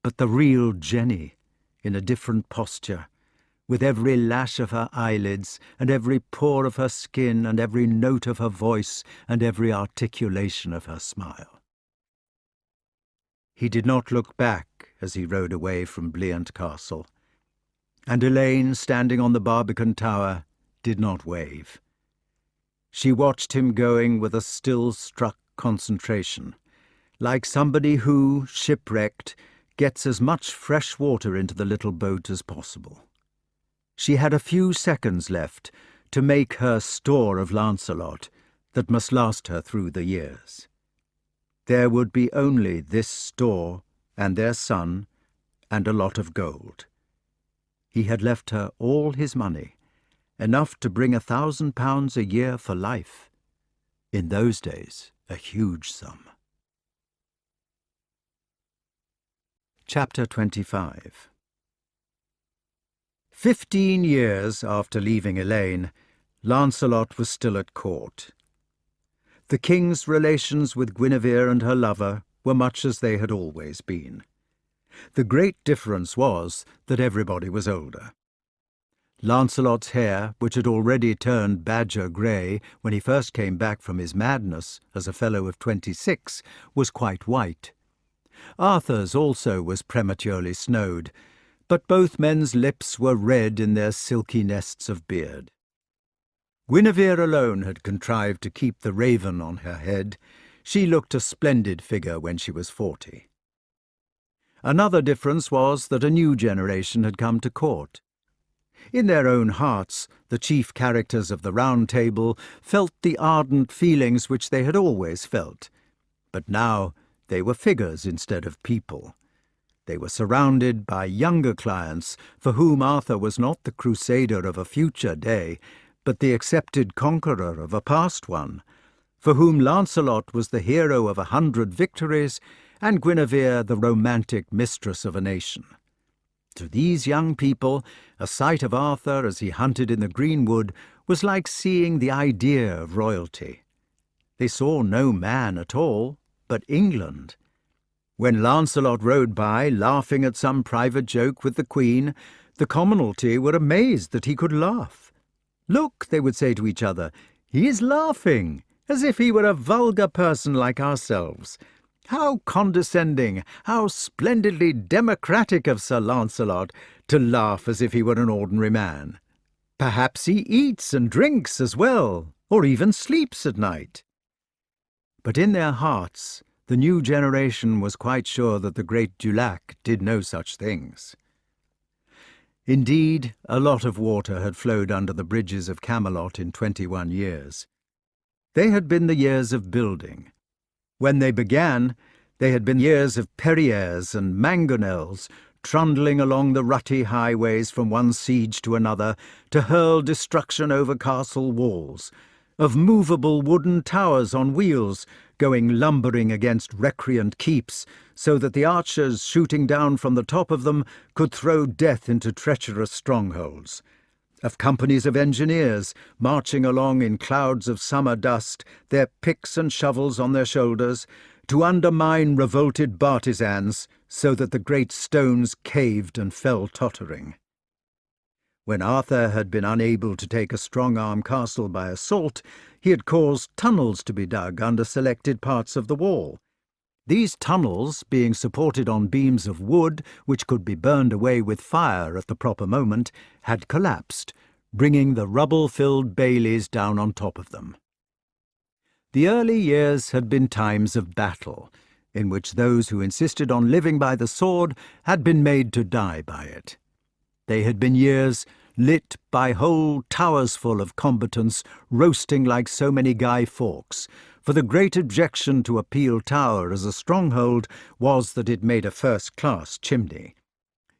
but the real Jenny, in a different posture, with every lash of her eyelids, and every pore of her skin, and every note of her voice, and every articulation of her smile. He did not look back as he rode away from Bliant Castle, and Elaine, standing on the Barbican Tower, did not wave. She watched him going with a still-struck concentration, like somebody who, shipwrecked, gets as much fresh water into the little boat as possible. She had a few seconds left to make her store of Lancelot that must last her through the years. There would be only this store and their son and a lot of gold. He had left her all his money, enough to bring £1,000 a year for life. In those days, a huge sum. Chapter 25. 15 years after leaving Elaine, Lancelot was still at court. The king's relations with Guinevere and her lover were much as they had always been. The great difference was that everybody was older. Lancelot's hair, which had already turned badger grey when he first came back from his madness as a fellow of 26, was quite white. Arthur's also was prematurely snowed, but both men's lips were red in their silky nests of beard. Guinevere alone had contrived to keep the raven on her head. She looked a splendid figure when she was 40. Another difference was that a new generation had come to court. In their own hearts, the chief characters of the Round Table felt the ardent feelings which they had always felt, but now they were figures instead of people. They were surrounded by younger clients for whom Arthur was not the crusader of a future day, but the accepted conqueror of a past one, for whom Lancelot was the hero of 100 victories and Guinevere the romantic mistress of a nation. To these young people, a sight of Arthur as he hunted in the greenwood was like seeing the idea of royalty. They saw no man at all, but England. When Lancelot rode by, laughing at some private joke with the Queen, the commonalty were amazed that he could laugh. "Look," they would say to each other, "he is laughing, as if he were a vulgar person like ourselves. How condescending, how splendidly democratic of Sir Lancelot to laugh as if he were an ordinary man. Perhaps he eats and drinks as well, or even sleeps at night." But in their hearts, the new generation was quite sure that the great Du Lac did no such things. Indeed, a lot of water had flowed under the bridges of Camelot in 21 years. They had been the years of building. When they began, they had been years of Perriers and Mangonels, trundling along the rutty highways from one siege to another to hurl destruction over castle walls, of movable wooden towers on wheels, going lumbering against recreant keeps, so that the archers shooting down from the top of them could throw death into treacherous strongholds, of companies of engineers marching along in clouds of summer dust, their picks and shovels on their shoulders, to undermine revolted partisans, so that the great stones caved and fell tottering. When Arthur had been unable to take a strong-arm castle by assault, he had caused tunnels to be dug under selected parts of the wall. These tunnels, being supported on beams of wood which could be burned away with fire at the proper moment, had collapsed, bringing the rubble-filled baileys down on top of them. The early years had been times of battle, in which those who insisted on living by the sword had been made to die by it. They had been years lit by whole towers full of combatants roasting like so many Guy Fawkes, for the great objection to a peel tower as a stronghold was that it made a first-class chimney.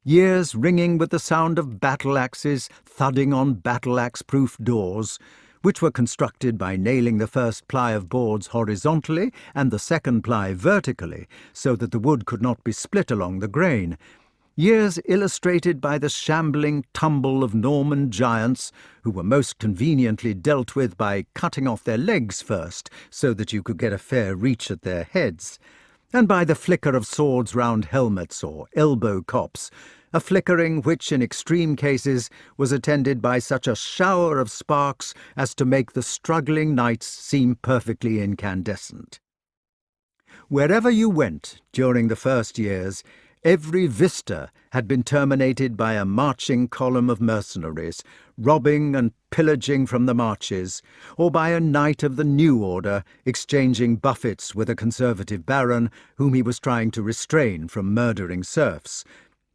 Years ringing with the sound of battle-axes thudding on battle-axe-proof doors, which were constructed by nailing the first ply of boards horizontally and the second ply vertically, so that the wood could not be split along the grain. Years illustrated by the shambling tumble of Norman giants, who were most conveniently dealt with by cutting off their legs first, so that you could get a fair reach at their heads, and by the flicker of swords round helmets or elbow cops, a flickering which, in extreme cases, was attended by such a shower of sparks as to make the struggling knights seem perfectly incandescent. Wherever you went during the first years, every vista had been terminated by a marching column of mercenaries, robbing and pillaging from the marches, or by a knight of the new order exchanging buffets with a conservative baron whom he was trying to restrain from murdering serfs,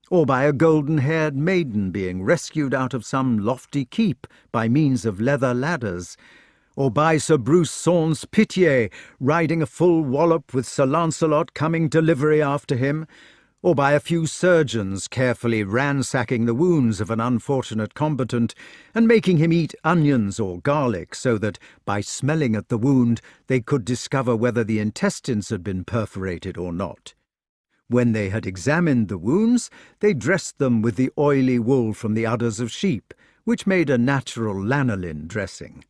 or by a golden-haired maiden being rescued out of some lofty keep by means of leather ladders, or by Sir Bruce Saunce Pitié riding a full wallop with Sir Lancelot coming delivery after him, or by a few surgeons carefully ransacking the wounds of an unfortunate combatant and making him eat onions or garlic so that, by smelling at the wound, they could discover whether the intestines had been perforated or not. When they had examined the wounds, they dressed them with the oily wool from the udders of sheep, which made a natural lanolin dressing.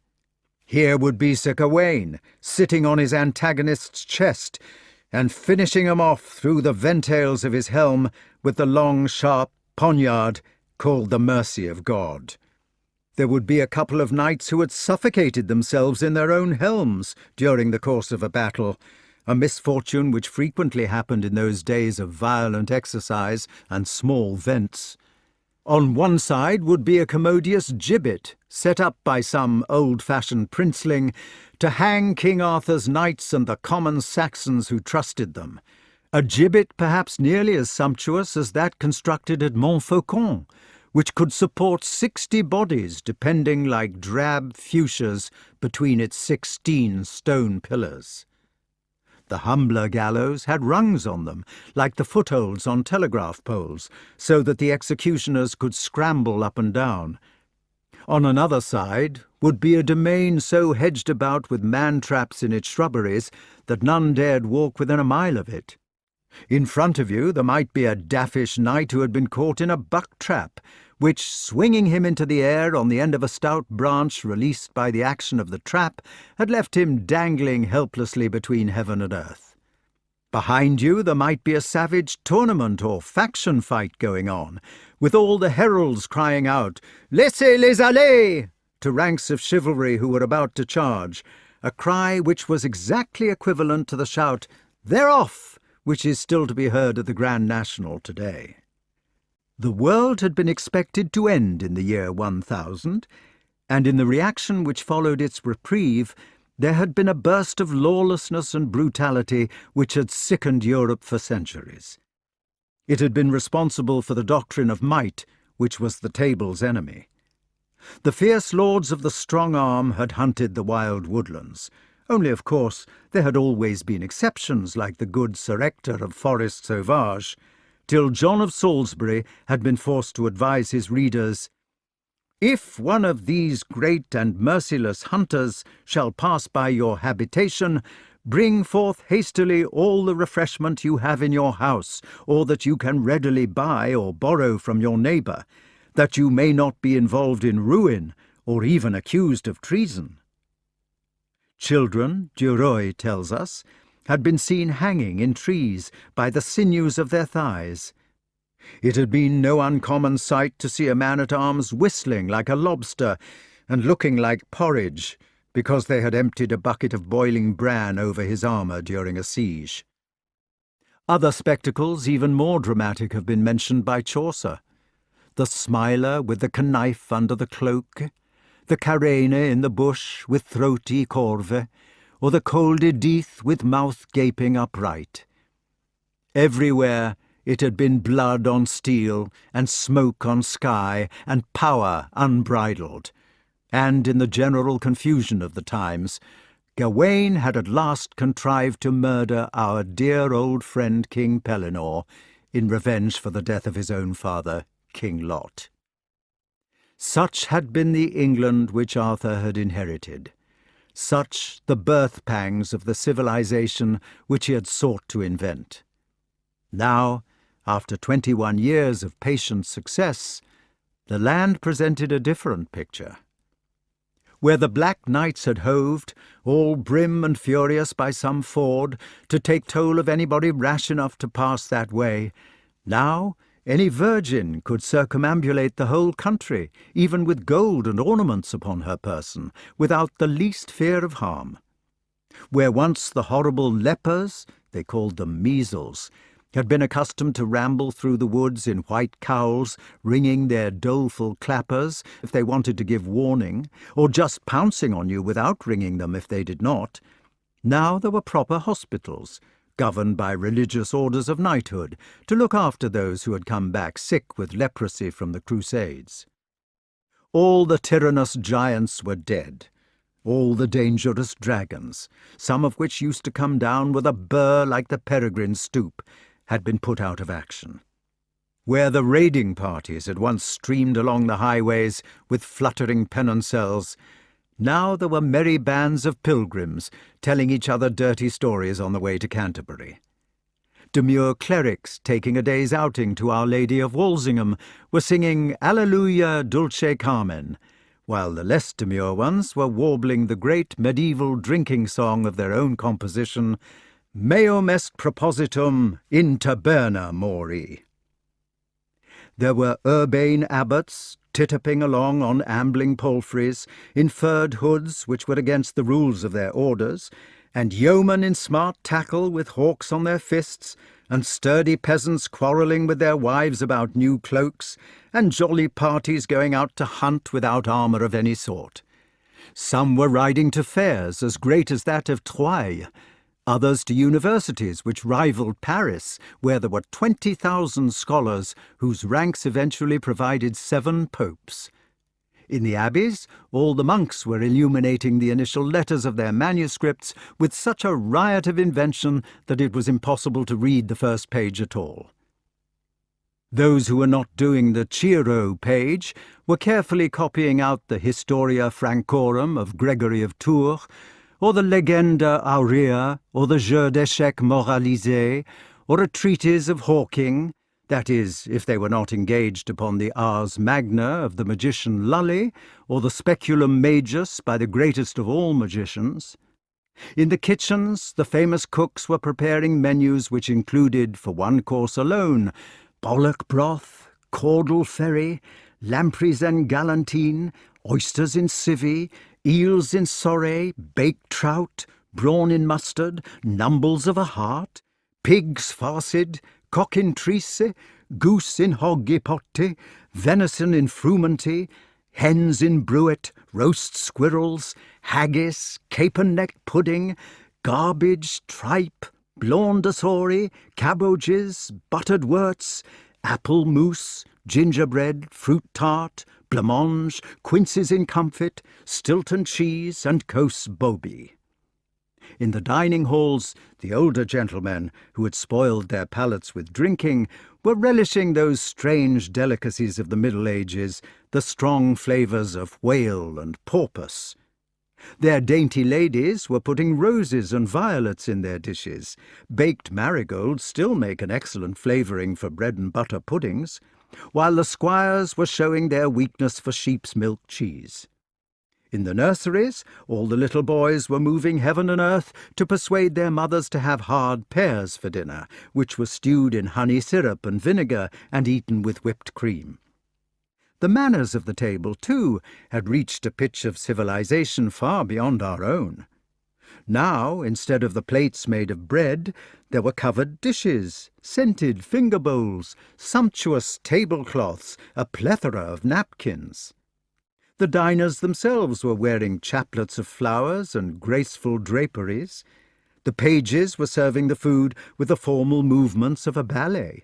Here would be Sir Gawain, sitting on his antagonist's chest, and finishing him off through the ventails of his helm with the long, sharp poniard called the mercy of God. There would be a couple of knights who had suffocated themselves in their own helms during the course of a battle, a misfortune which frequently happened in those days of violent exercise and small vents. On one side would be a commodious gibbet, set up by some old-fashioned princeling to hang King Arthur's knights and the common Saxons who trusted them. A gibbet perhaps nearly as sumptuous as that constructed at Montfaucon, which could support 60 bodies depending like drab fuchsias between its 16 stone pillars. The humbler gallows had rungs on them, like the footholds on telegraph poles, so that the executioners could scramble up and down. On another side would be a domain so hedged about with man-traps in its shrubberies that none dared walk within a mile of it. In front of you there might be a daffish knight who had been caught in a buck-trap, which, swinging him into the air on the end of a stout branch released by the action of the trap, had left him dangling helplessly between heaven and earth. Behind you there might be a savage tournament or faction fight going on, with all the heralds crying out, "Laissez-les aller!" to ranks of chivalry who were about to charge, a cry which was exactly equivalent to the shout, "They're off!" which is still to be heard at the Grand National today. The world had been expected to end in the year 1000, and in the reaction which followed its reprieve, there had been a burst of lawlessness and brutality which had sickened Europe for centuries. It had been responsible for the doctrine of might, which was the table's enemy. The fierce lords of the strong arm had hunted the wild woodlands, only, of course, there had always been exceptions like the good Sir Ector of Forest Sauvage, till John of Salisbury had been forced to advise his readers, "If one of these great and merciless hunters shall pass by your habitation, bring forth hastily all the refreshment you have in your house, or that you can readily buy or borrow from your neighbour, that you may not be involved in ruin, or even accused of treason." Children, Duroy tells us, had been seen hanging in trees by the sinews of their thighs. It had been no uncommon sight to see a man-at-arms whistling like a lobster and looking like porridge, because they had emptied a bucket of boiling bran over his armour during a siege. Other spectacles, even more dramatic, have been mentioned by Chaucer. The smiler with the knife under the cloak, the carene in the bush with throaty corve, or the col de Dith with mouth gaping upright. Everywhere it had been blood on steel, and smoke on sky, and power unbridled. And in the general confusion of the times, Gawain had at last contrived to murder our dear old friend King Pellinore in revenge for the death of his own father, King Lot. Such had been the England which Arthur had inherited, such the birth pangs of the civilization which he had sought to invent. Now, after 21 years of patient success, the land presented a different picture. Where the Black Knights had hoved, all brim and furious by some ford, to take toll of anybody rash enough to pass that way, now any virgin could circumambulate the whole country, even with gold and ornaments upon her person, without the least fear of harm. Where once the horrible lepers, they called them measles, had been accustomed to ramble through the woods in white cowls, ringing their doleful clappers if they wanted to give warning, or just pouncing on you without ringing them if they did not, now there were proper hospitals, governed by religious orders of knighthood, to look after those who had come back sick with leprosy from the Crusades. All the tyrannous giants were dead, all the dangerous dragons, some of which used to come down with a burr like the peregrine stoop, had been put out of action. Where the raiding parties had once streamed along the highways with fluttering pennoncelles, now there were merry bands of pilgrims telling each other dirty stories on the way to Canterbury. Demure clerics taking a day's outing to Our Lady of Walsingham were singing Alleluia Dulce Carmen, while the less demure ones were warbling the great medieval drinking song of their own composition, Meum est propositum in taberna mori. There were urbane abbots, tituping along on ambling palfreys, in furred hoods which were against the rules of their orders, and yeomen in smart tackle with hawks on their fists, and sturdy peasants quarrelling with their wives about new cloaks, and jolly parties going out to hunt without armour of any sort. Some were riding to fairs as great as that of Troyes, others to universities which rivaled Paris, where there were 20,000 scholars whose ranks eventually provided 7 popes. In the abbeys, all the monks were illuminating the initial letters of their manuscripts with such a riot of invention that it was impossible to read the first page at all. Those who were not doing the Ciro page were carefully copying out the Historia Francorum of Gregory of Tours, or the Legenda Aurea, or the Jeu d'échecs moralisé, or a treatise of Hawking, that is, if they were not engaged upon the Ars Magna of the magician Lully, or the Speculum Magus by the greatest of all magicians. In the kitchens, the famous cooks were preparing menus which included, for one course alone, bollock broth, caudle ferry, lampreys en galantine, oysters in civvy, eels in sorrey, baked trout, brawn in mustard, numbles of a heart, pigs farcid, cock in trice, goose in hoggy potte, venison in frumenty, hens in bruet, roast squirrels, haggis, capon-necked pudding, garbage, tripe, blonde-assory, cabbages, buttered wurts, apple mousse, gingerbread, fruit tart, blancmange, quinces in comfit, Stilton cheese, and Cos boby. In the dining halls, the older gentlemen, who had spoiled their palates with drinking, were relishing those strange delicacies of the Middle Ages, the strong flavours of whale and porpoise. Their dainty ladies were putting roses and violets in their dishes. Baked marigolds still make an excellent flavouring for bread and butter puddings, while the squires were showing their weakness for sheep's milk cheese. In the nurseries, all the little boys were moving heaven and earth to persuade their mothers to have hard pears for dinner, which were stewed in honey syrup and vinegar and eaten with whipped cream. The manners of the table, too, had reached a pitch of civilization far beyond our own. Now, instead of the plates made of bread, there were covered dishes, scented finger bowls, sumptuous tablecloths, a plethora of napkins. The diners themselves were wearing chaplets of flowers and graceful draperies. The pages were serving the food with the formal movements of a ballet.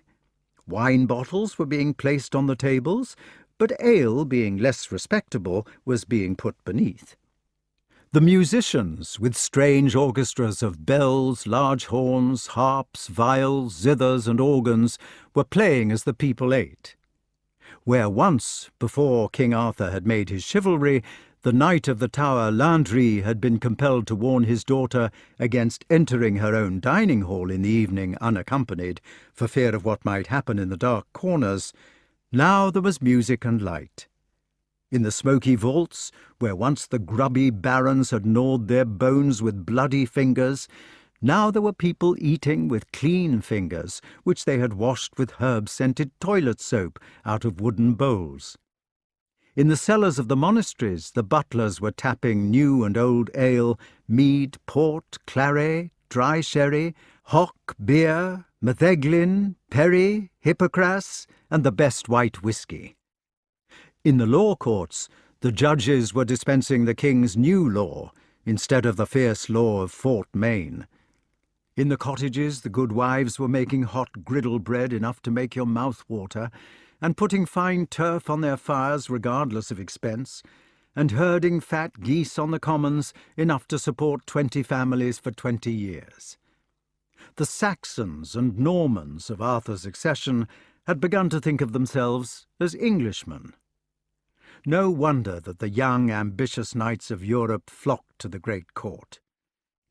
Wine bottles were being placed on the tables, but ale, being less respectable, was being put beneath. The musicians, with strange orchestras of bells, large horns, harps, viols, zithers, and organs, were playing as the people ate. Where once, before King Arthur had made his chivalry, the knight of the Tower Landry had been compelled to warn his daughter against entering her own dining hall in the evening unaccompanied, for fear of what might happen in the dark corners, now there was music and light. In the smoky vaults, where once the grubby barons had gnawed their bones with bloody fingers, now there were people eating with clean fingers, which they had washed with herb-scented toilet soap out of wooden bowls. In the cellars of the monasteries, the butlers were tapping new and old ale, mead, port, claret, dry sherry, hock, beer, metheglin, perry, hippocras, and the best white whisky. In the law courts, the judges were dispensing the king's new law, instead of the fierce law of Fort Maine. In the cottages, the good wives were making hot griddle bread enough to make your mouth water, and putting fine turf on their fires regardless of expense, and herding fat geese on the commons enough to support 20 families for 20 years. The Saxons and Normans of Arthur's accession had begun to think of themselves as Englishmen. No wonder that the young, ambitious knights of Europe flocked to the great court.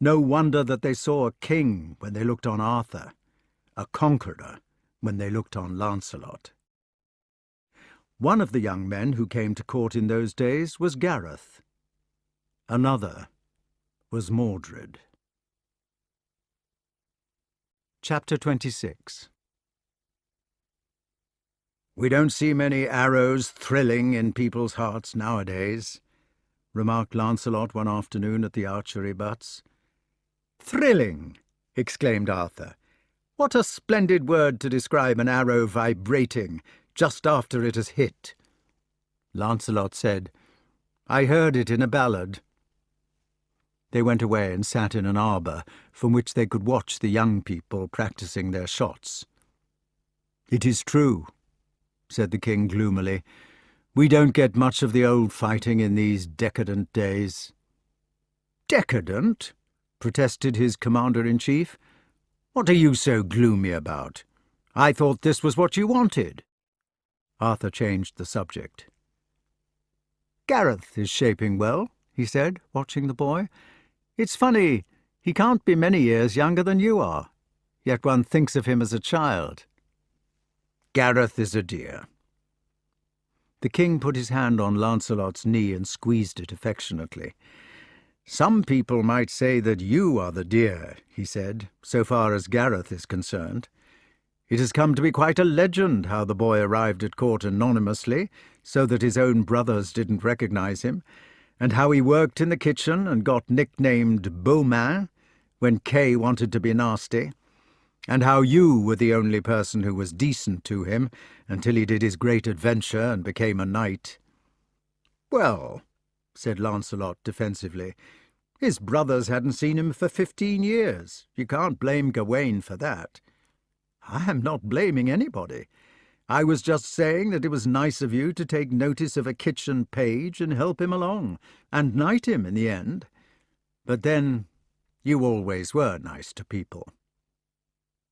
No wonder that they saw a king when they looked on Arthur, a conqueror when they looked on Lancelot. One of the young men who came to court in those days was Gareth. Another was Mordred. Chapter 26. "We don't see many arrows thrilling in people's hearts nowadays," remarked Lancelot one afternoon at the archery butts. "Thrilling!" exclaimed Arthur. "What a splendid word to describe an arrow vibrating just after it has hit." Lancelot said, "I heard it in a ballad." They went away and sat in an arbour from which they could watch the young people practising their shots. "It is true," said the king gloomily. "We don't get much of the old fighting in these decadent days." "Decadent?" protested his commander-in-chief. "What are you so gloomy about? I thought this was what you wanted." Arthur changed the subject. "Gareth is shaping well," he said, watching the boy. "It's funny, he can't be many years younger than you are, yet one thinks of him as a child." "Gareth is a dear." The king put his hand on Lancelot's knee and squeezed it affectionately. "Some people might say that you are the dear," he said, "so far as Gareth is concerned. It has come to be quite a legend how the boy arrived at court anonymously, so that his own brothers didn't recognize him, and how he worked in the kitchen and got nicknamed Beaumain when Kay wanted to be nasty, and how you were the only person who was decent to him until he did his great adventure and became a knight." "Well," said Lancelot defensively, "his brothers hadn't seen him for 15 years. You can't blame Gawain for that." "I am not blaming anybody. I was just saying that it was nice of you to take notice of a kitchen page and help him along, and knight him in the end. But then, you always were nice to people."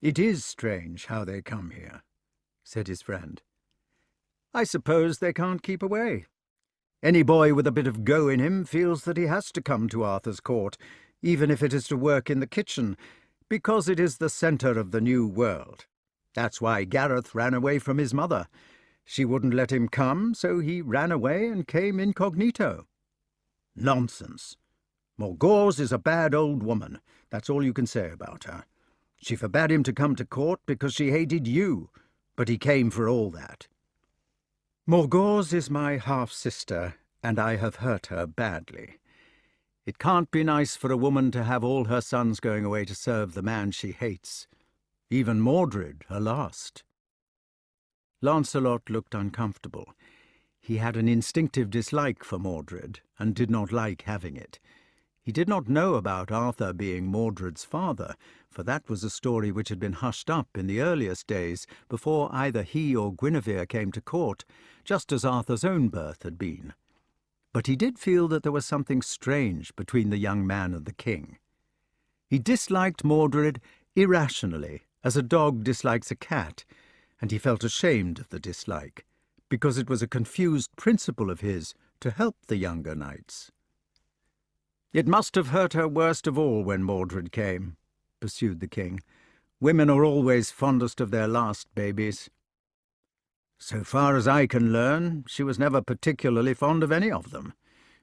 "It is strange how they come here," said his friend. "I suppose they can't keep away. Any boy with a bit of go in him feels that he has to come to Arthur's court, even if it is to work in the kitchen, because it is the centre of the new world. That's why Gareth ran away from his mother. She wouldn't let him come, so he ran away and came incognito." "Nonsense. Morgause is a bad old woman. That's all you can say about her. She forbade him to come to court because she hated you, but he came for all that." "Morgause is my half-sister, and I have hurt her badly. It can't be nice for a woman to have all her sons going away to serve the man she hates. Even Mordred, her last." Lancelot looked uncomfortable. He had an instinctive dislike for Mordred, and did not like having it. He did not know about Arthur being Mordred's father, for that was a story which had been hushed up in the earliest days, before either he or Guinevere came to court, just as Arthur's own birth had been. But he did feel that there was something strange between the young man and the king. He disliked Mordred irrationally, as a dog dislikes a cat, and he felt ashamed of the dislike, because it was a confused principle of his to help the younger knights. "It must have hurt her worst of all when Mordred came," pursued the king. "Women are always fondest of their last babies." "So far as I can learn, she was never particularly fond of any of them.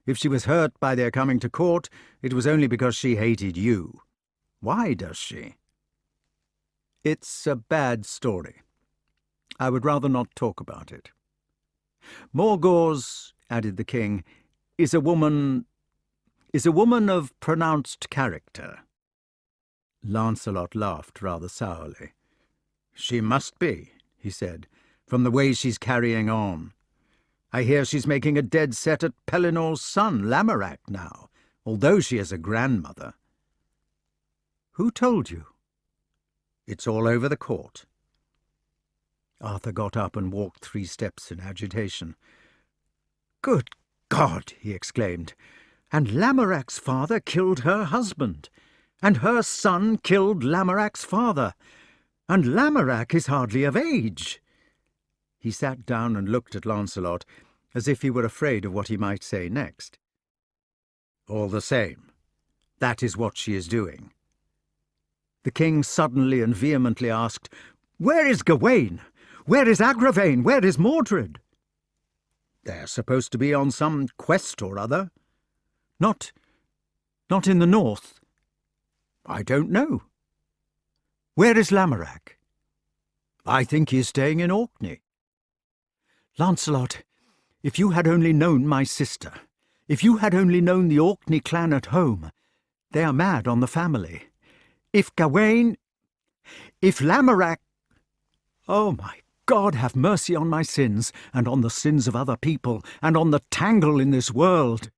If she was hurt by their coming to court, it was only because she hated you. Why does she?" "It's a bad story. I would rather not talk about it. Morgause," added the king, is a woman of pronounced character." Lancelot laughed rather sourly. "She must be," he said, "from the way she's carrying on. I hear she's making a dead set at Pelinor's son, Lamorak, now, although she is a grandmother." "Who told you?" "It's all over the court." Arthur got up and walked 3 steps in agitation. "Good God!" he exclaimed. "And Lamorak's father killed her husband, and her son killed Lamorak's father, and Lamorak is hardly of age." He sat down and looked at Lancelot, as if he were afraid of what he might say next. "All the same, that is what she is doing." The king suddenly and vehemently asked, "Where is Gawain? Where is Agravain? Where is Mordred?" "They're supposed to be on some quest or other." Not in the north?" "I don't know." "Where is Lamorak?" "I think he is staying in Orkney." Lancelot, if you had only known my sister, if you had only known the Orkney clan at home, they are mad on the family. If Gawain, if Lamorak, oh my God, have mercy on my sins, and on the sins of other people, and on the tangle in this world.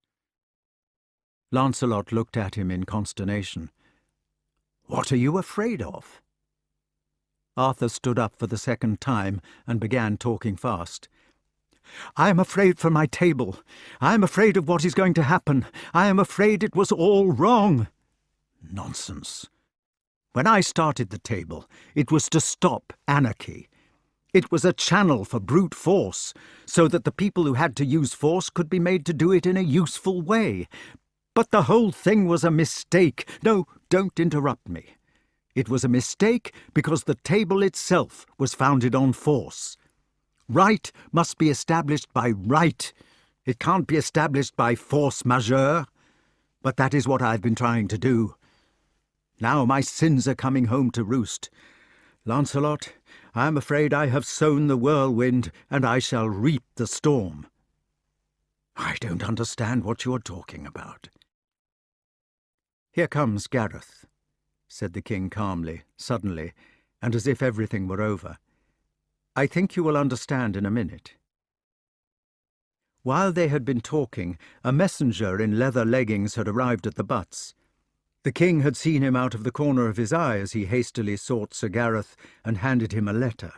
Lancelot looked at him in consternation. What are you afraid of? Arthur stood up for the second time and began talking fast. I am afraid for my table. I am afraid of what is going to happen. I am afraid it was all wrong. Nonsense. When I started the table, it was to stop anarchy. It was a channel for brute force, so that the people who had to use force could be made to do it in a useful way. But the whole thing was a mistake. No, don't interrupt me. It was a mistake because the table itself was founded on force. Right must be established by right. It can't be established by force majeure. But that is what I've been trying to do. Now my sins are coming home to roost. Lancelot, I am afraid I have sown the whirlwind, and I shall reap the storm. I don't understand what you are talking about. Here comes Gareth, said the king calmly, suddenly, and as if everything were over. I think you will understand in a minute. While they had been talking, a messenger in leather leggings had arrived at the butts. The king had seen him out of the corner of his eye as he hastily sought Sir Gareth and handed him a letter.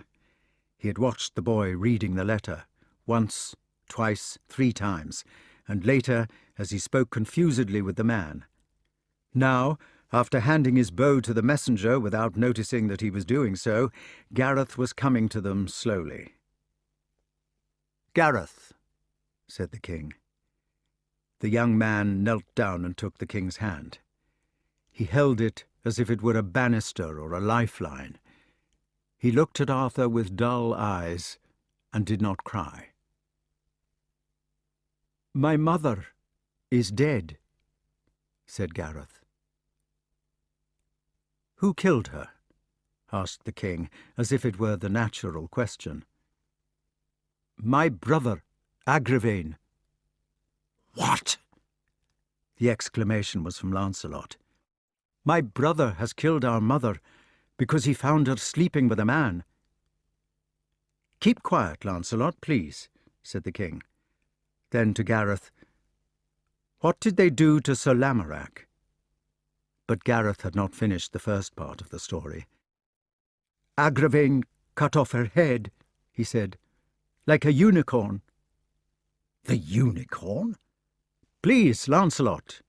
He had watched the boy reading the letter, once, twice, 3 times, and later as he spoke confusedly with the man. Now, after handing his bow to the messenger without noticing that he was doing so, Gareth was coming to them slowly. Gareth, said the king. The young man knelt down and took the king's hand. He held it as if it were a banister or a lifeline. He looked at Arthur with dull eyes and did not cry. My mother is dead, said Gareth. Who killed her? Asked the king, as if it were the natural question. My brother, Agravain. What? The exclamation was from Lancelot. My brother has killed our mother because he found her sleeping with a man. Keep quiet, Lancelot, please, said the king. Then to Gareth, what did they do to Sir Lamorak? But Gareth had not finished the first part of the story. Agravain cut off her head, he said, like a unicorn. The unicorn? Please, Lancelot.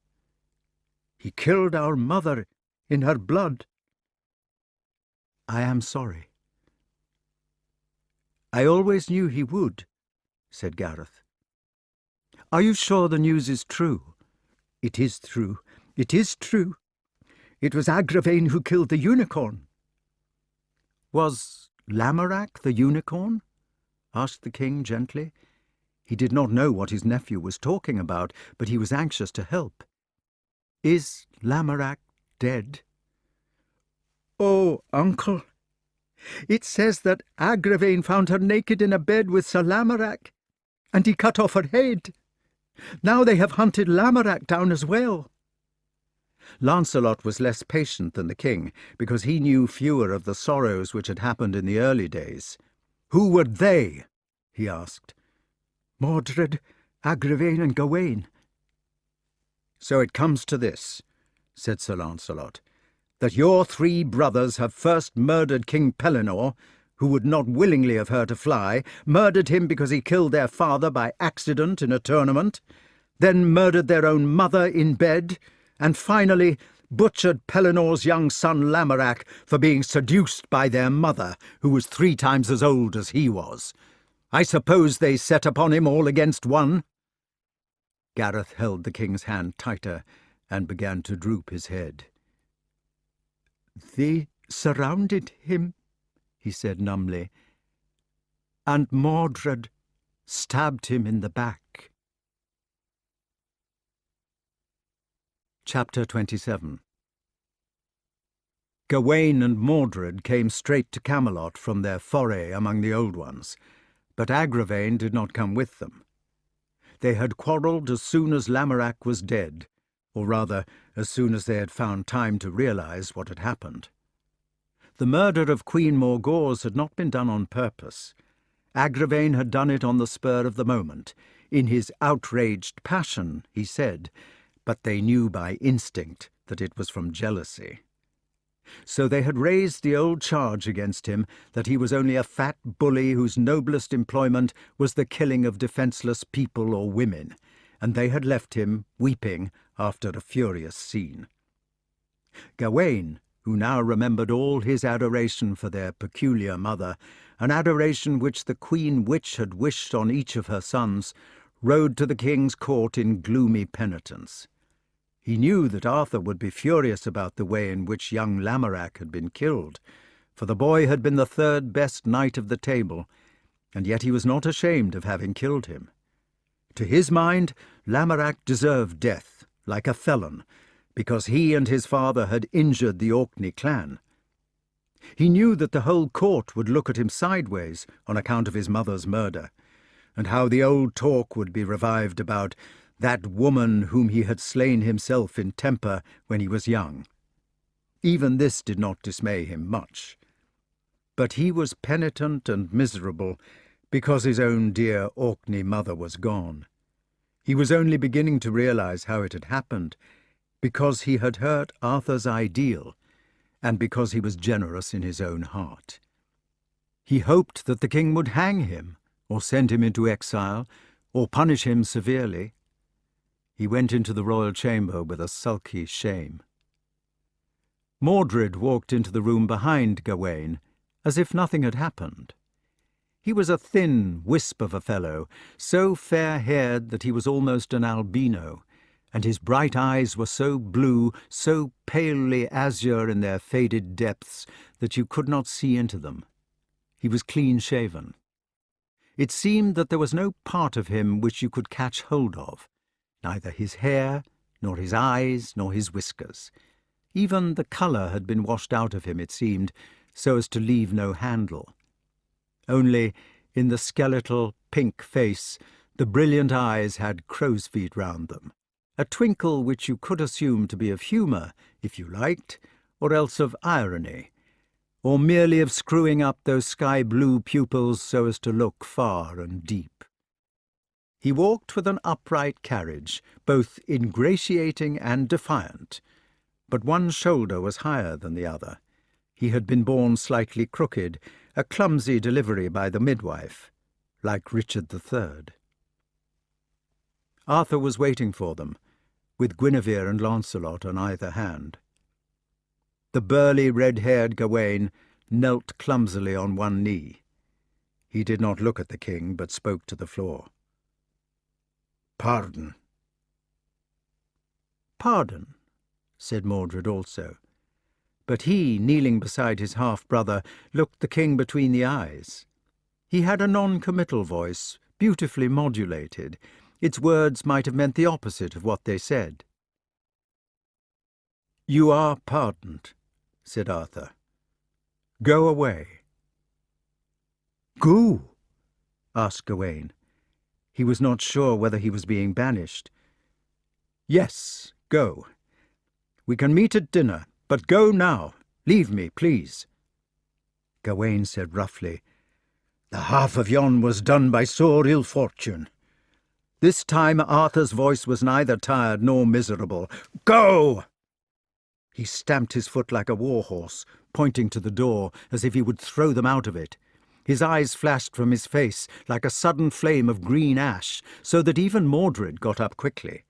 He killed our mother in her blood. I am sorry. I always knew he would, said Gareth. Are you sure the news is true? It is true. It is true. It was Agravain who killed the unicorn. Was Lamorak the unicorn? Asked the king gently. He did not know what his nephew was talking about, but he was anxious to help. Is Lamorak dead? Oh, uncle, it says that Agravain found her naked in a bed with Sir Lamorak, and he cut off her head. Now they have hunted Lamorak down as well. Lancelot was less patient than the king, because he knew fewer of the sorrows which had happened in the early days. Who were they? He asked. Mordred, Agravain, and Gawain. So it comes to this, said Sir Lancelot, that your 3 brothers have first murdered King Pellinore, who would not willingly have her to fly, murdered him because he killed their father by accident in a tournament, then murdered their own mother in bed, and finally butchered Pellinore's young son Lamorak for being seduced by their mother, who was 3 times as old as he was. I suppose they set upon him all against one? Gareth held the king's hand tighter and began to droop his head. They surrounded him, he said numbly, and Mordred stabbed him in the back. Chapter 27. Gawain and Mordred came straight to Camelot from their foray among the Old Ones. but Agravain did not come with them. They had quarrelled as soon as Lamorak was dead, or rather, as soon as they had found time to realize what had happened. The murder of Queen Morgause had not been done on purpose. Agravain had done it on the spur of the moment. In his outraged passion, he said, but they knew by instinct that it was from jealousy. So they had raised the old charge against him that he was only a fat bully whose noblest employment was the killing of defenceless people or women, and they had left him weeping after a furious scene. Gawain, who now remembered all his adoration for their peculiar mother, an adoration which the Queen Witch had wished on each of her sons, rode to the king's court in gloomy penitence. He knew that Arthur would be furious about the way in which young Lamorak had been killed, for the boy had been the third best knight of the table, and yet he was not ashamed of having killed him. To his mind, Lamorak deserved death, like a felon, because he and his father had injured the Orkney clan. He knew that the whole court would look at him sideways on account of his mother's murder, and how the old talk would be revived about that woman whom he had slain himself in temper when he was young. Even this did not dismay him much. But he was penitent and miserable because his own dear Orkney mother was gone. He was only beginning to realize how it had happened, because he had hurt Arthur's ideal, and because he was generous in his own heart. He hoped that the king would hang him, or send him into exile, or punish him severely. He went into the royal chamber with a sulky shame. Mordred walked into the room behind Gawain, as if nothing had happened. He was a thin wisp of a fellow, so fair-haired that he was almost an albino, and his bright eyes were so blue, so palely azure in their faded depths, that you could not see into them. He was clean-shaven. It seemed that there was no part of him which you could catch hold of, neither his hair, nor his eyes, nor his whiskers. Even the colour had been washed out of him, it seemed, so as to leave no handle. Only, in the skeletal, pink face, the brilliant eyes had crow's feet round them, a twinkle which you could assume to be of humour, if you liked, or else of irony, or merely of screwing up those sky-blue pupils so as to look far and deep. He walked with an upright carriage, both ingratiating and defiant, but one shoulder was higher than the other. He had been born slightly crooked, a clumsy delivery by the midwife, like Richard III. Arthur was waiting for them, with Guinevere and Lancelot on either hand. The burly, red-haired Gawain knelt clumsily on one knee. He did not look at the king, but spoke to the floor. "Pardon." "Pardon," said Mordred also. But he, kneeling beside his half-brother, looked the king between the eyes. He had a non-committal voice, beautifully modulated. Its words might have meant the opposite of what they said. "You are pardoned," said Arthur. "Go away." "Go?" asked Gawain. He was not sure whether he was being banished. "Yes, go. We can meet at dinner, but go now. Leave me, please." Gawain said roughly, "The half of yon was done by sore ill fortune." This time Arthur's voice was neither tired nor miserable. "Go!" He stamped his foot like a war-horse, pointing to the door, as if he would throw them out of it. His eyes flashed from his face like a sudden flame of green ash, so that even Mordred got up quickly.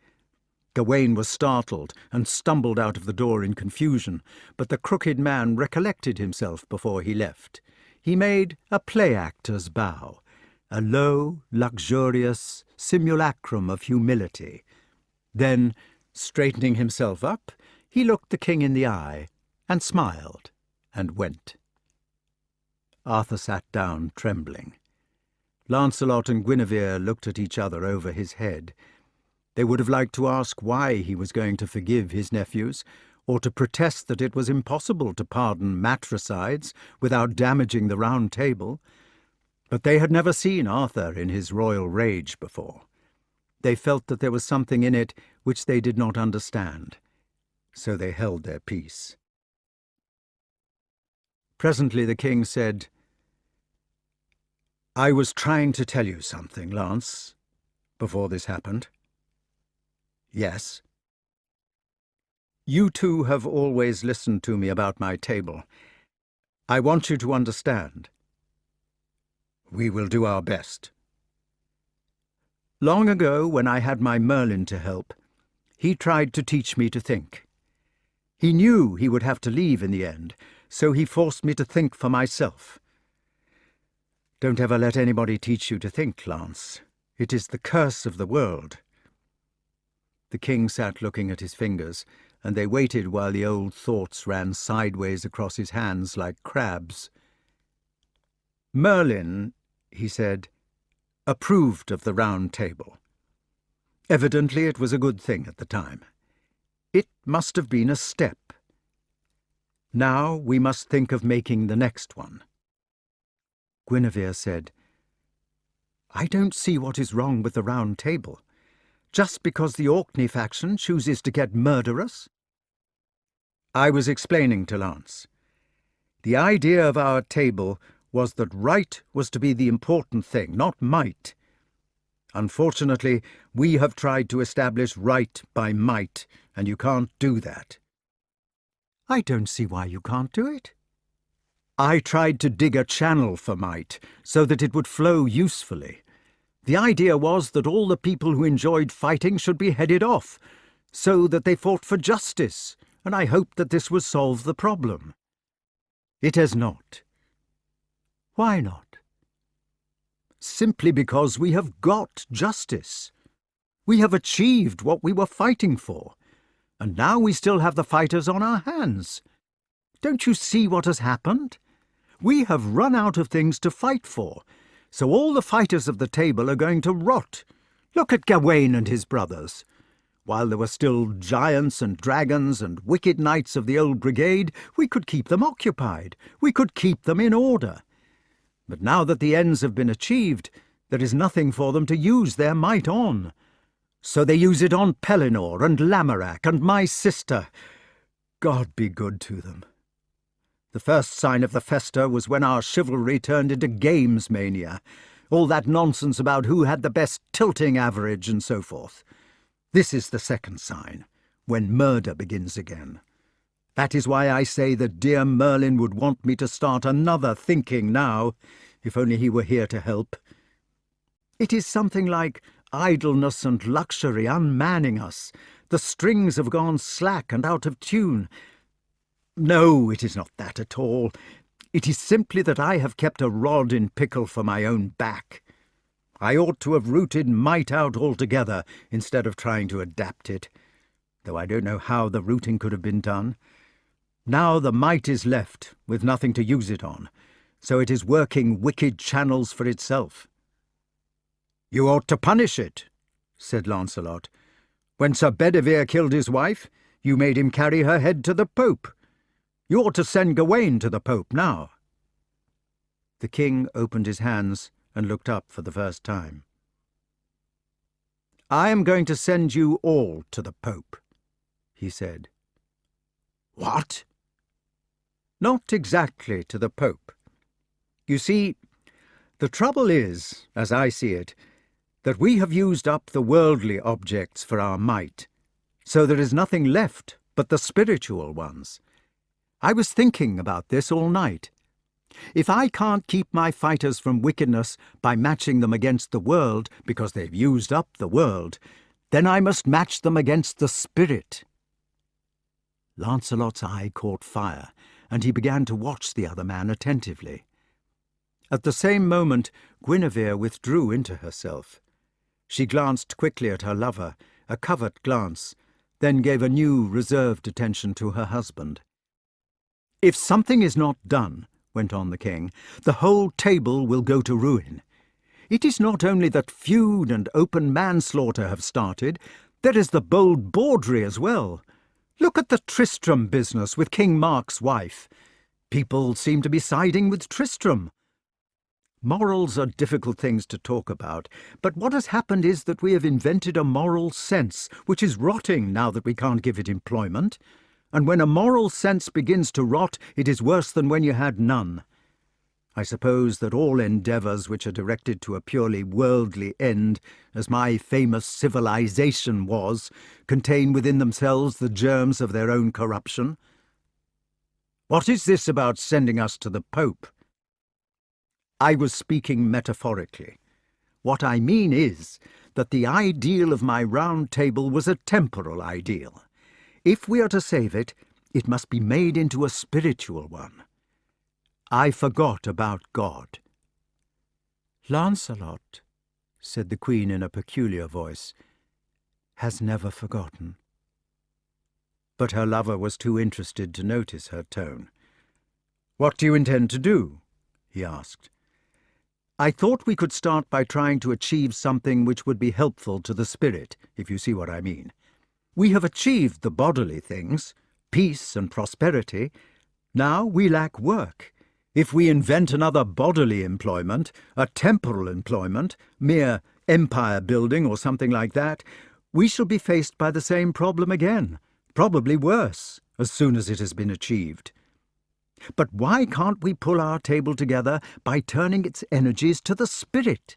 Gawain was startled and stumbled out of the door in confusion, but the crooked man recollected himself before he left. He made a play-actor's bow, a low, luxurious simulacrum of humility. Then, straightening himself up, he looked the king in the eye, and smiled, and went. Arthur sat down, trembling. Lancelot and Guinevere looked at each other over his head. They would have liked to ask why he was going to forgive his nephews, or to protest that it was impossible to pardon matricides without damaging the Round Table. But they had never seen Arthur in his royal rage before. They felt that there was something in it which they did not understand, so they held their peace. Presently the king said, "I was trying to tell you something, Lance, before this happened." "Yes." "You two have always listened to me about my table. I want you to understand." "We will do our best." "Long ago, when I had my Merlyn to help, he tried to teach me to think. He knew he would have to leave in the end, so he forced me to think for myself. Don't ever let anybody teach you to think, Lance. It is the curse of the world." The king sat looking at his fingers, and they waited while the old thoughts ran sideways across his hands like crabs. "Merlyn," he said, "approved of the Round Table. Evidently it was a good thing at the time. It must have been a step. Now we must think of making the next one." Guinevere said, "I don't see what is wrong with the Round Table. Just because the Orkney faction chooses to get murderous?" "I was explaining to Lance. The idea of our table was that right was to be the important thing, not might. Unfortunately, we have tried to establish right by might, and you can't do that." "I don't see why you can't do it." "I tried to dig a channel for might, so that it would flow usefully. The idea was that all the people who enjoyed fighting should be headed off, so that they fought for justice, and I hoped that this would solve the problem. It has not." "Why not?" "Simply because we have got justice. We have achieved what we were fighting for, and now we still have the fighters on our hands. Don't you see what has happened? We have run out of things to fight for, so all the fighters of the table are going to rot. Look at Gawain and his brothers. While there were still giants and dragons and wicked knights of the old brigade, we could keep them occupied. We could keep them in order. But now that the ends have been achieved, there is nothing for them to use their might on. So they use it on Pellinore and Lamorak and my sister. God be good to them. The first sign of the festa was when our chivalry turned into games mania, all that nonsense about who had the best tilting average and so forth. This is the second sign, when murder begins again. That is why I say that dear Merlyn would want me to start another thinking now, if only he were here to help. It is something like idleness and luxury unmanning us. The strings have gone slack and out of tune. No, it is not that at all. It is simply that I have kept a rod in pickle for my own back. I ought to have rooted might out altogether instead of trying to adapt it, though I don't know how the rooting could have been done. Now the might is left, with nothing to use it on, so it is working wicked channels for itself." "You ought to punish it," said Lancelot. "When Sir Bedivere killed his wife, you made him carry her head to the Pope. You ought to send Gawain to the Pope now." The king opened his hands and looked up for the first time. "I am going to send you all to the Pope," he said. "What?" "Not exactly to the Pope. You see, the trouble is, as I see it, that we have used up the worldly objects for our might, so there is nothing left but the spiritual ones. I was thinking about this all night. If I can't keep my fighters from wickedness by matching them against the world because they've used up the world, then I must match them against the spirit." Lancelot's eye caught fire, and he began to watch the other man attentively. At the same moment, Guinevere withdrew into herself. She glanced quickly at her lover, a covert glance, then gave a new, reserved attention to her husband. "If something is not done," went on the king, "the whole table will go to ruin. It is not only that feud and open manslaughter have started, there is the bold bawdry as well. Look at the Tristram business with King Mark's wife. People seem to be siding with Tristram. Morals are difficult things to talk about, but what has happened is that we have invented a moral sense, which is rotting now that we can't give it employment. And when a moral sense begins to rot, it is worse than when you had none. I suppose that all endeavours which are directed to a purely worldly end, as my famous civilization was, contain within themselves the germs of their own corruption. What is this about sending us to the Pope? I was speaking metaphorically. What I mean is that the ideal of my round table was a temporal ideal. If we are to save it, it must be made into a spiritual one. I forgot about God. Lancelot, said the Queen in a peculiar voice, has never forgotten. But her lover was too interested to notice her tone. What do you intend to do? He asked. I thought we could start by trying to achieve something which would be helpful to the spirit, if you see what I mean. We have achieved the bodily things, peace and prosperity. Now we lack work. If we invent another bodily employment, a temporal employment, mere empire building or something like that, we shall be faced by the same problem again, probably worse, as soon as it has been achieved. But why can't we pull our table together by turning its energies to the spirit?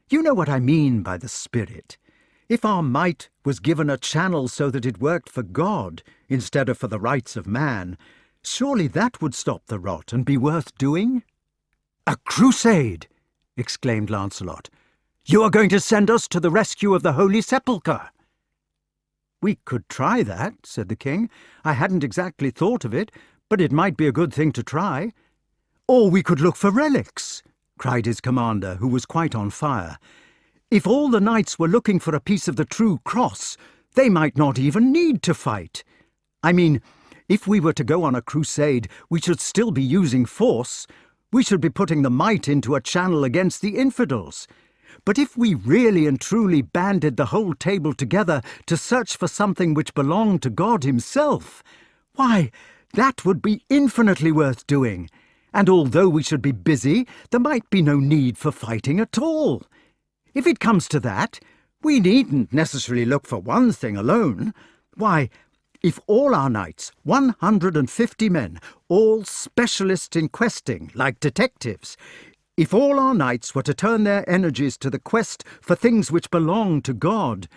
You know what I mean by the spirit. If our might was given a channel so that it worked for God instead of for the rights of man, surely that would stop the rot and be worth doing? A crusade! Exclaimed Lancelot. You are going to send us to the rescue of the Holy Sepulchre. We could try that, said the king. I hadn't exactly thought of it, but it might be a good thing to try. Or we could look for relics, cried his commander, who was quite on fire. If all the knights were looking for a piece of the true cross, they might not even need to fight. I mean, if we were to go on a crusade, we should still be using force. We should be putting the might into a channel against the infidels. But if we really and truly banded the whole table together to search for something which belonged to God himself, why, that would be infinitely worth doing. And although we should be busy, there might be no need for fighting at all. If it comes to that, we needn't necessarily look for one thing alone. Why, if all our knights, 150 men, all specialists in questing, like detectives, if all our knights were to turn their energies to the quest for things which belong to God,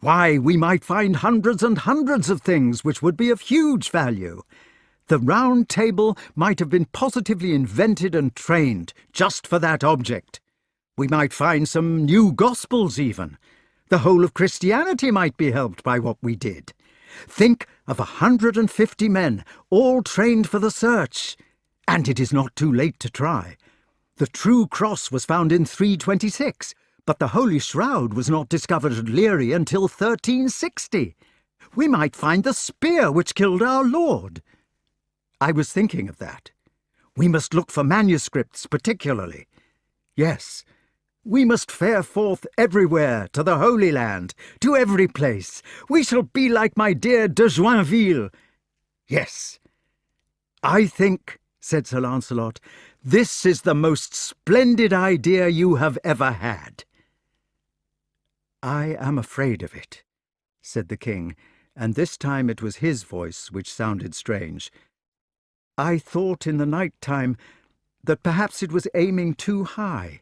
why, we might find hundreds and hundreds of things which would be of huge value. The Round Table might have been positively invented and trained just for that object. We might find some new Gospels even. The whole of Christianity might be helped by what we did. Think of 150 men, all trained for the search. And it is not too late to try. The true cross was found in 326, but the Holy Shroud was not discovered at Leary until 1360. We might find the spear which killed our Lord. I was thinking of that. We must look for manuscripts particularly. Yes, we must fare forth everywhere, to the Holy Land, to every place. We shall be like my dear de Joinville. Yes. I think, said Sir Lancelot, this is the most splendid idea you have ever had. I am afraid of it, said the king, and this time it was his voice which sounded strange. I thought in the night time that perhaps it was aiming too high.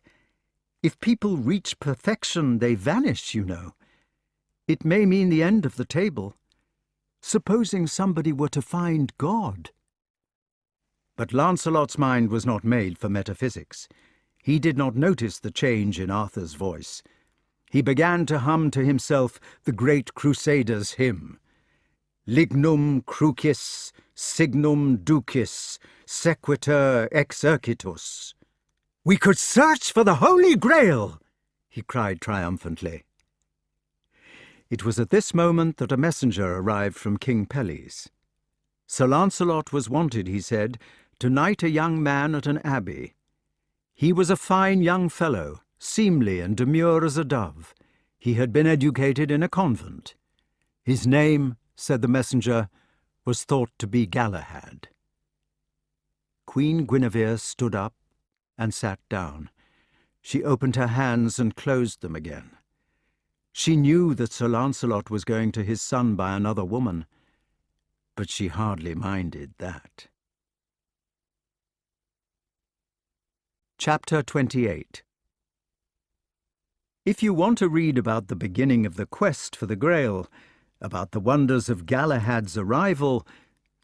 If people reach perfection, they vanish, you know. It may mean the end of the table. Supposing somebody were to find God. But Lancelot's mind was not made for metaphysics. He did not notice the change in Arthur's voice. He began to hum to himself the great Crusaders' hymn. Lignum crucis, signum ducis, sequitur exercitus. We could search for the Holy Grail, he cried triumphantly. It was at this moment that a messenger arrived from King Pelles. Sir Lancelot was wanted, he said, to knight a young man at an abbey. He was a fine young fellow, seemly and demure as a dove. He had been educated in a convent. His name, said the messenger, was thought to be Galahad. Queen Guinevere stood up and sat down. She opened her hands and closed them again. She knew that Sir Lancelot was going to his son by another woman, but she hardly minded that. Chapter 28. If you want to read about the beginning of the quest for the Grail, about the wonders of Galahad's arrival,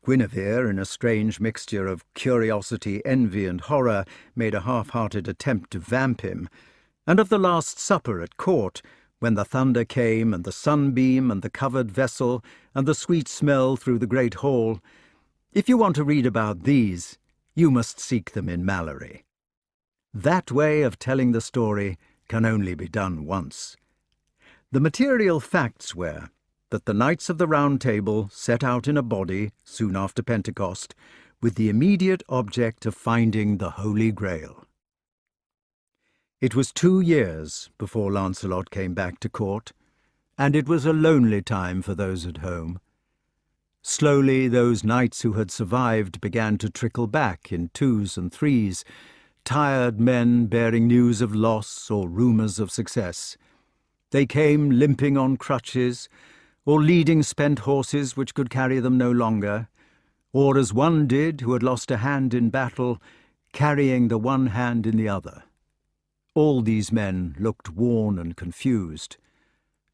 Guinevere, in a strange mixture of curiosity, envy, and horror, made a half-hearted attempt to vamp him, and of the Last Supper at court, when the thunder came, and the sunbeam, and the covered vessel, and the sweet smell through the great hall, if you want to read about these, you must seek them in Malory. That way of telling the story can only be done once. The material facts were that the Knights of the Round Table set out in a body soon after Pentecost, with the immediate object of finding the Holy Grail. It was 2 years before Lancelot came back to court, and it was a lonely time for those at home. Slowly those knights who had survived began to trickle back in 2s and 3s, tired men bearing news of loss or rumours of success. They came limping on crutches, or leading spent horses which could carry them no longer, or as one did who had lost a hand in battle, carrying the one hand in the other. All these men looked worn and confused.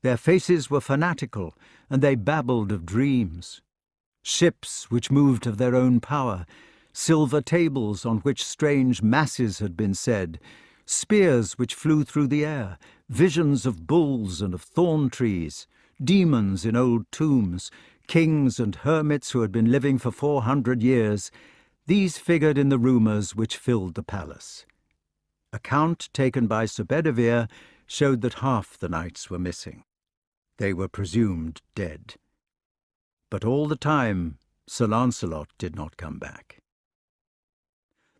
Their faces were fanatical, and they babbled of dreams. Ships which moved of their own power, silver tables on which strange masses had been said, spears which flew through the air, visions of bulls and of thorn trees, demons in old tombs, kings and hermits who had been living for 400 years, these figured in the rumours which filled the palace. A count taken by Sir Bedivere showed that half the knights were missing. They were presumed dead. But all the time, Sir Lancelot did not come back.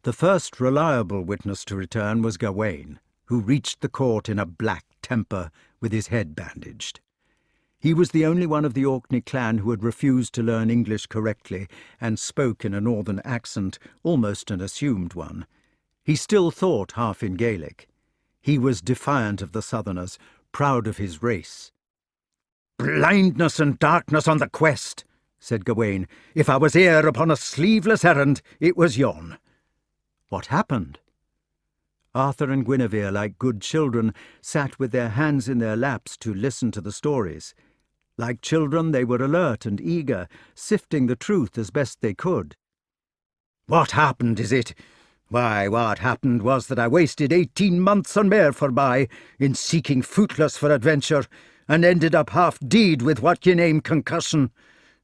The first reliable witness to return was Gawain, who reached the court in a black temper with his head bandaged. He was the only one of the Orkney clan who had refused to learn English correctly and spoke in a northern accent, almost an assumed one. He still thought half in Gaelic. He was defiant of the southerners, proud of his race. "Blindness and darkness on the quest," said Gawain. "If I was here upon a sleeveless errand, it was yon." What happened? Arthur and Guinevere, like good children, sat with their hands in their laps to listen to the stories. Like children, they were alert and eager, sifting the truth as best they could. "What happened, is it? Why, what happened was that I wasted 18 months and mair forby in seeking footless for adventure, and ended up half-deed with what ye name concussion.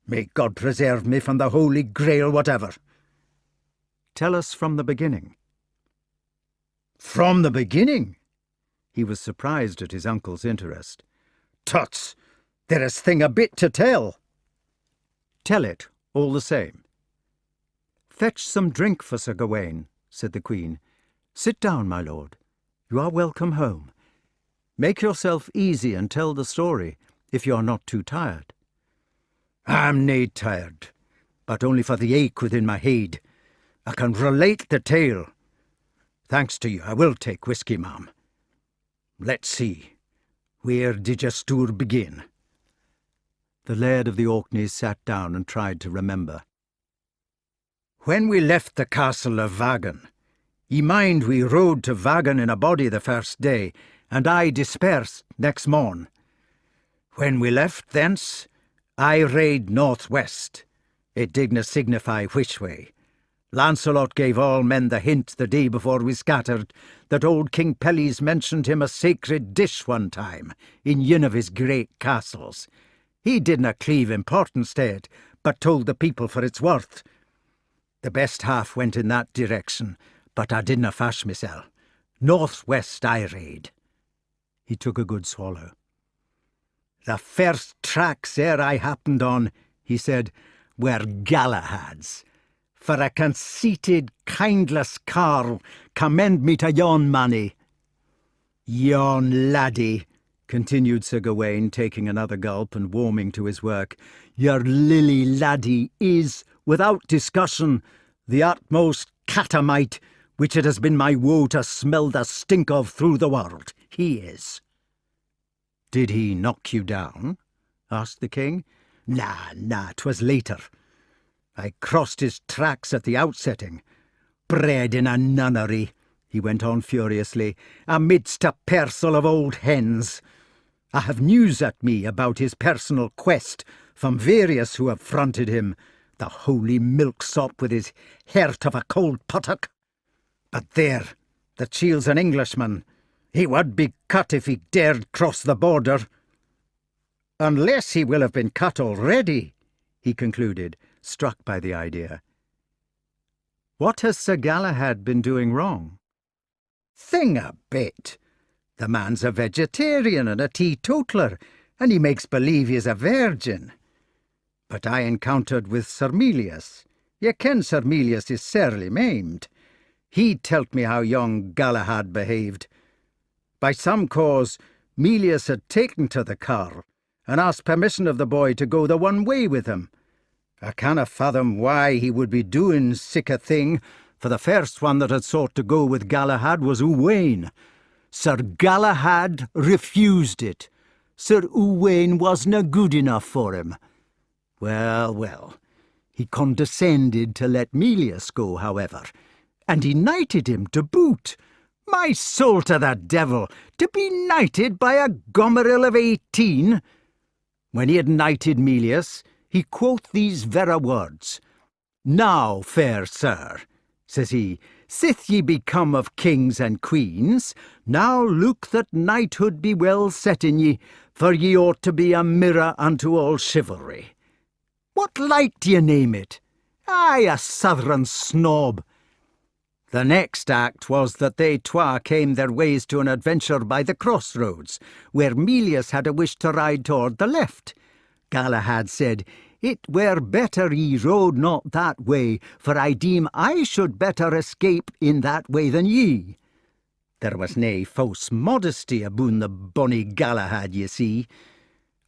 May God preserve me from the Holy Grail whatever." "Tell us from the beginning." "From the beginning?" He was surprised at his uncle's interest. "Tuts, there is thing a bit to tell." "Tell it, all the same." "Fetch some drink for Sir Gawain," said the Queen. "Sit down, my lord. You are welcome home. Make yourself easy and tell the story, if you are not too tired." "I'm nae tired, but only for the ache within my head. I can relate the tale. Thanks to you, I will take whisky, ma'am. Let's see, where did your stour begin?" The Laird of the Orkneys sat down and tried to remember. "When we left the castle of Vagan, ye mind we rode to Vagan in a body the first day, and I dispersed next morn. When we left thence, I rade north-west. It didna signify which way. Lancelot gave all men the hint the day before we scattered that old King Pelles mentioned him a sacred dish one time in yin of his great castles. He didna cleave importance to it, but told the people for its worth. The best half went in that direction, but I didna fash mysel. North-west I rade." He took a good swallow. "The first tracks ere I happened on," he said, "were Galahad's. For a conceited, kindless carl commend me to yon manny." "Yon laddie," continued Sir Gawain, taking another gulp and warming to his work, "your lily laddie is, without discussion, the utmost catamite which it has been my woe to smell the stink of through the world. He is." "Did he knock you down?" asked the king. Nah, 'twas later. I crossed his tracks at the outsetting. Bred in a nunnery," he went on furiously, "amidst a parcel of old hens. I have news at me about his personal quest from various who have fronted him, the holy milksop with his heart of a cold puttock. But there, the chield's an Englishman. He would be cut if he dared cross the border. Unless he will have been cut already," he concluded, struck by the idea. "What has Sir Galahad been doing wrong?" "Thing a bit. The man's a vegetarian and a teetotaler, and he makes believe he is a virgin. But I encountered with Sir Melias. Ye ken Sir Melias is sorely maimed. He tell't me how young Galahad behaved. By some cause, Melias had taken to the carle, and asked permission of the boy to go the one way with him. I canna fathom why he would be doing sic a thing, for the first one that had sought to go with Galahad was Uwaine. Sir Galahad refused it. Sir Uwaine wasna good enough for him. Well, he condescended to let Melias go, however, and he knighted him to boot. My soul to the devil, to be knighted by a gomeril of 18! When he had knighted Melias, he quoth these verra words. 'Now, fair sir,' says he, 'sith ye be come of kings and queens, now look that knighthood be well set in ye, for ye ought to be a mirror unto all chivalry.' What like do ye name it? Aye, a southron snob. The next act was that they twa came their ways to an adventure by the crossroads, where Melias had a wish to ride toward the left. Galahad said, 'It were better ye rode not that way, for I deem I should better escape in that way than ye.' There was nae fause modesty aboon the bonny Galahad, ye see.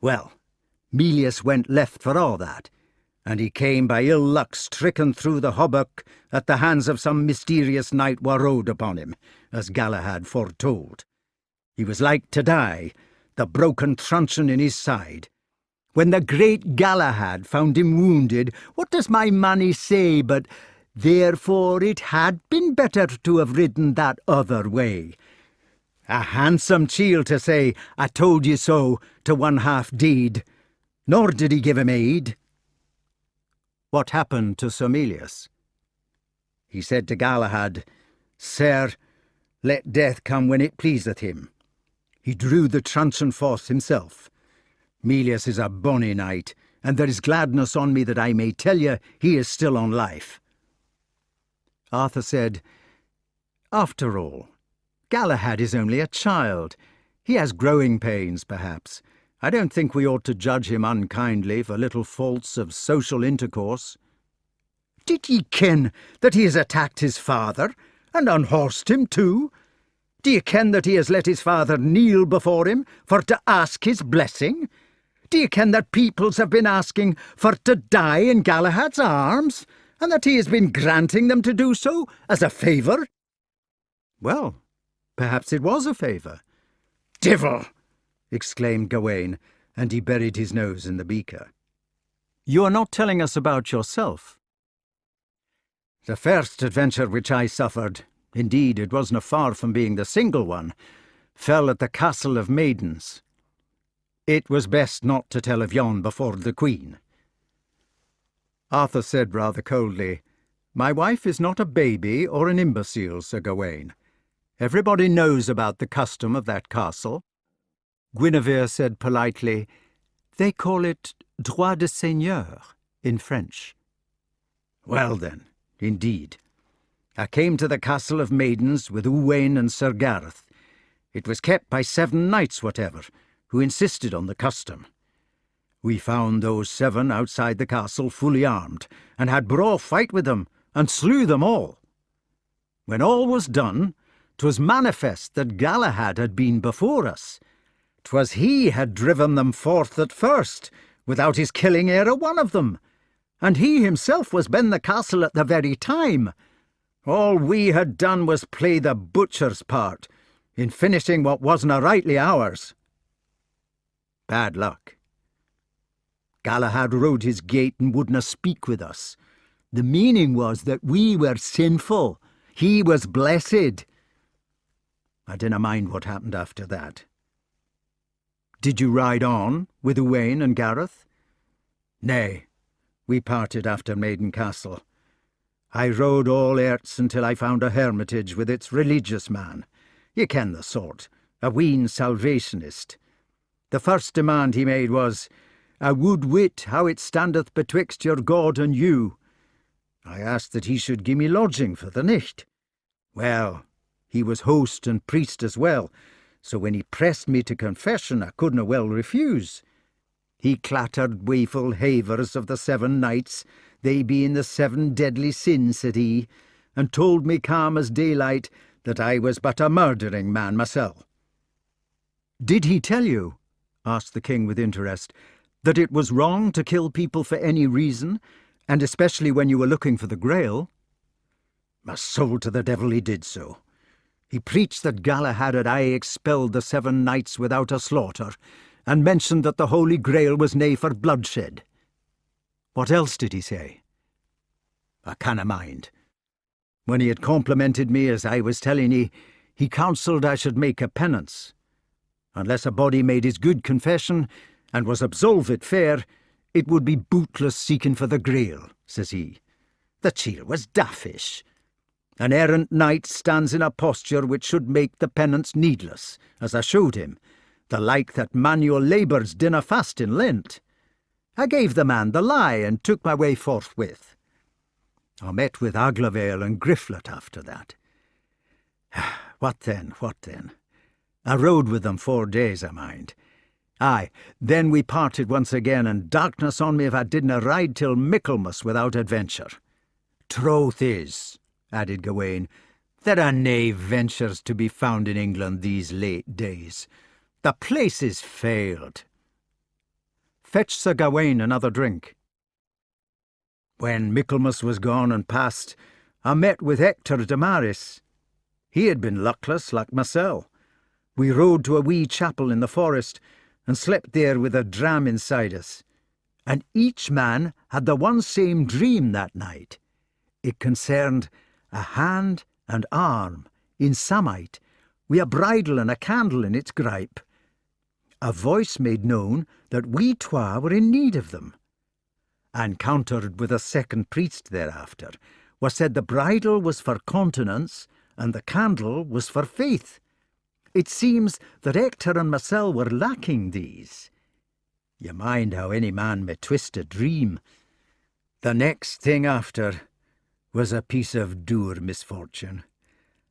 Well, Melias went left for all that, and he came by ill luck stricken through the hauberk at the hands of some mysterious knight wha rode upon him, as Galahad foretold. He was like to die, the broken truncheon in his side. When the great Galahad found him wounded, what does my manny say but, 'Therefore it had been better to have ridden that other way'? A handsome chiel to say, 'I told ye so,' to one half deed. Nor did he give him aid." "What happened to Sir Melias?" "He said to Galahad, 'Sir, let death come when it pleaseth him.' He drew the truncheon forth himself. Melias is a bonny knight, and there is gladness on me that I may tell ye he is still on life." Arthur said, "After all, Galahad is only a child. He has growing pains, perhaps. I don't think we ought to judge him unkindly for little faults of social intercourse." "Did ye ken that he has attacked his father, and unhorsed him too? Do ye ken that he has let his father kneel before him for to ask his blessing? Do ye ken that peoples have been asking for to die in Galahad's arms, and that he has been granting them to do so as a favour?" "Well, perhaps it was a favour." "Divil!" exclaimed Gawain, and he buried his nose in the beaker. "You are not telling us about yourself." "The first adventure which I suffered, indeed it wasna far from being the single one, fell at the Castle of Maidens. It was best not to tell of yon before the Queen." Arthur said rather coldly, "My wife is not a baby or an imbecile, Sir Gawain. Everybody knows about the custom of that castle." Guinevere said politely, "They call it droit de seigneur in French." "Well then, indeed. I came to the Castle of Maidens with Uwaine and Sir Gareth. It was kept by 7 knights whatever, who insisted on the custom. We found those 7 outside the castle fully armed, and had braw fight with them, and slew them all. When all was done, 'twas manifest that Galahad had been before us. 'Twas he had driven them forth at first, without his killing e'er a one of them, and he himself was ben the castle at the very time. All we had done was play the butcher's part in finishing what wasna rightly ours. Bad luck. Galahad rode his gate and wouldna speak with us. The meaning was that we were sinful. He was blessed. I dinna mind what happened after that. Did you ride on with Owain and Gareth? Nay, we parted after Maiden Castle. I rode all airts until I found a hermitage with its religious man. Ye ken the sort, a ween Salvationist. The first demand he made was, I would wit how it standeth betwixt your God and you. I asked that he should give me lodging for the nicht. Well, he was host and priest as well, so when he pressed me to confession, I couldna well refuse. He clattered waeful havers of the 7 nights, they being the 7 deadly sins, said he, and told me calm as daylight that I was but a murdering man mysel. Did he tell you, asked the king with interest, that it was wrong to kill people for any reason, and especially when you were looking for the Grail? My soul to the devil, he did so. He preached that Galahad had aye expelled the 7 knights without a slaughter, and mentioned that the Holy Grail was nae for bloodshed. What else did he say? I canna mind. When he had complimented me as I was telling ye, he counselled I should make a penance. Unless a body made his good confession, and was absolved fair, it would be bootless seeking for the Grail, says he. The chiel was daffish. An errant knight stands in a posture which should make the penance needless, as I showed him, the like that manual labours dinna fast in Lent. I gave the man the lie, and took my way forthwith. I met with Aglavale and Griflet after that. What then, what then? I rode with them 4 days, I mind. Aye, then we parted once again, and darkness on me if I didna ride till Michaelmas without adventure. Troth is, added Gawain, there are nae ventures to be found in England these late days. The place is failed. Fetch Sir Gawain another drink. When Michaelmas was gone and past, I met with Hector de Maris. He had been luckless like mysel. We rode to a wee chapel in the forest, and slept there with a dram inside us. And each man had the one same dream that night. It concerned a hand and arm in samite, wi' a bridle and a candle in its gripe. A voice made known that we twa were in need of them. And countered with a second priest thereafter, was said the bridle was for continence, and the candle was for faith. It seems that Hector and mysel were lacking these. Ye mind how any man may twist a dream. The next thing after was a piece of dour misfortune,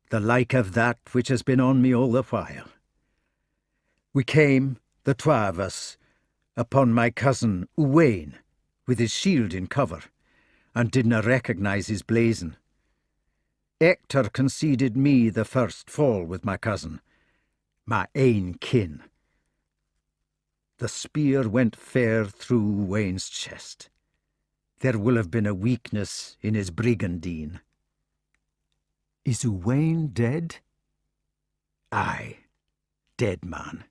the like of that which has been on me all the while. We came, the twa of us, upon my cousin Owain, with his shield in cover, and didna recognise his blazon. Hector conceded me the first fall with my cousin, my ain kin. The spear went fair through Owain's chest. There will have been a weakness in his brigandine. Is Owain dead? Aye, dead man.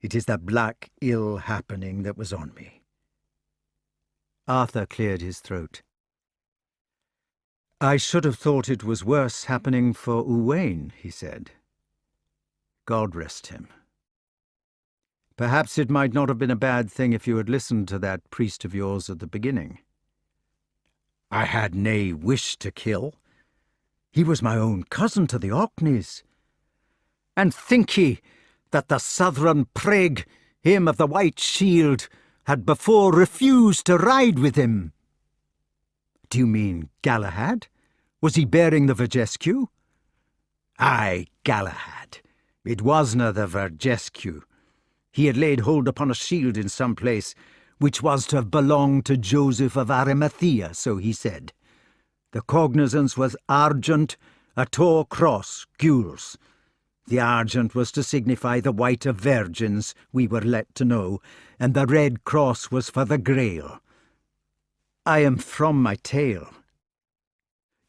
It is the black ill happening that was on me. Arthur cleared his throat. I should have thought it was worse happening for Owain, he said. God rest him. Perhaps it might not have been a bad thing if you had listened to that priest of yours at the beginning. I had nae wish to kill. He was my own cousin to the Orkneys. And think ye that the Southron prig, him of the white shield, had before refused to ride with him? Do you mean Galahad? Was he bearing the Vergescue? Aye, Galahad. It wasna the Vergescue. He had laid hold upon a shield in some place, which was to have belonged to Joseph of Arimathea, so he said. The cognizance was argent, a tall cross, gules. The argent was to signify the white of virgins, we were let to know, and the red cross was for the Grail. I am from my tale.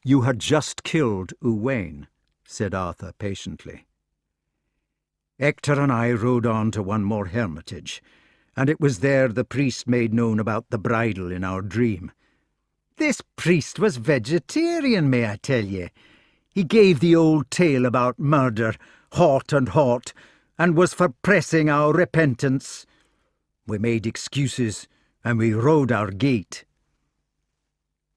"You had just killed Owain," said Arthur patiently. Ector and I rode on to one more hermitage, and it was there the priest made known about the bridal in our dream. This priest was vegetarian, may I tell ye. He gave the old tale about murder, hot and hot, and was for pressing our repentance. We made excuses, and we rode our gait.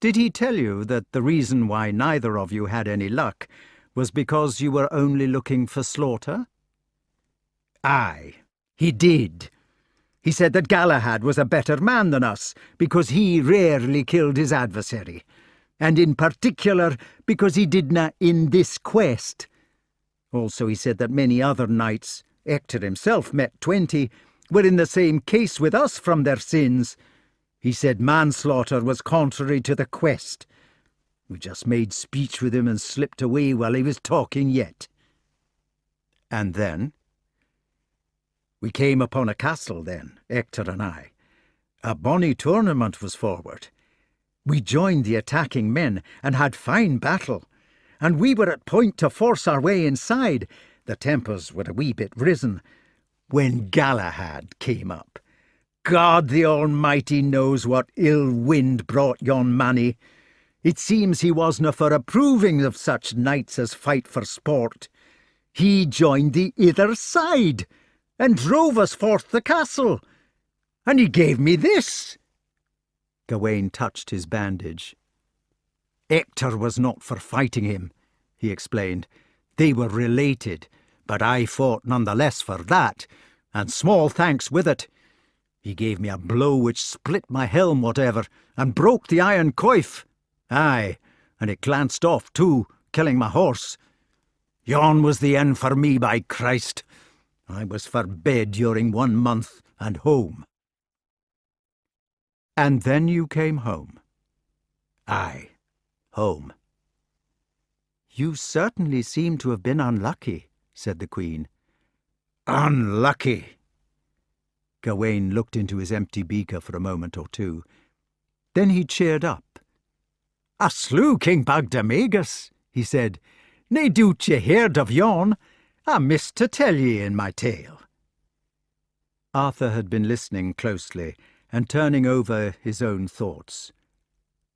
"Did he tell you that the reason why neither of you had any luck was because you were only looking for slaughter?" Aye, he did. He said that Galahad was a better man than us because he rarely killed his adversary, and in particular because he didna in this quest. Also he said that many other knights, Ector himself met 20, were in the same case with us from their sins. He said manslaughter was contrary to the quest. We just made speech with him and slipped away while he was talking yet. "And then?" "We came upon a castle then, Ector and I. A bonny tournament was forward. We joined the attacking men and had fine battle, and we were at point to force our way inside. The tempers were a wee bit risen, when Galahad came up. God the Almighty knows what ill wind brought yon manny. It seems he wasna for approving of such knights as fight for sport. He joined the ither side, and drove us forth the castle. And he gave me this." Gawain touched his bandage. "Ector was not for fighting him," he explained. "They were related, but I fought none the less for that, and small thanks with it. He gave me a blow which split my helm whatever, and broke the iron coif. Aye, and it glanced off too, killing my horse. Yon was the end for me, by Christ. I was for bed during 1 month, and home." "And then you came home?" "Aye, home." "You certainly seem to have been unlucky," said the Queen. "Unlucky!" Gawain looked into his empty beaker for a moment or two. Then he cheered up. "I slew King Bagdemagus," he said. "Nae doot ye heard of yon. I missed to tell ye in my tale." Arthur had been listening closely and turning over his own thoughts.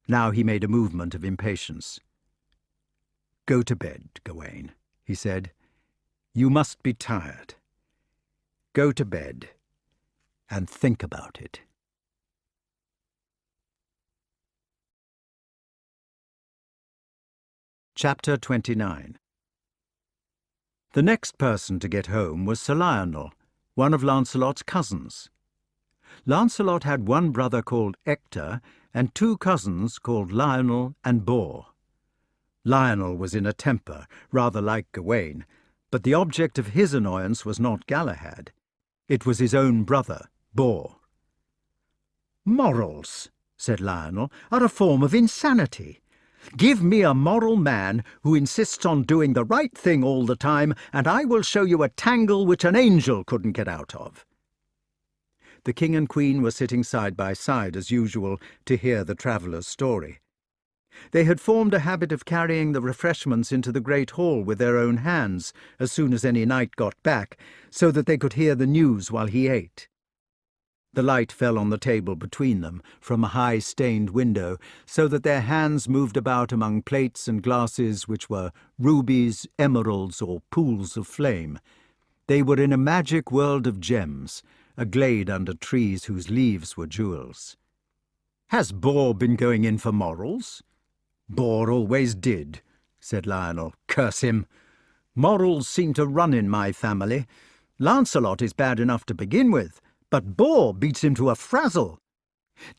Now he made a movement of impatience. "Go to bed, Gawain," he said. "You must be tired. Go to bed and think about it." Chapter 29. The next person to get home was Sir Lionel, one of Lancelot's cousins. Lancelot had one brother called Ector and 2 cousins called Lionel and Bor. Lionel was in a temper, rather like Gawain, but the object of his annoyance was not Galahad. It was his own brother, Bor. "Morals," said Lionel, "are a form of insanity. Give me a moral man who insists on doing the right thing all the time, and I will show you a tangle which an angel couldn't get out of." The King and Queen were sitting side by side, as usual, to hear the traveller's story. They had formed a habit of carrying the refreshments into the great hall with their own hands as soon as any knight got back, so that they could hear the news while he ate. The light fell on the table between them from a high stained window, so that their hands moved about among plates and glasses which were rubies, emeralds, or pools of flame. They were in a magic world of gems, a glade under trees whose leaves were jewels. "Has Bor been going in for morals?" "Bor always did," said Lionel. "Curse him! Morals seem to run in my family. Lancelot is bad enough to begin with, but Bor beats him to a frazzle.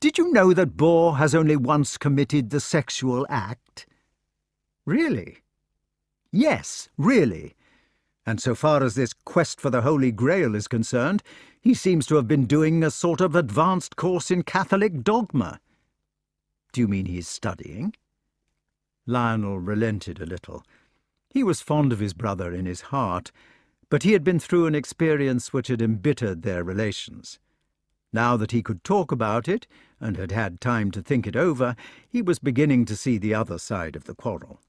Did you know that Bor has only once committed the sexual act?" "Really?" "Yes, really. And so far as this quest for the Holy Grail is concerned, he seems to have been doing a sort of advanced course in Catholic dogma." "Do you mean he's studying?" Lionel relented a little. He was fond of his brother in his heart, but he had been through an experience which had embittered their relations. Now that he could talk about it, and had had time to think it over, he was beginning to see the other side of the quarrel.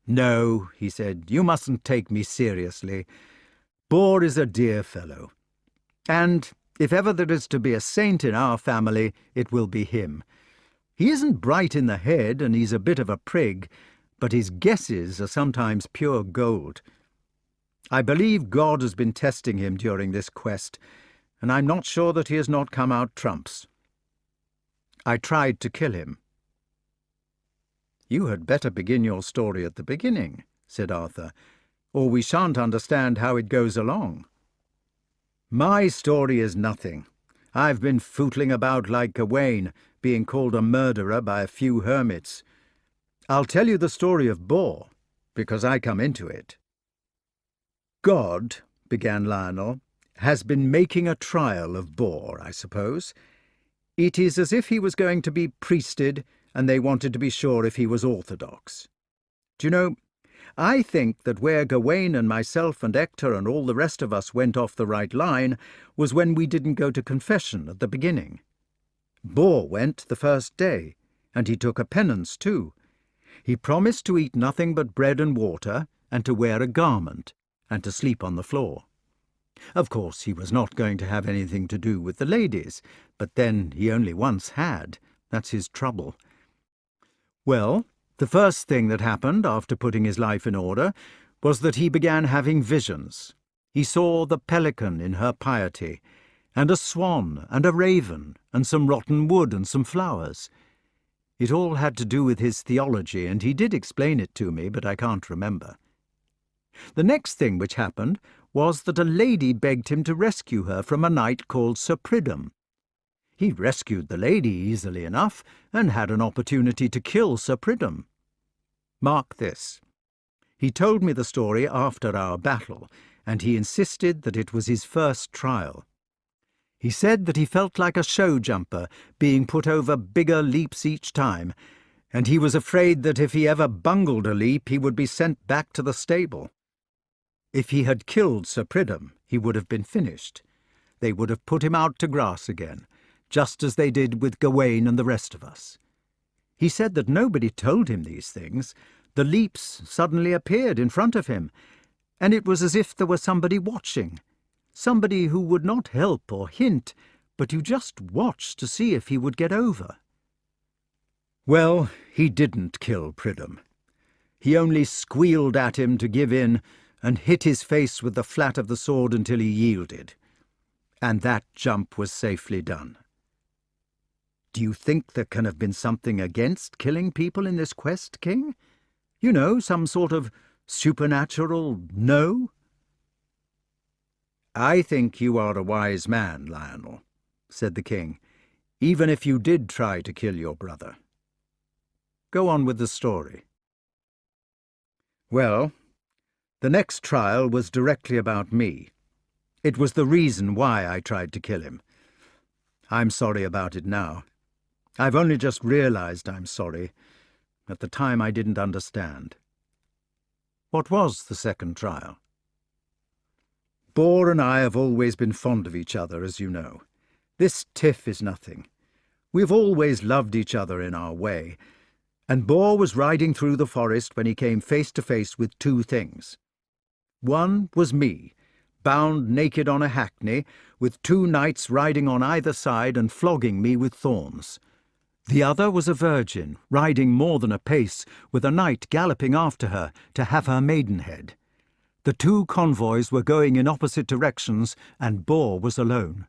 "No," he said, "you mustn't take me seriously. Bor is a dear fellow. And if ever there is to be a saint in our family, it will be him. He isn't bright in the head, and he's a bit of a prig, but his guesses are sometimes pure gold. I believe God has been testing him during this quest, and I'm not sure that he has not come out trumps. I tried to kill him." "You had better begin your story at the beginning," said Arthur, "or we shan't understand how it goes along." "My story is nothing. I've been footling about like Gawain, being called a murderer by a few hermits. I'll tell you the story of Bor, because I come into it." "God," began Lionel, "has been making a trial of Bor, I suppose. It is as if he was going to be priested, and they wanted to be sure if he was orthodox. Do you know, I think that where Gawain and myself and Ector and all the rest of us went off the right line was when we didn't go to confession at the beginning. Bor went the first day, and he took a penance too. He promised to eat nothing but bread and water, and to wear a garment, and to sleep on the floor. Of course, he was not going to have anything to do with the ladies, but then he only once had. That's his trouble. Well, the first thing that happened after putting his life in order was that he began having visions. He saw the pelican in her piety, and a swan and a raven, and some rotten wood and some flowers. It all had to do with his theology, and he did explain it to me, but I can't remember. The next thing which happened was that a lady begged him to rescue her from a knight called Sir Pridham. He rescued the lady easily enough, and had an opportunity to kill Sir Pridham. Mark this. He told me the story after our battle, and he insisted that it was his first trial. He said that he felt like a show jumper, being put over bigger leaps each time, and he was afraid that if he ever bungled a leap he would be sent back to the stable. If he had killed Sir Pridham, he would have been finished. They would have put him out to grass again, just as they did with Gawain and the rest of us. He said that nobody told him these things. The leaps suddenly appeared in front of him, and it was as if there were somebody watching, somebody who would not help or hint, but you just watched to see if he would get over. Well, he didn't kill Pridham. He only squealed at him to give in, and hit his face with the flat of the sword until he yielded. And that jump was safely done. Do you think there can have been something against killing people in this quest, King? You know, some sort of supernatural no? I think you are a wise man, Lionel, said the king, even if you did try to kill your brother. Go on with the story. Well, the next trial was directly about me. It was the reason why I tried to kill him. I'm sorry about it now. I've only just realized I'm sorry. At the time I didn't understand. What was the second trial? Bor and I have always been fond of each other, as you know. This tiff is nothing. We've always loved each other in our way, and Bor was riding through the forest when he came face to face with two things. One was me, bound naked on a hackney, with two knights riding on either side and flogging me with thorns. The other was a virgin, riding more than a pace, with a knight galloping after her to have her maidenhead. The two convoys were going in opposite directions, and Bor was alone.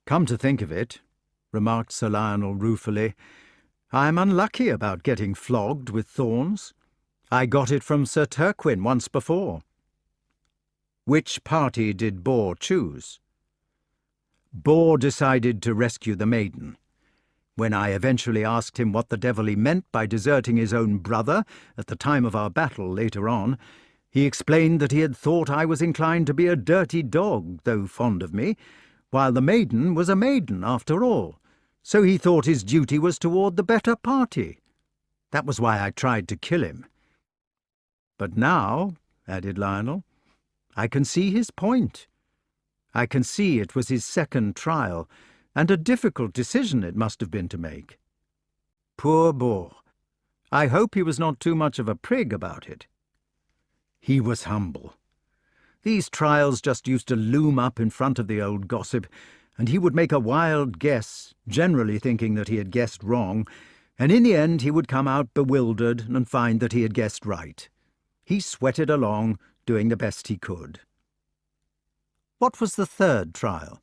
Come to think of it, remarked Sir Lionel ruefully, I am unlucky about getting flogged with thorns. I got it from Sir Turquin once before. Which party did Bor choose? Bor decided to rescue the maiden. When I eventually asked him what the devil he meant by deserting his own brother at the time of our battle later on, he explained that he had thought I was inclined to be a dirty dog, though fond of me, while the maiden was a maiden after all, so he thought his duty was toward the better party. That was why I tried to kill him. But now, added Lionel, I can see his point. I can see it was his second trial, and a difficult decision it must have been to make. Poor Boar. I hope he was not too much of a prig about it. He was humble. These trials just used to loom up in front of the old gossip, and he would make a wild guess, generally thinking that he had guessed wrong, and in the end he would come out bewildered and find that he had guessed right. He sweated along, doing the best he could. What was the third trial?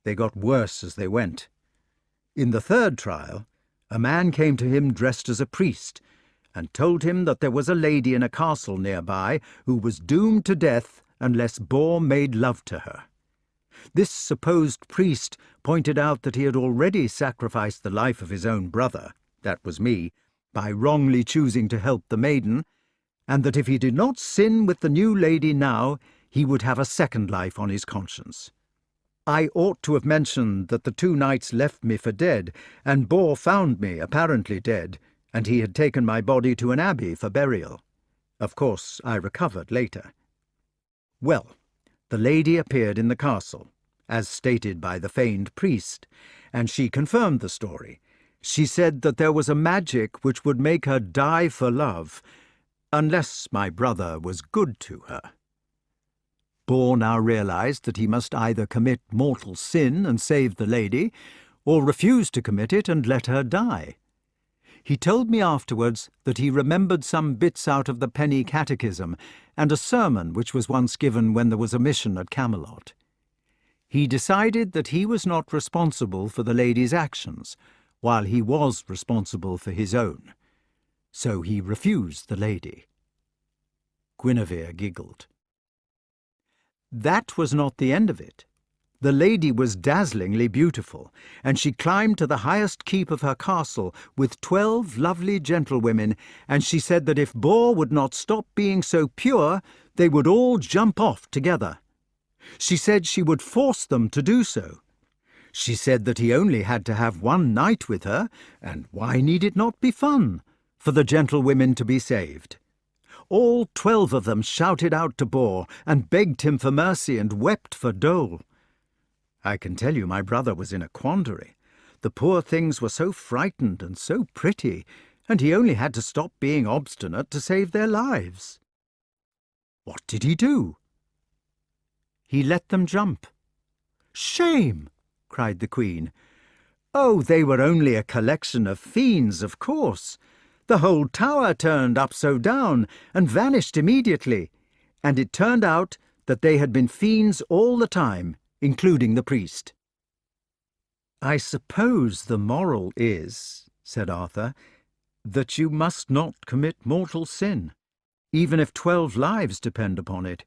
They got worse as they went. In the third trial, a man came to him dressed as a priest, and told him that there was a lady in a castle nearby who was doomed to death unless Boar made love to her. This supposed priest pointed out that he had already sacrificed the life of his own brother, that was me, by wrongly choosing to help the maiden, and that if he did not sin with the new lady now, he would have a second life on his conscience. I ought to have mentioned that the 2 knights left me for dead, and Boar found me apparently dead, and he had taken my body to an abbey for burial. Of course, I recovered later. Well, the lady appeared in the castle, as stated by the feigned priest, and she confirmed the story. She said that there was a magic which would make her die for love, unless my brother was good to her. Boar now realized that he must either commit mortal sin and save the lady, or refuse to commit it and let her die. He told me afterwards that he remembered some bits out of the Penny Catechism and a sermon which was once given when there was a mission at Camelot. He decided that he was not responsible for the lady's actions, while he was responsible for his own. So he refused the lady. Guinevere giggled. That was not the end of it. The lady was dazzlingly beautiful, and she climbed to the highest keep of her castle with 12 lovely gentlewomen, and she said that if Boar would not stop being so pure, they would all jump off together. She said she would force them to do so. She said that he only had to have 1 night with her, and why need it not be fun, for the gentlewomen to be saved? All 12 of them shouted out to Boar, and begged him for mercy, and wept for dole. I can tell you my brother was in a quandary. The poor things were so frightened and so pretty, and he only had to stop being obstinate to save their lives. What did he do? He let them jump. Shame! Cried the Queen. Oh, they were only a collection of fiends, of course. The whole tower turned upside down and vanished immediately, and it turned out that they had been fiends all the time, including the priest. I suppose the moral is, said Arthur, that you must not commit mortal sin, even if 12 lives depend upon it.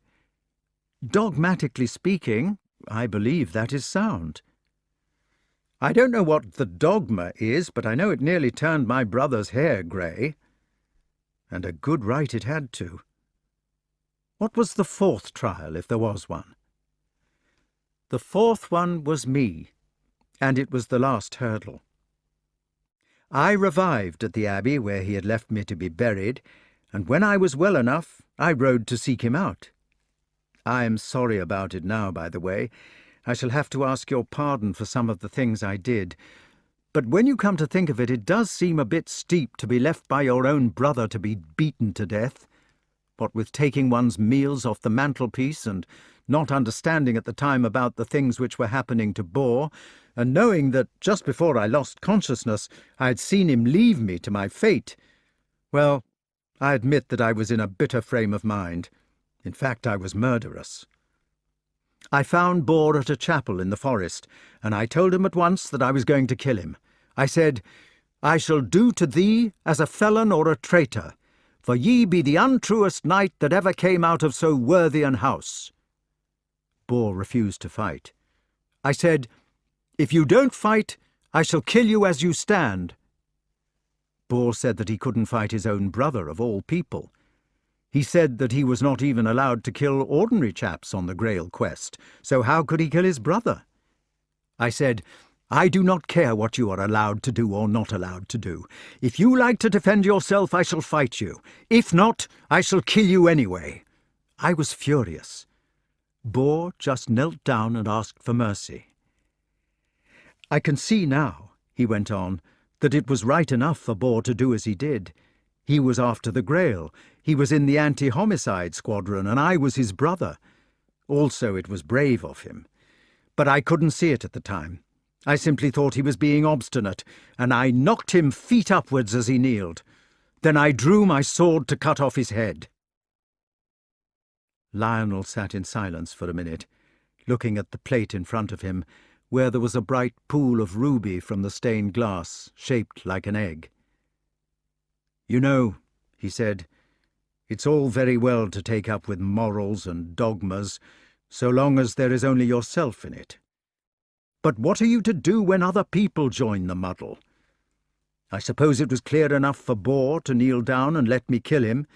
Dogmatically speaking, I believe that is sound. I don't know what the dogma is, but I know it nearly turned my brother's hair grey. And a good right it had to. What was the 4th trial, if there was one? The 4th one was me, and it was the last hurdle. I revived at the abbey where he had left me to be buried, and when I was well enough, I rode to seek him out. I am sorry about it now, by the way. I shall have to ask your pardon for some of the things I did. But when you come to think of it, it does seem a bit steep to be left by your own brother to be beaten to death. What with taking one's meals off the mantelpiece and not understanding at the time about the things which were happening to Boar, and knowing that just before I lost consciousness I had seen him leave me to my fate. Well, I admit that I was in a bitter frame of mind. In fact, I was murderous. I found Boar at a chapel in the forest, and I told him at once that I was going to kill him. I said, I shall do to thee as a felon or a traitor, for ye be the untruest knight that ever came out of so worthy an house. Boar refused to fight. I said, if you don't fight, I shall kill you as you stand. Boar said that he couldn't fight his own brother of all people. He said that he was not even allowed to kill ordinary chaps on the Grail quest, so how could he kill his brother? I said, I do not care what you are allowed to do or not allowed to do. If you like to defend yourself, I shall fight you. If not, I shall kill you anyway. I was furious. Bor just knelt down and asked for mercy. "I can see now," he went on, "that it was right enough for Bor to do as he did. He was after the Grail. He was in the anti-homicide squadron, and I was his brother. Also, it was brave of him. But I couldn't see it at the time. I simply thought he was being obstinate, and I knocked him feet upwards as he kneeled. Then I drew my sword to cut off his head." Lionel sat in silence for a minute, looking at the plate in front of him, where there was a bright pool of ruby from the stained glass, shaped like an egg. "You know," he said, "it's all very well to take up with morals and dogmas, so long as there is only yourself in it. But what are you to do when other people join the muddle? I suppose it was clear enough for Bor to kneel down and let me kill him,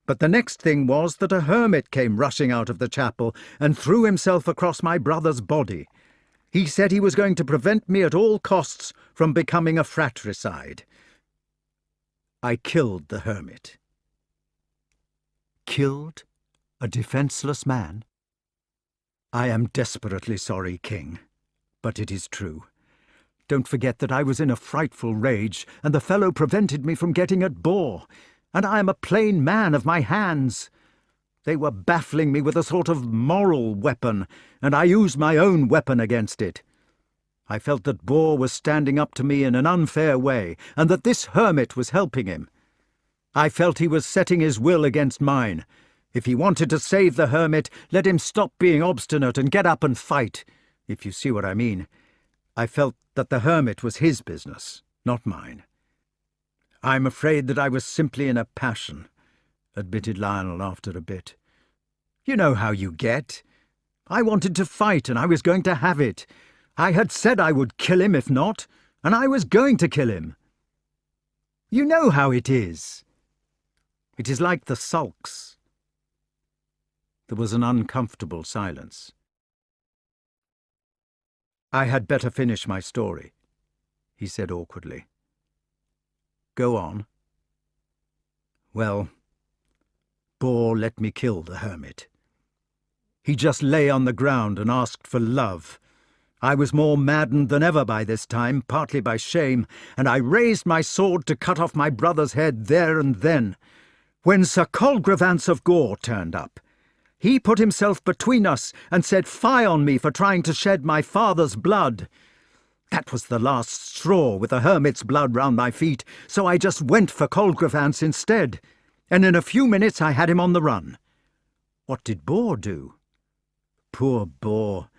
but the next thing was that a hermit came rushing out of the chapel and threw himself across my brother's body. He said he was going to prevent me at all costs from becoming a fratricide. I killed the hermit." "Killed a defenceless man?" "I am desperately sorry, King, but it is true. Don't forget that I was in a frightful rage, and the fellow prevented me from getting at Bor, and I am a plain man of my hands. They were baffling me with a sort of moral weapon, and I used my own weapon against it. I felt that Bor was standing up to me in an unfair way, and that this hermit was helping him. I felt he was setting his will against mine. If he wanted to save the hermit, let him stop being obstinate and get up and fight, if you see what I mean. I felt that the hermit was his business, not mine." "I'm afraid that I was simply in a passion," admitted Lionel after a bit. "You know how you get. I wanted to fight, and I was going to have it. I had said I would kill him if not, and I was going to kill him. You know how it is. It is like the sulks." There was an uncomfortable silence. "I had better finish my story," he said awkwardly. "Go on." "Well, Bor let me kill the hermit. He just lay on the ground and asked for love. I was more maddened than ever by this time, partly by shame, and I raised my sword to cut off my brother's head there and then, when Sir Colgrevance of Gore turned up. He put himself between us and set fire on me for trying to shed my father's blood. That was the last straw, with the hermit's blood round my feet, so I just went for Colgrevance instead, and in a few minutes I had him on the run." "What did Bor do?" "Poor Bor.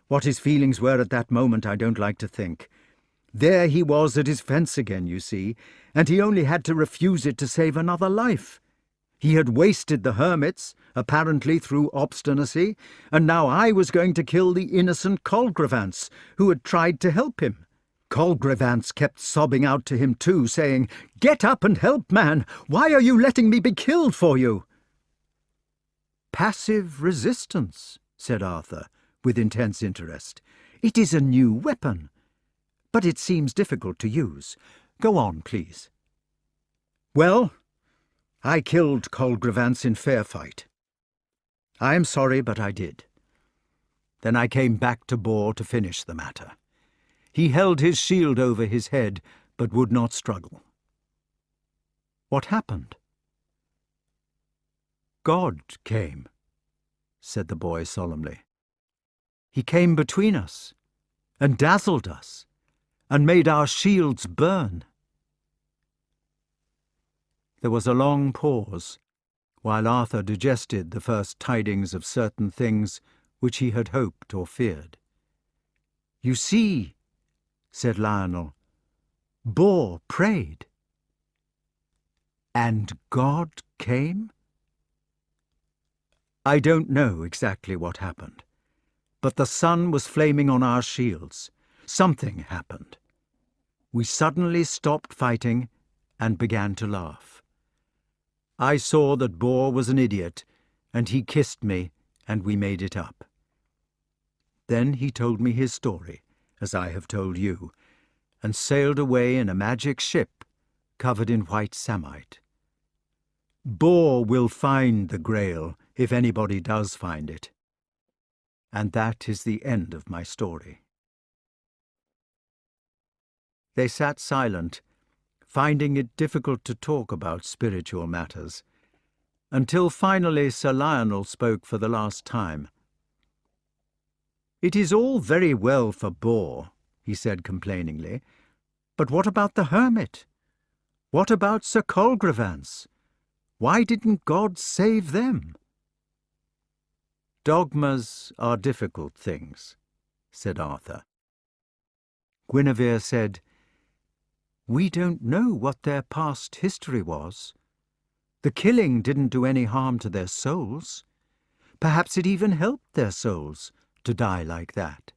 What his feelings were at that moment I don't like to think. There he was at his fence again, you see, and he only had to refuse it to save another life. He had wasted the hermits, apparently through obstinacy, and now I was going to kill the innocent Colgrevance, who had tried to help him. Colgrevance kept sobbing out to him too, saying, 'Get up and help, man! Why are you letting me be killed for you?' "Passive resistance," said Arthur, with intense interest. "It is a new weapon, but it seems difficult to use. Go on, please." "Well, I killed Colgrevance in fair fight. I am sorry, but I did. Then I came back to Bor to finish the matter. He held his shield over his head, but would not struggle." "What happened?" "God came," said the boy solemnly. "He came between us, and dazzled us, and made our shields burn." There was a long pause, while Arthur digested the first tidings of certain things which he had hoped or feared. "You see," said Lionel, "Bor prayed." "And God came?" "I don't know exactly what happened, but the sun was flaming on our shields. Something happened. We suddenly stopped fighting and began to laugh. I saw that Bor was an idiot, and he kissed me, and we made it up. Then he told me his story, as I have told you, and sailed away in a magic ship covered in white samite. Bor will find the Grail, if anybody does find it. And that is the end of my story. They sat silent, finding it difficult to talk about spiritual matters, until finally Sir Lionel spoke for the last time. "It is all very well for Bor," he said complainingly, "but what about the hermit? What about Sir Colgrevance? Why didn't God save them?" "Dogmas are difficult things," said Arthur. Guinevere said, "We don't know what their past history was. The killing didn't do any harm to their souls. Perhaps it even helped their souls to die like that.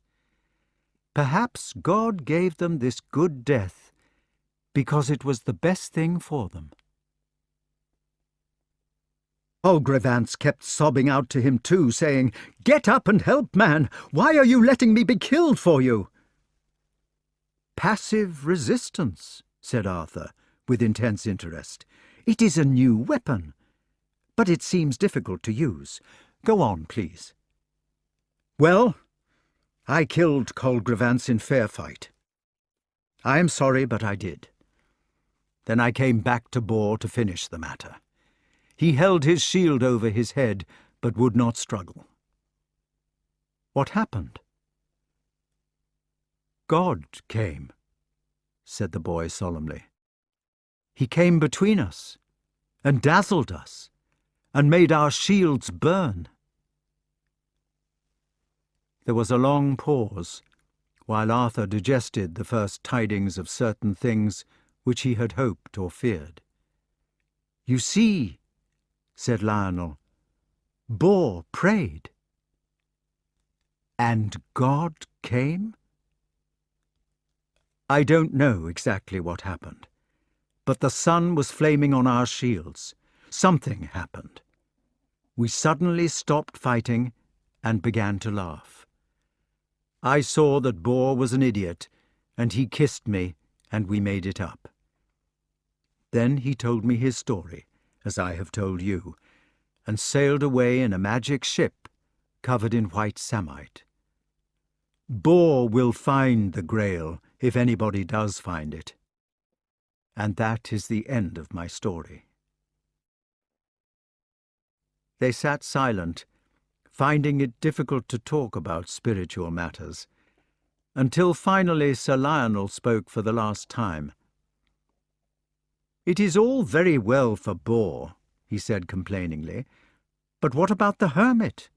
Perhaps God gave them this good death because it was the best thing for them." Colgrevance kept sobbing out to him too, saying, "Get up and help, man! Why are you letting me be killed for you?" "Passive resistance," said Arthur, with intense interest. "It is a new weapon, but it seems difficult to use. Go on, please." "Well, I killed Colgrevance in fair fight. I am sorry, but I did. Then I came back to Bor to finish the matter. He held his shield over his head, but would not struggle." "What happened?" "God came," said the boy solemnly. "He came between us, and dazzled us, and made our shields burn." There was a long pause, while Arthur digested the first tidings of certain things which he had hoped or feared. "You see," said Lionel, "Bor prayed." "And God came?" "I don't know exactly what happened, but the sun was flaming on our shields. Something happened. We suddenly stopped fighting and began to laugh. I saw that Bor was an idiot, and he kissed me, and we made it up. Then he told me his story, as I have told you, and sailed away in a magic ship covered in white samite. Bor will find the Grail, if anybody does find it. And that is the end of my story." They sat silent, finding it difficult to talk about spiritual matters, until finally Sir Lionel spoke for the last time. "It is all very well for Bor," he said complainingly, "but what about the hermit?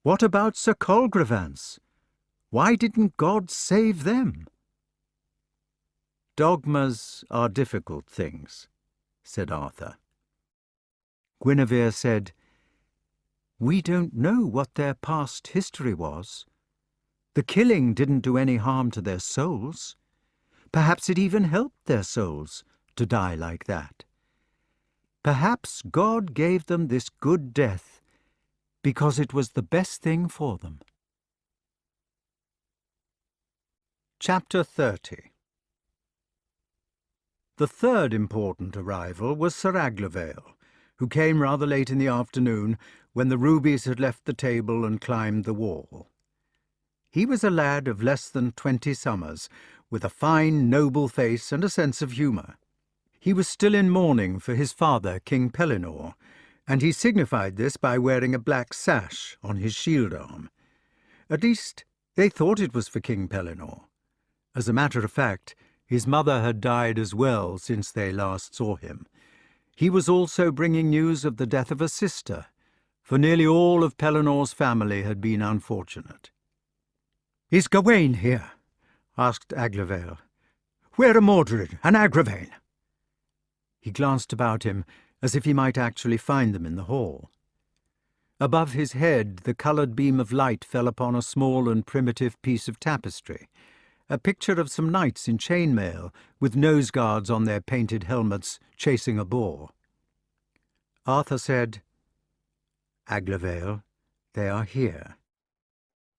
What about Sir Colgrevance? Why didn't God save them?" "Dogmas are difficult things," said Arthur. Guinevere said, "We don't know what their past history was. The killing didn't do any harm to their souls. Perhaps it even helped their souls to die like that. Perhaps God gave them this good death because it was the best thing for them." Chapter 30. The third important arrival was Sir Aglovale, who came rather late in the afternoon when the rubies had left the table and climbed the wall. He was a lad of less than 20 summers, with a fine, noble face and a sense of humour. He was still in mourning for his father, King Pellinore, and he signified this by wearing a black sash on his shield arm. At least, they thought it was for King Pellinore. As a matter of fact, his mother had died as well since they last saw him. He was also bringing news of the death of a sister, for nearly all of Pellinore's family had been unfortunate. "Is Gawain here?" asked Aglovale. "Where are Mordred and Agravain?" He glanced about him, as if he might actually find them in the hall. Above his head the coloured beam of light fell upon a small and primitive piece of tapestry, a picture of some knights in chainmail, with nose-guards on their painted helmets, chasing a boar. Arthur said, "Aglovale, they are here.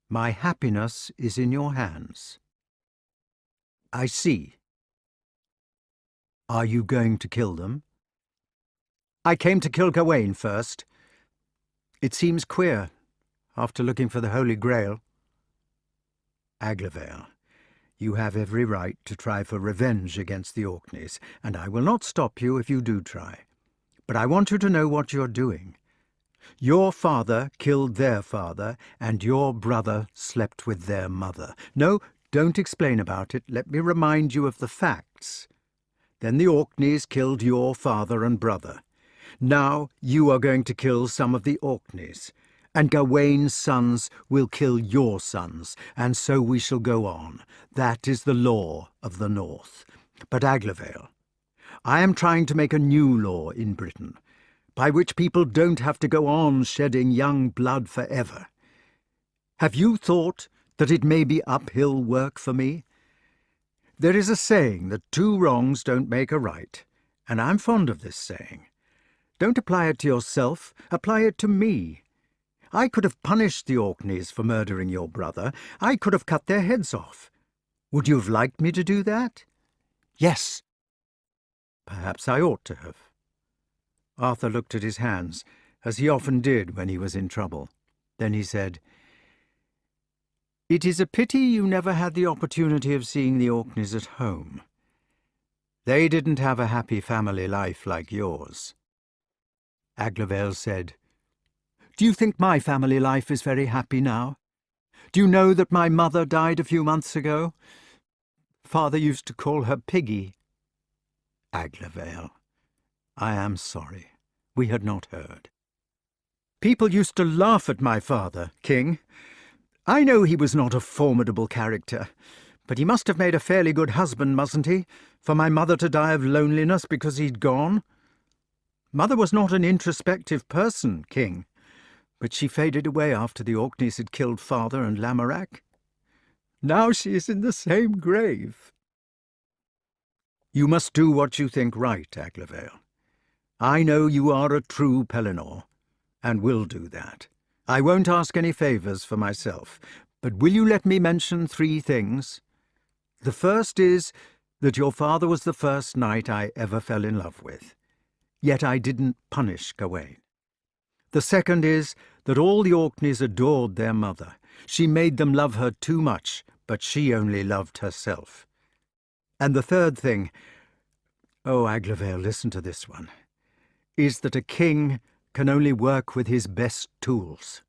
My happiness is in your hands." "I see. Are you going to kill them?" "I came to kill Gawain first. It seems queer. after looking for the Holy Grail. Aglovale, you have every right to try for revenge against the Orkneys, and I will not stop you if you do try. But I want you to know what you're doing. Your father killed their father, and your brother slept with their mother. No, don't explain about it. Let me remind you of the facts. Then the Orkneys killed your father and brother. Now you are going to kill some of the Orkneys, and Gawain's sons will kill your sons, and so we shall go on. That is the law of the North. But Aglovale, I am trying to make a new law in Britain, by which people don't have to go on shedding young blood forever. Have you thought that it may be uphill work for me? There is a saying that 2 wrongs don't make a right, and I'm fond of this saying. Don't apply it to yourself, apply it to me. I could have punished the Orkneys for murdering your brother. I could have cut their heads off. Would you have liked me to do that? Yes. Perhaps I ought to have. Arthur looked at his hands, as he often did when he was in trouble. Then he said, "It is a pity you never had the opportunity of seeing the Orkneys at home. They didn't have a happy family life like yours." Aglovale said, "Do you think my family life is very happy now? Do you know that my mother died a few months ago? Father used to call her Piggy." Aglovale, I am sorry. We had not heard. "People used to laugh at my father, King. I know he was not a formidable character, but he must have made a fairly good husband, mustn't he, for my mother to die of loneliness because he'd gone? Mother was not an introspective person, King, but she faded away after the Orkneys had killed father and Lamorak. Now she is in the same grave." "You must do what you think right, Aglovale. I know you are a true Pellinor, and will do that. I won't ask any favours for myself, but will you let me mention 3 things? The first is that your father was the first knight I ever fell in love with, yet I didn't punish Gawain. The second is that all the Orkneys adored their mother. She made them love her too much, but she only loved herself. And the third thing, oh, Aglovale, listen to this one, is that a king can only work with his best tools."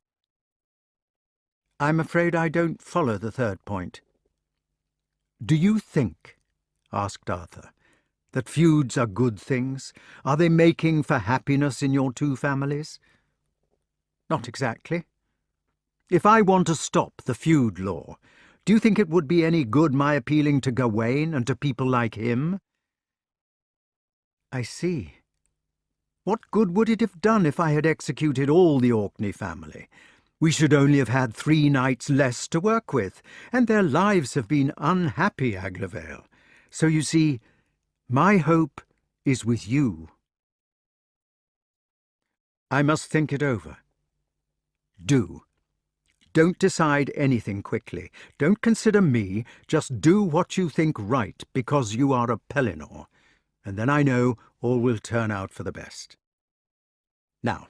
"I'm afraid I don't follow the third point." "Do you think," asked Arthur, "that feuds are good things? Are they making for happiness in your 2 families?" "Not exactly. If I want to stop the feud law, do you think it would be any good my appealing to Gawain and to people like him?" "I see. What good would it have done if I had executed all the Orkney family? We should only have had 3 knights less to work with, and their lives have been unhappy, Aglovale. So you see, my hope is with you." "I must think it over." "Do. Don't decide anything quickly. Don't consider me. Just do what you think right, because you are a Pellinor, and then I know all will turn out for the best. Now,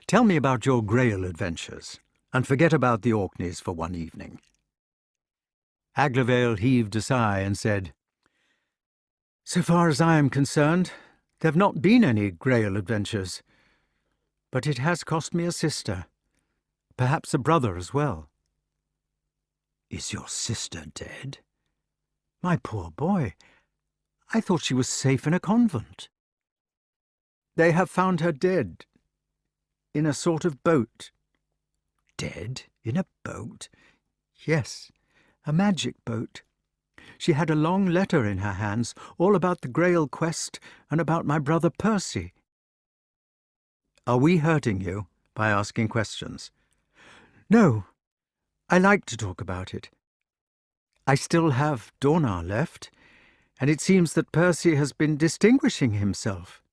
tell me about your Grail adventures, and forget about the Orkneys for one evening." Aglovale heaved a sigh and said, "So far as I am concerned, there have not been any Grail adventures, but it has cost me a sister, perhaps a brother as well." "Is your sister dead?" "My poor boy, I thought she was safe in a convent." "They have found her dead, in a sort of boat." "Dead in a boat?" "Yes, a magic boat. She had a long letter in her hands, all about the Grail quest and about my brother Percy." "Are we hurting you by asking questions?" "No, I like to talk about it. I still have Dornar left, and it seems that Percy has been distinguishing himself."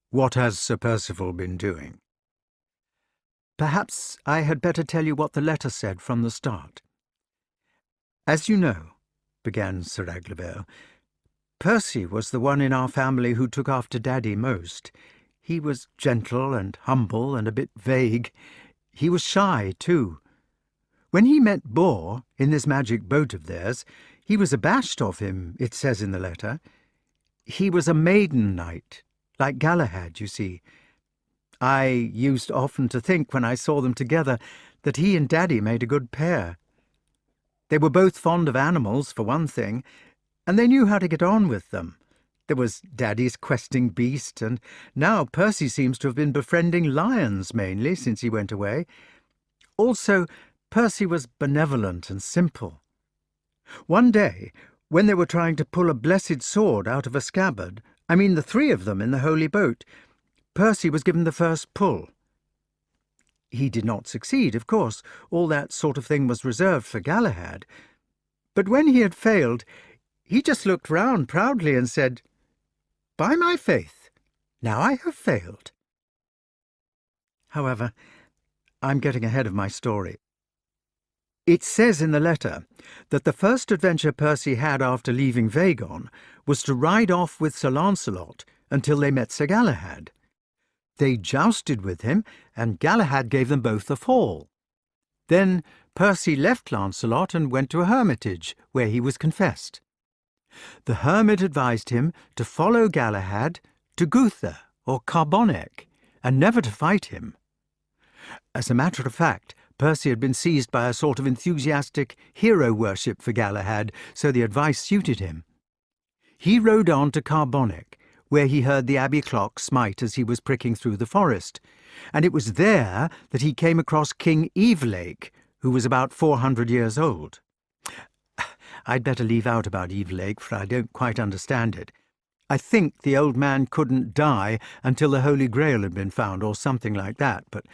"What has Sir Percival been doing?" "Perhaps I had better tell you what the letter said from the start. As you know," began Sir Aglovale, "Percy was the one in our family who took after Daddy most. He was gentle and humble and a bit vague, He was shy, too. When he met Bor in this magic boat of theirs, he was abashed of him, it says in the letter. He was a maiden knight, like Galahad, you see. I used often to think, when I saw them together, that he and Daddy made a good pair. They were both fond of animals, for one thing, and they knew how to get on with them. There was Daddy's questing beast, and now Percy seems to have been befriending lions mainly since he went away. Also, Percy was benevolent and simple. One day, when they were trying to pull a blessed sword out of a scabbard, I mean the three of them in the holy boat, Percy was given the first pull. He did not succeed, of course. All that sort of thing was reserved for Galahad. But when he had failed, he just looked round proudly and said, "By my faith, now I have failed." However, I'm getting ahead of my story. It says in the letter that the first adventure Percy had after leaving Vagon was to ride off with Sir Lancelot until they met Sir Galahad. They jousted with him, and Galahad gave them both a fall. Then Percy left Lancelot and went to a hermitage, where he was confessed. The hermit advised him to follow Galahad to Gunther or Carbonic, and never to fight him. As a matter of fact, Percy had been seized by a sort of enthusiastic hero worship for Galahad, so the advice suited him. He rode on to Carbonic, where he heard the abbey clock smite as he was pricking through the forest, and it was there that he came across King Evelake, who was about 400 years old. I'd better leave out about Evelake, for I don't quite understand it. I think the old man couldn't die until the Holy Grail had been found, or something like that, but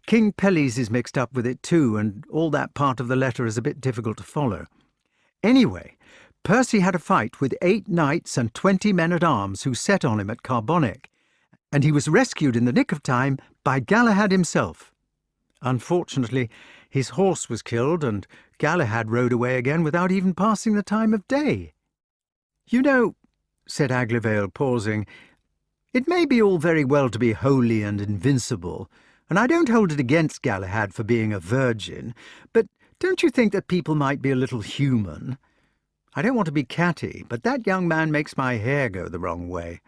King Pelles is mixed up with it too, and all that part of the letter is a bit difficult to follow. Anyway, Percy had a fight with 8 knights and 20 men-at-arms who set on him at Carbonic, and he was rescued in the nick of time by Galahad himself. Unfortunately, his horse was killed, and Galahad rode away again without even passing the time of day. "You know," said Aglavale, pausing, "it may be all very well to be holy and invincible, and I don't hold it against Galahad for being a virgin, but don't you think that people might be a little human? I don't want to be catty, but that young man makes my hair go the wrong way.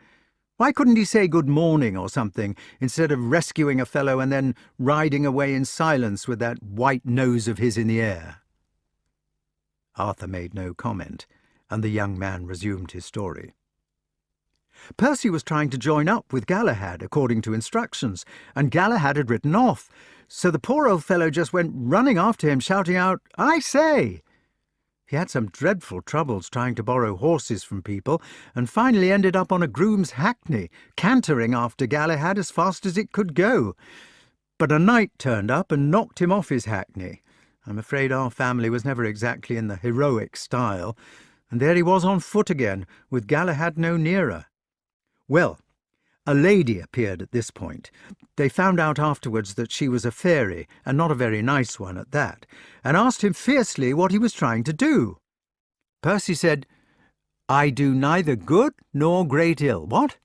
Why couldn't he say good morning or something, instead of rescuing a fellow and then riding away in silence with that white nose of his in the air?" Arthur made no comment, and the young man resumed his story. Percy was trying to join up with Galahad, according to instructions, and Galahad had ridden off, so the poor old fellow just went running after him, shouting out, "I say!" He had some dreadful troubles trying to borrow horses from people, and finally ended up on a groom's hackney, cantering after Galahad as fast as it could go. But a knight turned up and knocked him off his hackney. I'm afraid our family was never exactly in the heroic style, and there he was on foot again, with Galahad no nearer. Well, a lady appeared at this point. They found out afterwards that she was a fairy, and not a very nice one at that, and asked him fiercely what he was trying to do. Percy said, "I do neither good nor great ill." What?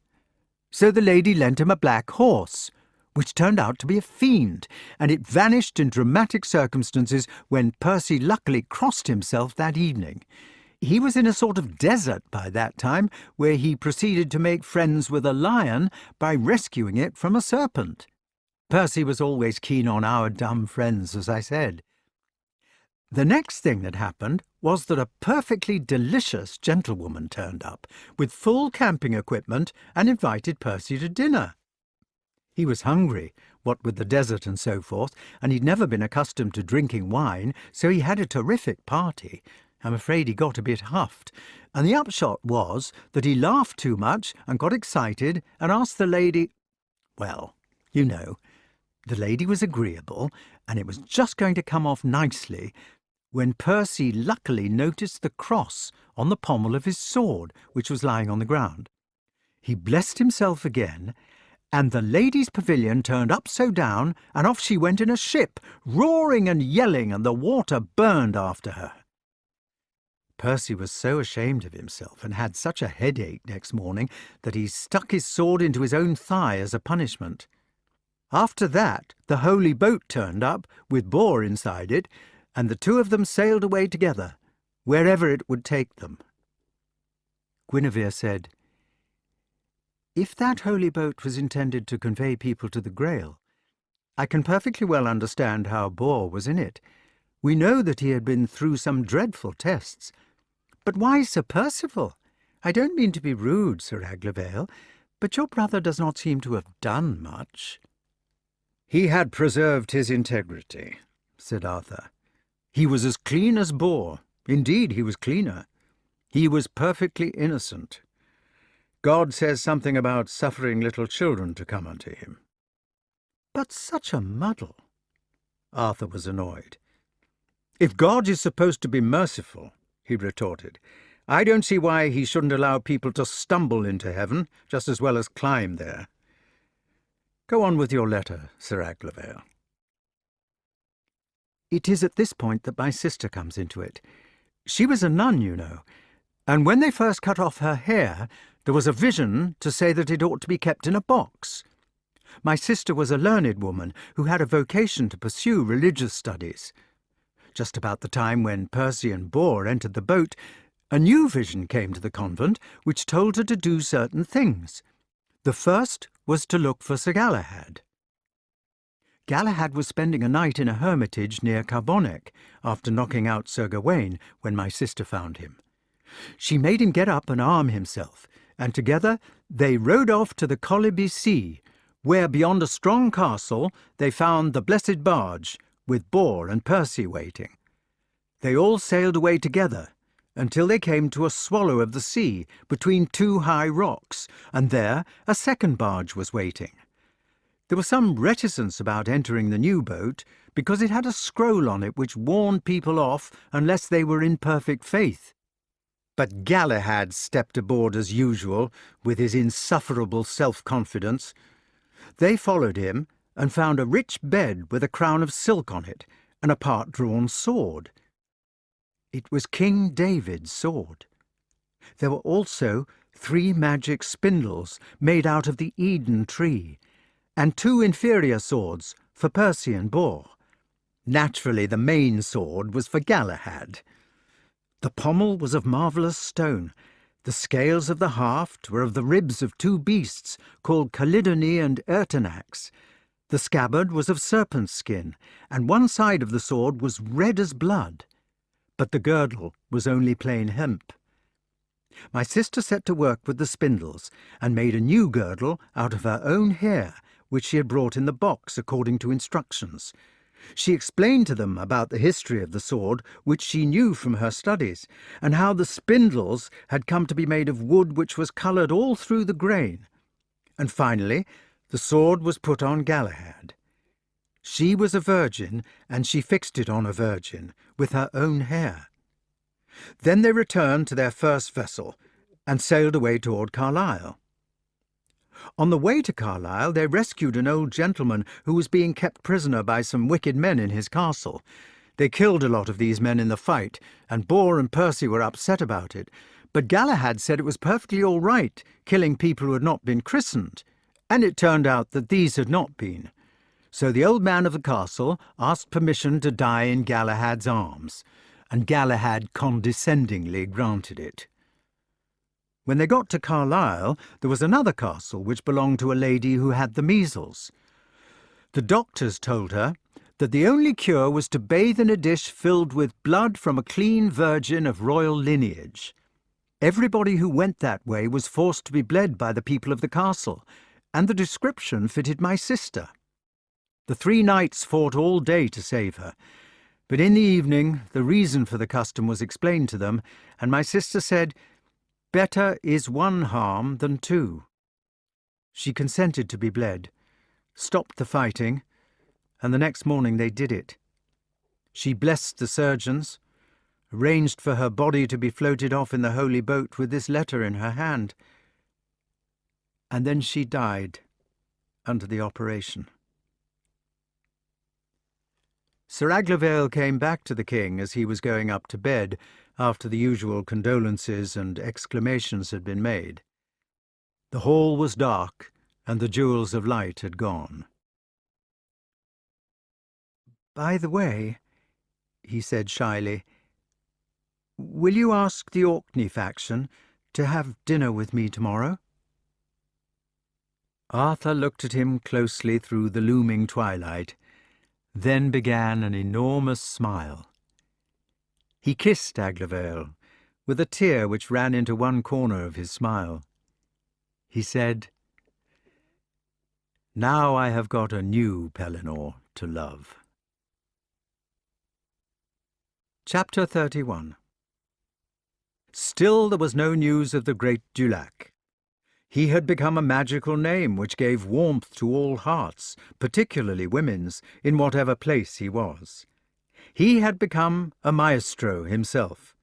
So the lady lent him a black horse, which turned out to be a fiend, and it vanished in dramatic circumstances when Percy luckily crossed himself that evening. He was in a sort of desert by that time, where he proceeded to make friends with a lion by rescuing it from a serpent. Percy was always keen on our dumb friends, as I said. The next thing that happened was that a perfectly delicious gentlewoman turned up, with full camping equipment, and invited Percy to dinner. He was hungry, what with the desert and so forth, and he'd never been accustomed to drinking wine, so he had a terrific party. I'm afraid he got a bit huffed, and the upshot was that he laughed too much and got excited and asked the lady— well, you know, the lady was agreeable, and it was just going to come off nicely when Percy luckily noticed the cross on the pommel of his sword, which was lying on the ground. He blessed himself again, and the lady's pavilion turned upside down, and off she went in a ship, roaring and yelling, and the water burned after her. Percy was so ashamed of himself and had such a headache next morning that he stuck his sword into his own thigh as a punishment. After that, the holy boat turned up, with Bor inside it, and the two of them sailed away together, wherever it would take them. Guinevere said, "If that holy boat was intended to convey people to the Grail, I can perfectly well understand how Bor was in it. We know that he had been through some dreadful tests. But why Sir Percival? I don't mean to be rude, Sir Aglavale, but your brother does not seem to have done much." "He had preserved his integrity," said Arthur. "He was as clean as Bor. Indeed, he was cleaner. He was perfectly innocent. God says something about suffering little children to come unto him." "But such a muddle." Arthur was annoyed. "If God is supposed to be merciful," he retorted, "I don't see why he shouldn't allow people to stumble into heaven just as well as climb there. Go on with your letter, Sir Aglavale." "It is at this point that my sister comes into it. She was a nun, you know, and when they first cut off her hair, there was a vision to say that it ought to be kept in a box. My sister was a learned woman who had a vocation to pursue religious studies. Just about the time when Percy and Bor entered the boat, a new vision came to the convent which told her to do certain things. The first was to look for Sir Galahad. Galahad was spending a night in a hermitage near Carbonic after knocking out Sir Gawain when my sister found him. She made him get up and arm himself, and together they rode off to the Colibi Sea, where beyond a strong castle they found the blessed barge, with Bor and Percy waiting. They all sailed away together, until they came to a swallow of the sea between two high rocks, and there a second barge was waiting. There was some reticence about entering the new boat, because it had a scroll on it which warned people off unless they were in perfect faith. But Galahad stepped aboard as usual, with his insufferable self-confidence. They followed him, and found a rich bed with a crown of silk on it, and a part-drawn sword. It was King David's sword. There were also 3 magic spindles made out of the Eden tree, and 2 inferior swords for Percy and Bor. Naturally, the main sword was for Galahad. The pommel was of marvellous stone. The scales of the haft were of the ribs of 2 beasts called Calydone and Ertanax. The scabbard was of serpent's skin, and one side of the sword was red as blood. But the girdle was only plain hemp. My sister set to work with the spindles, and made a new girdle out of her own hair, which she had brought in the box according to instructions. She explained to them about the history of the sword, which she knew from her studies, and how the spindles had come to be made of wood which was coloured all through the grain. And finally, the sword was put on Galahad. She was a virgin, and she fixed it on a virgin, with her own hair. Then they returned to their first vessel, and sailed away toward Carlisle. On the way to Carlisle, they rescued an old gentleman who was being kept prisoner by some wicked men in his castle. They killed a lot of these men in the fight, and Bor and Percy were upset about it. But Galahad said it was perfectly all right, killing people who had not been christened, and it turned out that these had not been. So the old man of the castle asked permission to die in Galahad's arms, and Galahad condescendingly granted it. When they got to Carlisle, there was another castle which belonged to a lady who had the measles. The doctors told her that the only cure was to bathe in a dish filled with blood from a clean virgin of royal lineage. Everybody who went that way was forced to be bled by the people of the castle, and the description fitted my sister. The 3 knights fought all day to save her, but in the evening the reason for the custom was explained to them, and my sister said, "Better is 1 harm than 2. She consented to be bled, stopped the fighting, and the next morning they did it. She blessed the surgeons, arranged for her body to be floated off in the holy boat with this letter in her hand, and then she died under the operation." Sir Aglavale came back to the king as he was going up to bed, after the usual condolences and exclamations had been made. The hall was dark, and the jewels of light had gone. "By the way," he said shyly, "will you ask the Orkney faction to have dinner with me tomorrow?" Arthur looked at him closely through the looming twilight, then began an enormous smile. He kissed Aglavale, with a tear which ran into one corner of his smile. He said, "Now I have got a new Pellinore to love." Chapter 31. Still there was no news of the great Dulac. He had become a magical name which gave warmth to all hearts, particularly women's, in whatever place he was. He had become a maestro himself,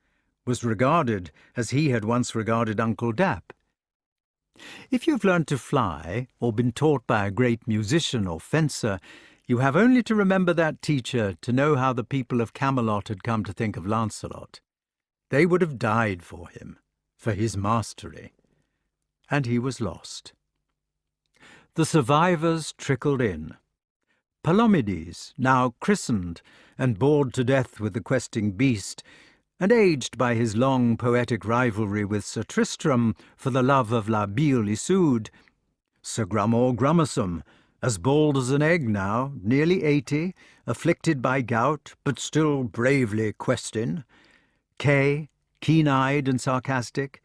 was regarded as he had once regarded Uncle Dap. If you've learned to fly, or been taught by a great musician or fencer, you have only to remember that teacher to know how the people of Camelot had come to think of Lancelot. They would have died for him, for his mastery. And he was lost. The survivors trickled in. Palomides, now christened and bored to death with the questing beast, and aged by his long poetic rivalry with Sir Tristram for the love of La Beale Isoud, Sir Grummore Grummesome, as bald as an egg now, nearly 80, afflicted by gout, but still bravely questing, Kay, keen-eyed and sarcastic,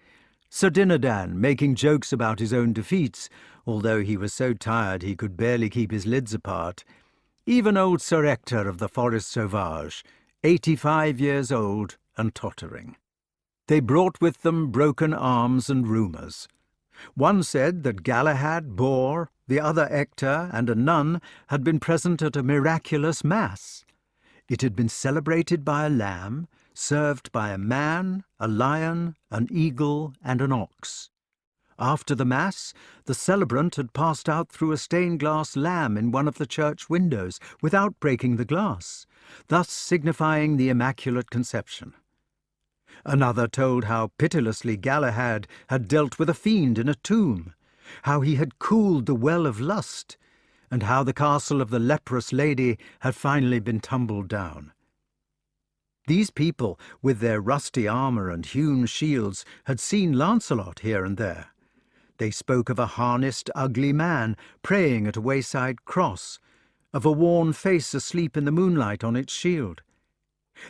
Sir Dinadan making jokes about his own defeats, although he was so tired he could barely keep his lids apart, even old Sir Ector of the Forest Sauvage, 85 years old and tottering. They brought with them broken arms and rumours. One said that Galahad, Bor, the other Ector, and a nun had been present at a miraculous mass. It had been celebrated by a lamb, served by a man, a lion, an eagle, and an ox. After the Mass, the celebrant had passed out through a stained-glass lamb in one of the church windows without breaking the glass, thus signifying the Immaculate Conception. Another told how pitilessly Galahad had dealt with a fiend in a tomb, how he had cooled the well of lust, and how the castle of the leprous lady had finally been tumbled down. These people, with their rusty armour and hewn shields, had seen Lancelot here and there. They spoke of a harnessed, ugly man praying at a wayside cross, of a worn face asleep in the moonlight on its shield.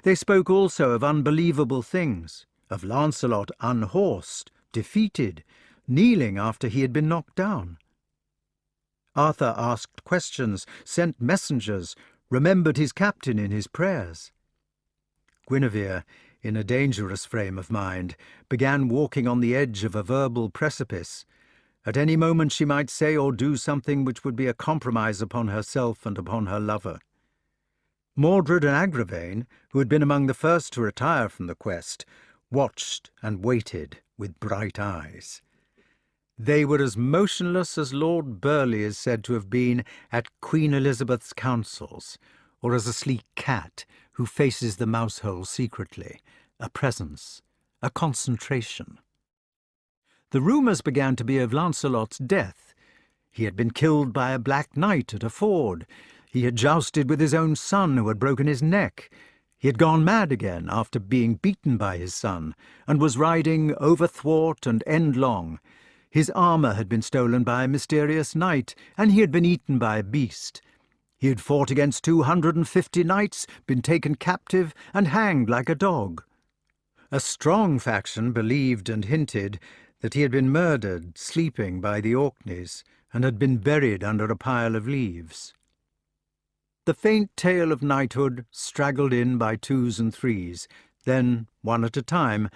They spoke also of unbelievable things, of Lancelot unhorsed, defeated, kneeling after he had been knocked down. Arthur asked questions, sent messengers, remembered his captain in his prayers. Guinevere, in a dangerous frame of mind, began walking on the edge of a verbal precipice. At any moment she might say or do something which would be a compromise upon herself and upon her lover. Mordred and Agravain, who had been among the first to retire from the quest, watched and waited with bright eyes. They were as motionless as Lord Burleigh is said to have been at Queen Elizabeth's councils, or as a sleek cat who faces the mousehole secretly, a presence, a concentration. The rumours began to be of Lancelot's death. He had been killed by a black knight at a ford. He had jousted with his own son, who had broken his neck. He had gone mad again after being beaten by his son, and was riding over thwart and endlong. His armour had been stolen by a mysterious knight, and he had been eaten by a beast. He had fought against 250 knights, been taken captive, and hanged like a dog. A strong faction believed and hinted that he had been murdered, sleeping by the Orkneys, and had been buried under a pile of leaves. The faint tail of knighthood straggled in by twos and threes, then one at a time,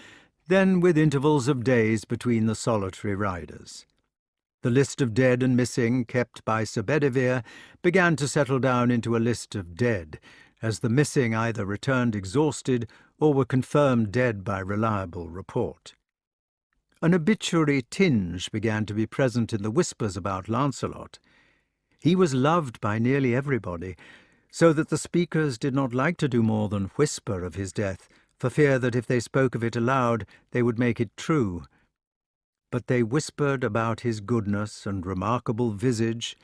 then with intervals of days between the solitary riders. The list of dead and missing kept by Sir Bedivere began to settle down into a list of dead, as the missing either returned exhausted or were confirmed dead by reliable report. An obituary tinge began to be present in the whispers about Lancelot. He was loved by nearly everybody, so that the speakers did not like to do more than whisper of his death, for fear that if they spoke of it aloud they would make it true. But they whispered about his goodness and remarkable visage,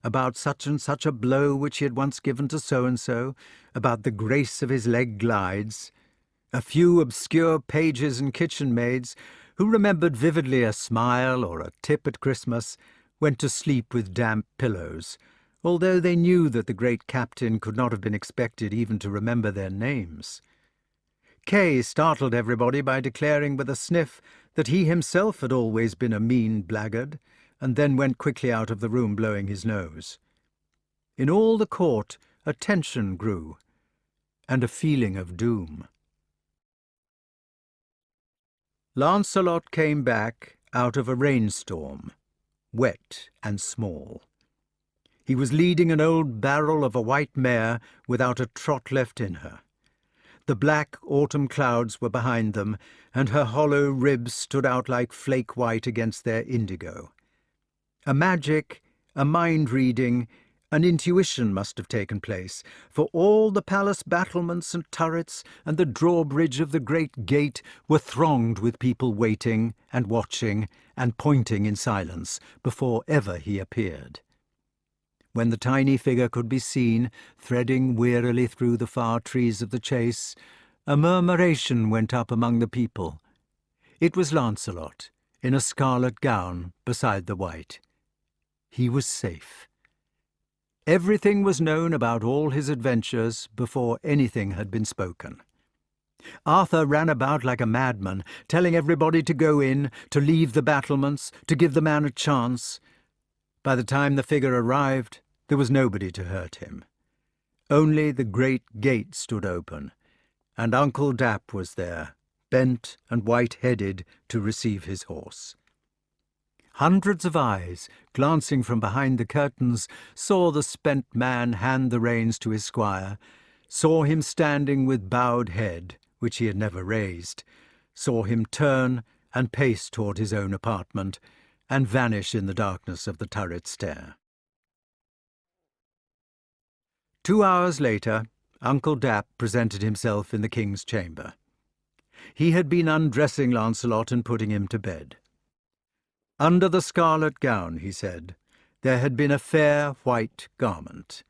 about such and such a blow which he had once given to so-and-so, about the grace of his leg glides. A few obscure pages and kitchen maids, who remembered vividly a smile or a tip at Christmas, went to sleep with damp pillows, although they knew that the great captain could not have been expected even to remember their names. Kay startled everybody by declaring with a sniff that he himself had always been a mean blackguard, and then went quickly out of the room blowing his nose. In all the court a tension grew, and a feeling of doom. Lancelot came back out of a rainstorm, wet and small. He was leading an old barrel of a white mare without a trot left in her. The black autumn clouds were behind them, and her hollow ribs stood out like flake white against their indigo. A magic, a mind-reading, an intuition must have taken place, for all the palace battlements and turrets and the drawbridge of the great gate were thronged with people waiting and watching and pointing in silence before ever he appeared. When the tiny figure could be seen, threading wearily through the far trees of the chase, a murmuration went up among the people. It was Lancelot, in a scarlet gown beside the white. He was safe. Everything was known about all his adventures before anything had been spoken. Arthur ran about like a madman, telling everybody to go in, to leave the battlements, to give the man a chance. By the time the figure arrived, there was nobody to hurt him. Only the great gate stood open, and Uncle Dap was there, bent and white-headed, to receive his horse. Hundreds of eyes, glancing from behind the curtains, saw the spent man hand the reins to his squire, saw him standing with bowed head, which he had never raised, saw him turn and pace toward his own apartment, and vanish in the darkness of the turret stair. 2 hours later, Uncle Dap presented himself in the king's chamber. He had been undressing Lancelot and putting him to bed. Under the scarlet gown, he said, there had been a fair white garment.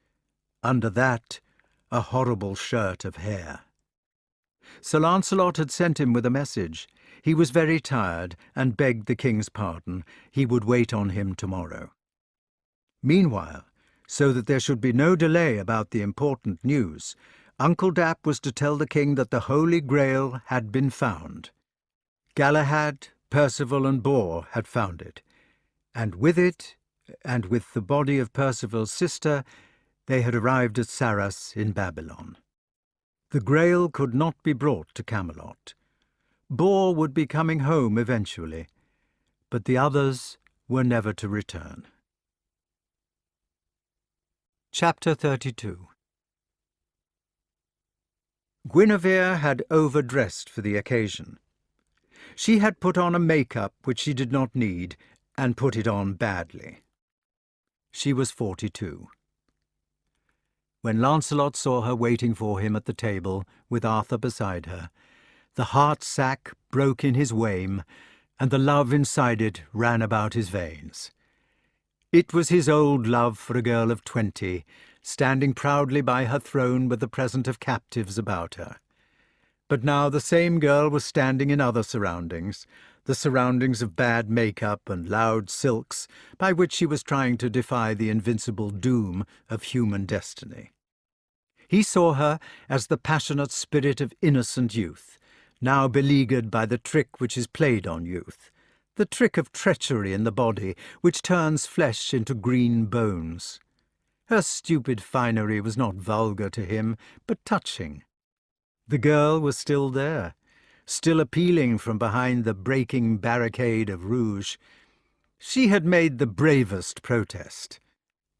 Under that, a horrible shirt of hair. Sir Lancelot had sent him with a message. He was very tired, and begged the king's pardon. He would wait on him tomorrow. Meanwhile, so that there should be no delay about the important news, Uncle Dap was to tell the king that the Holy Grail had been found. Galahad, Percival and Bors had found it, and with it, and with the body of Percival's sister, they had arrived at Sarras in Babylon. The Grail could not be brought to Camelot. Bors would be coming home eventually, but the others were never to return. Chapter 32. Guinevere had overdressed for the occasion. She had put on a make-up which she did not need, and put it on badly. She was 42. When Lancelot saw her waiting for him at the table, with Arthur beside her, the heart-sack broke in his wame, and the love inside it ran about his veins. It was his old love for a girl of 20, standing proudly by her throne with the present of captives about her. But now the same girl was standing in other surroundings, the surroundings of bad make-up and loud silks, by which she was trying to defy the invincible doom of human destiny. He saw her as the passionate spirit of innocent youth, now beleaguered by the trick which is played on youth, the trick of treachery in the body which turns flesh into green bones. Her stupid finery was not vulgar to him, but touching. The girl was still there, still appealing from behind the breaking barricade of rouge. She had made the bravest protest.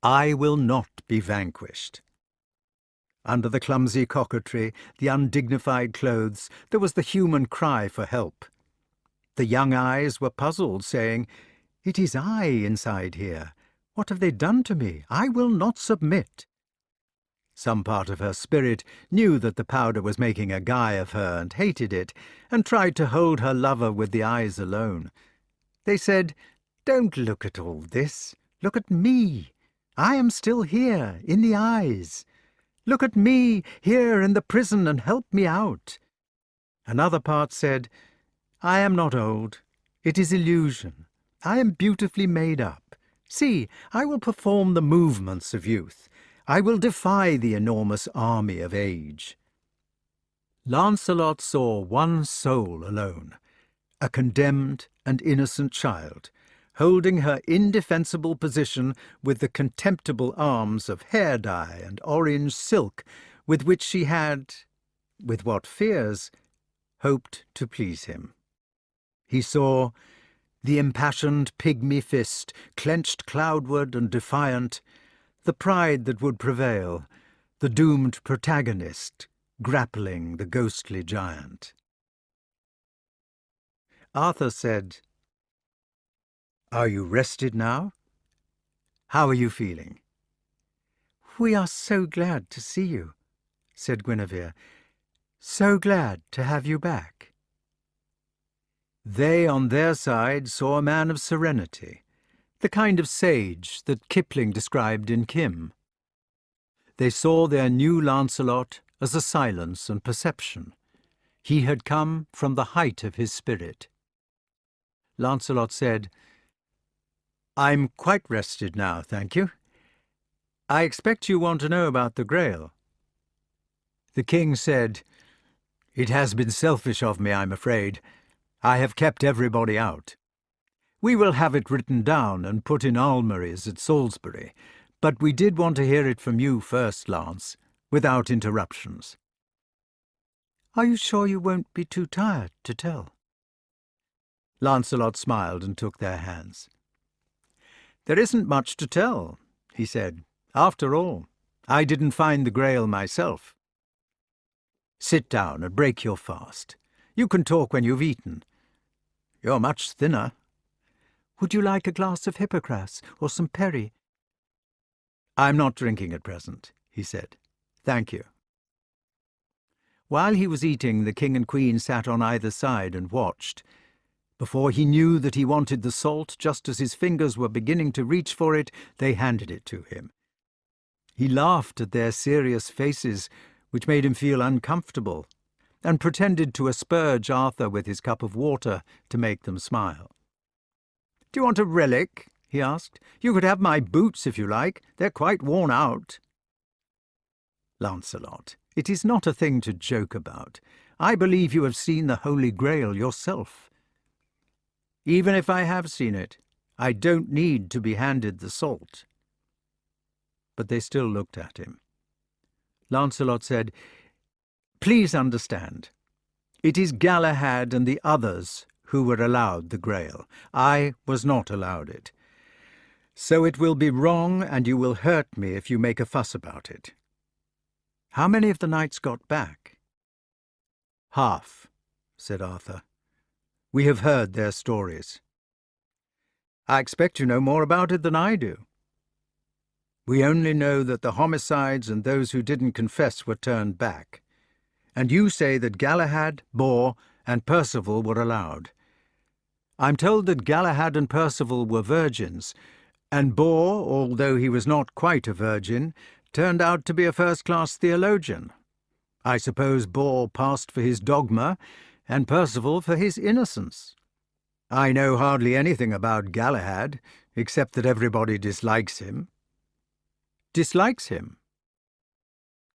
"I will not be vanquished." Under the clumsy coquetry, the undignified clothes, there was the human cry for help. The young eyes were puzzled, saying, "It is I inside here. What have they done to me? I will not submit." Some part of her spirit knew that the powder was making a guy of her and hated it, and tried to hold her lover with the eyes alone. They said, "Don't look at all this. Look at me. I am still here, in the eyes. Look at me, here in the prison, and help me out. Another part said, I am not old. It is illusion. I am beautifully made up. See, I will perform the movements of youth. I will defy the enormous army of age. Lancelot saw one soul alone, a condemned and innocent child, holding her indefensible position with the contemptible arms of hair dye and orange silk with which she had, with what fears, hoped to please him. He saw the impassioned pygmy fist, clenched cloudward and defiant, the pride that would prevail, the doomed protagonist grappling the ghostly giant. Arthur said, Are you rested now? How are you feeling? We are so glad to see you, said Guinevere. So glad to have you back. They, on their side, saw a man of serenity, the kind of sage that Kipling described in Kim. They saw their new Lancelot as a silence and perception. He had come from the height of his spirit. Lancelot said, I'm quite rested now, thank you. I expect you want to know about the Grail. The king said, It has been selfish of me, I'm afraid. I have kept everybody out. We will have it written down and put in almaries at Salisbury, but we did want to hear it from you first, Lance, without interruptions. Are you sure you won't be too tired to tell? Lancelot smiled and took their hands. There isn't much to tell, he said. After all, I didn't find the Grail myself. Sit down and break your fast. You can talk when you've eaten. You're much thinner. Would you like a glass of Hippocras or some perry? I'm not drinking at present, he said. Thank you. While he was eating, the king and queen sat on either side and watched. Before he knew that he wanted the salt, just as his fingers were beginning to reach for it, they handed it to him. He laughed at their serious faces, which made him feel uncomfortable, and pretended to asperge Arthur with his cup of water to make them smile. Do you want a relic? He asked. You could have my boots if you like. They're quite worn out. Lancelot, it is not a thing to joke about. I believe you have seen the Holy Grail yourself. Even if I have seen it, I don't need to be handed the salt. But they still looked at him. Lancelot said, Please understand. It is Galahad and the others who were allowed the Grail. I was not allowed it. So it will be wrong, and you will hurt me if you make a fuss about it. How many of the knights got back? Half, said Arthur. We have heard their stories. I expect you know more about it than I do. We only know that the homicides and those who didn't confess were turned back. And you say that Galahad, Bor, and Percival were allowed. I'm told that Galahad and Percival were virgins, and Bor, although he was not quite a virgin, turned out to be a first-class theologian. I suppose Bor passed for his dogma, and Percival for his innocence. I know hardly anything about Galahad, except that everybody dislikes him. Dislikes him?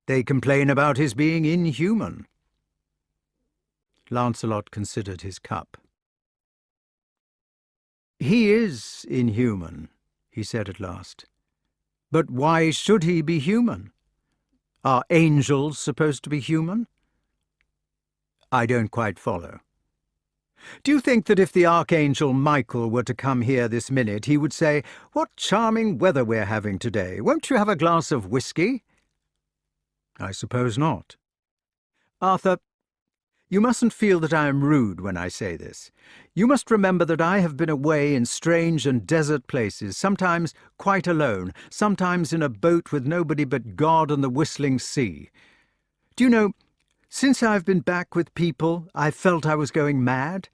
They complain about his being inhuman. Lancelot considered his cup. He is inhuman, he said at last. But why should he be human? Are angels supposed to be human? I don't quite follow. Do you think that if the Archangel Michael were to come here this minute, he would say, What charming weather we're having today. Won't you have a glass of whiskey? I suppose not. Arthur, you mustn't feel that I am rude when I say this. You must remember that I have been away in strange and desert places, sometimes quite alone, sometimes in a boat with nobody but God and the whistling sea. Do you know, since I've been back with people, I've felt I was going mad.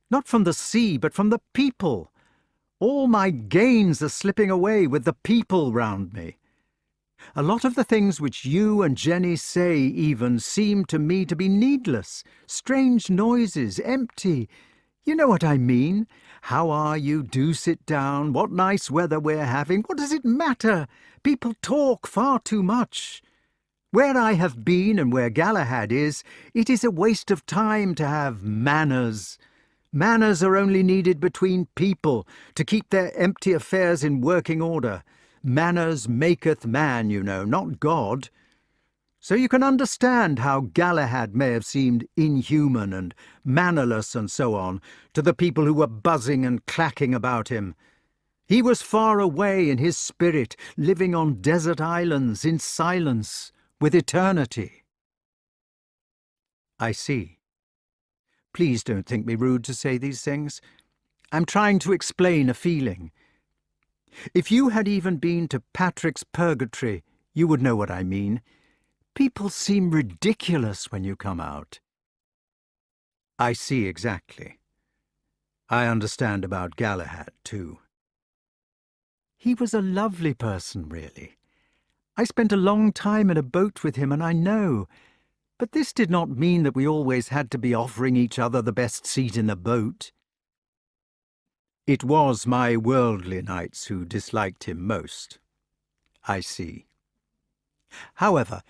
Not from the sea, but from the people. All my gains are slipping away with the people round me. A lot of the things which you and Jenny say even seem to me to be needless. Strange noises, empty. You know what I mean. How are you? Do sit down. What nice weather we're having. What does it matter? People talk far too much. Where I have been and where Galahad is, it is a waste of time to have manners. Manners are only needed between people, to keep their empty affairs in working order. Manners maketh man, you know, not God. So you can understand how Galahad may have seemed inhuman and mannerless and so on to the people who were buzzing and clacking about him. He was far away in his spirit, living on desert islands in silence, with eternity. I see. Please don't think me rude to say these things. I'm trying to explain a feeling. If you had even been to Patrick's Purgatory, you would know what I mean. People seem ridiculous when you come out. I see exactly. I understand about Galahad, too. He was a lovely person, really. I spent a long time in a boat with him, and I know. But this did not mean that we always had to be offering each other the best seat in the boat. It was my worldly knights who disliked him most. I see. However,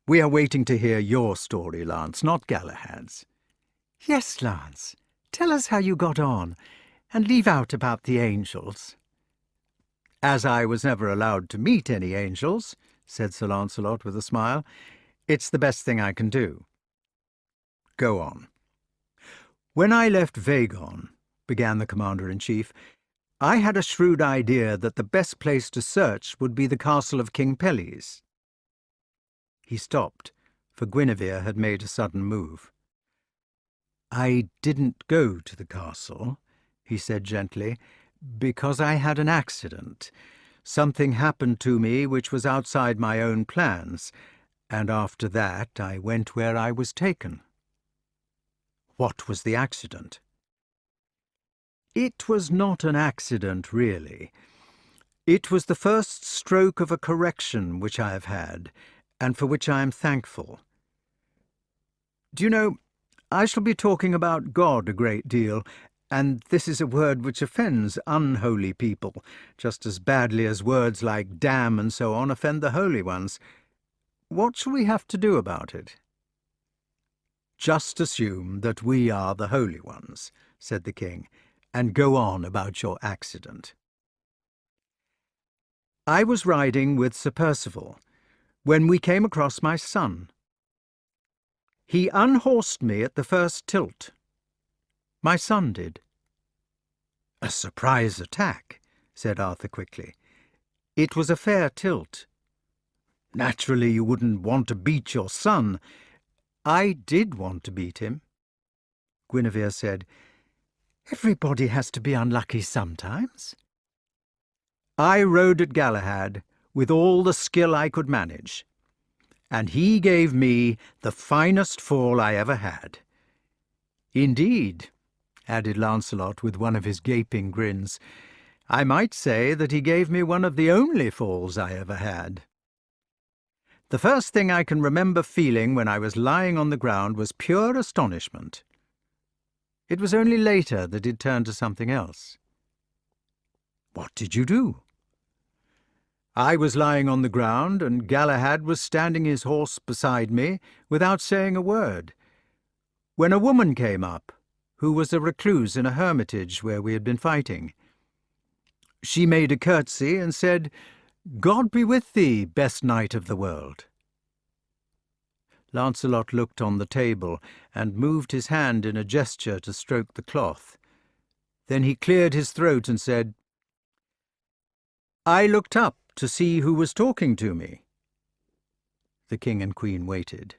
we are waiting to hear your story, Lance, not Galahad's. Yes, Lance. Tell us how you got on, and leave out about the angels. As I was never allowed to meet any angels, said Sir Lancelot with a smile, it's the best thing I can do. Go on. When I left Vagon, began the Commander-in-Chief, I had a shrewd idea that the best place to search would be the castle of King Pelles. He stopped, for Guinevere had made a sudden move. I didn't go to the castle, he said gently, because I had an accident. Something happened to me which was outside my own plans, and after that I went where I was taken. What was the accident? It was not an accident, really. It was the first stroke of a correction which I have had, and for which I am thankful. Do you know, I shall be talking about God a great deal, and this is a word which offends unholy people, just as badly as words like damn and so on offend the holy ones. What shall we have to do about it? Just assume that we are the holy ones, said the king, and go on about your accident. I was riding with Sir Percival when we came across my son. He unhorsed me at the first tilt. My son did. A surprise attack, said Arthur quickly. It was a fair tilt. Naturally you wouldn't want to beat your son. I did want to beat him. Guinevere said, Everybody has to be unlucky sometimes. I rode at Galahad with all the skill I could manage, and he gave me the finest fall I ever had. Indeed, added Lancelot with one of his gaping grins, I might say that he gave me one of the only falls I ever had. The first thing I can remember feeling when I was lying on the ground was pure astonishment. It was only later that it turned to something else. What did you do? I was lying on the ground, and Galahad was standing his horse beside me without saying a word, when a woman came up, who was a recluse in a hermitage where we had been fighting. She made a curtsy and said, God be with thee, best knight of the world. Lancelot looked on the table and moved his hand in a gesture to stroke the cloth. Then he cleared his throat and said, I looked up to see who was talking to me. The king and queen waited.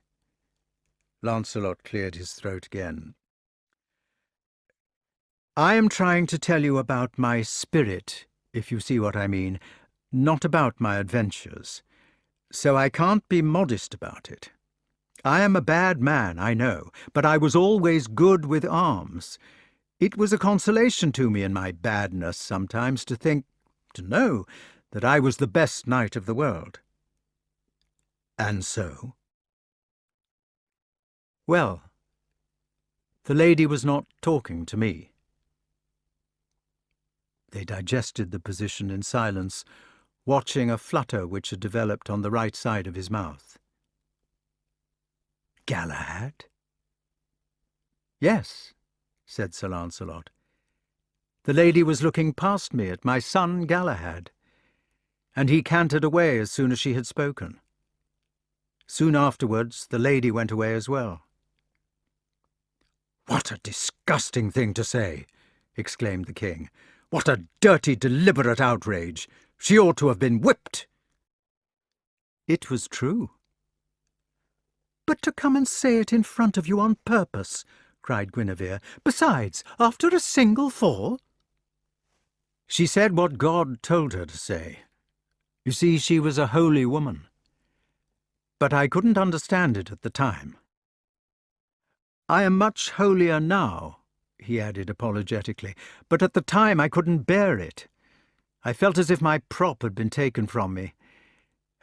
Lancelot cleared his throat again. I am trying to tell you about my spirit, if you see what I mean, not about my adventures. So I can't be modest about it. I am a bad man, I know, but I was always good with arms. It was a consolation to me in my badness sometimes to know that I was the best knight of the world. And so? Well, the lady was not talking to me. They digested the position in silence, watching a flutter which had developed on the right side of his mouth. Galahad? Yes, said Sir Lancelot. The lady was looking past me at my son Galahad, and he cantered away as soon as she had spoken. Soon afterwards the lady went away as well. "What a disgusting thing to say!" exclaimed the king. "What a dirty, deliberate outrage! She ought to have been whipped." It was true. "But to come and say it in front of you on purpose," cried Guinevere. "Besides, after a single fall." She said what God told her to say. You see, she was a holy woman. But I couldn't understand it at the time. I am much holier now, he added apologetically, but at the time I couldn't bear it. I felt as if my prop had been taken from me,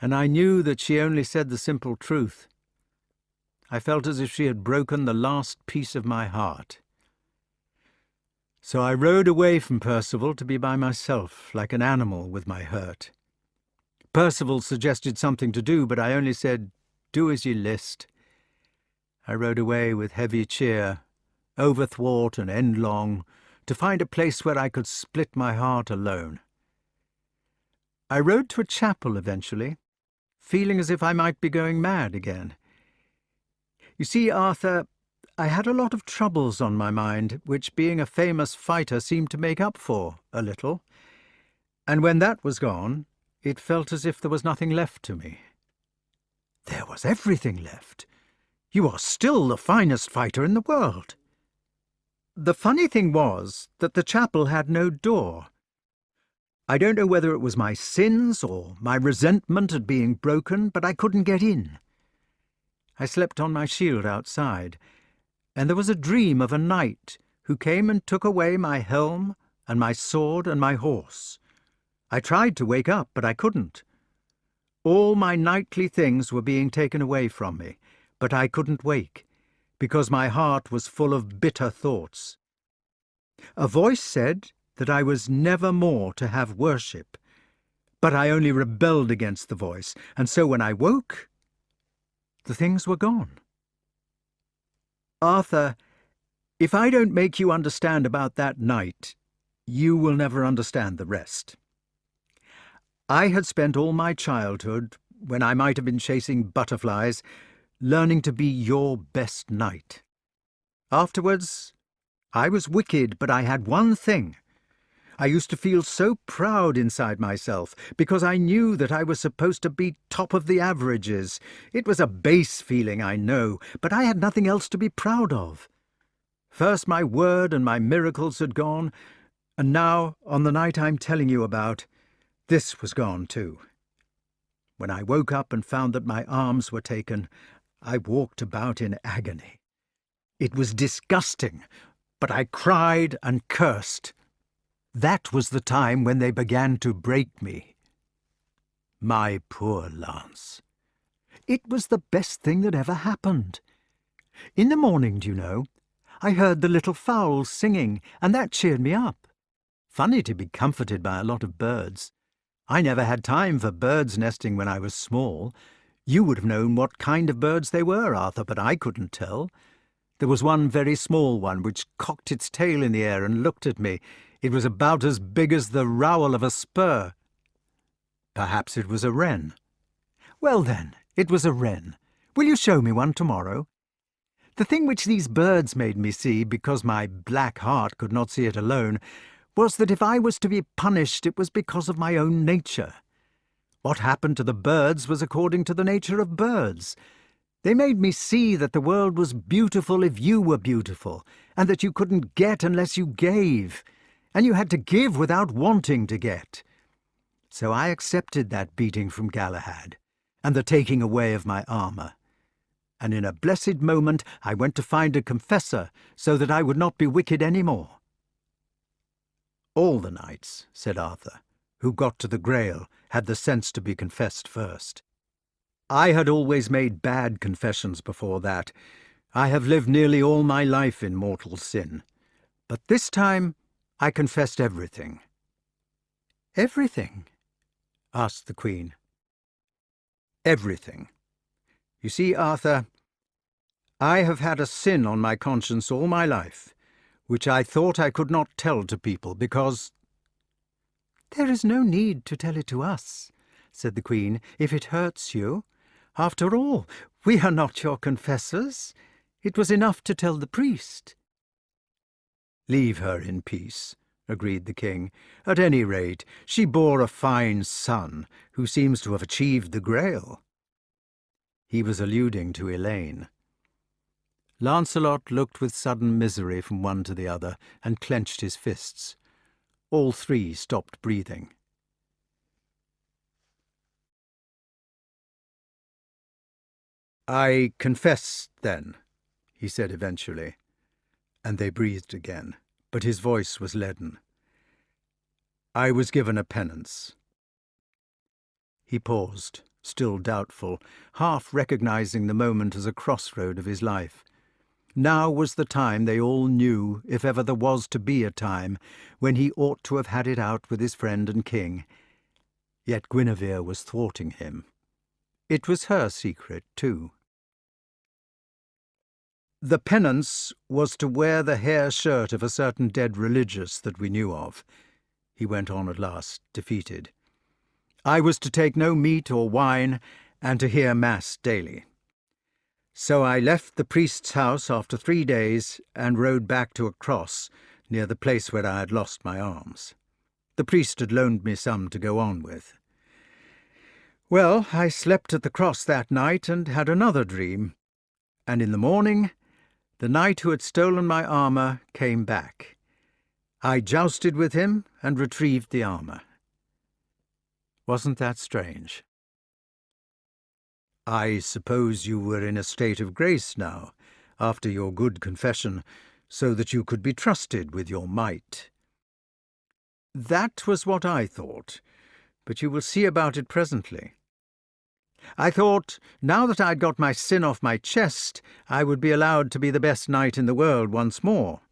and I knew that she only said the simple truth. I felt as if she had broken the last piece of my heart. So I rode away from Percival to be by myself, like an animal with my hurt. Percival suggested something to do, but I only said, "Do as ye list." I rode away with heavy cheer, over thwart and endlong, to find a place where I could split my heart alone. I rode to a chapel eventually, feeling as if I might be going mad again. You see, Arthur, I had a lot of troubles on my mind, which being a famous fighter seemed to make up for a little, and when that was gone, it felt as if there was nothing left to me. There was everything left. You are still the finest fighter in the world. The funny thing was that the chapel had no door. I don't know whether it was my sins or my resentment at being broken, but I couldn't get in. I slept on my shield outside, and there was a dream of a knight who came and took away my helm and my sword and my horse. I tried to wake up, but I couldn't. All my knightly things were being taken away from me, but I couldn't wake, because my heart was full of bitter thoughts. A voice said that I was never more to have worship, but I only rebelled against the voice, and so when I woke, the things were gone. Arthur, if I don't make you understand about that night, you will never understand the rest. I had spent all my childhood, when I might have been chasing butterflies, learning to be your best knight. Afterwards, I was wicked, but I had one thing. I used to feel so proud inside myself, because I knew that I was supposed to be top of the averages. It was a base feeling, I know, but I had nothing else to be proud of. First my word and my miracles had gone, and now, on the night I'm telling you about, this was gone too. When I woke up and found that my arms were taken, I walked about in agony. It was disgusting, but I cried and cursed. That was the time when they began to break me. My poor Lance. It was the best thing that ever happened. In the morning, do you know, I heard the little fowls singing, and that cheered me up. Funny to be comforted by a lot of birds. I never had time for birds nesting when I was small. You would have known what kind of birds they were, Arthur, but I couldn't tell. There was one very small one which cocked its tail in the air and looked at me. It was about as big as the rowel of a spur. Perhaps it was a wren. Well then, it was a wren. Will you show me one tomorrow? The thing which these birds made me see, because my black heart could not see it alone, was that if I was to be punished, it was because of my own nature. What happened to the birds was according to the nature of birds. They made me see that the world was beautiful if you were beautiful, and that you couldn't get unless you gave, and you had to give without wanting to get. So I accepted that beating from Galahad, and the taking away of my armour. And in a blessed moment I went to find a confessor, so that I would not be wicked any more. All the knights, said Arthur, who got to the Grail had the sense to be confessed first. I had always made bad confessions before that. I have lived nearly all my life in mortal sin. But this time I confessed everything. Everything? Asked the Queen. Everything. You see, Arthur, I have had a sin on my conscience all my life, which I thought I could not tell to people because— There is no need to tell it to us, said the Queen, if it hurts you. After all, we are not your confessors. It was enough to tell the priest. Leave her in peace, agreed the King. At any rate, she bore a fine son, who seems to have achieved the Grail. He was alluding to Elaine. Lancelot looked with sudden misery from one to the other, and clenched his fists. All three stopped breathing. "I confess, then," he said eventually, and they breathed again, but his voice was leaden. "I was given a penance." He paused, still doubtful, half recognizing the moment as a crossroad of his life. Now was the time they all knew, if ever there was to be a time, when he ought to have had it out with his friend and king. Yet Guinevere was thwarting him. It was her secret, too. "The penance was to wear the hair shirt of a certain dead religious that we knew of," he went on at last, defeated. "I was to take no meat or wine, and to hear Mass daily. So I left the priest's house after 3 days and rode back to a cross near the place where I had lost my arms. The priest had loaned me some to go on with. Well, I slept at the cross that night and had another dream, and in the morning the knight who had stolen my armour came back. I jousted with him and retrieved the armour. Wasn't that strange? I suppose you were in a state of grace now, after your good confession, so that you could be trusted with your might." "That was what I thought, but you will see about it presently. I thought, now that I'd got my sin off my chest, I would be allowed to be the best knight in the world once more.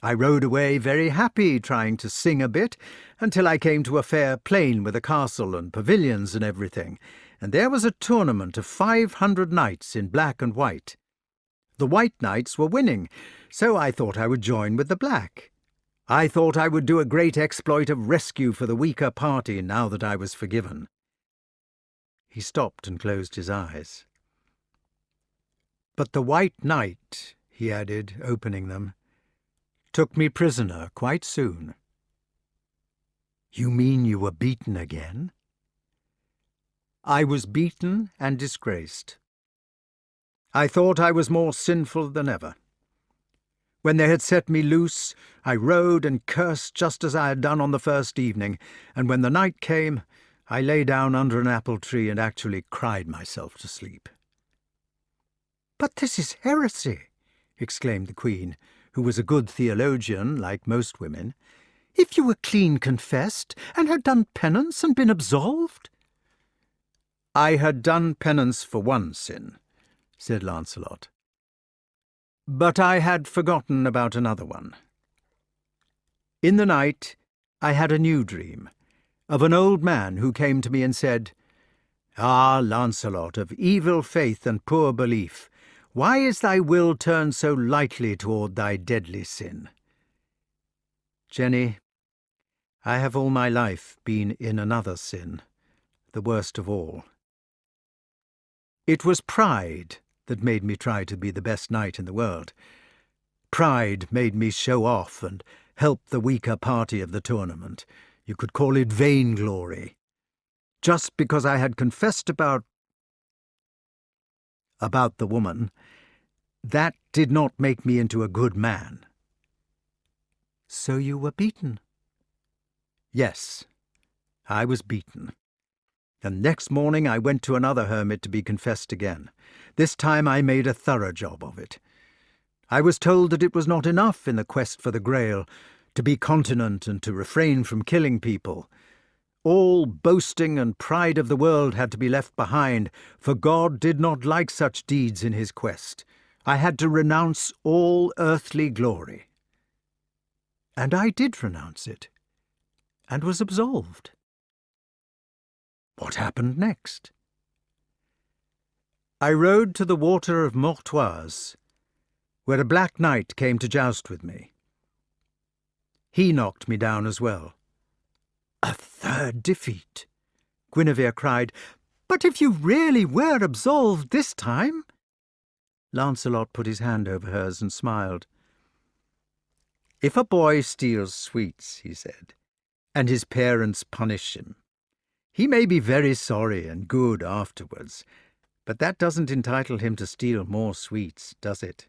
I rode away very happy, trying to sing a bit, until I came to a fair plain with a castle and pavilions and everything, and there was a tournament of 500 knights in black and white. The white knights were winning, so I thought I would join with the black. I thought I would do a great exploit of rescue for the weaker party now that I was forgiven." He stopped and closed his eyes. "But the White Knight," he added, opening them, "took me prisoner quite soon." "You mean you were beaten again?" "I was beaten and disgraced. I thought I was more sinful than ever. When they had set me loose, I rode and cursed just as I had done on the first evening, and when the night came, I lay down under an apple tree and actually cried myself to sleep." "But this is heresy," exclaimed the Queen, who was a good theologian like most women. "If you were clean confessed, and had done penance and been absolved—" "I had done penance for one sin," said Lancelot. "But I had forgotten about another one. In the night I had a new dream, of an old man who came to me and said, 'Ah, Lancelot, of evil faith and poor belief, why is thy will turned so lightly toward thy deadly sin?' Jenny, I have all my life been in another sin, the worst of all. It was pride that made me try to be the best knight in the world. Pride made me show off and help the weaker party of the tournament. You could call it vainglory. Just because I had confessed about the woman, that did not make me into a good man." "So you were beaten?" "Yes, I was beaten. And next morning I went to another hermit to be confessed again. This time I made a thorough job of it. I was told that it was not enough in the quest for the Grail to be continent and to refrain from killing people. All boasting and pride of the world had to be left behind, for God did not like such deeds in his quest. I had to renounce all earthly glory. And I did renounce it, and was absolved. What happened next? I rode to the water of Mortoise, where a black knight came to joust with me. He knocked me down as well. A third defeat, Guinevere cried. But if you really were absolved this time? Lancelot put his hand over hers and smiled. If a boy steals sweets, he said, and his parents punish him, he may be very sorry and good afterwards, but that doesn't entitle him to steal more sweets, does it?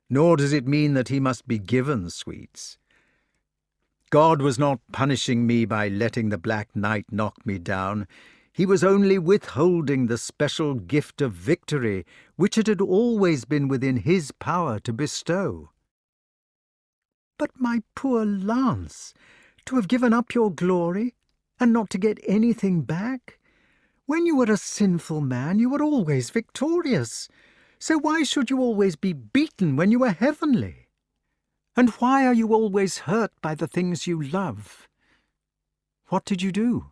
Nor does it mean that he must be given sweets. God was not punishing me by letting the Black Knight knock me down. He was only withholding the special gift of victory which it had always been within his power to bestow. But my poor Lance, to have given up your glory and not to get anything back? When you were a sinful man, you were always victorious. So why should you always be beaten when you were heavenly? And why are you always hurt by the things you love? What did you do?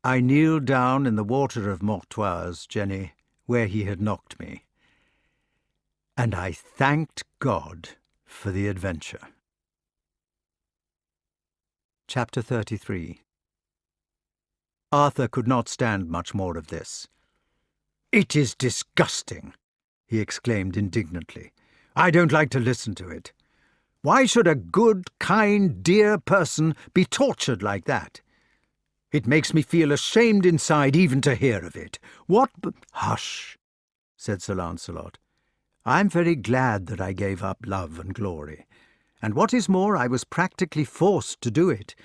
I kneeled down in the water of Mortoise, Jenny, where he had knocked me, and I thanked God for the adventure. Chapter 33. Arthur could not stand much more of this. "It is disgusting," he exclaimed indignantly. "I don't like to listen to it. Why should a good, kind, dear person be tortured like that? It makes me feel ashamed inside even to hear of it. What Hush, said Sir Lancelot. I'm very glad that I gave up love and glory, and what is more, I was practically forced to do it.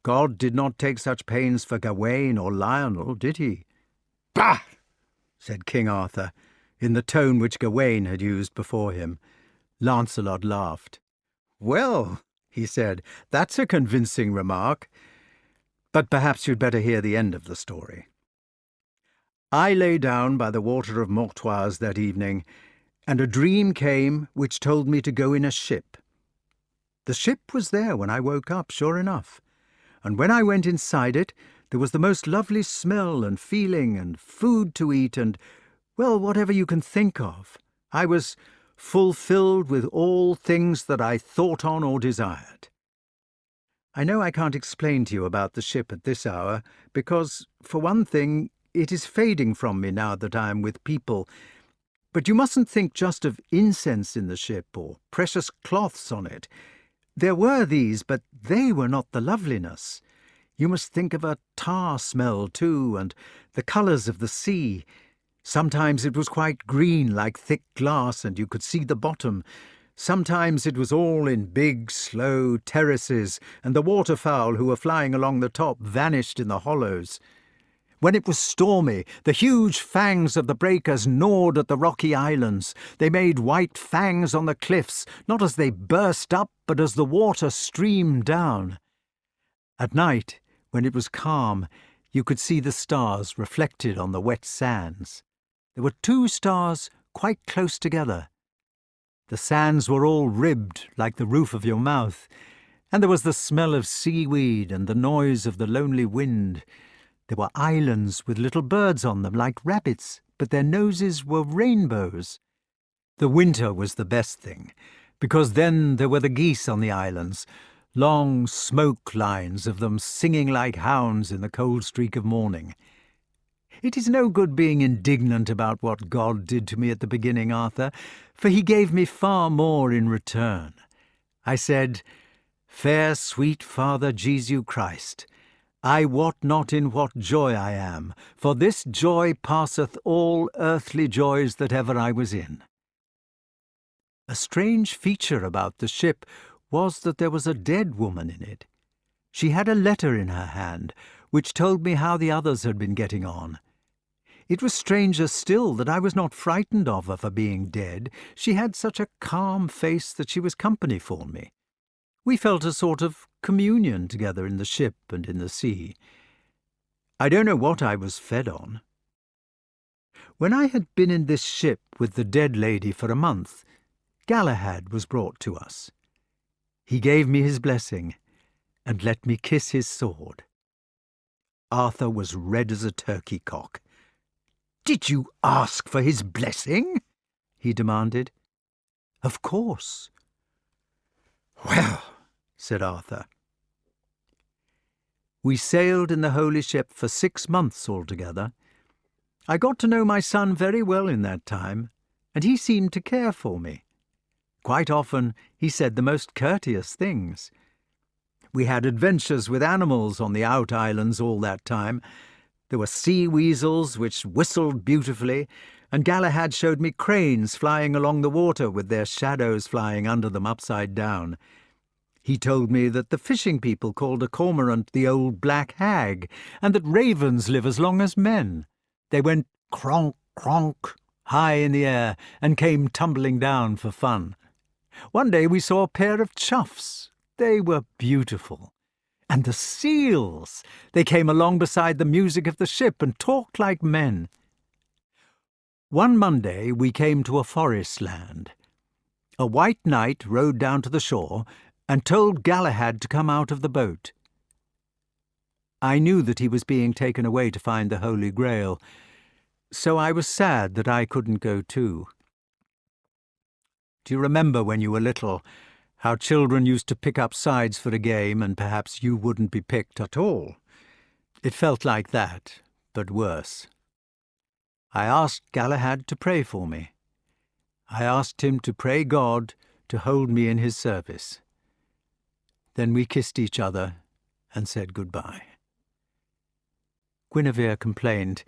God did not take such pains for Gawain or Lionel, did he?" "Bah!" said King Arthur, in the tone which Gawain had used before him. Lancelot laughed. "Well," he said, "that's a convincing remark. But perhaps you'd better hear the end of the story. I lay down by the water of Mortoise that evening, and a dream came which told me to go in a ship. The ship was there when I woke up, sure enough, and when I went inside it, there was the most lovely smell and feeling and food to eat and, well, whatever you can think of. I was fulfilled with all things that I thought on or desired. I know I can't explain to you about the ship at this hour, because, for one thing, it is fading from me now that I am with people. But you mustn't think just of incense in the ship or precious cloths on it. There were these, but they were not the loveliness. You must think of a tar smell, too, and the colours of the sea. Sometimes it was quite green, like thick glass, and you could see the bottom. Sometimes it was all in big, slow terraces, and the waterfowl who were flying along the top vanished in the hollows. When it was stormy, the huge fangs of the breakers gnawed at the rocky islands. They made white fangs on the cliffs, not as they burst up, but as the water streamed down. At night, when it was calm, you could see the stars reflected on the wet sands. There were 2 stars quite close together. The sands were all ribbed like the roof of your mouth, and there was the smell of seaweed and the noise of the lonely wind. There were islands with little birds on them like rabbits, but their noses were rainbows. The winter was the best thing, because then there were the geese on the islands, long smoke lines of them singing like hounds in the cold streak of morning. It is no good being indignant about what God did to me at the beginning, Arthur, for he gave me far more in return. I said, "Fair, sweet Father Jesu Christ, I wot not in what joy I am, for this joy passeth all earthly joys that ever I was in." A strange feature about the ship was that there was a dead woman in it. She had a letter in her hand, which told me how the others had been getting on. It was stranger still that I was not frightened of her for being dead. She had such a calm face that she was company for me. We felt a sort of communion together in the ship and in the sea. I don't know what I was fed on. When I had been in this ship with the dead lady for a month, Galahad was brought to us. He gave me his blessing and let me kiss his sword. Arthur was red as a turkey cock. "Did you ask for his blessing?" he demanded. "Of course." "Well," said Arthur. We sailed in the holy ship for 6 months altogether. I got to know my son very well in that time, and he seemed to care for me. Quite often he said the most courteous things. We had adventures with animals on the out islands all that time. There were sea weasels which whistled beautifully, and Galahad showed me cranes flying along the water with their shadows flying under them upside down. He told me that the fishing people called a cormorant the old black hag, and that ravens live as long as men. They went cronk, cronk, high in the air, and came tumbling down for fun. One day we saw a pair of choughs. They were beautiful. And the seals! They came along beside the music of the ship and talked like men. One Monday we came to a forest land. A white knight rode down to the shore and told Galahad to come out of the boat. I knew that he was being taken away to find the Holy Grail, so I was sad that I couldn't go too. Do you remember when you were little, how children used to pick up sides for a game and perhaps you wouldn't be picked at all? It felt like that, but worse. I asked Galahad to pray for me. I asked him to pray God to hold me in his service. Then we kissed each other and said goodbye. Guinevere complained,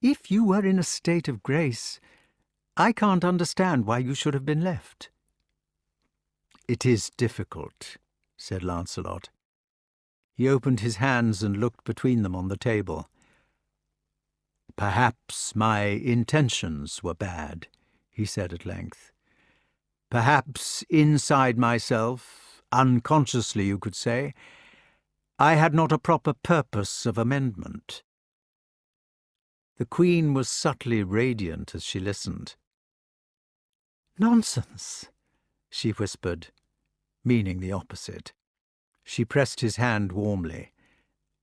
"If you were in a state of grace, I can't understand why you should have been left." "It is difficult," said Lancelot. He opened his hands and looked between them on the table. "Perhaps my intentions were bad," he said at length. "Perhaps inside myself, unconsciously you could say, I had not a proper purpose of amendment." The Queen was subtly radiant as she listened. "Nonsense," she whispered, meaning the opposite. She pressed his hand warmly,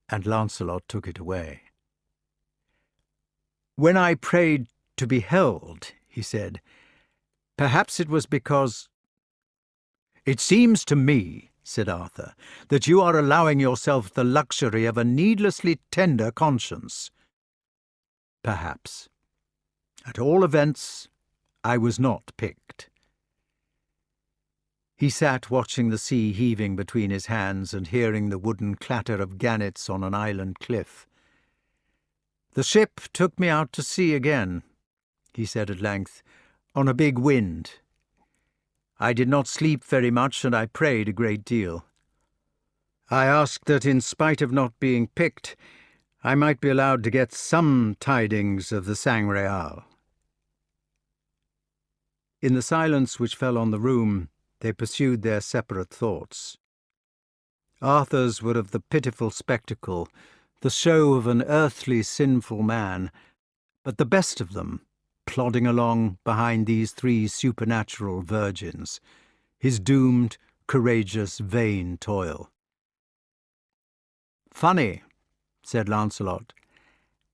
and Lancelot took it away. "When I prayed to be held," he said, "perhaps it was because—" "It seems to me," said Arthur, "that you are allowing yourself the luxury of a needlessly tender conscience." "Perhaps. At all events, I was not picked." He sat watching the sea heaving between his hands and hearing the wooden clatter of gannets on an island cliff. "The ship took me out to sea again," he said at length, "on a big wind. I did not sleep very much, and I prayed a great deal. I asked that, in spite of not being picked, I might be allowed to get some tidings of the Sangreal." In the silence which fell on the room, they pursued their separate thoughts. Arthur's were of the pitiful spectacle, the show of an earthly sinful man, but the best of them, plodding along behind these 3 supernatural virgins, his doomed, courageous, vain toil. "Funny," said Lancelot,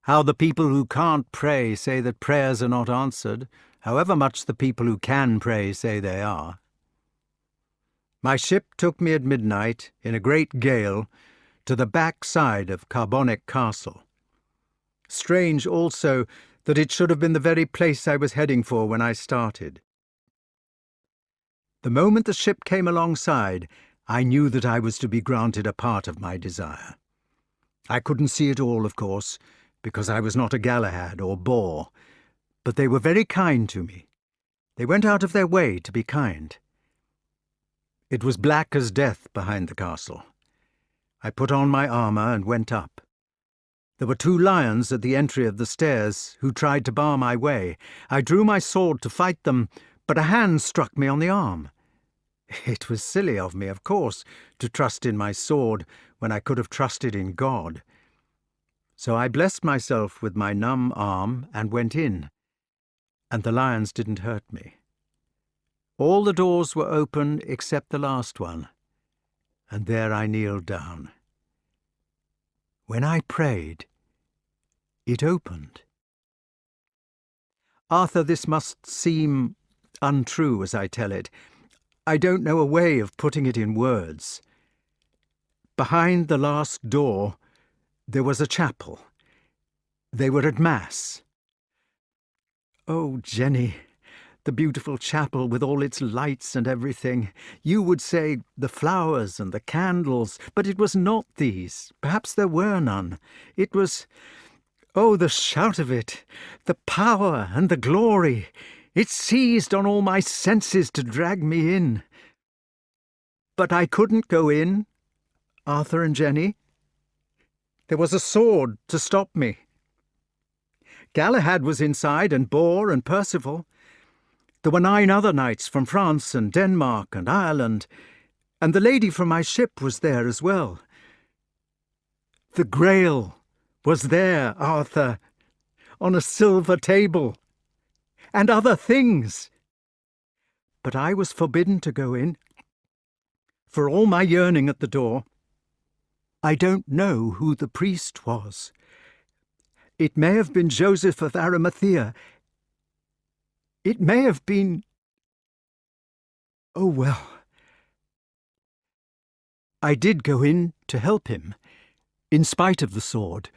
"how the people who can't pray say that prayers are not answered, however much the people who can pray say they are. My ship took me at midnight, in a great gale, to the back side of Carbonic Castle. Strange also that it should have been the very place I was heading for when I started. The moment the ship came alongside, I knew that I was to be granted a part of my desire. I couldn't see it all, of course, because I was not a Galahad or Boar, but they were very kind to me. They went out of their way to be kind. It was black as death behind the castle. I put on my armour and went up. There were 2 lions at the entry of the stairs who tried to bar my way. I drew my sword to fight them, but a hand struck me on the arm. It was silly of me, of course, to trust in my sword when I could have trusted in God. So I blessed myself with my numb arm and went in, and the lions didn't hurt me. All the doors were open except the last one, and there I kneeled down. When I prayed, it opened. Arthur, this must seem untrue as I tell it. I don't know a way of putting it in words. Behind the last door, there was a chapel. They were at Mass. Oh, Jenny, the beautiful chapel with all its lights and everything. You would say the flowers and the candles, but it was not these. Perhaps there were none. It was... oh, the shout of it, the power and the glory. It seized on all my senses to drag me in. But I couldn't go in, Arthur and Jenny. There was a sword to stop me. Galahad was inside, and Bor and Percival. There were 9 other knights from France and Denmark and Ireland, and the lady from my ship was there as well. The Grail was there, Arthur, on a silver table, and other things. But I was forbidden to go in. For all my yearning at the door, I don't know who the priest was. It may have been Joseph of Arimathea. It may have been... oh, well. I did go in to help him, in spite of the sword,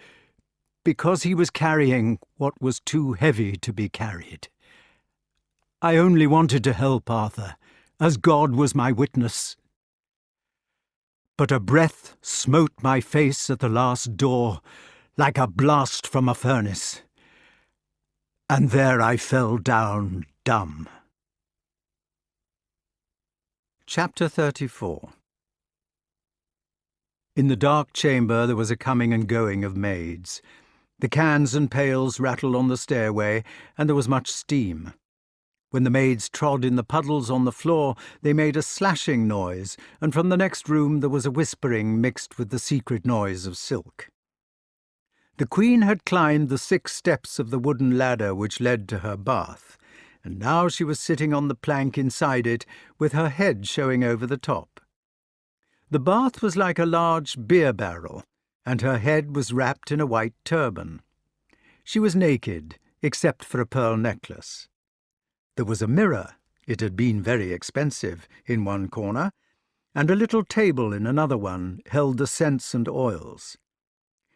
because he was carrying what was too heavy to be carried. I only wanted to help Arthur, as God was my witness. But a breath smote my face at the last door, like a blast from a furnace, and there I fell down dumb. Chapter 34. In the dark chamber there was a coming and going of maids. The cans and pails rattled on the stairway, and there was much steam. When the maids trod in the puddles on the floor, they made a slashing noise, and from the next room there was a whispering mixed with the secret noise of silk. The Queen had climbed the 6 steps of the wooden ladder which led to her bath, and now she was sitting on the plank inside it, with her head showing over the top. The bath was like a large beer barrel, and her head was wrapped in a white turban. She was naked, except for a pearl necklace. There was a mirror, it had been very expensive, in one corner, and a little table in another one held the scents and oils.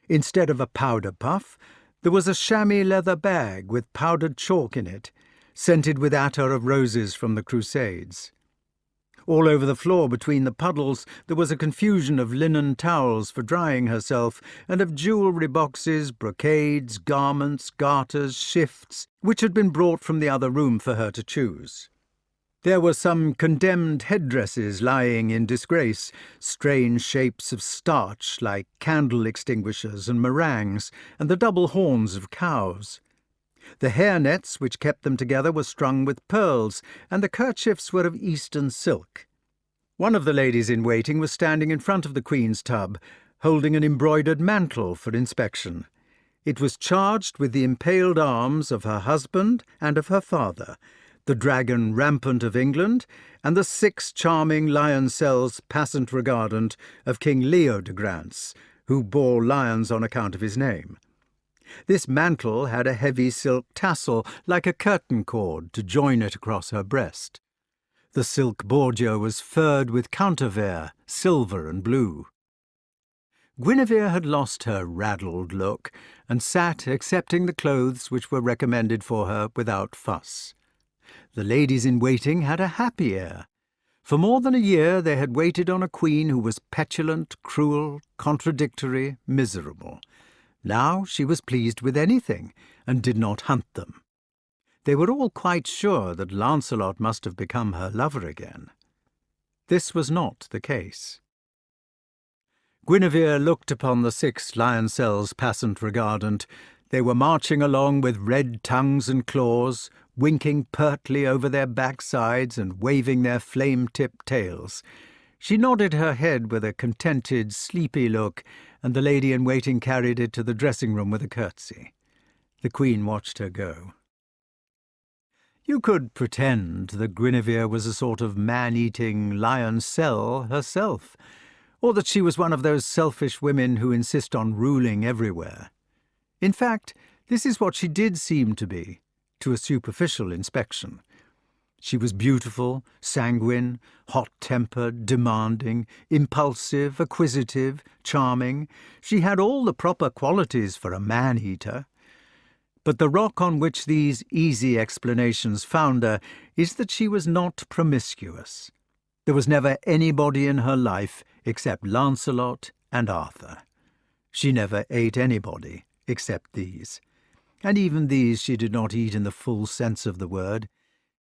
Instead of a powder puff, there was a chamois leather bag with powdered chalk in it, scented with attar of roses from the Crusades. All over the floor between the puddles there was a confusion of linen towels for drying herself, and of jewellery boxes, brocades, garments, garters, shifts, which had been brought from the other room for her to choose. There were some condemned headdresses lying in disgrace, strange shapes of starch like candle extinguishers and meringues, and the double horns of cows. The hair nets which kept them together were strung with pearls, and the kerchiefs were of Eastern silk. One of the ladies-in-waiting was standing in front of the Queen's tub, holding an embroidered mantle for inspection. It was charged with the impaled arms of her husband and of her father, the dragon rampant of England, and the 6 charming lioncels passant regardant of King Leo de Grance, who bore lions on account of his name. This mantle had a heavy silk tassel like a curtain cord to join it across her breast. The silk bordure was furred with countervair, silver and blue. Guinevere had lost her raddled look, and sat accepting the clothes which were recommended for her without fuss. The ladies-in-waiting had a happy air. For more than a year they had waited on a queen who was petulant, cruel, contradictory, miserable. Now she was pleased with anything, and did not hunt them. They were all quite sure that Lancelot must have become her lover again. This was not the case. Guinevere looked upon the 6 lioncels passant regardant. They were marching along with red tongues and claws, winking pertly over their backsides and waving their flame-tipped tails. She nodded her head with a contented, sleepy look, and the lady-in-waiting carried it to the dressing-room with a curtsy. The Queen watched her go. You could pretend that Guinevere was a sort of man-eating lioncell herself, or that she was one of those selfish women who insist on ruling everywhere. In fact, this is what she did seem to be, to a superficial inspection. She was beautiful, sanguine, hot-tempered, demanding, impulsive, acquisitive, charming. She had all the proper qualities for a man-eater. But the rock on which these easy explanations founder is that she was not promiscuous. There was never anybody in her life except Lancelot and Arthur. She never ate anybody except these. And even these she did not eat in the full sense of the word.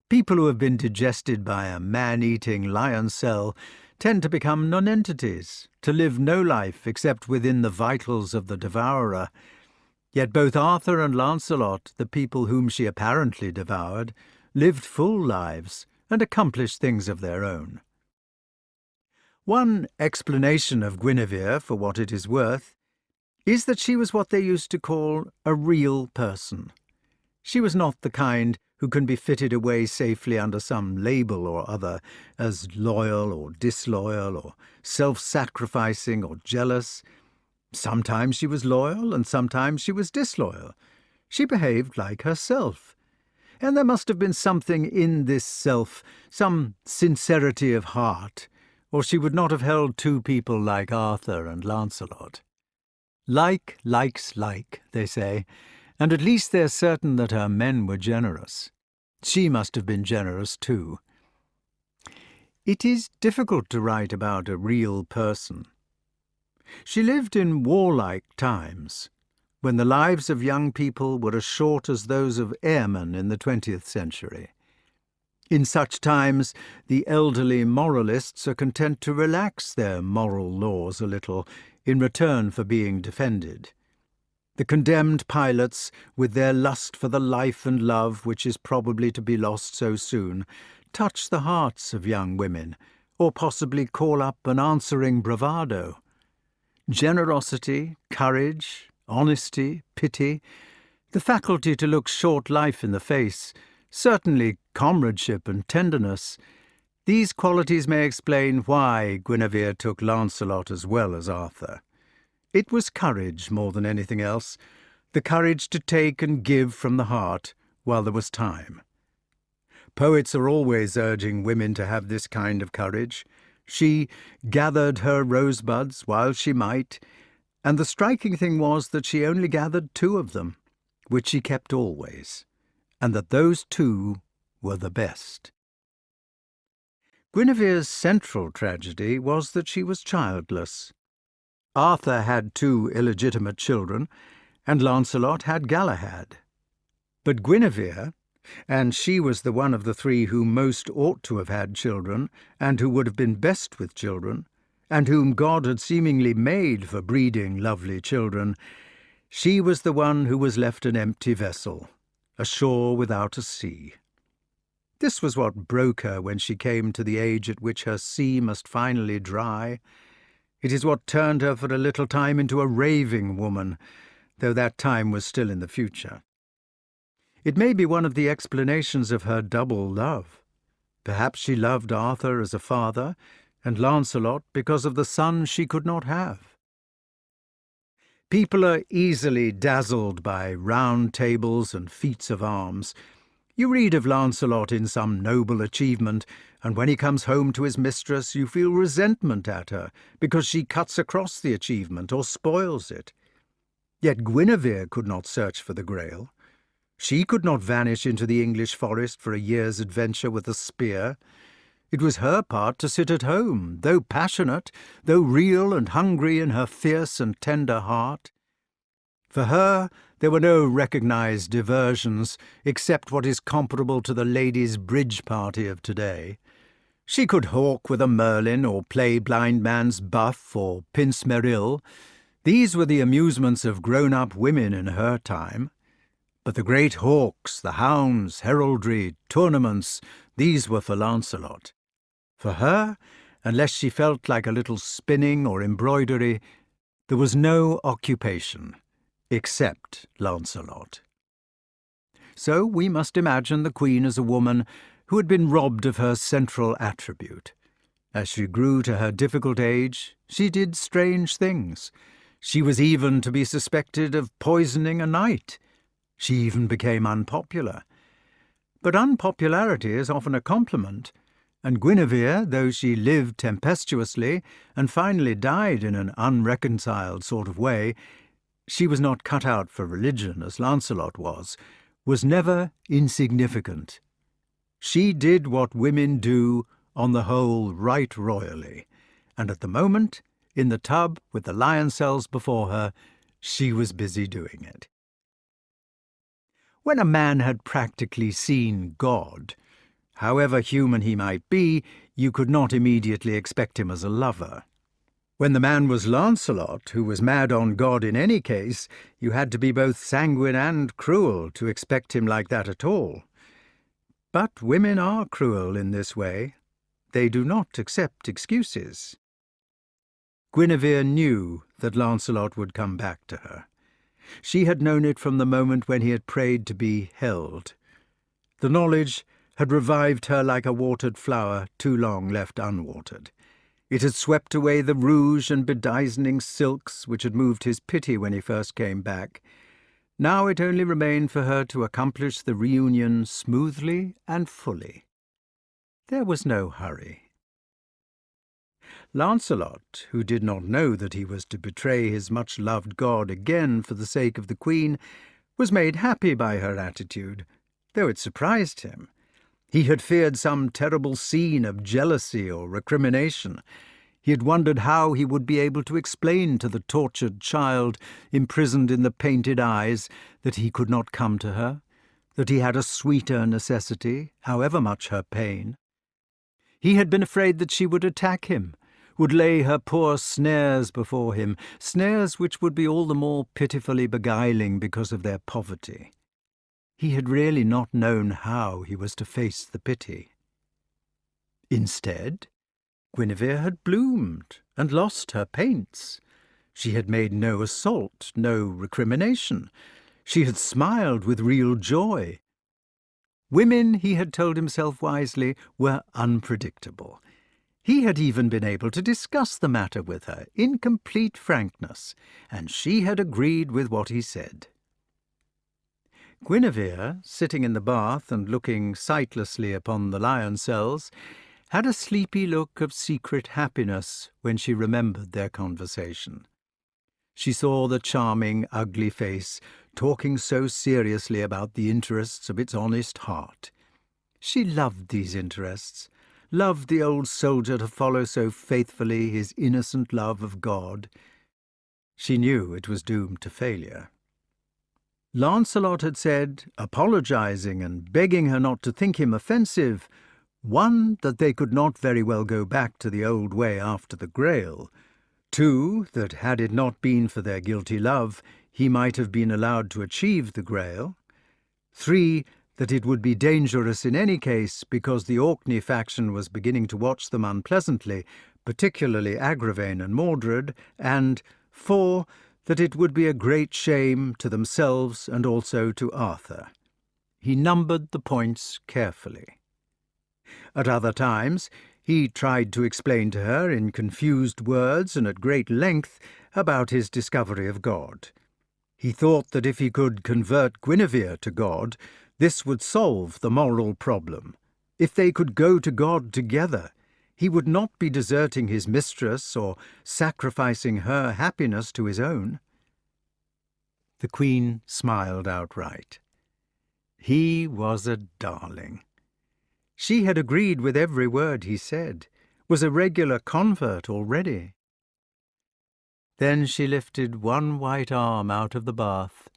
People who have been digested by a man-eating lioncell tend to become nonentities, to live no life except within the vitals of the devourer. Yet both Arthur and Lancelot, the people whom she apparently devoured, lived full lives and accomplished things of their own. One explanation of Guinevere, for what it is worth, is that she was what they used to call a real person. She was not the kind who can be fitted away safely under some label or other as loyal or disloyal or self-sacrificing or jealous. Sometimes she was loyal and sometimes she was disloyal. She behaved like herself. And there must have been something in this self, some sincerity of heart, or she would not have held 2 people like Arthur and Lancelot. Like likes like, they say, and at least they're certain that her men were generous. She must have been generous too. It is difficult to write about a real person. She lived in warlike times, when the lives of young people were as short as those of airmen in the 20th century. In such times, the elderly moralists are content to relax their moral laws a little in return for being defended. The condemned pilots, with their lust for the life and love which is probably to be lost so soon, touch the hearts of young women, or possibly call up an answering bravado. Generosity, courage, honesty, pity, the faculty to look short life in the face, certainly comradeship and tenderness, these qualities may explain why Guinevere took Lancelot as well as Arthur. It was courage more than anything else, the courage to take and give from the heart while there was time. Poets are always urging women to have this kind of courage. She gathered her rosebuds while she might, and the striking thing was that she only gathered 2 of them, which she kept always, and that those 2 were the best. Guinevere's central tragedy was that she was childless. Arthur had 2 illegitimate children, and Lancelot had Galahad. But Guinevere, and she was the one of the 3 who most ought to have had children, and who would have been best with children, and whom God had seemingly made for breeding lovely children, she was the one who was left an empty vessel, a shore without a sea. This was what broke her when she came to the age at which her sea must finally dry. It is what turned her for a little time into a raving woman, though that time was still in the future. It may be one of the explanations of her double love. Perhaps she loved Arthur as a father, and Lancelot because of the son she could not have. People are easily dazzled by round tables and feats of arms. You read of Lancelot in some noble achievement, and when he comes home to his mistress you feel resentment at her because she cuts across the achievement or spoils it. Yet Guinevere could not search for the Grail. She could not vanish into the English forest for a year's adventure with a spear. It was her part to sit at home, though passionate, though real and hungry in her fierce and tender heart. For her, there were no recognized diversions, except what is comparable to the ladies' bridge party of today. She could hawk with a Merlyn or play blind man's buff or pince Merrill. These were the amusements of grown-up women in her time. But the great hawks, the hounds, heraldry, tournaments, these were for Lancelot. For her, unless she felt like a little spinning or embroidery, there was no occupation, except Lancelot. So we must imagine the Queen as a woman who had been robbed of her central attribute. As she grew to her difficult age, she did strange things. She was even to be suspected of poisoning a knight. She even became unpopular. But unpopularity is often a compliment, and Guinevere, though she lived tempestuously and finally died in an unreconciled sort of way, she was not cut out for religion as Lancelot was never insignificant. She did what women do, on the whole, right royally, and at the moment, in the tub with the lion cells before her, she was busy doing it. When a man had practically seen God, however human he might be, you could not immediately expect him as a lover. When the man was Lancelot, who was mad on God in any case, you had to be both sanguine and cruel to expect him like that at all. But women are cruel in this way. They do not accept excuses. Guinevere knew that Lancelot would come back to her. She had known it from the moment when he had prayed to be held. The knowledge had revived her like a watered flower too long left unwatered. It had swept away the rouge and bedizening silks which had moved his pity when he first came back. Now it only remained for her to accomplish the reunion smoothly and fully. There was no hurry. Lancelot, who did not know that he was to betray his much-loved God again for the sake of the Queen, was made happy by her attitude, though it surprised him. He had feared some terrible scene of jealousy or recrimination. He had wondered how he would be able to explain to the tortured child imprisoned in the painted eyes that he could not come to her, that he had a sweeter necessity, however much her pain. He had been afraid that she would attack him, would lay her poor snares before him, snares which would be all the more pitifully beguiling because of their poverty. He had really not known how he was to face the pity. Instead, Guinevere had bloomed and lost her paints. She had made no assault, no recrimination. She had smiled with real joy. Women, he had told himself wisely, were unpredictable. He had even been able to discuss the matter with her in complete frankness, and she had agreed with what he said. Guinevere, sitting in the bath and looking sightlessly upon the lion cells, had a sleepy look of secret happiness when she remembered their conversation. She saw the charming, ugly face talking so seriously about the interests of its honest heart. She loved these interests, loved the old soldier to follow so faithfully his innocent love of God. She knew it was doomed to failure. Lancelot had said, apologizing and begging her not to think him offensive, one, that they could not very well go back to the old way after the Grail; two, that had it not been for their guilty love, he might have been allowed to achieve the Grail; three, that it would be dangerous in any case because the Orkney faction was beginning to watch them unpleasantly, particularly Agravain and Mordred; and four, that it would be a great shame to themselves and also to Arthur. He numbered the points carefully. At other times he tried to explain to her in confused words and at great length about his discovery of God. He thought that if he could convert Guinevere to God, this would solve the moral problem. If they could go to God together, he would not be deserting his mistress or sacrificing her happiness to his own. The Queen smiled outright. He was a darling. She had agreed with every word he said, was a regular convert already. Then she lifted one white arm out of the bath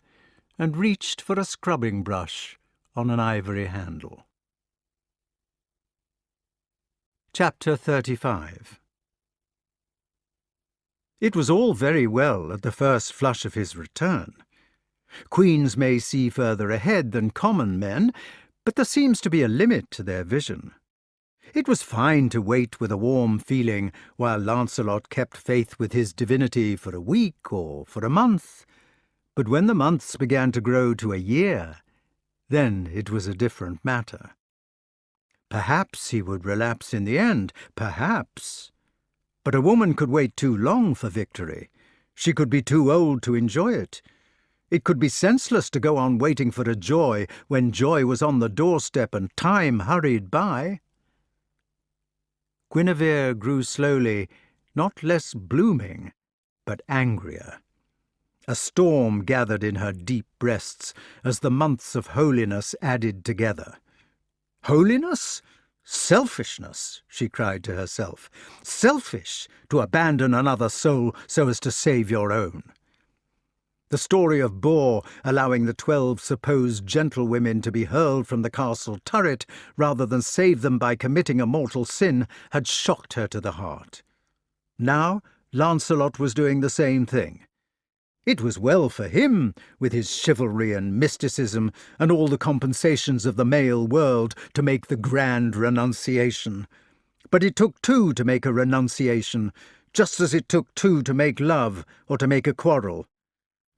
and reached for a scrubbing brush on an ivory handle. Chapter 35. It was all very well at the first flush of his return. Queens may see further ahead than common men, but there seems to be a limit to their vision. It was fine to wait with a warm feeling while Lancelot kept faith with his divinity for a week or for a month, but when the months began to grow to a year, then it was a different matter. Perhaps he would relapse in the end, perhaps. But a woman could wait too long for victory. She could be too old to enjoy it. It could be senseless to go on waiting for a joy when joy was on the doorstep and time hurried by. Guinevere grew slowly, not less blooming, but angrier. A storm gathered in her deep breasts as the months of holiness added together. Holiness? Selfishness, she cried to herself. Selfish to abandon another soul so as to save your own. The story of Bor allowing the 12 supposed gentlewomen to be hurled from the castle turret rather than save them by committing a mortal sin had shocked her to the heart. Now Lancelot was doing the same thing. It was well for him, with his chivalry and mysticism and all the compensations of the male world, to make the grand renunciation. But it took two to make a renunciation, just as it took two to make love or to make a quarrel.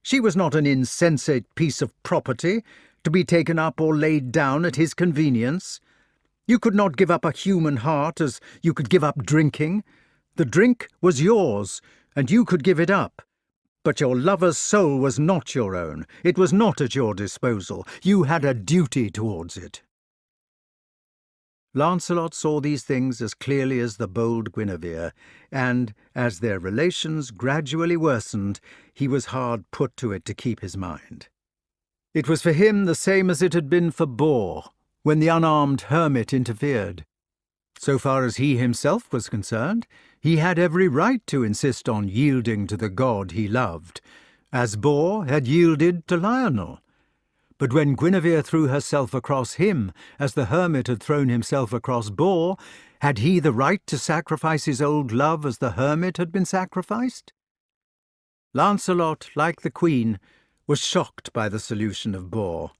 She was not an insensate piece of property, to be taken up or laid down at his convenience. You could not give up a human heart as you could give up drinking. The drink was yours, and you could give it up. But your lover's soul was not your own. It was not at your disposal. You had a duty towards it. Lancelot saw these things as clearly as the bold Guinevere, and, as their relations gradually worsened, he was hard put to it to keep his mind. It was for him the same as it had been for Bor, when the unarmed hermit interfered. So far as he himself was concerned, he had every right to insist on yielding to the god he loved, as Bor had yielded to Lionel. But when Guinevere threw herself across him, as the hermit had thrown himself across Bor, had he the right to sacrifice his old love as the hermit had been sacrificed? Lancelot, like the queen, was shocked by the solution of Bor.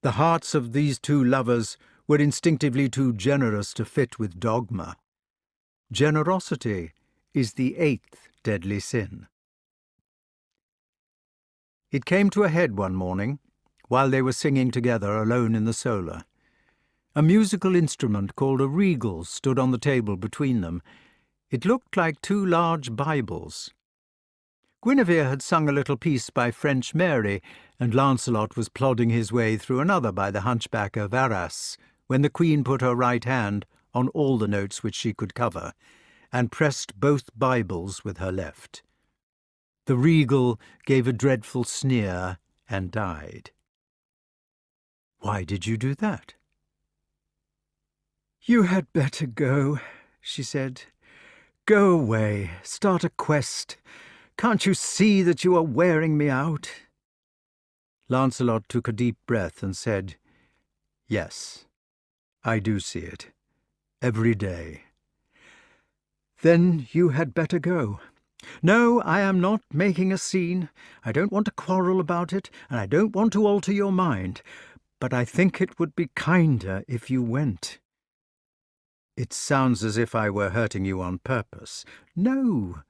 The hearts of these two lovers were instinctively too generous to fit with dogma. Generosity is the 8th deadly sin. It came to a head one morning, while they were singing together alone in the solar. A musical instrument called a regal stood on the table between them. It looked like 2 large Bibles. Guinevere had sung a little piece by French Mary, and Lancelot was plodding his way through another by the Hunchback of Arras, when the Queen put her right hand on all the notes which she could cover, and pressed both Bibles with her left. The regal gave a dreadful sneer and died. "Why did you do that?" "You had better go," she said. "Go away, start a quest. Can't you see that you are wearing me out?" Lancelot took a deep breath and said, "Yes, I do see it. Every day." "Then you had better go. No, I am not making a scene. I don't want to quarrel about it, and I don't want to alter your mind. But I think it would be kinder if you went." "It sounds as if I were hurting you on purpose." "No,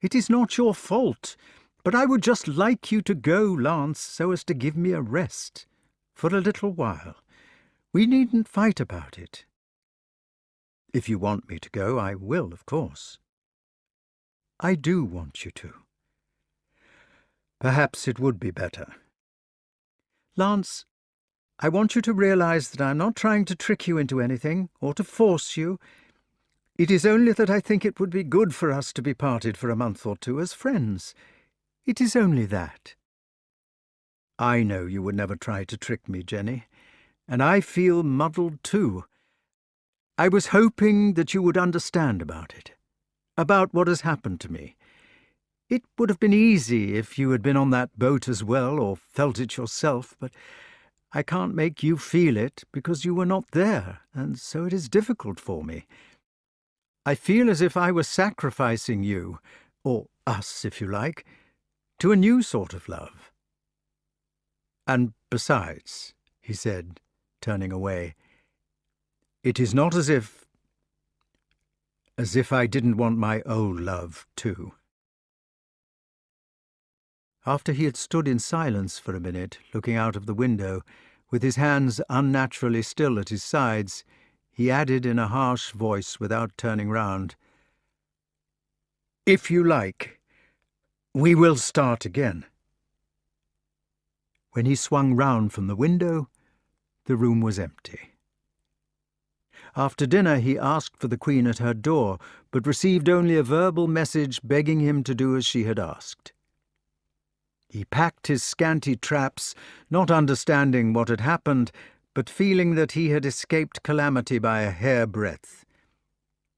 it is not your fault. But I would just like you to go, Lance, so as to give me a rest. For a little while. We needn't fight about it." "If you want me to go, I will, of course." "I do want you to." "Perhaps it would be better." "Lance, I want you to realize that I'm not trying to trick you into anything, or to force you. It is only that I think it would be good for us to be parted for a month or 2 as friends. It is only that." "I know you would never try to trick me, Jenny, and I feel muddled too. I was hoping that you would understand about it, about what has happened to me. It would have been easy if you had been on that boat as well, or felt it yourself, but I can't make you feel it because you were not there, and so it is difficult for me. I feel as if I were sacrificing you, or us, if you like, to a new sort of love. And besides, he said, turning away, it is not as if I didn't want my old love, too. After he had stood in silence for a minute, looking out of the window, with his hands unnaturally still at his sides, he added in a harsh voice without turning round, "If you like, we will start again." When he swung round from the window, the room was empty. After dinner he asked for the Queen at her door, but received only a verbal message begging him to do as she had asked. He packed his scanty traps, not understanding what had happened, but feeling that he had escaped calamity by a hair-breadth.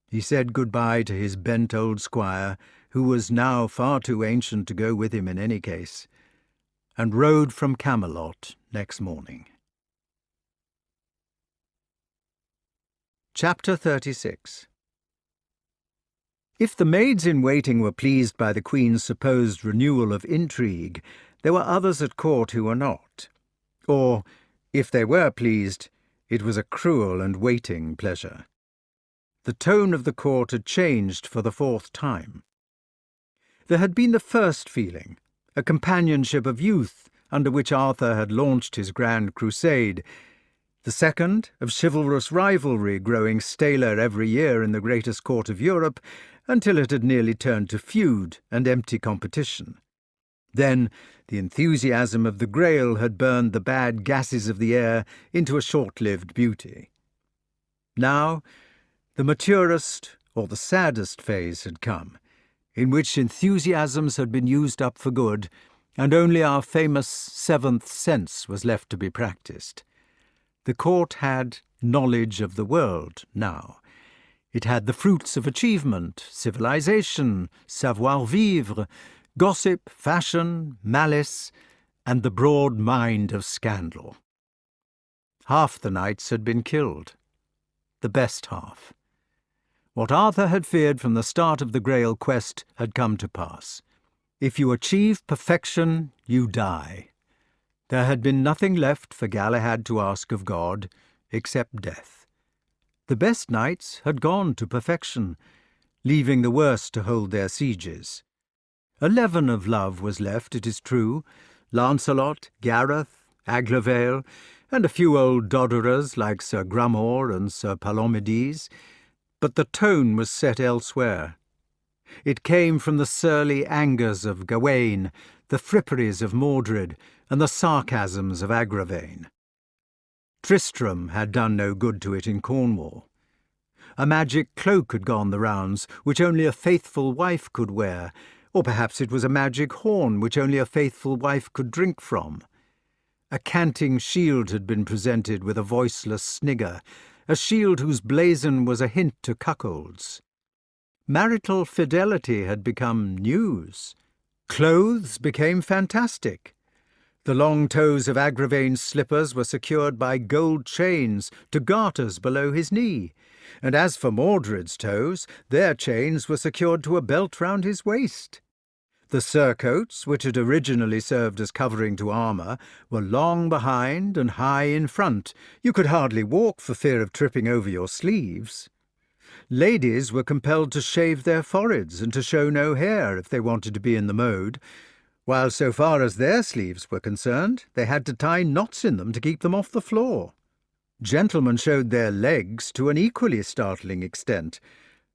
He said good-bye to his bent old squire, who was now far too ancient to go with him in any case, and rode from Camelot next morning. Chapter 36. If the maids-in-waiting were pleased by the Queen's supposed renewal of intrigue, there were others at court who were not. Or, if they were pleased, it was a cruel and waiting pleasure. The tone of the court had changed for the fourth time. There had been the first feeling, a companionship of youth under which Arthur had launched his grand crusade, the second of chivalrous rivalry growing staler every year in the greatest court of Europe, until it had nearly turned to feud and empty competition. Then the enthusiasm of the Grail had burned the bad gases of the air into a short-lived beauty. Now the maturest or the saddest phase had come, in which enthusiasms had been used up for good, and only our famous seventh sense was left to be practised. The court had knowledge of the world now. It had the fruits of achievement, civilization, savoir-vivre, gossip, fashion, malice, and the broad mind of scandal. Half the knights had been killed, the best half. What Arthur had feared from the start of the Grail quest had come to pass. If you achieve perfection, you die. There had been nothing left for Galahad to ask of God, except death. The best knights had gone to perfection, leaving the worst to hold their sieges. A leaven of love was left, it is true, Lancelot, Gareth, Aglovale, and a few old dodderers like Sir Grummore and Sir Palomides, but the tone was set elsewhere. It came from the surly angers of Gawain, the fripperies of Mordred, and the sarcasms of Agravain. Tristram had done no good to it in Cornwall. A magic cloak had gone the rounds, which only a faithful wife could wear, or perhaps it was a magic horn which only a faithful wife could drink from. A canting shield had been presented with a voiceless snigger, a shield whose blazon was a hint to cuckolds. Marital fidelity had become news. Clothes became fantastic. The long toes of Agravain's slippers were secured by gold chains to garters below his knee, and as for Mordred's toes, their chains were secured to a belt round his waist. The surcoats, which had originally served as covering to armour, were long behind and high in front. You could hardly walk for fear of tripping over your sleeves. Ladies were compelled to shave their foreheads and to show no hair if they wanted to be in the mode, while so far as their sleeves were concerned, they had to tie knots in them to keep them off the floor. Gentlemen showed their legs to an equally startling extent.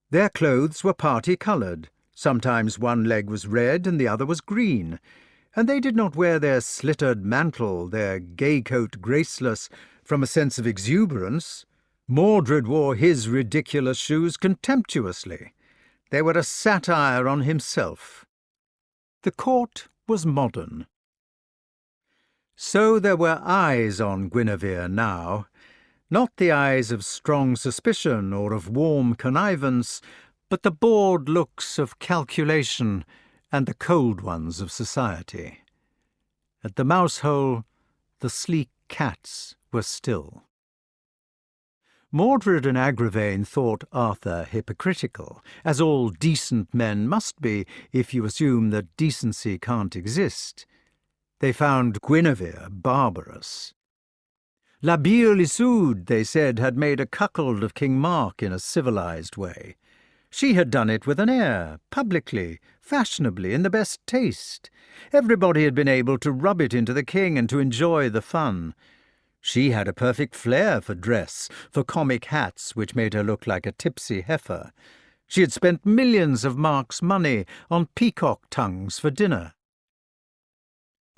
Their clothes were party-coloured. Sometimes one leg was red and the other was green, and they did not wear their slittered mantle, their gay coat graceless, from a sense of exuberance. Mordred wore his ridiculous shoes contemptuously. They were a satire on himself. The court was modern. So there were eyes on Guinevere now, not the eyes of strong suspicion or of warm connivance, but the bored looks of calculation and the cold ones of society. At the mouse-hole, the sleek cats were still. Mordred and Agravain thought Arthur hypocritical, as all decent men must be if you assume that decency can't exist. They found Guinevere barbarous. La Beale Isoud, they said, had made a cuckold of King Mark in a civilized way. She had done it with an air, publicly, fashionably, in the best taste. Everybody had been able to rub it into the king and to enjoy the fun. She had a perfect flair for dress, for comic hats which made her look like a tipsy heifer. She had spent millions of marks' money on peacock tongues for dinner.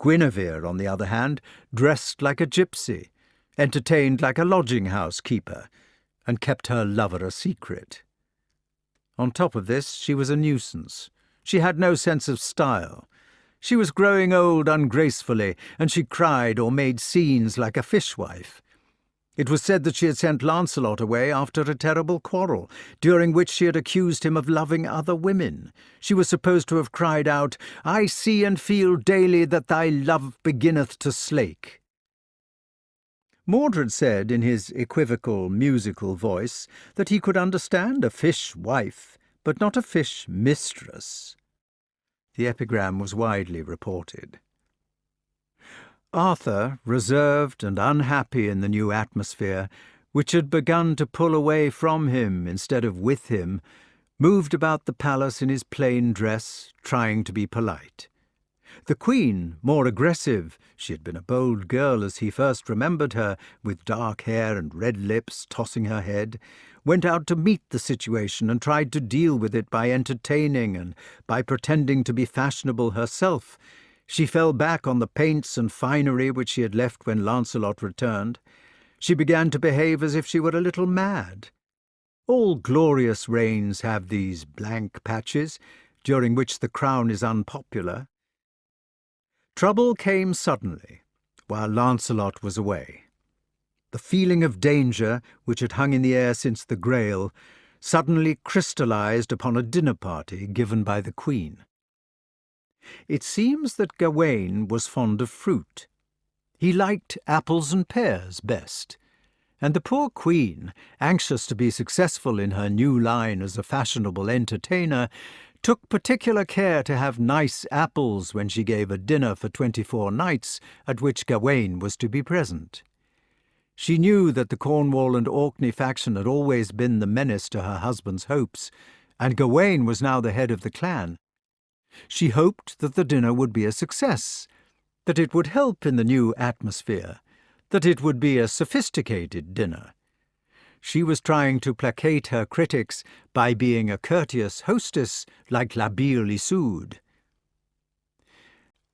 Guinevere, on the other hand, dressed like a gypsy, entertained like a lodging-house keeper, and kept her lover a secret. On top of this, she was a nuisance. She had no sense of style. She was growing old ungracefully, and she cried or made scenes like a fishwife. It was said that she had sent Lancelot away after a terrible quarrel, during which she had accused him of loving other women. She was supposed to have cried out, "I see and feel daily that thy love beginneth to slake." Mordred said in his equivocal, musical voice that he could understand a fish-wife, but not a fish-mistress. The epigram was widely reported. Arthur, reserved and unhappy in the new atmosphere, which had begun to pull away from him instead of with him, moved about the palace in his plain dress, trying to be polite. The queen, more aggressive, she had been a bold girl as he first remembered her, with dark hair and red lips, tossing her head, went out to meet the situation and tried to deal with it by entertaining and by pretending to be fashionable herself. She fell back on the paints and finery which she had left when Lancelot returned. She began to behave as if she were a little mad. All glorious reigns have these blank patches, during which the crown is unpopular. Trouble came suddenly, while Lancelot was away. The feeling of danger, which had hung in the air since the Grail, suddenly crystallized upon a dinner party given by the Queen. It seems that Gawain was fond of fruit. He liked apples and pears best, and the poor Queen, anxious to be successful in her new line as a fashionable entertainer, took particular care to have nice apples when she gave a dinner for 24 nights at which Gawain was to be present. She knew that the Cornwall and Orkney faction had always been the menace to her husband's hopes, and Gawain was now the head of the clan. She hoped that the dinner would be a success, that it would help in the new atmosphere, that it would be a sophisticated dinner. She was trying to placate her critics by being a courteous hostess like La Beale Isoud.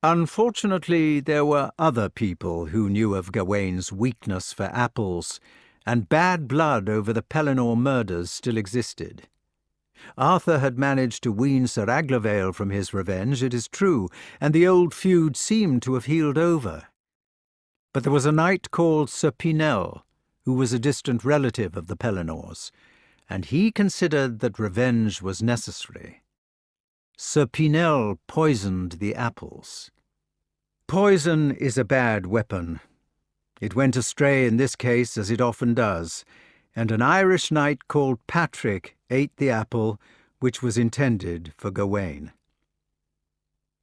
Unfortunately, there were other people who knew of Gawain's weakness for apples, and bad blood over the Pellinore murders still existed. Arthur had managed to wean Sir Aglavail from his revenge, it is true, and the old feud seemed to have healed over. But there was a knight called Sir Pinel, who was a distant relative of the Pellinores, and he considered that revenge was necessary. Sir Pinel poisoned the apples. Poison is a bad weapon. It went astray in this case, as it often does, and an Irish knight called Patrick ate the apple which was intended for Gawain.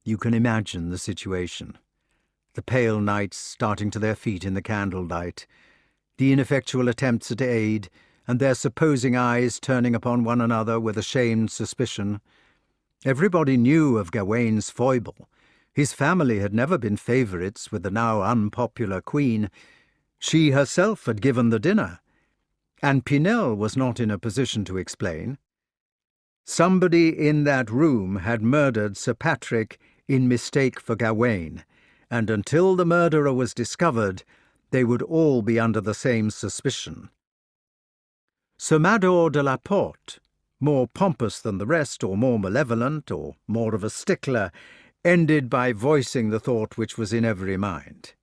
You can imagine the situation. The pale knights starting to their feet in the candlelight, the ineffectual attempts at aid, and their supposing eyes turning upon one another with ashamed suspicion. Everybody knew of Gawain's foible. His family had never been favourites with the now unpopular queen. She herself had given the dinner, and Pinel was not in a position to explain. Somebody in that room had murdered Sir Patrick in mistake for Gawain, and until the murderer was discovered, they would all be under the same suspicion. Sir Mador de la Porte, more pompous than the rest, or more malevolent, or more of a stickler, ended by voicing the thought which was in every mind.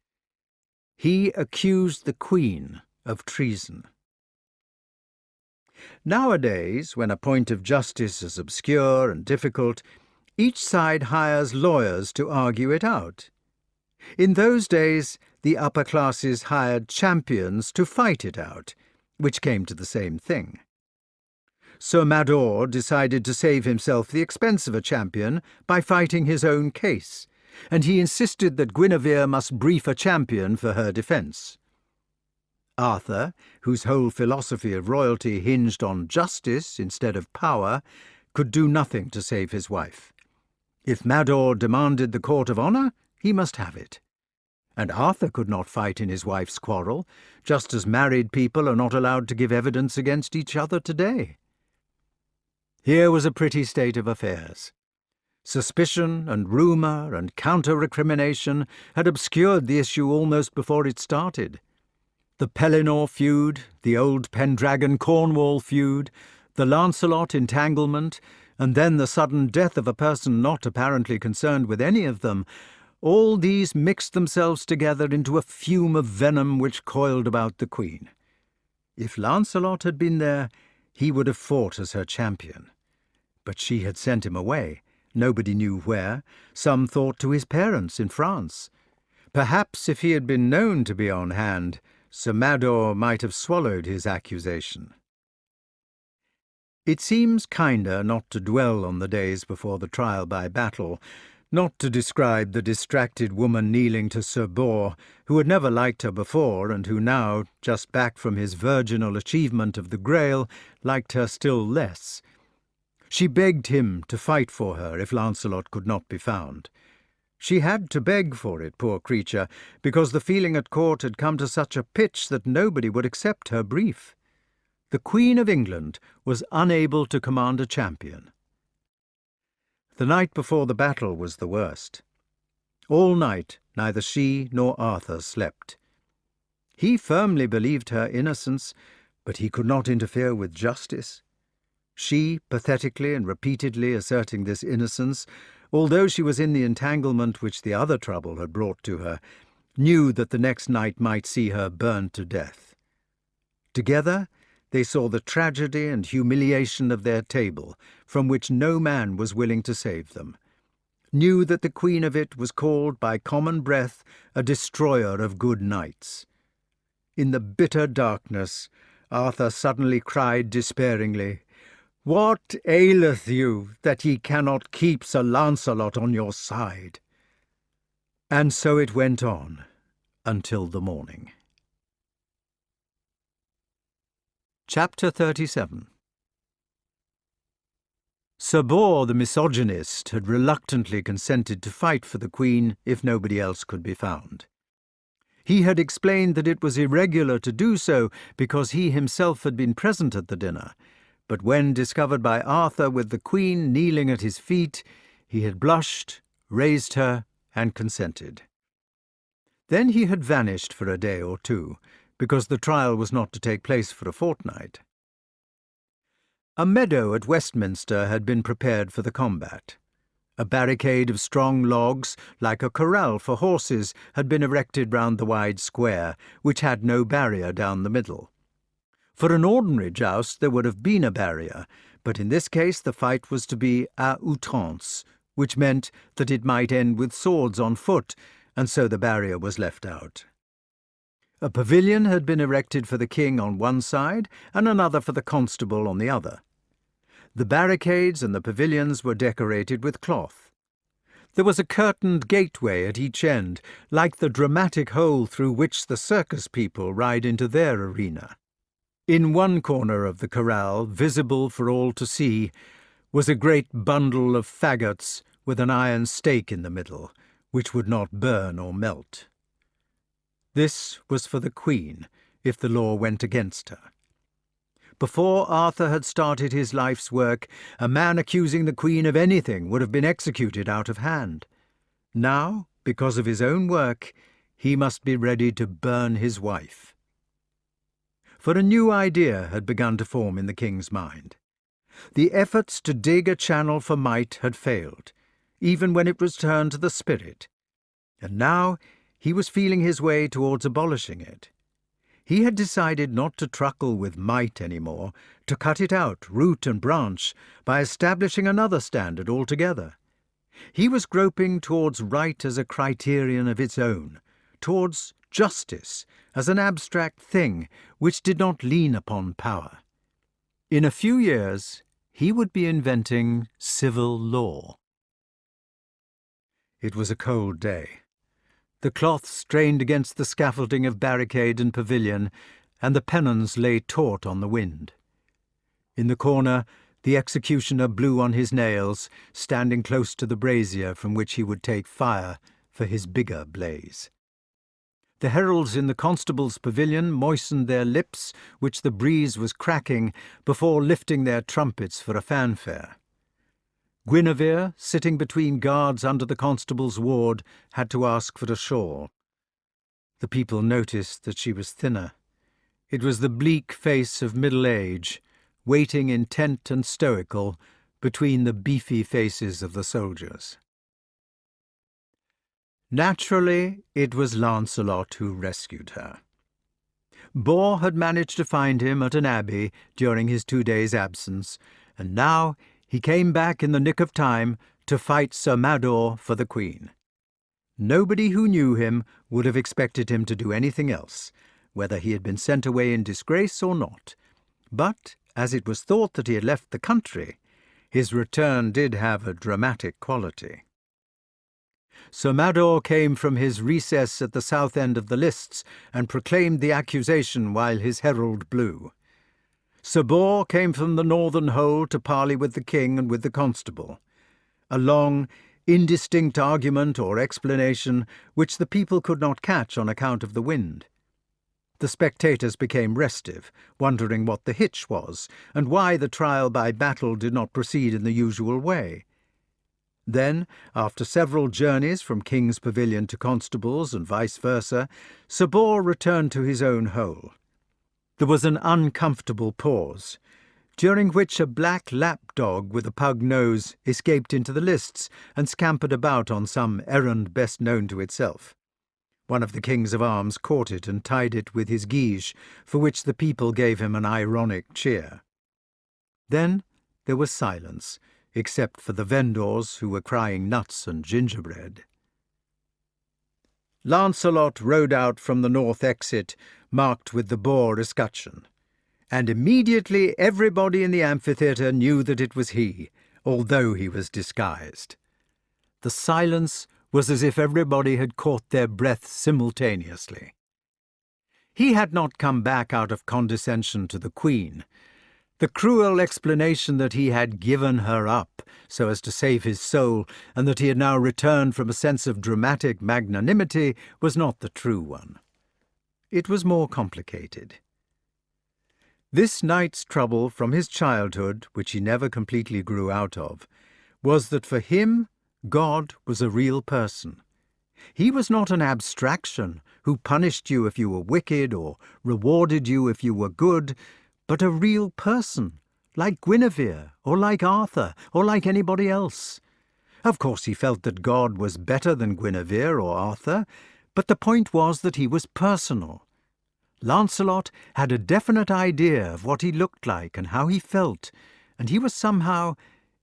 He accused the Queen of treason. Nowadays, when a point of justice is obscure and difficult, each side hires lawyers to argue it out. In those days, the upper classes hired champions to fight it out, which came to the same thing. Sir Mador decided to save himself the expense of a champion by fighting his own case, and he insisted that Guinevere must brief a champion for her defence. Arthur, whose whole philosophy of royalty hinged on justice instead of power, could do nothing to save his wife. If Mador demanded the court of honour, he must have it. And Arthur could not fight in his wife's quarrel, just as married people are not allowed to give evidence against each other today. Here was a pretty state of affairs. Suspicion and rumour and counter-recrimination had obscured the issue almost before it started. The Pellinore feud, the old Pendragon Cornwall feud, the Lancelot entanglement, and then the sudden death of a person not apparently concerned with any of them, all these mixed themselves together into a fume of venom which coiled about the Queen. If Lancelot had been there, he would have fought as her champion. But she had sent him away, nobody knew where, some thought to his parents in France. Perhaps if he had been known to be on hand, Sir Mador might have swallowed his accusation. It seems kinder not to dwell on the days before the trial by battle, not to describe the distracted woman kneeling to Sir Bors, who had never liked her before and who now, just back from his virginal achievement of the Grail, liked her still less. She begged him to fight for her if Lancelot could not be found. She had to beg for it, poor creature, because the feeling at court had come to such a pitch that nobody would accept her brief. The Queen of England was unable to command a champion. The night before the battle was the worst. All night neither she nor Arthur slept. He firmly believed her innocence, but he could not interfere with justice. She, pathetically and repeatedly asserting this innocence, although she was in the entanglement which the other trouble had brought to her, knew that the next night might see her burned to death. Together they saw the tragedy and humiliation of their table, from which no man was willing to save them, knew that the queen of it was called by common breath a destroyer of good knights. In the bitter darkness, Arthur suddenly cried despairingly, "What aileth you, that ye cannot keep Sir Lancelot on your side?" And so it went on, until the morning. Chapter 37. Sir Bors the misogynist had reluctantly consented to fight for the Queen if nobody else could be found. He had explained that it was irregular to do so because he himself had been present at the dinner, but when discovered by Arthur with the Queen kneeling at his feet, he had blushed, raised her, and consented. Then he had vanished for a day or two, because the trial was not to take place for a fortnight. A meadow at Westminster had been prepared for the combat. A barricade of strong logs, like a corral for horses, had been erected round the wide square, which had no barrier down the middle. For an ordinary joust there would have been a barrier, but in this case the fight was to be à outrance, which meant that it might end with swords on foot, and so the barrier was left out. A pavilion had been erected for the king on one side and another for the constable on the other. The barricades and the pavilions were decorated with cloth. There was a curtained gateway at each end, like the dramatic hole through which the circus people ride into their arena. In one corner of the corral, visible for all to see, was a great bundle of faggots with an iron stake in the middle, which would not burn or melt. This was for the Queen, if the law went against her. Before Arthur had started his life's work, a man accusing the Queen of anything would have been executed out of hand. Now, because of his own work, he must be ready to burn his wife. For a new idea had begun to form in the king's mind. The efforts to dig a channel for might had failed, even when it was turned to the spirit, and now he was feeling his way towards abolishing it. He had decided not to truckle with might any more, to cut it out, root and branch, by establishing another standard altogether. He was groping towards right as a criterion of its own, towards justice as an abstract thing which did not lean upon power. In a few years, he would be inventing civil law. It was a cold day. The cloth strained against the scaffolding of barricade and pavilion, and the pennons lay taut on the wind. In the corner, the executioner blew on his nails, standing close to the brazier from which he would take fire for his bigger blaze. The heralds in the constable's pavilion moistened their lips, which the breeze was cracking, before lifting their trumpets for a fanfare. Guinevere, sitting between guards under the constable's ward, had to ask for a shawl. The people noticed that she was thinner. It was the bleak face of middle age, waiting intent and stoical between the beefy faces of the soldiers. Naturally, it was Lancelot who rescued her. Bor had managed to find him at an abbey during his 2 days' absence, and now he came back in the nick of time to fight Sir Mador for the Queen. Nobody who knew him would have expected him to do anything else, whether he had been sent away in disgrace or not. But, as it was thought that he had left the country, his return did have a dramatic quality. Sir Mador came from his recess at the south end of the lists and proclaimed the accusation while his herald blew. Sir Bor came from the northern hold to parley with the king and with the constable. A long, indistinct argument or explanation which the people could not catch on account of the wind. The spectators became restive, wondering what the hitch was, and why the trial by battle did not proceed in the usual way. Then, after several journeys from King's Pavilion to Constable's and vice versa, Sir Bor returned to his own hole. There was an uncomfortable pause, during which a black lapdog with a pug nose escaped into the lists and scampered about on some errand best known to itself. One of the kings of arms caught it and tied it with his geese, for which the people gave him an ironic cheer. Then there was silence, except for the vendors who were crying nuts and gingerbread. Lancelot rode out from the north exit, marked with the boar escutcheon, and immediately everybody in the amphitheatre knew that it was he, although he was disguised. The silence was as if everybody had caught their breath simultaneously. He had not come back out of condescension to the Queen. The cruel explanation that he had given her up so as to save his soul, and that he had now returned from a sense of dramatic magnanimity, was not the true one. It was more complicated. This knight's trouble from his childhood, which he never completely grew out of, was that for him God was a real person. He was not an abstraction who punished you if you were wicked or rewarded you if you were good, but a real person, like Guinevere, or like Arthur, or like anybody else. Of course he felt that God was better than Guinevere or Arthur, but the point was that he was personal. Lancelot had a definite idea of what he looked like and how he felt, and he was somehow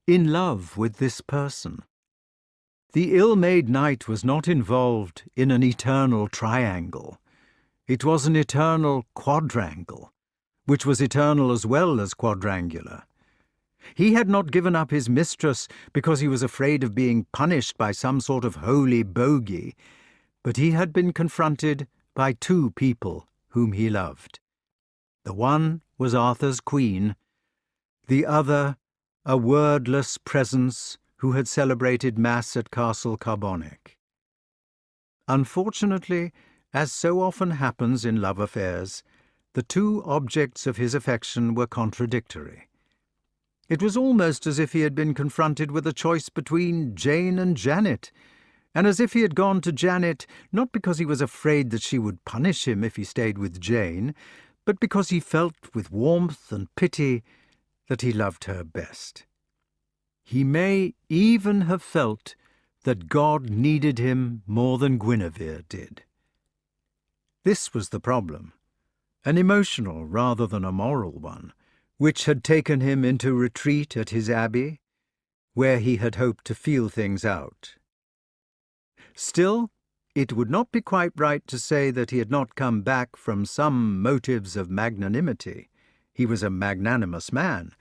in love with this person. The ill-made knight was not involved in an eternal triangle. It was an eternal quadrangle, which was eternal as well as quadrangular. He had not given up his mistress because he was afraid of being punished by some sort of holy bogey, but he had been confronted by two people whom he loved. The one was Arthur's queen, the other a wordless presence who had celebrated Mass at Castle Carbonic. Unfortunately, as so often happens in love affairs, the two objects of his affection were contradictory. It was almost as if he had been confronted with a choice between Jane and Janet, and as if he had gone to Janet not because he was afraid that she would punish him if he stayed with Jane, but because he felt with warmth and pity that he loved her best. He may even have felt that God needed him more than Guinevere did. This was the problem, an emotional rather than a moral one, which had taken him into retreat at his abbey, where he had hoped to feel things out. Still, It would not be quite right to say that he had not come back from some motives of magnanimity. He was a magnanimous man.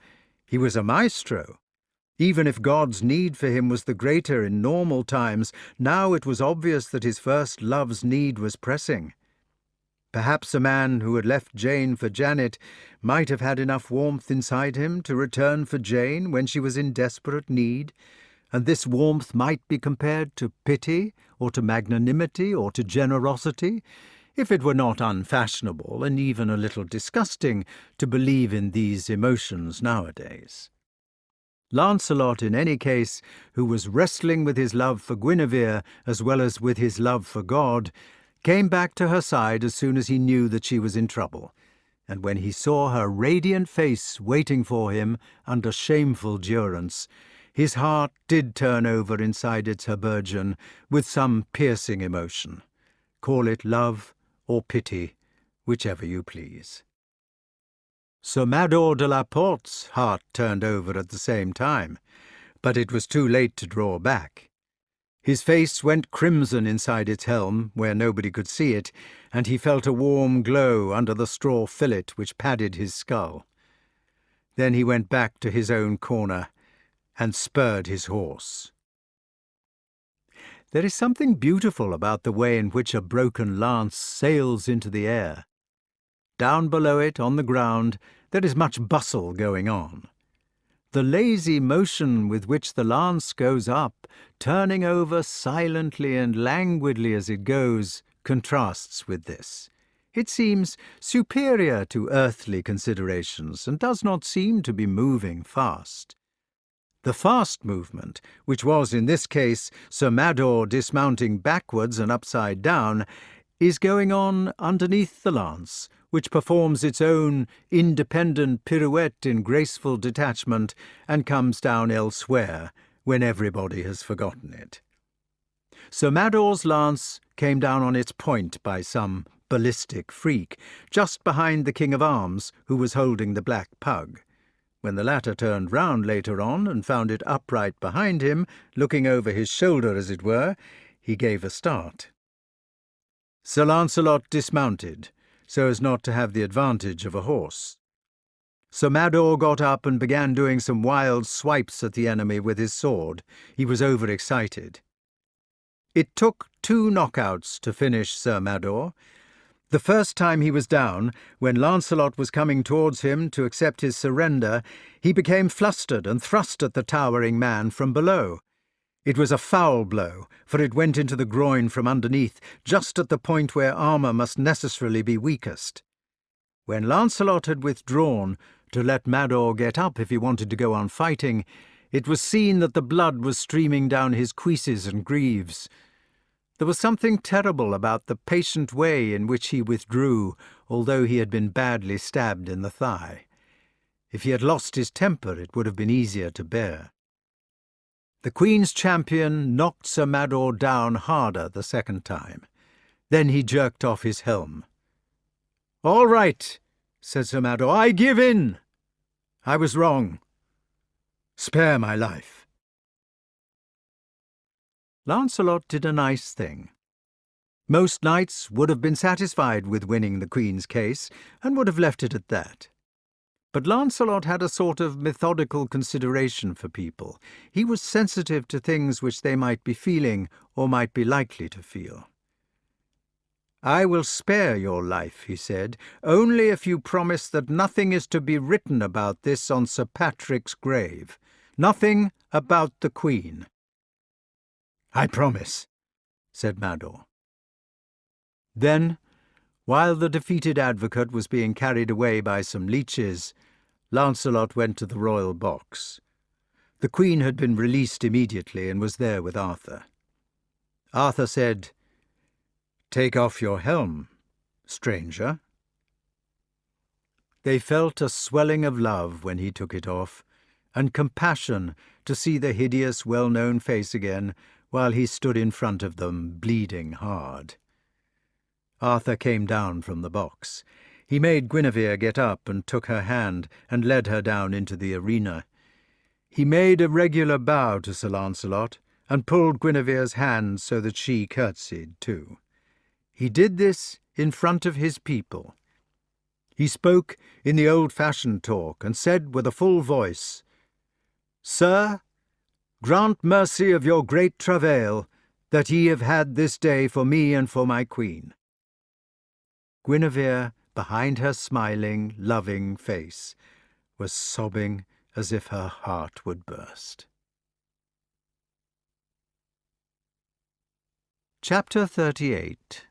He was a maestro. Even if God's need for him was the greater in normal times, now it was obvious that his first love's need was pressing. Perhaps a man who had left Jane for Janet might have had enough warmth inside him to return for Jane when she was in desperate need, and this warmth might be compared to pity, or to magnanimity, or to generosity, if it were not unfashionable and even a little disgusting to believe in these emotions nowadays. Lancelot, in any case, who was wrestling with his love for Guinevere as well as with his love for God, came back to her side as soon as he knew that she was in trouble, and when he saw her radiant face waiting for him under shameful durance, his heart did turn over inside its habergeon with some piercing emotion. Call it love or pity, whichever you please. Sir Mador de la Porte's heart turned over at the same time, but it was too late to draw back. His face went crimson inside its helm, where nobody could see it, and he felt a warm glow under the straw fillet which padded his skull. Then he went back to his own corner and spurred his horse. There is something beautiful about the way in which a broken lance sails into the air. Down below it, on the ground, there is much bustle going on. The lazy motion with which the lance goes up, turning over silently and languidly as it goes, contrasts with this. It seems superior to earthly considerations and does not seem to be moving fast. The fast movement, which was in this case Sir Mador dismounting backwards and upside down, is going on underneath the lance, which performs its own independent pirouette in graceful detachment and comes down elsewhere when everybody has forgotten it. Sir Mador's lance came down on its point by some ballistic freak, just behind the King of Arms, who was holding the black pug. When the latter turned round later on and found it upright behind him, looking over his shoulder as it were, he gave a start. Sir Lancelot dismounted, so as not to have the advantage of a horse. Sir Mador got up and began doing some wild swipes at the enemy with his sword. He was overexcited. It took 2 knockouts to finish Sir Mador. The first time he was down, when Lancelot was coming towards him to accept his surrender, he became flustered and thrust at the towering man from below. It was a foul blow, for it went into the groin from underneath, just at the point where armour must necessarily be weakest. When Lancelot had withdrawn to let Mador get up if he wanted to go on fighting, it was seen that the blood was streaming down his cuisses and greaves. There was something terrible about the patient way in which he withdrew, although he had been badly stabbed in the thigh. If he had lost his temper, it would have been easier to bear. The Queen's champion knocked Sir Mador down harder the second time. Then he jerked off his helm. "All right," said Sir Mador, "I give in. I was wrong. Spare my life." Lancelot did a nice thing. Most knights would have been satisfied with winning the Queen's case, and would have left it at that. But Lancelot had a sort of methodical consideration for people. He was sensitive to things which they might be feeling or might be likely to feel. "I will spare your life," he said, "only if you promise that nothing is to be written about this on Sir Patrick's grave. Nothing about the Queen." "I promise," said Mador. Then, while the defeated advocate was being carried away by some leeches, Lancelot went to the royal box. The Queen had been released immediately and was there with Arthur. Arthur said, "Take off your helm, stranger." They felt a swelling of love when he took it off, and compassion to see the hideous, well-known face again, while he stood in front of them, bleeding hard. Arthur came down from the box. He made Guinevere get up and took her hand and led her down into the arena. He made a regular bow to Sir Lancelot, and pulled Guinevere's hand so that she curtsied too. He did this in front of his people. He spoke in the old-fashioned talk and said with a full voice, "Sir, grant mercy of your great travail that ye have had this day for me and for my queen." Guinevere, behind her smiling, loving face, was sobbing as if her heart would burst. Chapter 38.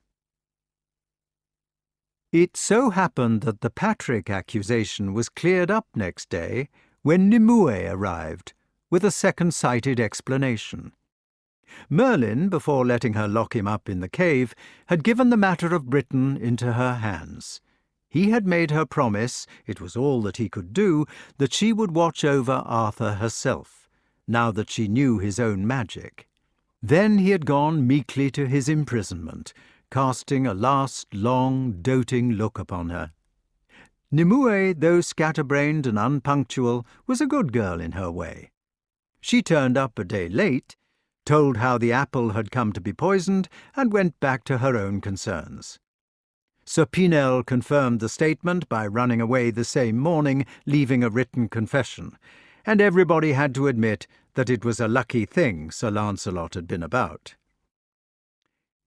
It so happened that the Patrick accusation was cleared up next day when Nimue arrived, with a second-sighted explanation. Merlyn, before letting her lock him up in the cave, had given the matter of Britain into her hands. He had made her promise, it was all that he could do, that she would watch over Arthur herself, now that she knew his own magic. Then he had gone meekly to his imprisonment, casting a last long, doting look upon her. Nimue, though scatterbrained and unpunctual, was a good girl in her way. She turned up a day late, told how the apple had come to be poisoned, and went back to her own concerns. Sir Pinel confirmed the statement by running away the same morning, leaving a written confession, and everybody had to admit that it was a lucky thing Sir Lancelot had been about.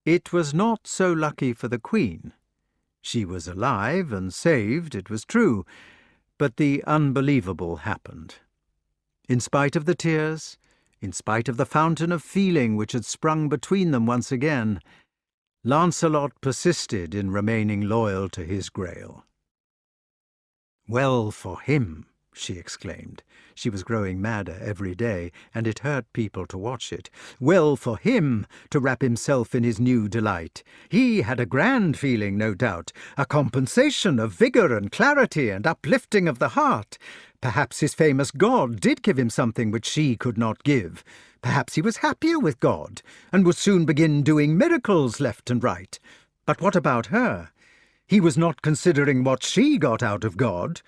It was not so lucky for the Queen. She was alive and saved, it was true, but the unbelievable happened. In spite of the tears, in spite of the fountain of feeling which had sprung between them once again, Lancelot persisted in remaining loyal to his Grail. "Well for him!" she exclaimed. She was growing madder every day, and it hurt people to watch it. Well for him to wrap himself in his new delight. He had a grand feeling, no doubt, a compensation of vigour and clarity and uplifting of the heart. Perhaps his famous God did give him something which she could not give. Perhaps he was happier with God, and would soon begin doing miracles left and right. But what about her? He was not considering what she got out of God.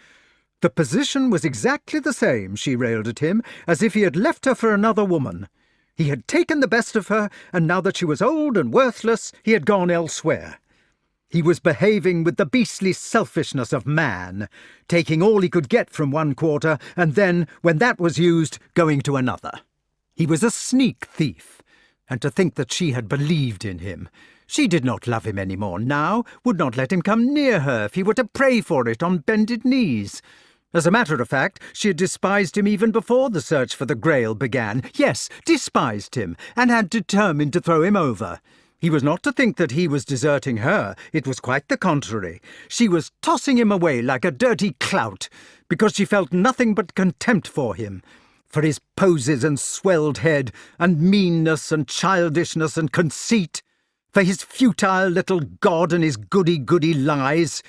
The position was exactly the same, she railed at him, as if he had left her for another woman. He had taken the best of her, and now that she was old and worthless, he had gone elsewhere. He was behaving with the beastly selfishness of man, taking all he could get from one quarter, and then, when that was used, going to another. He was a sneak thief, and to think that she had believed in him. She did not love him any more now, would not let him come near her if he were to pray for it on bended knees. As a matter of fact, she had despised him even before the search for the Grail began. Yes, despised him, and had determined to throw him over. He was not to think that he was deserting her. It was quite the contrary. She was tossing him away like a dirty clout, because she felt nothing but contempt for him, for his poses and swelled head, and meanness and childishness and conceit, for his futile little god and his goody-goody lies.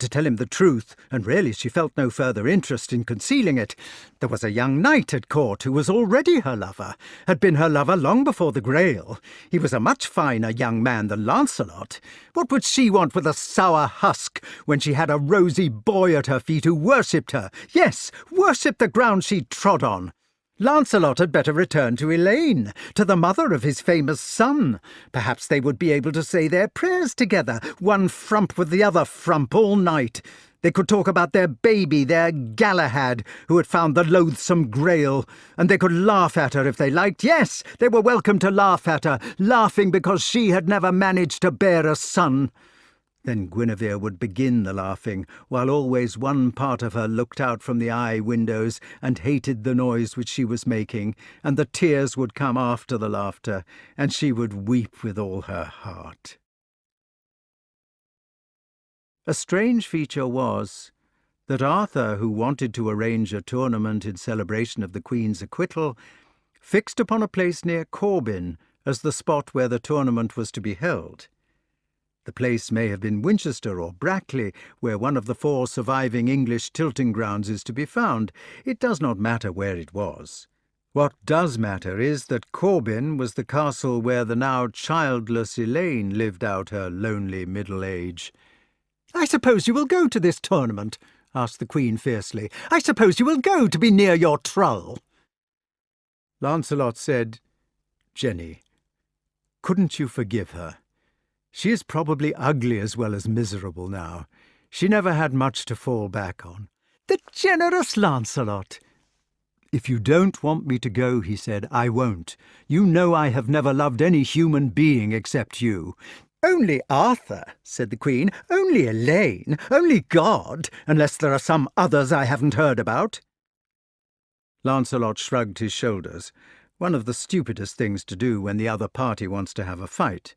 To tell him the truth, and really she felt no further interest in concealing it, there was a young knight at court who was already her lover, had been her lover long before the Grail. He was a much finer young man than Lancelot. What would she want with a sour husk when she had a rosy boy at her feet who worshipped her? Yes, worshipped the ground she trod on. Lancelot had better return to Elaine, to the mother of his famous son. Perhaps they would be able to say their prayers together, one frump with the other frump all night. They could talk about their baby, their Galahad, who had found the loathsome Grail, and they could laugh at her if they liked. Yes, they were welcome to laugh at her, laughing because she had never managed to bear a son. Then Guinevere would begin the laughing, while always one part of her looked out from the eye windows and hated the noise which she was making, and the tears would come after the laughter, and she would weep with all her heart. A strange feature was that Arthur, who wanted to arrange a tournament in celebration of the Queen's acquittal, fixed upon a place near Corbin as the spot where the tournament was to be held. The place may have been Winchester or Brackley, where one of the 4 surviving English tilting grounds is to be found. It does not matter where it was. What does matter is that Corbin was the castle where the now childless Elaine lived out her lonely middle age. "I suppose you will go to this tournament?" asked the Queen fiercely. "I suppose you will go to be near your trull?" Lancelot said, Jenny, couldn't you forgive her? She is probably ugly as well as miserable now. She never had much to fall back on. The generous Lancelot! If you don't want me to go, he said, I won't. You know I have never loved any human being except you. Only Arthur, said the Queen. Only Elaine. Only God, unless there are some others I haven't heard about. Lancelot shrugged his shoulders, one of the stupidest things to do when the other party wants to have a fight.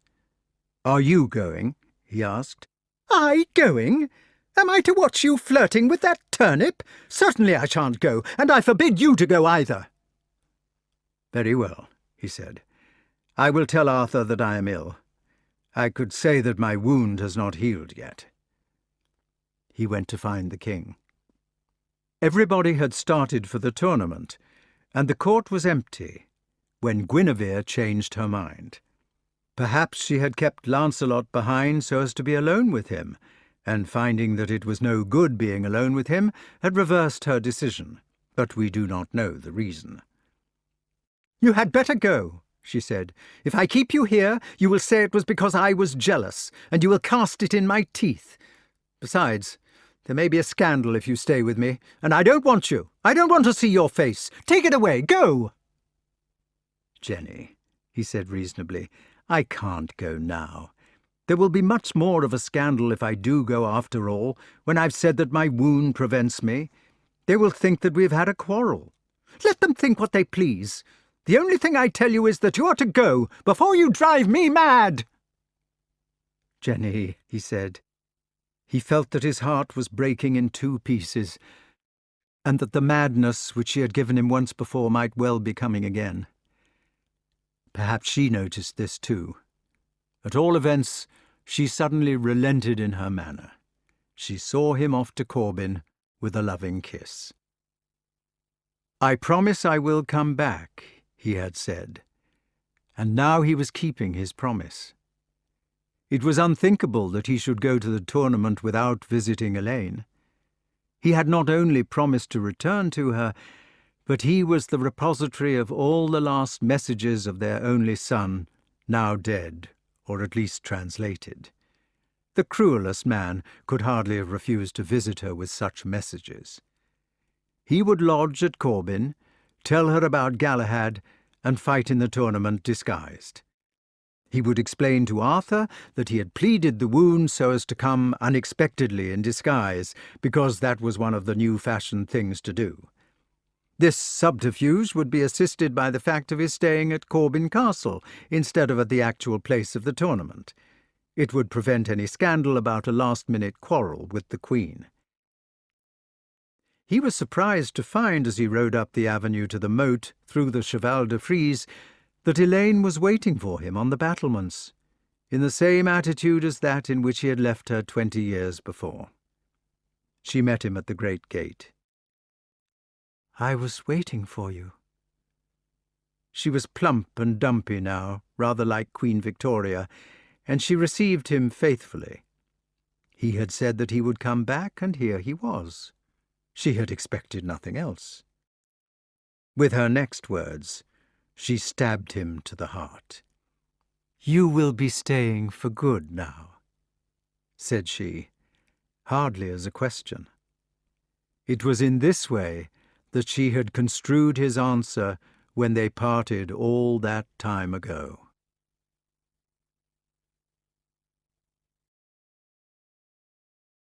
Are you going? He asked. I going? Am I to watch you flirting with that turnip? Certainly I shan't go, and I forbid you to go either. Very well, he said. I will tell Arthur that I am ill. I could say that my wound has not healed yet. He went to find the king. Everybody had started for the tournament, and the court was empty when Guinevere changed her mind. Perhaps she had kept Lancelot behind so as to be alone with him, and finding that it was no good being alone with him, had reversed her decision, but we do not know the reason. You had better go, she said. If I keep you here, you will say it was because I was jealous, and you will cast it in my teeth. Besides, there may be a scandal if you stay with me, and I don't want you. I don't want to see your face. Take it away. Go! Jenny, he said reasonably, I can't go now. There will be much more of a scandal if I do go after all, when I've said that my wound prevents me. They will think that we've had a quarrel. Let them think what they please. The only thing I tell you is that you are to go before you drive me mad. Jenny, he said. He felt that his heart was breaking in two pieces, and that the madness which she had given him once before might well be coming again. Perhaps she noticed this too. At all events, she suddenly relented in her manner. She saw him off to Corbin with a loving kiss. I promise I will come back, he had said, and now he was keeping his promise. It was unthinkable that he should go to the tournament without visiting Elaine. He had not only promised to return to her, but he was the repository of all the last messages of their only son, now dead, or at least translated. The cruelest man could hardly have refused to visit her with such messages. He would lodge at Corbin, tell her about Galahad, and fight in the tournament disguised. He would explain to Arthur that he had pleaded the wound so as to come unexpectedly in disguise, because that was one of the new-fashioned things to do. This subterfuge would be assisted by the fact of his staying at Corbin Castle instead of at the actual place of the tournament. It would prevent any scandal about a last-minute quarrel with the Queen. He was surprised to find, as he rode up the avenue to the moat through the Cheval de Frise, that Elaine was waiting for him on the battlements, in the same attitude as that in which he had left her 20 years before. She met him at the great gate. I was waiting for you. She was plump and dumpy now, rather like Queen Victoria, and she received him faithfully. He had said that he would come back, and here he was. She had expected nothing else. With her next words, she stabbed him to the heart. You will be staying for good now, said she, hardly as a question. It was in this way that she had construed his answer when they parted all that time ago.